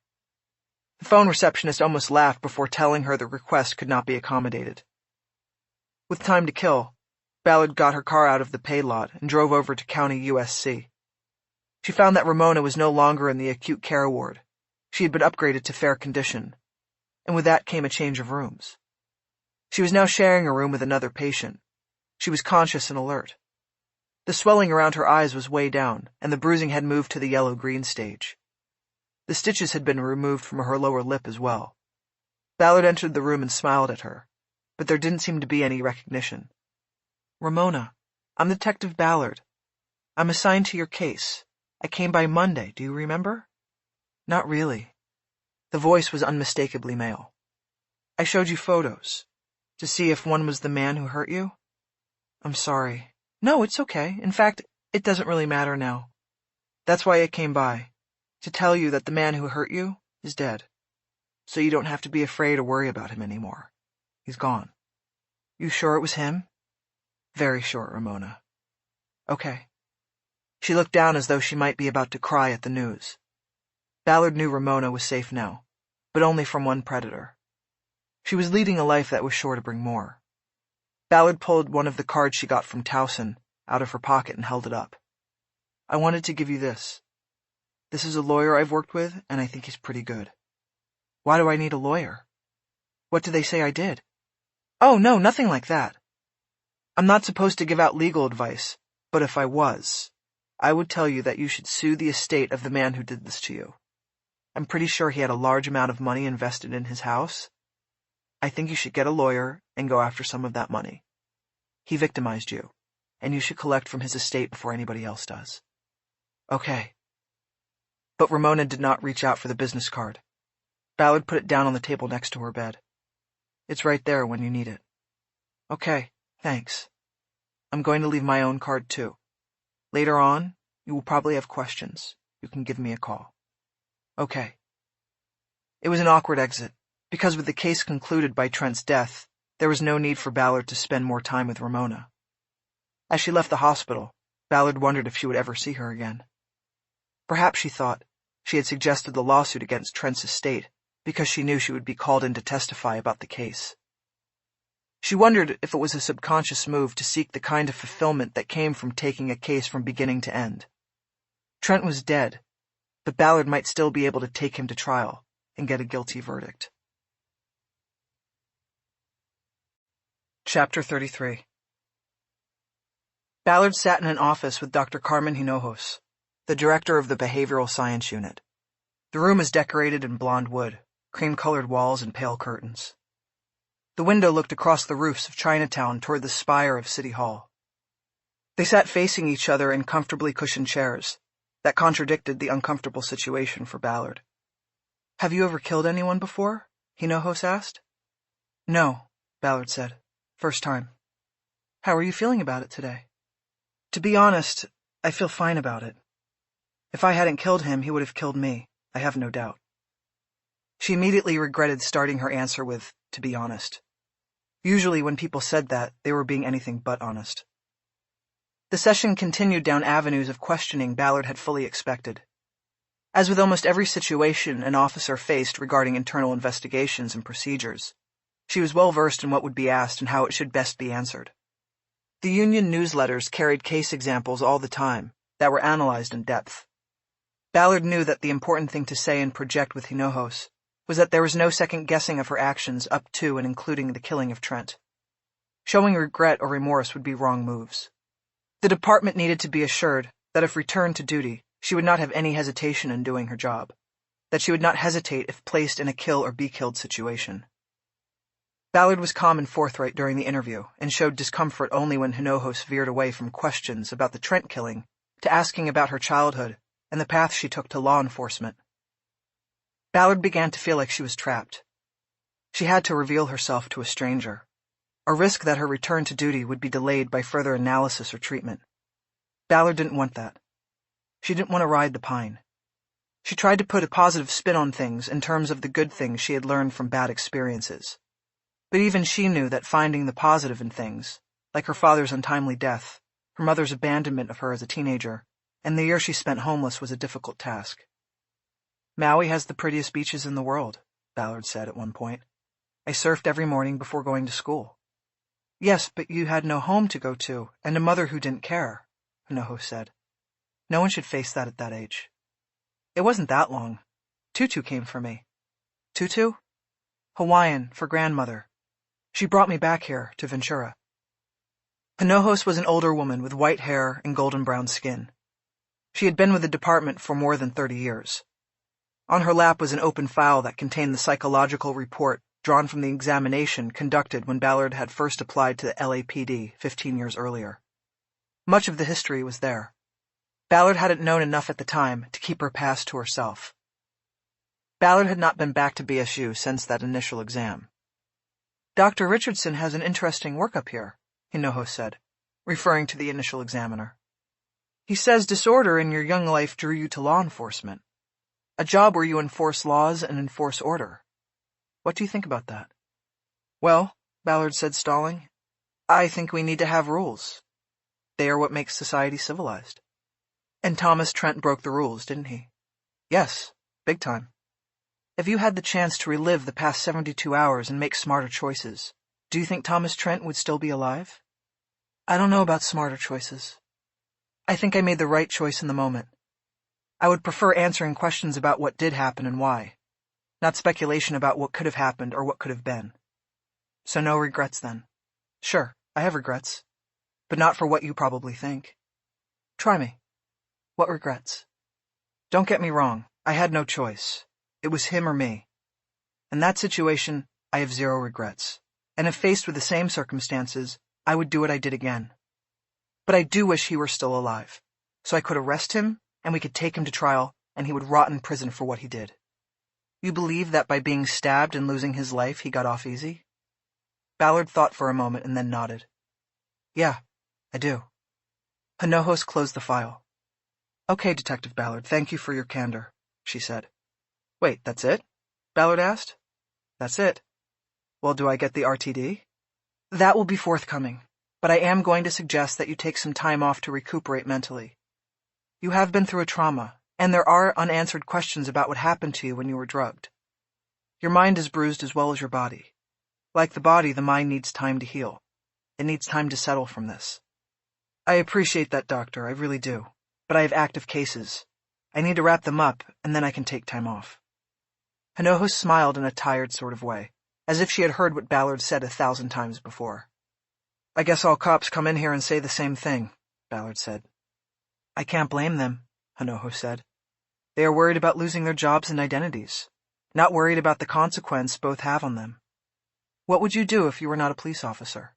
[SPEAKER 2] The phone receptionist almost laughed before telling her the request could not be accommodated. With time to kill, Ballard got her car out of the pay lot and drove over to County USC. She found that Ramona was no longer in the acute care ward. She had been upgraded to fair condition, and with that came a change of rooms. She was now sharing a room with another patient. She was conscious and alert. The swelling around her eyes was way down, and the bruising had moved to the yellow-green stage. The stitches had been removed from her lower lip as well. Ballard entered the room and smiled at her, but there didn't seem to be any recognition. Ramona, I'm Detective Ballard. I'm assigned to your case. I came by Monday, do you remember? Not really. The voice was unmistakably male. I showed you photos, to see if one was the man who hurt you. I'm sorry. No, it's okay. In fact, it doesn't really matter now. That's why I came by, to tell you that the man who hurt you is dead, so you don't have to be afraid or worry about him anymore. He's gone. You sure it was him? Very sure, Ramona. Okay. She looked down as though she might be about to cry at the news. Ballard knew Ramona was safe now, but only from one predator. She was leading a life that was sure to bring more. Ballard pulled one of the cards she got from Towson out of her pocket and held it up. I wanted to give you this. This is a lawyer I've worked with, and I think he's pretty good. Why do I need a lawyer? What do they say I did? Oh, no, nothing like that. I'm not supposed to give out legal advice, but if I was, I would tell you that you should sue the estate of the man who did this to you. I'm pretty sure he had a large amount of money invested in his house. I think you should get a lawyer and go after some of that money. He victimized you, and you should collect from his estate before anybody else does. Okay. But Ramona did not reach out for the business card. Ballard put it down on the table next to her bed. It's right there when you need it. Okay, thanks. I'm going to leave my own card too. Later on, you will probably have questions. You can give me a call. Okay. It was an awkward exit, because with the case concluded by Trent's death, there was no need for Ballard to spend more time with Ramona. As she left the hospital, Ballard wondered if she would ever see her again. Perhaps, she thought, she had suggested the lawsuit against Trent's estate because she knew she would be called in to testify about the case. She wondered if it was a subconscious move to seek the kind of fulfillment that came from taking a case from beginning to end. Trent was dead, but Ballard might still be able to take him to trial and get a guilty verdict. Chapter 33. Ballard sat in an office with Dr. Carmen Hinojos, the director of the Behavioral Science Unit. The room is decorated in blonde wood, cream-colored walls and pale curtains. The window looked across the roofs of Chinatown toward the spire of City Hall. They sat facing each other in comfortably cushioned chairs that contradicted the uncomfortable situation for Ballard. Have you ever killed anyone before? Hinojos asked. No, Ballard said. First time. How are you feeling about it today? To be honest, I feel fine about it. If I hadn't killed him, he would have killed me, I have no doubt. She immediately regretted starting her answer with, to be honest. Usually when people said that, they were being anything but honest. The session continued down avenues of questioning Ballard had fully expected. As with almost every situation an officer faced regarding internal investigations and procedures, she was well versed in what would be asked and how it should best be answered. The union newsletters carried case examples all the time that were analyzed in depth. Ballard knew that the important thing to say and project with Hinojos was that there was no second guessing of her actions up to and including the killing of Trent. Showing regret or remorse would be wrong moves. The department needed to be assured that if returned to duty, she would not have any hesitation in doing her job, that she would not hesitate if placed in a kill or be killed situation. Ballard was calm and forthright during the interview, and showed discomfort only when Hinojos veered away from questions about the Trent killing to asking about her childhood and the path she took to law enforcement. Ballard began to feel like she was trapped. She had to reveal herself to a stranger, a risk that her return to duty would be delayed by further analysis or treatment. Ballard didn't want that. She didn't want to ride the pine. She tried to put a positive spin on things in terms of the good things she had learned from bad experiences. But even she knew that finding the positive in things, like her father's untimely death, her mother's abandonment of her as a teenager, and the year she spent homeless, was a difficult task. "Maui has the prettiest beaches in the world," Ballard said at one point. "I surfed every morning before going to school." "Yes, but you had no home to go to, and a mother who didn't care," Hinojos said. "No one should face that at that age." "It wasn't that long. Tutu came for me." "Tutu?" "Hawaiian, for grandmother. She brought me back here, to Ventura." Hinojos was an older woman with white hair and golden brown skin. She had been with the department for more than 30 years. On her lap was an open file that contained the psychological report drawn from the examination conducted when Ballard had first applied to the LAPD 15 years earlier. Much of the history was there. Ballard hadn't known enough at the time to keep her past to herself. Ballard had not been back to BSU since that initial exam. "Dr. Richardson has an interesting workup here," Hinojos said, referring to the initial examiner. "He says disorder in your young life drew you to law enforcement, a job where you enforce laws and enforce order. What do you think about that?" "Well," Ballard said, stalling, "I think we need to have rules. They are what makes society civilized." "And Thomas Trent broke the rules, didn't he?" "Yes, big time. If you had the chance to relive the past 72 hours and make smarter choices, do you think Thomas Trent would still be alive?" "I don't know about smarter choices. I think I made the right choice in the moment. I would prefer answering questions about what did happen and why, not speculation about what could have happened or what could have been." "So no regrets then?" "Sure, I have regrets, but not for what you probably think." "Try me. What regrets?" "Don't get me wrong, I had no choice. It was him or me. In that situation, I have zero regrets, and if faced with the same circumstances, I would do what I did again. But I do wish he were still alive, so I could arrest him, and we could take him to trial, and he would rot in prison for what he did." "You believe that by being stabbed and losing his life, he got off easy?" Ballard thought for a moment and then nodded. "Yeah, I do." Hinojos closed the file. "Okay, Detective Ballard, thank you for your candor," she said. "Wait, that's it?" Ballard asked. "That's it." "Well, do I get the RTD?" "That will be forthcoming, but I am going to suggest that you take some time off to recuperate mentally. You have been through a trauma, and there are unanswered questions about what happened to you when you were drugged. Your mind is bruised as well as your body. Like the body, the mind needs time to heal. It needs time to settle from this." "I appreciate that, doctor, I really do, but I have active cases. I need to wrap them up, and then I can take time off." Hinojos smiled in a tired sort of way, as if she had heard what Ballard said 1,000 times before. "I guess all cops come in here and say the same thing," Ballard said. "I can't blame them," Hinojos said. "They are worried about losing their jobs and identities, not worried about the consequence both have on them. What would you do if you were not a police officer?"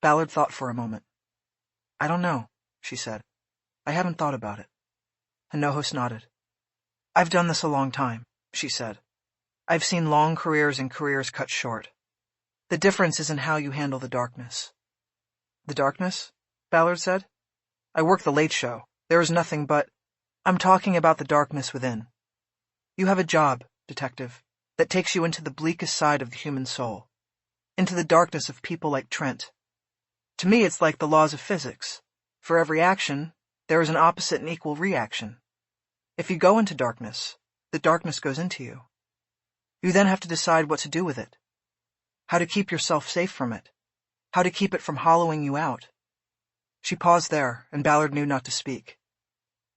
[SPEAKER 2] Ballard thought for a moment. "I don't know," she said. "I haven't thought about it." Hinojos nodded. "I've done this a long time," she said. "I've seen long careers and careers cut short. The difference is in how you handle the darkness." "The darkness?" Ballard said. "I work the late show. There is nothing but—" "I'm talking about the darkness within. You have a job, detective, that takes you into the bleakest side of the human soul, into the darkness of people like Trent. To me, it's like the laws of physics. For every action, there is an opposite and equal reaction. If you go into darkness, the darkness goes into you. You then have to decide what to do with it, how to keep yourself safe from it, how to keep it from hollowing you out." She paused there, and Ballard knew not to speak.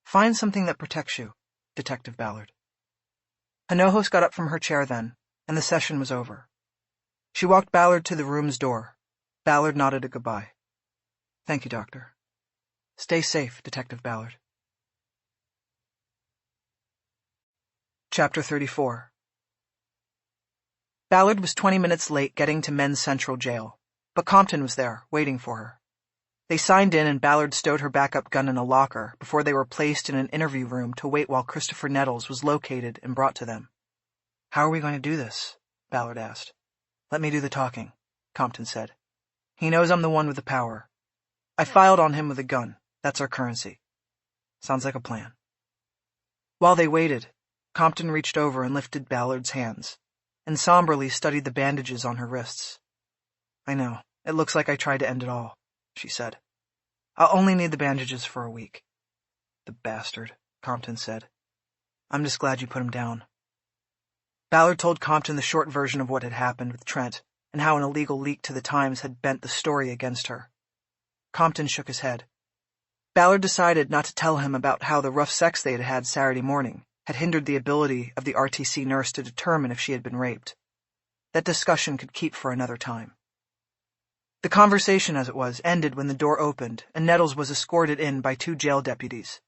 [SPEAKER 2] "Find something that protects you, Detective Ballard." Hinojos got up from her chair then, and the session was over. She walked Ballard to the room's door. Ballard nodded a goodbye. "Thank you, Doctor. Stay safe, Detective Ballard." Chapter 34. Ballard was 20 minutes late getting to Men's Central Jail, but Compton was there, waiting for her. They signed in and Ballard stowed her backup gun in a locker before they were placed in an interview room to wait while Christopher Nettles was located and brought to them. "How are we going to do this?" Ballard asked. "Let me do the talking," Compton said. "He knows I'm the one with the power. I filed on him with a gun. That's our currency." "Sounds like a plan." While they waited, Compton reached over and lifted Ballard's hands, and somberly studied the bandages on her wrists. "I know, it looks like I tried to end it all," she said. "I'll only need the bandages for a week." "The bastard," Compton said. "I'm just glad you put him down." Ballard told Compton the short version of what had happened with Trent and how an illegal leak to the Times had bent the story against her. Compton shook his head. Ballard decided not to tell him about how the rough sex they had had Saturday morning had hindered the ability of the RTC nurse to determine if she had been raped. That discussion could keep for another time. The conversation, as it was, ended when the door opened and Nettles was escorted in by 2 jail deputies.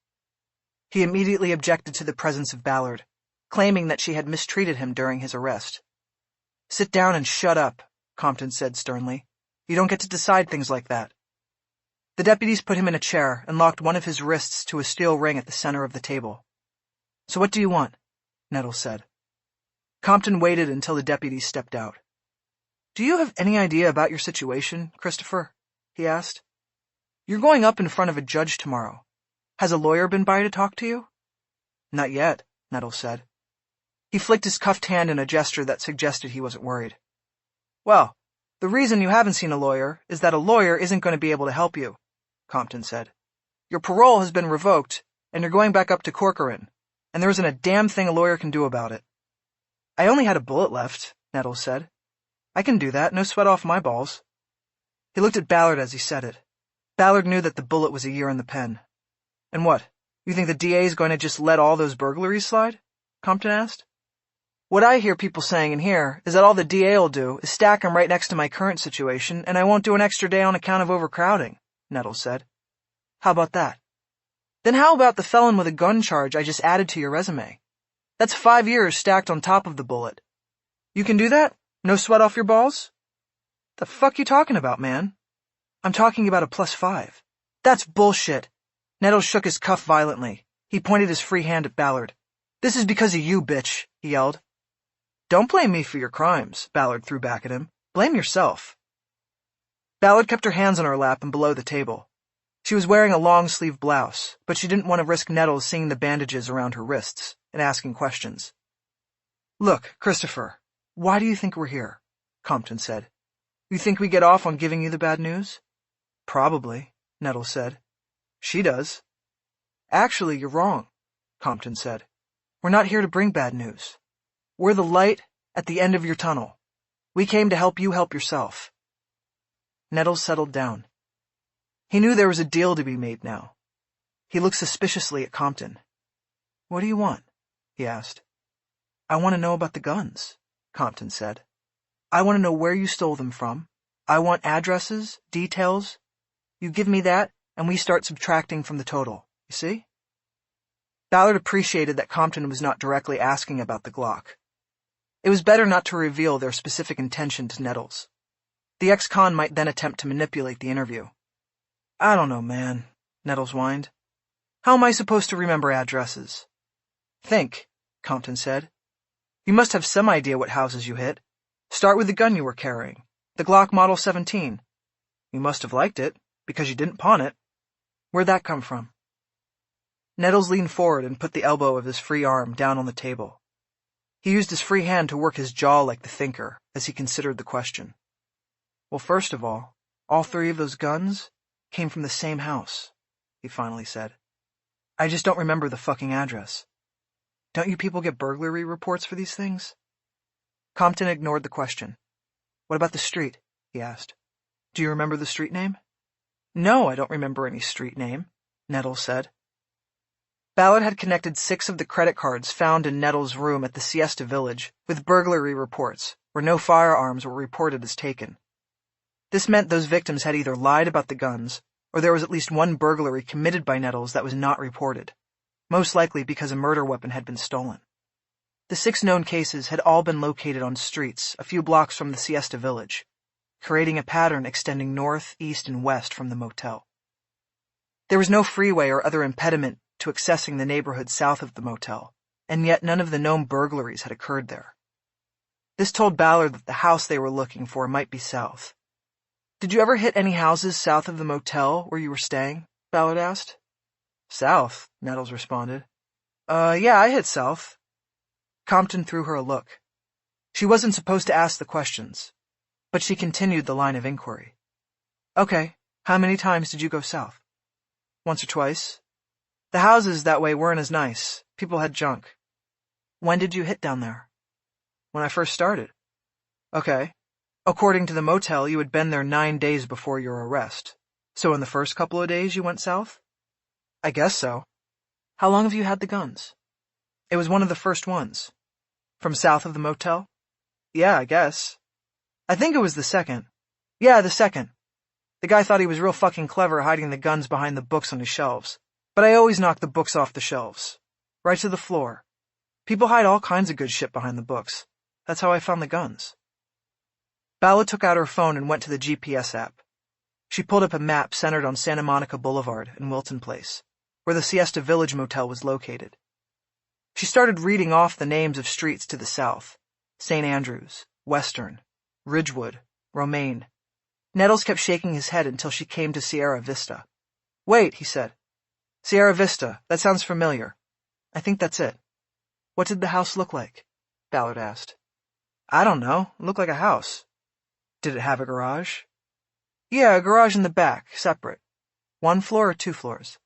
[SPEAKER 2] He immediately objected to the presence of Ballard, claiming that she had mistreated him during his arrest. "Sit down and shut up," Compton said sternly. "You don't get to decide things like that." The deputies put him in a chair and locked one of his wrists to a steel ring at the center of the table. "So what do you want?" Nettles said. Compton waited until the deputies stepped out. "Do you have any idea about your situation, Christopher?" he asked. "You're going up in front of a judge tomorrow. Has a lawyer been by to talk to you?" "Not yet," Nettles said. He flicked his cuffed hand in a gesture that suggested he wasn't worried. "Well, the reason you haven't seen a lawyer is that a lawyer isn't going to be able to help you," Compton said. "Your parole has been revoked, and you're going back up to Corcoran, and there isn't a damn thing a lawyer can do about it." "I only had a bullet left," Nettles said. "I can do that, no sweat off my balls." He looked at Ballard as he said it. Ballard knew that the bullet was a year in the pen. "And what, you think the DA is going to just let all those burglaries slide?" Compton asked. "What I hear people saying in here is that all the DA will do is stack him right next to my current situation, and I won't do an extra day on account of overcrowding," Nettles said. "How about that?" "Then how about the felon with a gun charge I just added to your resume? That's 5 years stacked on top of the bullet. You can do that? No sweat off your balls?" "The fuck you talking about, man?" "I'm talking about a +5. "That's bullshit." Nettles shook his cuff violently. He pointed his free hand at Ballard. "This is because of you, bitch," he yelled. "Don't blame me for your crimes," Ballard threw back at him. "Blame yourself." Ballard kept her hands on her lap and below the table. She was wearing a long-sleeve blouse, but she didn't want to risk Nettles seeing the bandages around her wrists and asking questions. "Look, Christopher, why do you think we're here?" Compton said. "You think we get off on giving you the bad news?" "Probably," Nettles said. "She does." "Actually, you're wrong," Compton said. "We're not here to bring bad news. We're the light at the end of your tunnel. We came to help you help yourself." Nettles settled down. He knew there was a deal to be made now. He looked suspiciously at Compton. "What do you want?" he asked. "I want to know about the guns," Compton said. "I want to know where you stole them from. I want addresses, details. You give me that, and we start subtracting from the total. You see?" Ballard appreciated that Compton was not directly asking about the Glock. It was better not to reveal their specific intention to Nettles. The ex-con might then attempt to manipulate the interview. "I don't know, man," Nettles whined. "How am I supposed to remember addresses?" "Think," Compton said. "You must have some idea what houses you hit. Start with the gun you were carrying, the Glock Model 17. You must have liked it, because you didn't pawn it. Where'd that come from?" Nettles leaned forward and put the elbow of his free arm down on the table. He used his free hand to work his jaw like the thinker as he considered the question. "Well, first of all 3 of those guns came from the same house," he finally said. "I just don't remember the fucking address. Don't you people get burglary reports for these things?" Compton ignored the question. "What about the street?" he asked. "Do you remember the street name?" "No, I don't remember any street name," Nettles said. Ballard had connected 6 of the credit cards found in Nettles' room at the Siesta Village with burglary reports where no firearms were reported as taken. This meant those victims had either lied about the guns, or there was at least one burglary committed by Nettles that was not reported, most likely because a murder weapon had been stolen. The 6 known cases had all been located on streets a few blocks from the Siesta Village, creating a pattern extending north, east, and west from the motel. There was no freeway or other impediment to accessing the neighborhood south of the motel, and yet none of the known burglaries had occurred there. This told Ballard that the house they were looking for might be south. "Did you ever hit any houses south of the motel where you were staying?" Ballard asked. "South," Nettles responded. Yeah, I hit south." Compton threw her a look. She wasn't supposed to ask the questions, but she continued the line of inquiry. "Okay, how many times did you go south?" "Once or twice. The houses that way weren't as nice. People had junk." "When did you hit down there?" "When I first started." "Okay. According to the motel, you had been there 9 days before your arrest. So in the first couple of days you went south?" "I guess so." "How long have you had the guns?" "It was one of the first ones." "From south of the motel?" "Yeah, I guess." "I think it was the second." "Yeah, the second. The guy thought he was real fucking clever hiding the guns behind the books on his shelves. But I always knock the books off the shelves. Right to the floor. People hide all kinds of good shit behind the books. That's how I found the guns." Ballard took out her phone and went to the GPS app. She pulled up a map centered on Santa Monica Boulevard and Wilton Place, where the Siesta Village Motel was located. She started reading off the names of streets to the south: St. Andrews, Western, Ridgewood, Romaine. Nettles kept shaking his head until she came to Sierra Vista. "Wait," he said. "Sierra Vista, that sounds familiar. I think that's it." "What did the house look like?" Ballard asked. "I don't know. It looked like a house." "Did it have a garage?" "Yeah, a garage in the back, separate." "1 floor or 2 floors?"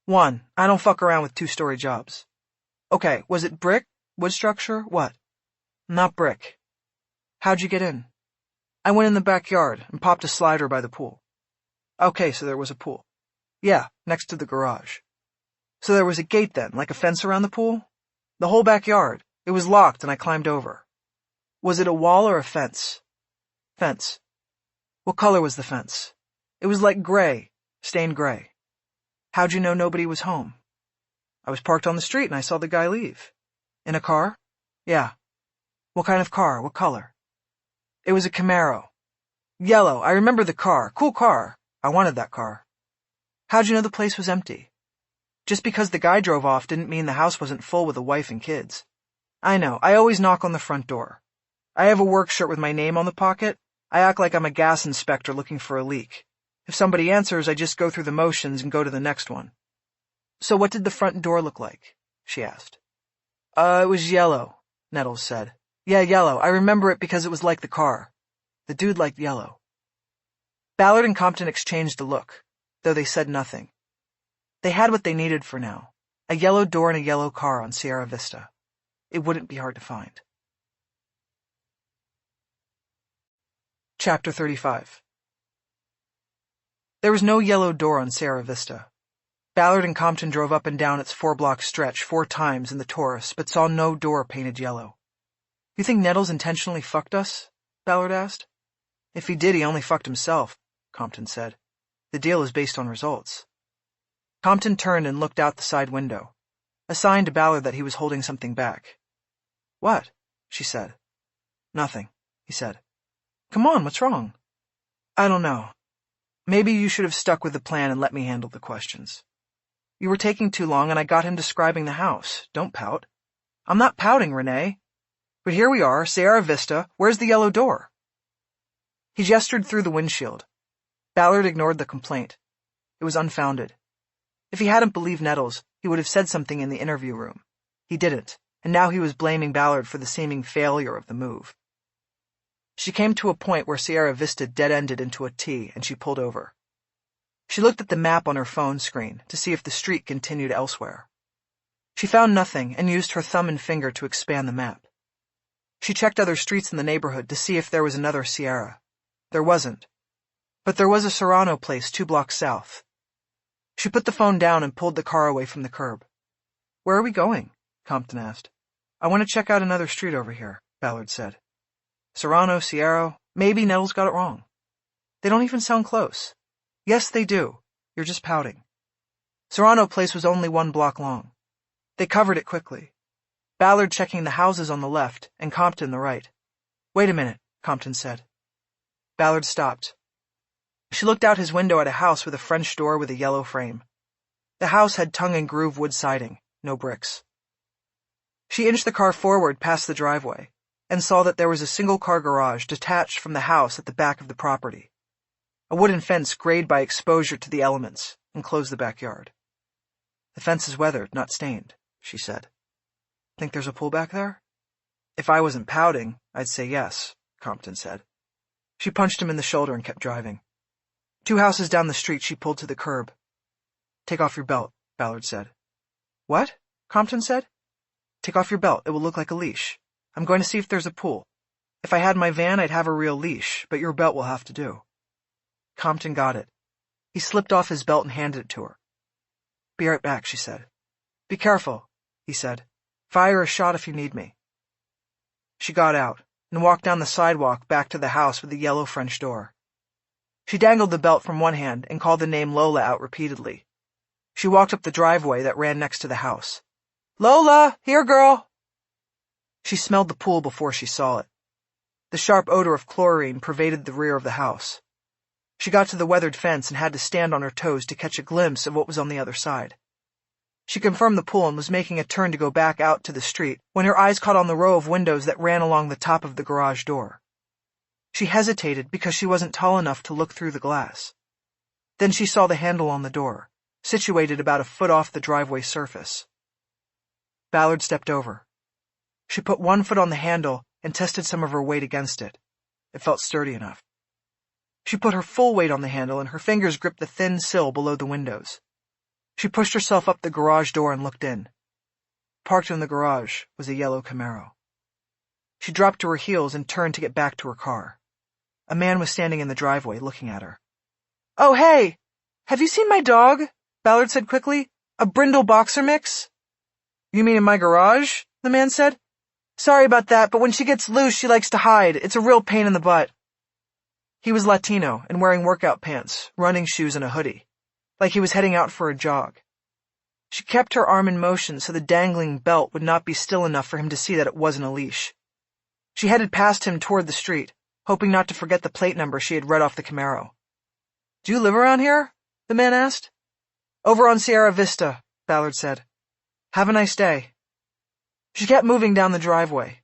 [SPEAKER 2] "1. I don't fuck around with 2-story jobs." "Okay, was it brick, wood structure, what?" "Not brick." "How'd you get in?" "I went in the backyard and popped a slider by the pool." "Okay, so there was a pool." "Yeah, next to the garage." "So there was a gate then, like a fence around the pool?" "The whole backyard. It was locked and I climbed over." "Was it a wall or a fence?" "Fence." "What color was the fence?" "It was like gray, stained gray." "How'd you know nobody was home?" "I was parked on the street and I saw the guy leave." "In a car?" "Yeah." "What kind of car? What color?" "It was a Camaro. Yellow. I remember the car. Cool car. I wanted that car." "How'd you know the place was empty?" "Just because the guy drove off didn't mean the house wasn't full with a wife and kids." "I know. I always knock on the front door. I have a work shirt with my name on the pocket. I act like I'm a gas inspector looking for a leak. If somebody answers, I just go through the motions and go to the next one." "So what did the front door look like?" she asked. It was yellow," Nettles said. "Yeah, yellow. I remember it because it was like the car. The dude liked yellow." Ballard and Compton exchanged a look, though they said nothing. They had what they needed for now: a yellow door and a yellow car on Sierra Vista. It wouldn't be hard to find. Chapter 35. There was no yellow door on Sierra Vista. Ballard and Compton drove up and down its 4-block stretch 4 times in the Taurus, but saw no door painted yellow. "You think Nettles intentionally fucked us?" Ballard asked. "If he did, he only fucked himself," Compton said. "The deal is based on results." Compton turned and looked out the side window, a sign to Ballard that he was holding something back. "What?" she said. "Nothing," he said. "Come on, what's wrong?" "I don't know. Maybe you should have stuck with the plan and let me handle the questions. You were taking too long and I got him describing the house. Don't pout." "I'm not pouting, Renée. But here we are, Sierra Vista. Where's the yellow door?" He gestured through the windshield. Ballard ignored the complaint. It was unfounded. If he hadn't believed Nettles, he would have said something in the interview room. He didn't, and now he was blaming Ballard for the seeming failure of the move. She came to a point where Sierra Vista dead-ended into a T, and she pulled over. She looked at the map on her phone screen to see if the street continued elsewhere. She found nothing and used her thumb and finger to expand the map. She checked other streets in the neighborhood to see if there was another Sierra. There wasn't. But there was a Serrano place 2 blocks south. She put the phone down and pulled the car away from the curb. "Where are we going?" Compton asked. "I want to check out another street over here," Ballard said. "Serrano, Sierra, maybe Nettles got it wrong. They don't even sound close." "Yes, they do. You're just pouting." Serrano place was only 1 block long. They covered it quickly. Ballard checking the houses on the left and Compton the right. "Wait a minute," Compton said. Ballard stopped. She looked out his window at a house with a French door with a yellow frame. The house had tongue-and-groove wood siding, no bricks. She inched the car forward past the driveway and saw that there was a single-car garage detached from the house at the back of the property. A wooden fence grayed by exposure to the elements enclosed the backyard. "The fence is weathered, not stained," she said. "Think there's a pool back there?" "If I wasn't pouting, I'd say yes," Compton said. She punched him in the shoulder and kept driving. 2 houses down the street, she pulled to the curb. "Take off your belt," Ballard said. "What?" Compton said. "Take off your belt. It will look like a leash. I'm going to see if there's a pool. If I had my van, I'd have a real leash, but your belt will have to do." Compton got it. He slipped off his belt and handed it to her. "Be right back," she said. "Be careful," he said. "Fire a shot if you need me." She got out and walked down the sidewalk back to the house with the yellow French door. She dangled the belt from one hand and called the name Lola out repeatedly. She walked up the driveway that ran next to the house. "Lola, here, girl!" She smelled the pool before she saw it. The sharp odor of chlorine pervaded the rear of the house. She got to the weathered fence and had to stand on her toes to catch a glimpse of what was on the other side. She confirmed the pool and was making a turn to go back out to the street when her eyes caught on the row of windows that ran along the top of the garage door. She hesitated because she wasn't tall enough to look through the glass. Then she saw the handle on the door, situated about a foot off the driveway surface. Ballard stepped over. She put one foot on the handle and tested some of her weight against it. It felt sturdy enough. She put her full weight on the handle and her fingers gripped the thin sill below the windows. She pushed herself up the garage door and looked in. Parked in the garage was a yellow Camaro. She dropped to her heels and turned to get back to her car. A man was standing in the driveway looking at her. "Oh, hey! Have you seen my dog?" Ballard said quickly. "A brindle boxer mix?" "You mean in my garage?" the man said. "Sorry about that, but when she gets loose, she likes to hide. It's a real pain in the butt." He was Latino and wearing workout pants, running shoes, and a hoodie, like he was heading out for a jog. She kept her arm in motion so the dangling belt would not be still enough for him to see that it wasn't a leash. She headed past him toward the street, hoping not to forget the plate number she had read off the Camaro. "Do you live around here?" the man asked. "Over on Sierra Vista," Ballard said. "Have a nice day." She kept moving down the driveway.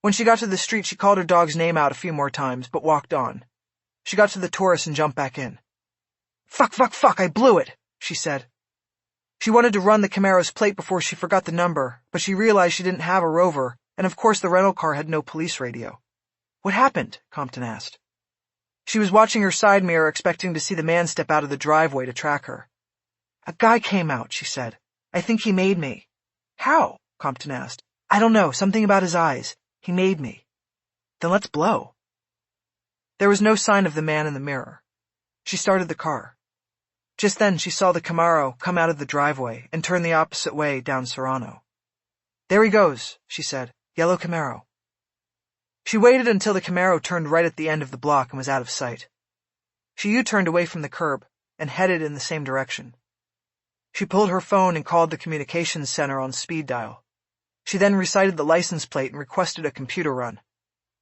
[SPEAKER 2] When she got to the street, she called her dog's name out a few more times, but walked on. She got to the Taurus and jumped back in. Fuck, I blew it," she said. She wanted to run the Camaro's plate before she forgot the number, but she realized she didn't have a Rover, and of course the rental car had no police radio. "What happened?" Compton asked. She was watching her side mirror, expecting to see the man step out of the driveway to track her. "A guy came out," she said. "I think he made me." "How?" Compton asked. "I don't know, something about his eyes. He made me." "Then let's blow." There was no sign of the man in the mirror. She started the car. Just then she saw the Camaro come out of the driveway and turn the opposite way down Serrano. "There he goes," she said. "Yellow Camaro." She waited until the Camaro turned right at the end of the block and was out of sight. She U-turned away from the curb and headed in the same direction. She pulled her phone and called the communications center on speed dial. She then recited the license plate and requested a computer run.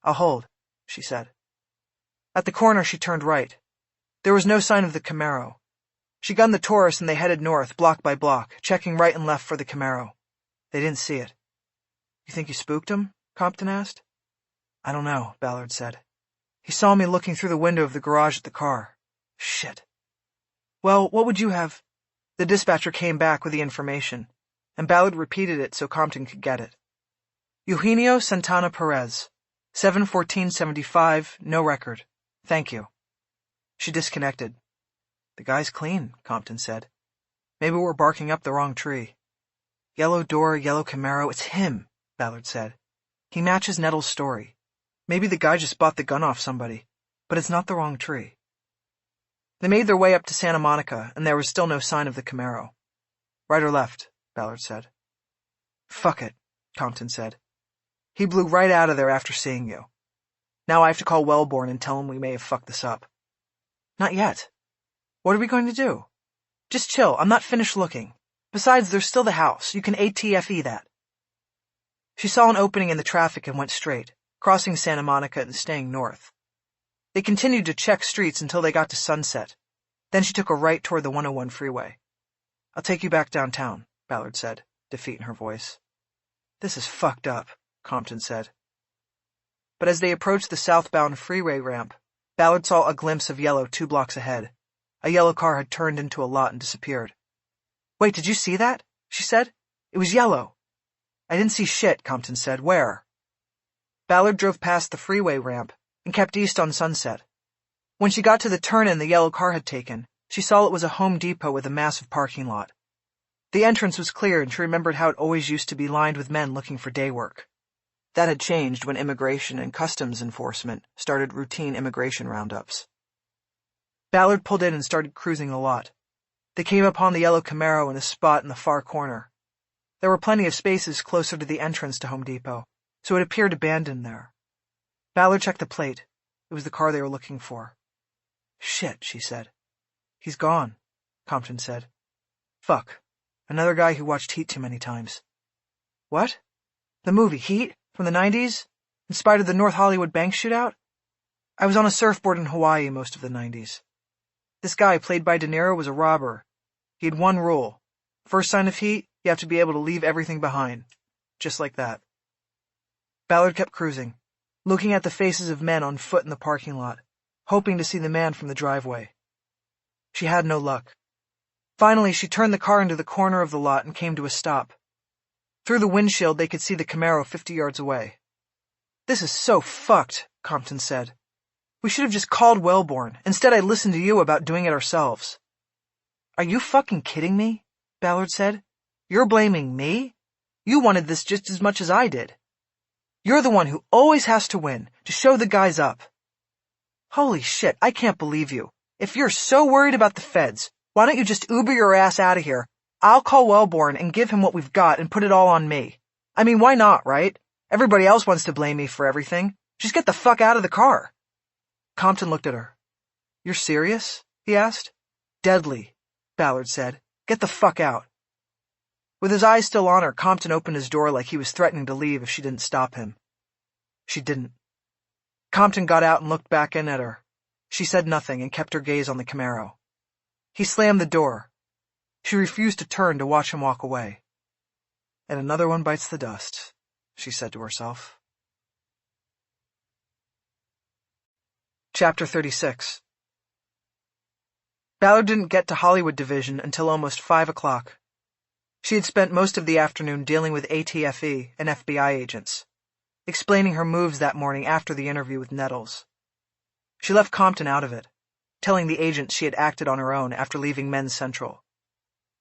[SPEAKER 2] "I'll hold," she said. At the corner she turned right. There was no sign of the Camaro. She gunned the Taurus and they headed north, block by block, checking right and left for the Camaro. They didn't see it. "You think you spooked him?" Compton asked. "I don't know," Ballard said. "He saw me looking through the window of the garage at the car. Shit." "Well, what would you have?" The dispatcher came back with the information, and Ballard repeated it so Compton could get it. "Eugenio Santana Perez, 7/14/75, no record. Thank you." She disconnected. "The guy's clean," Compton said. "Maybe we're barking up the wrong tree." "Yellow door, yellow Camaro, it's him," Ballard said. "He matches Nettle's story. Maybe the guy just bought the gun off somebody, but it's not the wrong tree." They made their way up to Santa Monica, and there was still no sign of the Camaro. "Right or left?" Ballard said. "Fuck it," Compton said. "He blew right out of there after seeing you. Now I have to call Wellborn and tell him we may have fucked this up." "Not yet. What are we going to do?" "Just chill. I'm not finished looking. Besides, there's still the house. You can ATFE that." She saw an opening in the traffic and went straight, crossing Santa Monica and staying north. They continued to check streets until they got to Sunset. Then she took a right toward the 101 freeway. "I'll take you back downtown," Ballard said, defeat in her voice. "This is fucked up," Compton said. But as they approached the southbound freeway ramp, Ballard saw a glimpse of yellow 2 blocks ahead. A yellow car had turned into a lot and disappeared. "Wait, did you see that?" she said. "It was yellow." "I didn't see shit," Compton said. "Where?" Ballard drove past the freeway ramp and kept east on Sunset. When she got to the turn-in the yellow car had taken, she saw it was a Home Depot with a massive parking lot. The entrance was clear, and she remembered how it always used to be lined with men looking for day work. That had changed when Immigration and Customs Enforcement started routine immigration roundups. Ballard pulled in and started cruising the lot. They came upon the yellow Camaro in a spot in the far corner. There were plenty of spaces closer to the entrance to Home Depot, so it appeared abandoned there. Ballard checked the plate. It was the car they were looking for. "Shit," she said. "He's gone," Compton said. "Fuck. Another guy who watched Heat too many times." "What? The movie Heat? From the 90s? In spite of the North Hollywood bank shootout? I was on a surfboard in Hawaii most of the 90s. This guy, played by De Niro, was a robber. He had one rule. First sign of heat, you have to be able to leave everything behind. Just like that." Ballard kept cruising, looking at the faces of men on foot in the parking lot, hoping to see the man from the driveway. She had no luck. Finally, she turned the car into the corner of the lot and came to a stop. Through the windshield, they could see the Camaro 50 yards away. "This is so fucked," Compton said. "We should have just called Wellborn. Instead, I listened to you about doing it ourselves." "Are you fucking kidding me?" Ballard said. "You're blaming me? You wanted this just as much as I did. You're the one who always has to win, to show the guys up. Holy shit, I can't believe you. If you're so worried about the feds, why don't you just Uber your ass out of here? I'll call Wellborn and give him what we've got and put it all on me. I mean, why not, right? Everybody else wants to blame me for everything. Just get the fuck out of the car." Compton looked at her. "You're serious?" he asked. "Deadly," Ballard said. "Get the fuck out." With his eyes still on her, Compton opened his door like he was threatening to leave if she didn't stop him. She didn't. Compton got out and looked back in at her. She said nothing and kept her gaze on the Camaro. He slammed the door. She refused to turn to watch him walk away. "And another one bites the dust," she said to herself. Chapter 36. Ballard didn't get to Hollywood Division until almost 5 o'clock. She had spent most of the afternoon dealing with ATFE and FBI agents, explaining her moves that morning after the interview with Nettles. She left Compton out of it, telling the agents she had acted on her own after leaving Men's Central.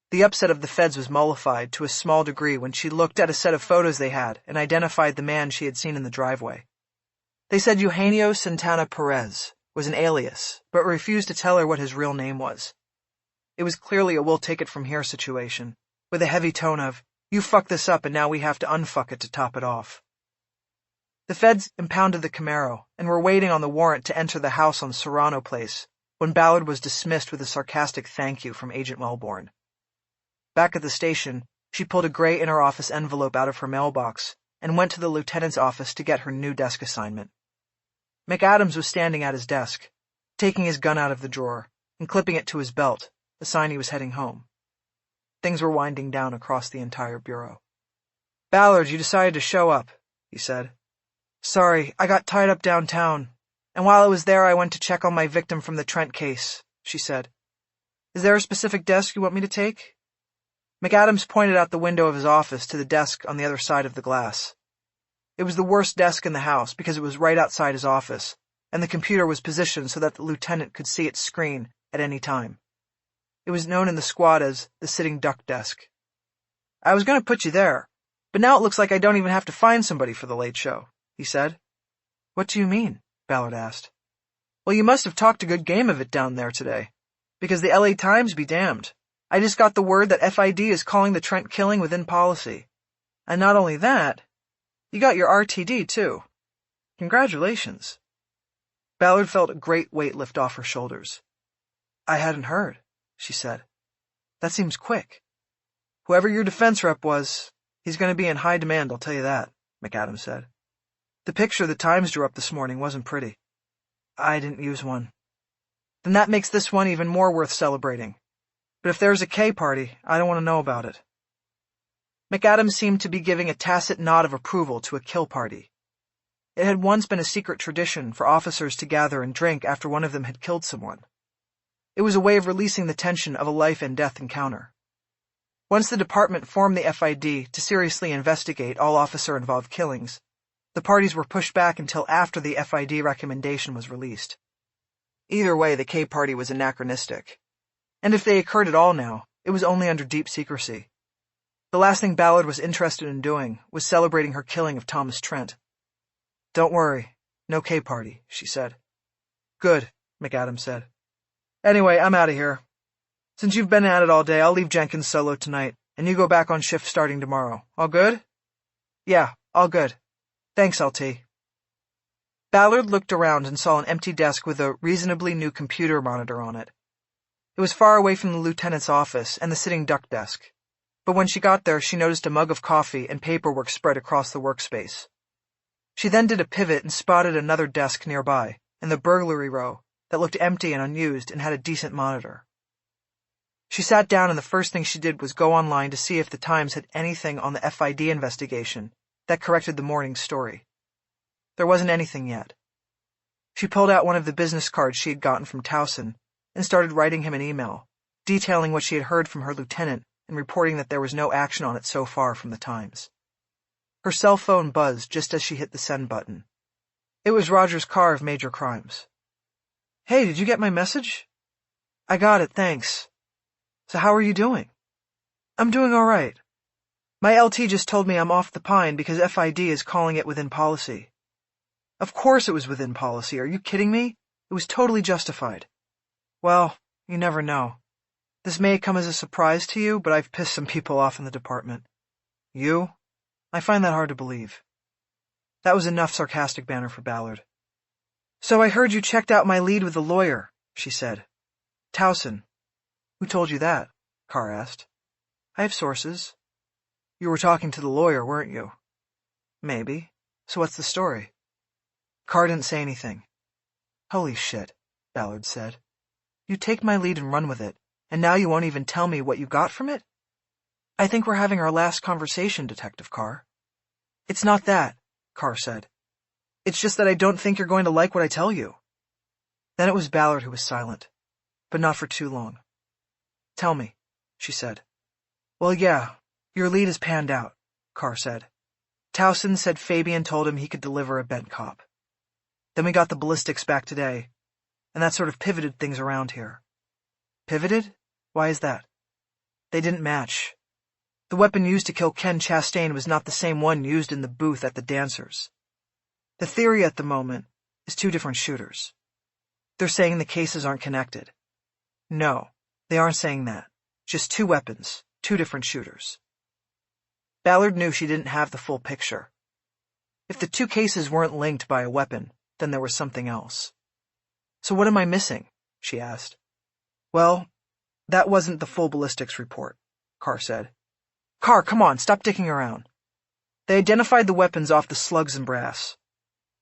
[SPEAKER 2] The upset of the feds was mollified to a small degree when she looked at a set of photos they had and identified the man she had seen in the driveway. They said Eugenio Santana Perez was an alias, but refused to tell her what his real name was. It was clearly a we'll-take-it-from-here situation, with a heavy tone of, "You fucked this up and now we have to unfuck it to top it off." The feds impounded the Camaro and were waiting on the warrant to enter the house on Serrano Place when Ballard was dismissed with a sarcastic thank you from Agent Wellborn. Back at the station, she pulled a gray inter-office envelope out of her mailbox and went to the lieutenant's office to get her new desk assignment. McAdams was standing at his desk, taking his gun out of the drawer and clipping it to his belt, a sign he was heading home. Things were winding down across the entire bureau. "Ballard, you decided to show up," he said. "Sorry, I got tied up downtown, and while I was there I went to check on my victim from the Trent case," she said. "Is there a specific desk you want me to take?" McAdams pointed out the window of his office to the desk on the other side of the glass. It was the worst desk in the house because it was right outside his office, and the computer was positioned so that the lieutenant could see its screen at any time. It was known in the squad as the sitting duck desk. "I was going to put you there, but now it looks like I don't even have to find somebody for the late show," he said. "What do you mean?" Ballard asked. "Well, you must have talked a good game of it down there today, because the LA Times be damned. I just got the word that FID is calling the Trent killing within policy. And not only that, you got your RTD, too. Congratulations." Ballard felt a great weight lift off her shoulders. "I hadn't heard," she said. "That seems quick. Whoever your defense rep was, he's going to be in high demand, I'll tell you that." McAdams said. The picture the Times drew up this morning wasn't pretty. I didn't use one. Then that makes this one even more worth celebrating. But if there's a K party, I don't want to know about it. McAdams seemed to be giving a tacit nod of approval to a kill party. It had once been a secret tradition for officers to gather and drink after one of them had killed someone. It was a way of releasing the tension of a life-and-death encounter. Once the department formed the FID to seriously investigate all officer-involved killings, the parties were pushed back until after the FID recommendation was released. Either way, the K party was anachronistic. And if they occurred at all now, it was only under deep secrecy. The last thing Ballard was interested in doing was celebrating her killing of Thomas Trent. Don't worry, no K party, she said. Good, McAdams said. Anyway, I'm out of here. Since you've been at it all day, I'll leave Jenkins solo tonight, and you go back on shift starting tomorrow. All good? Yeah, all good. Thanks, LT. Ballard looked around and saw an empty desk with a reasonably new computer monitor on it. It was far away from the lieutenant's office and the sitting duck desk, but when she got there, she noticed a mug of coffee and paperwork spread across the workspace. She then did a pivot and spotted another desk nearby, in the burglary row, that looked empty and unused and had a decent monitor. She sat down and the first thing she did was go online to see if the Times had anything on the FID investigation that corrected the morning's story. There wasn't anything yet. She pulled out one of the business cards she had gotten from Towson and started writing him an email, detailing what she had heard from her lieutenant and reporting that there was no action on it so far from the Times. Her cell phone buzzed just as she hit the send button. It was Roger's Carr of Major Crimes. Hey, did you get my message? I got it, thanks. So how are you doing? I'm doing all right. My LT just told me I'm off the pine because FID is calling it within policy. Of course it was within policy. Are you kidding me? It was totally justified. Well, you never know. This may come as a surprise to you, but I've pissed some people off in the department. You? I find that hard to believe. That was enough sarcastic banter for Ballard. So I heard you checked out my lead with the lawyer, she said. Towson. Who told you that? Carr asked. I have sources. You were talking to the lawyer, weren't you? Maybe. So what's the story? Carr didn't say anything. Holy shit, Ballard said. You take my lead and run with it, and now you won't even tell me what you got from it? I think we're having our last conversation, Detective Carr. It's not that, Carr said. It's just that I don't think you're going to like what I tell you. Then it was Ballard who was silent, but not for too long. Tell me, she said. Well, yeah, your lead is panned out, Carr said. Towson said Fabian told him he could deliver a bent cop. Then we got the ballistics back today, and that sort of pivoted things around here. Pivoted? Why is that? They didn't match. The weapon used to kill Ken Chastain was not the same one used in the booth at the dancers. The theory at the moment is two different shooters. They're saying the cases aren't connected. No, they aren't saying that. Just two weapons, two different shooters. Ballard knew she didn't have the full picture. If the two cases weren't linked by a weapon, then there was something else. So what am I missing? She asked. Well, that wasn't the full ballistics report, Carr said. Carr, come on, stop dicking around. They identified the weapons off the slugs and brass.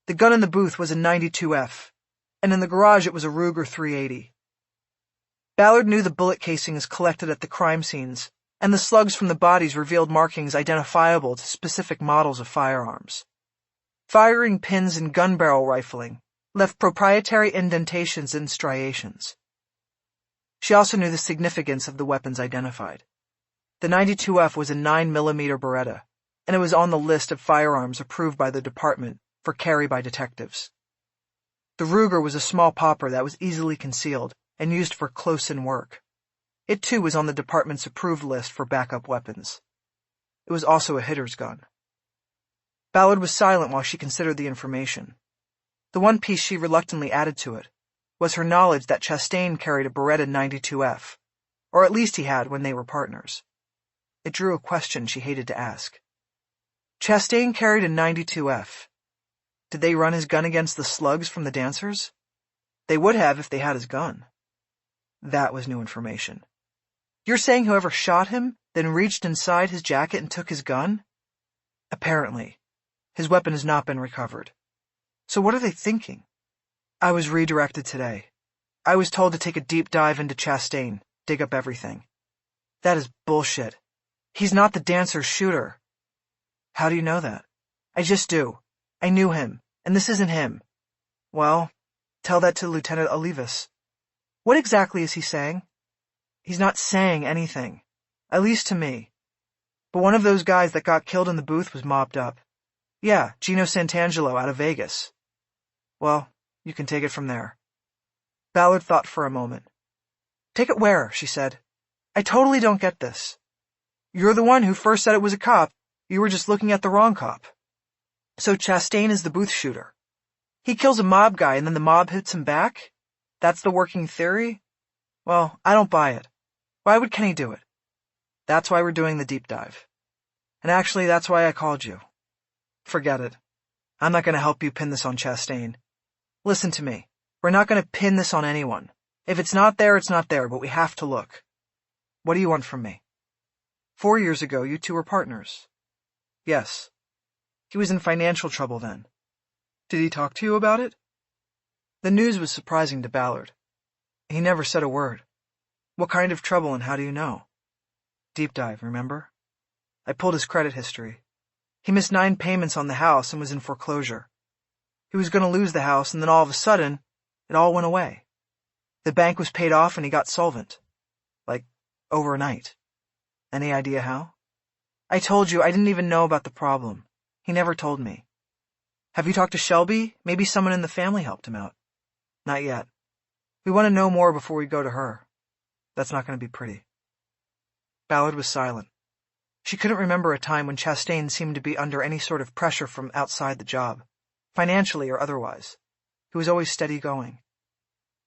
[SPEAKER 2] The gun in the booth was a 92F, and in the garage it was a Ruger 380. Ballard knew the bullet casings collected at the crime scenes, and the slugs from the bodies revealed markings identifiable to specific models of firearms. Firing pins and gun barrel rifling left proprietary indentations and striations. She also knew the significance of the weapons identified. The 92F was a 9mm Beretta, and it was on the list of firearms approved by the department for carry by detectives. The Ruger was a small popper that was easily concealed and used for close-in work. It too was on the department's approved list for backup weapons. It was also a hitter's gun. Ballard was silent while she considered the information. The one piece she reluctantly added to it was her knowledge that Chastain carried a Beretta 92F, or at least he had when they were partners. It drew a question she hated to ask. Chastain carried a 92F. Did they run his gun against the slugs from the dancers? They would have if they had his gun. That was new information. You're saying whoever shot him then reached inside his jacket and took his gun? Apparently. His weapon has not been recovered. So what are they thinking? I was redirected today. I was told to take a deep dive into Chastain, dig up everything. That is bullshit. He's not the dancer's shooter. How do you know that? I just do. I knew him, and this isn't him. Well, tell that to Lieutenant Olivas. What exactly is he saying? He's not saying anything, at least to me. But one of those guys that got killed in the booth was mobbed up. Yeah, Gino Santangelo out of Vegas. Well, you can take it from there. Ballard thought for a moment. Take it where? She said. I totally don't get this. You're the one who first said it was a cop. You were just looking at the wrong cop. So Chastain is the booth shooter. He kills a mob guy and then the mob hits him back? That's the working theory? Well, I don't buy it. Why would Kenny do it? That's why we're doing the deep dive. And actually, that's why I called you. Forget it. I'm not going to help you pin this on Chastain. Listen to me. We're not going to pin this on anyone. If it's not there, it's not there, but we have to look. What do you want from me? 4 years ago, you two were partners. Yes. He was in financial trouble then. Did he talk to you about it? The news was surprising to Ballard. He never said a word. What kind of trouble and how do you know? Deep dive, remember? I pulled his credit history. He missed 9 payments on the house and was in foreclosure. He was going to lose the house and then all of a sudden, it all went away. The bank was paid off and he got solvent. Like, overnight. Any idea how? I told you I didn't even know about the problem. He never told me. Have you talked to Shelby? Maybe someone in the family helped him out. Not yet. We want to know more before we go to her. That's not going to be pretty. Ballard was silent. She couldn't remember a time when Chastain seemed to be under any sort of pressure from outside the job, financially or otherwise. He was always steady going.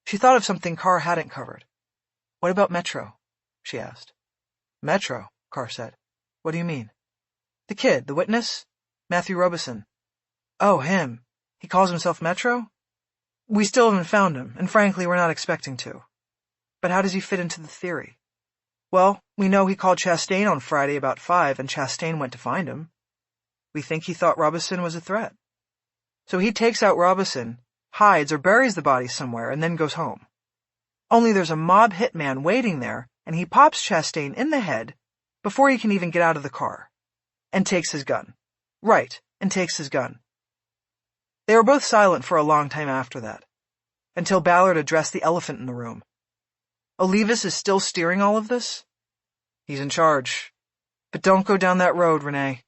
[SPEAKER 2] She thought of something Carr hadn't covered. What about Metro? She asked. Metro, Carr said. What do you mean? The kid, the witness? Matthew Robeson. Oh, him. He calls himself Metro? We still haven't found him, and frankly, we're not expecting to. But how does he fit into the theory? Well, we know he called Chastain on Friday about 5, and Chastain went to find him. We think he thought Robeson was a threat. So he takes out Robeson, hides or buries the body somewhere, and then goes home. Only there's a mob hitman waiting there, and he pops Chastain in the head before he can even get out of the car. And takes his gun. Right, and takes his gun. They were both silent for a long time after that, until Ballard addressed the elephant in the room. Olivas is still steering all of this? He's in charge. But don't go down that road, Renée.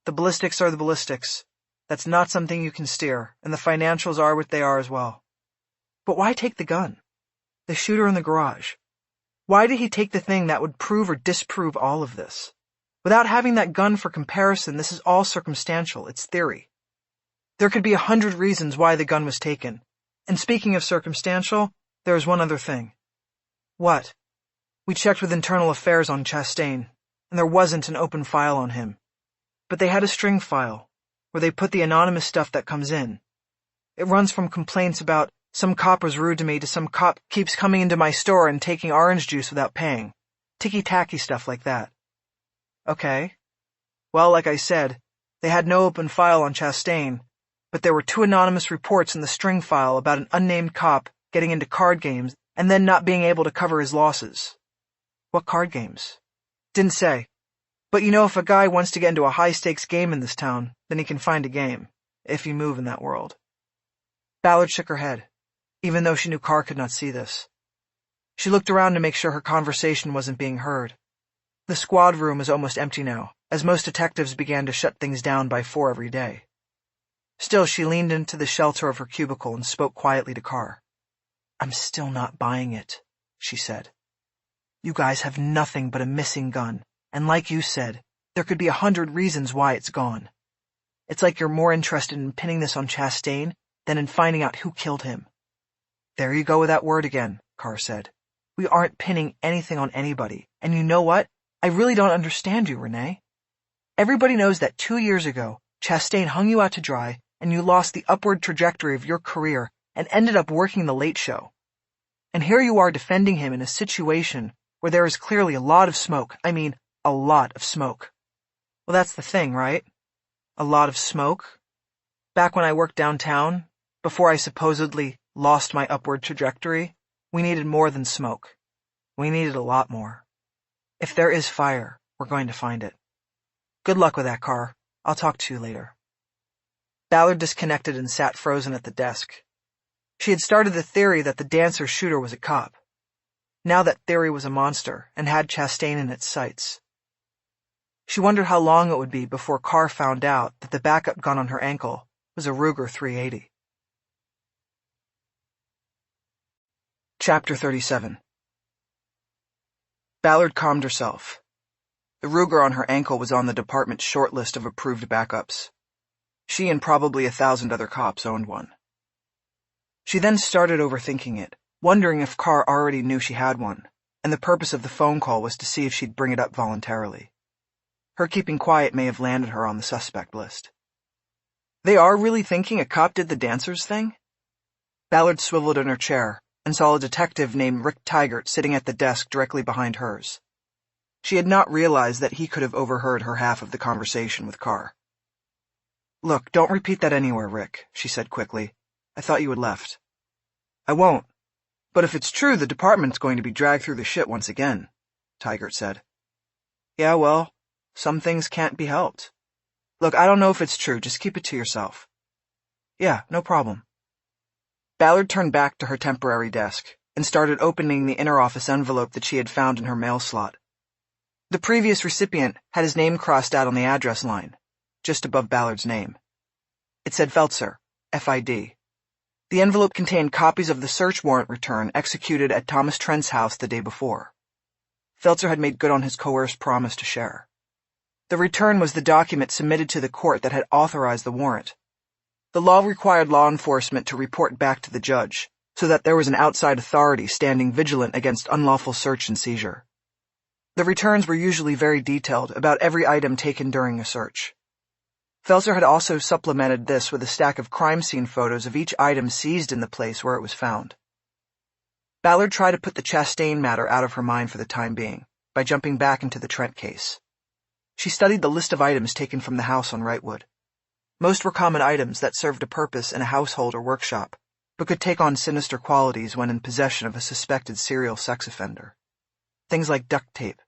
[SPEAKER 2] The ballistics are the ballistics. That's not something you can steer, and the financials are what they are as well. But why take the gun? The shooter in the garage. Why did he take the thing that would prove or disprove all of this? Without having that gun for comparison, this is all circumstantial, it's theory. There could be 100 reasons why the gun was taken. And speaking of circumstantial, there is one other thing. What? We checked with internal affairs on Chastain, and there wasn't an open file on him. But they had a string file, where they put the anonymous stuff that comes in. It runs from complaints about some cop was rude to me to some cop keeps coming into my store and taking orange juice without paying. Ticky-tacky stuff like that. Okay. Well, like I said, they had no open file on Chastain, but there were 2 anonymous reports in the string file about an unnamed cop getting into card games and then not being able to cover his losses. What card games? Didn't say. But you know, if a guy wants to get into a high-stakes game in this town, then he can find a game, if you move in that world. Ballard shook her head, even though she knew Carr could not see this. She looked around to make sure her conversation wasn't being heard. The squad room was almost empty now, as most detectives began to shut things down by 4 every day. Still, she leaned into the shelter of her cubicle and spoke quietly to Carr. I'm still not buying it, she said. You guys have nothing but a missing gun, and like you said, there could be 100 reasons why it's gone. It's like you're more interested in pinning this on Chastain than in finding out who killed him. There you go with that word again, Carr said. We aren't pinning anything on anybody, and you know what? I really don't understand you, Renée. Everybody knows that 2 years ago, Chastain hung you out to dry, and you lost the upward trajectory of your career and ended up working the late show. And here you are defending him in a situation where there is clearly a lot of smoke. I mean, a lot of smoke. Well, that's the thing, right? A lot of smoke? Back when I worked downtown, before I supposedly lost my upward trajectory, we needed more than smoke. We needed a lot more. If there is fire, we're going to find it. Good luck with that, Carr. I'll talk to you later. Ballard disconnected and sat frozen at the desk. She had started the theory that the dancer's shooter was a cop. Now that theory was a monster and had Chastain in its sights. She wondered how long it would be before Carr found out that the backup gun on her ankle was a Ruger 380. Chapter 37. Ballard calmed herself. The Ruger on her ankle was on the department's short list of approved backups. She and probably 1,000 other cops owned one. She then started overthinking it, wondering if Carr already knew she had one, and the purpose of the phone call was to see if she'd bring it up voluntarily. Her keeping quiet may have landed her on the suspect list. They are really thinking a cop did the dancers thing? Ballard swiveled in her chair and saw a detective named Rick Tygart sitting at the desk directly behind hers. She had not realized that he could have overheard her half of the conversation with Carr. "Look, don't repeat that anywhere, Rick," she said quickly. "I thought you had left." "I won't. But if it's true, the department's going to be dragged through the shit once again," Tygart said. "Yeah, well, some things can't be helped. Look, I don't know if it's true. Just keep it to yourself." "Yeah, no problem." Ballard turned back to her temporary desk and started opening the inner office envelope that she had found in her mail slot. The previous recipient had his name crossed out on the address line, just above Ballard's name. It said Feltzer, FID. The envelope contained copies of the search warrant return executed at Thomas Trent's house the day before. Feltzer had made good on his coerced promise to share. The return was the document submitted to the court that had authorized the warrant. The law required law enforcement to report back to the judge, so that there was an outside authority standing vigilant against unlawful search and seizure. The returns were usually very detailed about every item taken during a search. Feltzer had also supplemented this with a stack of crime scene photos of each item seized in the place where it was found. Ballard tried to put the Chastain matter out of her mind for the time being, by jumping back into the Trent case. She studied the list of items taken from the house on Wrightwood. Most were common items that served a purpose in a household or workshop, but could take on sinister qualities when in possession of a suspected serial sex offender. Things like duct tape,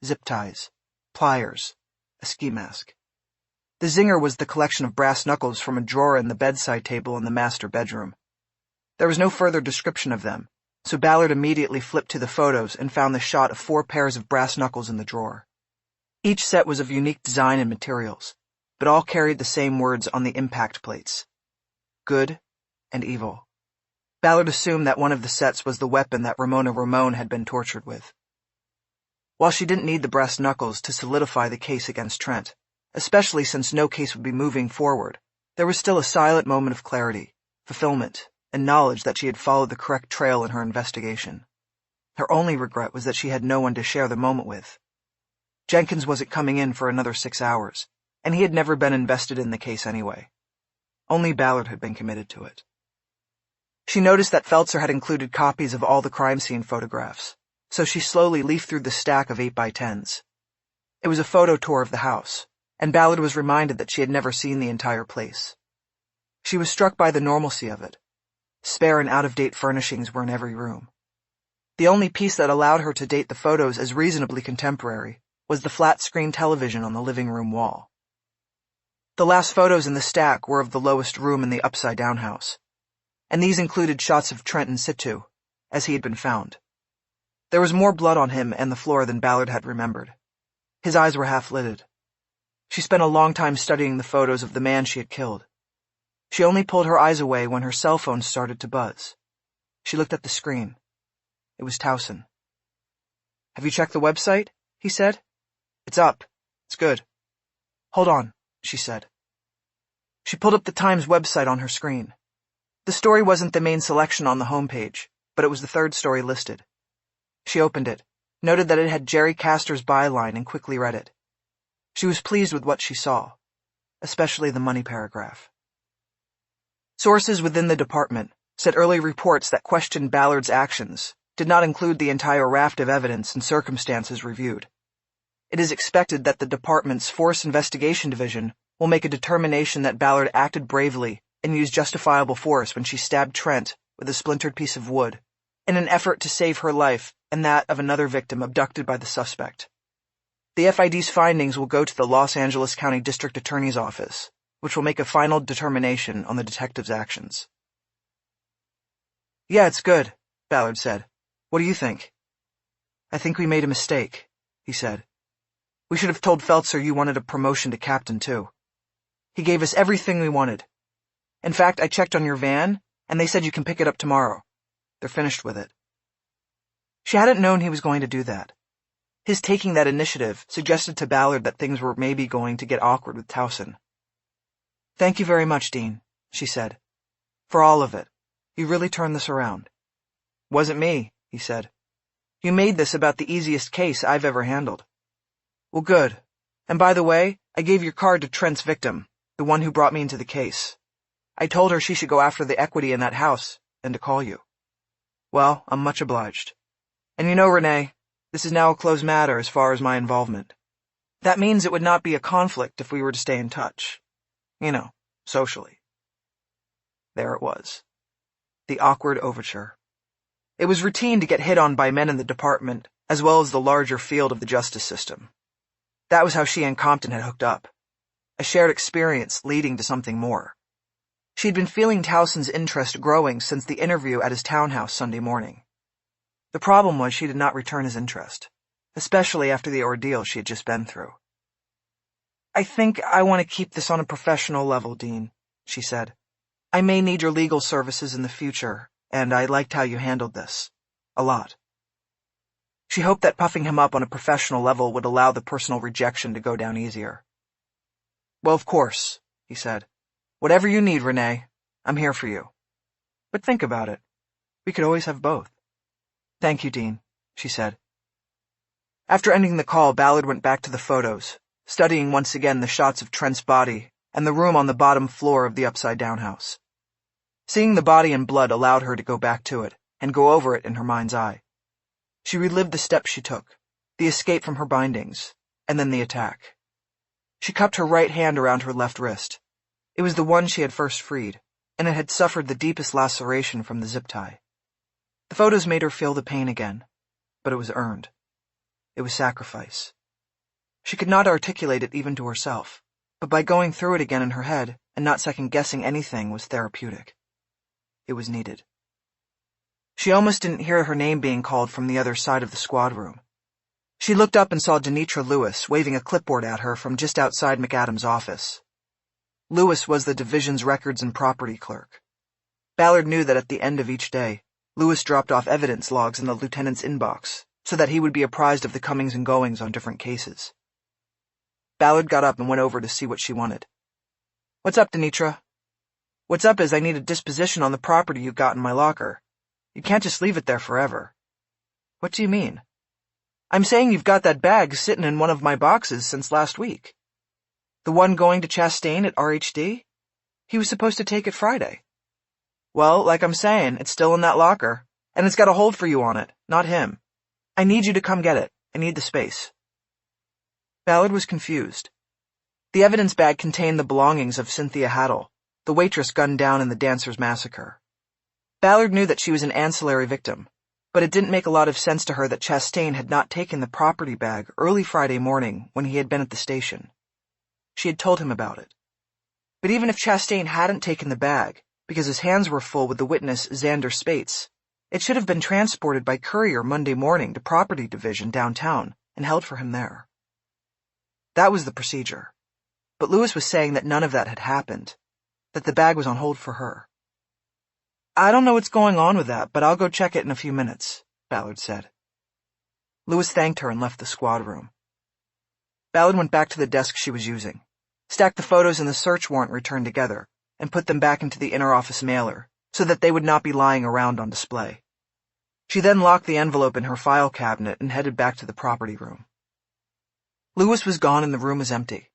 [SPEAKER 2] zip ties, pliers, a ski mask. The zinger was the collection of brass knuckles from a drawer in the bedside table in the master bedroom. There was no further description of them, so Ballard immediately flipped to the photos and found the shot of 4 pairs of brass knuckles in the drawer. Each set was of unique design and materials, but all carried the same words on the impact plates: good and evil. Ballard assumed that one of the sets was the weapon that Ramona Ramon had been tortured with. While she didn't need the brass knuckles to solidify the case against Trent, especially since no case would be moving forward, there was still a silent moment of clarity, fulfillment, and knowledge that she had followed the correct trail in her investigation. Her only regret was that she had no one to share the moment with. Jenkins wasn't coming in for another 6 hours, and he had never been invested in the case anyway. Only Ballard had been committed to it. She noticed that Feltzer had included copies of all the crime scene photographs, so she slowly leafed through the stack of 8x10s. It was a photo tour of the house, and Ballard was reminded that she had never seen the entire place. She was struck by the normalcy of it. Spare and out-of-date furnishings were in every room. The only piece that allowed her to date the photos as reasonably contemporary was the flat-screen television on the living room wall. The last photos in the stack were of the lowest room in the upside-down house, and these included shots of Trent in situ, as he had been found. There was more blood on him and the floor than Ballard had remembered. His eyes were half-lidded. She spent a long time studying the photos of the man she had killed. She only pulled her eyes away when her cell phone started to buzz. She looked at the screen. It was Towson. "Have you checked the website?" he said. "It's up. It's good." "Hold on," she said. She pulled up the Times website on her screen. The story wasn't the main selection on the homepage, but it was the third story listed. She opened it, noted that it had Jerry Castor's byline, and quickly read it. She was pleased with what she saw, especially the money paragraph. Sources within the department said early reports that questioned Ballard's actions did not include the entire raft of evidence and circumstances reviewed. It is expected that the department's Force Investigation Division
[SPEAKER 1] we'll make a determination that Ballard acted bravely and used justifiable force when she stabbed Trent with a splintered piece of wood, in an effort to save her life and that of another victim abducted by the suspect. The FID's findings will go to the Los Angeles County District Attorney's Office, which will make a final determination on the detective's actions. "Yeah, it's good," Ballard said. "What do you think?" "I think we made a mistake," he said. "We should have told Feltzer you wanted a promotion to captain, too. He gave us everything we wanted. In fact, I checked on your van, and they said you can pick it up tomorrow. They're finished with it." She hadn't known he was going to do that. His taking that initiative suggested to Ballard that things were maybe going to get awkward with Towson. "Thank you very much, Dean," she said. "For all of it. You really turned this around." "Wasn't me," he said. "You made this about the easiest case I've ever handled." "Well, good. And by the way, I gave your card to Trent's victim, the one who brought me into the case. I told her she should go after the equity in that house, and to call you." "Well, I'm much obliged. And you know, Renee, this is now a closed matter as far as my involvement. That means it would not be a conflict if we were to stay in touch. You know, socially." There it was. The awkward overture. It was routine to get hit on by men in the department, as well as the larger field of the justice system. That was how she and Compton had hooked up. A shared experience leading to something more. She had been feeling Towson's interest growing since the interview at his townhouse Sunday morning. The problem was she did not return his interest, especially after the ordeal she had just been through. "I think I want to keep this on a professional level, Dean," she said. "I may need your legal services in the future, and I liked how you handled this. A lot." She hoped that puffing him up on a professional level would allow the personal rejection to go down easier. "Well, of course," he said. "Whatever you need, Renee, I'm here for you. But think about it. We could always have both." "Thank you, Dean," she said. After ending the call, Ballard went back to the photos, studying once again the shots of Trent's body and the room on the bottom floor of the upside-down house. Seeing the body and blood allowed her to go back to it and go over it in her mind's eye. She relived the steps she took, the escape from her bindings, and then the attack. She cupped her right hand around her left wrist. It was the one she had first freed, and it had suffered the deepest laceration from the zip tie. The photos made her feel the pain again, but it was earned. It was sacrifice. She could not articulate it even to herself, but by going through it again in her head and not second-guessing anything was therapeutic. It was needed. She almost didn't hear her name being called from the other side of the squad room. She looked up and saw Denitra Lewis waving a clipboard at her from just outside McAdams' office. Lewis was the division's records and property clerk. Ballard knew that at the end of each day, Lewis dropped off evidence logs in the lieutenant's inbox so that he would be apprised of the comings and goings on different cases. Ballard got up and went over to see what she wanted. "What's up, Denitra?" "What's up is I need a disposition on the property you got in my locker. You can't just leave it there forever." "What do you mean?" "I'm saying you've got that bag sitting in one of my boxes since last week." "The one going to Chastain at RHD? He was supposed to take it Friday." "Well, like I'm saying, it's still in that locker, and it's got a hold for you on it, not him. I need you to come get it. I need the space." Ballard was confused. The evidence bag contained the belongings of Cynthia Haddle, the waitress gunned down in the Dancers Massacre. Ballard knew that she was an ancillary victim, but it didn't make a lot of sense to her that Chastain had not taken the property bag early Friday morning when he had been at the station. She had told him about it. But even if Chastain hadn't taken the bag, because his hands were full with the witness Xander Spates, it should have been transported by courier Monday morning to Property Division downtown and held for him there. That was the procedure. But Lewis was saying that none of that had happened, that the bag was on hold for her. "I don't know what's going on with that, but I'll go check it in a few minutes," Ballard said. Lewis thanked her and left the squad room. Ballard went back to the desk she was using, stacked the photos and the search warrant returned together, and put them back into the inner office mailer so that they would not be lying around on display. She then locked the envelope in her file cabinet and headed back to the property room. Lewis was gone and the room was empty.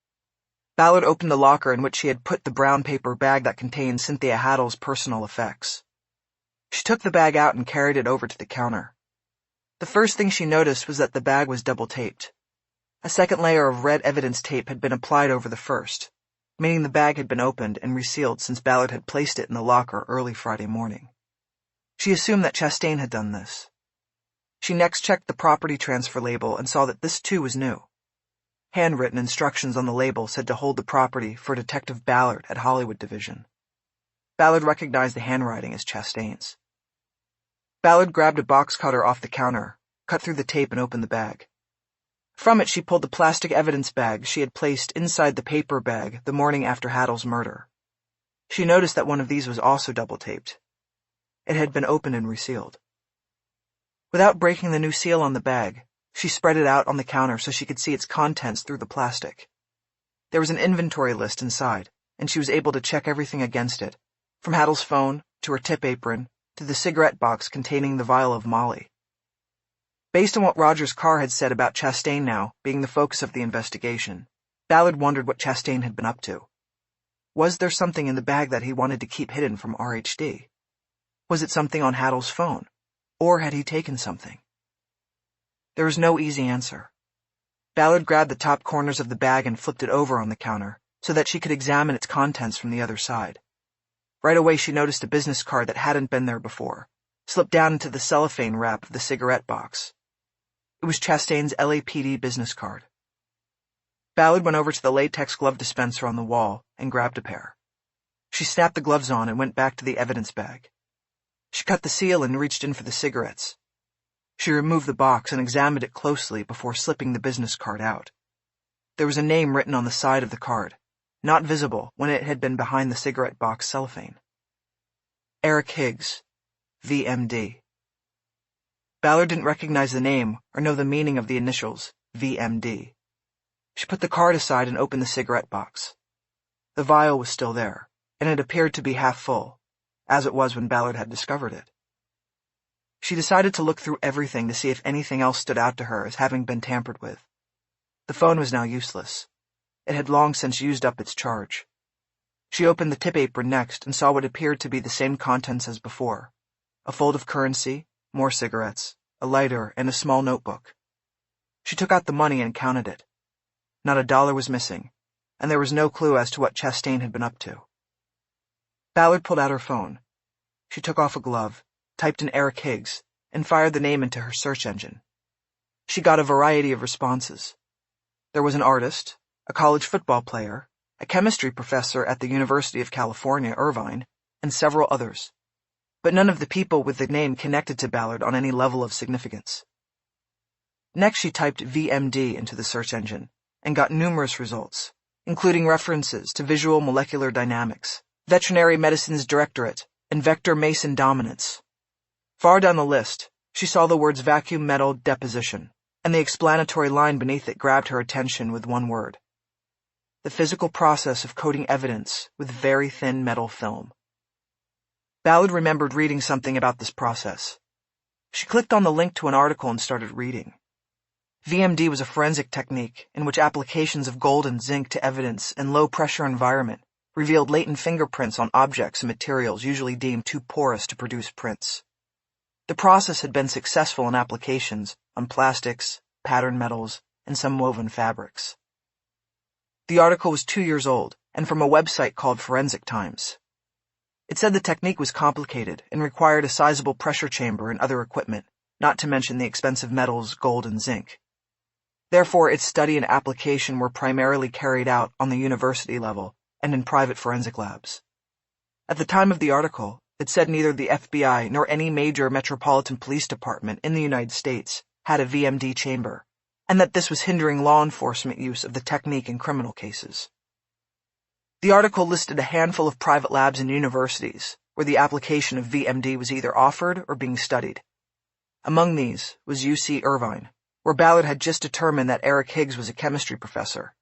[SPEAKER 1] Ballard opened the locker in which she had put the brown paper bag that contained Cynthia Haddle's personal effects. She took the bag out and carried it over to the counter. The first thing she noticed was that the bag was double-taped. A second layer of red evidence tape had been applied over the first, meaning the bag had been opened and resealed since Ballard had placed it in the locker early Friday morning. She assumed that Chastain had done this. She next checked the property transfer label and saw that this too was new. Handwritten instructions on the label said to hold the property for Detective Ballard at Hollywood Division. Ballard recognized the handwriting as Chastain's. Ballard grabbed a box cutter off the counter, cut through the tape and opened the bag. From it she pulled the plastic evidence bag she had placed inside the paper bag the morning after Haddle's murder. She noticed that one of these was also double-taped. It had been opened and resealed. Without breaking the new seal on the bag, she spread it out on the counter so she could see its contents through the plastic. There was an inventory list inside, and she was able to check everything against it, from Haddle's phone to her tip apron to the cigarette box containing the vial of Molly. Based on what Roger's car had said about Chastain now being the focus of the investigation, Ballard wondered what Chastain had been up to. Was there something in the bag that he wanted to keep hidden from RHD? Was it something on Haddle's phone? Or had he taken something? There was no easy answer. Ballard grabbed the top corners of the bag and flipped it over on the counter so that she could examine its contents from the other side. Right away she noticed a business card that hadn't been there before, slipped down into the cellophane wrap of the cigarette box. It was Chastain's LAPD business card. Ballard went over to the latex glove dispenser on the wall and grabbed a pair. She snapped the gloves on and went back to the evidence bag. She cut the seal and reached in for the cigarettes. She removed the box and examined it closely before slipping the business card out. There was a name written on the side of the card, not visible when it had been behind the cigarette box cellophane. Eric Higgs, VMD. Ballard didn't recognize the name or know the meaning of the initials, VMD. She put the card aside and opened the cigarette box. The vial was still there, and it appeared to be half full, as it was when Ballard had discovered it. She decided to look through everything to see if anything else stood out to her as having been tampered with. The phone was now useless. It had long since used up its charge. She opened the tip apron next and saw what appeared to be the same contents as before: a fold of currency, more cigarettes, a lighter, and a small notebook. She took out the money and counted it. Not a dollar was missing, and there was no clue as to what Chastain had been up to. Ballard pulled out her phone. She took off a glove, typed in Eric Higgs, and fired the name into her search engine. She got a variety of responses. There was an artist, a college football player, a chemistry professor at the University of California, Irvine, and several others. But none of the people with the name connected to Ballard on any level of significance. Next she typed VMD into the search engine and got numerous results, including references to visual molecular dynamics, veterinary medicine's directorate, and vector Mason dominance. Far down the list, she saw the words vacuum metal deposition, and the explanatory line beneath it grabbed her attention with one word: the physical process of coating evidence with very thin metal film. Ballard remembered reading something about this process. She clicked on the link to an article and started reading. VMD was a forensic technique in which applications of gold and zinc to evidence in low-pressure environment revealed latent fingerprints on objects and materials usually deemed too porous to produce prints. The process had been successful in applications on plastics, patterned metals, and some woven fabrics. The article was 2 years old and from a website called Forensic Times. It said the technique was complicated and required a sizable pressure chamber and other equipment, not to mention the expensive metals, gold, and zinc. Therefore, its study and application were primarily carried out on the university level and in private forensic labs. At the time of the article, it said neither the FBI nor any major metropolitan police department in the United States had a VMD chamber, and that this was hindering law enforcement use of the technique in criminal cases. The article listed a handful of private labs and universities where the application of VMD was either offered or being studied. Among these was UC Irvine, where Ballard had just determined that Eric Higgs was a chemistry professor.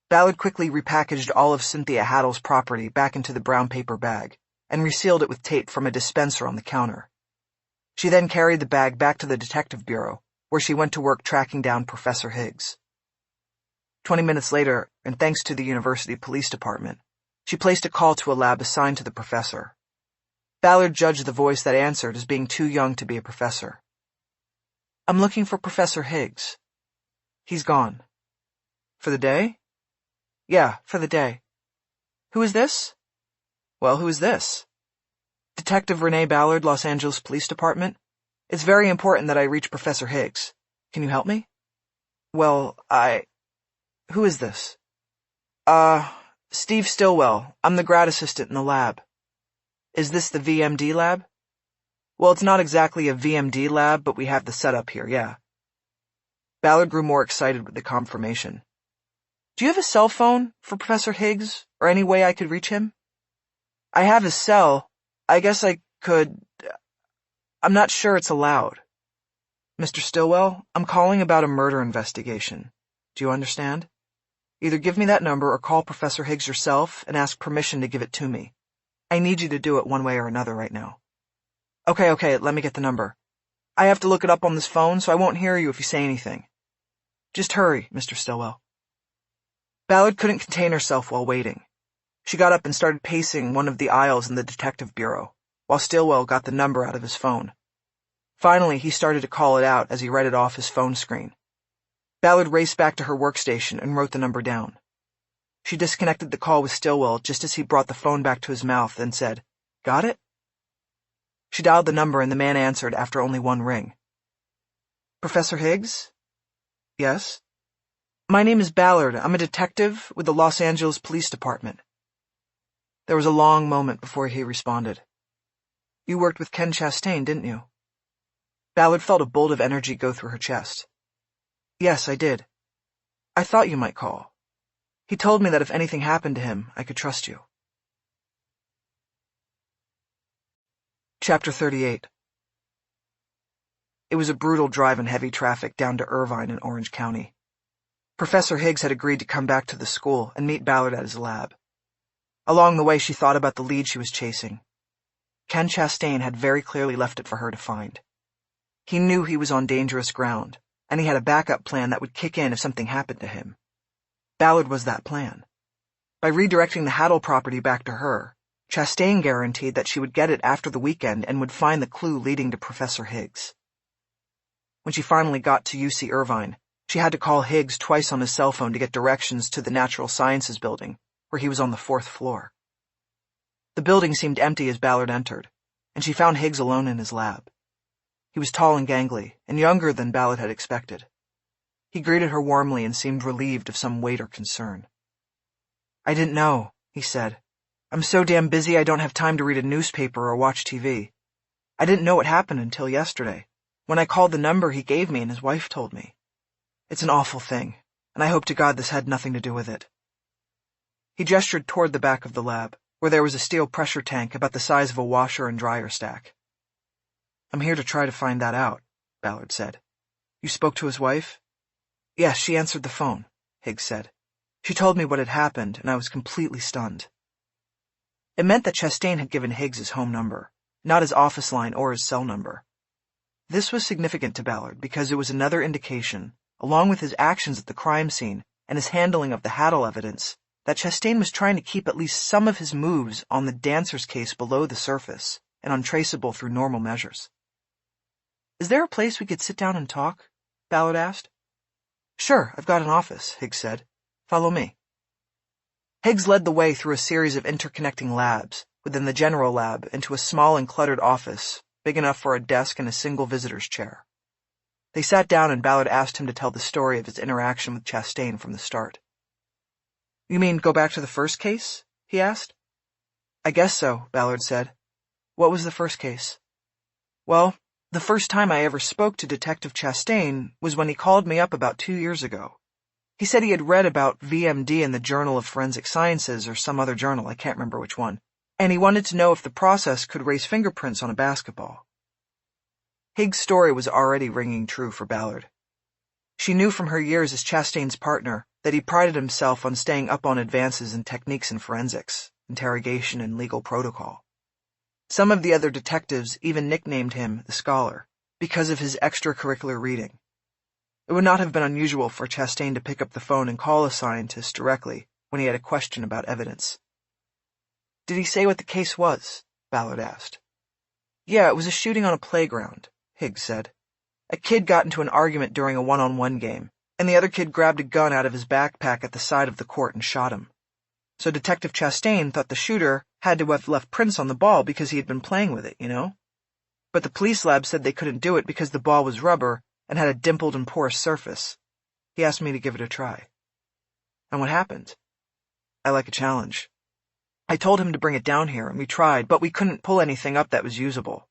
[SPEAKER 1] Ballard quickly repackaged all of Cynthia Haddle's property back into the brown paper bag and resealed it with tape from a dispenser on the counter. She then carried the bag back to the detective bureau, where she went to work tracking down Professor Higgs. 20 minutes later, and thanks to the university police department, she placed a call to a lab assigned to the professor. Ballard judged the voice that answered as being too young to be a professor. "I'm looking for Professor Higgs. He's gone." "For the day?" Yeah, for the day. Who is this? Well, who is this? Detective Renée Ballard, Los Angeles Police Department. It's very important that I reach Professor Higgs. Can you help me? Well, Who is this? Steve Stillwell. I'm the grad assistant in the lab. Is this the VMD lab? Well, it's not exactly a VMD lab, but we have the setup here, yeah. Ballard grew more excited with the confirmation. Do you have a cell phone for Professor Higgs, or any way I could reach him? I have his cell. I guess I could. I'm not sure it's allowed. Mr. Stillwell, I'm calling about a murder investigation. Do you understand? Either give me that number or call Professor Higgs yourself and ask permission to give it to me. I need you to do it one way or another right now. Okay, let me get the number. I have to look it up on this phone, so I won't hear you if you say anything. Just hurry, Mr. Stillwell. Ballard couldn't contain herself while waiting. She got up and started pacing one of the aisles in the detective bureau, while Stillwell got the number out of his phone. Finally, he started to call it out as he read it off his phone screen. Ballard raced back to her workstation and wrote the number down. She disconnected the call with Stillwell just as he brought the phone back to his mouth and said, "Got it?" She dialed the number and the man answered after only one ring. Professor Higgs? Yes? My name is Ballard. I'm a detective with the Los Angeles Police Department. There was a long moment before he responded. You worked with Ken Chastain, didn't you? Ballard felt a bolt of energy go through her chest. Yes, I did. I thought you might call. He told me that if anything happened to him, I could trust you. Chapter 38. It was a brutal drive in heavy traffic down to Irvine in Orange County. Professor Higgs had agreed to come back to the school and meet Ballard at his lab. Along the way, she thought about the lead she was chasing. Ken Chastain had very clearly left it for her to find. He knew he was on dangerous ground, and he had a backup plan that would kick in if something happened to him. Ballard was that plan. By redirecting the Haddle property back to her, Chastain guaranteed that she would get it after the weekend and would find the clue leading to Professor Higgs. When she finally got to UC Irvine, she had to call Higgs twice on his cell phone to get directions to the Natural Sciences building, where he was on the 4th floor. The building seemed empty as Ballard entered, and she found Higgs alone in his lab. He was tall and gangly, and younger than Ballard had expected. He greeted her warmly and seemed relieved of some weight or concern. I didn't know, he said. I'm so damn busy I don't have time to read a newspaper or watch TV. I didn't know what happened until yesterday, when I called the number he gave me and his wife told me. It's an awful thing, and I hope to God this had nothing to do with it. He gestured toward the back of the lab, where there was a steel pressure tank about the size of a washer and dryer stack. I'm here to try to find that out, Ballard said. You spoke to his wife? Yes, she answered the phone, Higgs said. She told me what had happened, and I was completely stunned. It meant that Chastain had given Higgs his home number, not his office line or his cell number. This was significant to Ballard because it was another indication, along with his actions at the crime scene and his handling of the Haddle evidence, that Chastain was trying to keep at least some of his moves on the dancer's case below the surface and untraceable through normal measures. Is there a place we could sit down and talk? Ballard asked. Sure, I've got an office, Higgs said. Follow me. Higgs led the way through a series of interconnecting labs, within the general lab into a small and cluttered office, big enough for a desk and a single visitor's chair. They sat down and Ballard asked him to tell the story of his interaction with Chastain from the start. You mean go back to the first case? He asked. I guess so, Ballard said. What was the first case? Well, the first time I ever spoke to Detective Chastain was when he called me up about 2 years ago. He said he had read about VMD in the Journal of Forensic Sciences or some other journal, I can't remember which one, and he wanted to know if the process could erase fingerprints on a basketball. Higgs' story was already ringing true for Ballard. She knew from her years as Chastain's partner that he prided himself on staying up on advances in techniques in forensics, interrogation, and legal protocol. Some of the other detectives even nicknamed him the Scholar because of his extracurricular reading. It would not have been unusual for Chastain to pick up the phone and call a scientist directly when he had a question about evidence. Did he say what the case was? Ballard asked. Yeah, it was a shooting on a playground, Higgs said. A kid got into an argument during a one-on-one game,
[SPEAKER 2] and the other kid grabbed a gun out of his backpack at the side of the court and shot him. So Detective Chastain thought the shooter had to have left prints on the ball because he had been playing with it, you know? But the police lab said they couldn't do it because the ball was rubber and had a dimpled and porous surface. He asked me to give it a try. And what happened? I like a challenge. I told him to bring it down here, and we tried, but we couldn't pull anything up that was usable.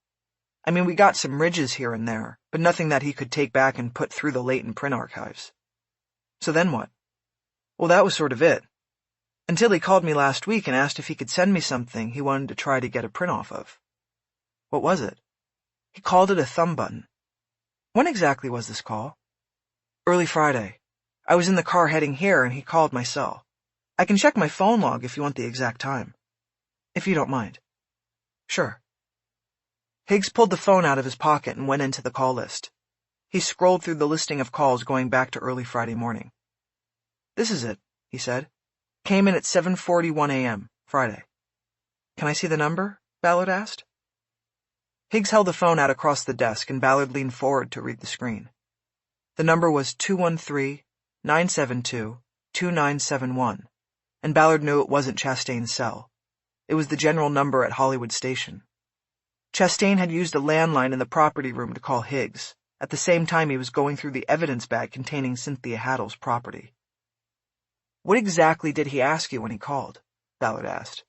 [SPEAKER 2] I mean, we got some ridges here and there, but nothing that he could take back and put through the latent print archives. So then what? Well, that was sort of it. Until he called me last week and asked if he could send me something he wanted to try to get a print off of. What was it? He called it a thumb button. When exactly was this call? Early Friday. I was in the car heading here, and he called my cell. I can check my phone log if you want the exact time. If you don't mind. Sure. Higgs pulled the phone out of his pocket and went into the call list. He scrolled through the listing of calls going back to early Friday morning. This is it, he said. Came in at 7:41 a.m., Friday. Can I see the number? Ballard asked. Higgs held the phone out across the desk, and Ballard leaned forward to read the screen. The number was 213-972-2971, and Ballard knew it wasn't Chastain's cell. It was the general number at Hollywood Station. Chastain had used a landline in the property room to call Higgs. At the same time, he was going through the evidence bag containing Cynthia Haddle's property. What exactly did he ask you when he called? Ballard asked.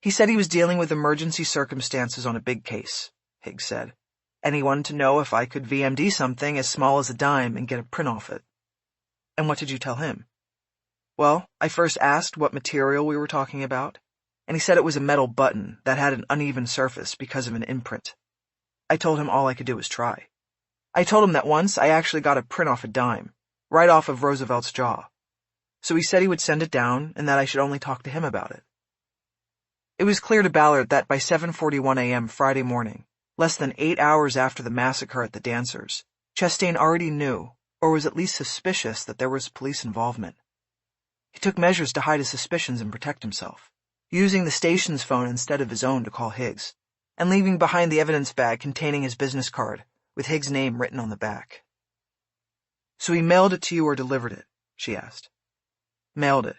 [SPEAKER 2] He said he was dealing with emergency circumstances on a big case, Higgs said, and he wanted to know if I could VMD something as small as a dime and get a print off it. And what did you tell him? Well, I first asked what material we were talking about, and he said it was a metal button that had an uneven surface because of an imprint. I told him all I could do was try. I told him that once I actually got a print off a dime, right off of Roosevelt's jaw. So he said he would send it down and that I should only talk to him about it. It was clear to Ballard that by 7:41 a.m. Friday morning, less than 8 hours after the massacre at the Dancers, Chastain already knew, or was at least suspicious, that there was police involvement. He took measures to hide his suspicions and protect himself, using the station's phone instead of his own to call Higgs, and leaving behind the evidence bag containing his business card with Higgs' name written on the back. So he mailed it to you or delivered it? She asked. Mailed it.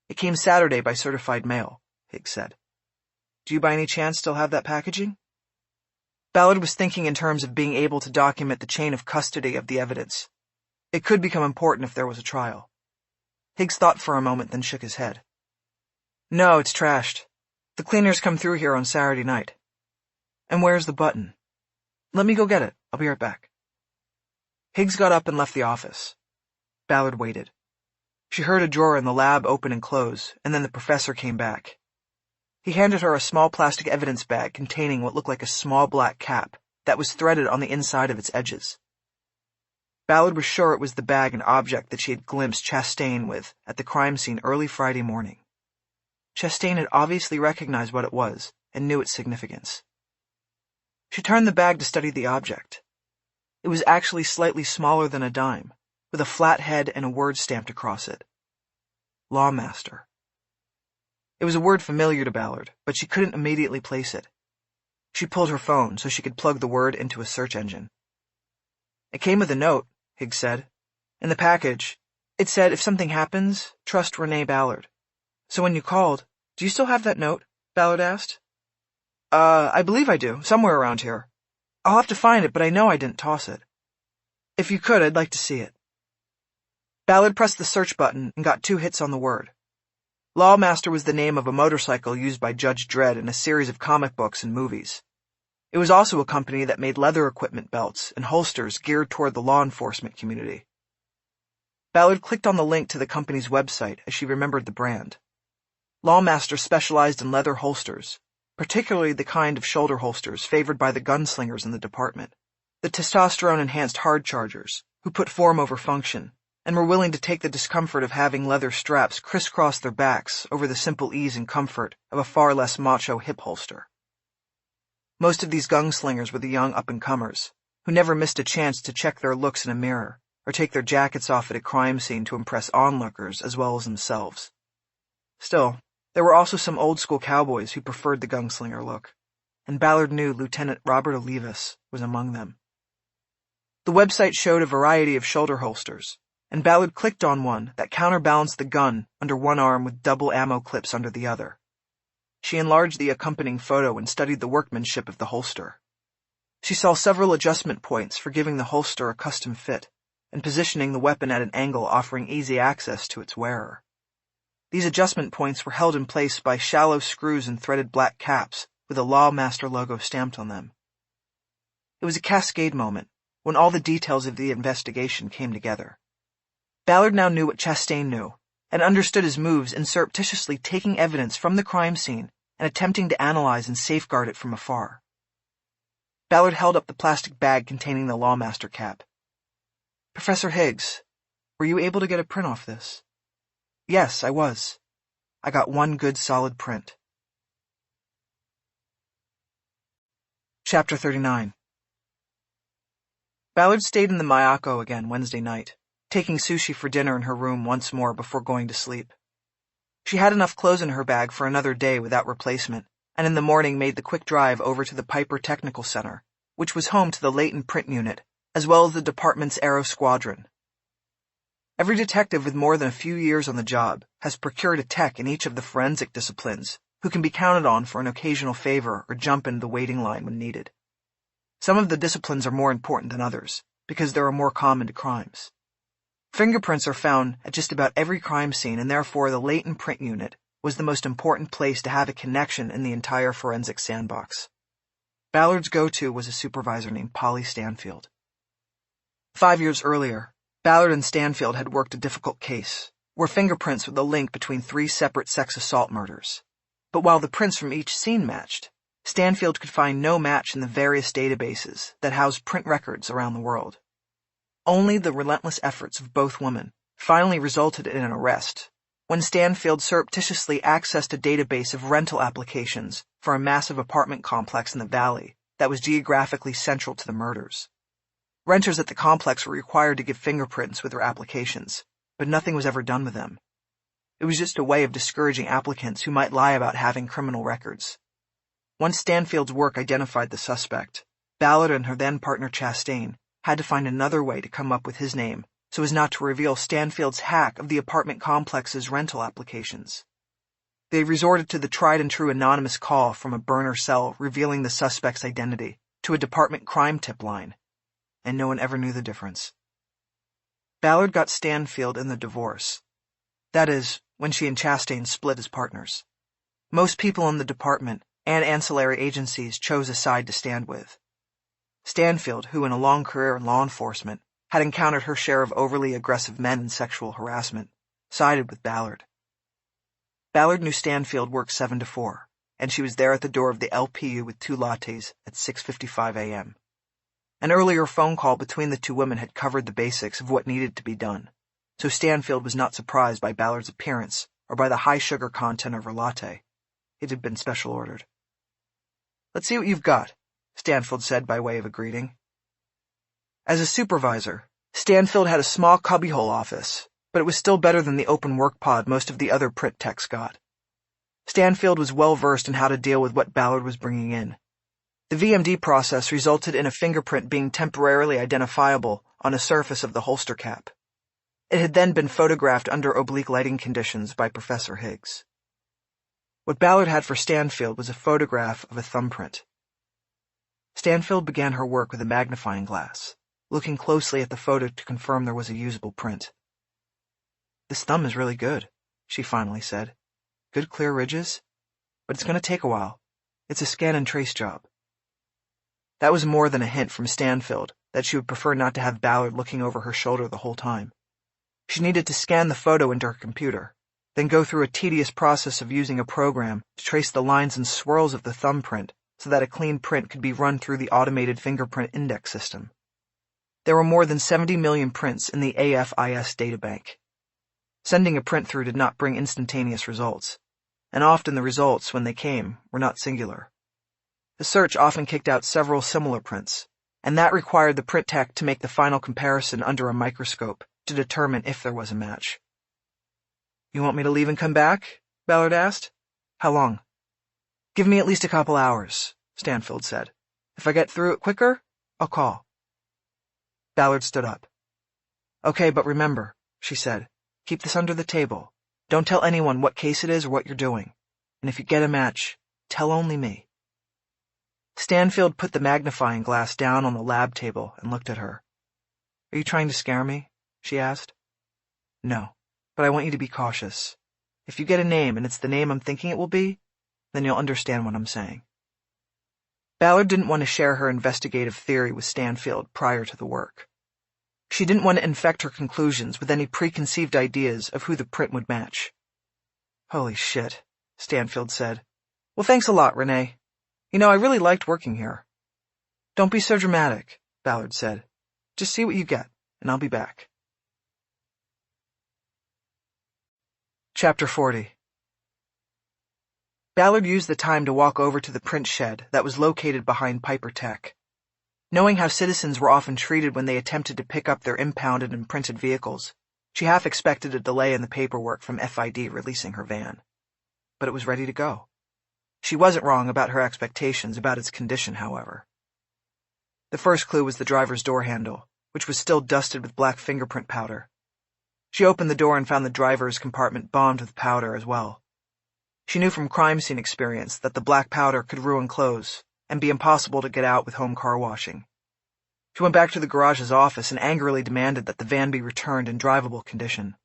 [SPEAKER 2] It came Saturday by certified mail, Higgs said. Do you by any chance still have that packaging? Ballard was thinking in terms of being able to document the chain of custody of the evidence. It could become important if there was a trial. Higgs thought for a moment, then shook his head. No, it's trashed. The cleaners come through here on Saturday night. And where's the button? Let me go get it. I'll be right back. Higgs got up and left the office. Ballard waited. She heard a drawer in the lab open and close, and then the professor came back. He handed her a small plastic evidence bag containing what looked like a small black cap that was threaded on the inside of its edges. Ballard was sure it was the bag and object that she had glimpsed Chastain with at the crime scene early Friday morning. Chastain had obviously recognized what it was and knew its significance. She turned the bag to study the object. It was actually slightly smaller than a dime, with a flat head and a word stamped across it. Lawmaster. It was a word familiar to Ballard, but she couldn't immediately place it. She pulled her phone so she could plug the word into a search engine. It came with a note, Higgs said. In the package, it said, if something happens, trust Renée Ballard. So when you called, do you still have that note? Ballard asked. I believe I do, somewhere around here. I'll have to find it, but I know I didn't toss it. If you could, I'd like to see it. Ballard pressed the search button and got 2 hits on the word. Lawmaster was the name of a motorcycle used by Judge Dredd in a series of comic books and movies. It was also a company that made leather equipment belts and holsters geared toward the law enforcement community. Ballard clicked on the link to the company's website as she remembered the brand. Lawmaster specialized in leather holsters, particularly the kind of shoulder holsters favored by the gunslingers in the department, the testosterone-enhanced hard chargers, who put form over function, and were willing to take the discomfort of having leather straps crisscross their backs over the simple ease and comfort of a far less macho hip holster. Most of these gunslingers were the young up-and-comers, who never missed a chance to check their looks in a mirror or take their jackets off at a crime scene to impress onlookers as well as themselves. Still, there were also some old-school cowboys who preferred the gunslinger look, and Ballard knew Lieutenant Robert Olivas was among them. The website showed a variety of shoulder holsters,
[SPEAKER 1] and Ballard clicked on one that counterbalanced the gun under one arm with double ammo clips under the other. She enlarged the accompanying photo and studied the workmanship of the holster. She saw several adjustment points for giving the holster a custom fit, and positioning the weapon at an angle offering easy access to its wearer. These adjustment points were held in place by shallow screws and threaded black caps with a Lawmaster logo stamped on them. It was a cascade moment, when all the details of the investigation came together. Ballard now knew what Chastain knew, and understood his moves in surreptitiously taking evidence from the crime scene and attempting to analyze and safeguard it from afar. Ballard held up the plastic bag containing the Lawmaster cap. "Professor Higgs, were you able to get a print off this?" "Yes, I was. I got one good solid print." Chapter 39. Ballard stayed in the Mayako again Wednesday night, taking sushi for dinner in her room once more before going to sleep. She had enough clothes in her bag for another day without replacement, and in the morning made the quick drive over to the Piper Technical Center, which was home to the latent print unit, as well as the department's Aero Squadron. Every detective with more than a few years on the job has procured a tech in each of the forensic disciplines who can be counted on for an occasional favor or jump into the waiting line when needed. Some of the disciplines are more important than others, because there are more common to crimes. Fingerprints are found at just about every crime scene, and therefore the latent print unit was the most important place to have a connection in the entire forensic sandbox. Ballard's go-to was a supervisor named Polly Stanfield. 5 years earlier, Ballard and Stanfield had worked a difficult case, where fingerprints were the link between 3 separate sex assault murders. But while the prints from each scene matched, Stanfield could find no match in the various databases that housed print records around the world. Only the relentless efforts of both women finally resulted in an arrest, when Stanfield surreptitiously accessed a database of rental applications for a massive apartment complex in the valley that was geographically central to the murders. Renters at the complex were required to give fingerprints with their applications, but nothing was ever done with them. It was just a way of discouraging applicants who might lie about having criminal records. Once Stanfield's work identified the suspect, Ballard and her then-partner Chastain had to find another way to come up with his name so as not to reveal Stanfield's hack of the apartment complex's rental applications. They resorted to the tried-and-true anonymous call from a burner cell revealing the suspect's identity to a department crime tip line, and no one ever knew the difference. Ballard got Stanfield in the divorce. That is, when she and Chastain split as partners. Most people in the department and ancillary agencies chose a side to stand with. Stanfield, who in a long career in law enforcement had encountered her share of overly aggressive men and sexual harassment, sided with Ballard. Ballard knew Stanfield worked 7 to 4, and she was there at the door of the LPU with 2 lattes at 6:55 a.m. An earlier phone call between the 2 women had covered the basics of what needed to be done, so Stanfield was not surprised by Ballard's appearance or by the high sugar content of her latte. It had been special ordered. "Let's see what you've got," Stanfield said by way of a greeting. As a supervisor, Stanfield had a small cubbyhole office, but it was still better than the open work pod most of the other print techs got. Stanfield was well versed in how to deal with what Ballard was bringing in. The VMD process resulted in a fingerprint being temporarily identifiable on a surface of the holster cap. It had then been photographed under oblique lighting conditions by Professor Higgs. What Ballard had for Stanfield was a photograph of a thumbprint. Stanfield began her work with a magnifying glass, looking closely at the photo to confirm there was a usable print. "This thumb is really good," she finally said. "Good clear ridges, but it's going to take a while. It's a scan and trace job." That was more than a hint from Stanfield that she would prefer not to have Ballard looking over her shoulder the whole time. She needed to scan the photo into her computer, then go through a tedious process of using a program to trace the lines and swirls of the thumbprint so that a clean print could be run through the automated fingerprint index system. There were more than 70 million prints in the AFIS databank. Sending a print through did not bring instantaneous results, and often the results, when they came, were not singular. The search often kicked out several similar prints, and that required the print tech to make the final comparison under a microscope to determine if there was a match. "You want me to leave and come back?" Ballard asked. "How long?" "Give me at least a couple hours," Stanfield said. "If I get through it quicker, I'll call." Ballard stood up. "Okay, but remember,
[SPEAKER 2] she said. "Keep this under the table. Don't tell anyone what case it is or what you're doing. And if you get a match, tell only me." Stanfield put the magnifying glass down on the lab table and looked at her. "Are you trying to scare me?" she asked. "No, but I want you to be cautious. If you get a name and it's the name I'm thinking it will be, then you'll understand what I'm saying." Ballard didn't want to share her investigative theory with Stanfield prior to the work. She didn't want to infect her conclusions with any preconceived ideas of who the print would match. "Holy shit," Stanfield said. "Well, thanks a lot, Renée. You know, I really liked working here." "Don't be so dramatic," Ballard said. "Just see what you get, and I'll be back." Chapter 40. Ballard used the time to walk over to the print shed that was located behind Piper Tech. Knowing how citizens were often treated when they attempted to pick up their impounded and printed vehicles, she half expected a delay in the paperwork from FID releasing her van. But it was ready to go. She wasn't wrong about her expectations about its condition, however. The first clue was the driver's door handle, which was still dusted with black fingerprint powder. She opened the door and found the driver's compartment bombed with powder as well. She knew from crime scene experience that the black powder could ruin clothes and be impossible to get out with home car washing. She went back to the garage's office and angrily demanded that the van be returned in drivable condition.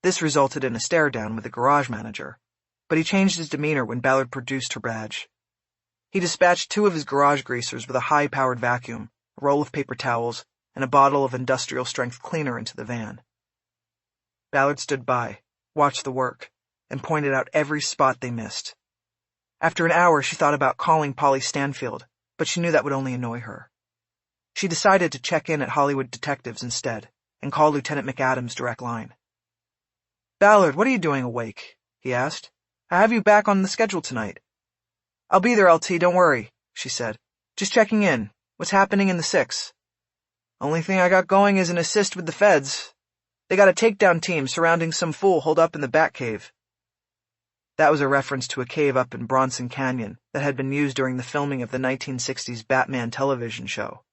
[SPEAKER 2] This resulted in a stare-down with the garage manager, but he changed his demeanor when Ballard produced her badge. He dispatched 2 of his garage greasers with a high-powered vacuum, a roll of paper towels, and a bottle of industrial-strength cleaner into the van. Ballard stood by, watched the work, and pointed out every spot they missed. After an hour, she thought about calling Polly Stanfield, but she knew that would only annoy her. She decided to check in at Hollywood Detectives instead, and call Lieutenant McAdams' direct line. "Ballard, what are you doing awake?" he asked. "I have you back on the schedule tonight." "I'll be there, LT, don't worry," she said. "Just checking in. What's happening in the 6? "Only thing I got going is an assist with the feds. They got a takedown team surrounding some fool holed up in the Batcave." That was a reference to a cave up in Bronson Canyon that had been used during the filming of the 1960s Batman television show.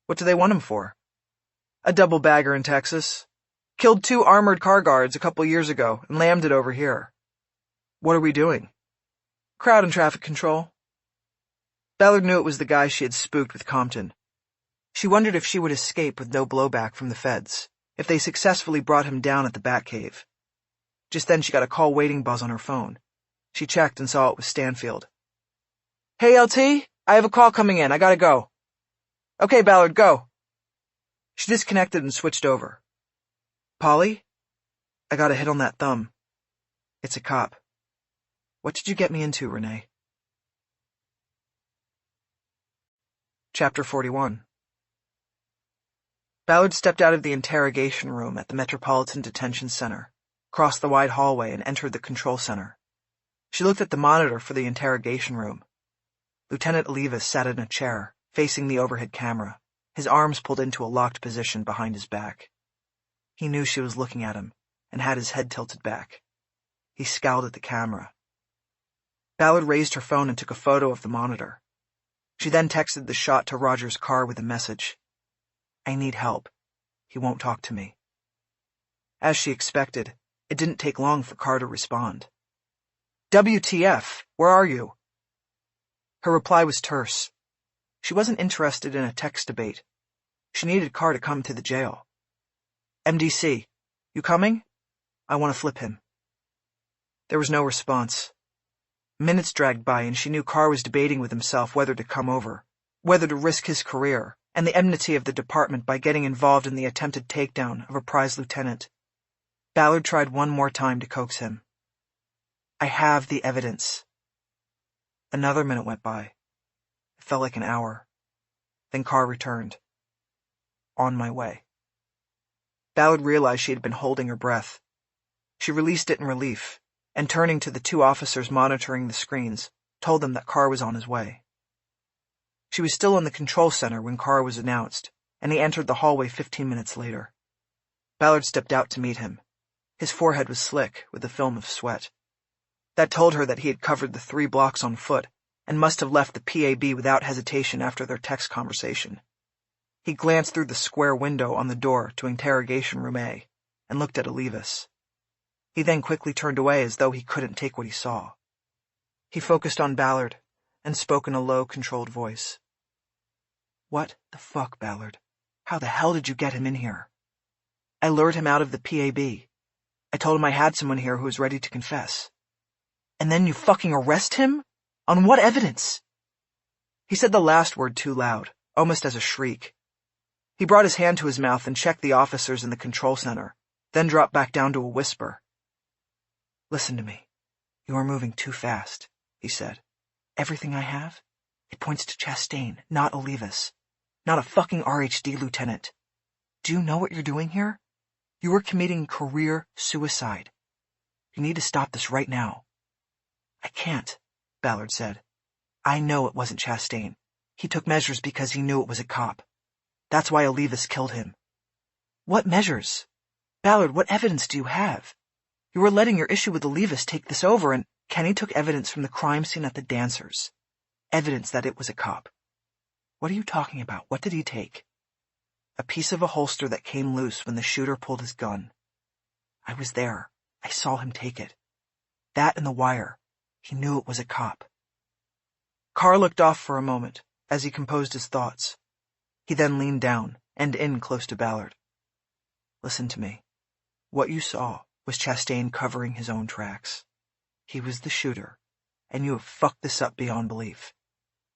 [SPEAKER 2] "What do they want him for?" "A double-bagger in Texas. Killed 2 armored car guards a couple years ago and lammed it over here." "What are we doing?" "Crowd and traffic control." Ballard knew it was the guy she had spooked with Compton. She wondered if she would escape with no blowback from the feds, if they successfully brought him down at the Batcave. Just then she got a call waiting buzz on her phone. She checked and saw it was Stanfield. "Hey, LT, I have a call coming in. I gotta go." "Okay, Ballard, go." She disconnected and switched over. "Polly? I got a hit on that thumb. It's a cop. What did you get me into, Renée?" Chapter 41. Ballard stepped out of the interrogation room at the Metropolitan Detention Center, crossed the wide hallway, and entered the control center. She looked at the monitor for the interrogation room. Lieutenant Olivas sat in a chair, facing the overhead camera, his arms pulled into a locked position behind his back. He knew she was looking at him, and had his head tilted back. He scowled at the camera. Ballard raised her phone and took a photo of the monitor. She then texted the shot to Roger's car with a message. "I need help. He won't talk to me." As she expected, it didn't take long for Carr to respond. "WTF, where are you?" Her reply was terse. She wasn't interested in a text debate. She needed Carr to come to the jail. "MDC, you coming? I want to flip him." There was no response. Minutes dragged by and she knew Carr was debating with himself whether to come over, whether to risk his career and the enmity of the department by getting involved in the attempted takedown of a prize lieutenant. Ballard tried one more time to coax him. "I have the evidence." Another minute went by. It felt like an hour. Then Carr returned. "On my way." Ballard realized she had been holding her breath. She released it in relief, and turning to the 2 officers monitoring the screens, told them that Carr was on his way. She was still in the control center when Carr was announced, and he entered the hallway 15 minutes later. Ballard stepped out to meet him. His forehead was slick with a film of sweat. That told her that he had covered the 3 blocks on foot and must have left the PAB without hesitation after their text conversation. He glanced through the square window on the door to interrogation room A
[SPEAKER 1] and looked at Olivas. He then quickly turned away as though he couldn't take what he saw. He focused on Ballard and spoke in a low, controlled voice. "What the fuck, Ballard? How the hell did you get him in here?" "I lured him out of the PAB. I told him I had someone here who was ready to confess." "And then you fucking arrest him? On what evidence?" He said the last word too loud, almost as a shriek. He brought his hand to his mouth and checked the officers in the control center, then dropped back down to a whisper. "Listen to me. You are moving too fast," he said. "Everything I have, it points to Chastain, not Olivas. Not a fucking RHD lieutenant. Do you know what you're doing here? You are committing career suicide. You need to stop this right now." "I can't," Ballard said. "I know it wasn't Chastain. He took measures because he knew it was a cop. That's why Olivas killed him." "What measures? Ballard, what evidence do you have? You are letting your issue with Olivas take this over, and Kenny took evidence from the crime scene at the dancers. Evidence that it was a cop. What are you talking about? What did he take?" "A piece of a holster that came loose when the shooter pulled his gun. I was there. I saw him take it. That and the wire. He knew it was a cop." Carr looked off for a moment as he composed his thoughts. He then leaned down and in close to Ballard. "Listen to me. What you saw was Chastain covering his own tracks. He was the shooter, and you have fucked this up beyond belief.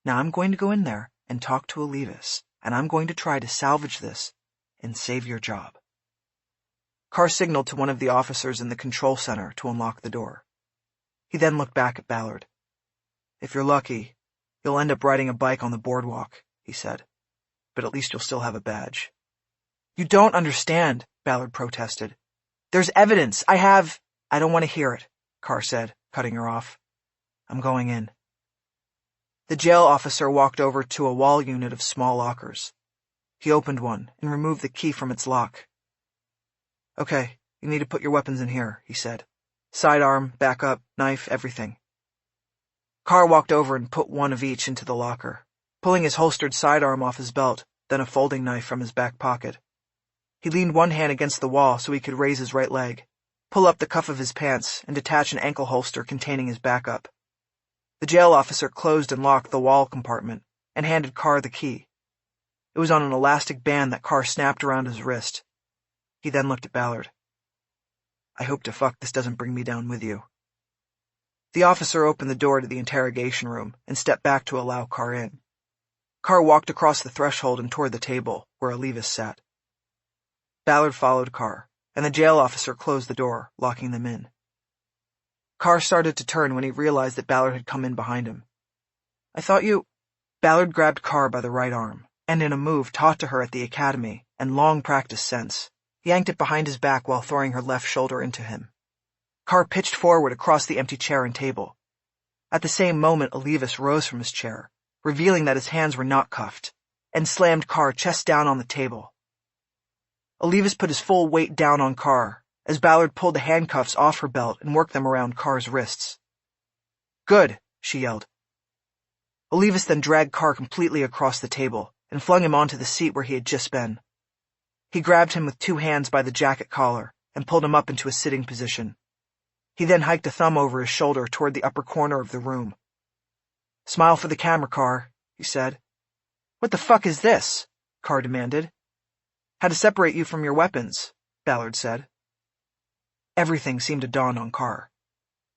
[SPEAKER 1] Now I'm going to go in there and talk to Olivas, and I'm going to try to salvage this and save your job." Carr signaled to one of the officers in the control center to unlock the door. He then looked back at Ballard. "If you're lucky, you'll end up riding a bike on the boardwalk," he said. "But at least you'll still have a badge." "You don't understand," Ballard protested. "There's evidence. I don't want to hear it," Carr said, cutting her off. "I'm going in." The jail officer walked over to a wall unit of small lockers. He opened one and removed the key from its lock. "Okay, you need to put your weapons in here," he said. "Sidearm, backup, knife, everything." Carr walked over and put one of each into the locker, pulling his holstered sidearm off his belt, then a folding knife from his back pocket. He leaned one hand against the wall so he could raise his right leg, pull up the cuff of his pants, and detach an ankle holster containing his backup. The jail officer closed and locked the wall compartment and handed Carr the key. It was on an elastic band that Carr snapped around his wrist. He then looked at Ballard. "I hope to fuck this doesn't bring me down with you." The officer opened the door to the interrogation room and stepped back to allow Carr in. Carr walked across the threshold and toward the table where Olivas sat. Ballard followed Carr, and the jail officer closed the door, locking them in. Carr started to turn when he realized that Ballard had come in behind him. "I thought you—" Ballard grabbed Carr by the right arm, and in a move taught to her at the academy and long practice since, yanked it behind his back while throwing her left shoulder into him. Carr pitched forward across the empty chair and table. At the same moment, Olivas rose from his chair, revealing that his hands were not cuffed, and slammed Carr chest down on the table. Olivas put his full weight down on Carr, as Ballard pulled the handcuffs off her belt and worked them around Carr's wrists. "Good," she yelled. Olivas then dragged Carr completely across the table and flung him onto the seat where he had just been. He grabbed him with two hands by the jacket collar and pulled him up into a sitting position. He then hiked a thumb over his shoulder toward the upper corner of the room. "Smile for the camera, Carr," he said. "What the fuck is this?" Carr demanded. "Had to separate you from your weapons," Ballard said. Everything seemed to dawn on Carr.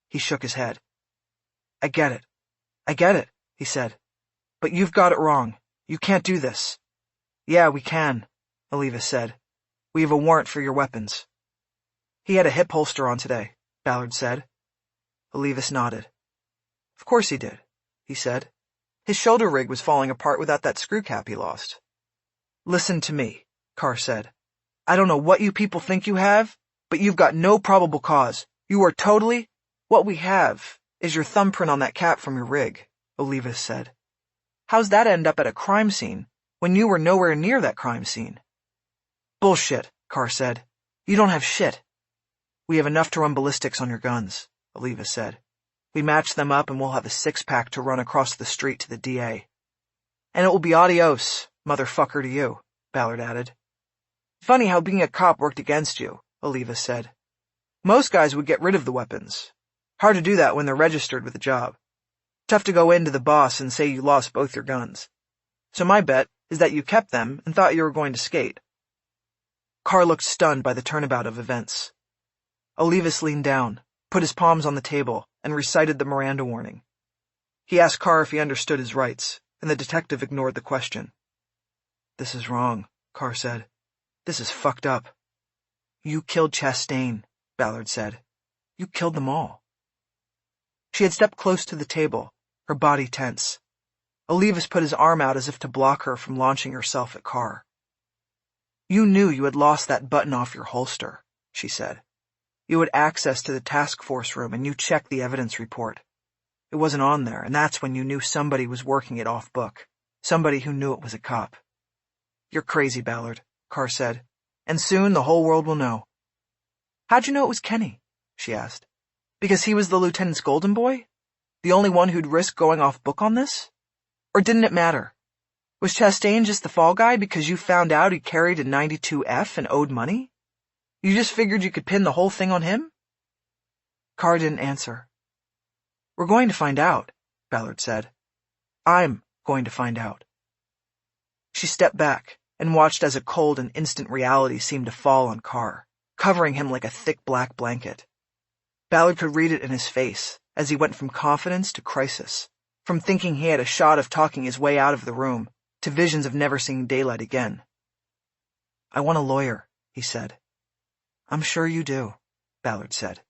[SPEAKER 1] He shook his head. I get it, he said. "But you've got it wrong. You can't do this." "Yeah, we can," Olivas said. "We have a warrant for your weapons." "He had a hip holster on today," Ballard said. Olivas nodded. "Of course he did," he said. "His shoulder rig was falling apart without that screw cap he lost." "Listen to me," Carr said. "I don't know what you people think you have, but you've got no probable cause. You are totally—" "What we have is your thumbprint on that cap from your rig," Olivas said. "How's that end up at a crime scene when you were nowhere near that crime scene?" "Bullshit," Carr said. "You don't have shit." "We have enough to run ballistics on your guns," Olivas said. "We match them up and we'll have a six-pack to run across the street to the DA. And it will be adios, motherfucker, to you," Ballard added. "Funny how being a cop worked against you.
[SPEAKER 2] Olivas said. Most guys would get rid of the weapons. Hard to do that when they're registered with a job. Tough to go in to the boss and say you lost both your guns. So my bet is that you kept them and thought you were going to skate. Carr looked stunned by the turnabout of events. Olivas leaned down, put his palms on the table, and recited the Miranda warning. He asked Carr if he understood his rights, and the detective ignored the question. This is wrong, Carr said. This is fucked up. You killed Chastain, Ballard said. You killed them all. She had stepped close to the table, her body tense. Olivas put his arm out as if to block her from launching herself at Carr. You knew you had lost that button off your holster, she said. You had access to the task force room and you checked the evidence report. It wasn't on there, and that's when you knew somebody was working it off book. Somebody who knew it was a cop. You're crazy, Ballard, Carr said, and soon the whole world will know. How'd you know it was Kenny? She asked. Because he was the lieutenant's golden boy? The only one who'd risk going off book on this? Or didn't it matter? Was Chastain just the fall guy because you found out he carried a 92F and owed money? You just figured you could pin the whole thing on him? Carr didn't answer. We're going to find out, Ballard said. I'm going to find out. She stepped back and watched as a cold and instant reality seemed to fall on Carr, covering him like a thick black blanket. Ballard could read it in his face as he went from confidence to crisis, from thinking he had a shot of talking his way out of the room to visions of never seeing daylight again. I want a lawyer, he said. I'm sure you do, Ballard said.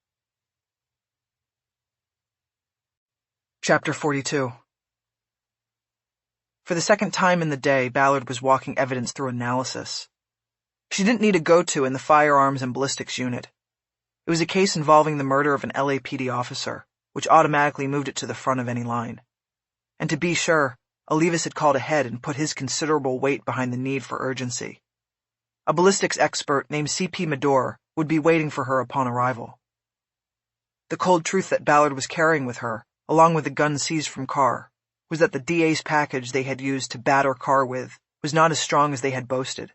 [SPEAKER 2] Chapter 42. For the second time in the day, Ballard was walking evidence through analysis. She didn't need a go-to in the firearms and ballistics unit. It was a case involving the murder of an LAPD officer, which automatically moved it to the front of any line. And to be sure, Olivas had called ahead and put his considerable weight behind the need for urgency. A ballistics expert named C.P. Medor would be waiting for her upon arrival. The cold truth that Ballard was carrying with her, along with the gun seized from Carr, was that the DA's package they had used to batter Carr with was not as strong as they had boasted.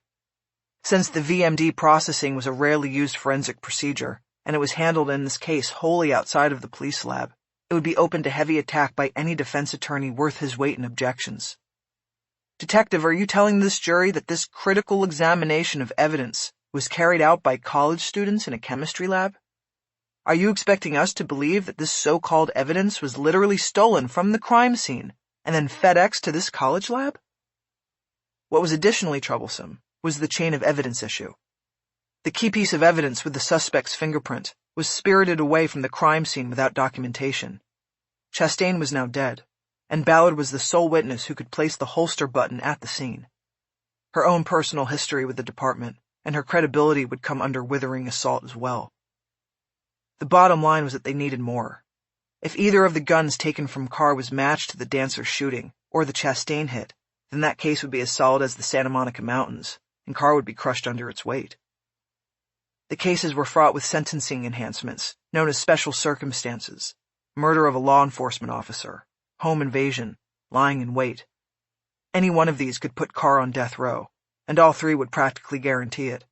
[SPEAKER 2] Since the VMD processing was a rarely used forensic procedure, and it was handled in this case wholly outside of the police lab, it would be open to heavy attack by any defense attorney worth his weight in objections. Detective, are you telling this jury that this critical examination of evidence was carried out by college students in a chemistry lab? Are you expecting us to believe that this so-called evidence was literally stolen from the crime scene and then FedExed to this college lab? What was additionally troublesome was the chain of evidence issue. The key piece of evidence with the suspect's fingerprint was spirited away from the crime scene without documentation. Chastain was now dead, and Ballard was the sole witness who could place the holster button at the scene. Her own personal history with the department and her credibility would come under withering assault as well. The bottom line was that they needed more. If either of the guns taken from Carr was matched to the dancer's shooting or the Chastain hit, then that case would be as solid as the Santa Monica Mountains, and Carr would be crushed under its weight. The cases were fraught with sentencing enhancements, known as special circumstances, murder of a law enforcement officer, home invasion, lying in wait. Any one of these could put Carr on death row, and all three would practically guarantee it.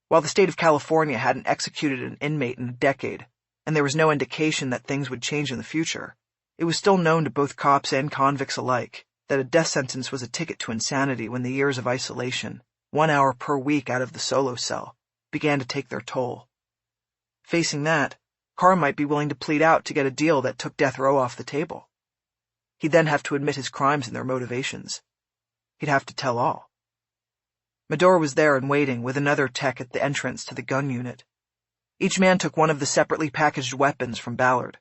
[SPEAKER 2] While the state of California hadn't executed an inmate in a decade, and there was no indication that things would change in the future, it was still known to both cops and convicts alike that a death sentence was a ticket to insanity when the years of isolation, 1 hour per week out of the solo cell, began to take their toll. Facing that, Carr might be willing to plead out to get a deal that took death row off the table. He'd then have to admit his crimes and their motivations. He'd have to tell all. Medor was there and waiting with another tech at the entrance to the gun unit. Each man took one of the separately packaged weapons from Ballard.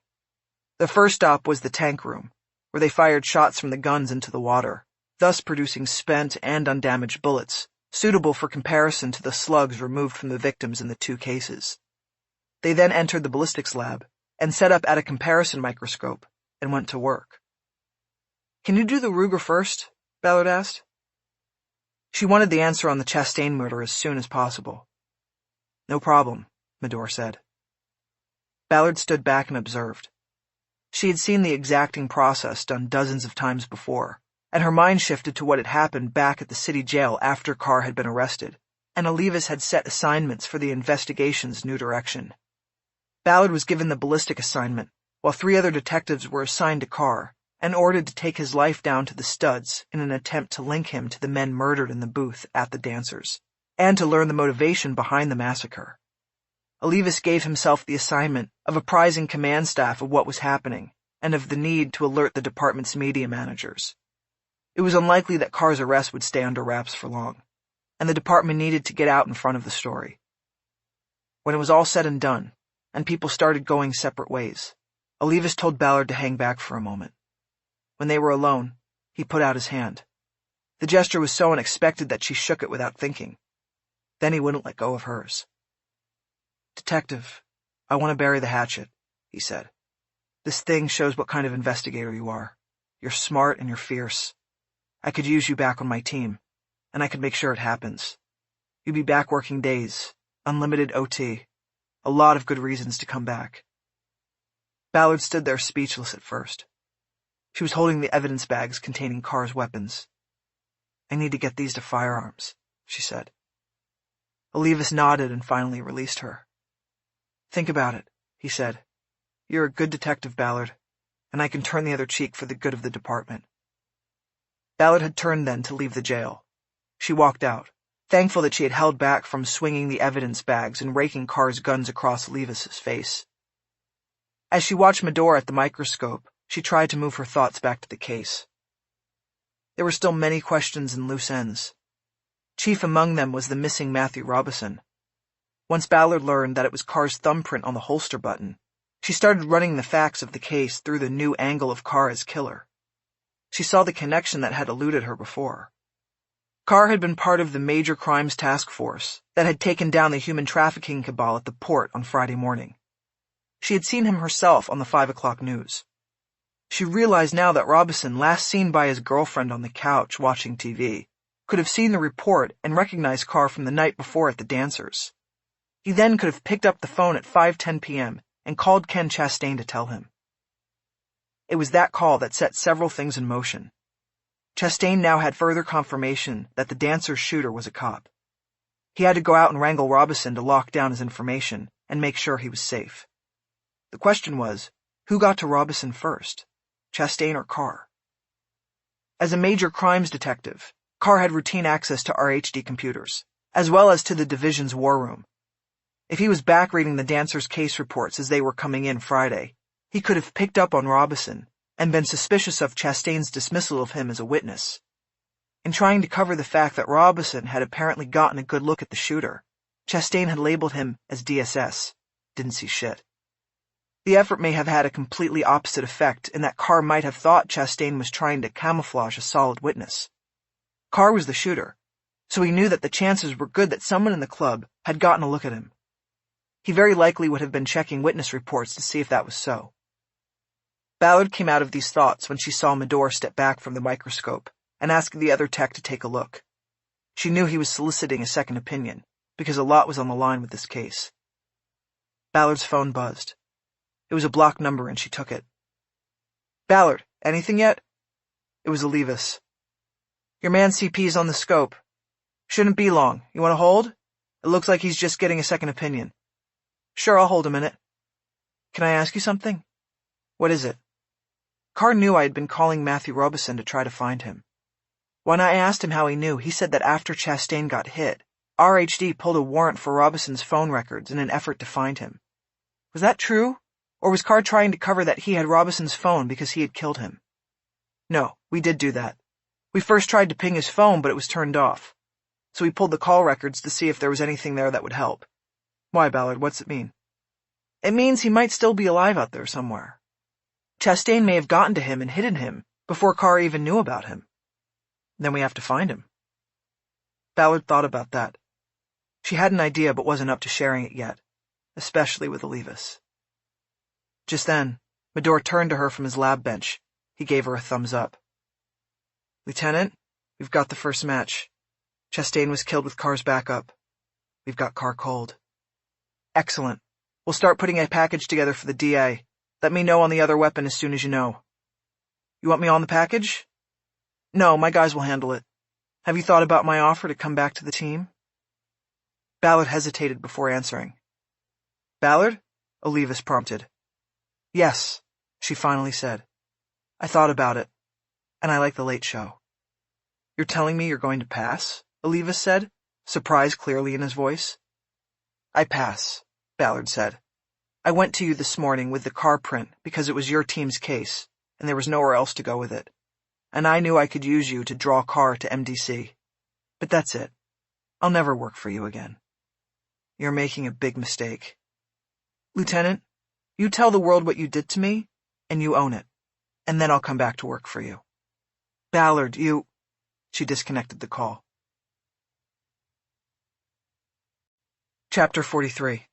[SPEAKER 2] The first stop was the tank room, where they fired shots from the guns into the water, thus producing spent and undamaged bullets, suitable for comparison to the slugs removed from the victims in the two cases. They then entered the ballistics lab and set up at a comparison microscope and went to work. Can you do the Ruger first? Ballard asked. She wanted the answer on the Chastain murder as soon as possible. No problem, Medor said. Ballard stood back and observed. She had seen the exacting process done dozens of times before, and her mind shifted to what had happened back at the city jail after Carr had been arrested, and Olivas had set assignments for the investigation's new direction. Ballard was given the ballistic assignment, while 3 other detectives were assigned to Carr and ordered to take his life down to the studs in an attempt to link him to the men murdered in the booth at the dancers, and to learn the motivation behind the massacre. Olivas gave himself the assignment of apprising command staff of what was happening and of the need to alert the department's media managers. It was unlikely that Carr's arrest would stay under wraps for long, and the department needed to get out in front of the story. When it was all said and done, and people started going separate ways, Olivas told Ballard to hang back for a moment. When they were alone, he put out his hand. The gesture was so unexpected that she shook it without thinking. Then he wouldn't let go of hers. "Detective, I want to bury the hatchet," he said. "This thing shows what kind of investigator you are. You're smart and you're fierce. I could use you back on my team, and I could make sure it happens. You'd be back working days, unlimited OT, a lot of good reasons to come back." Ballard stood there speechless at first. She was holding the evidence bags containing Carr's weapons. "I need to get these to firearms," she said. Olivas nodded and finally released her. "Think about it," he said. "You're a good detective, Ballard, and I can turn the other cheek for the good of the department." Ballard had turned then to leave the jail. She walked out, thankful that she had held back from swinging the evidence bags and raking Carr's guns across Olivas' face. As she watched Medora at the microscope, she tried to move her thoughts back to the case. There were still many questions and loose ends. Chief among them was the missing Matthew Robison. Once Ballard learned that it was Carr's thumbprint on the holster button, she started running the facts of the case through the new angle of Carr as killer. She saw the connection that had eluded her before. Carr had been part of the Major Crimes Task Force that had taken down the human trafficking cabal at the port on Friday morning. She had seen him herself on the 5 o'clock news. She realized now that Robison, last seen by his girlfriend on the couch watching TV, could have seen the report and recognized Carr from the night before at the dancers. He then could have picked up the phone at 5:10 p.m. and called Ken Chastain to tell him. It was that call that set several things in motion. Chastain now had further confirmation that the dancer's shooter was a cop. He had to go out and wrangle Robison to lock down his information and make sure he was safe. The question was, who got to Robison first, Chastain or Carr? As a major crimes detective, Carr had routine access to RHD computers, as well as to the division's war room. If he was back reading the dancers' case reports as they were coming in Friday, he could have picked up on Robison and been suspicious of Chastain's dismissal of him as a witness. In trying to cover the fact that Robison had apparently gotten a good look at the shooter, Chastain had labeled him as DSS, didn't see shit. The effort may have had a completely opposite effect in that Carr might have thought Chastain was trying to camouflage a solid witness. Carr was the shooter, so he knew that the chances were good that someone in the club had gotten a look at him. He very likely would have been checking witness reports to see if that was so. Ballard came out of these thoughts when she saw Medora step back from the microscope and ask the other tech to take a look. She knew he was soliciting a second opinion, because a lot was on the line with this case. Ballard's phone buzzed. It was a blocked number and she took it. "Ballard, anything yet?" It was Olivas. "Your man CP's on the scope. Shouldn't be long. You want to hold? It looks like he's just getting a second opinion." "Sure, I'll hold a minute." "Can I ask you something?" "What is it?" "Carr knew I had been calling Matthew Robison to try to find him. When I asked him how he knew, he said that after Chastain got hit, RHD pulled a warrant for Robison's phone records in an effort to find him. Was that true? Or was Carr trying to cover that he had Robison's phone because he had killed him?" "No, we did do that. We first tried to ping his phone, but it was turned off. So we pulled the call records to see if there was anything there that would help." "Why, Ballard, what's it mean?" "It means he might still be alive out there somewhere. Chastain may have gotten to him and hidden him before Carr even knew about him. Then we have to find him." Ballard thought about that. She had an idea but wasn't up to sharing it yet, especially with Olivas. Just then, Medora turned to her from his lab bench. He gave her a thumbs up. "Lieutenant, we've got the first match. Chastain was killed with Carr's backup. We've got Carr cold." "Excellent. We'll start putting a package together for the DA. Let me know on the other weapon as soon as you know." "You want me on the package?" "No, my guys will handle it. Have you thought about my offer to come back to the team?" Ballard hesitated before answering. "Ballard?" Olivas prompted. "Yes," she finally said. "I thought about it, and I like the late show." "You're telling me you're going to pass?" Olivas said, surprise clearly in his voice. "I pass," Ballard said. "I went to you this morning with the car print because it was your team's case, and there was nowhere else to go with it. And I knew I could use you to draw Carr to MDC. But that's it. I'll never work for you again. You're making a big mistake. Lieutenant, you tell the world what you did to me, and you own it, and then I'll come back to work for you. Ballard, you—" She disconnected the call. Chapter 43.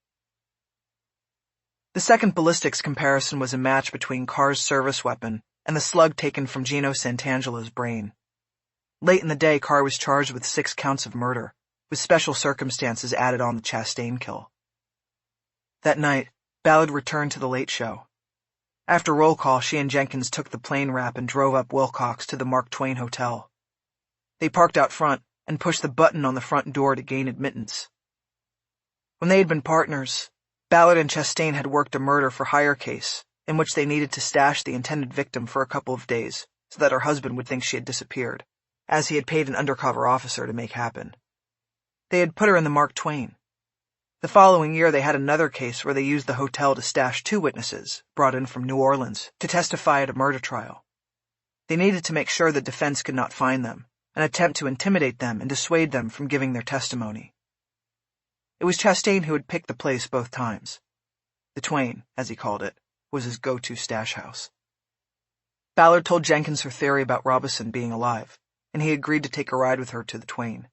[SPEAKER 2] The second ballistics comparison was a match between Carr's service weapon and the slug taken from Gino Santangela's brain. Late in the day, Carr was charged with 6 counts of murder, with special circumstances added on the Chastain kill. That night, Ballard returned to the late show. After roll call, she and Jenkins took the plane wrap and drove up Wilcox to the Mark Twain Hotel. They parked out front and pushed the button on the front door to gain admittance. When they had been partners, Ballard and Chastain had worked a murder-for-hire case in which they needed to stash the intended victim for a couple of days so that her husband would think she had disappeared, as he had paid an undercover officer to make happen. They had put her in the Mark Twain. The following year, they had another case where they used the hotel to stash 2 witnesses brought in from New Orleans to testify at a murder trial. They needed to make sure the defense could not find them and attempt to intimidate them and dissuade them from giving their testimony. It was Chastain who had picked the place both times. The Twain, as he called it, was his go-to stash house. Ballard told Jenkins her theory about Robison being alive, and he agreed to take a ride with her to the Twain.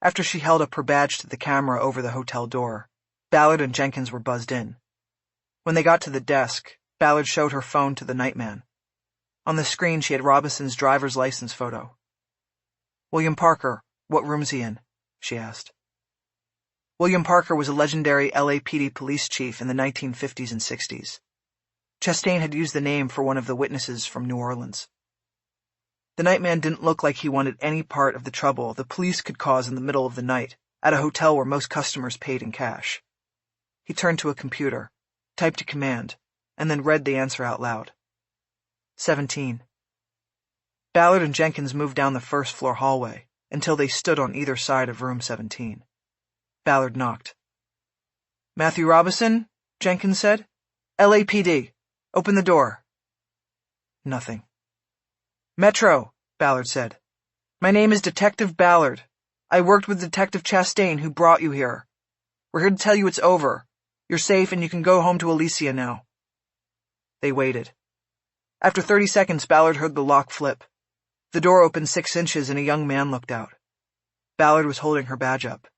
[SPEAKER 2] After she held up her badge to the camera over the hotel door, Ballard and Jenkins were buzzed in. When they got to the desk, Ballard showed her phone to the nightman. On the screen, she had Robison's driver's license photo. "William Parker, what room's he in?" she asked. William Parker was a legendary LAPD police chief in the 1950s and 60s. Chastain had used the name for one of the witnesses from New Orleans. The nightman didn't look like he wanted any part of the trouble the police could cause in the middle of the night at a hotel where most customers paid in cash. He turned to a computer, typed a command, and then read the answer out loud. 17. Ballard and Jenkins moved down the first-floor hallway until they stood on either side of room 17. Ballard knocked. "Matthew Robison?" Jenkins said. "LAPD. Open the door." Nothing. "Metro," Ballard said. "My name is Detective Ballard. I worked with Detective Chastain, who brought you here. We're here to tell you it's over. You're safe and you can go home to Alicia now." They waited. After 30 seconds, Ballard heard the lock flip. The door opened 6 inches and a young man looked out. Ballard was holding her badge up.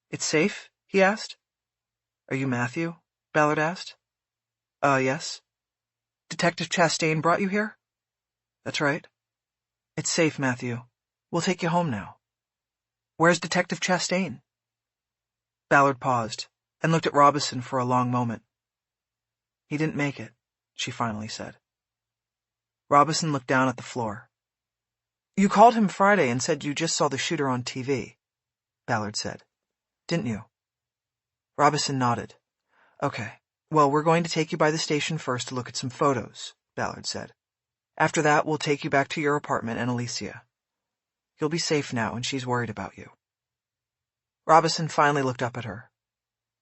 [SPEAKER 2] "It's safe?" he asked. "Are you Matthew?" Ballard asked. Yes." "Detective Chastain brought you here?" "That's right." "It's safe, Matthew. We'll take you home now." "Where's Detective Chastain?" Ballard paused and looked at Robison for a long moment. "He didn't make it," she finally said. Robison looked down at the floor. "You called him Friday and said you just saw the shooter on TV," Ballard said. "Didn't you?" Robison nodded. "Okay. Well, we're going to take you by the station first to look at some photos," Ballard said. "After that, we'll take you back to your apartment and Alicia. You'll be safe now, and she's worried about you." Robison finally looked up at her.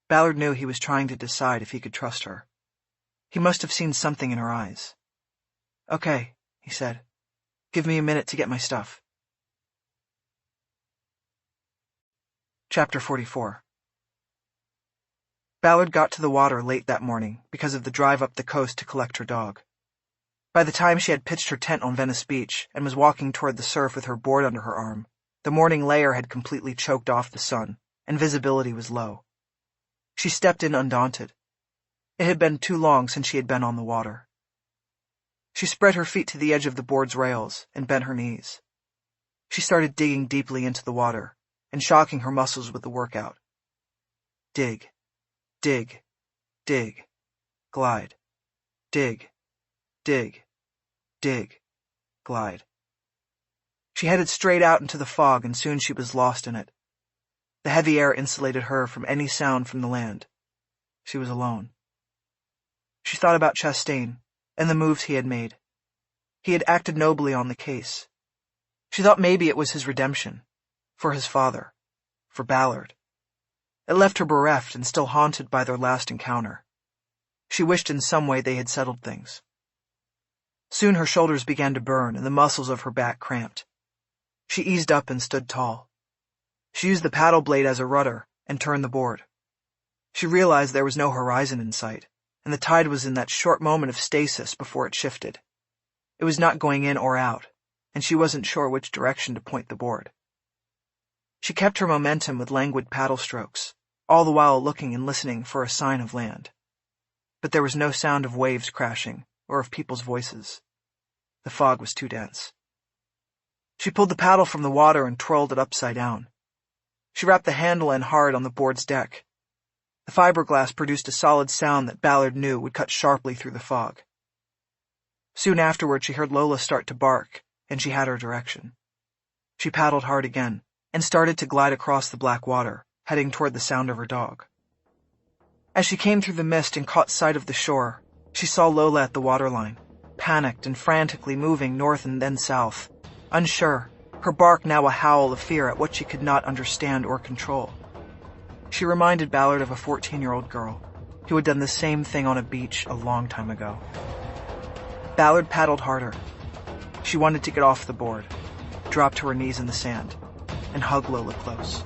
[SPEAKER 2] Ballard knew he was trying to decide if he could trust her. He must have seen something in her eyes. "Okay," he said. "Give me a minute to get my stuff." Chapter 44. Ballard got to the water late that morning because of the drive up the coast to collect her dog. By the time she had pitched her tent on Venice Beach and was walking toward the surf with her board under her arm, the morning layer had completely choked off the sun, and visibility was low. She stepped in undaunted. It had been too long since she had been on the water. She spread her feet to the edge of the board's rails and bent her knees. She started digging deeply into the water and shocking her muscles with the workout. Dig, dig, dig, glide, dig, dig, dig, glide. She headed straight out into the fog, and soon she was lost in it.
[SPEAKER 1] The heavy air insulated her from any sound from the land. She was alone. She thought about Chastain and the moves he had made. He had acted nobly on the case. She thought maybe it was his redemption. For his father. For Ballard. It left her bereft and still haunted by their last encounter. She wished in some way they had settled things. Soon her shoulders began to burn and the muscles of her back cramped. She eased up and stood tall. She used the paddle blade as a rudder and turned the board. She realized there was no horizon in sight, and the tide was in that short moment of stasis before it shifted. It was not going in or out, and she wasn't sure which direction to point the board. She kept her momentum with languid paddle strokes, all the while looking and listening for a sign of land. But there was no sound of waves crashing or of people's voices. The fog was too dense. She pulled the paddle from the water and twirled it upside down. She wrapped the handle in hard on the board's deck. The fiberglass produced a solid sound that Ballard knew would cut sharply through the fog. Soon afterward, she heard Lola start to bark, and she had her direction. She paddled hard again and started to glide across the black water, heading toward the sound of her dog. As she came through the mist and caught sight of the shore, she saw Lola at the waterline, panicked and frantically moving north and then south, unsure, her bark now a howl of fear at what she could not understand or control. She reminded Ballard of a 14-year-old girl who had done the same thing on a beach a long time ago. Ballard paddled harder. She wanted to get off the board, drop to her knees in the sand, and hug Lola close.